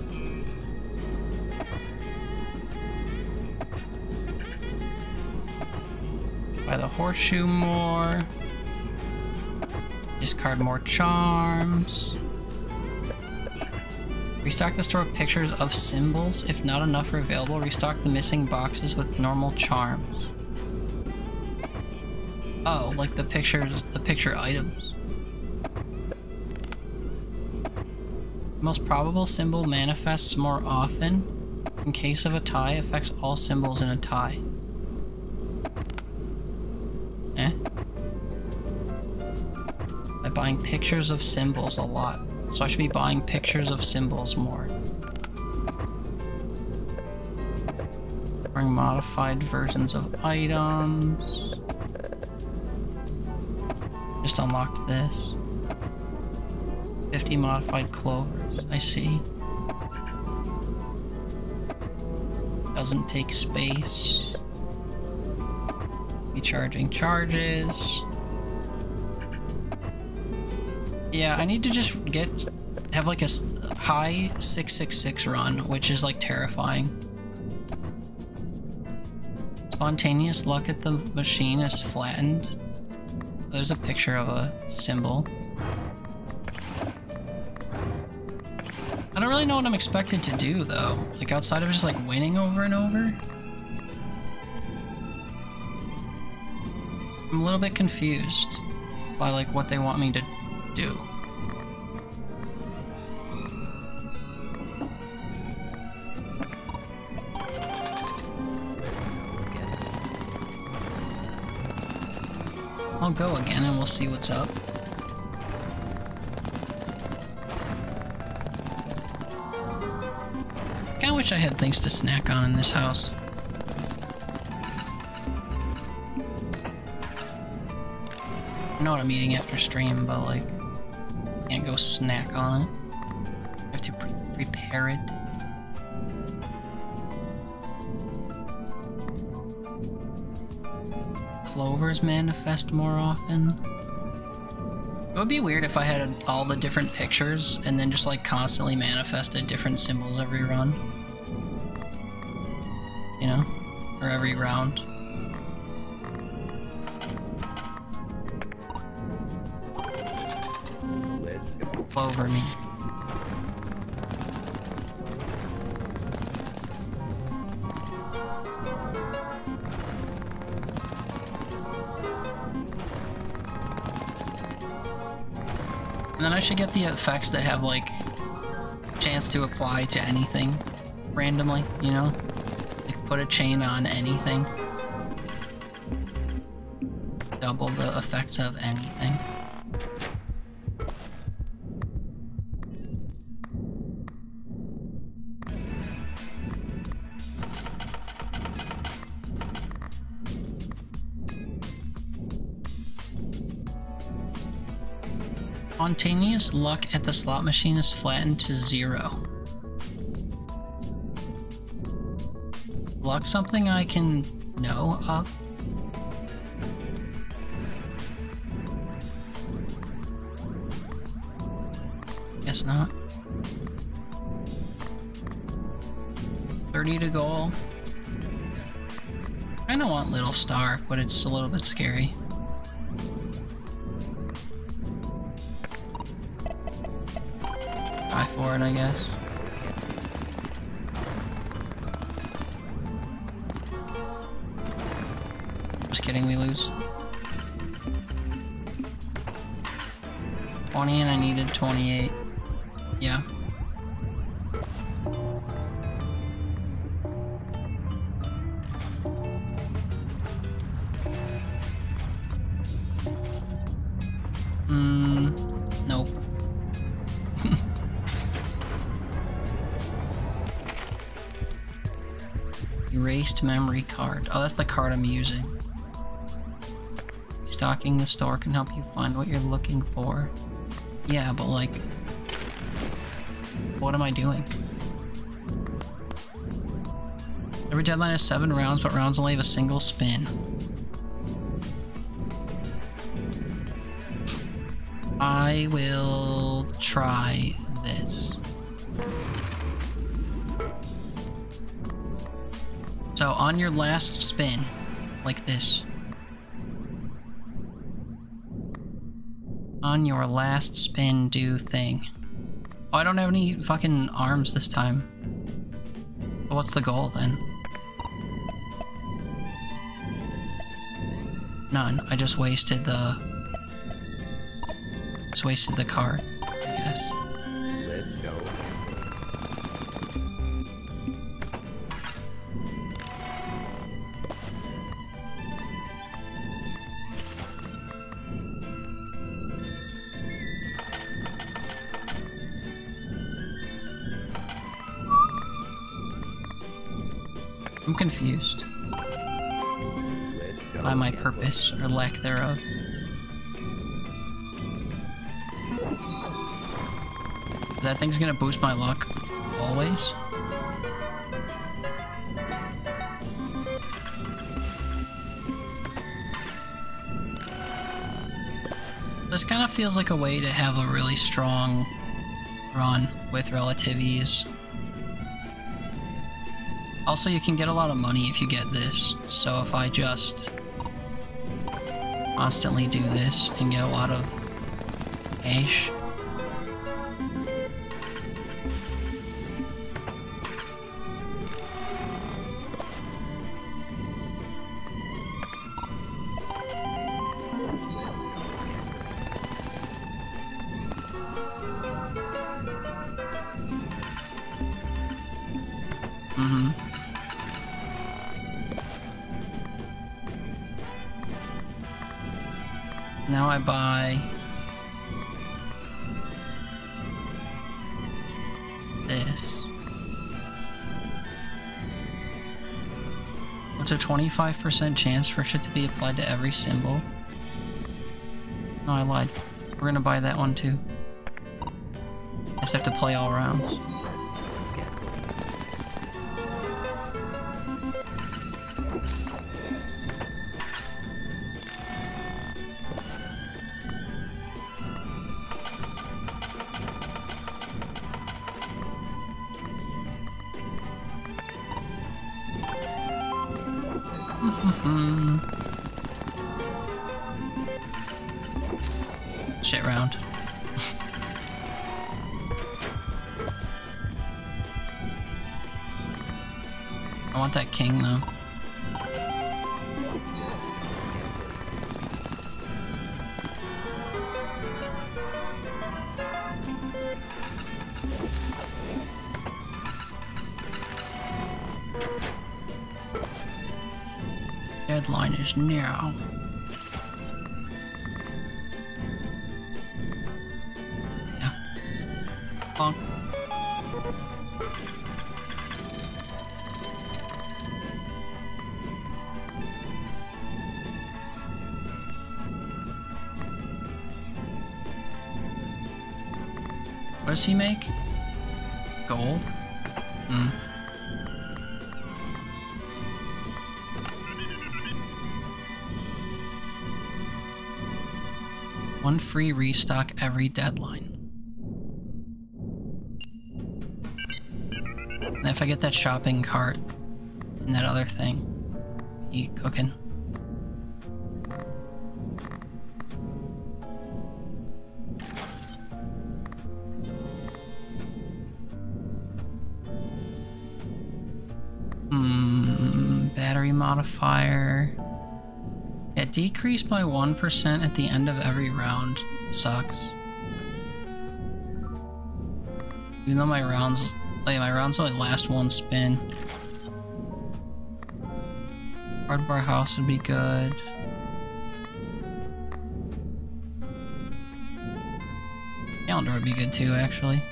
Buy the horseshoe more. Discard more charms. Restock the store with pictures of symbols. If not enough are available, restock the missing boxes with normal charms. Oh, like the picture items. Most probable symbol manifests more often. In case of a tie, affects all symbols in a tie. By buying pictures of symbols a lot. So I should be buying pictures of symbols more. Bring modified versions of items. Just unlocked this. 50 modified clovers, I see. Doesn't take space. Recharging charges. Yeah, I need to just have like a high 666 run, which is like terrifying. Spontaneous luck at the machine is flattened. There's a picture of a symbol. I don't really know what I'm expected to do though. Like outside of just like winning over and over. I'm a little bit confused by like what they want me to do. I'll go again and we'll see what's up. Kinda wish I had things to snack on in this house. I know what I'm eating after stream, but like, can't go snack on it. I have to prepare it. Clovers manifest more often. It would be weird if I had all the different pictures and then just like constantly manifested different symbols every run. You know? Or every round. Let's go. Clover me. And then I should get the effects that have like chance to apply to anything randomly, you know? Like put a chain on anything. Double the effects of anything. Spontaneous luck at the slot machine is flattened to 0. Luck something I can know of? Guess not. 30 to goal. I kinda want Little Star, but it's a little bit scary. Try for it, I guess. Just kidding, we lose. 20 and I needed 28. Yeah. Nope. Erased memory card. Oh, that's the card I'm using. Stocking the store can help you find what you're looking for. Yeah, but like, what am I doing? Every deadline is 7 rounds, but rounds only have a single spin. I will try this. So on your last spin, like this. On your last spin, do thing. Oh, I don't have any fucking arms this time. But what's the goal then? None. I just wasted the... Just wasted the card, I guess. Let's go. I'm confused Let's go. by my purpose or lack thereof. That thing's gonna boost my luck always. This kind of feels like a way to have a really strong run with relative ease. Also, you can get a lot of money if you get this, so if I just constantly do this and get a lot of cash. Now I buy this. What's a 25% chance for shit to be applied to every symbol? No, I lied. We're gonna buy that one too. Just have to play all rounds. Shit round. I want that king though. Deadline is now. Yeah. Bonk. What does he make? Gold? One free restock every deadline. And if I get that shopping cart and that other thing, be cooking. Battery modifier. Yeah, decreased by 1% at the end of every round. Sucks. Even though my rounds only last one spin. Cardboard house would be good. Calendar would be good too, actually.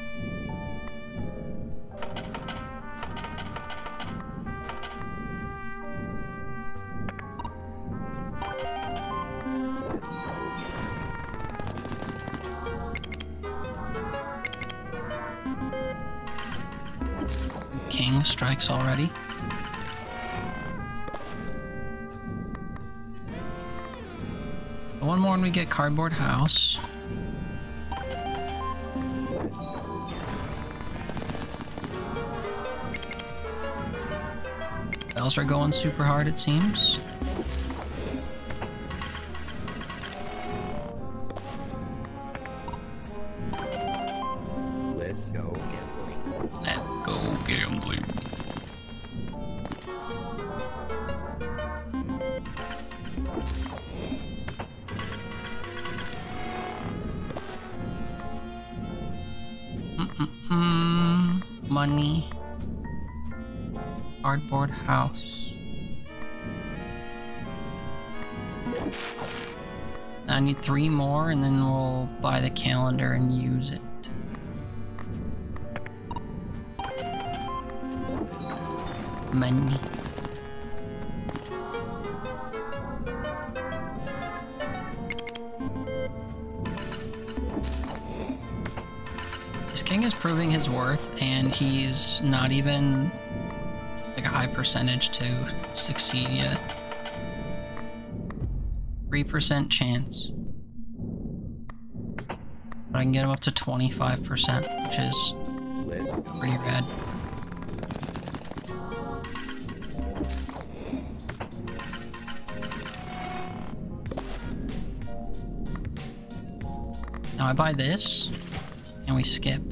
King strikes already. One more and we get cardboard house. Bells are going super hard, it seems. Let's go gambling. Let's go gambling. Money. Cardboard house. I need 3 more and then we'll buy the calendar and use it. Money. This king is proving his worth, and he's not even like a high percentage to succeed yet. 3% chance. But I can get him up to 25%, which is pretty rad. Now I buy this, and we skip.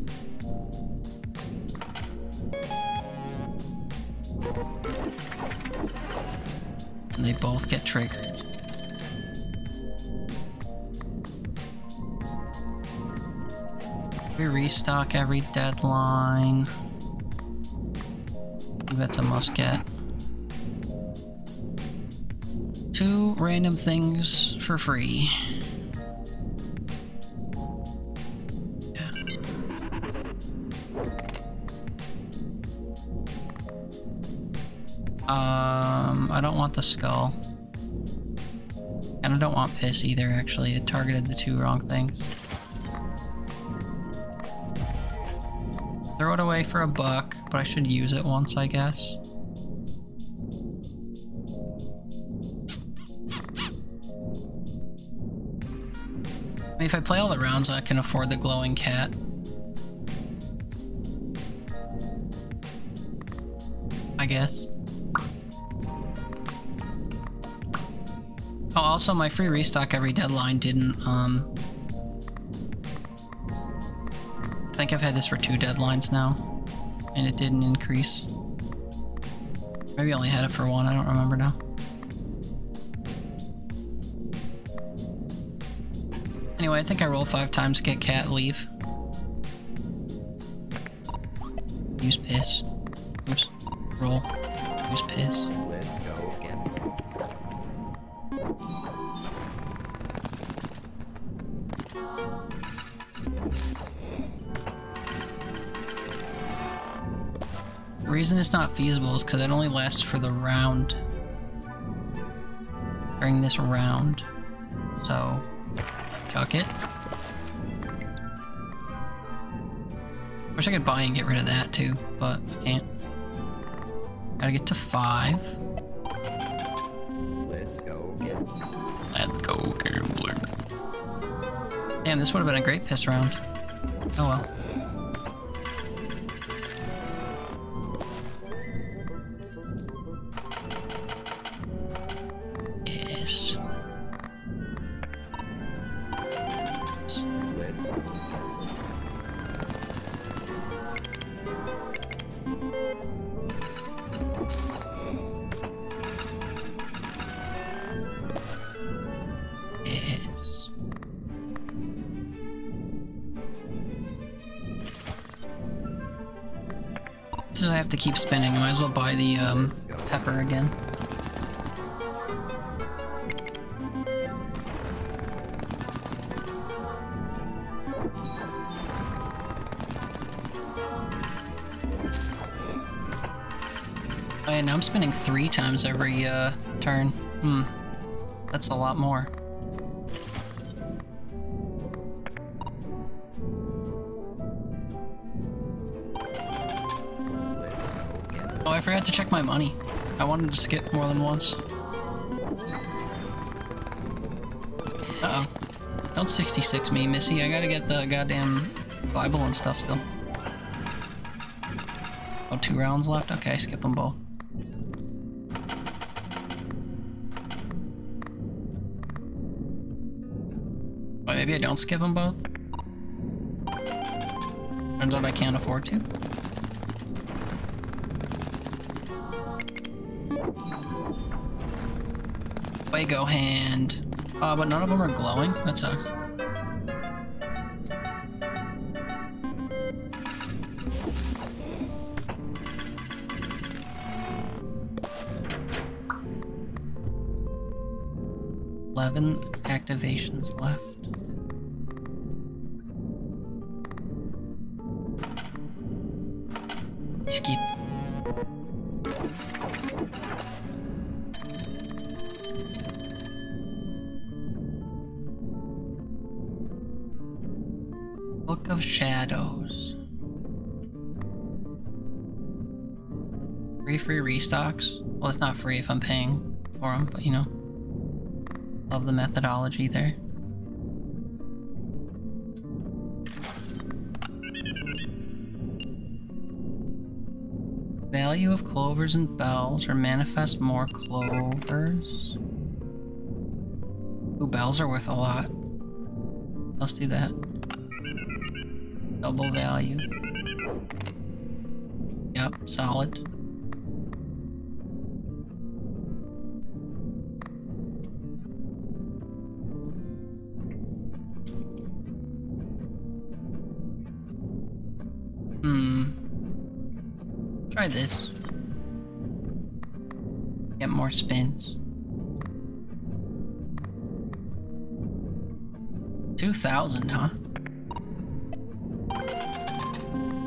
And they both get triggered. We restock every deadline. I think that's a must get. 2 random things for free. I don't want the skull. And I don't want piss either, actually. It targeted the 2 wrong things. Throw it away for $1, but I should use it once, I guess. I mean, if I play all the rounds, I can afford the glowing cat. I guess. Oh, also my free restock every deadline didn't, I think I've had this for 2 deadlines now, and it didn't increase. Maybe I only had it for 1, I don't remember now. Anyway, I think I roll 5 times, get cat, leave. Use piss. Oops. Roll. Use piss. Let's go gambling. The reason it's not feasible is because it only lasts for the round. During this round. So, chuck it. Wish I could buy and get rid of that too, but I can't. Gotta get to 5. Let's go again. Let's go gambling. Damn, this would have been a great piss round. Oh well. Yes. Yes. So I have to keep spinning. I might as well buy the pepper again. Oh yeah, now I'm spinning 3 times every turn. That's a lot more. Oh, I forgot to check my money. I wanted to skip more than once. Uh-oh. Don't 66 me, Missy. I gotta get the goddamn Bible and stuff still. Oh, 2 rounds left? Okay, skip them both. Wait, maybe I don't skip them both? Turns out I can't afford to. Go hand. But none of them are glowing? That sucks. $11 activations left. Skip. Book of Shadows. Free restocks? Well, it's not free if I'm paying for them, but you know. Love the methodology there. Value of clovers and bells, or manifest more clovers. Ooh, bells are worth a lot. Let's do that. Double value. Yep, solid. Try this. Get more spins. 2,000, huh?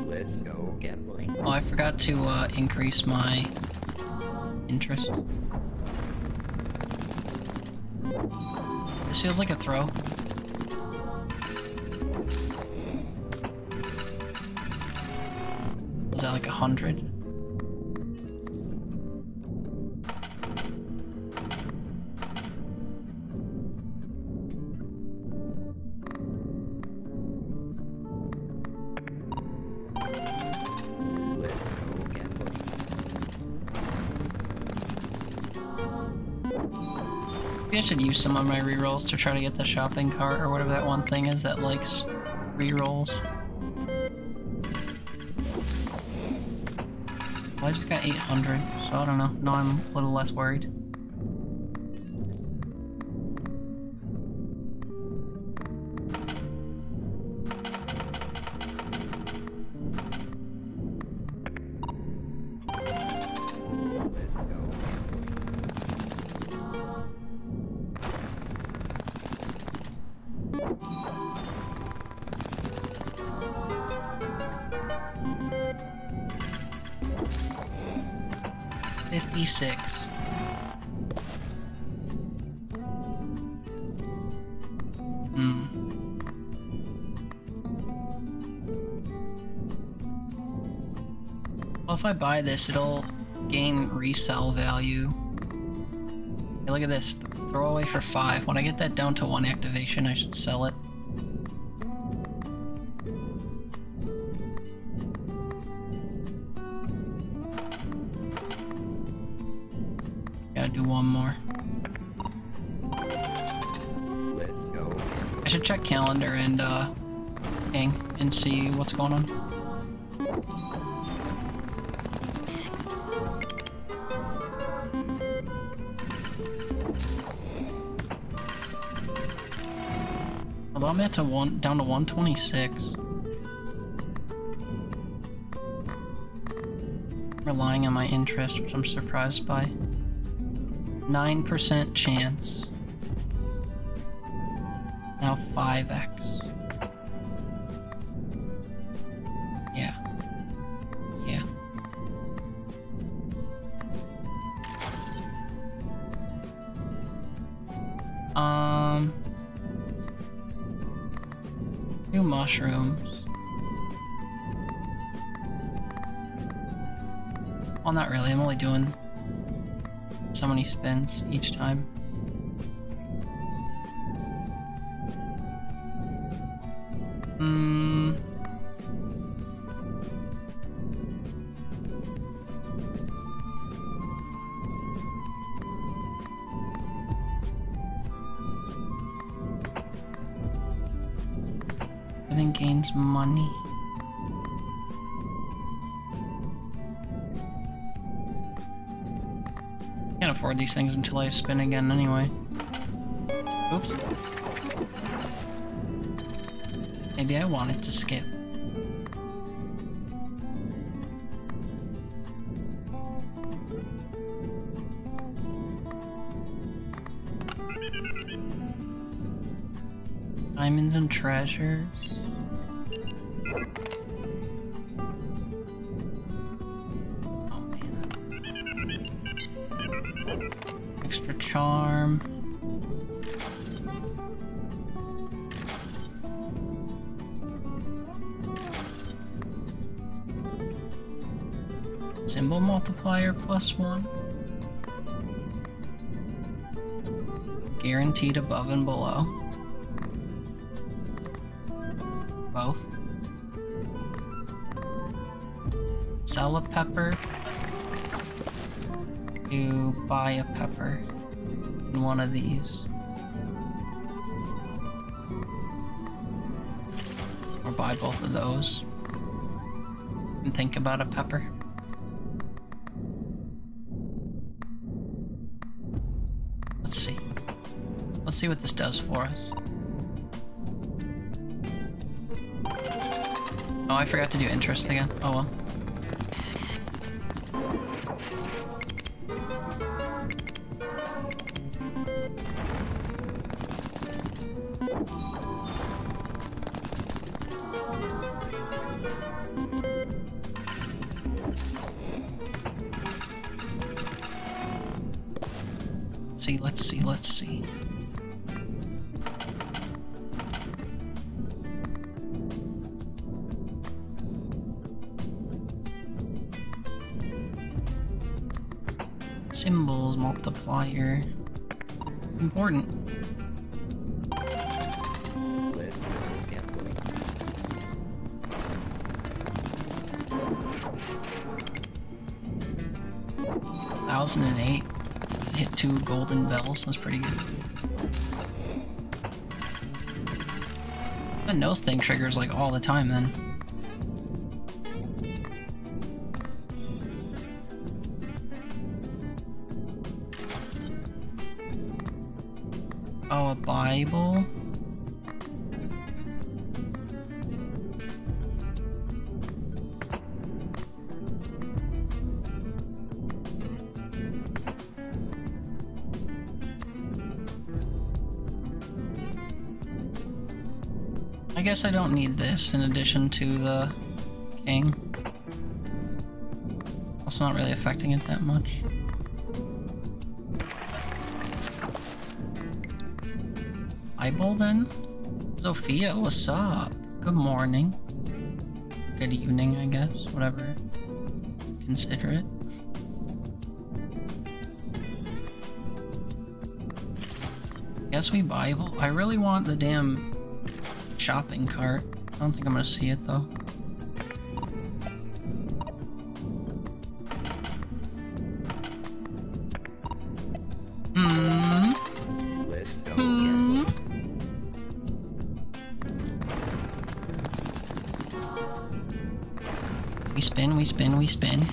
Let's go gambling. Oh, I forgot to increase my interest. This feels like a throw. Was that like 100? Maybe I should use some of my rerolls to try to get the shopping cart or whatever that one thing is that likes rerolls. Well, I just got 800, so I don't know. Now I'm a little less worried. $56. Well, if I buy this, it'll gain resell value. Hey, look at this. Throw away for 5. When I get that down to 1 activation, I should sell it. Gotta do one more. Let's go. I should check calendar and King and see what's going on. Although I'm at down to 126. Relying on my interest, which I'm surprised by. 9% chance. Now 5x. Yeah. Yeah. New mushrooms. Well, not really. I'm only doing so many spins each time. Everything gains money. Can't afford these things until I spin again anyway. Oops. Maybe I wanted to skip. Diamonds and treasures. Oh man. Extra charm. Symbol multiplier +1. Guaranteed above and below. Both. Sell a pepper to buy a pepper in one of these. Or buy both of those. And think about a pepper. Let's see. Let's see what this does for us. Oh, I forgot to do interest again. Oh well. Let's see. Symbols multiplier. Important. Let's go gambling. 1008. Hit 2 golden bells. That's pretty good. That nose thing triggers like all the time then. Oh, a Bible? I guess I don't need this in addition to the king. Also not really affecting it that much. Bible then? Sophia, what's up? Good morning. Good evening, I guess. Whatever you consider it. Guess we Bible. I really want the damn shopping cart. I don't think I'm gonna see it though. Let's go. We spin, we spin, we spin.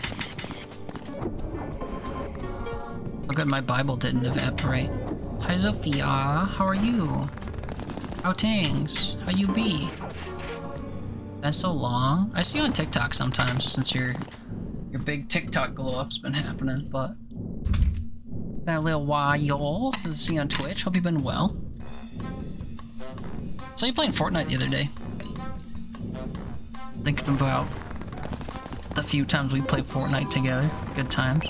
Oh good, my Bible didn't evaporate. Hi Sophia, how are you? How things? How you be? That's so long. I see you on TikTok sometimes since your big TikTok glow up's been happening, but that little while to see you on Twitch. Hope you've been well. Saw you playing Fortnite the other day. Thinking about the few times we played Fortnite together. Good times.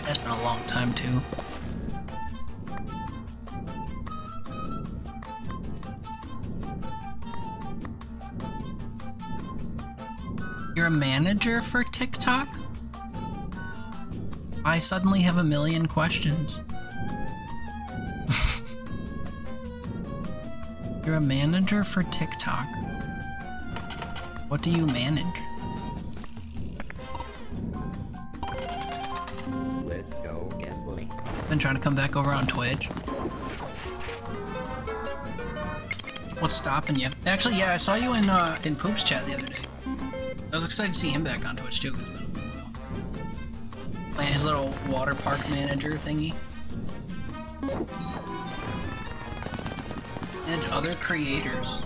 That's been a long time too. You're a manager for TikTok? I suddenly have a million questions. You're a manager for TikTok. What do you manage? Let's go gambling. Been trying to come back over on Twitch. What's stopping you? Actually, yeah, I saw you in Poop's chat the other day. I was excited to see him back on Twitch too, 'cause it's been a while. Playing his little water park manager thingy. And other creators.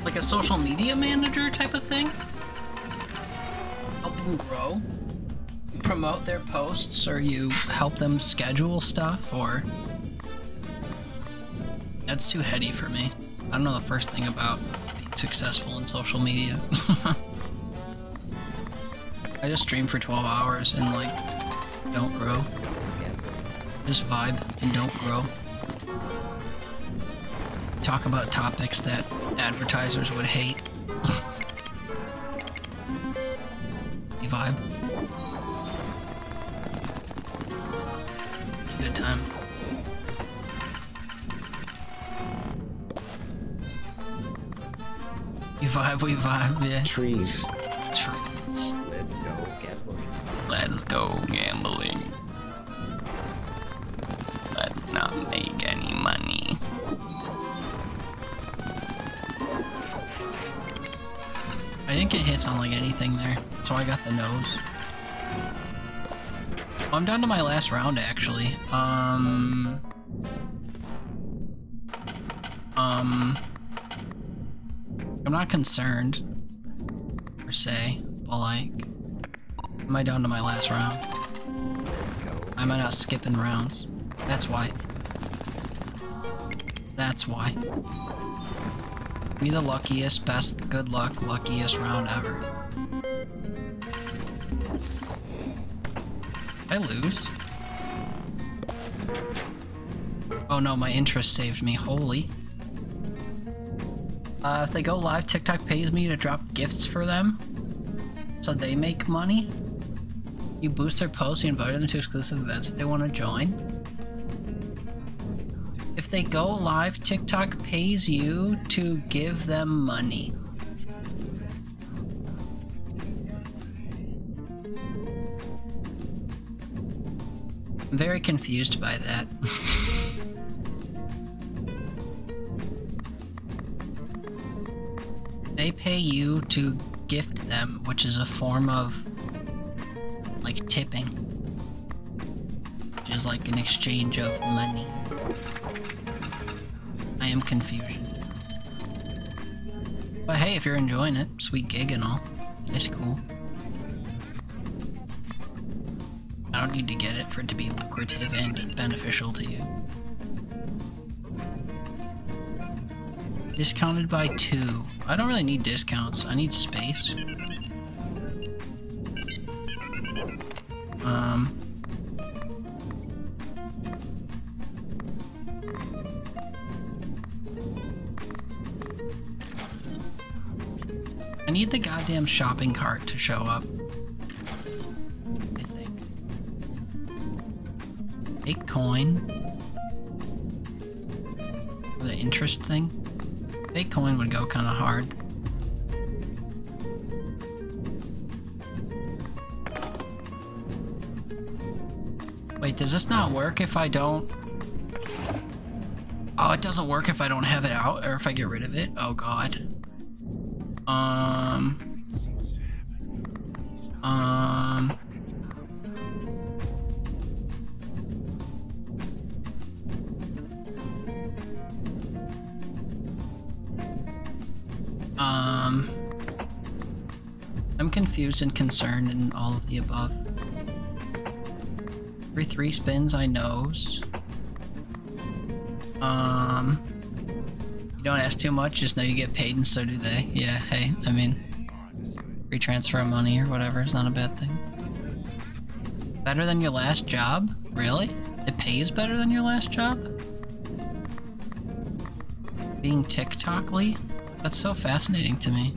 Like a social media manager type of thing. Help them grow. You promote their posts, or you help them schedule stuff, or... That's too heady for me. I don't know the first thing about being successful in social media. I just stream for 12 hours and like, don't grow. Just vibe and don't grow. Talk about topics that advertisers would hate. You vibe. It's a good time. You vibe, we vibe, yeah. Trees. Trees. Let's go gambling. Let's go gambling. Let's not make any money. I didn't get hits on like anything there, so I got the nose. Oh, I'm down to my last round actually. I'm not concerned, per se, but like, am I down to my last round? Am I not skipping rounds? That's why. That's why. Be the luckiest, best, good luck, luckiest round ever. Did I lose? Oh no, my interest saved me, holy. If they go live, TikTok pays me to drop gifts for them, so they make money. You boost their posts, you invite them to exclusive events if they want to join. If they go live, TikTok pays you to give them money. I'm very confused by that. They pay you to gift them, which is a form of, like, tipping. Which is like an exchange of money. I am confusion. But hey, if you're enjoying it, sweet gig and all. It's cool. I don't need to get it for it to be lucrative and beneficial to you. Discounted by 2. I don't really need discounts. I need space. need the goddamn shopping cart to show up. I think. Fake coin. For the interest thing. Fake coin would go kind of hard. Wait, does this not work if I don't... Oh, it doesn't work if I don't have it out, or if I get rid of it? Oh, God. I'm confused and concerned in all of the above. Every 3 spins I knows. You don't ask too much, just know you get paid and so do they. Yeah, hey, I mean, free transfer of money or whatever is not a bad thing. Better than your last job? Really? It pays better than your last job? Being TikTok-ly? That's so fascinating to me.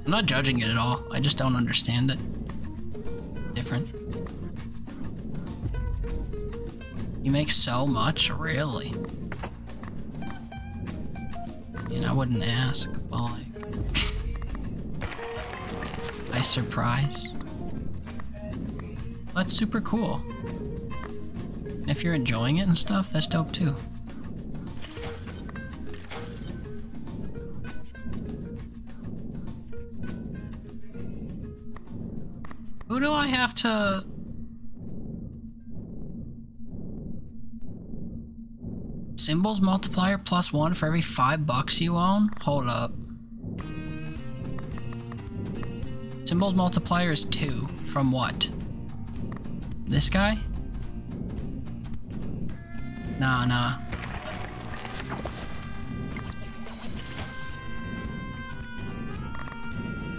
I'm not judging it at all, I just don't understand it. Different. You make so much? Really? I mean, I wouldn't ask, but like... Nice surprise. That's super cool. And if you're enjoying it and stuff, that's dope too. Who do I have to... Symbols multiplier +1 for every $5 you own? Hold up. Symbols multiplier is 2. From what? This guy? Nah.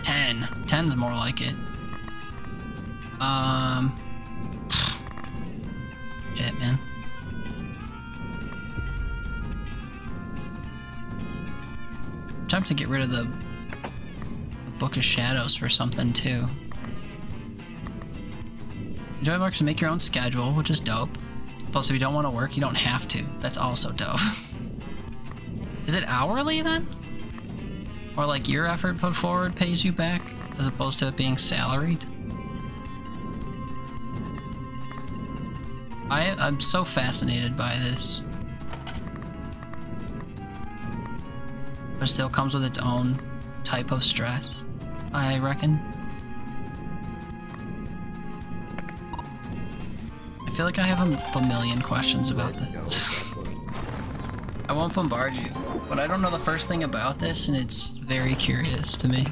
10. 10's more like it. Shit, man. Time to get rid of the Book of Shadows for something too. Enjoy marks to make your own schedule, which is dope. Plus, if you don't want to work, you don't have to. That's also dope. Is it hourly then? Or like your effort put forward pays you back, as opposed to it being salaried? I'm so fascinated by this. But it still comes with its own type of stress, I reckon. I feel like I have a million questions about this. I won't bombard you, but I don't know the first thing about this, and it's very curious to me.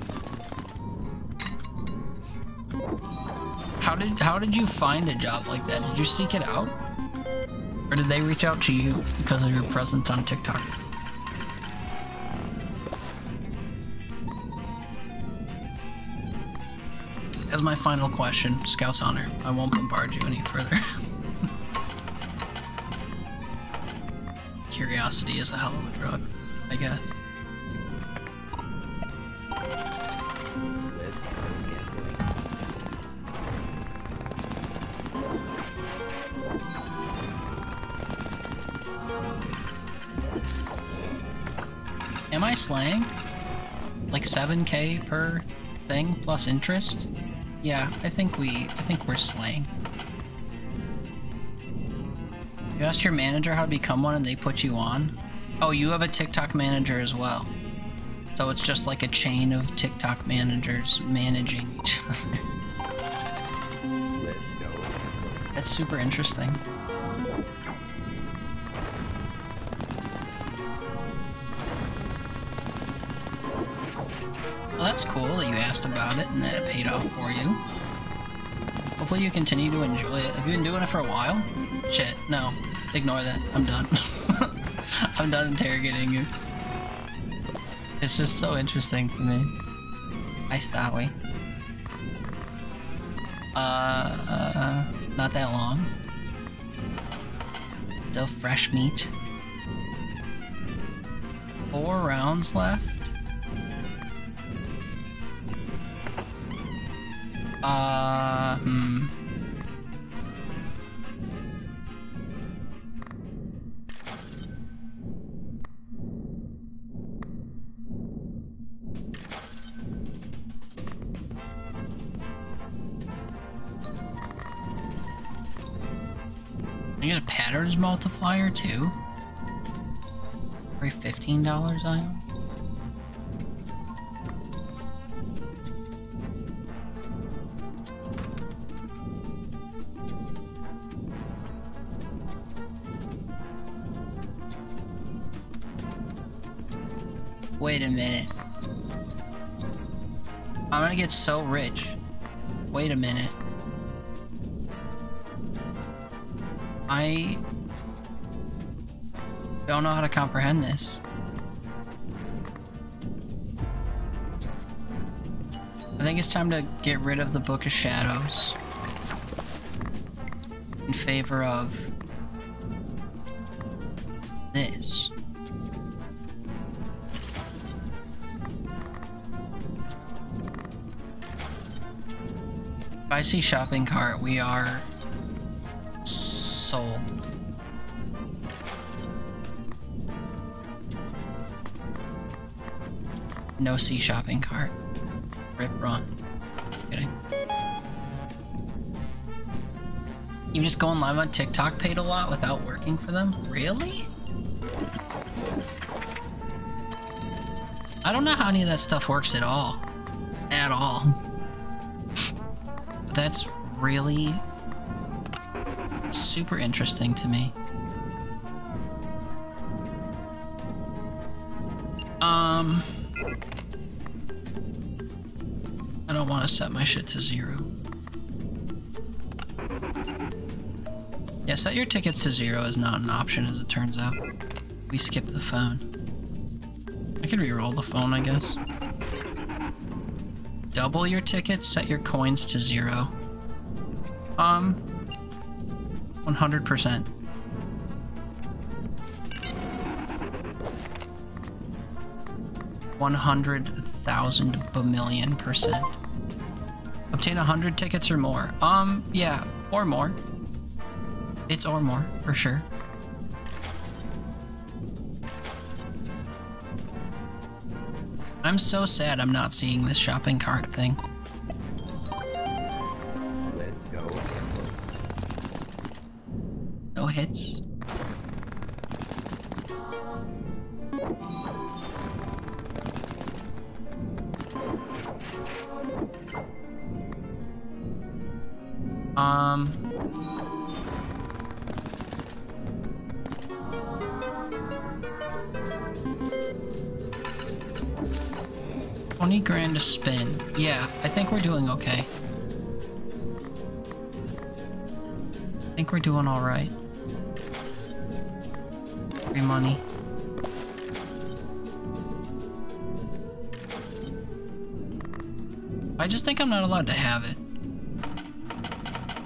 How did you find a job like that? Did you seek it out? Or did they reach out to you because of your presence on TikTok? As my final question, Scout's honor, I won't bombard you any further. Curiosity is a hell of a drug, I guess. Am I slaying? Like 7K per thing plus interest? Yeah, I think we're slaying. You asked your manager how to become one and they put you on? Oh, you have a TikTok manager as well. So it's just like a chain of TikTok managers managing each other. That's super interesting. Well, that's cool that you asked about it and that it paid off for you. Hopefully you continue to enjoy it. Have you been doing it for a while? Shit, no. Ignore that. I'm done. I'm done interrogating you. It's just so interesting to me. Hi, Sawi. Not that long. Still fresh meat. 4 rounds left. I get a patterns multiplier too. For $15 item. Wait a minute. I'm gonna get so rich. Wait a minute. I don't know how to comprehend this. I think it's time to get rid of the Book of Shadows in favor of this. If I see shopping cart, we are sold. No C shopping cart. Rip run. Kidding. You just going live on TikTok paid a lot without working for them? Really? I don't know how any of that stuff works at all. At all. That's really super interesting to me. I don't want to set my shit to 0. Yeah, set your tickets to 0 is not an option, as it turns out. We skipped the phone. I could re-roll the phone, I guess. Double your tickets, set your coins to 0. 100%. $100,000 Obtain 100 tickets or more. Yeah, or more. It's or more, for sure. I'm so sad I'm not seeing this shopping cart thing. Let's go. No hits. $20,000 to spin. Yeah, I think we're doing okay. I think we're doing all right. Free money. I just think I'm not allowed to have it.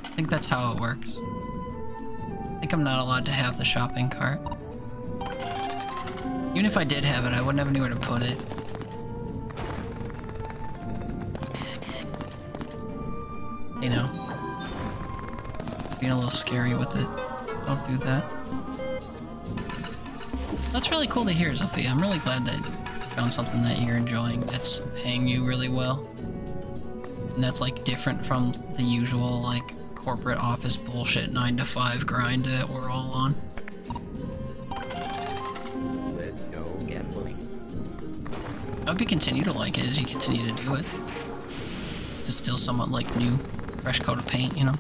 I think that's how it works. I think I'm not allowed to have the shopping cart. Even if I did have it, I wouldn't have anywhere to put it. You know, being a little scary with it. Don't do that. That's really cool to hear, Sophia. I'm really glad that you found something that you're enjoying that's paying you really well. And that's like different from the usual like corporate office bullshit 9 to 5 grind that we're all on. Let's go gambling. I hope you continue to like it as you continue to do it. It's still somewhat like new, fresh coat of paint, you know?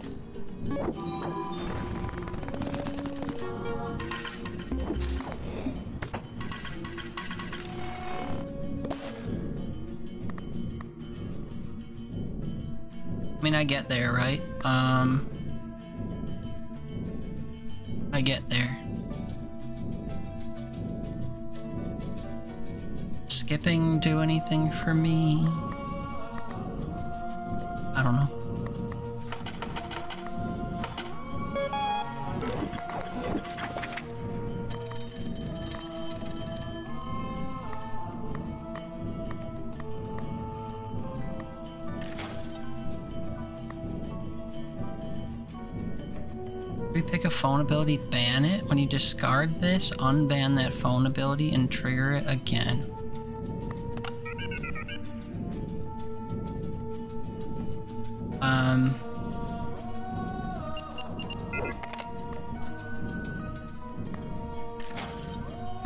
I mean, I get there, right? I get there. Skipping do anything for me? I don't know. We pick a phone ability, ban it. When you discard this, unban that phone ability and trigger it again.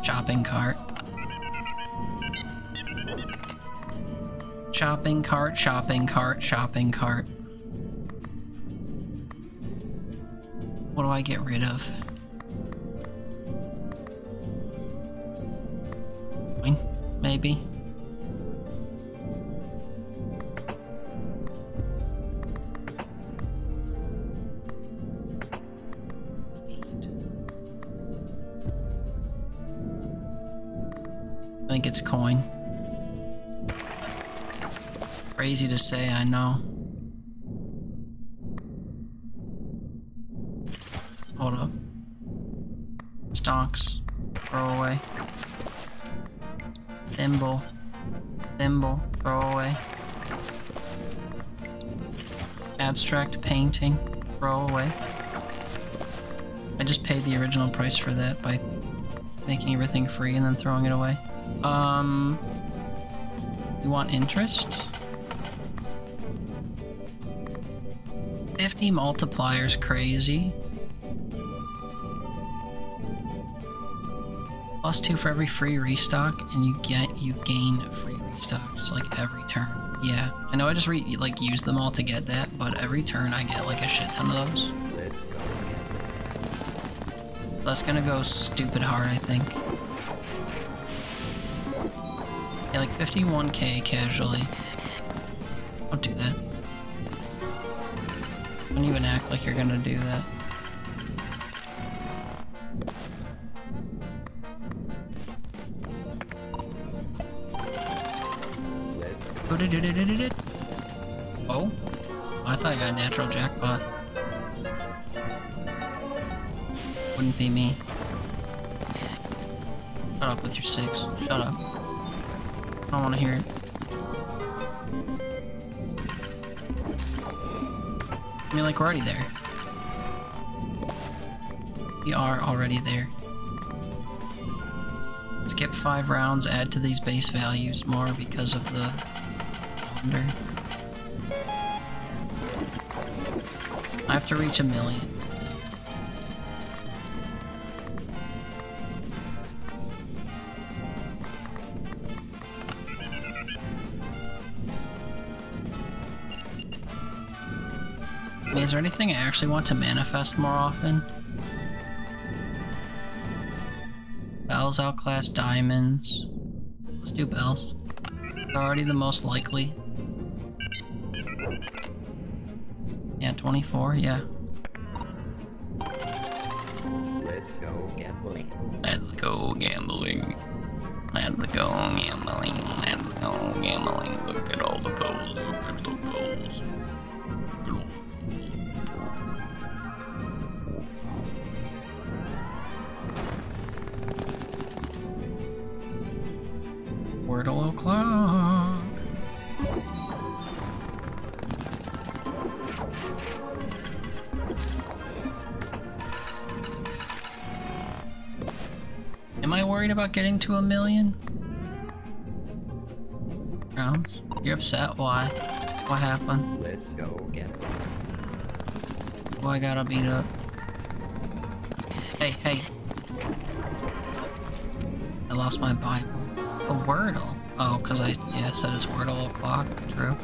Shopping cart. Shopping cart, shopping cart, shopping cart. What do I get rid of? Coin, maybe. I think it's coin. Crazy to say, I know. Hold up. Stonks. Throw away. Thimble. Thimble. Throw away. Abstract painting. Throw away. I just paid the original price for that by making everything free and then throwing it away. You want interest? 50 multiplyer's crazy. +2 for every free restock, and you gain free restocks like every turn. Yeah, I know I just use them all to get that, but every turn I get like a shit ton of those. That's gonna go stupid hard, I think. Yeah, like 51k casually. Don't do that. Don't even act like you're gonna do that. Oh? I thought I got a natural jackpot. Wouldn't be me. Shut up with your 6. Shut up. I don't want to hear it. I mean, like, we're already there. We are already there. Skip 5 rounds, add to these base values more because of the wonder. I have to reach 1 million. I mean, is there anything I actually want to manifest more often? Bells outclass diamonds. Let's do bells. They're already the most likely. Yeah, 24, yeah. Let's go gambling. Let's go gambling. Let's go gambling. Let's go gambling. Look at all the polls. Look at the polls. Wordle o'clock. Am I worried about getting to 1 million rounds? You're upset? Why? What happened? Let's go gambling. Well, I gotta beat up. Hey, hey. I lost my Bible. A Wordle. Oh, because I said it's Wordle o'clock. True.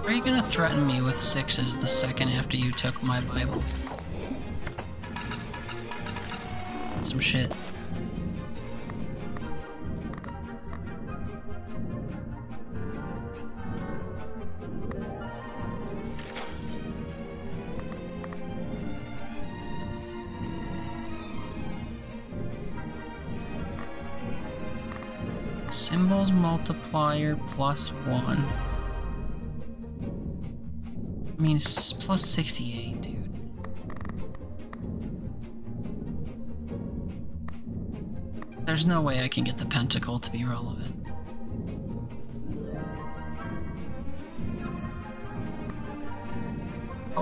Are you gonna threaten me with 6s the second after you took my Bible? That's some shit. Symbols multiplier +1. I mean, it's plus 68, dude. There's no way I can get the pentacle to be relevant.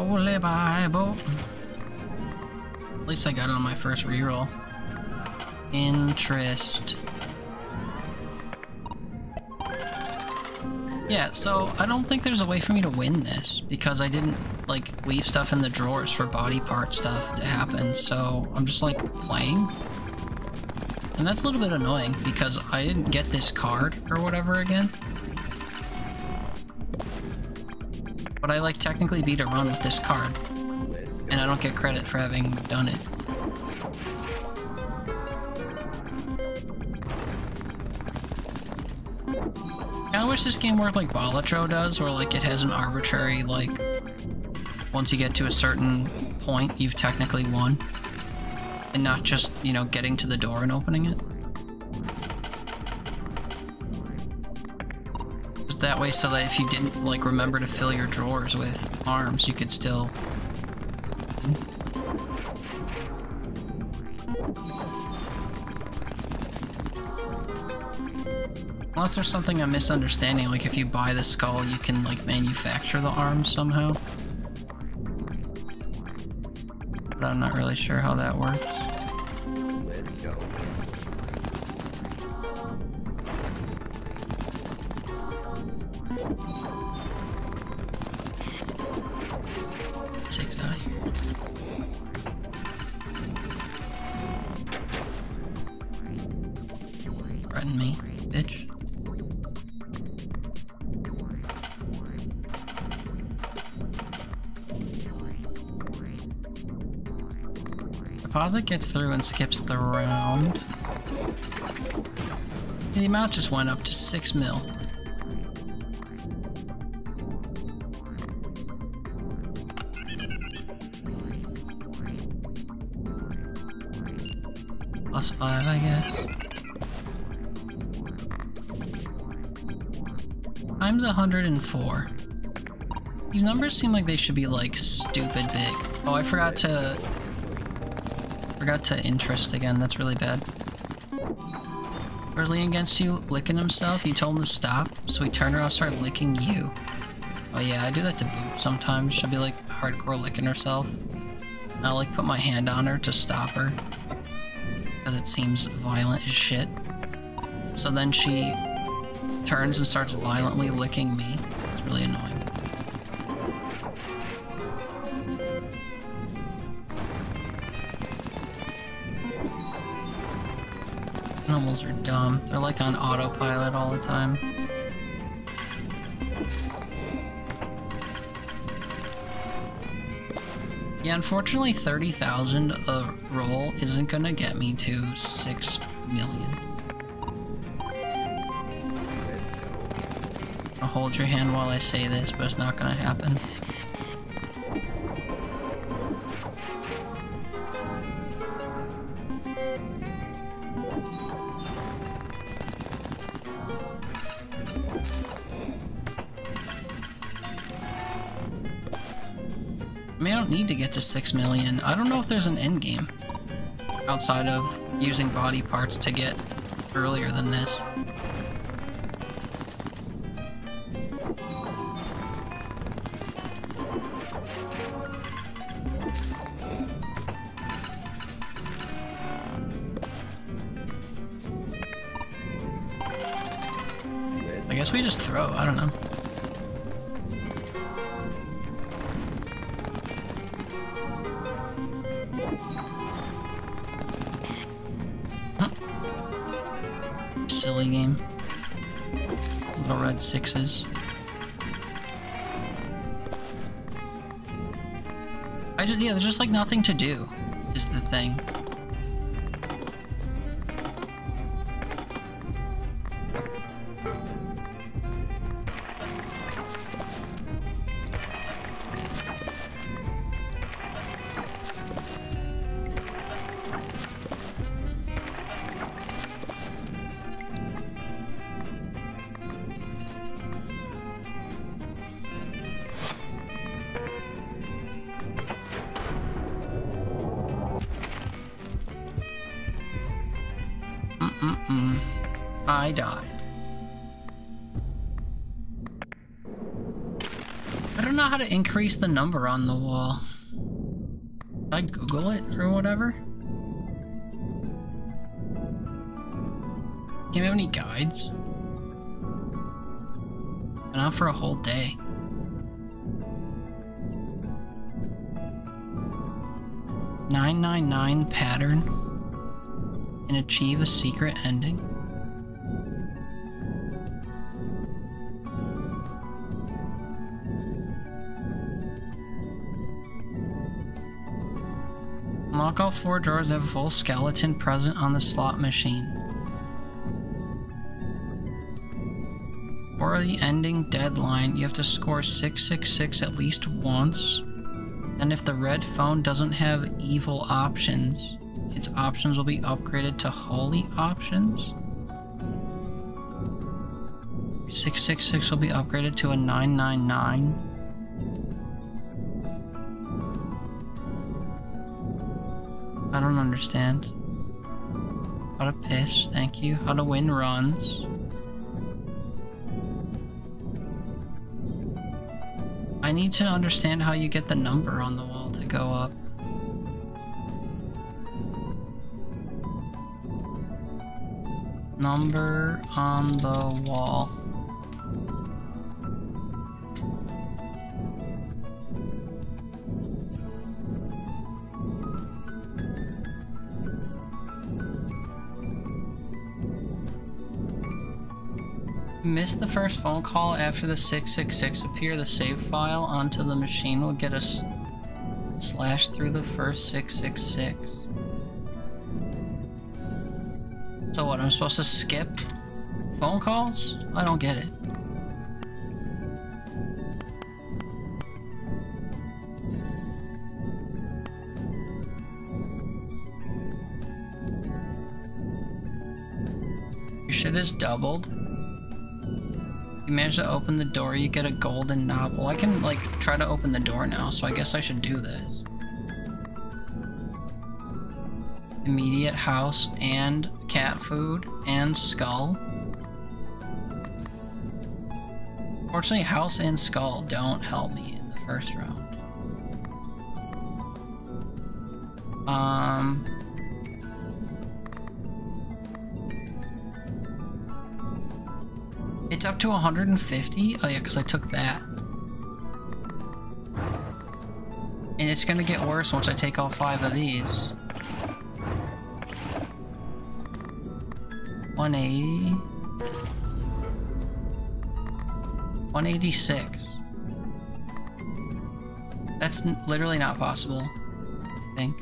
Holy Bible. At least I got it on my first reroll. Interest. Yeah, so I don't think there's a way for me to win this because I didn't like leave stuff in the drawers for body part stuff to happen, so I'm just like playing. And that's a little bit annoying because I didn't get this card or whatever again. But I like technically beat a run with this card. And I don't get credit for having done it. I wish this game worked like Balatro does, where like it has an arbitrary, like, once you get to a certain point, you've technically won. And not just, you know, getting to the door and opening it. Just that way so that if you didn't, like, remember to fill your drawers with arms, you could still... Unless there's something I'm misunderstanding, like if you buy the skull, you can, like, manufacture the arms somehow. But I'm not really sure how that works. Let's go. Six out of here. Threaten me, bitch. Deposit gets through and skips the round. The amount just went up to 6 mil. Plus 5, I guess. Times 104. These numbers seem like they should be like stupid big. Oh, I forgot to interest again. That's really bad. Where's Lean against you? Licking himself? You told him to stop, so he turned around and started licking you. Oh yeah, I do that to Boop sometimes. She'll be like hardcore licking herself. And I'll like put my hand on her to stop her. Because it seems violent as shit. So then she turns and starts violently licking me. It's really annoying. Animals are dumb. They're like on autopilot all the time. Yeah, unfortunately 30,000 a roll isn't gonna get me to 6 million. I'll hold your hand while I say this, but it's not gonna happen. I mean, I don't need to get to 6 million. I don't know if there's an end game outside of using body parts to get earlier than this. I guess we just throw, I don't know. Silly game. Little red 6s. Yeah, there's just like nothing to do, is the thing. I died. I don't don't know how to increase the number on the wall. Did I Google it or whatever? Do you have any guides? Been out for a whole day. "999 pattern and achieve a secret ending." Unlock all 4 drawers that have a full skeleton present on the slot machine. For the ending deadline, you have to score 666 at least once. And if the red phone doesn't have evil options, its options will be upgraded to holy options. 666 will be upgraded to a 999. I don't understand. How to piss, thank you. How to win runs. I need to understand how you get the number on the wall to go up. Number on the wall. Missed the first phone call after the 666 appear. The save file onto the machine will get us slash through the first 666. So what, I'm supposed to skip phone calls? I don't get it. Your shit is doubled. You manage to open the door, you get a golden novel. I can, like, try to open the door now, so I guess I should do this. Immediate house and cat food and skull. Fortunately, house and skull don't help me in the first round. It's up to 150? Oh yeah, because I took that. And it's gonna get worse once I take all 5 of these. 180. 186. That's literally not possible, I think.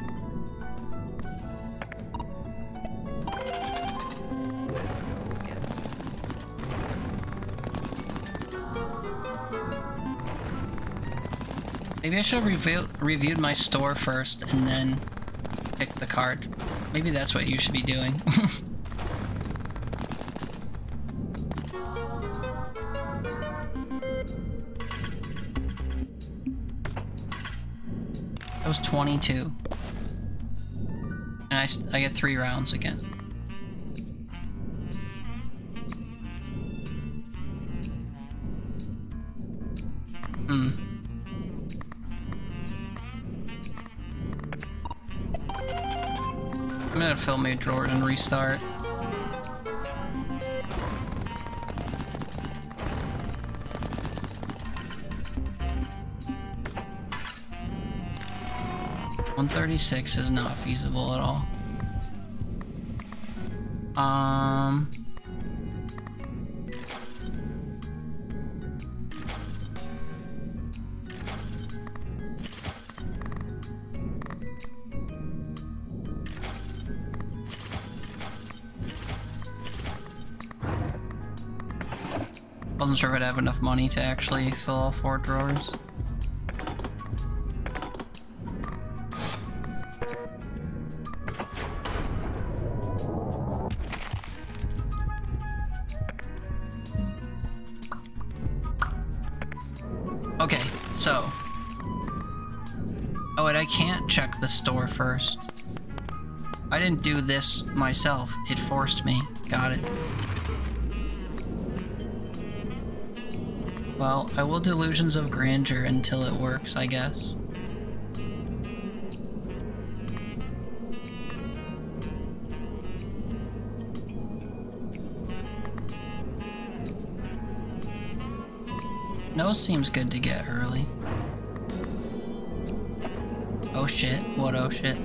Maybe I should have reviewed my store first and then pick the card. Maybe that's what you should be doing. That was 22. And I get 3 rounds again. I'm gonna fill my drawers and restart. $136 is not feasible at all. Wasn't sure if I'd have enough money to actually fill all 4 drawers. Okay, so... Oh, and I can't check the store first. I didn't do this myself. It forced me. Got it. Well, I will delusions of grandeur until it works, I guess. Nose seems good to get early. Oh shit, what oh shit?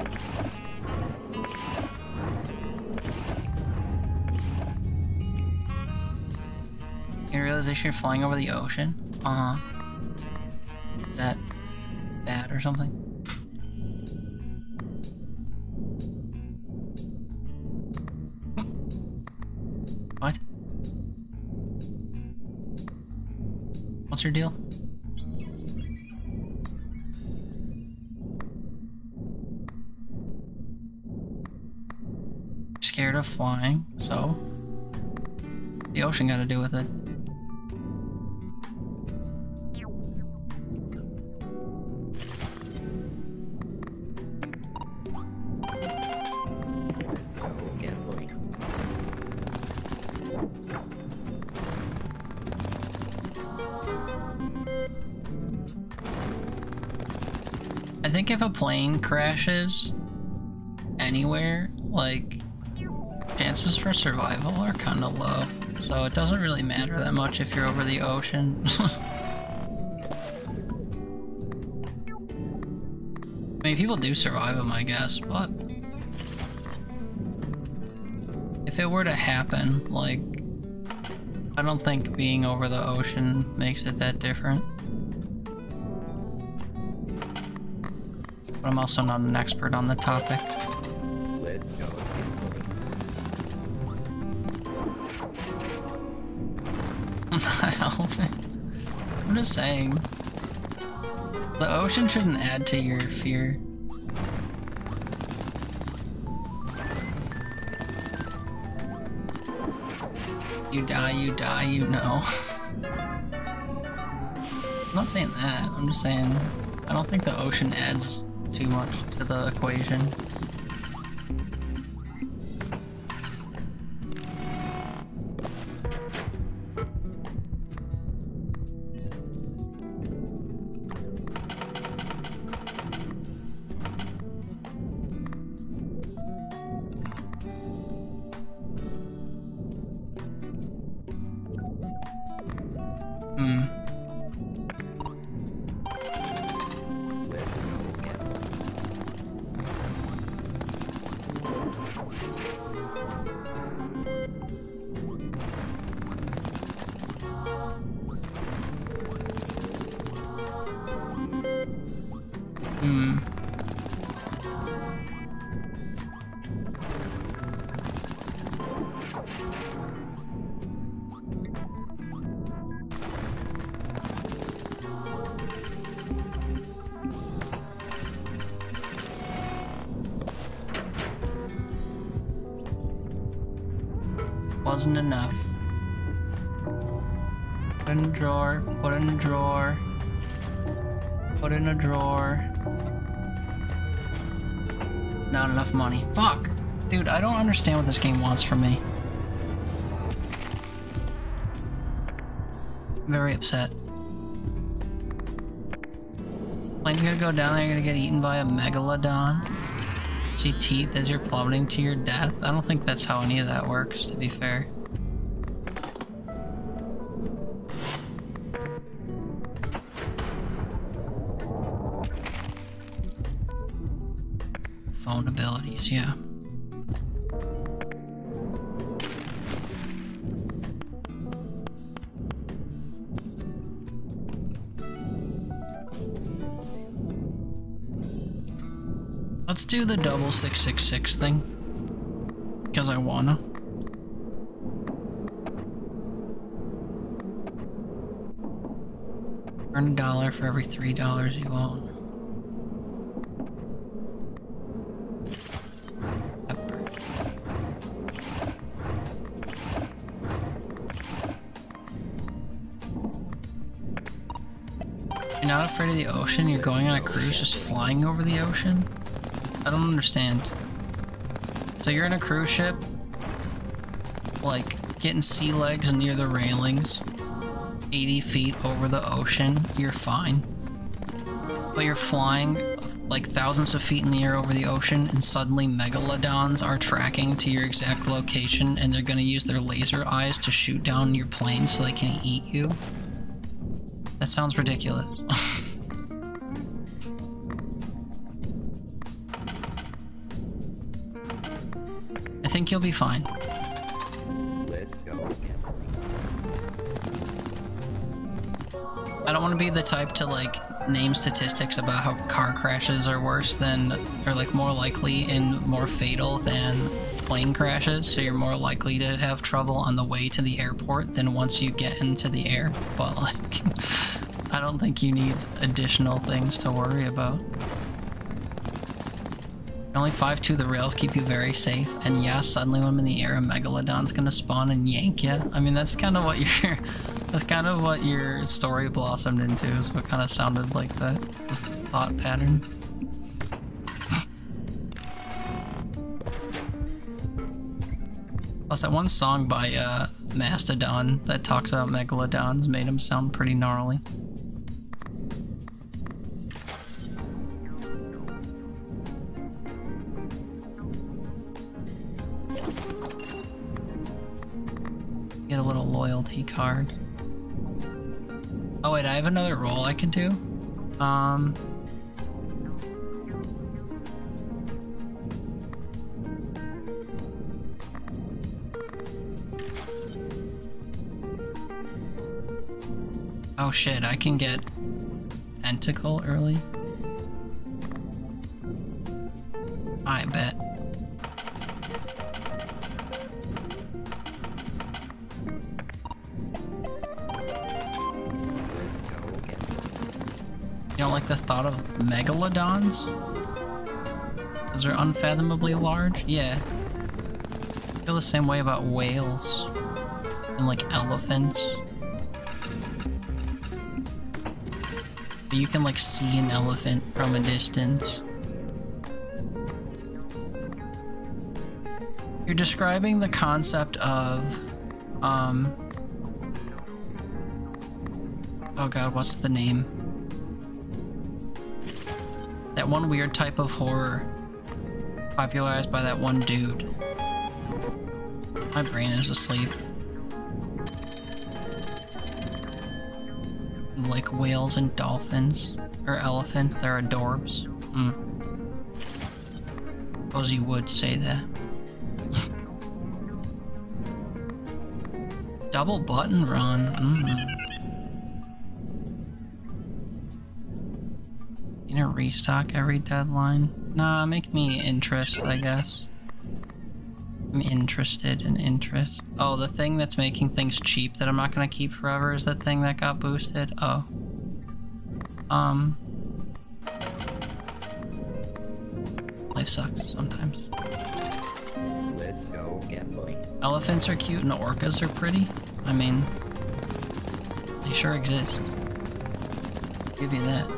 You realize you're flying over the ocean? Uh-huh. Is that bad or something? What? What's your deal? Scared of flying, so? The ocean got to do with it. I think if a plane crashes anywhere, like, chances for survival are kind of low. So it doesn't really matter that much if you're over the ocean. I mean, people do survive them, I guess, but if it were to happen, like, I don't think being over the ocean makes it that different. But I'm also not an expert on the topic. Let's go. I'm just saying. The ocean shouldn't add to your fear. You die, you know. I'm not saying that, I'm just saying I don't think the ocean adds too much to the equation. Wasn't enough. Put in a drawer, put in a drawer, put in a drawer. Not enough money. Fuck! Dude, I don't understand what this game wants from me. I'm very upset. Plane's gonna go down there, you're gonna get eaten by a megalodon. See teeth as you're plummeting to your death. I don't think that's how any of that works, to be fair. Phone abilities, yeah. Let's do the double 666 thing. Because I wanna. Earn $1 for every $3 you own. Pepper. You're not afraid of the ocean? You're going on a cruise just flying over the ocean? I don't understand. So you're in a cruise ship, like, getting sea legs near the railings, 80 feet over the ocean, you're fine. But you're flying like thousands of feet in the air over the ocean, and suddenly megalodons are tracking to your exact location, and they're gonna use their laser eyes to shoot down your plane so they can eat you. That sounds ridiculous. I think you'll be fine. Let's go. I don't want to be the type to like name statistics about how car crashes are worse than, or like more likely and more fatal than plane crashes, so you're more likely to have trouble on the way to the airport than once you get into the air. But like, I don't think you need additional things to worry about. Only 5'2", the rails keep you very safe, and yeah, suddenly when I'm in the air, a megalodon's gonna spawn and yank you. I mean, that's kind of what your story blossomed into, so it kind of sounded like that was the thought pattern. Plus, that one song by Mastodon that talks about megalodons made him sound pretty gnarly. Get a little loyalty card. Oh wait, I have another role I could do. Oh shit, I can get Tentacle early. I bet. You don't like the thought of megalodons? Because they're unfathomably large? Yeah. I feel the same way about whales. And like elephants. But you can like see an elephant from a distance. You're describing the concept of, oh god, what's the name? That one weird type of horror popularized by that one dude. My brain is asleep. Like whales and dolphins, or elephants, they're adorbs. Suppose you would say that. Double button run. You know, restock every deadline. Nah, make me interest, I guess. I'm interested in interest. Oh, the thing that's making things cheap that I'm not gonna keep forever is that thing that got boosted. Oh. Life sucks sometimes. Let's go get boy. Elephants are cute and orcas are pretty. I mean, they sure exist. Give you that.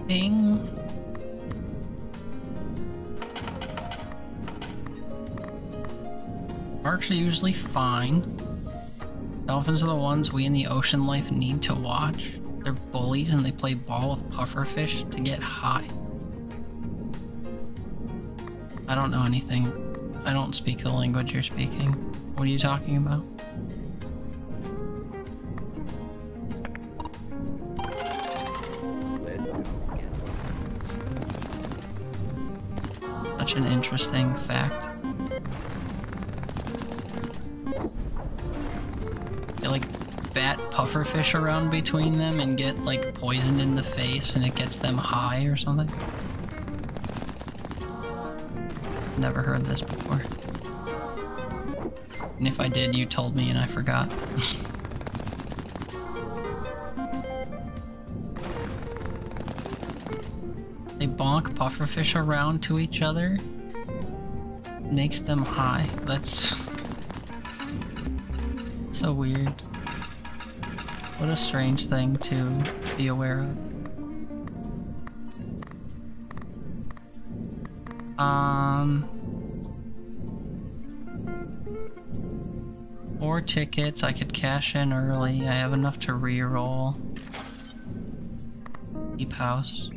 Bing. Sharks are usually fine. Dolphins are the ones we in the ocean life need to watch. They're bullies and they play ball with pufferfish to get high. I don't know anything. I don't speak the language you're speaking. What are you talking about? Such an interesting fact. They like bat pufferfish around between them and get like poisoned in the face and it gets them high or something. Never heard this before. And if I did, you told me and I forgot. They bonk pufferfish around to each other. Makes them high. That's so weird. What a strange thing to be aware of. 4 tickets, I could cash in early. I have enough to re-roll. Deep house.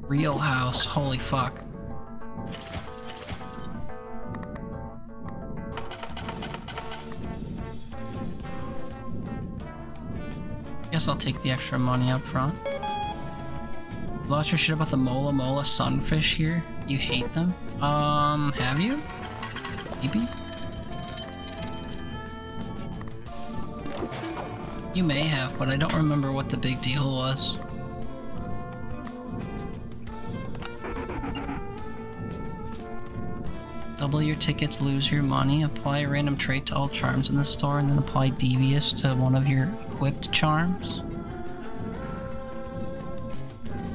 Real house, holy fuck. Guess I'll take the extra money up front. Lost your shit about the Mola Mola sunfish here? You hate them? Have you? Maybe? You may have, but I don't remember what the big deal was. Double your tickets, lose your money. Apply a random trait to all charms in the store, and then apply Devious to one of your equipped charms.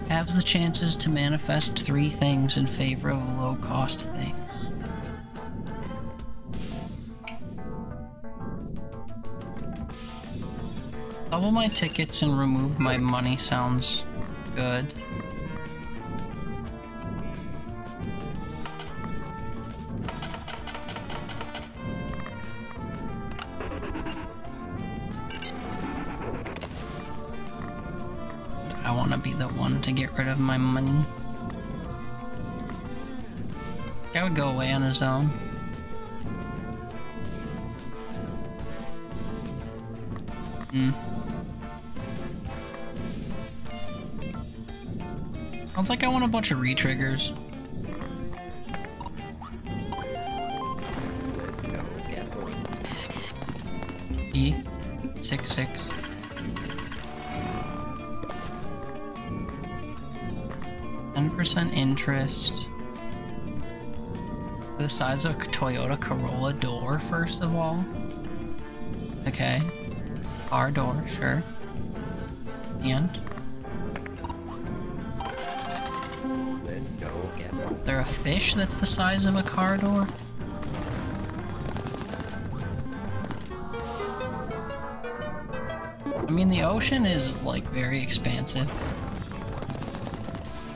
Halves the chances to manifest 3 things in favor of low-cost things. Double my tickets and remove my money sounds good. I want to be the one to get rid of my money. I would go away on his own. Sounds like I want a bunch of re-triggers. E 66. % interest. The size of a Toyota Corolla door, first of all. Okay. Car door, sure. And Let's go get one. there a fish that's the size of a car door? I mean, the ocean is like very expansive.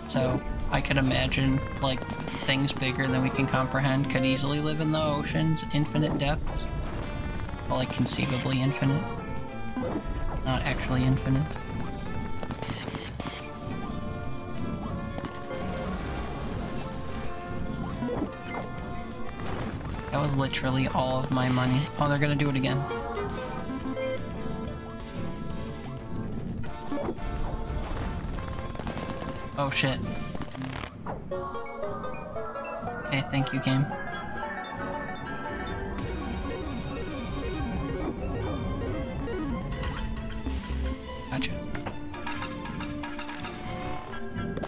So I could imagine like things bigger than we can comprehend could easily live in the ocean's infinite depths. Well, like conceivably infinite. Not actually infinite. That was literally all of my money. Oh, they're gonna do it again. Oh shit. Okay, thank you, game. Gotcha.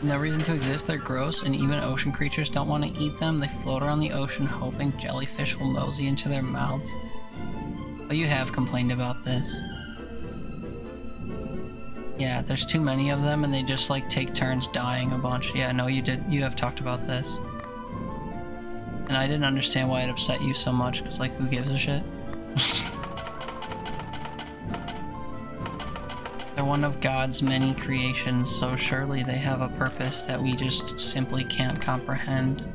No reason to exist, they're gross, and even ocean creatures don't want to eat them. They float around the ocean hoping jellyfish will mosey into their mouths. Oh, you have complained about this. Yeah, there's too many of them and they just like take turns dying a bunch. Yeah, no, you did. You have talked about this. And I didn't understand why it upset you so much, because like, who gives a shit? They're one of God's many creations, so surely they have a purpose that we just simply can't comprehend.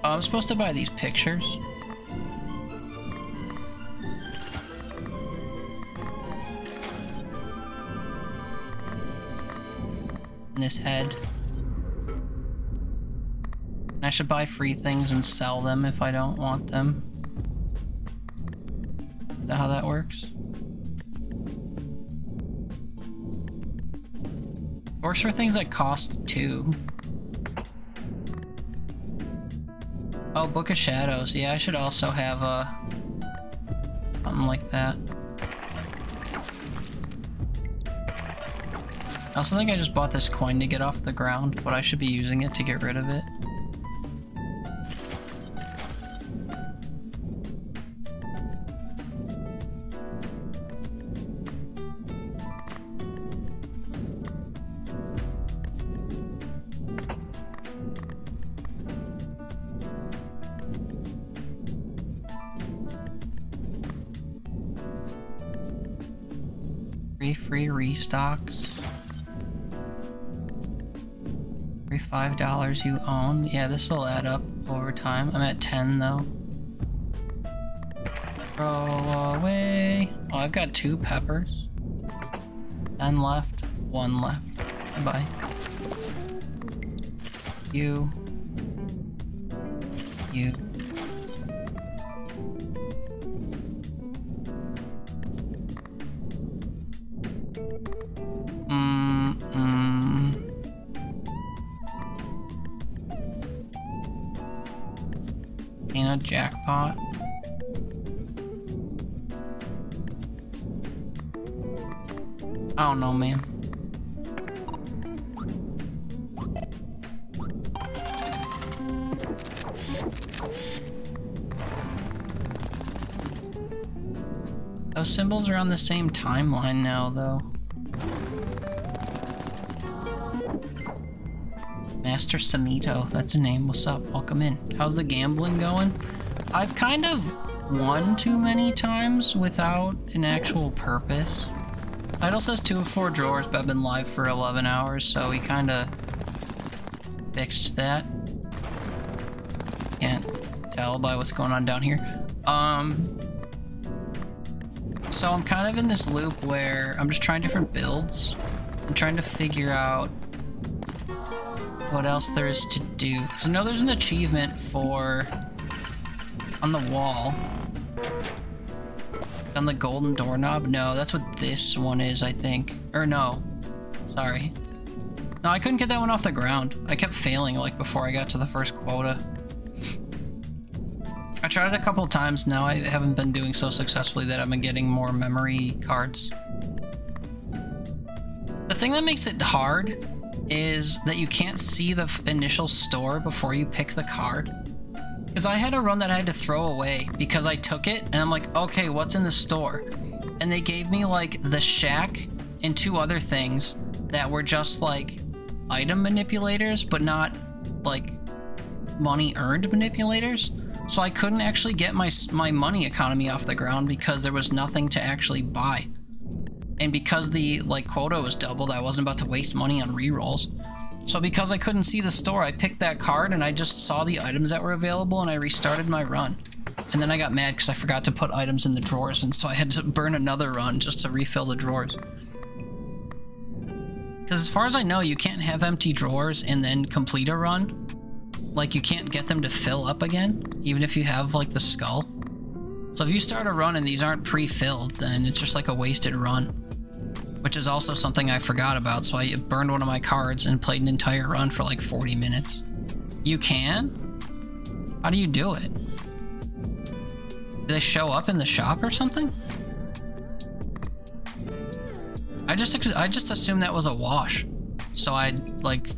I'm supposed to buy these pictures. And this head. And I should buy free things and sell them if I don't want them. Is that how that works? It works for things that cost 2. Oh, Book of Shadows. Yeah, I should also have Something like that. I also think I just bought this coin to get off the ground, but I should be using it to get rid of it. Free restocks. Every $5 you own. Yeah, this will add up over time. I'm at 10 though. Roll away. Oh, I've got 2 peppers. 10 left, 1 left. Bye. You. Ain't a jackpot. I don't know, man. Those symbols are on the same timeline now, though. Master Samito, that's a name. What's up? Welcome in. How's the gambling going? I've kind of won too many times without an actual purpose. Idle says 2 of 4 drawers, but I've been live for 11 hours, so we kind of fixed that. Can't tell by what's going on down here. So I'm kind of in this loop where I'm just trying different builds. I'm trying to figure out what else there is to do. So I know there's an achievement for on the wall. On the golden doorknob? No, that's what this one is, I think. Or no. Sorry. No, I couldn't get that one off the ground. I kept failing like before I got to the first quota. I tried it a couple times now. I haven't been doing so successfully that I've been getting more memory cards. The thing that makes it hard is that you can't see the initial store before you pick the card. Because I had a run that I had to throw away because I took it and I'm like, okay, what's in the store? And they gave me like the shack and 2 other things that were just like item manipulators, but not like money earned manipulators. So I couldn't actually get my money economy off the ground because there was nothing to actually buy. And because the like quota was doubled, I wasn't about to waste money on rerolls. So because I couldn't see the store, I picked that card and I just saw the items that were available and I restarted my run. And then I got mad because I forgot to put items in the drawers, and so I had to burn another run just to refill the drawers. Because as far as I know, you can't have empty drawers and then complete a run. Like, you can't get them to fill up again, even if you have, like, the skull. So if you start a run and these aren't pre-filled, then it's just like a wasted run. Which is also something I forgot about, so I burned one of my cards and played an entire run for like 40 minutes. You can? How do you do it? Do they show up in the shop or something? I just assumed that was a wash. So I, like,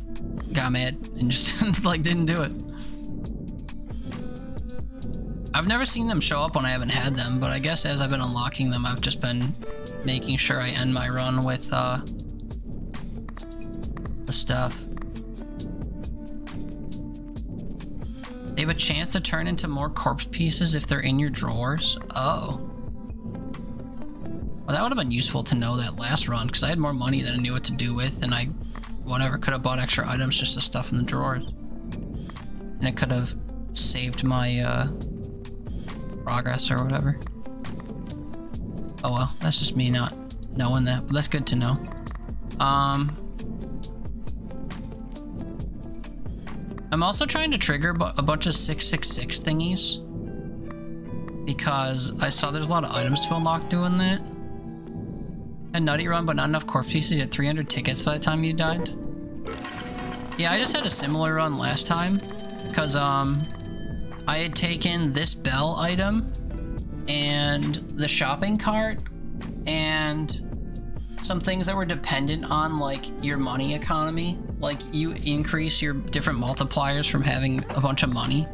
got mad and just, like, didn't do it. I've never seen them show up when I haven't had them, but I guess as I've been unlocking them, I've just been making sure I end my run with, the stuff. They have a chance to turn into more corpse pieces if they're in your drawers. Oh. Well, that would have been useful to know that last run, because I had more money than I knew what to do with, and I, whatever, could have bought extra items just to stuff in the drawers. And it could have saved my, progress or whatever. Oh well, that's just me not knowing that, but that's good to know. I'm also trying to trigger a bunch of 666 thingies because I saw there's a lot of items to unlock doing that. A nutty run, but not enough corpse pieces. You had 300 tickets by the time you died. Yeah, I just had a similar run last time because I had taken this bell item and and the shopping cart and some things that were dependent on like your money economy. Like you increase your different multipliers from having a bunch of money.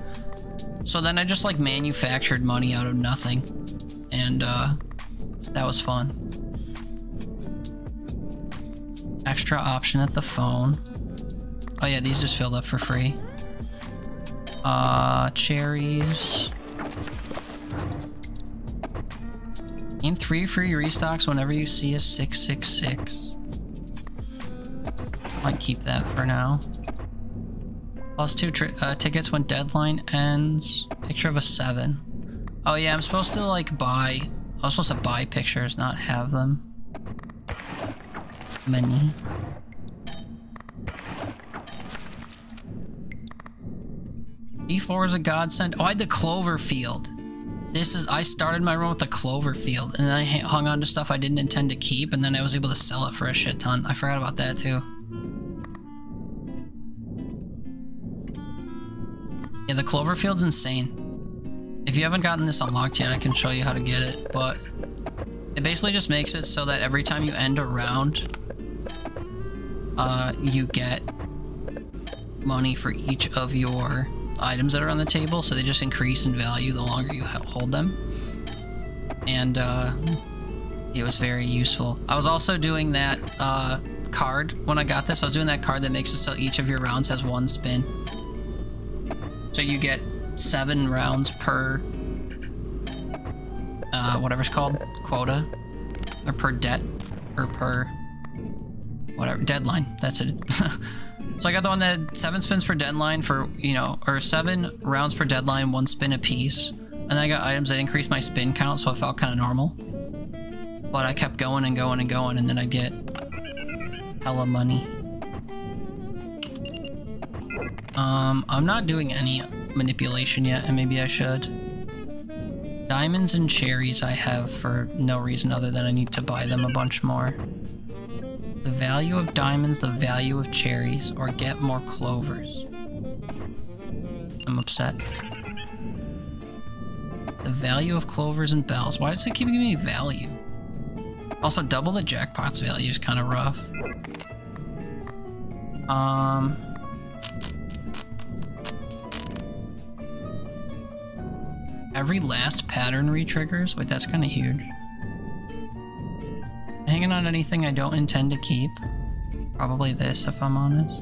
So then I just like manufactured money out of nothing. And that was fun. Extra option at the phone. Oh yeah, these just filled up for free. Cherries. Gain 3 free restocks whenever you see a 666. Might keep that for now. Plus 2 tickets when deadline ends. Picture of a 7. Oh yeah, I'm supposed to like buy. I was supposed to buy pictures, not have them. Money. E4 is a godsend. Oh, I had the Cloverfield. I started my run with the Cloverfield, and then I hung on to stuff I didn't intend to keep, and then I was able to sell it for a shit ton. I forgot about that too. Yeah, the Cloverfield's insane. If you haven't gotten this unlocked yet, I can show you how to get it, but it basically just makes it so that every time you end a round, you get money for each of your items that are on the table, so they just increase in value the longer you hold them. And it was very useful. I was also doing that card when I got this. I was doing that card that makes it so each of your rounds has 1 spin. So you get 7 rounds per whatever's called quota, or per debt, or per whatever deadline. That's it. So I got the one that had 7 spins per deadline for, you know, or 7 rounds per deadline, 1 spin a piece. And then I got items that increased my spin count, so it felt kind of normal. But I kept going and going and going, and then I'd get hella money. I'm not doing any manipulation yet, and maybe I should. Diamonds and cherries I have for no reason other than I need to buy them a bunch more. The value of diamonds, the value of cherries, or get more clovers. I'm upset. The value of clovers and bells. Why does it keep giving me value? Also, double the jackpot's value is kind of rough. Every last pattern re-triggers? Wait, that's kind of huge. Hanging on anything I don't intend to keep. Probably this, if I'm honest.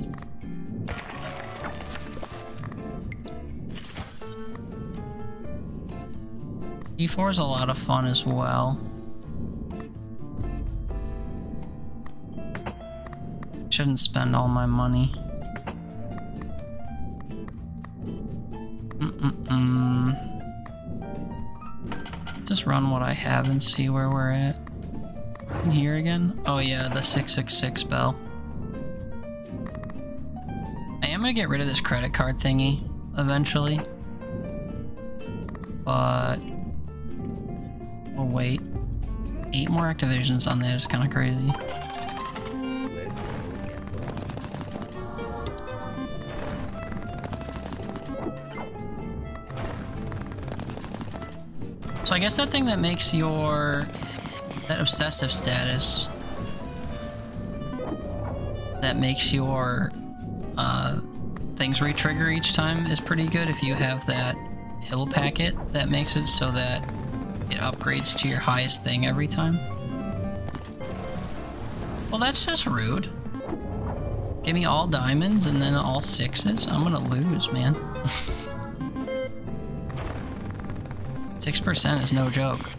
E4 is a lot of fun as well. Shouldn't spend all my money. Just run what I have and see where we're at. In here again? Oh yeah, the 666 bell. I am gonna get rid of this credit card thingy eventually. But we'll wait. 8 more activations on that is kind of crazy. So I guess that thing that makes your... that obsessive status... that makes your... things re-trigger each time is pretty good if you have that pill packet that makes it so that it upgrades to your highest thing every time. Well, that's just rude. Give me all diamonds and then all 6s? I'm gonna lose, man. 6% is no joke.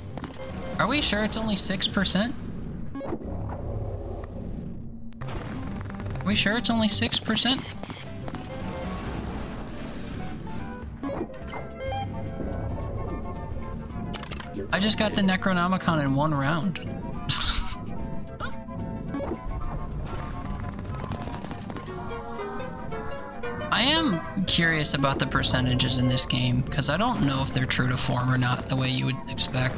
Are we sure it's only 6%? Are we sure it's only 6%? I just got the Necronomicon in 1 round. I am curious about the percentages in this game, because I don't know if they're true to form or not the way you would expect.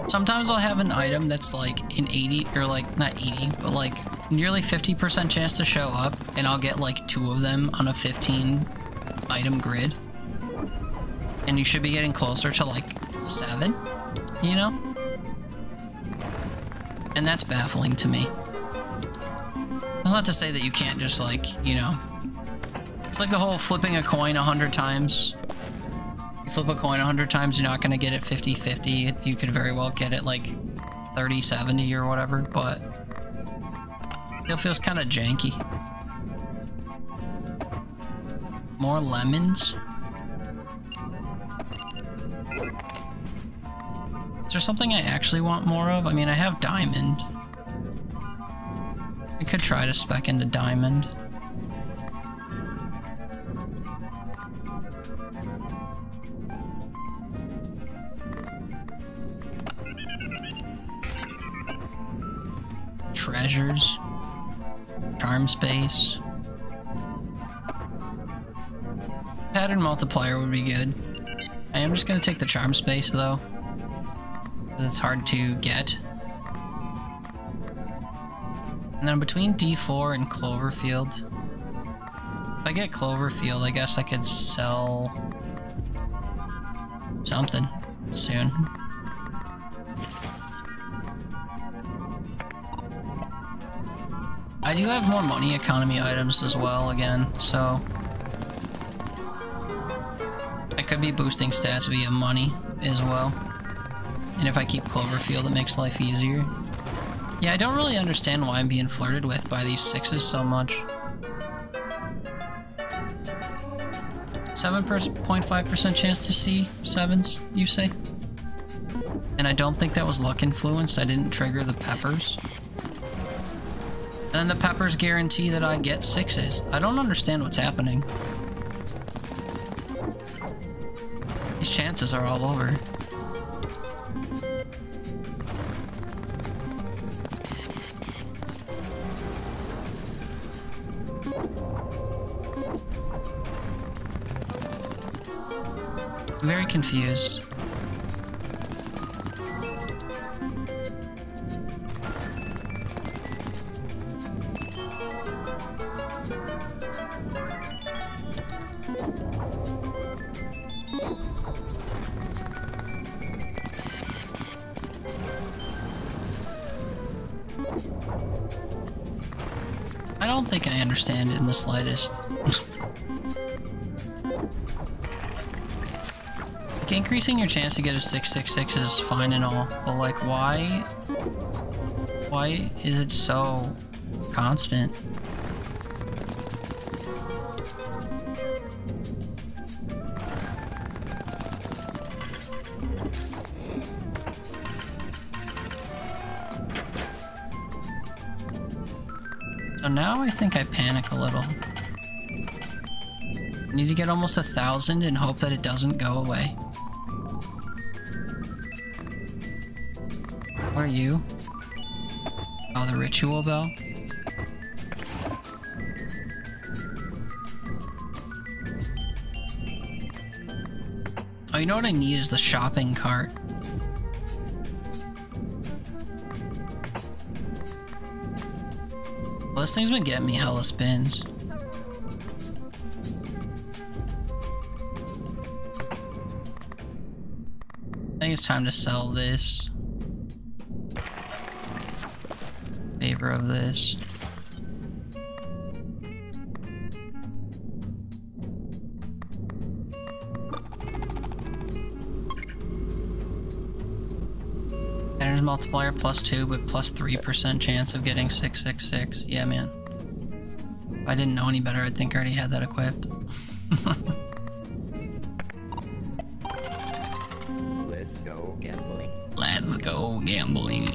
Sometimes I'll have an item that's like an 80, or like, not 80, but like nearly 50% chance to show up, and I'll get like 2 of them on a 15 item grid. And you should be getting closer to like 7, you know? And that's baffling to me. That's not to say that you can't just like, you know, it's like the whole flipping a coin 100 times. You flip a coin 100 times, you're not gonna get it 50-50. You could very well get it like 30-70 or whatever, but it feels kind of janky. More lemons. Is there something I actually want more of? I mean, I have diamond. I could try to spec into diamond. Treasures. Charm space. Pattern multiplier would be good. I am just gonna take the charm space though. It's hard to get. And then between D4 and Cloverfield, if I get Cloverfield, I guess I could sell something soon. I do have more money economy items as well again, so I could be boosting stats via money as well. And if I keep Cloverfield, it makes life easier. Yeah, I don't really understand why I'm being flirted with by these 6s so much. 7.5% chance to see 7s, you say? And I don't think that was luck influenced. I didn't trigger the peppers. And then the peppers guarantee that I get 6s. I don't understand what's happening. These chances are all over. I'm very confused. I don't think I understand it in the slightest. Like, increasing your chance to get a 666 is fine and all, but like, why is it so constant? So now I think I panic a little. I need to get almost 1,000 and hope that it doesn't go away. What are you? Oh, the ritual bell? Oh, you know what I need is the shopping cart. Well, this thing's been getting me hella spins. I think it's time to sell this. Favor of this. Energy multiplier +2, but +3% chance of getting 666. Yeah, man. If I didn't know any better, I'd think I already had that equipped. Let's go gambling. Let's go gambling.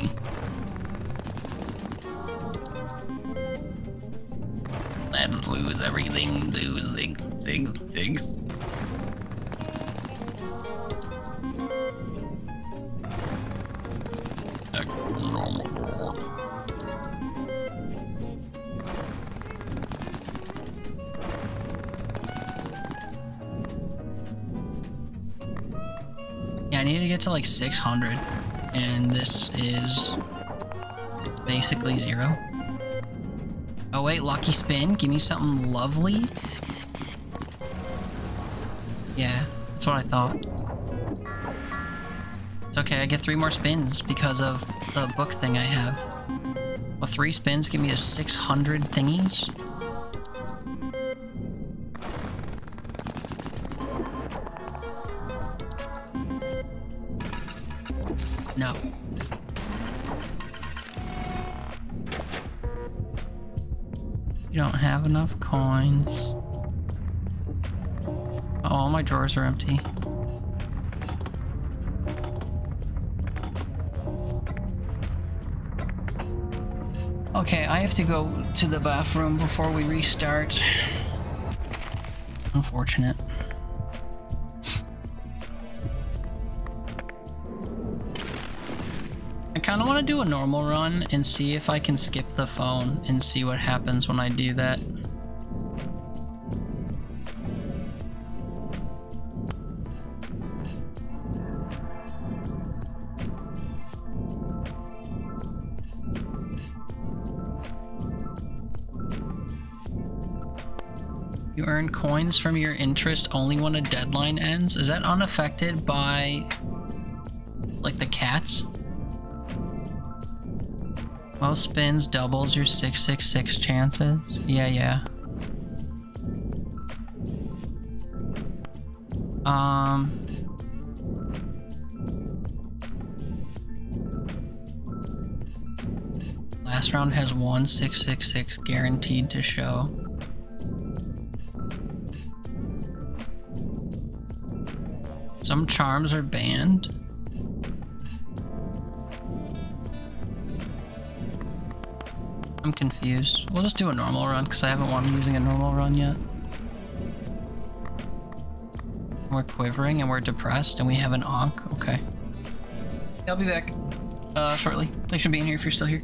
Let's lose everything to 666. Yeah, I need to get to like 600, and this is basically 0. Oh wait, lucky spin. Give me something lovely. Yeah, That's what I thought. It's okay, I get 3 more spins because of the book thing I have. Well, 3 spins give me to 600 thingies? No. You don't have enough coins. Oh, all my drawers are empty. Okay, I have to go to the bathroom before we restart. Unfortunate. I kind of want to do a normal run and see if I can skip the phone and see what happens when I do that. You earn coins from your interest only when a deadline ends? Is that unaffected by, like, the cats? Most spins doubles your 666 chances. Yeah. Last round has 1666 guaranteed to show. Some charms are banned. I'm confused. We'll just do a normal run because I haven't wanted using a normal run yet. We're quivering and we're depressed and we have an onk. Okay. I'll be back shortly. Thanks for being here if you're still here.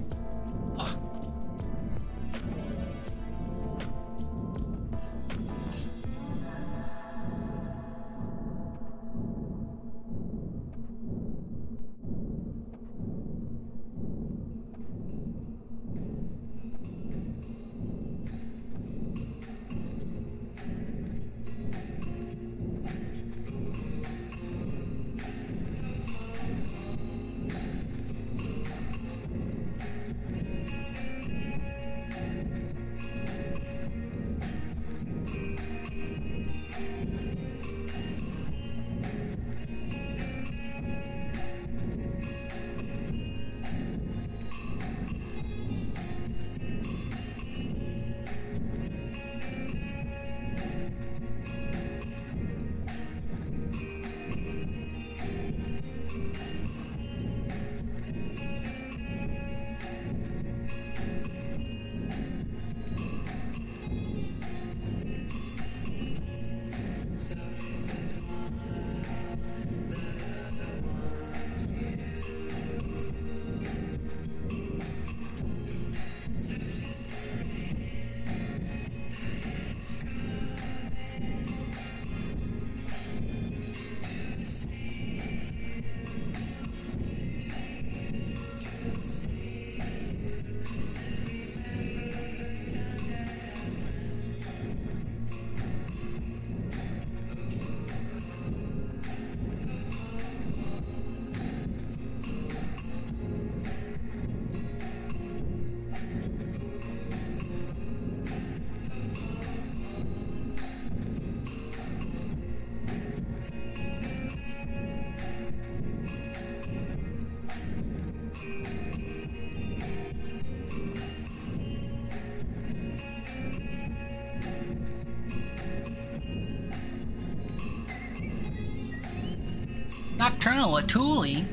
Nocturnal Atuli.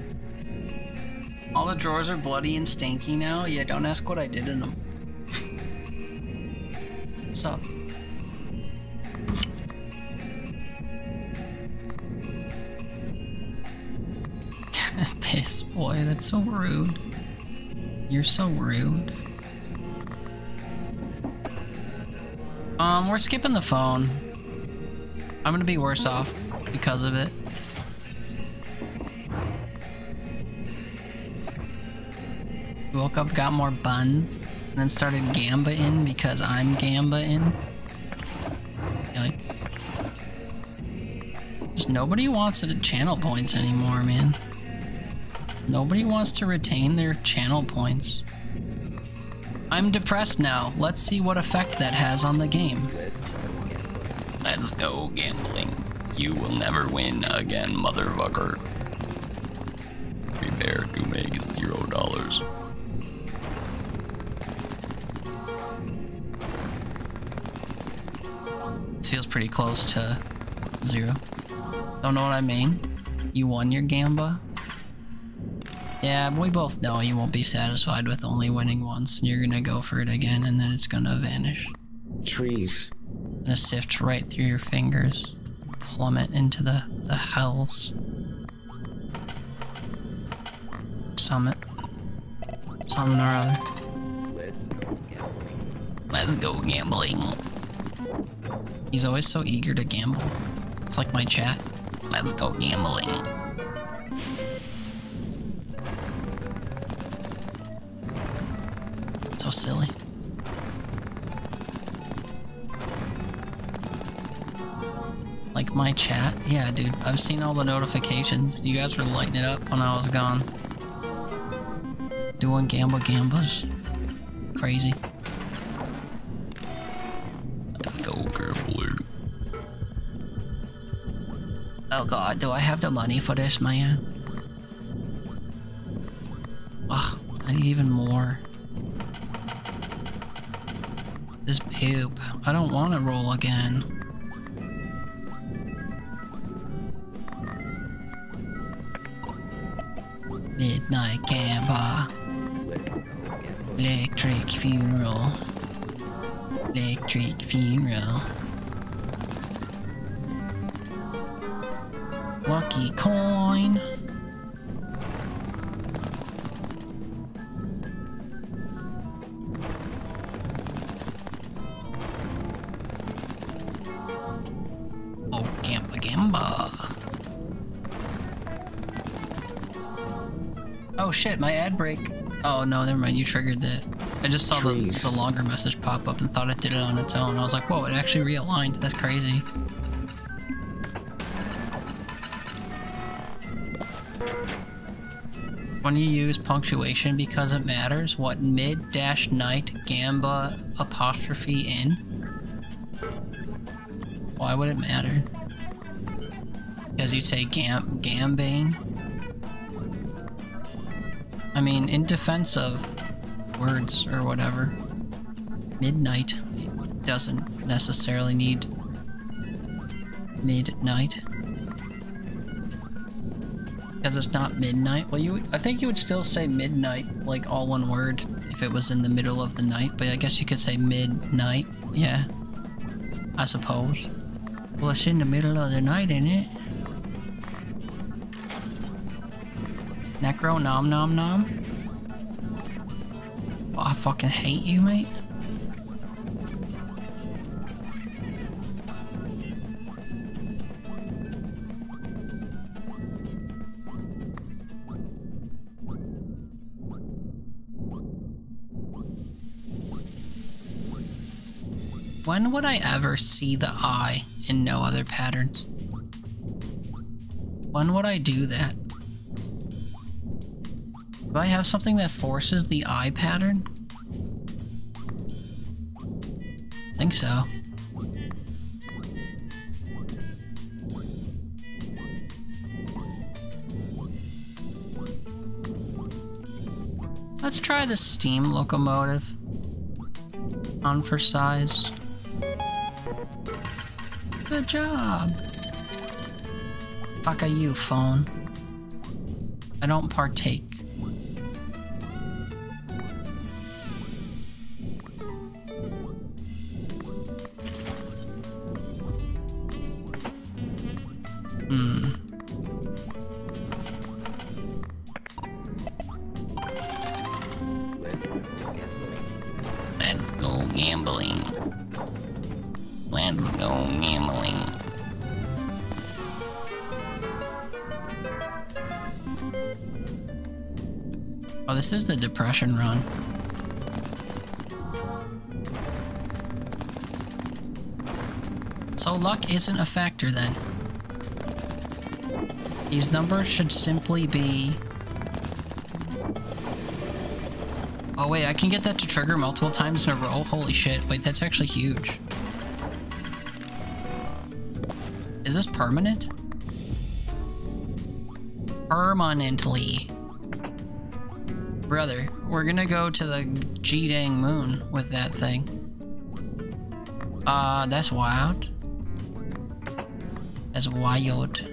All the drawers are bloody and stanky now. Yeah, don't ask what I did in them. What's up? Piss boy, that's so rude. You're so rude. We're skipping the phone. I'm gonna be worse off because of it. Woke up, got more buns, and then started gamba-ing because I'm gamba-ing. Yikes. Just nobody wants the channel points anymore, man. Nobody wants to retain their channel points. I'm depressed now. Let's see what effect that has on the game. Let's go gambling. You will never win again, motherfucker. Prepare to make $0. This feels pretty close to 0. Don't know what I mean? You won your gamba? Yeah, we both know you won't be satisfied with only winning once. You're gonna go for it again and then it's gonna vanish. Trees. Gonna sift right through your fingers. Plummet into the hells. Summit. Something or other. Let's go gambling. He's always so eager to gamble. It's like my chat. Let's go gambling. So silly. Like my chat? Yeah, dude. I've seen all the notifications. You guys were lighting it up when I was gone. Doing gambas. Crazy. Let's go gambling. Oh god, do I have the money for this, man? Ugh, I need even more. This poop. I don't want to roll again. Midnight gamba. Electric funeral. Electric funeral. Lucky coin. Oh, gamba. Oh shit, my ad break. Oh no, never mind, you triggered that. I just saw the longer message pop up and thought it did it on its own. I was like, whoa, it actually realigned. That's crazy. When you use punctuation because it matters, what mid-night gamba apostrophe in? Why would it matter? Because you'd say gambane? I mean, in defense of words or whatever, midnight doesn't necessarily need midnight. Because it's not midnight. Well, I think you would still say midnight, like all one word, if it was in the middle of the night. But I guess you could say midnight. Yeah, I suppose. Well, it's in the middle of the night, ain't it? Necro nom nom nom. Oh, I fucking hate you, mate. When would I ever see the eye in no other patterns? When would I do that? Do I have something that forces the eye pattern? I think so. Let's try the steam locomotive. On for size. Good job. Fuck are you, phone? I don't partake. Let's go gambling. Let's go gambling. Oh, this is the depression run. So luck isn't a factor then. These numbers should simply be... Oh wait, I can get that to trigger multiple times in a row? Holy shit, wait, that's actually huge. Is this permanent? Permanently. Brother, we're gonna go to the G-dang moon with that thing. That's wild. That's wild.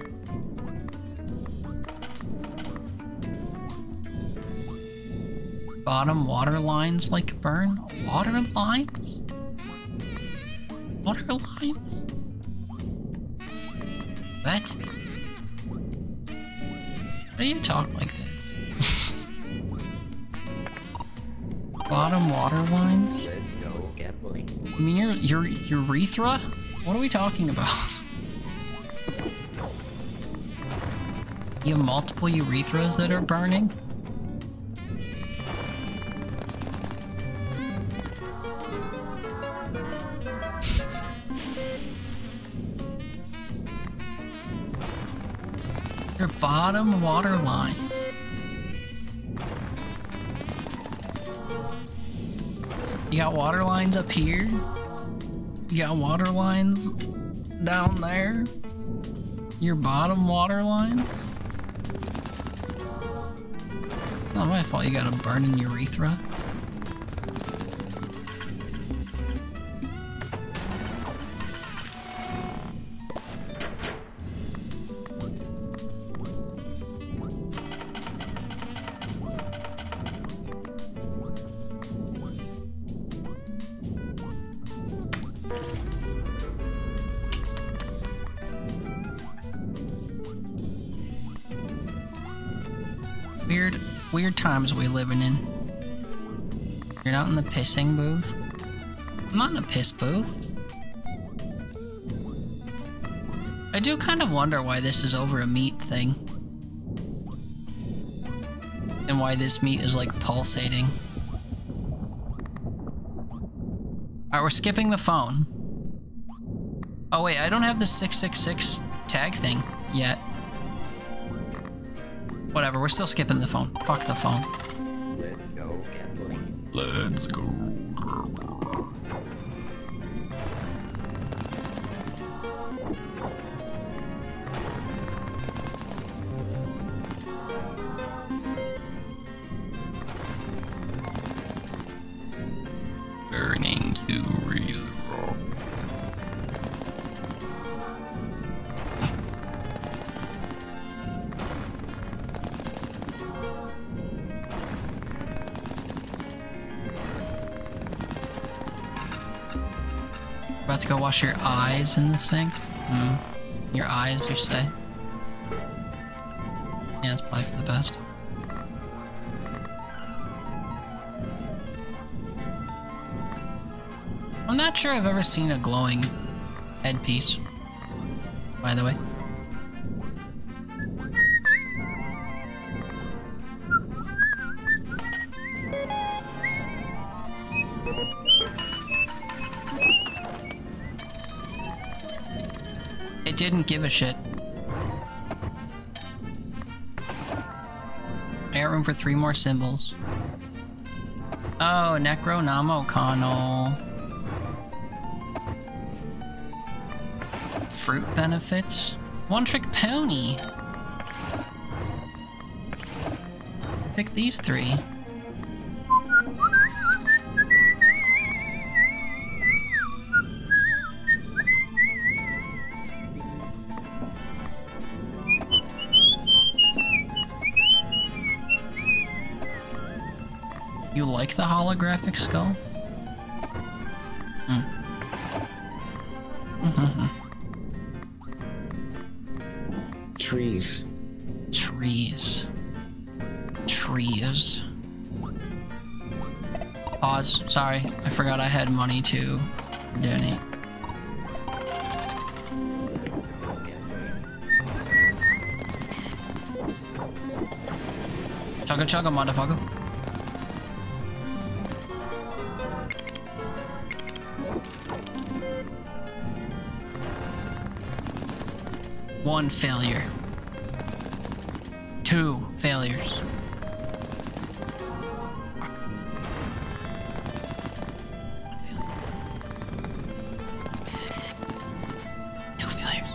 Bottom water lines like burn? Water lines? Water lines? What? How do you talk like that? Bottom water lines? Let's go gambling. You mean your urethra? What are we talking about? You have multiple urethras that are burning? Your bottom water line. You got water lines up here. You got water lines down there. Your bottom water lines. Not my fault you got a burning urethra. Weird times we living in. You're not in the pissing booth. I'm not in a piss booth. I do kind of wonder why this is over a meat thing. And why this meat is like pulsating. Alright, we're skipping the phone. Oh wait, I don't have the 666 tag thing yet. Whatever, we're still skipping the phone. Fuck the phone. Let's go gambling. Let's go. Burning urethra. About to go wash your eyes in the sink? Your eyes, you say? Yeah, it's probably for the best. I'm not sure I've ever seen a glowing headpiece, by the way. It didn't give a shit. I got room for 3 more symbols. Oh, Necronomicon. Fruit benefits. One trick pony. Pick these 3. You like the holographic skull? Trees. Trees. Trees. Pause. Sorry, I forgot I had money to donate. Chugga chugga, motherfucker. One failure. 2 failures. Fuck. 1 failure. 2 failures.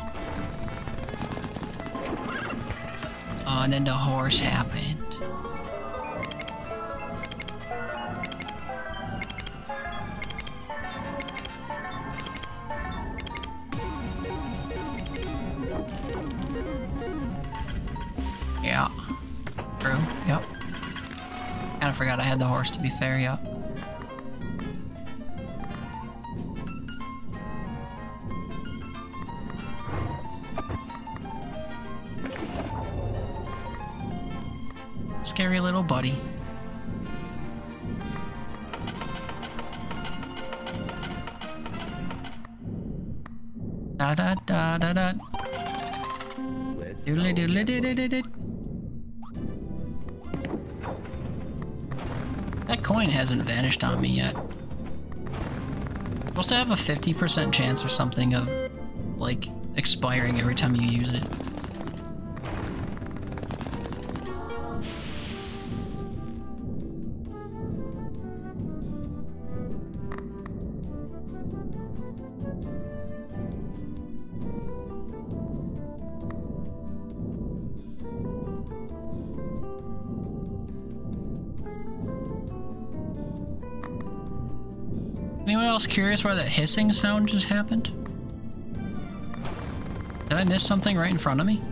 Oh, and then the horse happened. Yeah. True. Yep. Kinda forgot I had the horse, to be fair, yep. Scary little buddy. Da da da da da. Let's Doodly go doodly gambling. doodly. That coin hasn't vanished on me yet. Supposed to have a 50% chance or something of, like, expiring every time you use it. Anyone else curious why that hissing sound just happened? Did I miss something right in front of me?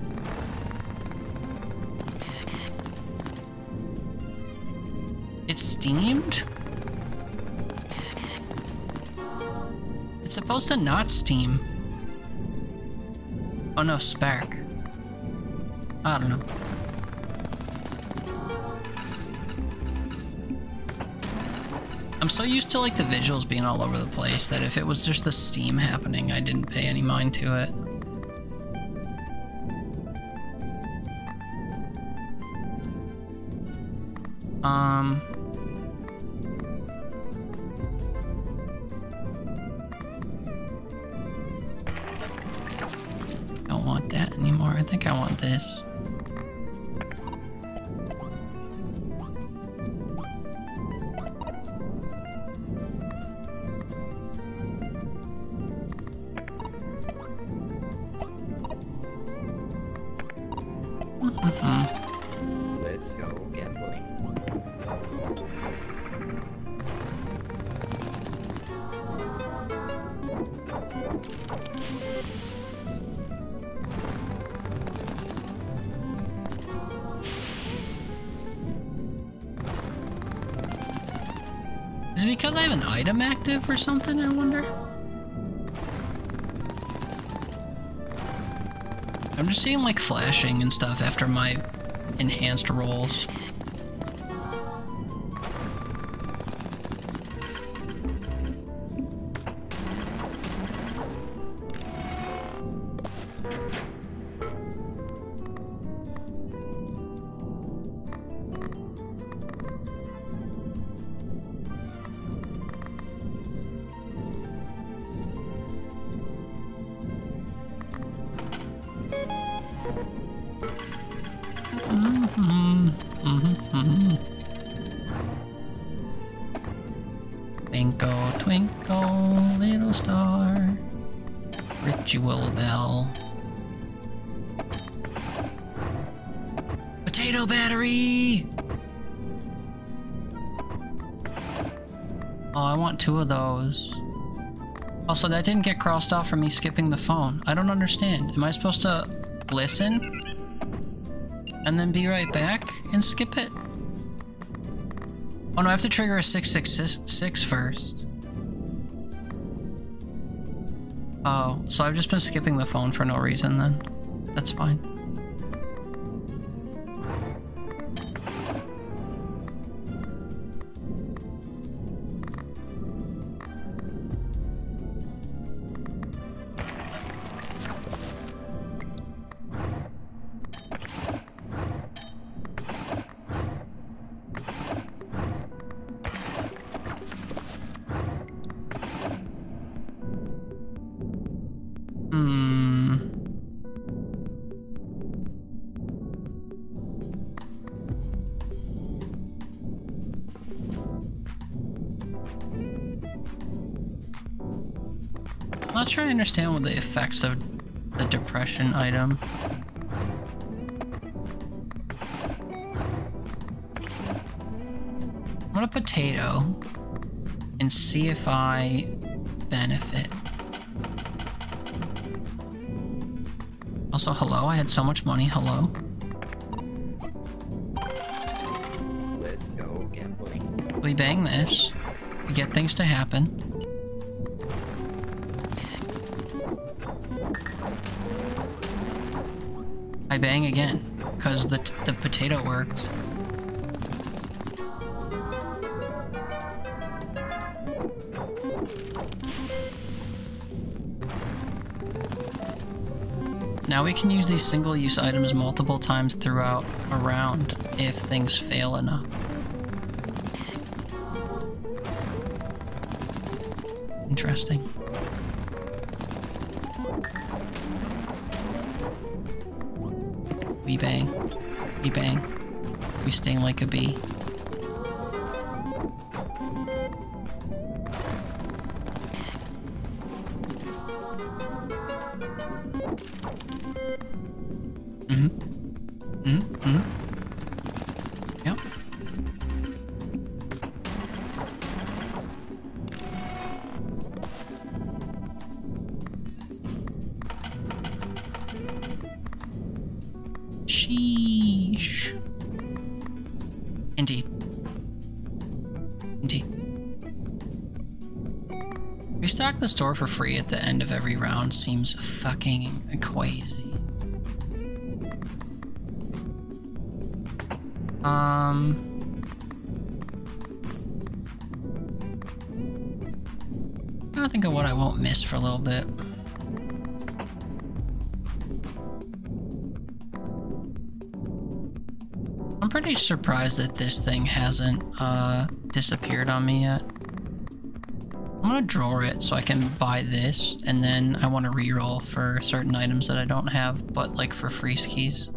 It's steamed? It's supposed to not steam. Oh no, spark. I don't know. I'm so used to like the visuals being all over the place that if it was just the steam happening, I didn't pay any mind to it. Don't want that anymore. I think I want this. Let's go gambling. Is it because I have an item active or something, I wonder? I'm just seeing like flashing and stuff after my enhanced rolls. Twinkle, twinkle, little star, ritual bell. Potato battery! Oh, I want 2 of those. Also, that didn't get crossed off for me skipping the phone. I don't understand. Am I supposed to listen and then be right back and skip it? Oh no, I have to trigger a 666 first. Oh, so I've just been skipping the phone for no reason then. That's fine. I'm not sure I understand what the effects of the depression item. I'm gonna potato and see if I benefit. Also, hello, I had so much money, hello. Let's go gambling. We bang this, we get things to happen. I bang again, because the potato works. Now we can use these single-use items multiple times throughout a round if things fail enough. Interesting. We bang. We bang. We sting like a bee. Yep. Sheesh. Indeed. Indeed. Restock the store for free at the end of every round seems fucking crazy. I think of what I won't miss for a little bit. I'm pretty surprised that this thing hasn't disappeared on me yet. I'm gonna drawer it so I can buy this, and then I want to reroll for certain items that I don't have, but like for free skis.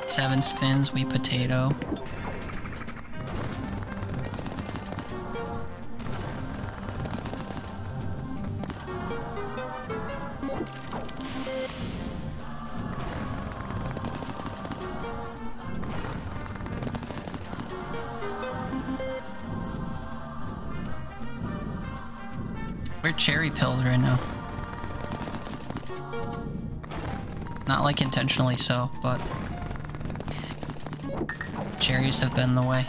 7 spins, we potato. We're cherry pilled right now. Not like intentionally so, but cherries have been the way.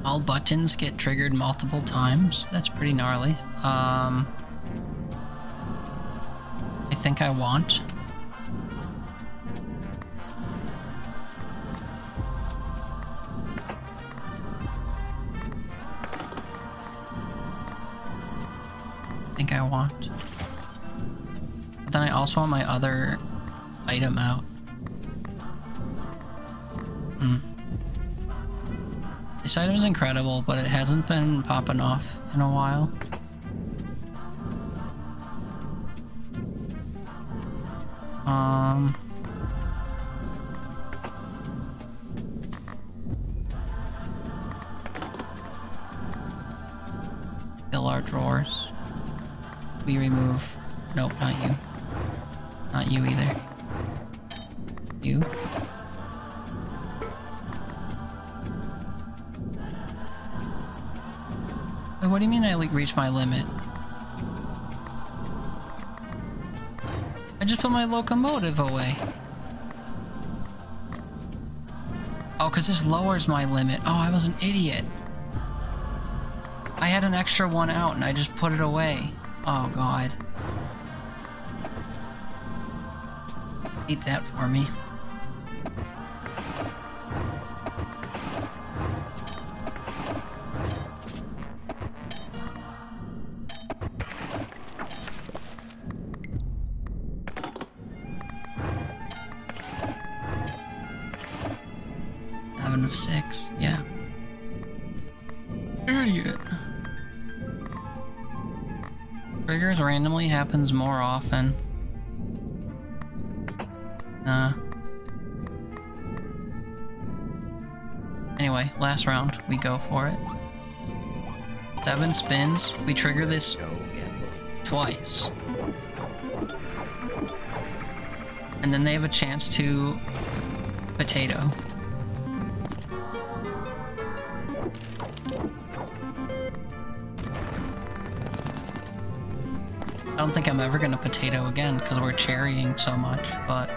All buttons get triggered multiple times. That's pretty gnarly. I think I want. But then I also want my other item out. This item is incredible, but it hasn't been popping off in a while. Fill our drawers. We remove... Nope, not you. Not you either. You. Wait, what do you mean I like reached my limit? I just put my locomotive away. Oh, because this lowers my limit. Oh, I was an idiot. I had an extra one out and I just put it away. Oh, God. Eat that for me. 7 of 6. Yeah. Idiot. Triggers randomly happens more often. Nah. Anyway, last round. We go for it. 7 spins. We trigger this twice. And then they have a chance to potato. I don't think I'm ever gonna potato again because we're cherrying so much, but